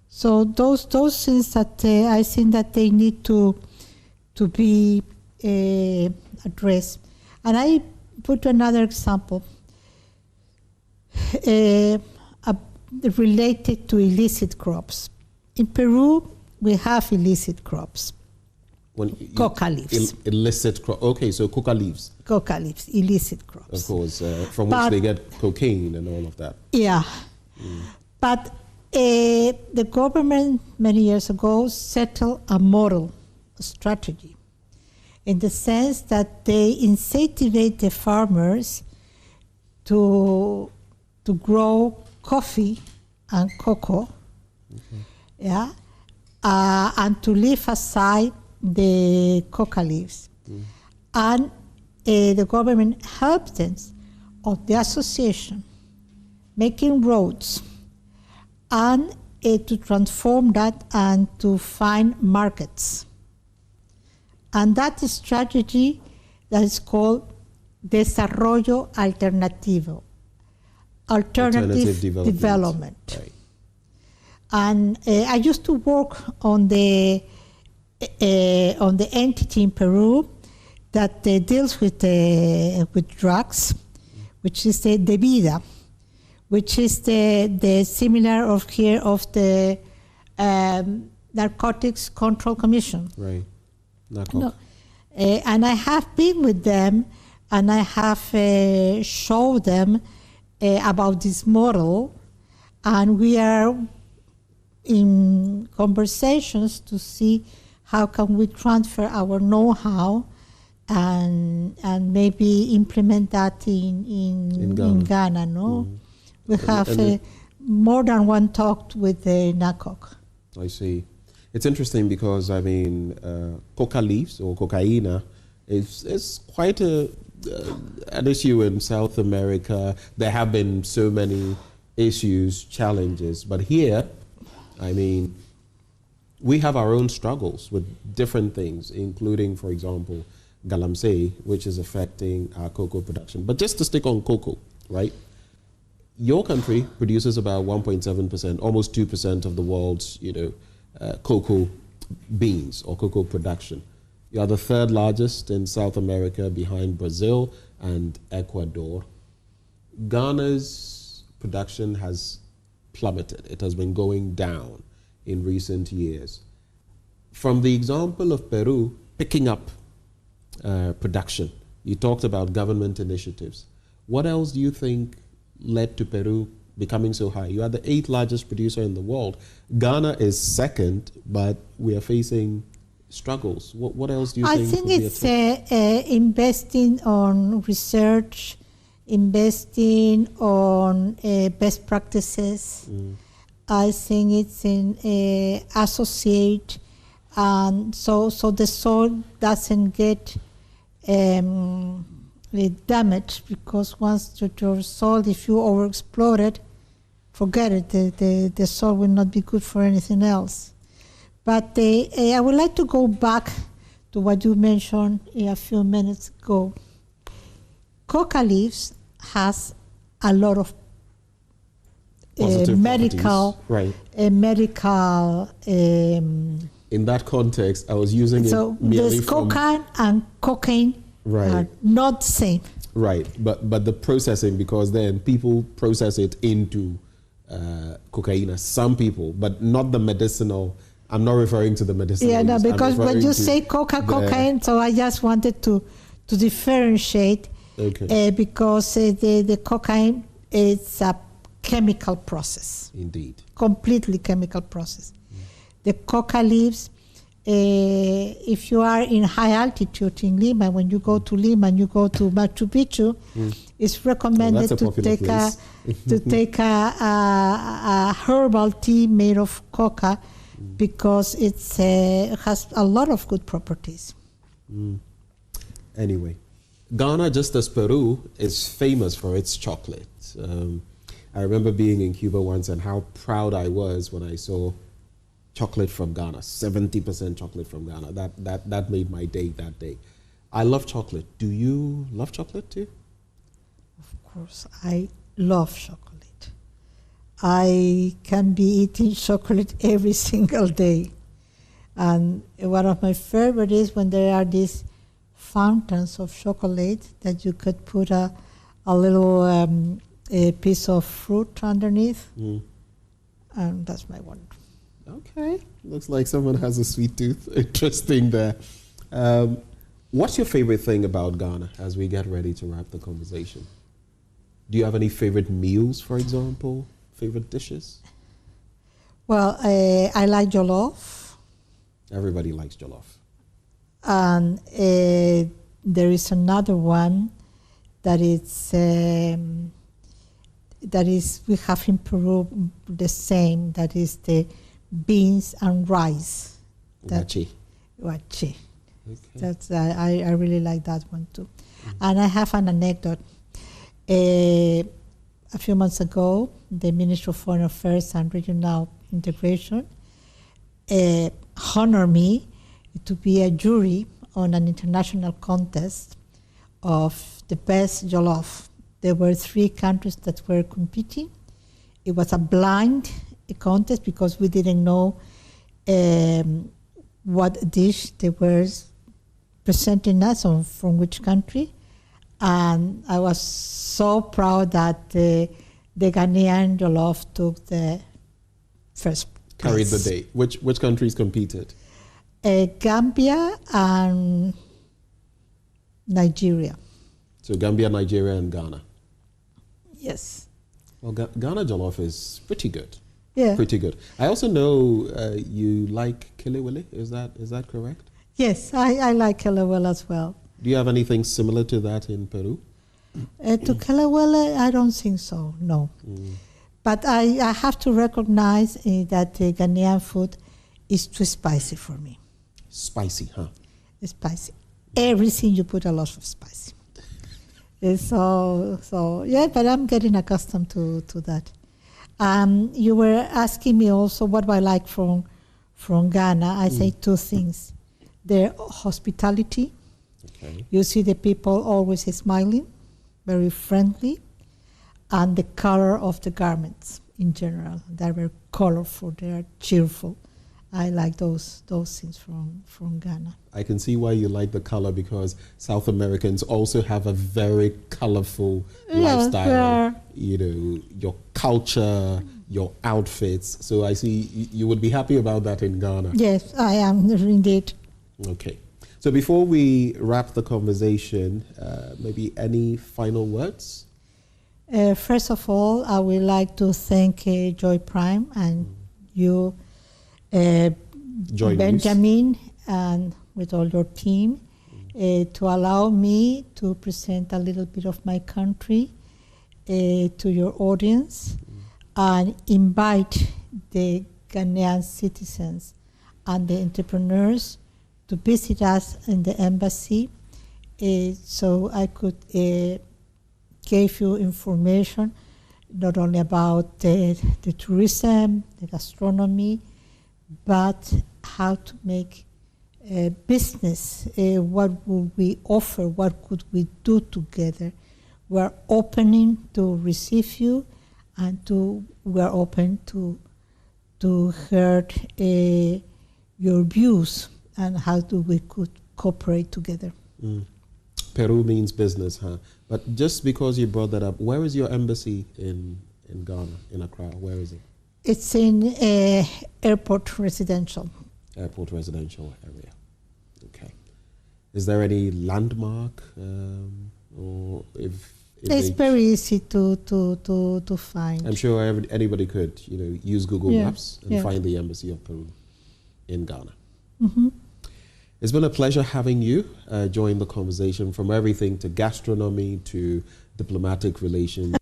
So those things that I think that they need to be addressed. And I put another example related to illicit crops. In Peru, we have illicit crops. Coca leaves. Illicit crop. Okay, so coca leaves. Coca leaves, illicit crops. Of course, from which they get cocaine and all of that. Yeah. But the government many years ago settled a model, a strategy, in the sense that they incentivize the farmers to grow coffee and cocoa, and to leave aside the coca leaves. And the government helped them of the association, making roads, and to transform that and to find markets. And that strategy that is called Desarrollo Alternativo, alternative development. Right. And I used to work on the entity in Peru that deals with drugs, which is the Vida, which is the similar of here of the Narcotics Control Commission. Right. No. And I have been with them, and I have showed them about this model, and we are in conversations to see how can we transfer our know-how and maybe implement that in Ghana, no? We have more than one talk with the NACOC. I see. It's interesting because, I mean, coca leaves or cocaina is quite an issue in South America. There have been so many issues, challenges, but here, I mean, we have our own struggles with different things, including, for example, galamsey, which is affecting our cocoa production. But just to stick on cocoa, right? Your country produces about 1.7%, almost 2% of the world's, cocoa beans or cocoa production. You are the third largest in South America, behind Brazil and Ecuador. Ghana's production has plummeted. It has been going down in recent years. from the example of Peru picking up production, you talked about government initiatives. What else do you think led to Peru becoming so high? You are the 8th largest producer in the world. Ghana is second, but we are facing struggles. What else do you think? I think it's investing on research, investing on best practices. I think it's in associate, and so the soil doesn't get damaged, because once your soil, if you overexplore it, forget it. The soil will not be good for anything else. But I would like to go back to what you mentioned a few minutes ago. Coca leaves has a lot of medical, right? Medical. In that context, I was using it merely there's cocaine and cocaine are not the same. Right, but the processing, because then people process it into cocaine, some people, but not the medicinal. I'm not referring to the medicinal. Yeah, no, use. because when you say cocaine, so I just wanted to differentiate, because the cocaine is a chemical process. Indeed. Completely chemical process. The coca leaves, if you are in high altitude in Lima, when you go to Lima and you go to Machu Picchu, it's recommended to take a herbal tea made of coca, because it has a lot of good properties. Anyway, Ghana, just as Peru, is famous for its chocolate. I remember being in Cuba once and how proud I was when I saw chocolate from Ghana, 70% chocolate from Ghana. That made my day that day. I love chocolate. Do you love chocolate too? Of course, I love chocolate. I can be eating chocolate every single day. And one of my favorite is when there are these fountains of chocolate that you could put a little a piece of fruit underneath. And that's my one. Okay. Looks like someone has a sweet tooth. Interesting there. What's your favorite thing about Ghana as we get ready to wrap the conversation? Do you have any favorite meals, for example? Favorite dishes? Well, I like jollof. Everybody likes jollof. And there is another one that we have in Peru the same, that is the beans and rice. Wachi. Wachi. Okay. That's I really like that one too. And I have an anecdote. A few months ago, the Ministry of Foreign Affairs and Regional Integration honored me to be a jury on an international contest of the best jollof. There were 3 countries that were competing. It was a blind contest because we didn't know what dish they were presenting us on, from which country. And I was so proud that the Ghanaian jollof took the first place. Carried the day. Which countries competed? Gambia and Nigeria. So Gambia, Nigeria, and Ghana. Yes. Well, Ghana jollof is pretty good. Yeah. Pretty good. I also know you like kelewele. Is that correct? Yes, I like kelewele as well. Do you have anything similar to that in Peru? To kelewele, I don't think so, no. But I have to recognize that Ghanaian food is too spicy for me. Spicy, huh? It's spicy. Everything you put a lot of spicy. So yeah, but I'm getting accustomed to that. You were asking me also what do I like from Ghana. I say 2 things. Their hospitality. Okay. You see the people always smiling, very friendly, and the color of the garments in general. They're very colorful, they are cheerful, I like those things from Ghana. I can see why you like the color, because South Americans also have a very colorful lifestyle. Yeah. You know, your culture, your outfits. So I see you would be happy about that in Ghana. Yes, I am indeed. Okay. So before we wrap the conversation, maybe any final words? First of all, I would like to thank Joy Prime and you, Benjamin, and with all your team, to allow me to present a little bit of my country to your audience and invite the Ghanaian citizens and the entrepreneurs to visit us in the embassy so I could give you information not only about the tourism, the gastronomy, but how to make business. What would we offer? What could we do together? We're opening to receive you, and we're open to hear your views and how we could cooperate together. Peru means business, huh? But just because you brought that up, where is your embassy in Ghana, in Accra? Where is it? It's in Airport Residential. Airport Residential area. Okay. Is there any landmark, or if it's very easy to find. I'm sure anybody could, use Google Maps and find the Embassy of Peru in Ghana. Mm-hmm. It's been a pleasure having you join the conversation, from everything to gastronomy to diplomatic relations,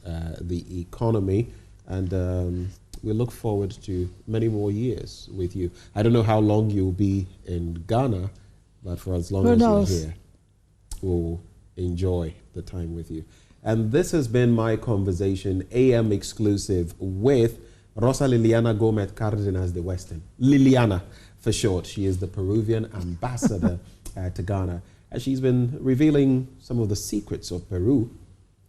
the economy, and we look forward to many more years with you. I don't know how long you'll be in Ghana, but for as long as you're here, we'll enjoy the time with you. And this has been my conversation, AM exclusive, with Rosa Liliana Gomez Cardenas de Weston. Liliana, for short. She is the Peruvian ambassador to Ghana. And she's been revealing some of the secrets of Peru,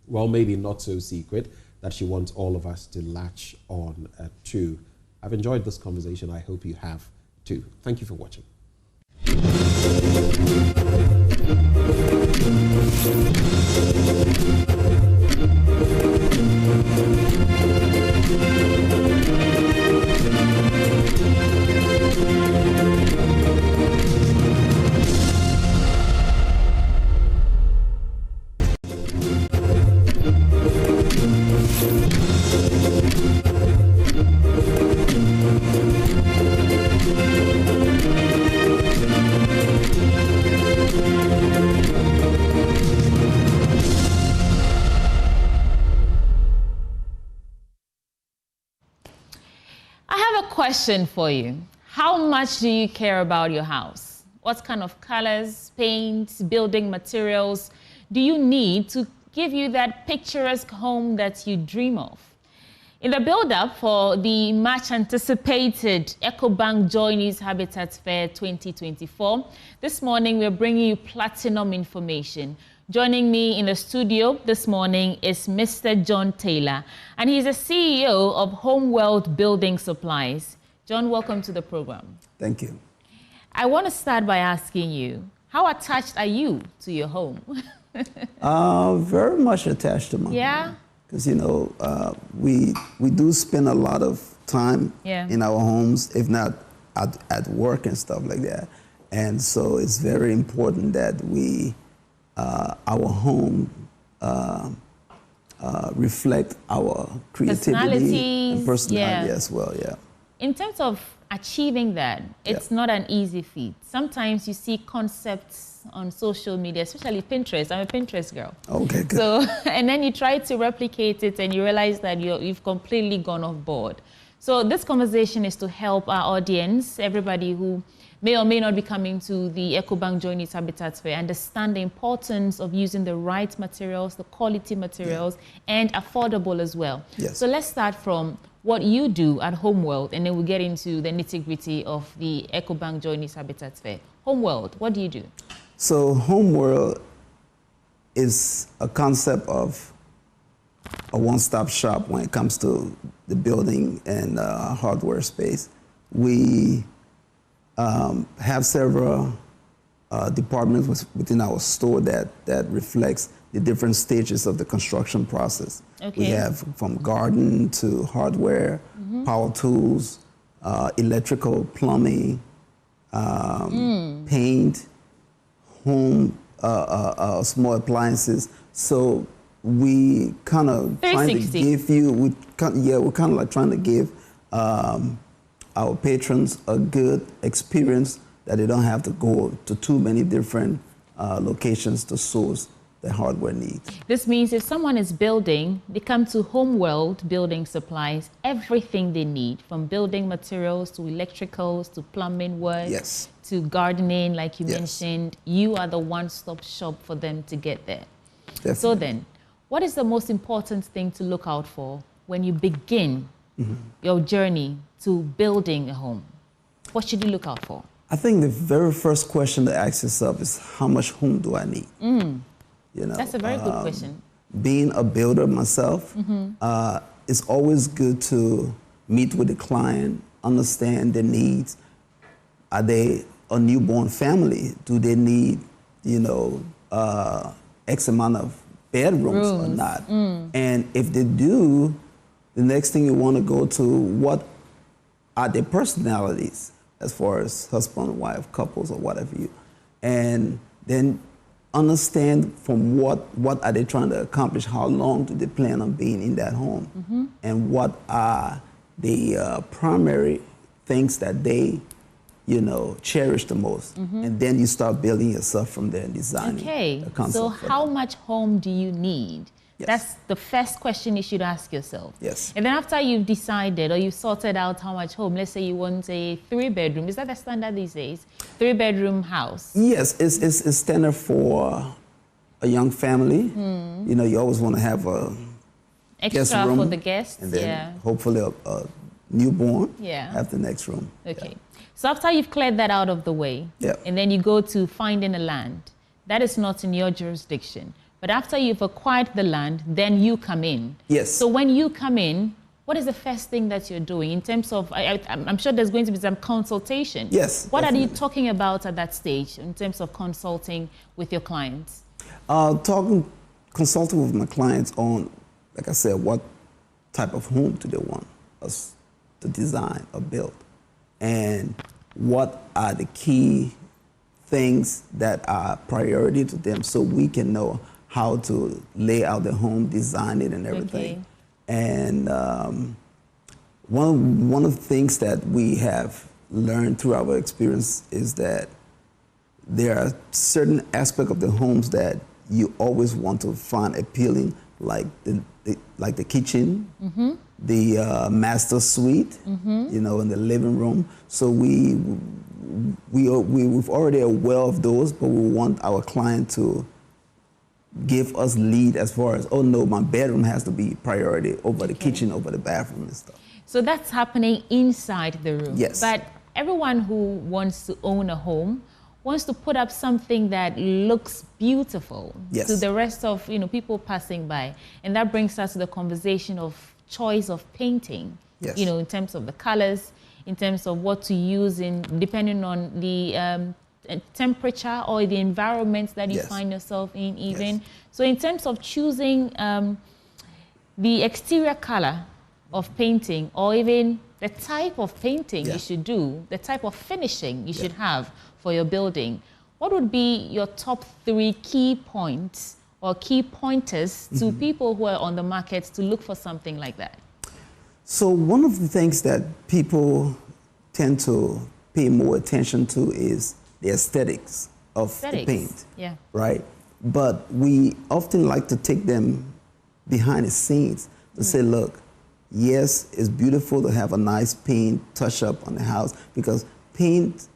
well, maybe not so secret, that she wants all of us to latch on to. I've enjoyed this conversation. I hope you have too. Thank you for watching. Question for you. How much do you care about your house? What kind of colors, paints, building materials do you need to give you that picturesque home that you dream of? In the build-up for the much-anticipated EcoBank JoyNews Habitat Fair 2024, this morning we're bringing you platinum information. Joining me in the studio this morning is Mr. John Taylor, and he's the CEO of Homeworld Building Supplies. John, welcome to the program. Thank you. I want to start by asking you, how attached are you to your home? Very much attached to my home. Because, we do spend a lot of time in our homes, if not at work and stuff like that. And so it's very important that our home reflect our creativity and personality as well, In terms of achieving that, it's not an easy feat. Sometimes you see concepts on social media, especially Pinterest. I'm a Pinterest girl. Okay, good. So, and then you try to replicate it and you realize that you've completely gone off board. So this conversation is to help our audience, everybody who may or may not be coming to the EcoBank JoyNews Habitat Fair, understand the importance of using the right materials, the quality materials, and affordable as well. Yes. So let's start from what you do at Homeworld, and then we'll get into the nitty-gritty of the EcoBank JoyNews Habitat Fair. Homeworld, what do you do? So Homeworld is a concept of a one-stop shop when it comes to the building and hardware space We have several departments within our store that reflects the different stages of the construction process. Okay. We have from garden to hardware, power tools, electrical, plumbing, paint, home, small appliances. So we kind of trying to give you, we're kind of like trying to give our patrons a good experience that they don't have to go to too many different locations to source the hardware needs. This means if someone is building, they come to Homeworld Building Supplies, everything they need, from building materials to electricals to plumbing work, yes, to gardening, like you mentioned. You are the one-stop shop for them to get there. Definitely. So then, what is the most important thing to look out for when you begin your journey to building a home? What should you look out for? I think the very first question to ask yourself is, how much home do I need? You know, that's a very good question. Being a builder myself, it's always good to meet with the client, understand their needs. Are they a newborn family? Do they need, you know, X amount of bedrooms or not? And if they do, the next thing you want to go to, what are their personalities as far as husband, wife, couples, or whatever you, and then understand from what are they trying to accomplish, how long do they plan on being in that home, and what are the primary things that they, you know, cherish the most. And then you start building yourself from there and designing a concept. So how much home do you need? That's the first question you should ask yourself. Yes. And then after you've decided or you've sorted out how much home, let's say you want a 3-bedroom, is that the standard these days? 3-bedroom house? Yes, it's standard for a young family. You know, you always want to have a guest Extra room for the guests, and then hopefully a newborn have the next room. Okay. So after you've cleared that out of the way, and then you go to finding a land, that is not in your jurisdiction. But after you've acquired the land, then you come in. Yes. So when you come in, what is the first thing that you're doing in terms of, I'm sure there's going to be some consultation. Yes. What are you talking about at that stage in terms of consulting with your clients? Consulting with my clients on, like I said, what type of home do they want us to design or build? And what are the key things that are priority to them so we can know how to lay out the home, design it and everything. Okay. And one of the things that we have learned through our experience is that there are certain aspects of the homes that you always want to find appealing, like the kitchen, the master suite, you know, in the living room. So we've already aware of those, but we want our client to give us lead as far as, oh no, my bedroom has to be priority over the kitchen, over the bathroom and stuff. So that's happening inside the room. Yes. But everyone who wants to own a home wants to put up something that looks beautiful to the rest of, you know, people passing by. And that brings us to the conversation of choice of painting, you know, in terms of the colors, in terms of what to use in, depending on the temperature or the environment that you find yourself in even. So in terms of choosing the exterior color of painting, or even the type of painting you should do, the type of finishing you should have for your building, what would be your top 3 key points or key pointers to people who are on the market to look for something like that? So one of the things that people tend to pay more attention to is the aesthetics of the paint, right? But we often like to take them behind the scenes to say, look, yes, it's beautiful to have a nice paint touch up on the house because paint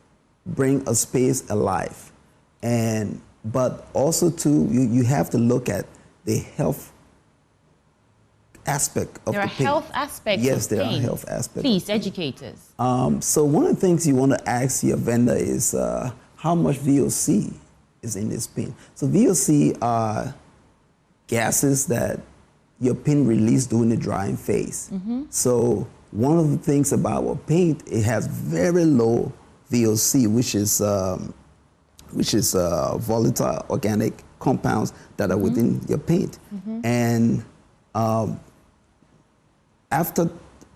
bring a space alive. But also too, you have to look at the health aspect of the paint. There are health aspects of paint. Yes, there are health aspects. Please, educate us. So one of the things you want to ask your vendor is how much VOC is in this paint. So VOC are gases that your paint release during the drying phase. So one of the things about our paint, it has very low VOC, which is volatile organic compounds that are within your paint. And after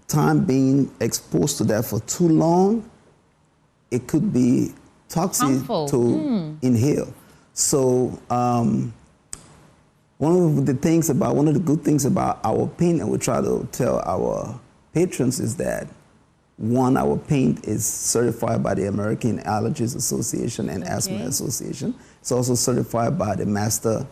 time being exposed to that for too long, it could be toxic to inhale. So one of the good things about our paint, and we try to tell our patrons, is that one, our paint is certified by the American Allergies Association and Asthma Association. It's also certified by the Master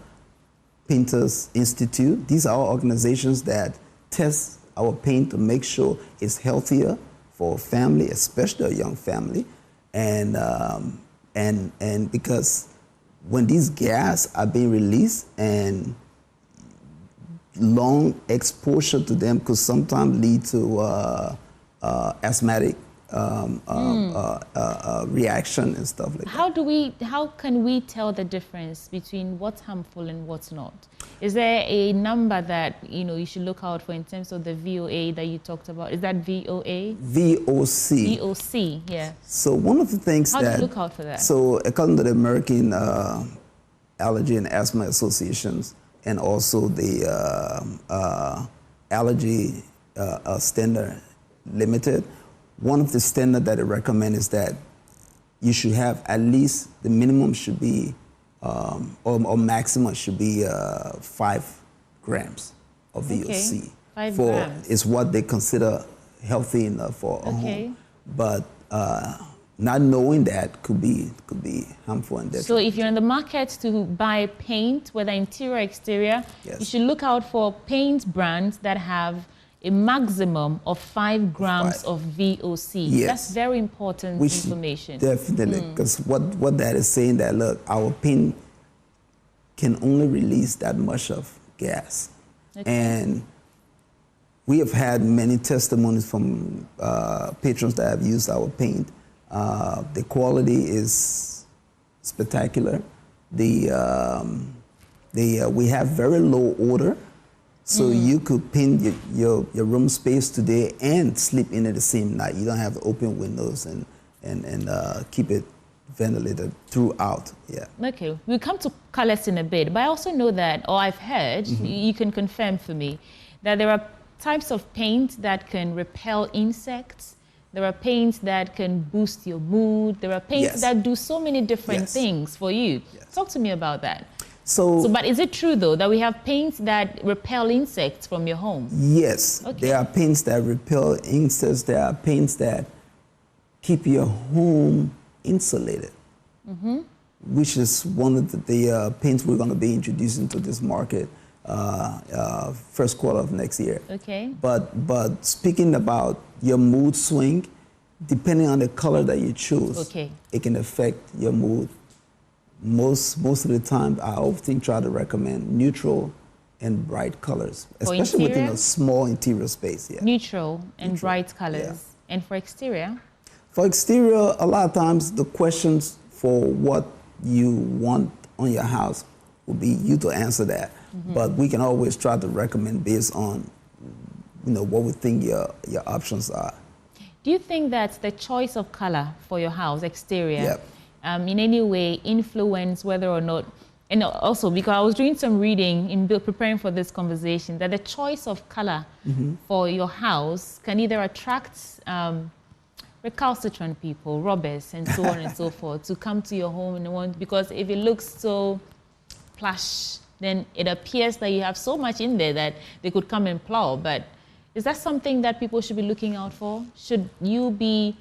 Painters Institute. These are all organizations that test our paint to make sure it's healthier for a family, especially a young family. And because when these gases are being released, and long exposure to them could sometimes lead to asthmatic reaction and stuff like that. How can we tell the difference between what's harmful and what's not? Is there a number that you should look out for in terms of the VOA that you talked about? Is that VOA? VOC. VOC, yeah. So one of the things how do you look out for that? So according to the American Allergy and Asthma Associations, and also the Allergy Standard Limited, one of the standards that they recommend is that you should have at least, the minimum should be, or maximum should be 5 grams of VOC. 5 grams. Is what they consider healthy enough for a home. But not knowing that could be harmful and detrimental. So if you're in the market to buy paint, whether interior or exterior, you should look out for paint brands that have a maximum of 5 grams of VOC. Yes. That's very important information. Definitely, because what that is saying, that look, our paint can only release that much of gas. And we have had many testimonies from patrons that have used our paint. The quality is spectacular. We have very low odor. So you could paint your room space today and sleep in it the same night. You don't have to open windows and keep it ventilated throughout. Yeah. Okay, we'll come to colors in a bit, but I also know that, or I've heard, you can confirm for me, that there are types of paint that can repel insects. There are paints that can boost your mood. There are paints that do so many different things for you. Talk to me about that. So, but is it true, though, that we have paints that repel insects from your home? Yes. There are paints that repel insects. There are paints that keep your home insulated, which is one of the paints we're going to be introducing to this market first quarter of next year. Okay. But speaking about your mood swing, depending on the color that you choose, it can affect your mood. Most of the time, I often try to recommend neutral and bright colors, especially within a small interior space. Yeah. Neutral and bright colors. Yeah. And for exterior? For exterior, a lot of times the questions for what you want on your house will be you to answer that. But we can always try to recommend based on what we think your options are. Do you think that the choice of color for your house, exterior, in any way influence whether or not, and also because I was doing some reading in preparing for this conversation, that the choice of color for your house can either attract recalcitrant people, robbers, and so on and so forth, to come to your home and want, because if it looks so plush, then it appears that you have so much in there that they could come and plow. But is that something that people should be looking out for? Should you be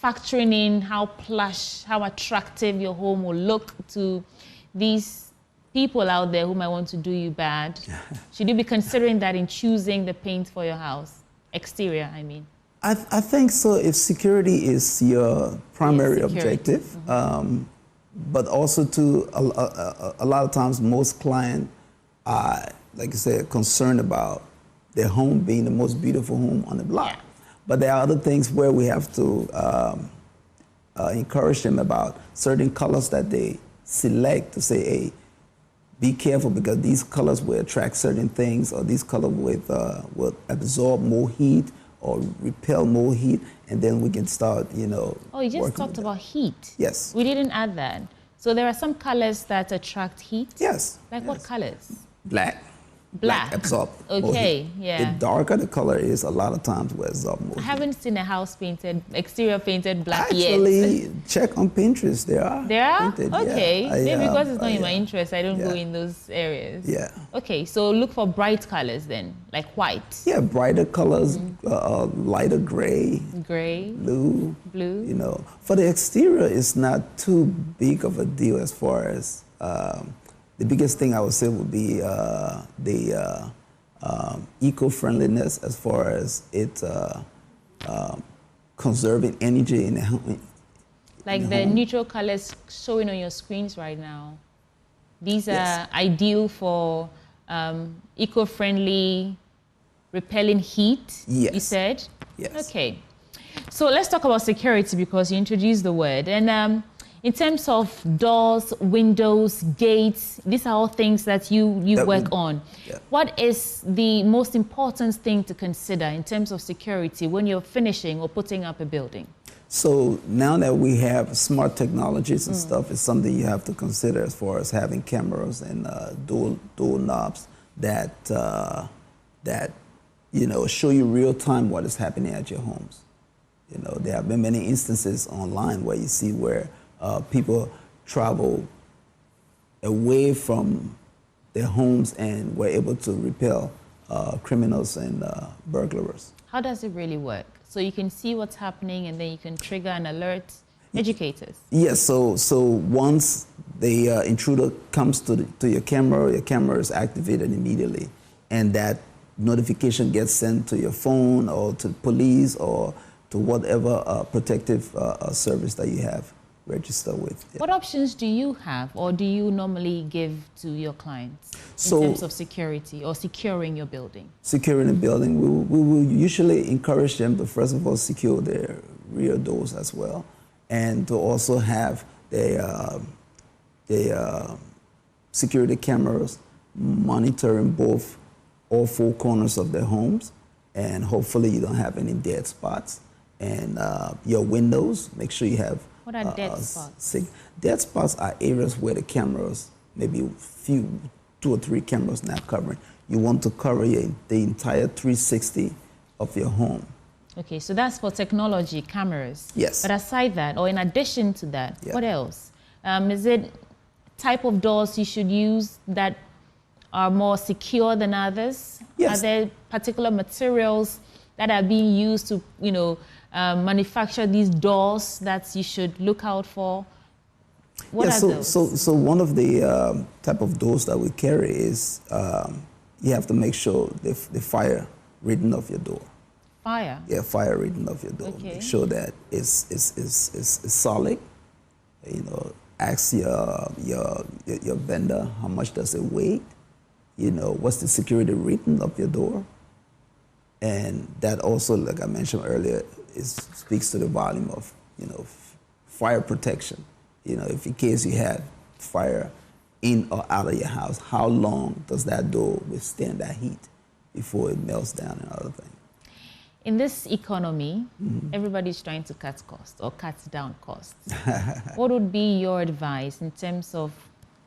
factoring in how plush, how attractive your home will look to these people out there who might want to do you bad? Should you be considering that in choosing the paint for your house? Exterior, I mean. I think so, if security is your primary objective. But also too, a lot of times most clients are, like I said, concerned about their home being the most beautiful home on the block. But there are other things where we have to encourage them about certain colors that they select, to say, hey, be careful because these colors will attract certain things, or these colors will absorb more heat, or repel more heat, and then we can start, you know. Oh, you just talked about heat. Yes. We didn't add that. So there are some colors that attract heat? Yes. Like what colors? Black. Black. Absorb more Okay, heat. yeah. The darker the color is, a lot of times will absorb more I heat. haven't seen a house painted, exterior painted black yet. Actually, check on Pinterest. There are. There are? Painted, Okay. yeah. Maybe because it's not in my interest, I don't go in those areas. Yeah. Okay, so look for bright colors then, like white. Yeah, brighter colors, lighter gray. Gray. Blue. Blue. You know, for the exterior, it's not too big of a deal as far as the biggest thing I would say would be the eco-friendliness as far as it conserving energy in the home. Like the neutral colors showing on your screens right now. These are ideal for eco-friendly, repelling heat, you said? Yes. Okay. So let's talk about security because you introduced the word. And in terms of doors, windows, gates, these are all things that you work on. Yeah. What is the most important thing to consider in terms of security when you're finishing or putting up a building? So now that we have smart technologies and stuff, it's something you have to consider as far as having cameras and door knobs that you know, show you real time what is happening at your homes. You know, there have been many instances online where you see where people travel away from their homes and were able to repel criminals and burglars. How does it really work? So you can see what's happening and then you can trigger and alert educators. Yes, so once the intruder comes to your camera is activated immediately, and that notification gets sent to your phone or to police or to whatever protective service that you have registered with. Yeah. What options do you have or do you normally give to your clients in terms of security or securing your building? Securing the building, we will usually encourage them to first of all secure their rear doors as well, and to also have their security cameras monitoring all four corners of their homes, and hopefully you don't have any dead spots. And your windows, make sure you have. What are dead spots? Dead spots are areas where the cameras, maybe two or three cameras not covering. You want to cover the entire 360 of your home. Okay, so that's for technology, cameras. Yes. But aside that, or in addition to that, what else? Is it type of doors you should use that are more secure than others? Yes. Are there particular materials that are being used to, you know, manufacture these doors that you should look out for? What are those? So one of the type of doors that we carry is you have to make sure the fire rating of your door. Fire? Yeah, fire rating of your door. Okay. Make sure that it's solid. You know, ask your vendor how much does it weigh. You know, what's the security rating of your door. And that also, like I mentioned earlier, speaks to the volume of, you know, fire protection. You know, if in case you have fire in or out of your house, how long does that door withstand that heat before it melts down and other things? In this economy, everybody's trying to cut costs or cut down costs. What would be your advice in terms of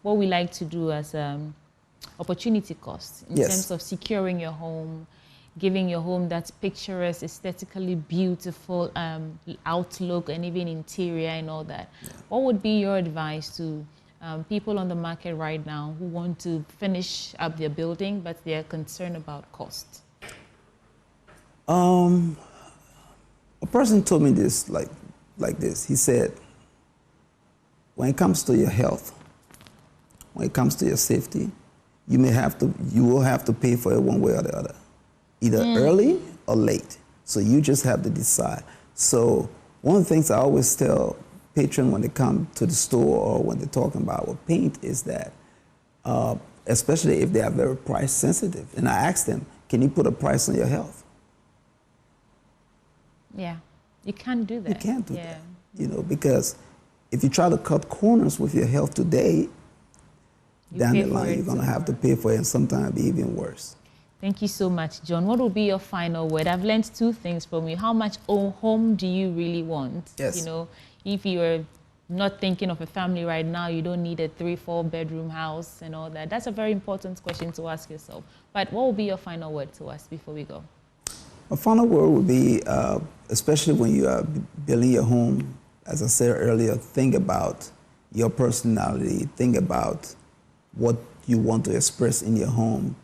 what we like to do as opportunity costs in terms of securing your home, giving your home that picturesque, aesthetically beautiful outlook and even interior and all that? What would be your advice to people on the market right now who want to finish up their building but they're concerned about cost? A person told me this like this. He said, when it comes to your health, when it comes to your safety, you will have to pay for it one way or the other, either early or late. So you just have to decide. So one of the things I always tell patrons when they come to the store or when they're talking about paint is that, especially if they are very price sensitive, and I ask them, can you put a price on your health? Yeah, you can't do that. You can't do that, you know, because if you try to cut corners with your health today, down the line you're going to have to pay for it, and sometimes be even worse. Thank you so much, John. What will be your final word? I've learned two things from you. How much home do you really want? Yes. You know, if you're not thinking of a family right now, you don't need a 3-4 bedroom house and all that. That's a very important question to ask yourself. But what will be your final word to us before we go? My final word would be, especially when you are building your home, as I said earlier, think about your personality, think about what you want to express in your home,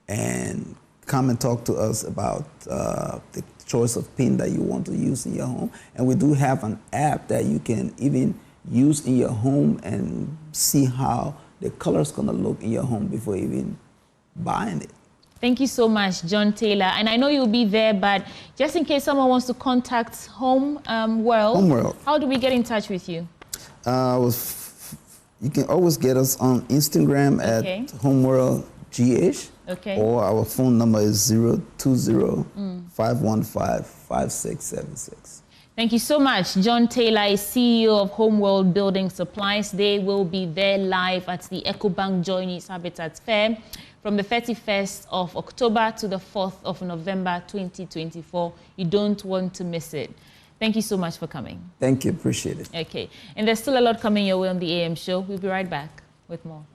and come and talk to us about the choice of pin that you want to use in your home. And we do have an app that you can even use in your home and see how the color is going to look in your home before even buying it. Thank you so much, John Taylor. And I know you'll be there, but just in case someone wants to contact Homeworld, how do we get in touch with you? You can always get us on Instagram at HomeworldGH. Okay. Or our phone number is 020-515-5676. Thank you so much. John Taylor is CEO of Homeworld Building Supplies. They will be there live at the EcoBank JoyNews Habitat Fair from the 31st of October to the 4th of November 2024. You don't want to miss it. Thank you so much for coming. Thank you. Appreciate it. Okay. And there's still a lot coming your way on the AM show. We'll be right back with more.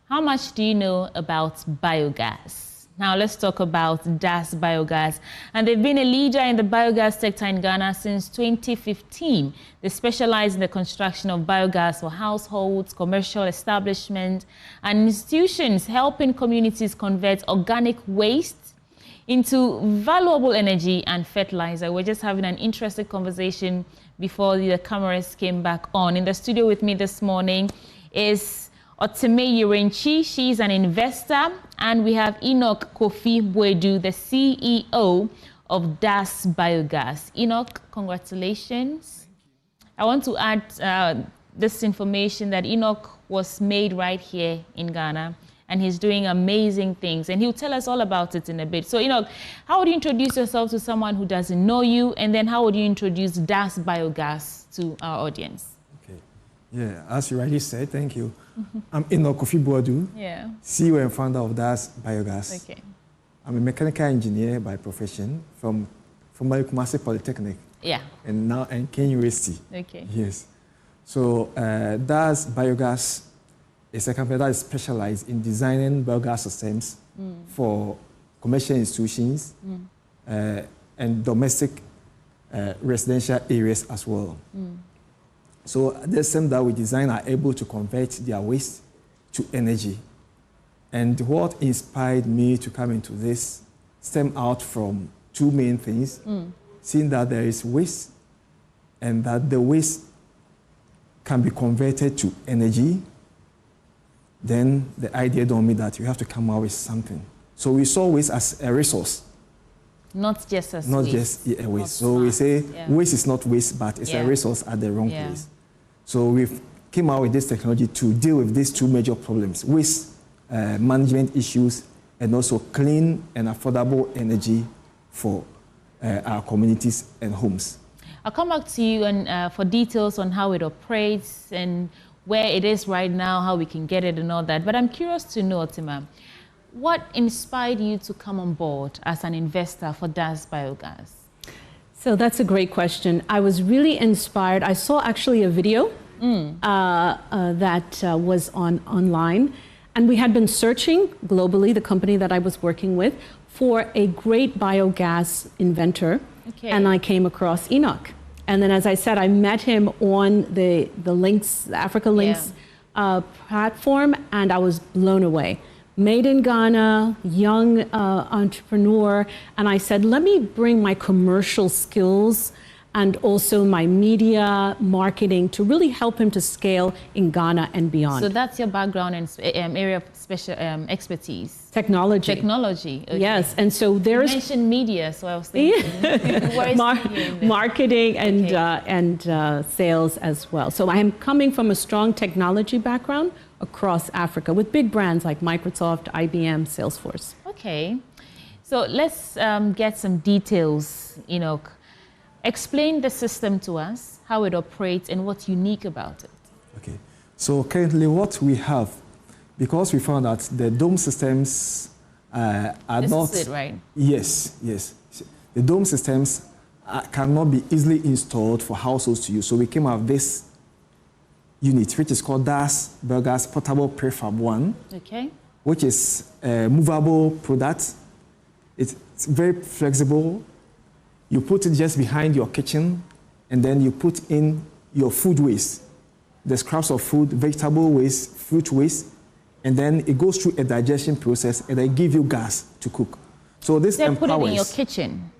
How much do you know about biogas? Now let's talk about DAS Biogas. And they've been a leader in the biogas sector in Ghana since 2015. They specialize in the construction of biogas for households, commercial establishments, and institutions, helping communities convert organic waste into valuable energy and fertilizer. We're just having an interesting conversation before the cameras came back on. In the studio with me this morning is Otime Yirenchi. She's an investor. And we have Enoch Kofi Bwedu, the CEO of DAS Biogas. Enoch, congratulations. I want to add this information that Enoch was made right here in Ghana, and he's doing amazing things. And he'll tell us all about it in a bit. So Enoch, how would you introduce yourself to someone who doesn't know you? And then how would you introduce DAS Biogas to our audience? Okay. Yeah, as you rightly said, thank you. I'm Enoch Kofi Bwedu, CEO and founder of DAS Biogas. Okay. I'm a mechanical engineer by profession from Kumasi Polytechnic. Yeah. And now in Kenya University. Okay. Yes. So DAS Biogas is a company that is specialized in designing biogas systems for commercial institutions and domestic residential areas as well. So the systems that we design are able to convert their waste to energy. And what inspired me to come into this stemmed out from two main things. Seeing that there is waste and that the waste can be converted to energy, then the idea dawned on me that you have to come out with something. So we saw waste as a resource. Not just as not waste. Just a waste. So we say waste is not waste, but it's a resource at the wrong place. So we came out with this technology to deal with these two major problems: waste management issues and also clean and affordable energy for our communities and homes. I'll come back to you and for details on how it operates and where it is right now, how we can get it and all that. But I'm curious to know, Otime, what inspired you to come on board as an investor for DAS Biogas? So that's a great question. I was really inspired. I saw actually a video that was online, and we had been searching globally, the company that I was working with, for a great biogas inventor, and I came across Enoch. And then, as I said, I met him on the Links, the Africa Links platform, and I was blown away. Made in Ghana, young entrepreneur, and I said, let me bring my commercial skills and also my media marketing to really help him to scale in Ghana and beyond. So that's your background and area of special expertise? Technology. Technology. Okay. Yes, and so there's... You mentioned media, so I was thinking, where is media in this? Marketing and sales as well. So I am coming from a strong technology background across Africa with big brands like Microsoft, IBM, Salesforce. Okay, so let's get some details, Enoch. Explain the system to us, how it operates and what's unique about it. Okay, so currently what we have, because we found that the dome systems are this not... This is it, right? Yes, yes. The dome systems cannot be easily installed for households to use. So we came out with this unit, which is called DAS Burgas Portable Prefab 1, okay, which is a movable product. It's very flexible. You put it just behind your kitchen, and then you put in your food waste, the scraps of food, vegetable waste, fruit waste, and then it goes through a digestion process, and they give you gas to cook. So this empowers... Put it in your kitchen?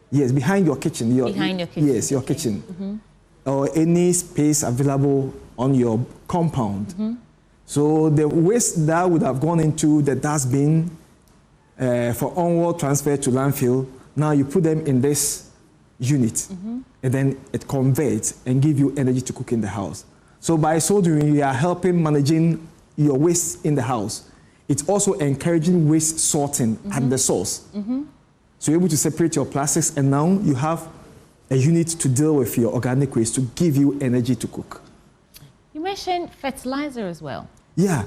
Yes, behind your kitchen. Behind your kitchen? Yes, your kitchen. Or any space available on your compound. So the waste that would have gone into the dustbin for onward transfer to landfill, now you put them in this unit, and then it converts and gives you energy to cook in the house. So by so doing, you are helping managing your waste in the house. It's also encouraging waste sorting at the source. So you're able to separate your plastics, and now you have a unit to deal with your organic waste to give you energy to cook. You mentioned fertilizer as well. Yeah.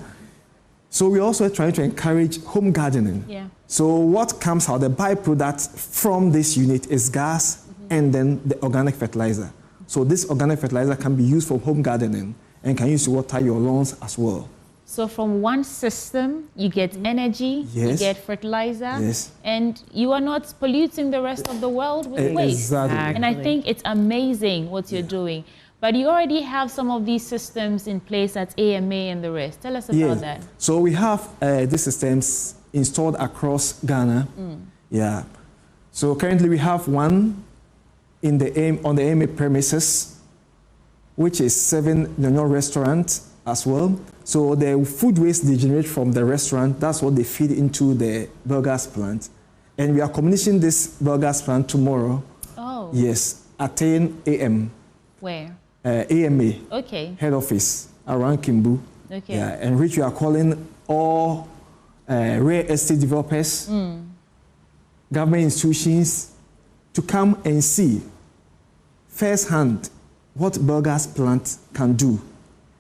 So we're also trying to encourage home gardening. Yeah. So what comes out, the byproduct from this unit is gas and then the organic fertilizer. So this organic fertilizer can be used for home gardening and can use to water your lawns as well. So from one system, you get energy, you get fertilizer, and you are not polluting the rest of the world with waste. Exactly. And I think it's amazing what you're doing. But you already have some of these systems in place at AMA and the rest. Tell us about that. So we have these systems installed across Ghana. Yeah. So currently we have one on the AMA premises, which is serving the restaurant as well. So the food waste they generate from the restaurant, that's what they feed into the Burgas plant. And we are commissioning this Burgas plant tomorrow. Oh. Yes, at 10 a.m. Where? AMA. Okay. Head office around Kimbu. Okay. Yeah, and which we are calling all real estate developers, government institutions to come and see firsthand what Burgas plant can do.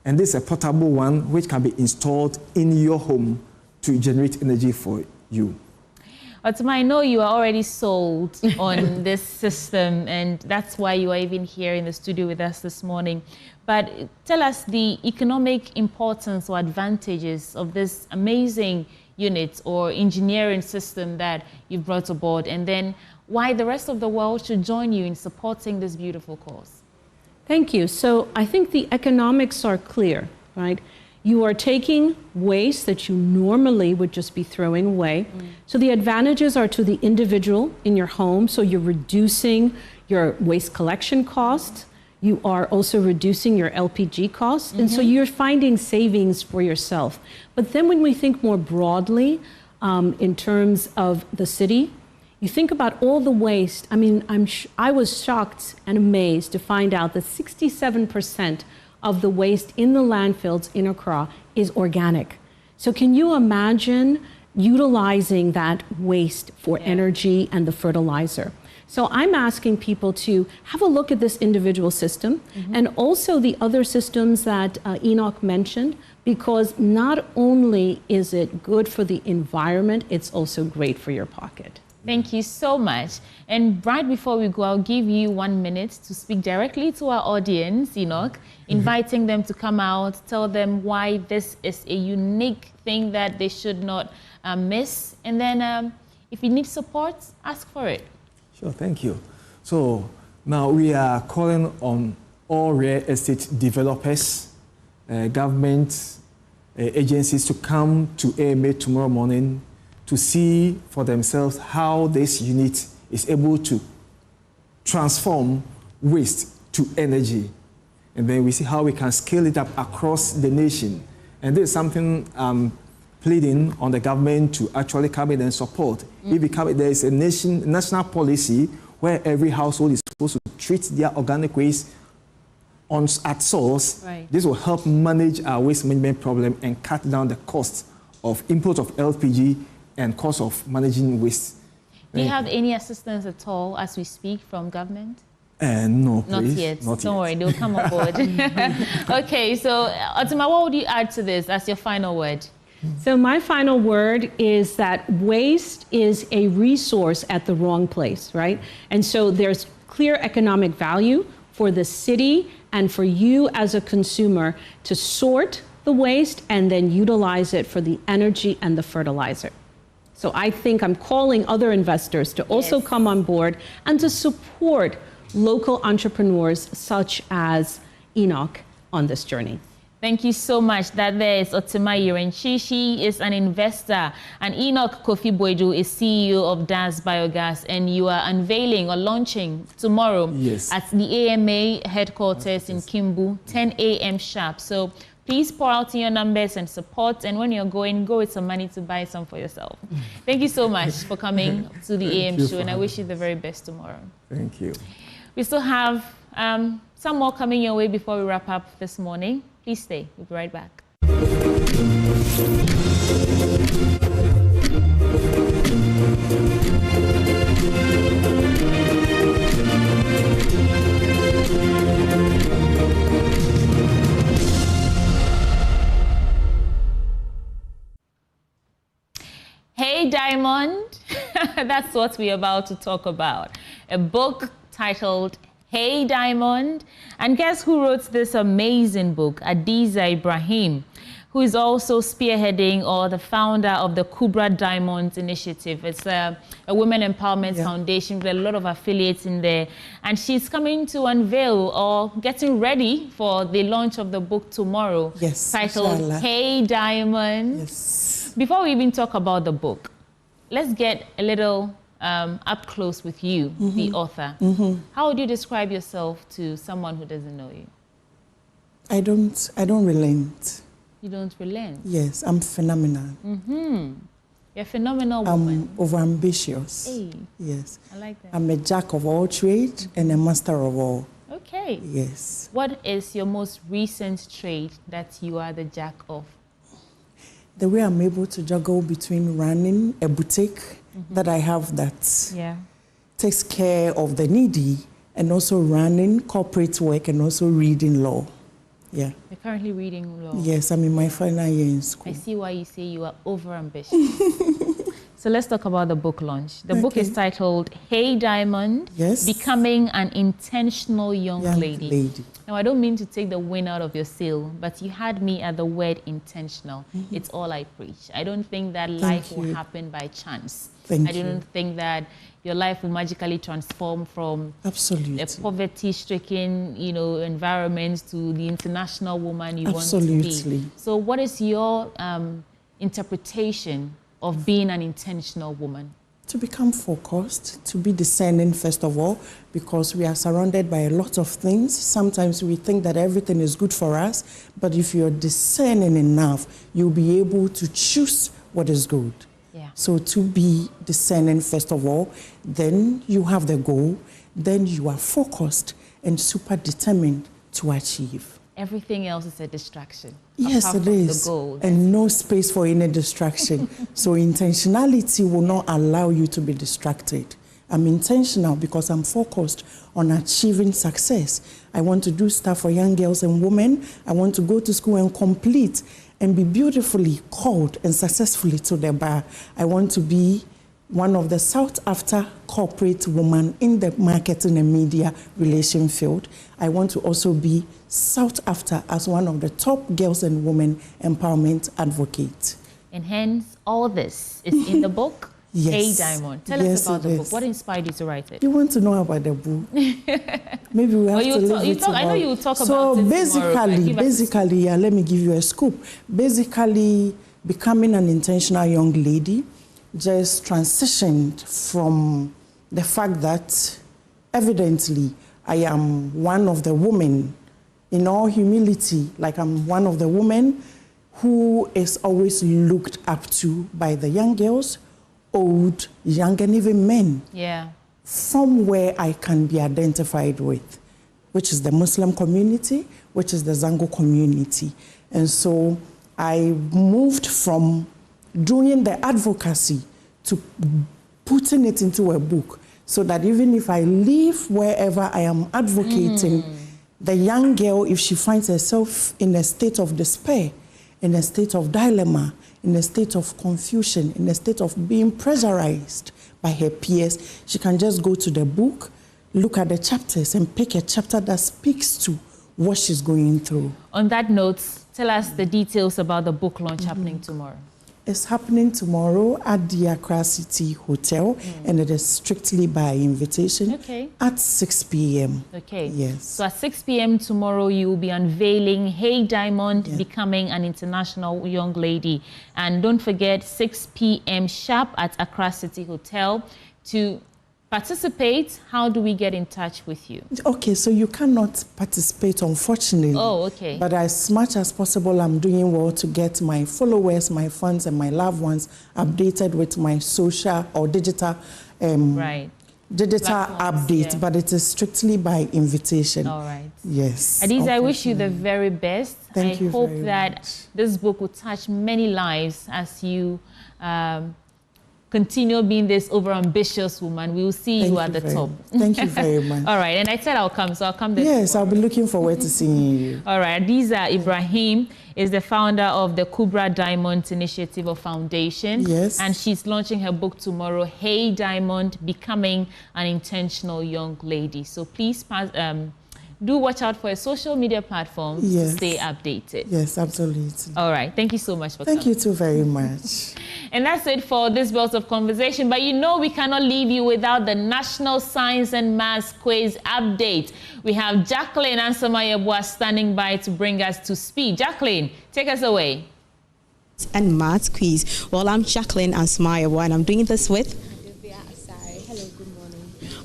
And this is a portable one which can be installed in your home to generate energy for you. Otma, I know you are already sold on this system, and that's why you are even here in the studio with us this morning. But tell us the economic importance or advantages of this amazing unit or engineering system that you've brought aboard, and then why the rest of the world should join you in supporting this beautiful cause. Thank you. So I think the economics are clear, right? You are taking waste that you normally would just be throwing away. So the advantages are to the individual in your home. So you're reducing your waste collection costs. You are also reducing your LPG costs. And so you're finding savings for yourself. But then when we think more broadly in terms of the city, you think about all the waste. I mean, I was shocked and amazed to find out that 67% of the waste in the landfills in Accra is organic. So can you imagine utilizing that waste for energy and the fertilizer? So I'm asking people to have a look at this individual system and also the other systems that Enoch mentioned, because not only is it good for the environment, it's also great for your pocket. Thank you so much. And right before we go, I'll give you 1 minute to speak directly to our audience, Enoch, inviting them to come out, tell them why this is a unique thing that they should not miss. And then if you need support, ask for it. Sure, thank you. So now we are calling on all real estate developers, government agencies to come to AMA tomorrow morning to see for themselves how this unit is able to transform waste to energy. And then we see how we can scale it up across the nation. And this is something pleading on the government to actually come in and support. If there is a national policy where every household is supposed to treat their organic waste at source, this will help manage our waste management problem and cut down the cost of import of LPG and cost of managing waste. Do you have any assistance at all as we speak from government? No, please. Not yet. Not Don't yet. worry, they'll come on board. Okay, so Otima, what would you add to this as your final word? So my final word is that waste is a resource at the wrong place, right? And so there's clear economic value for the city and for you as a consumer to sort the waste and then utilize it for the energy and the fertilizer. So I think I'm calling other investors to also come on board and to support local entrepreneurs such as Enoch on this journey. Thank you so much. That there is Otima Yerenchi. She is an investor. And Enoch Kofi Boydu is CEO of Das Biogas. And you are unveiling or launching tomorrow at the AMA headquarters in Kimbu, 10 a.m. sharp. So please pour out in your numbers and support. And when you're going, go with some money to buy some for yourself. Thank you so much for coming to the AM show. And I wish you the very best tomorrow. Thank you. We still have some more coming your way before we wrap up this morning. Please stay. We'll be right back. Hey, Diamond. That's what we're about to talk about. A book titled Hey Diamond. And guess who wrote this amazing book? Adiza Ibrahim, who is also spearheading or the founder of the Kubra Diamonds Initiative. It's a women empowerment foundation with a lot of affiliates in there. And she's coming to unveil or getting ready for the launch of the book tomorrow. Yes. Titled Inshallah. Hey Diamond. Yes. Before we even talk about the book, let's get a little up close with you, the author. How would you describe yourself to someone who doesn't know you? I don't relent. You don't relent? Yes, I'm phenomenal. You're a phenomenal woman. I'm overambitious. Hey. Yes. I like that. I'm a jack of all trades and a master of all. Okay. Yes. What is your most recent trade that you are the jack of? The way I'm able to juggle between running a boutique that I have that takes care of the needy and also running corporate work and also reading law. Yeah. You're currently reading law. Yes, I'm in my final year in school. I see why you say you are overambitious. So let's talk about the book launch. The book is titled Hey Diamond, Becoming an Intentional Young Lady. Now, I don't mean to take the wind out of your sail, but you had me at the word intentional. It's all I preach. I don't think that life will happen by chance. I don't think that your life will magically transform from a poverty-stricken, environment to the international woman you want to be. So what is your interpretation of being an intentional woman? To become focused, to be discerning first of all, because we are surrounded by a lot of things. Sometimes we think that everything is good for us, but if you're discerning enough, you'll be able to choose what is good. So to be discerning first of all, then you have the goal, then you are focused and super determined to achieve. Everything else is a distraction. Yes, it is. And no space for any distraction. So intentionality will not allow you to be distracted. I'm intentional because I'm focused on achieving success. I want to do stuff for young girls and women. I want to go to school and complete and be beautifully called and successfully to the bar. I want to be one of the sought after corporate women in the marketing and media relation field. I want to also be sought after as one of the top girls and women empowerment advocates. And hence, all this is in the book, Hey Diamond. Tell us about the book. What inspired you to write it? You want to know about the book? Maybe we have to leave it tomorrow. I know you will talk about so it basically, let me give you a scoop. Basically, becoming an intentional young lady just transitioned from the fact that evidently I am one of the women, in all humility, like I'm one of the women who is always looked up to by the young girls, old, young, and even men. Yeah. Somewhere I can be identified with, which is the Muslim community, which is the Zango community. And so I moved from doing the advocacy to putting it into a book, so that even if I live wherever I am advocating, the young girl, if she finds herself in a state of despair, in a state of dilemma, in a state of confusion, in a state of being pressurized by her peers, she can just go to the book, look at the chapters, and pick a chapter that speaks to what she's going through. On that note, tell us the details about the book launch happening tomorrow. It's happening tomorrow at the Accra City Hotel, and it is strictly by invitation at 6 p.m. Okay. Yes. So at 6 p.m. tomorrow, you will be unveiling Hey Diamond, Becoming an International Young Lady. And don't forget, 6 p.m. sharp at Accra City Hotel. To participate, how do we get in touch with you? Okay, so you cannot participate, unfortunately. Oh, okay. But as much as possible, I'm doing well to get my followers, my fans, and my loved ones updated with my social or digital digital update, but it is strictly by invitation. All right. Yes. Adiza, I wish you the very best. Thank you I hope very that this book will touch many lives as you continue being this over-ambitious woman. We will see you at the top. Thank you very much. All right, and I said I'll come, so I'll come there. Yes, I'll be looking forward to seeing you. All right, Adiza Ibrahim is the founder of the Kubra Diamond Initiative of Foundation. Yes. And she's launching her book tomorrow, Hey Diamond, Becoming an Intentional Young Lady. So please do watch out for her social media platforms to stay updated. Yes, absolutely. All right. Thank you so much for coming. Thank you too very much. And that's it for this Bells of Conversation. But you know we cannot leave you without the National Science and Maths Quiz update. We have Jacqueline Ansamayebua standing by to bring us to speed. Jacqueline, take us away. And Maths Quiz. Well, I'm Jacqueline Ansamayebua, and I'm doing this with...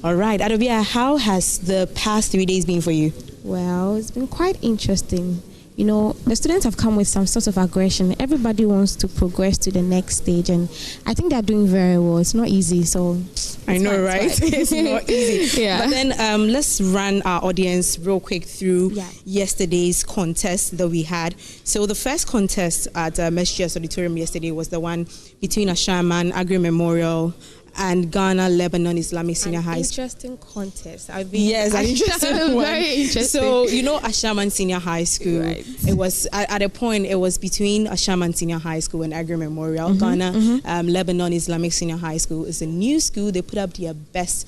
All right, Adobia, how has the past 3 days been for you? Well, it's been quite interesting. You know, the students have come with some sort of aggression. Everybody wants to progress to the next stage, and I think they're doing very well. It's not easy, so... I know, right? It's not easy. Yeah. But then let's run our audience real quick through yesterday's contest that we had. So the first contest at SGS Auditorium yesterday was the one between Ashaman, Agri Memorial, and Ghana Lebanon Islamic Senior High School. Interesting contest. An interesting one. Very interesting. So, you know, Ashaman Senior High School, it was, at a point, it was between Ashaman Senior High School and Agri Memorial. Ghana Lebanon Islamic Senior High School is a new school. They put up their best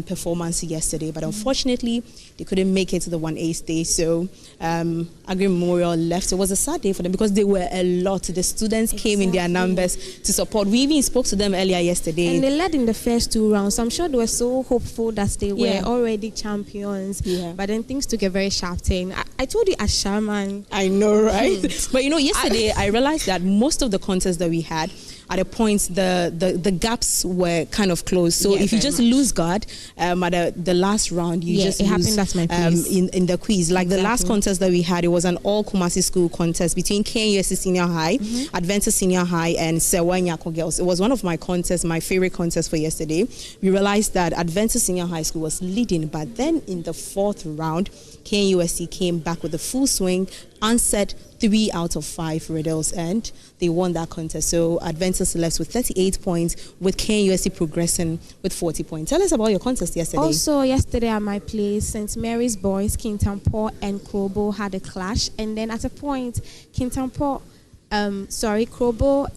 performance yesterday, but unfortunately, they couldn't make it to the 1A stage. So, Agri Memorial left. It was a sad day for them because they were a lot. The students came in their numbers to support. We even spoke to them earlier yesterday. And they led in the first 2 rounds. I'm sure they were so hopeful that they were already champions. But then things took a very sharp turn. I told you, Ashaman. I know, right? But you know, yesterday I realized that most of the contests that we had, at a point, the gaps were kind of closed. So if you just lose guard at the last round, you just lose in the quiz. Like the last contest that we had, it was an all Kumasi school contest between KNUSC Senior High, Adventist Senior High, and Sewa Nyako Girls. It was one of my contests, my favorite contest for yesterday. We realized that Adventist Senior High School was leading, but then in the 4th round, KNUSC came back with a full swing, answered 3 out of 5 riddles, and they won that contest. So Adventist left with 38 points, with KNUSC progressing with 40 points. Tell us about your contest yesterday. Also, yesterday at my place, St. Mary's Boys, Kintampo and Krobo had a clash, and then at a point, Krobo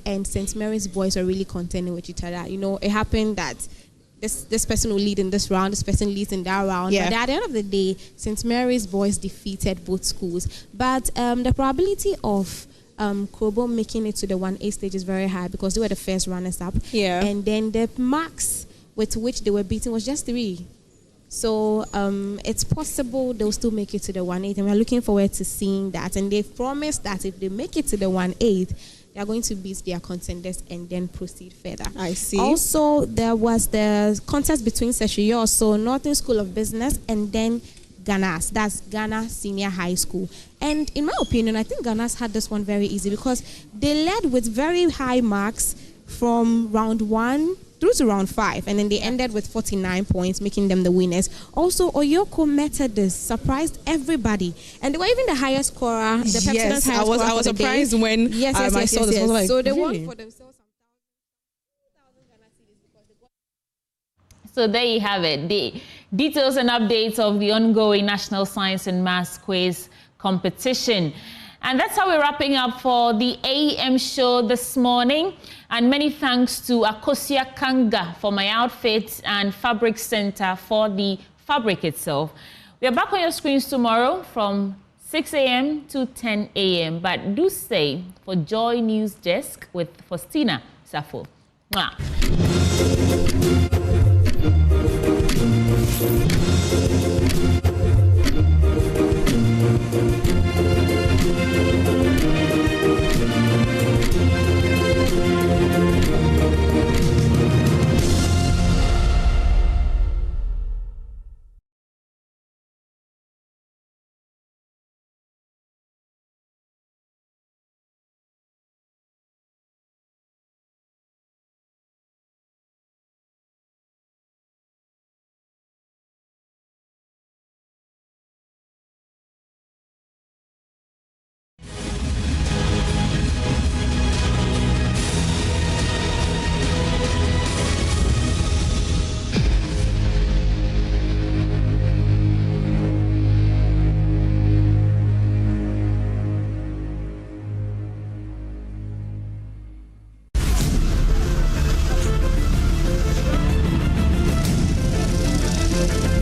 and St. Mary's Boys are really contending with each other. You know, it happened that this person will lead in this round, this person leads in that round. But at the end of the day, St. Mary's Boys defeated both schools. But the probability of Krobo making it to the 1A stage is very high because they were the first runners up. And then the marks with which they were beaten was just 3. So it's possible they'll still make it to the 1/8, and we're looking forward to seeing that. And they've promised that if they make it to the 1/8, they are going to beat their contenders and then proceed further. I see. Also, there was the contest between Seshiyo, so Northern School of Business, and then Ganas. That's Ghana Senior High School. And in my opinion, I think Ganas had this one very easy because they led with very high marks from round 1 through to round 5, and then they ended with 49 points, making them the winners. Also, Oyoko Methodist surprised everybody, and they were even the highest scorer. The Yes, I was surprised when I saw this. Like, so they really? won for themselves. So there you have it, the details and updates of the ongoing National Science and Maths Quiz competition. And that's how we're wrapping up for the AM show this morning. And many thanks to Akosia Kanga for my outfit and Fabric Center for the fabric itself. We are back on your screens tomorrow from 6 a.m. to 10 a.m. But do stay for Joy News Desk with Faustina Safo. Mwah.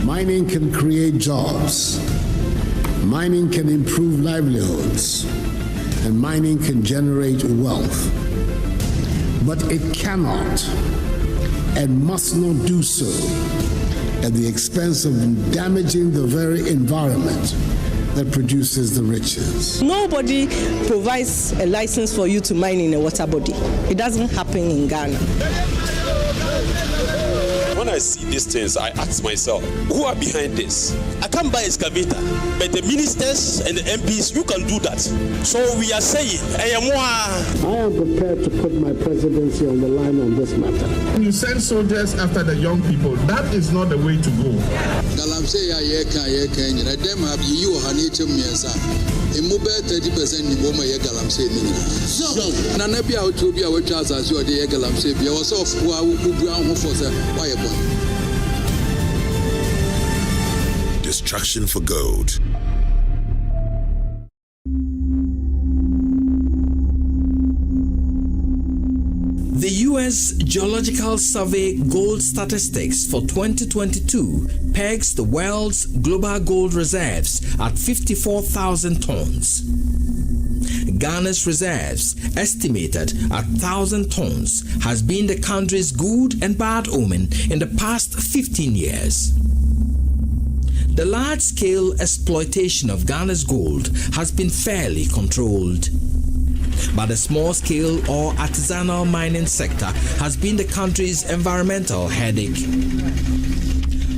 Mining can create jobs. Mining can improve livelihoods. And mining can generate wealth. But it cannot and must not do so at the expense of damaging the very environment that produces the riches. Nobody provides a license for you to mine in a water body. It doesn't happen in Ghana. When I see these things, I ask myself, who are behind this? I can't buy excavator, but the ministers and the MPs, you can do that. So we are saying, I am prepared to put my presidency on the line on this matter. When you send soldiers after the young people, that is not the way to go. Destruction for gold. The U.S. Geological Survey gold statistics for 2022 pegs the world's global gold reserves at 54,000 tons. Ghana's reserves, estimated at 1,000 tons, has been the country's good and bad omen in the past 15 years. The large-scale exploitation of Ghana's gold has been fairly controlled. But the small-scale or artisanal mining sector has been the country's environmental headache.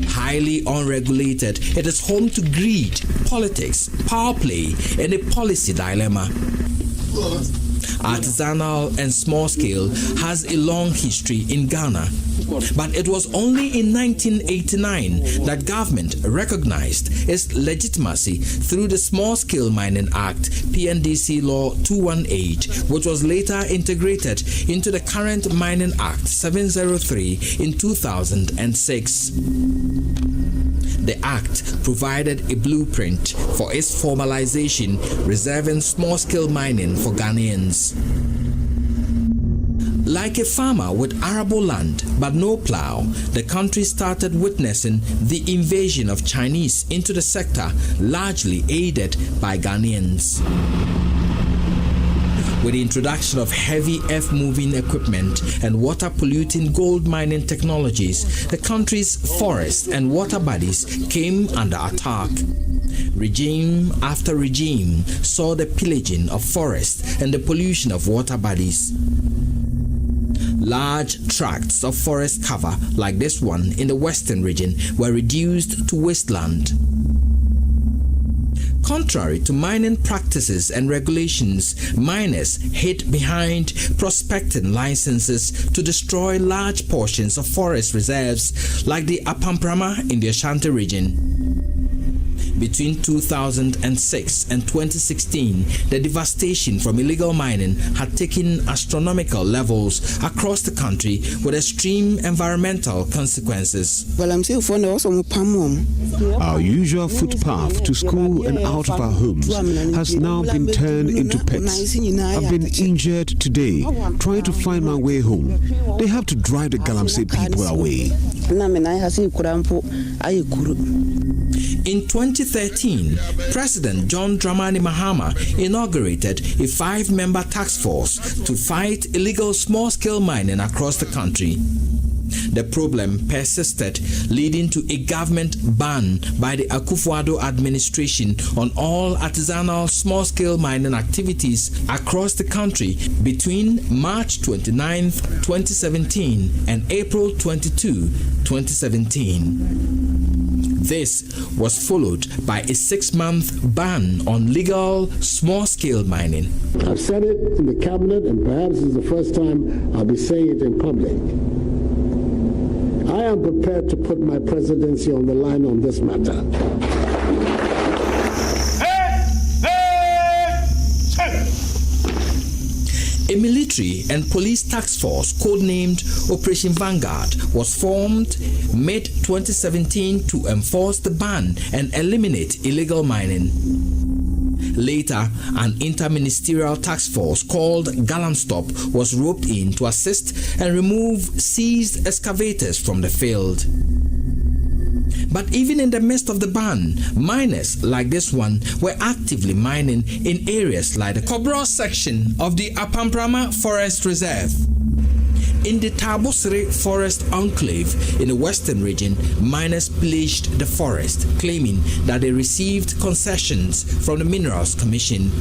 Highly unregulated, it is home to greed, politics, power play, and a policy dilemma. Artisanal and small scale has a long history in Ghana, but it was only in 1989 that government recognized its legitimacy through the Small Scale Mining Act, PNDC Law 218, which was later integrated into the current Mining Act 703 in 2006. The Act provided a blueprint for its formalization, reserving small-scale mining for Ghanaians. Like a farmer with arable land but no plow, the country started witnessing the invasion of Chinese into the sector, largely aided by Ghanaians. With the introduction of heavy earth-moving equipment and water-polluting gold mining technologies, the country's forests and water bodies came under attack. Regime after regime saw the pillaging of forests and the pollution of water bodies. Large tracts of forest cover, like this one in the western region, were reduced to wasteland. Contrary to mining practices and regulations, miners hid behind prospecting licenses to destroy large portions of forest reserves like the Apamprama in the Ashanti region. Between 2006 and 2016, the devastation from illegal mining had taken astronomical levels across the country with extreme environmental consequences. Our usual footpath to school and out of our homes has now been turned into pits. I've been injured today, trying to find my way home. They have to drive the Galamsey people away. In 2013, President John Dramani Mahama inaugurated a 5-member task force to fight illegal small-scale mining across the country. The problem persisted, leading to a government ban by the Akufo-Addo administration on all artisanal small-scale mining activities across the country between March 29, 2017 and April 22, 2017. This was followed by a 6-month ban on legal small-scale mining. I've said it in the cabinet, and perhaps it's the first time I'll be saying it in public. I am prepared to put my presidency on the line on this matter. A military and police task force codenamed Operation Vanguard was formed mid-2017 to enforce the ban and eliminate illegal mining. Later, an interministerial task force called Galamstop was roped in to assist and remove seized excavators from the field. But even in the midst of the ban, miners like this one were actively mining in areas like the Kobro section of the Apamprama Forest Reserve. In the Tabosere Forest Enclave in the western region, miners pillaged the forest, claiming that they received concessions from the Minerals Commission.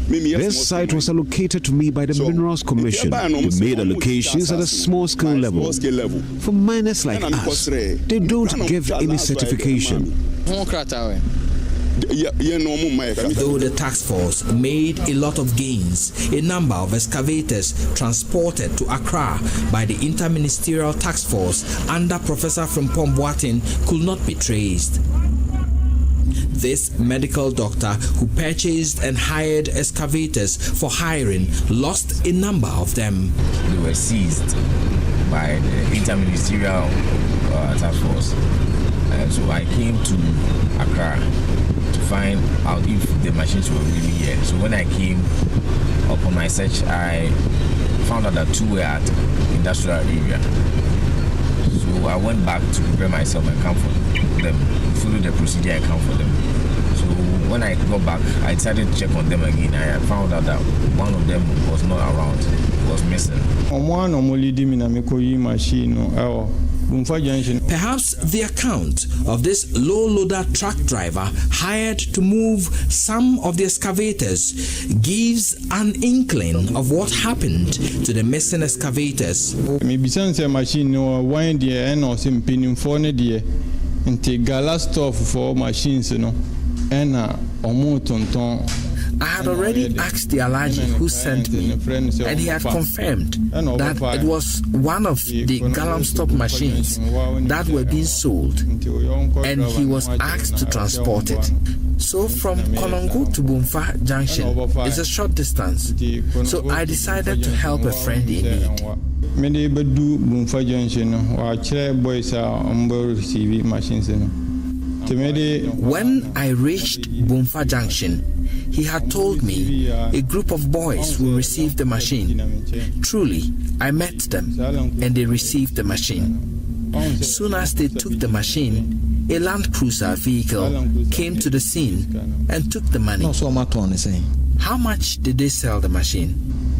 This site was allocated to me by the Minerals Commission. They made allocations at a small-scale level. For miners like us, they don't give any certification. Though the task force made a lot of gains, a number of excavators transported to Accra by the interministerial task force under Professor Frimpong Boateng could not be traced. This medical doctor who purchased and hired excavators for hiring lost a number of them. They were seized by the interministerial task force. So I came to Accra to find out if the machines were really here. So when I came upon my search, I found out that 2 were at industrial area. So I went back to prepare myself and come for them, follow the procedure and come for them. So when I got back, I decided to check on them again. I found out that one of them was not around, was missing. Perhaps the account of this low-loader truck driver hired to move some of the excavators gives an inkling of what happened to the missing excavators. I had already asked the Alaji who sent me, and he had confirmed that it was one of the Galamstop machines that were being sold, and he was asked to transport it. So from Konongo to Bumfa Junction is a short distance, so I decided to help a friend in need. When I reached Bumfa Junction, he had told me a group of boys will receive the machine. Truly, I met them and they received the machine. Soon as they took the machine, a Land Cruiser vehicle came to the scene and took the money. How much did they sell the machine?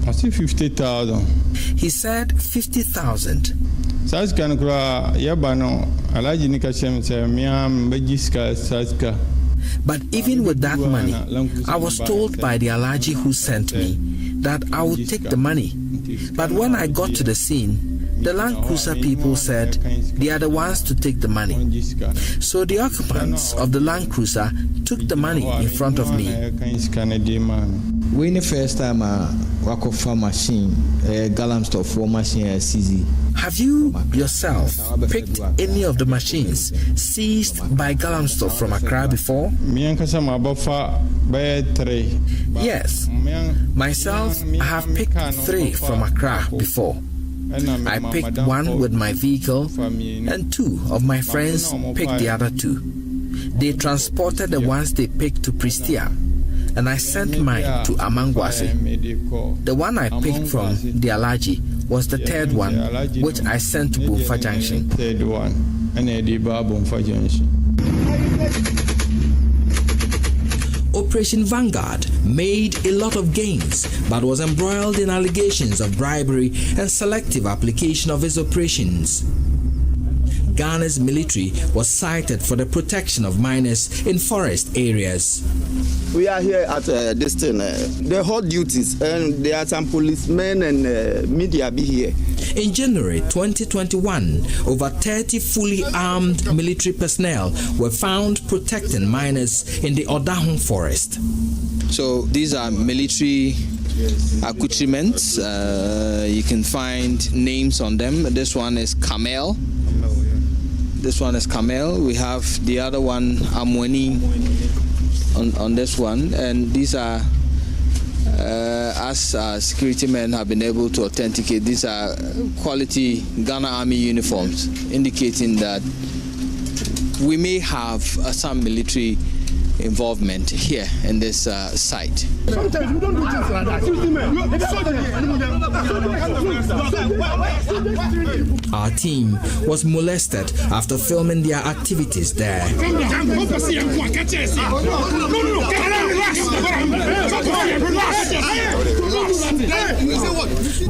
I see 50,000. He said 50,000. But even with that money, I was told by the Alaji who sent me that I would take the money. But when I got to the scene, The Land Cruiser people said they are the ones to take the money. So the occupants of the Land Cruiser took the money in front of me. When the first time I work off a machine, Galam store for machine CZ. Have you yourself picked any of the machines seized by Galam store from Accra before? Yes. Myself, I have picked 3 from Accra before. I picked 1 with my vehicle, and 2 of my friends picked the other 2. They transported the ones they picked to Prestia, and I sent mine to Amangwase. The one I picked from the Alaji was the 3rd one, which I sent to Bumfa Junction. Operation Vanguard made a lot of gains, but was embroiled in allegations of bribery and selective application of its operations. Ghana's military was cited for the protection of miners in forest areas. We are here at this thing, the hot duties, and there are some policemen and media be here. In January 2021, over 30 fully armed military personnel were found protecting miners in the Odahun forest. So these are military accoutrements. You can find names on them. This one is Camel. This one is Camel. We have the other one, Amweni, on this one. And these are, as security men have been able to authenticate, these are quality Ghana Army uniforms, indicating that we may have some military involvement here in this site. Sometimes we don't do things like that. Our team was molested after filming their activities there.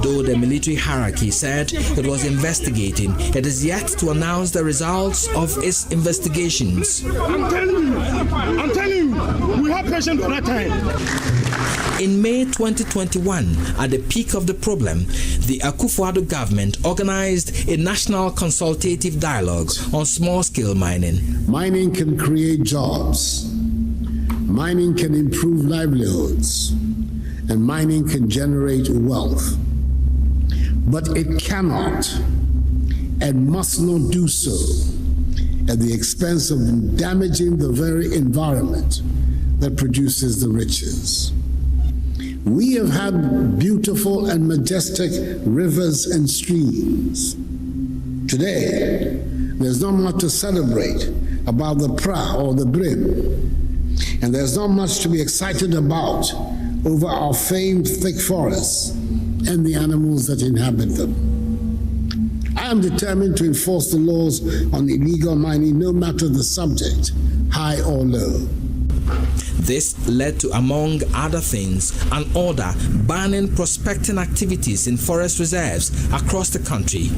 Though the military hierarchy said it was investigating, it is yet to announce the results of its investigations. I'm telling you, we have patience for that time. In May 2021, at the peak of the problem, the Akufo-Addo government organized a national consultative dialogue on small-scale mining. Mining can create jobs. Mining can improve livelihoods. And mining can generate wealth. But it cannot and must not do so at the expense of damaging the very environment that produces the riches. We have had beautiful and majestic rivers and streams. Today, there's not much to celebrate about the pra or the brim, and there's not much to be excited about over our famed thick forests and the animals that inhabit them. I am determined to enforce the laws on illegal mining, no matter the subject, high or low. This led to, among other things, an order banning prospecting activities in forest reserves across the country.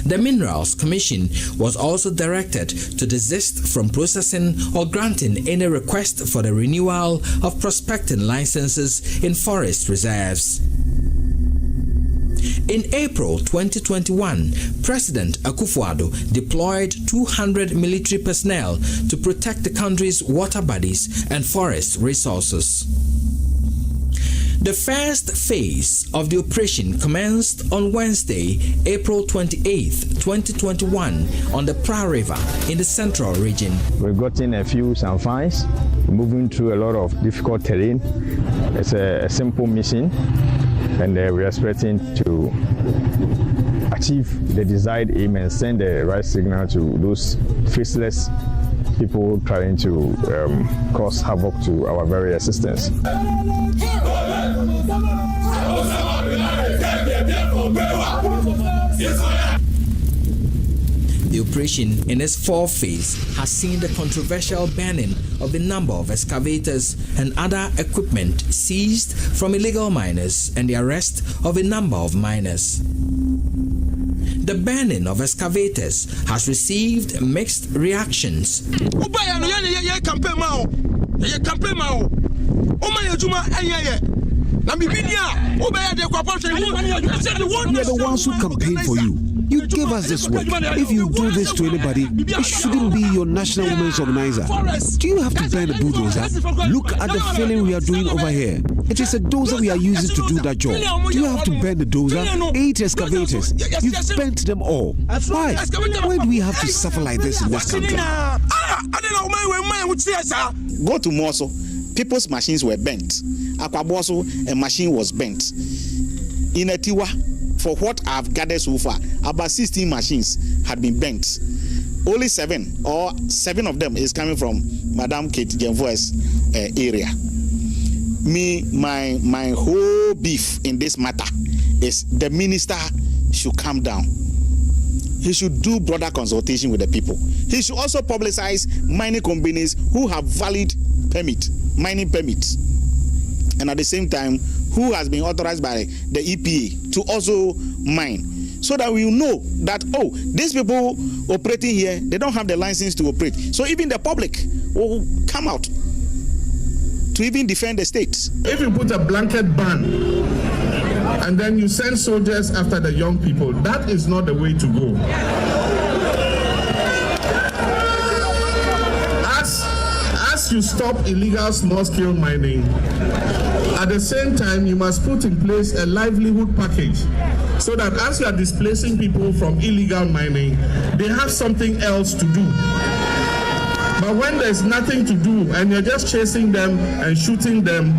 The Minerals Commission was also directed to desist from processing or granting any request for the renewal of prospecting licenses in forest reserves. In April 2021, President Akufo-Addo deployed 200 military personnel to protect the country's water bodies and forest resources. The first phase of the operation commenced on Wednesday, April 28, 2021, on the Pra River in the central region. We've gotten some finds, moving through a lot of difficult terrain. It's a simple mission, and we're expecting to achieve the desired aim and send the right signal to those faceless people trying to cause havoc to our very existence. The operation in its fourth phase has seen the controversial banning of a number of excavators and other equipment seized from illegal miners and the arrest of a number of miners. The banning of excavators has received mixed reactions. We are the ones who campaign for you. You gave us this work. If you do this to anybody, it shouldn't be your National Women's Organizer. Do you have to burn a bulldozer? Look at the filling we are doing over here. It is a dozer we are using to do that job. Do you have to burn the dozer? 8 excavators. You've burnt them all. Why? Why do we have to suffer like this in this country? Go to Moso. People's machines were bent. Akwaboso, a machine was bent. In Etiwa, for what I've gathered so far, about 16 machines had been bent. Only 7 of them is coming from Madam Kate Genvo's area. My whole beef in this matter is the minister should calm down. He should do broader consultation with the people. He should also publicize mining companies who have valid mining permits, and at the same time, who has been authorized by the EPA to also mine, so that we know that, oh, these people operating here, they don't have the license to operate. So even the public will come out to even defend the state. If you put a blanket ban and then you send soldiers after the young people, that is not the way to go. As you stop illegal small-scale mining, at the same time, you must put in place a livelihood package so that as you are displacing people from illegal mining, they have something else to do. But when there's nothing to do and you're just chasing them and shooting them,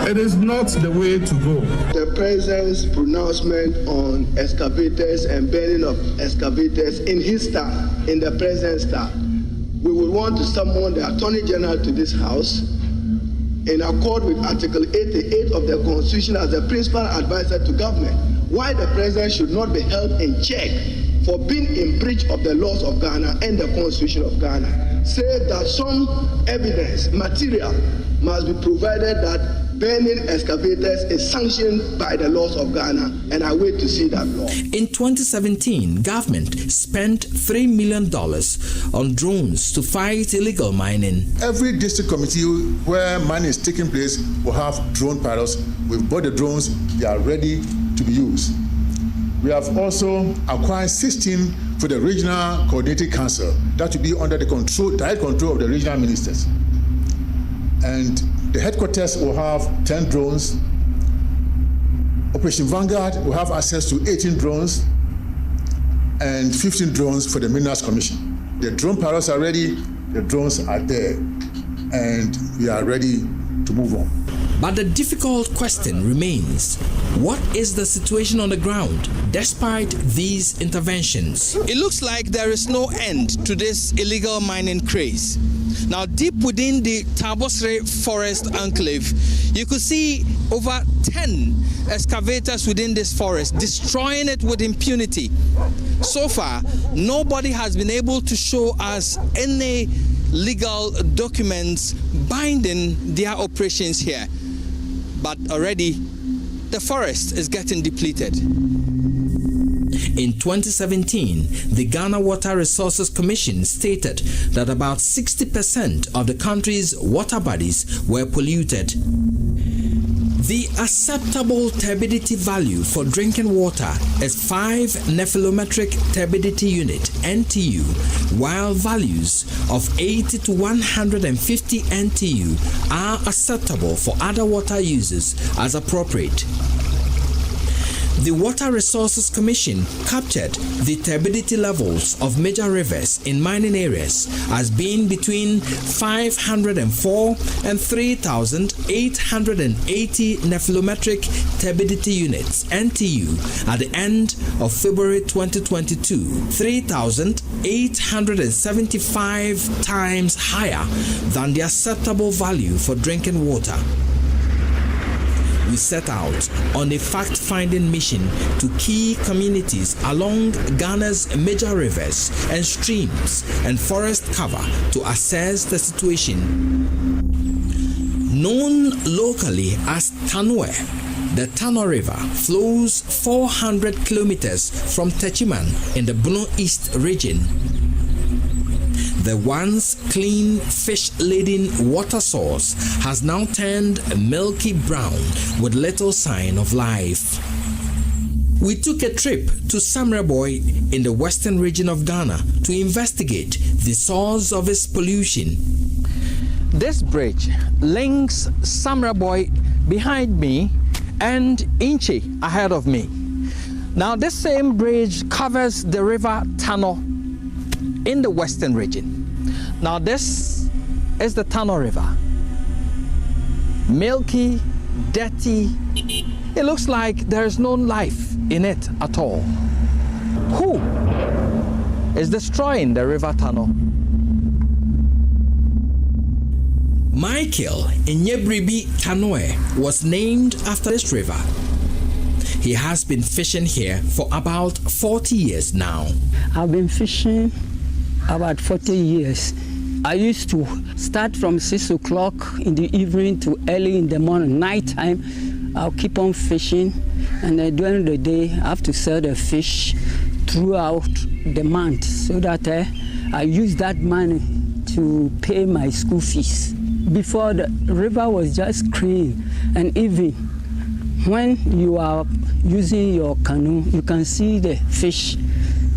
it is not the way to go. The president's pronouncement on excavators and burning of excavators in his staff, in the president's staff, we would want to summon the Attorney General to this House in accord with Article 88 of the Constitution as the principal advisor to government. Why the president should not be held in check for being in breach of the laws of Ghana and the Constitution of Ghana. Say that some evidence, material, must be provided that burning excavators is sanctioned by the laws of Ghana, and I wait to see that law. In 2017, government spent $3 million on drones to fight illegal mining. Every district committee where mining is taking place will have drone pilots. We've bought the drones, they are ready to be used. We have also acquired 16 for the Regional Coordinating Council. That will be under the direct control of the regional ministers. And the headquarters will have 10 drones. Operation Vanguard will have access to 18 drones and 15 drones for the Minerals Commission. The drone pilots are ready, the drones are there, and we are ready to move on. But the difficult question remains, what is the situation on the ground despite these interventions? It looks like there is no end to this illegal mining craze. Now, deep within the Tabosre Forest Enclave, you could see over 10 excavators within this forest, destroying it with impunity. So far, nobody has been able to show us any legal documents binding their operations here. But already, the forest is getting depleted. In 2017, the Ghana Water Resources Commission stated that about 60% of the country's water bodies were polluted. The acceptable turbidity value for drinking water is 5 nephelometric turbidity unit (NTU), while values of 80 to 150 NTU are acceptable for other water uses as appropriate. The Water Resources Commission captured the turbidity levels of major rivers in mining areas as being between 504 and 3,880 nephelometric turbidity units (NTU) at the end of February 2022, 3,875 times higher than the acceptable value for drinking water. We set out on a fact-finding mission to key communities along Ghana's major rivers and streams and forest cover to assess the situation. Known locally as Tanwe, the Tano River flows 400 kilometers from Techiman in the Bono East region. The once clean fish-laden water source has now turned milky brown with little sign of life. We took a trip to Samreboy in the western region of Ghana to investigate the source of its pollution. This bridge links Samreboy behind me and Inchi ahead of me. Now this same bridge covers the river Tano in the western region. Now this is the Tano River. Milky, dirty. It looks like there is no life in it at all. Who is destroying the river Tano? Michael Inyebribi Tanoe was named after this river. He has been fishing here for about 40 years now. I've been fishing about 40 years. I used to start from 6 o'clock in the evening to early in the morning, night time. I'll keep on fishing, and then during the day I have to sell the fish throughout the month so that I use that money to pay my school fees. Before, the river was just clean, and even when you are using your canoe, you can see the fish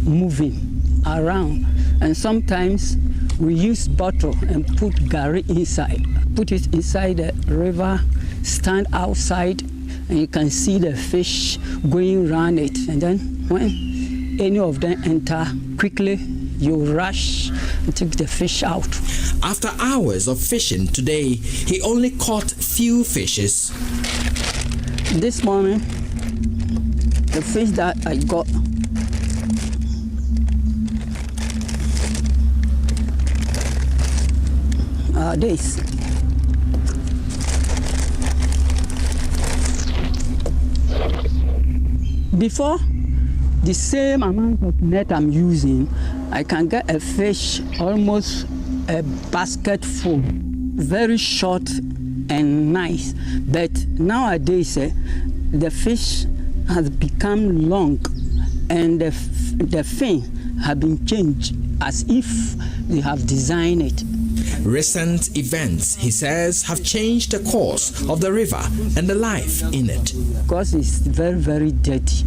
moving around. And sometimes we use bottle and put gari inside. Put it inside the river, stand outside, and you can see the fish going around it. And then when any of them enter, quickly you rush and take the fish out. After hours of fishing today, he only caught few fishes. This morning, the fish that I got are this. Before, the same amount of net I'm using, I can get a fish almost a basket full, very short and nice. But nowadays, the fish has become long, and the fin have been changed as if they have designed it. Recent events, he says, have changed the course of the river and the life in it. Because it's very, very dirty.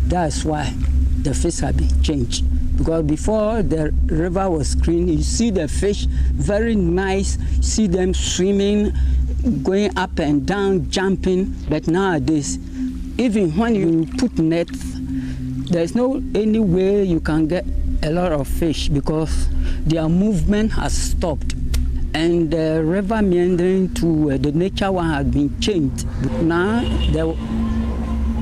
That's why the fish have been changed. Because before the river was clean, you see the fish very nice, see them swimming, going up and down, jumping. But nowadays, even when you put nets, there's no any way you can get a lot of fish because their movement has stopped. And the river meandering to the nature one has been changed. But now the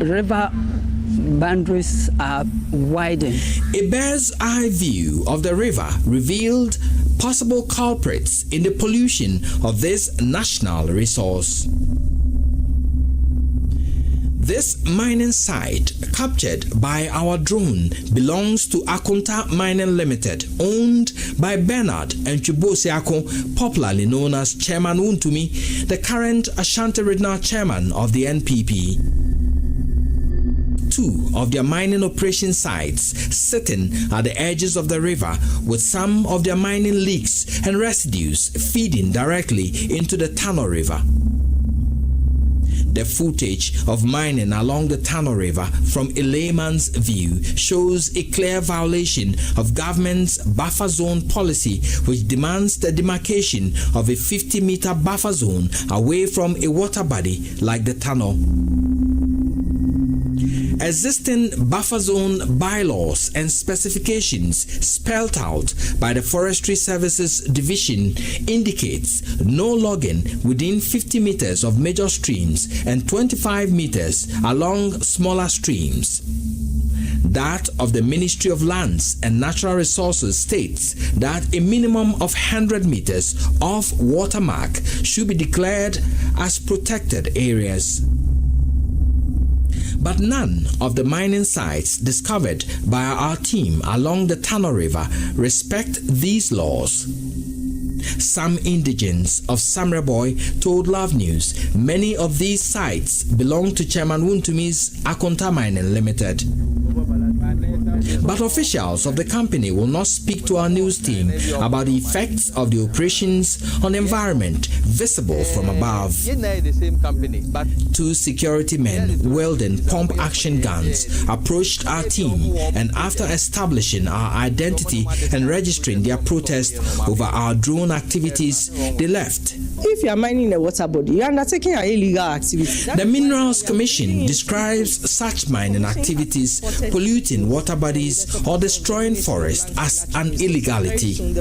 river boundaries are widened. A bird's eye view of the river revealed possible culprits in the pollution of this national resource. This mining site, captured by our drone, belongs to Akunta Mining Limited, owned by Bernard and Chubosiako, popularly known as Chairman Wuntumi, the current Ashanti Regional Chairman of the NPP. Two of their mining operation sites sitting at the edges of the river, with some of their mining leaks and residues feeding directly into the Tano River. The footage of mining along the Tano River from a layman's view shows a clear violation of government's buffer zone policy, which demands the demarcation of a 50-meter buffer zone away from a water body like the Tano. Existing buffer zone bylaws and specifications spelled out by the Forestry Services Division indicates no logging within 50 meters of major streams and 25 meters along smaller streams. That of the Ministry of Lands and Natural Resources states that a minimum of 100 meters off watermark should be declared as protected areas. But none of the mining sites discovered by our team along the Tano River respect these laws. Some indigents of Samreboy told Love News many of these sites belong to Chairman Wuntumi's Akunta Mining Limited. But officials of the company will not speak to our news team about the effects of the operations on the environment visible from above. 2 security men wielding pump-action guns approached our team, and after establishing our identity and registering their protest over our drone activities, they left. If you are mining a water body, you are undertaking an illegal activity. The Minerals Commission describes such mining activities polluting water bodies or destroying forests as an illegality.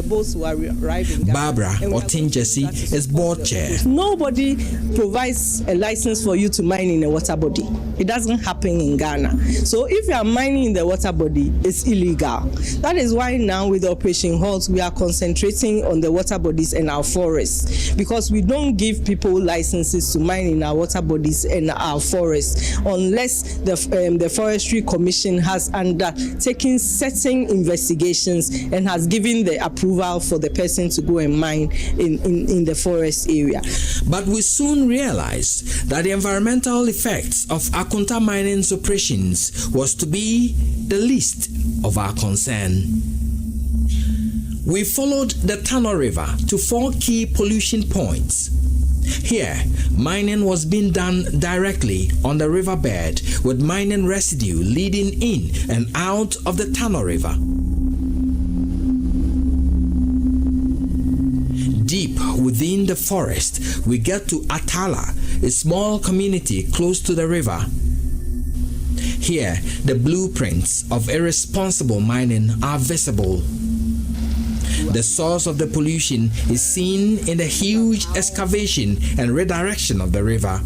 Barbara Otinjesi is board chair. Nobody provides a license for you to mine in a water body. It doesn't happen in Ghana. So if you are mining in the water body, it's illegal. That is why now with Operation Halt, we are concentrating on the water bodies and our forests, because we don't give people licenses to mine in our water bodies and our forests unless the Forestry Commission has undertaken certain investigations and has given the approval for the person to go and mine in the forest area. But we soon realized that the environmental effects of Akunta mining's operations was to be the least of our concern. We followed the Tano River to 4 key pollution points. Here, mining was being done directly on the riverbed, with mining residue leading in and out of the Tano River. Deep within the forest, we get to Atala, a small community close to the river. Here, the blueprints of irresponsible mining are visible. The source of the pollution is seen in the huge excavation and redirection of the river.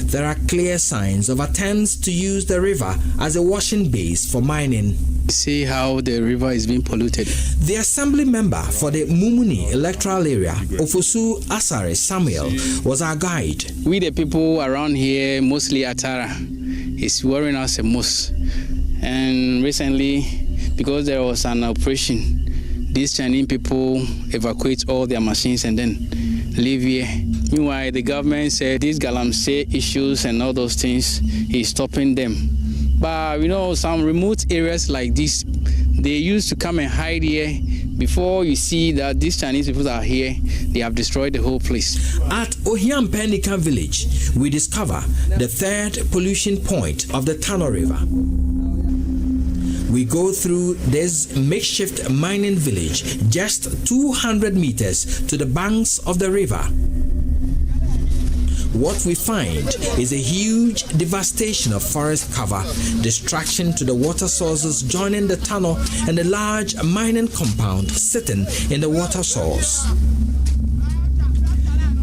There are clear signs of attempts to use the river as a washing base for mining. See how the river is being polluted. The assembly member for the Mumuni electoral area, Ofosu Asare Samuel, was our guide. We the people around here, mostly Atara, is worrying us the most. And recently, because there was an operation, these Chinese people evacuate all their machines and then leave here. Meanwhile, the government said these galamsey issues and all those things is stopping them. But you know, some remote areas like this, they used to come and hide here. Before you see that these Chinese people are here, they have destroyed the whole place. At Ohiampenika village, we discover the 3rd pollution point of the Tano River. We go through this makeshift mining village just 200 meters to the banks of the river. What we find is a huge devastation of forest cover, destruction to the water sources joining the tunnel, and a large mining compound sitting in the water source.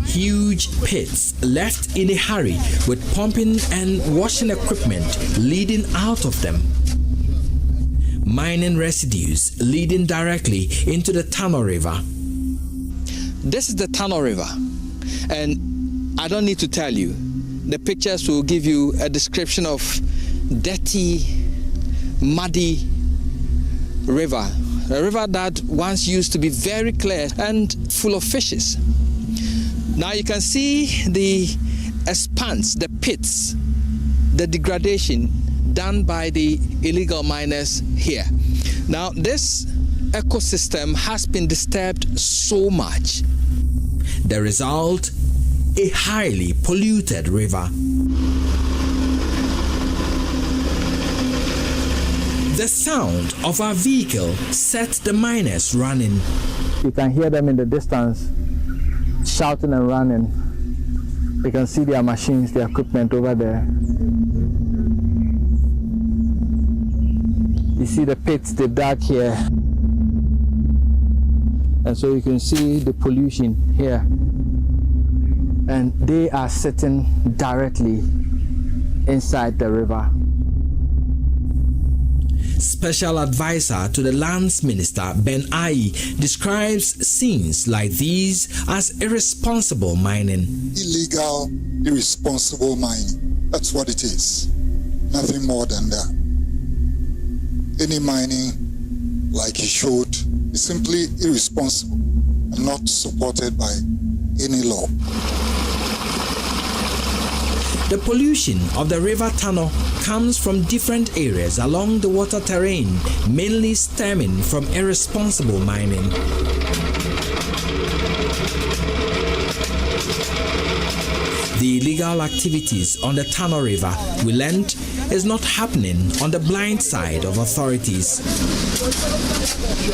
Huge pits left in a hurry with pumping and washing equipment leading out of them. Mining residues leading directly into the Tano River. This is the Tano River, and I don't need to tell you. The pictures will give you a description of dirty, muddy river. A river that once used to be very clear and full of fishes. Now you can see the expanse, the pits, the degradation done by the illegal miners here. Now this ecosystem has been disturbed so much. The result, a highly polluted river. The sound of our vehicle set the miners running. You can hear them in the distance shouting and running. You can see their machines, their equipment over there. You see the pits they've dug here. And so you can see the pollution here. And they are sitting directly inside the river. Special advisor to the Lands Minister, Ben Ayi, describes scenes like these as irresponsible mining. Illegal, irresponsible mining. That's what it is. Nothing more than that. Any mining, like he showed, is simply irresponsible and not supported by any law. The pollution of the river Tano comes from different areas along the water terrain, mainly stemming from irresponsible mining. The illegal activities on the Tano River, we learned, is not happening on the blind side of authorities.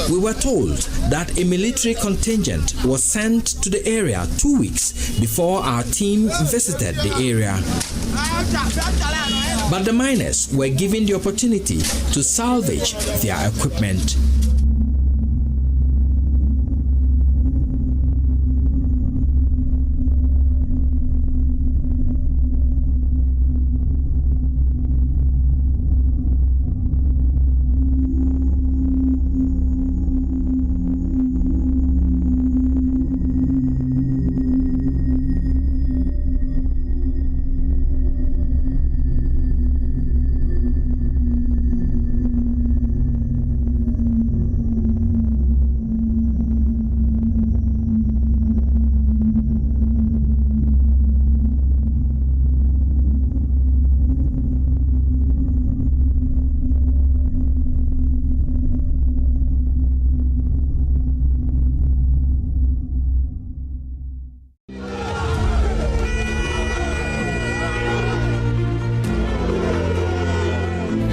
We were told that a military contingent was sent to the area 2 weeks before our team visited the area. But the miners were given the opportunity to salvage their equipment.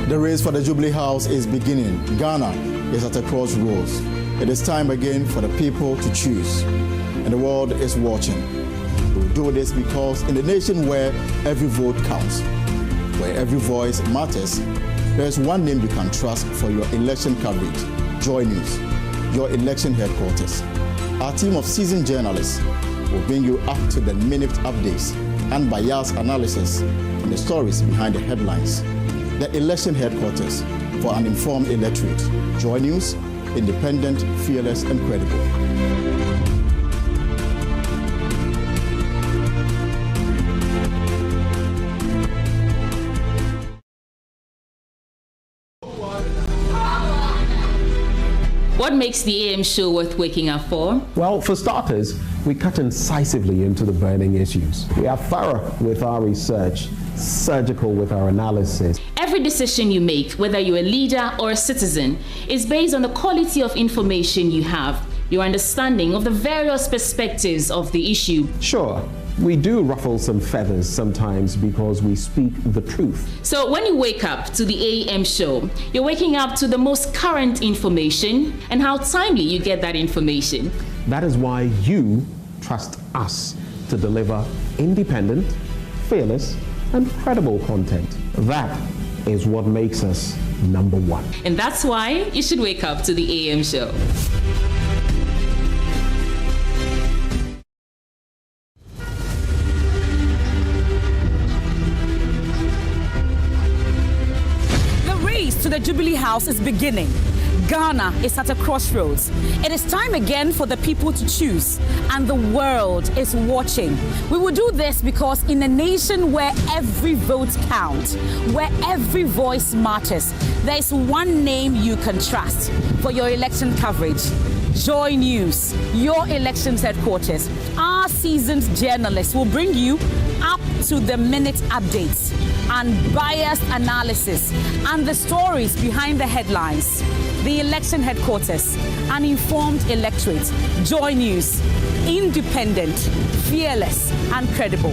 The race for the Jubilee House is beginning. Ghana is at a crossroads. It is time again for the people to choose. And the world is watching. We do this because in a nation where every vote counts, where every voice matters, there is one name you can trust for your election coverage: JoyNews, your election headquarters. Our team of seasoned journalists will bring you up-to-the-minute updates and biased analysis on the stories behind the headlines. The election headquarters for an informed electorate. JoyNews, independent, fearless, and credible. What makes the AM show worth waking up for? Well, for starters, we cut incisively into the burning issues. We are thorough with our research, surgical with our analysis. Every decision you make, whether you're a leader or a citizen, is based on the quality of information you have, your understanding of the various perspectives of the issue. Sure, we do ruffle some feathers sometimes because we speak the truth. So when you wake up to the AM show, you're waking up to the most current information and how timely you get that information. That is why you trust us to deliver independent, fearless, and credible content. That is what makes us number one. And that's why you should wake up to the AM show. The race to the Jubilee House is beginning. Ghana is at a crossroads. It is time again for the people to choose, and the world is watching. We will do this because in a nation where every vote counts, where every voice matters, there is one name you can trust for your election coverage. JoyNews, your elections headquarters. Our seasoned journalists will bring you up-to-the-minute updates and biased analysis and the stories behind the headlines. The election headquarters, an informed electorate. JoyNews, independent, fearless, and credible.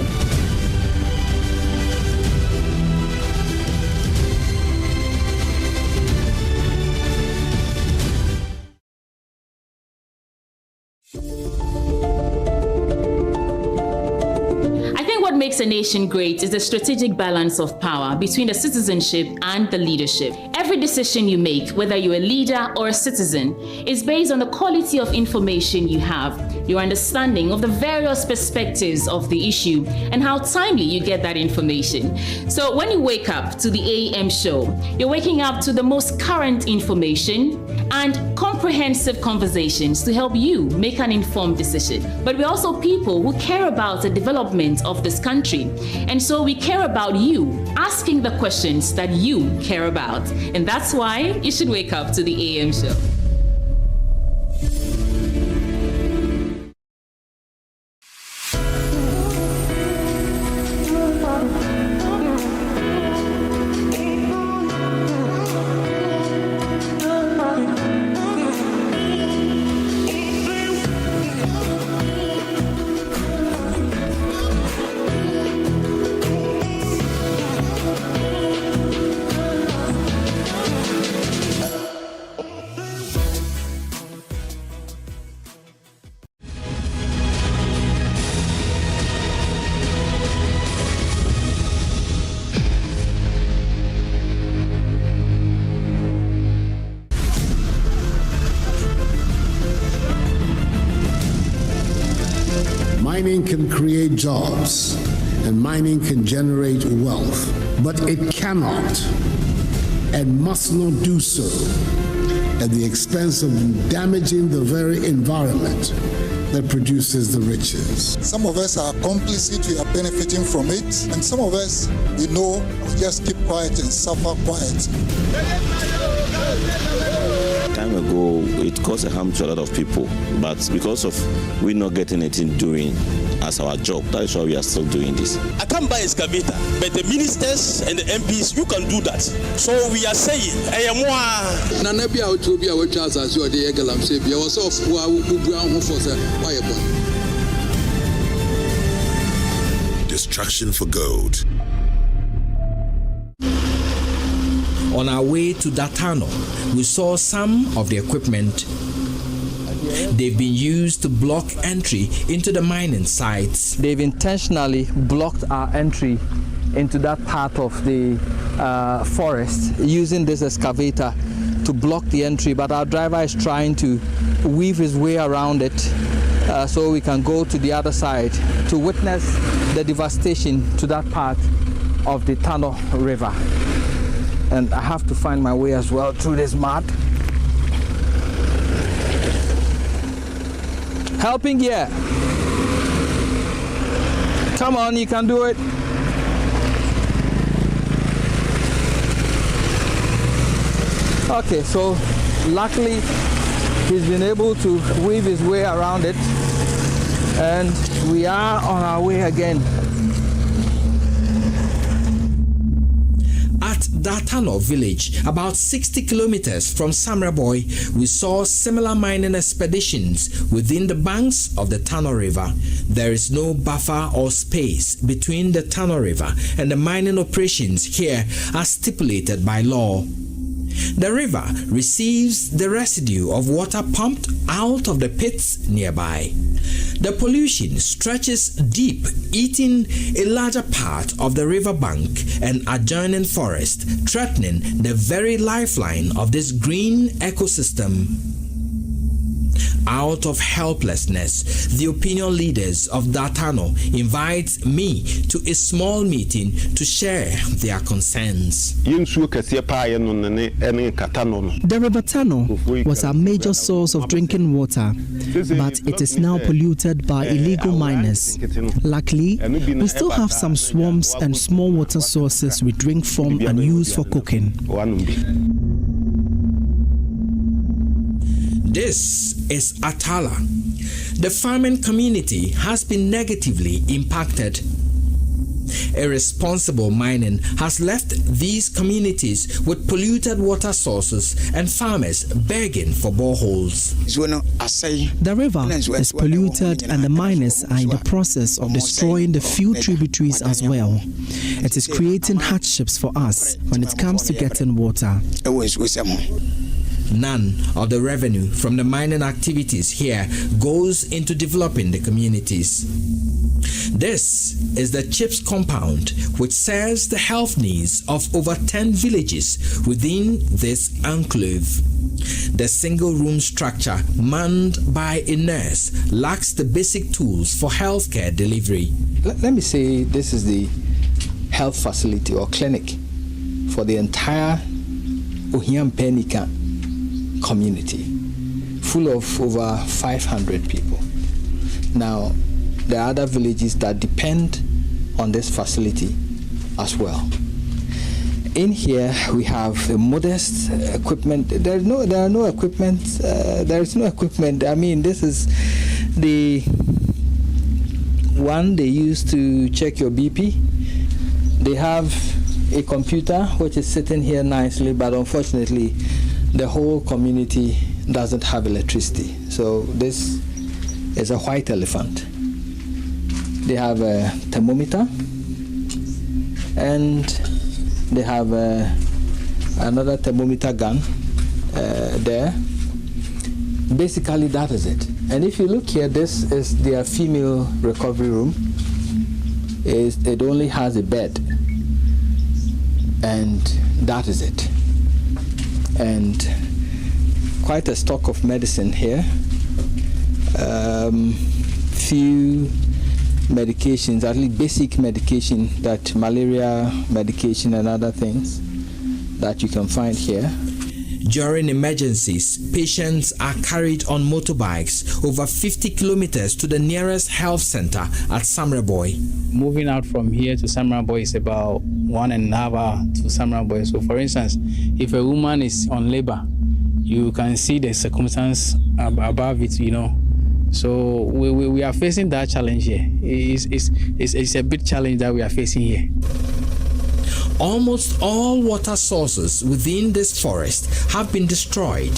What makes a nation great is the strategic balance of power between the citizenship and the leadership. Every decision you make, whether you're a leader or a citizen, is based on the quality of information you have, your understanding of the various perspectives of the issue, and how timely you get that information. So when you wake up to the AM show, you're waking up to the most current information and comprehensive conversations to help you make an informed decision. But we're also people who care about the development of this country. And so we care about you, asking the questions that you care about. And that's why you should wake up to the AM show. create jobs and mining can generate wealth, but it cannot and must not do so at the expense of damaging the very environment that produces the riches. Some of us are complicit, we are benefiting from it, and some of us, we know, we just keep quiet and suffer quiet. Time ago, it caused a harm to a lot of people, but because of we not getting it in doing as our job, that is why we are still doing this. I can't buy excavator, but the ministers and the MPs, you can do that. So we are saying, Destruction for gold. On our way to Datano, we saw some of the equipment. They've been used to block entry into the mining sites. They've intentionally blocked our entry into that part of the forest using this excavator to block the entry, but our driver is trying to weave his way around it so we can go to the other side to witness the devastation to that part of the Tano River. And I have to find my way as well through this mud. Helping here. Come on, you can do it. Okay, so luckily he's been able to weave his way around it, and we are on our way again. At Datano village, about 60 kilometers from Samraboy, we saw similar mining expeditions within the banks of the Tano River. There is no buffer or space between the Tano River and the mining operations here as stipulated by law. The river receives the residue of water pumped out of the pits nearby. The pollution stretches deep, eating a larger part of the riverbank and adjoining forest, threatening the very lifeline of this green ecosystem. Out of helplessness, the opinion leaders of Datano invite me to a small meeting to share their concerns. The River Tano was our major source of drinking water, but it is now polluted by illegal miners. Luckily, we still have some swamps and small water sources we drink from and use for cooking. This is Atala. The farming community has been negatively impacted. Irresponsible mining has left these communities with polluted water sources and farmers begging for boreholes. The river is polluted and the miners are in the process of destroying the few tributaries as well. It is creating hardships for us when it comes to getting water. None of the revenue from the mining activities here goes into developing the communities. This is the Chips compound, which serves the health needs of over 10 villages within this enclave. The single-room structure, manned by a nurse, lacks the basic tools for healthcare delivery. Let me say this is the health facility or clinic for the entire Ohiampenika community, full of over 500 people. Now, there are other villages that depend on this facility as well. In here, we have a modest equipment. There is no equipment. I mean, this is the one they use to check your BP. They have a computer which is sitting here nicely, but unfortunately, the whole community doesn't have electricity. So this is a white elephant. They have a thermometer and they have another thermometer gun there. Basically, that is it. And if you look here, this is their female recovery room. It only has a bed, and that is it. And quite a stock of medicine here. Few medications, at least basic medication, that malaria medication and other things that you can find here. During emergencies, patients are carried on motorbikes over 50 kilometers to the nearest health center at Samreboy. Moving out from here to Samreboy is about 1.5 hours to Samreboy. So, for instance, if a woman is on labor, you can see the circumstance above it, you know. So we are facing that challenge here. It's a big challenge that we are facing here. Almost all water sources within this forest have been destroyed.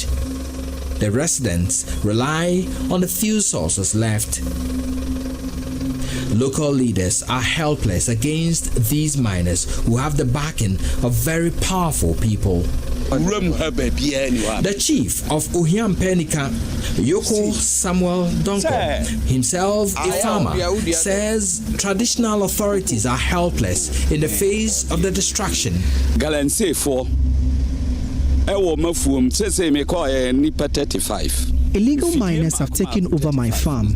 The residents rely on the few sources left. Local leaders are helpless against these miners who have the backing of very powerful people. The chief of Uhiampenika, Yoko Samuel Donko, himself a farmer, says traditional authorities are helpless in the face of the destruction. Illegal miners have taken over my farm.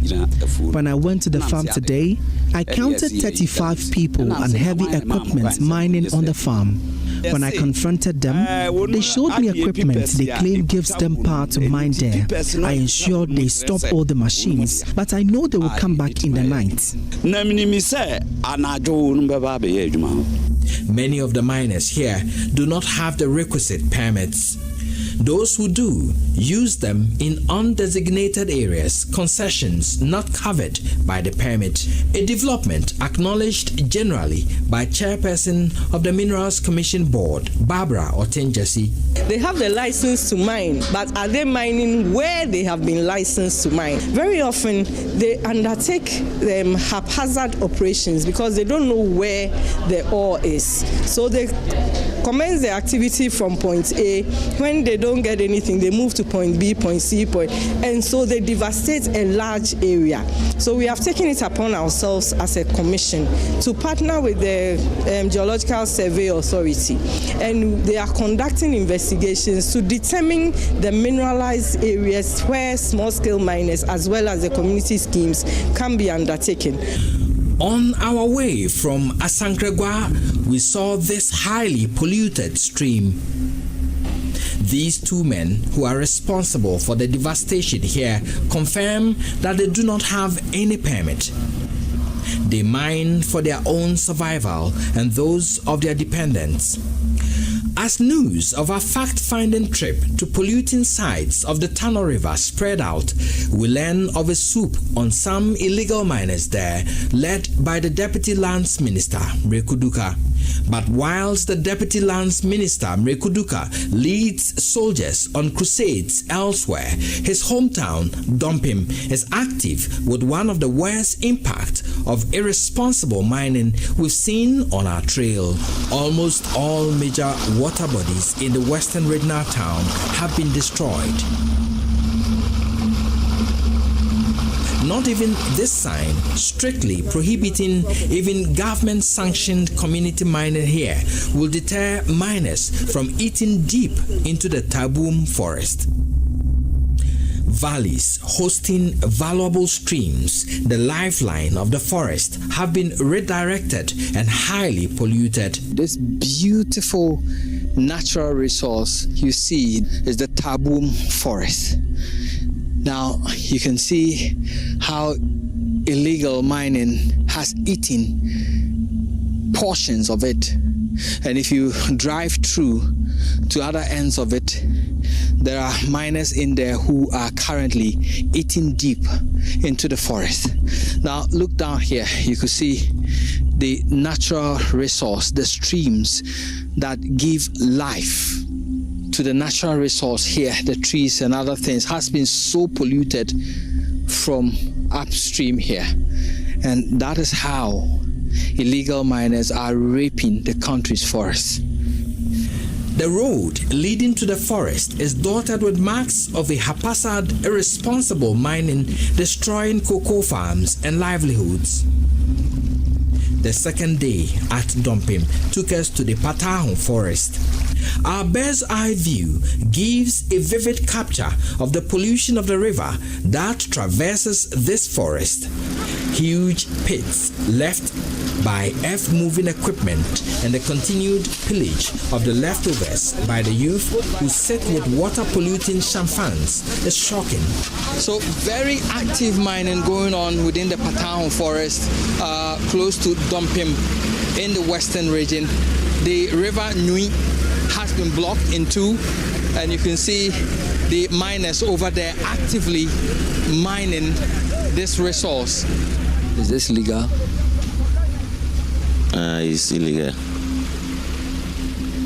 When I went to the farm today, I counted 35 people and heavy equipment mining on the farm. When I confronted them, they showed me equipment they claim gives them power to mine there. I ensured they stop all the machines, but I know they will come back in the night. Many of the miners here do not have the requisite permits. Those who do use them in undesignated areas, concessions not covered by the permit. A development acknowledged generally by Chairperson of the Minerals Commission Board, Barbara Otenjasi. They have the license to mine, but are they mining where they have been licensed to mine? Very often they undertake haphazard operations because they don't know where the ore is. So they commence the activity from point A. When they don't get anything, they move to point B, point C, and so they devastate a large area. So we have taken it upon ourselves as a commission to partner with the Geological Survey Authority, and they are conducting investigations to determine the mineralized areas where small-scale miners as well as the community schemes can be undertaken. On our way from Asankregwa, we saw this highly polluted stream. These two men who are responsible for the devastation here confirm that they do not have any permit. They mine for their own survival and those of their dependents. As news of our fact-finding trip to polluting sites of the Tano River spread out, we learn of a swoop on some illegal miners there, led by the Deputy Lands Minister, Mrekuduka. But whilst the Deputy Lands Minister, Mrekuduka, leads soldiers on crusades elsewhere, his hometown, Dompim, is active with one of the worst impacts of irresponsible mining we've seen on our trail. Almost all major water bodies in the western regional town have been destroyed. Not even this sign, strictly prohibiting even government-sanctioned community mining here, will deter miners from eating deep into the Taboom forest. Valleys hosting valuable streams, the lifeline of the forest, have been redirected and highly polluted. This beautiful natural resource you see is the Taboom forest. Now you can see how illegal mining has eaten portions of it, and if you drive through to other ends of it, there are miners in there who are currently eating deep into the forest. Now look down here, you can see the natural resource, the streams that give life to the natural resource here, the trees and other things, has been so polluted from upstream here. And that is how illegal miners are raping the country's forests. The road leading to the forest is dotted with marks of a haphazard, irresponsible mining, destroying cocoa farms and livelihoods. The second day at Dompim took us to the Patahon forest. Our bird's eye view gives a vivid capture of the pollution of the river that traverses this forest. Huge pits left by earth-moving equipment and the continued pillage of the leftovers by the youth who sit with water-polluting champans is shocking. So very active mining going on within the Patahon forest, close to Dompim in the western region. The river Nui has been blocked in two, and you can see the miners over there actively mining this resource. Is this legal? It's illegal.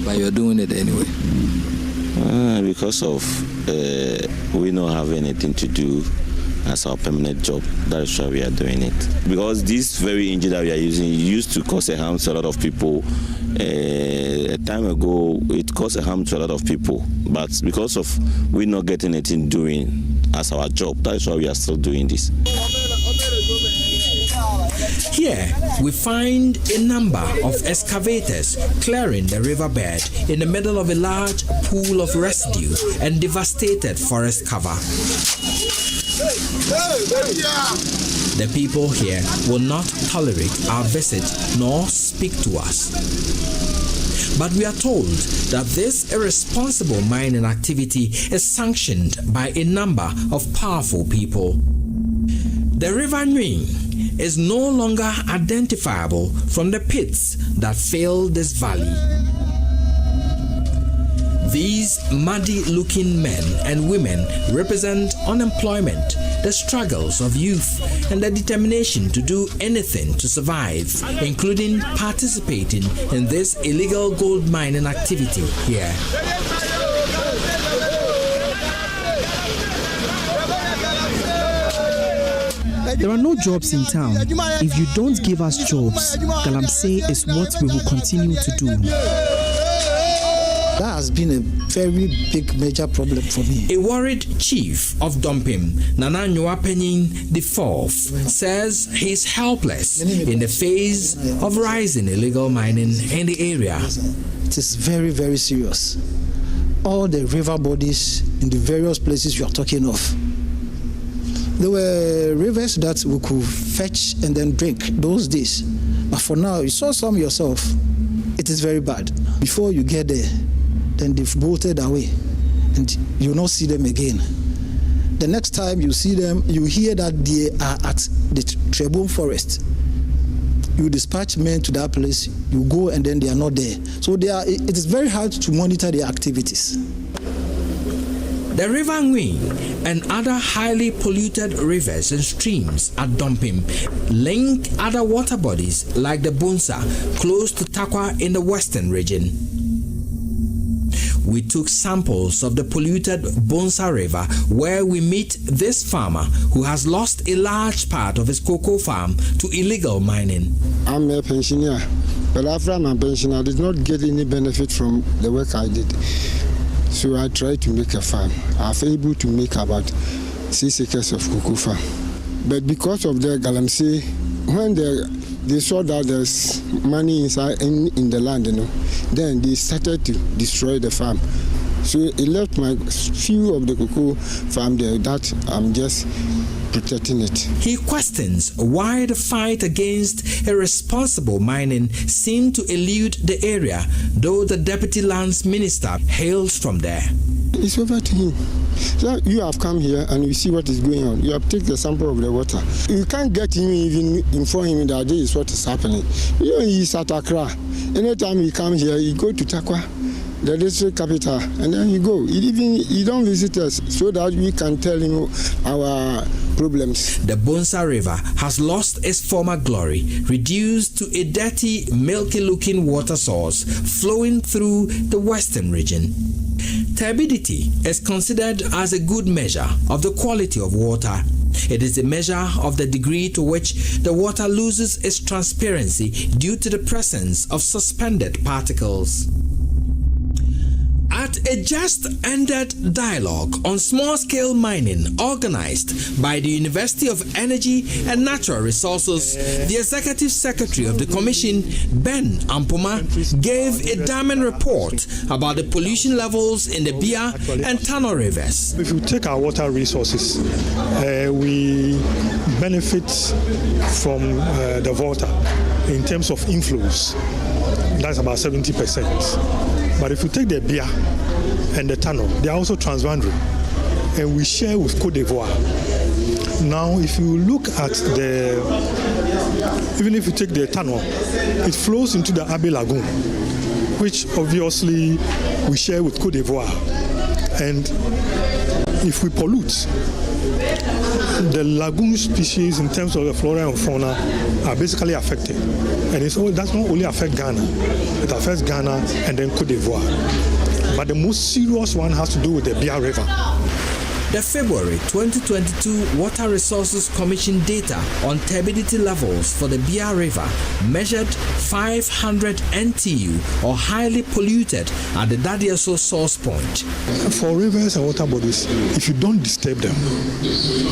But you're doing it anyway? Because of we don't have anything to do as our permanent job. That is why we are doing it. Because this very engine that we are using used to cause a harm to a lot of people. A time ago, it caused a harm to a lot of people. But because of we not getting anything doing as our job, that is why we are still doing this. Here, we find a number of excavators clearing the riverbed in the middle of a large pool of residue and devastated forest cover. The people here will not tolerate our visit nor speak to us. But we are told that this irresponsible mining activity is sanctioned by a number of powerful people. The River Nui is no longer identifiable from the pits that fill this valley. These muddy-looking men and women represent unemployment, the struggles of youth, and the determination to do anything to survive, including participating in this illegal gold mining activity here. There are no jobs in town. If you don't give us jobs, Galamsey is what we will continue to do. That has been a very big major problem for me. A worried chief of Dompim, Nana Nwapenin IV, says he's helpless in the face of rising illegal mining in the area. It is very, very serious. All the river bodies in the various places you are talking of, there were rivers that we could fetch and then drink those days. But for now, you saw some yourself. It is very bad. Before you get there, then they've bolted away and you'll not see them again. The next time you see them, you hear that they are at the Trebon forest. You dispatch men to that place, you go and then they are not there. So it is very hard to monitor their activities. The River Nui and other highly polluted rivers and streams at Dompim link other water bodies like the Bonsa close to Takwa in the western region. We took samples of the polluted Bonsa River where we meet this farmer who has lost a large part of his cocoa farm to illegal mining. I'm a pensioner, but after I'm a pensioner, I did not get any benefit from the work I did. So I tried to make a farm. I was able to make about 6 acres of cocoa farm. But because of the Galamsey, when they saw that there's money inside in the land, then they started to destroy the farm. So it left my few of the cocoa farm there that I'm just protecting it. He questions why the fight against irresponsible mining seemed to elude the area, though the deputy lands minister hails from there. It's over to him. So you have come here and you see what is going on. You have taken the sample of the water. You can't get him even inform him that this is what is happening. He's at Accra. Anytime he comes here, he go to Takwa, the district capital, and then you go. You don't visit us so that we can tell him our problems. The Bonsa River has lost its former glory, reduced to a dirty, milky-looking water source flowing through the western region. Turbidity is considered as a good measure of the quality of water. It is a measure of the degree to which the water loses its transparency due to the presence of suspended particles. At At a just-ended dialogue on small-scale mining organized by the University of Energy and Natural Resources, the Executive Secretary of the Commission, Ben Ampoma, gave a damning report about the pollution levels in the Bia and Tano rivers. If you take our water resources, we benefit from the water in terms of inflows. That's about 70%. But if you take the Bia and the Tano, they are also transboundary, and we share with Côte d'Ivoire. Now, if you look at even if you take the Tano, it flows into the Abbey Lagoon, which obviously we share with Côte d'Ivoire. And if we pollute, the lagoon species in terms of the flora and fauna are basically affected. And that's not only affect Ghana, it affects Ghana and then Côte d'Ivoire. But the most serious one has to do with the Bia River. The February 2022 Water Resources Commission data on turbidity levels for the Bia River measured 500 NTU or highly polluted at the Dadieso source point. For rivers and water bodies, if you don't disturb them,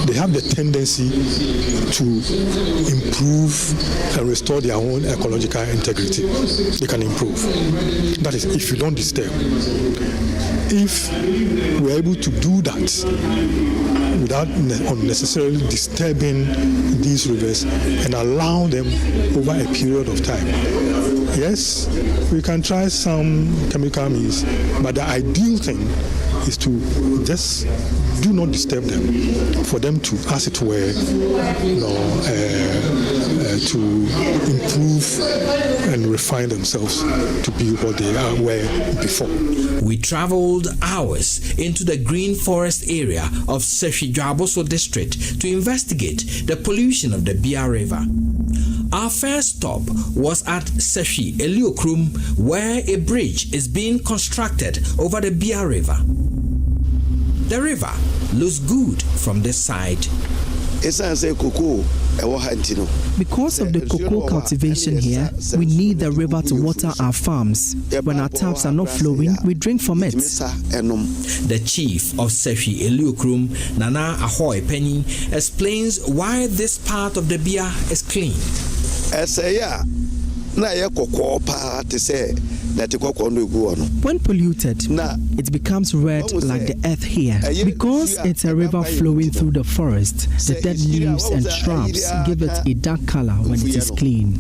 they have the tendency to improve and restore their own ecological integrity. They can improve. That is, if you don't disturb. If we're able to do that without unnecessarily disturbing these rivers and allow them over a period of time, yes, we can try some chemical means, but the ideal thing is to just do not disturb them, for them to, as it were, to improve and refine themselves to be what they were before. We traveled hours into the green forest area of Sefidwaboso district to investigate the pollution of the Bia River. Our first stop was at Sefi Eliokrum, where a bridge is being constructed over the Bia River. The river looks good from this side. Because of the cocoa cultivation here, we need the river to water our farms. When our taps are not flowing, we drink from it. The chief of Sefi Eliokrum, Nana Ahoy Penny, explains why this part of the Bia is clean. When polluted, it becomes red like the earth here. Because it's a river flowing through the forest, the dead leaves and shrubs give it a dark color when it is clean.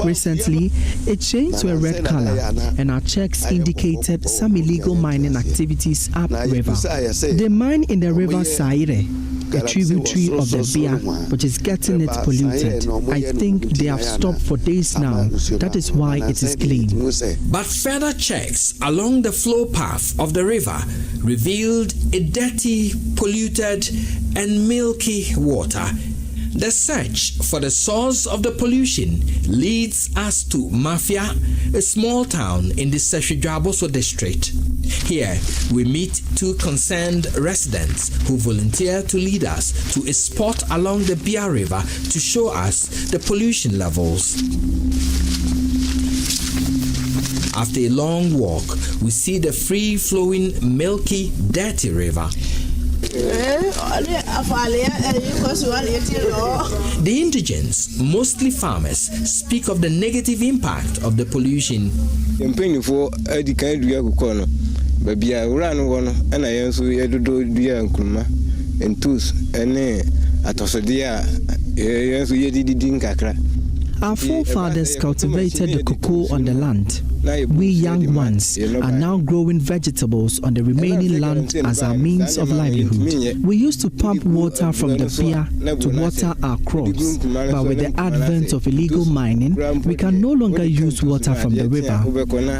Recently, it changed to a red color, and our checks indicated some illegal mining activities upriver. They mine in the river Saire, a tributary of the Bia, which is getting it polluted. I think they have stopped for days now. That is why it is clean. But further checks along the flow path of the river revealed a dirty, polluted, and milky water. The search for the source of the pollution leads us to Mafia, a small town in the Sefidwaboso district. Here, we meet two concerned residents who volunteer to lead us to a spot along the Bia River to show us the pollution levels. After a long walk, we see the free-flowing, milky, dirty river. The indigents, mostly farmers, speak of the negative impact of the pollution. Our forefathers cultivated the cocoa on the land. We young ones are now growing vegetables on the remaining land as our means of livelihood. We used to pump water from the Bia to water our crops, but with the advent of illegal mining, we can no longer use water from the river.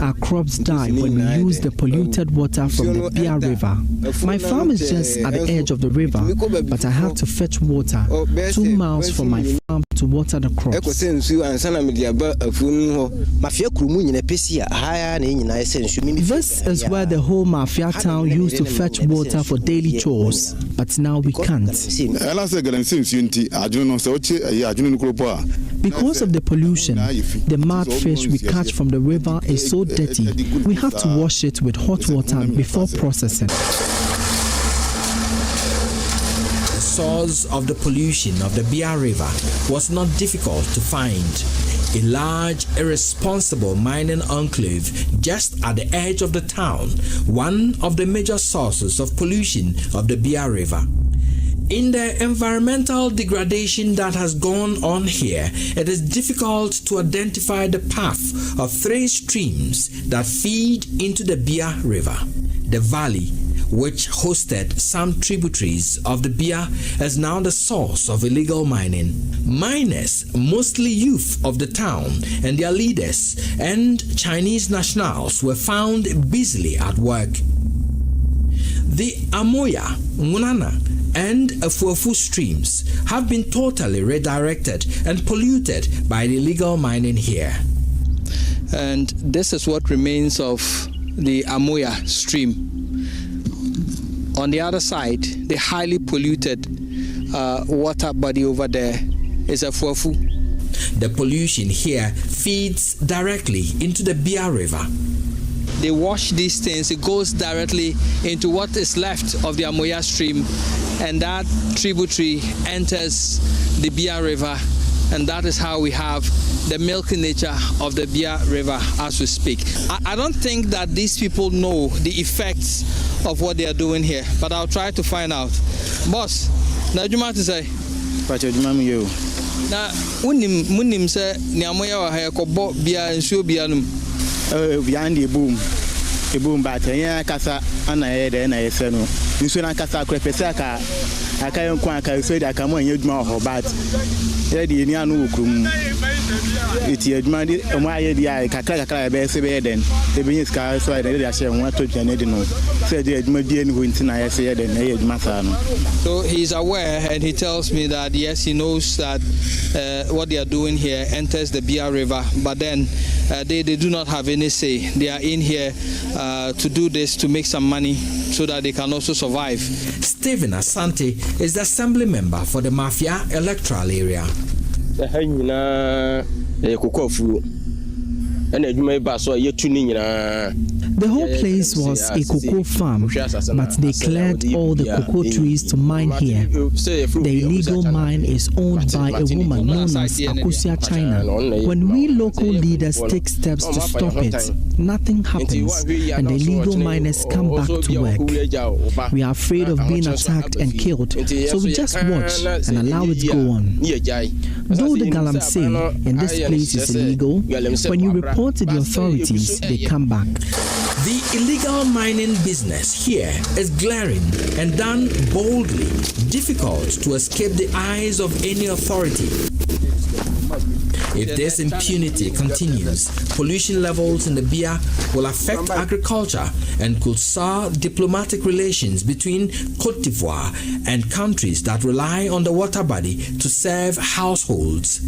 Our crops die when we use the polluted water from the Bia River. My farm is just at the edge of the river, but I have to fetch water 2 miles from my farm. to water the crops. This is where the whole Mafia town used to fetch water for daily chores, but now we can't. Because of the pollution, the mud fish we catch from the river is so dirty, we have to wash it with hot water before processing. The source of the pollution of the Bia River was not difficult to find. A large, irresponsible mining enclave just at the edge of the town, one of the major sources of pollution of the Bia River. In the environmental degradation that has gone on here, it is difficult to identify the path of 3 streams that feed into the Bia River. The valley, which hosted some tributaries of the Bia, is now the source of illegal mining. Miners, mostly youth of the town and their leaders and Chinese nationals, were found busily at work. The Amoya, Ngunana, and Afuafu streams have been totally redirected and polluted by the illegal mining here. And this is what remains of the Amoya stream. On the other side, the highly polluted water body over there is Afuafu. The pollution here feeds directly into the Bia River. They wash these things, it goes directly into what is left of the Amoya stream, and that tributary enters the Bia River, and that is how we have the milky nature of the Bia River as we speak. I don't think that these people know the effects of what they are doing here, but I'll try to find out. Boss, now you want to say? Now, munim say ni Amoya wa haya ko bo bia nsuo bia num. Behind the boom, but yeah, Casa and I had an ISN. You soon I cast a crepesaka. I can't quite say that I come on your mouth, but the Indian it's your money, and why the Kakaka best then the business car, so I did actually want to Janedino. Said the Median Winton, I said, and I had Mathano. So he's aware, and he tells me that yes, he knows that what they are doing here enters the Bia River, but then they do not have any say. They are in here to do this to make some money so that they can also survive. Stephen Asante is the assembly member for the Mafia electoral area. The whole place was a cocoa farm, but they cleared all the cocoa trees to mine here. The illegal mine is owned by a woman known as Akusia China. When we local leaders take steps to stop it, nothing happens, and the illegal miners come back to work. We are afraid of being attacked and killed, so we just watch and allow it go on. Though the galamsey in this place is illegal, when you report to the authorities, they come back. The illegal mining business here is glaring and done boldly, difficult to escape the eyes of any authority. If this impunity continues, pollution levels in the Bia will affect agriculture and could sour diplomatic relations between Côte d'Ivoire and countries that rely on the water body to serve households.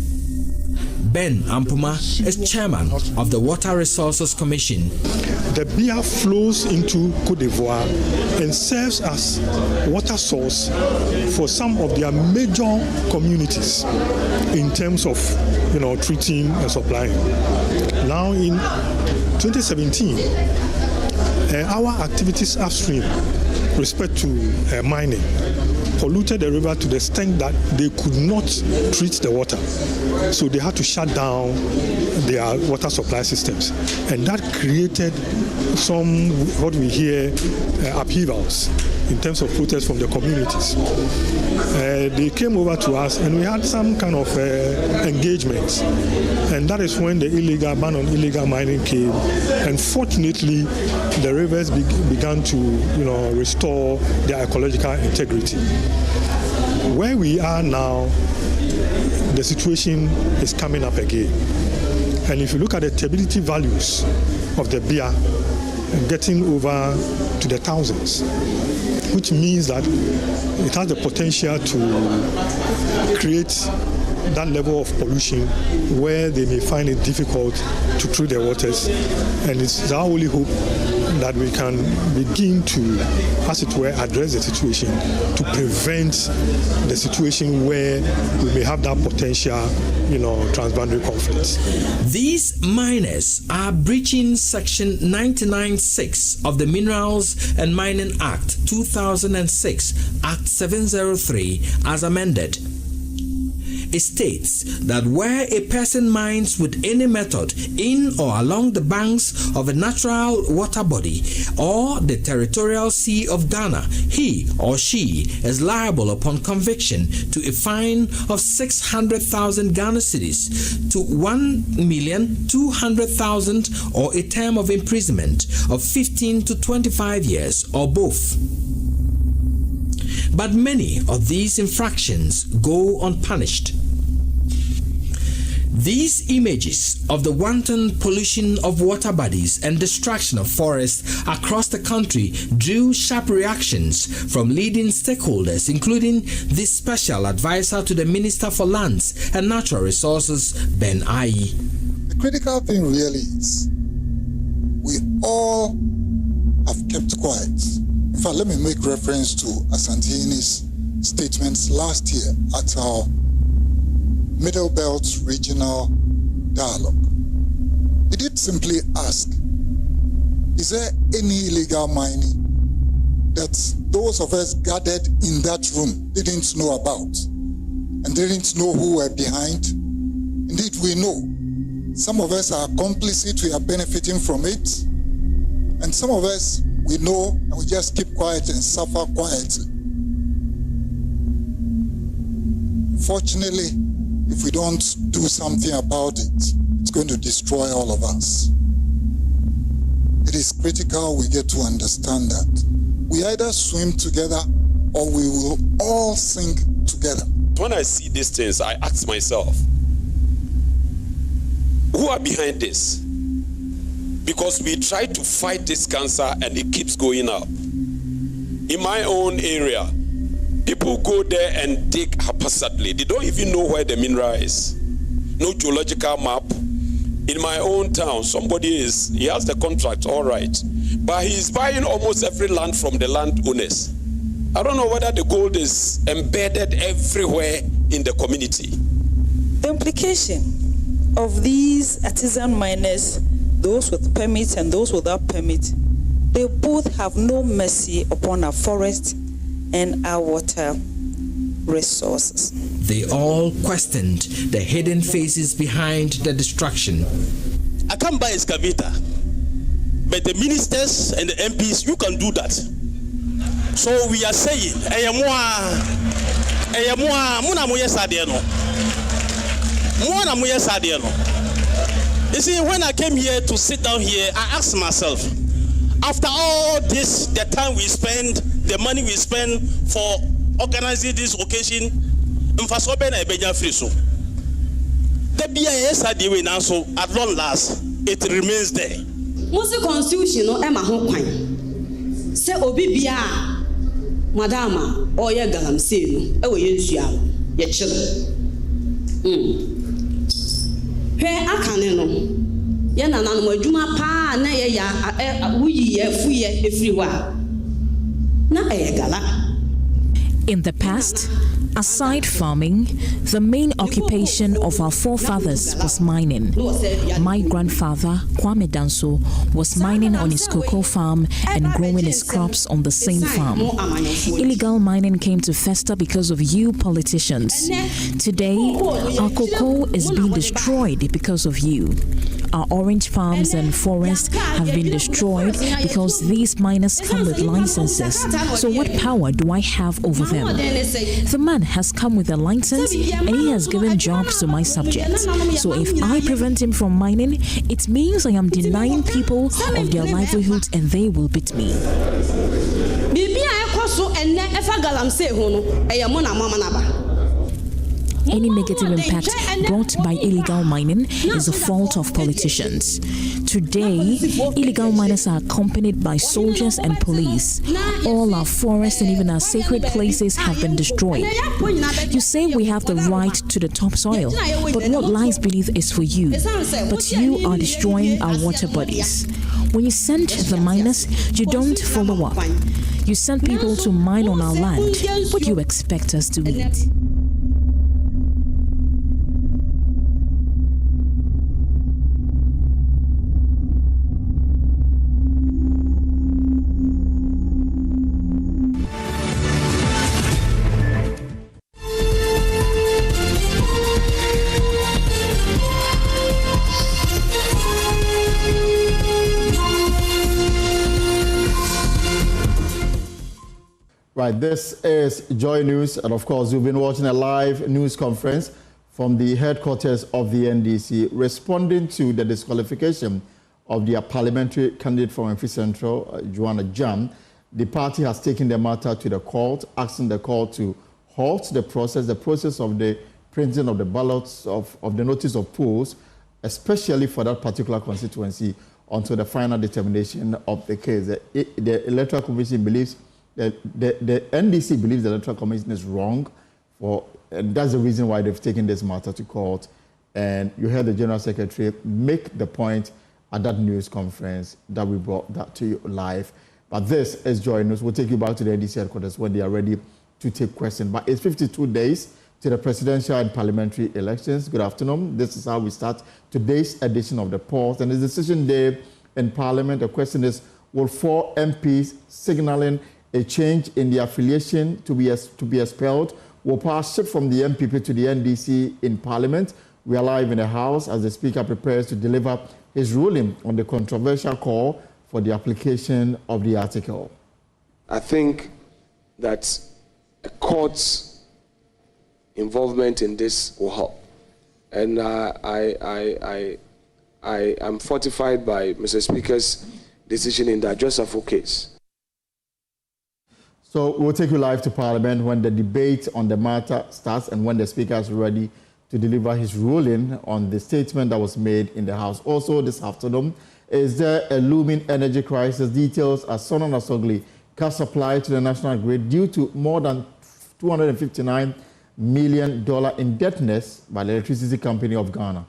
Ben Ampuma is chairman of the Water Resources Commission. The Bia flows into Côte d'Ivoire and serves as water source for some of their major communities in terms of, treating and supplying. Now in 2017, our activities upstream with respect to mining polluted the river to the extent that they could not treat the water. So they had to shut down their water supply systems. And that created some, what we hear, upheavals in terms of protests from the communities. They came over to us and we had some kind of engagements. And that is when the ban on illegal mining came. And fortunately, the rivers began to, restore their ecological integrity. Where we are now, the situation is coming up again. And if you look at the turbidity values of the Bia, getting over to the thousands, which means that it has the potential to create that level of pollution where they may find it difficult to treat their waters. And it's our only hope that we can begin to, as it were, address the situation to prevent the situation where we may have that potential, transboundary conflicts. These miners are breaching Section 99(6) of the Minerals and Mining Act 2006, Act 703, as amended. It states that where a person mines with any method in or along the banks of a natural water body or the territorial sea of Ghana, he or she is liable upon conviction to a fine of 600,000 Ghana cedis to 1,200,000 or a term of imprisonment of 15 to 25 years or both. But many of these infractions go unpunished. These images of the wanton pollution of water bodies and destruction of forests across the country drew sharp reactions from leading stakeholders, including the special advisor to the Minister for Lands and Natural Resources, Ben Ayi. The critical thing really is we all have kept quiet. In fact, let me make reference to Asantini's statements last year at our Middle Belt Regional Dialogue. He did simply ask, is there any illegal mining that those of us gathered in that room didn't know about and didn't know who were behind? Indeed, we know. Some of us are complicit, we are benefiting from it, and some of us, we know, and we just keep quiet and suffer quietly. Fortunately, if we don't do something about it, it's going to destroy all of us. It is critical we get to understand that. We either swim together or we will all sink together. When I see these things, I ask myself, who are behind this? Because we try to fight this cancer and it keeps going up. In my own area, people go there and dig haphazardly. They don't even know where the mineral is. No geological map. In my own town, he has the contract, all right. But he is buying almost every land from the landowners. I don't know whether the gold is embedded everywhere in the community. The implication of these artisan miners, those with permits and those without permit, they both have no mercy upon our forest and our water resources. They all questioned the hidden faces behind the destruction. I can't buy excavator, but the ministers and the MPs, you can do that. So we are saying, you see, when I came here to sit down here, I asked myself, after all this, the time we spend, the money we spend for organizing this occasion, the BIS are doing now, so at long last, it remains there. Most constitution no ema ho kwan. Se obi bia madama oye galamse no e wo yensua ye chire. Hwe akane no ye nananom adwuma pa na ye ya wuyi ye fuye efiri wa na e gala. In the past, aside farming, the main occupation of our forefathers was mining. My grandfather, Kwame Danso, was mining on his cocoa farm and growing his crops on the same farm. Illegal mining came to fester because of you politicians. Today, our cocoa is being destroyed because of you. Our orange farms and forests have been destroyed because these miners come with licenses. So what power do I have over them? The man has come with a license and he has given jobs to my subjects. So if I prevent him from mining, it means I am denying people of their livelihoods and they will beat me. Any negative impact brought by illegal mining is the fault of politicians. Today, illegal miners are accompanied by soldiers and police. All our forests and even our sacred places have been destroyed. You say we have the right to the topsoil, but what lies beneath is for you. But you are destroying our water bodies. When you send the miners, you don't follow up. You send people to mine on our land. What do you expect us to eat? Right, this is Joy News, and of course, you've been watching a live news conference from the headquarters of the NDC, responding to the disqualification of their parliamentary candidate from Mfi Central, Joanna Jam. The party has taken the matter to the court, asking the court to halt the process of the printing of the ballots of the notice of polls, especially for that particular constituency, until the final determination of the case. The Electoral Commission believes the NDC believes the Electoral Commission is wrong, and that's the reason why they've taken this matter to court. And you heard the General Secretary make the point at that news conference that we brought that to you live. But this is Joy News. We'll take you back to the NDC headquarters when they are ready to take questions. But it's 52 days to the presidential and parliamentary elections. Good afternoon. This is how we start today's edition of the Pulse. And it's decision day in Parliament. The question is, will 4 MPs signaling a change in the affiliation to be expelled will pass shift from the MPP to the NDC in Parliament? We are live in the House as the Speaker prepares to deliver his ruling on the controversial call for the application of the article. I think that a court's involvement in this will help, and I am fortified by Mr. Speaker's decision in the Joseph case. So we'll take you live to Parliament when the debate on the matter starts and when the Speaker is ready to deliver his ruling on the statement that was made in the House. Also this afternoon, is there a looming energy crisis? Details as Son and Asogli cut supply to the national grid due to more than $259 million indebtedness by the Electricity Company of Ghana.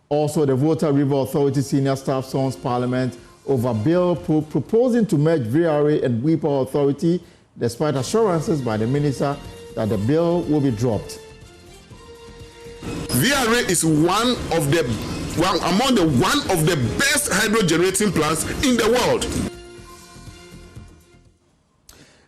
Also, the Volta River Authority senior staff storms Parliament over bill proposing to merge VRA and WIPO Authority, despite assurances by the minister that the bill will be dropped. VRA is one of the best hydro generating plants in the world.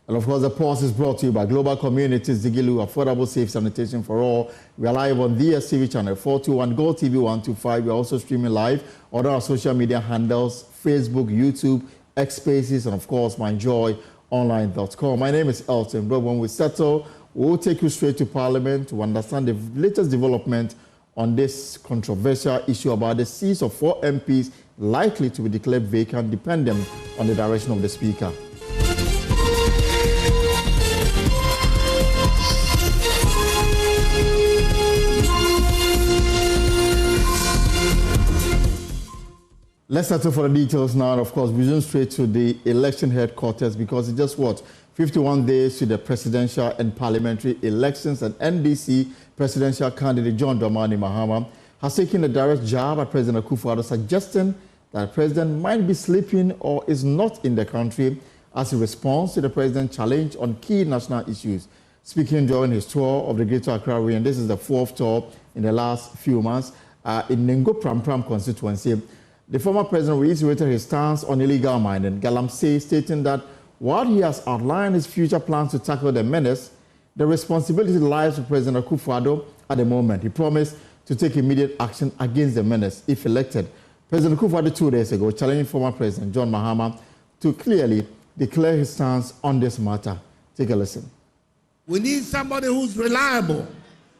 And of course, the Pulse is brought to you by Global Communities, Zigilu, affordable, safe sanitation for all. We are live on DSTV channel 421, Gold TV 125. We are also streaming live on our social media handles, Facebook, YouTube, X Spaces, and of course, myjoyonline.com. My name is Elton. But when we settle, we'll take you straight to Parliament to understand the latest development on this controversial issue about the seats of 4 MPs likely to be declared vacant, depending on the direction of the Speaker. Let's settle for the details now. And of course, we zoom straight to the election headquarters because it's just 51 days to the presidential and parliamentary elections, and NDC presidential candidate John Dramani Mahama has taken a direct jab at President Akufo-Addo, suggesting that the president might be sleeping or is not in the country as he responds to the president's challenge on key national issues. Speaking during his tour of the Greater Accra region, this is the 4th tour in the last few months in Nengo Pram constituency. The former president reiterated his stance on illegal mining, Galamsey, stating that while he has outlined his future plans to tackle the menace, the responsibility lies with President Akufo-Addo at the moment. He promised to take immediate action against the menace if elected. President Akufo-Addo 2 days ago challenged former President John Mahama to clearly declare his stance on this matter. Take a listen. We need somebody who's reliable,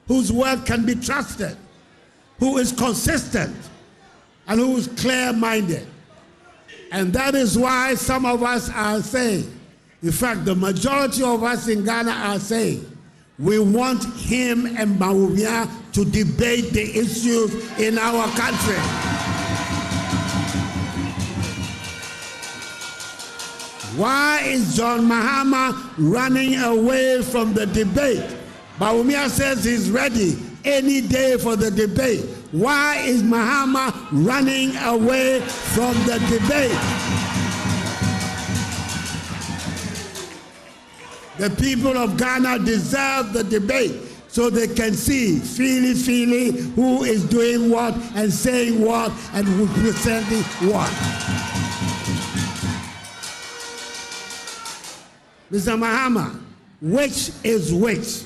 whose word can be trusted, who is consistent, and who is clear-minded. And that is why some of us are saying, in fact, the majority of us in Ghana are saying, We want him and Bawumia to debate the issues in our country. Why is John Mahama running away from the debate? Bawumia says he's ready any day for the debate. Why is Mahama running away from the debate? The people of Ghana deserve the debate so they can see, freely, who is doing what and saying what and representing what. Mr. Mahama, which is which?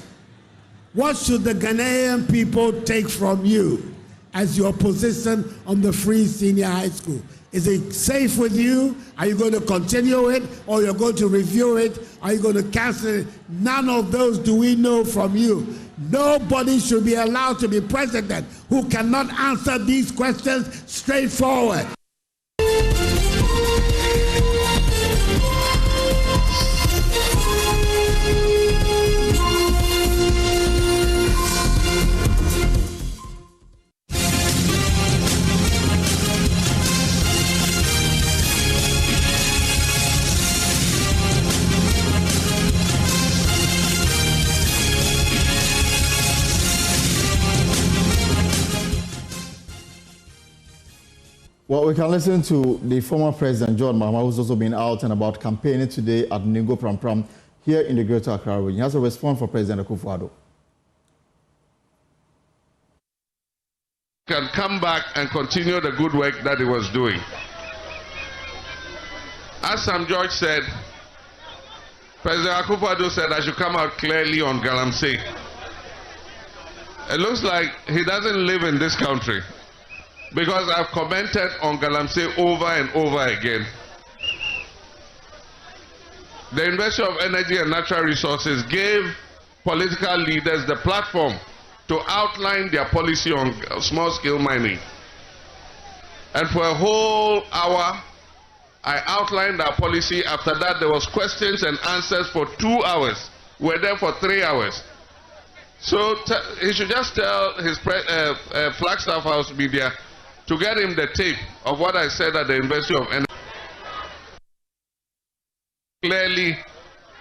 What should the Ghanaian people take from you as your position on the free senior high school? Is it safe with you? Are you going to continue it, or you're going to review it? Are you going to cancel it? None of those do we know from you. Nobody should be allowed to be president who cannot answer these questions straightforward. Well, we can listen to the former President John Mahama, who's also been out and about campaigning today at Ningo Pram here in the Greater Accra region. He has a response for President Akufo-Addo. Can come back and continue the good work that he was doing. As Sam George said, President Akufo-Addo said I should come out clearly on Galamsey. It looks like he doesn't live in this country, because I've commented on Galamsey over and over again. The University of Energy and Natural Resources gave political leaders the platform to outline their policy on small-scale mining. And for a whole hour, I outlined our policy. After that, there was questions and answers for 2 hours. We were there for 3 hours. So he should just tell his Flagstaff House media to get him the tape of what I said at the University of Energy. Clearly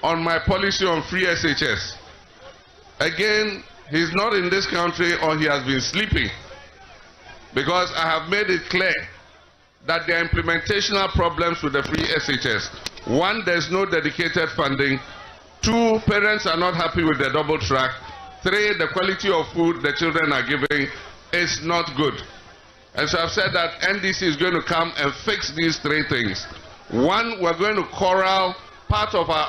on my policy on free SHS. Again, he's not in this country, or he has been sleeping, because I have made it clear that there are implementational problems with the free SHS. One, there's no dedicated funding. Two, parents are not happy with the double track. Three, the quality of food the children are giving is not good. And so I've said that NDC is going to come and fix these three things. One, we're going to corral part of our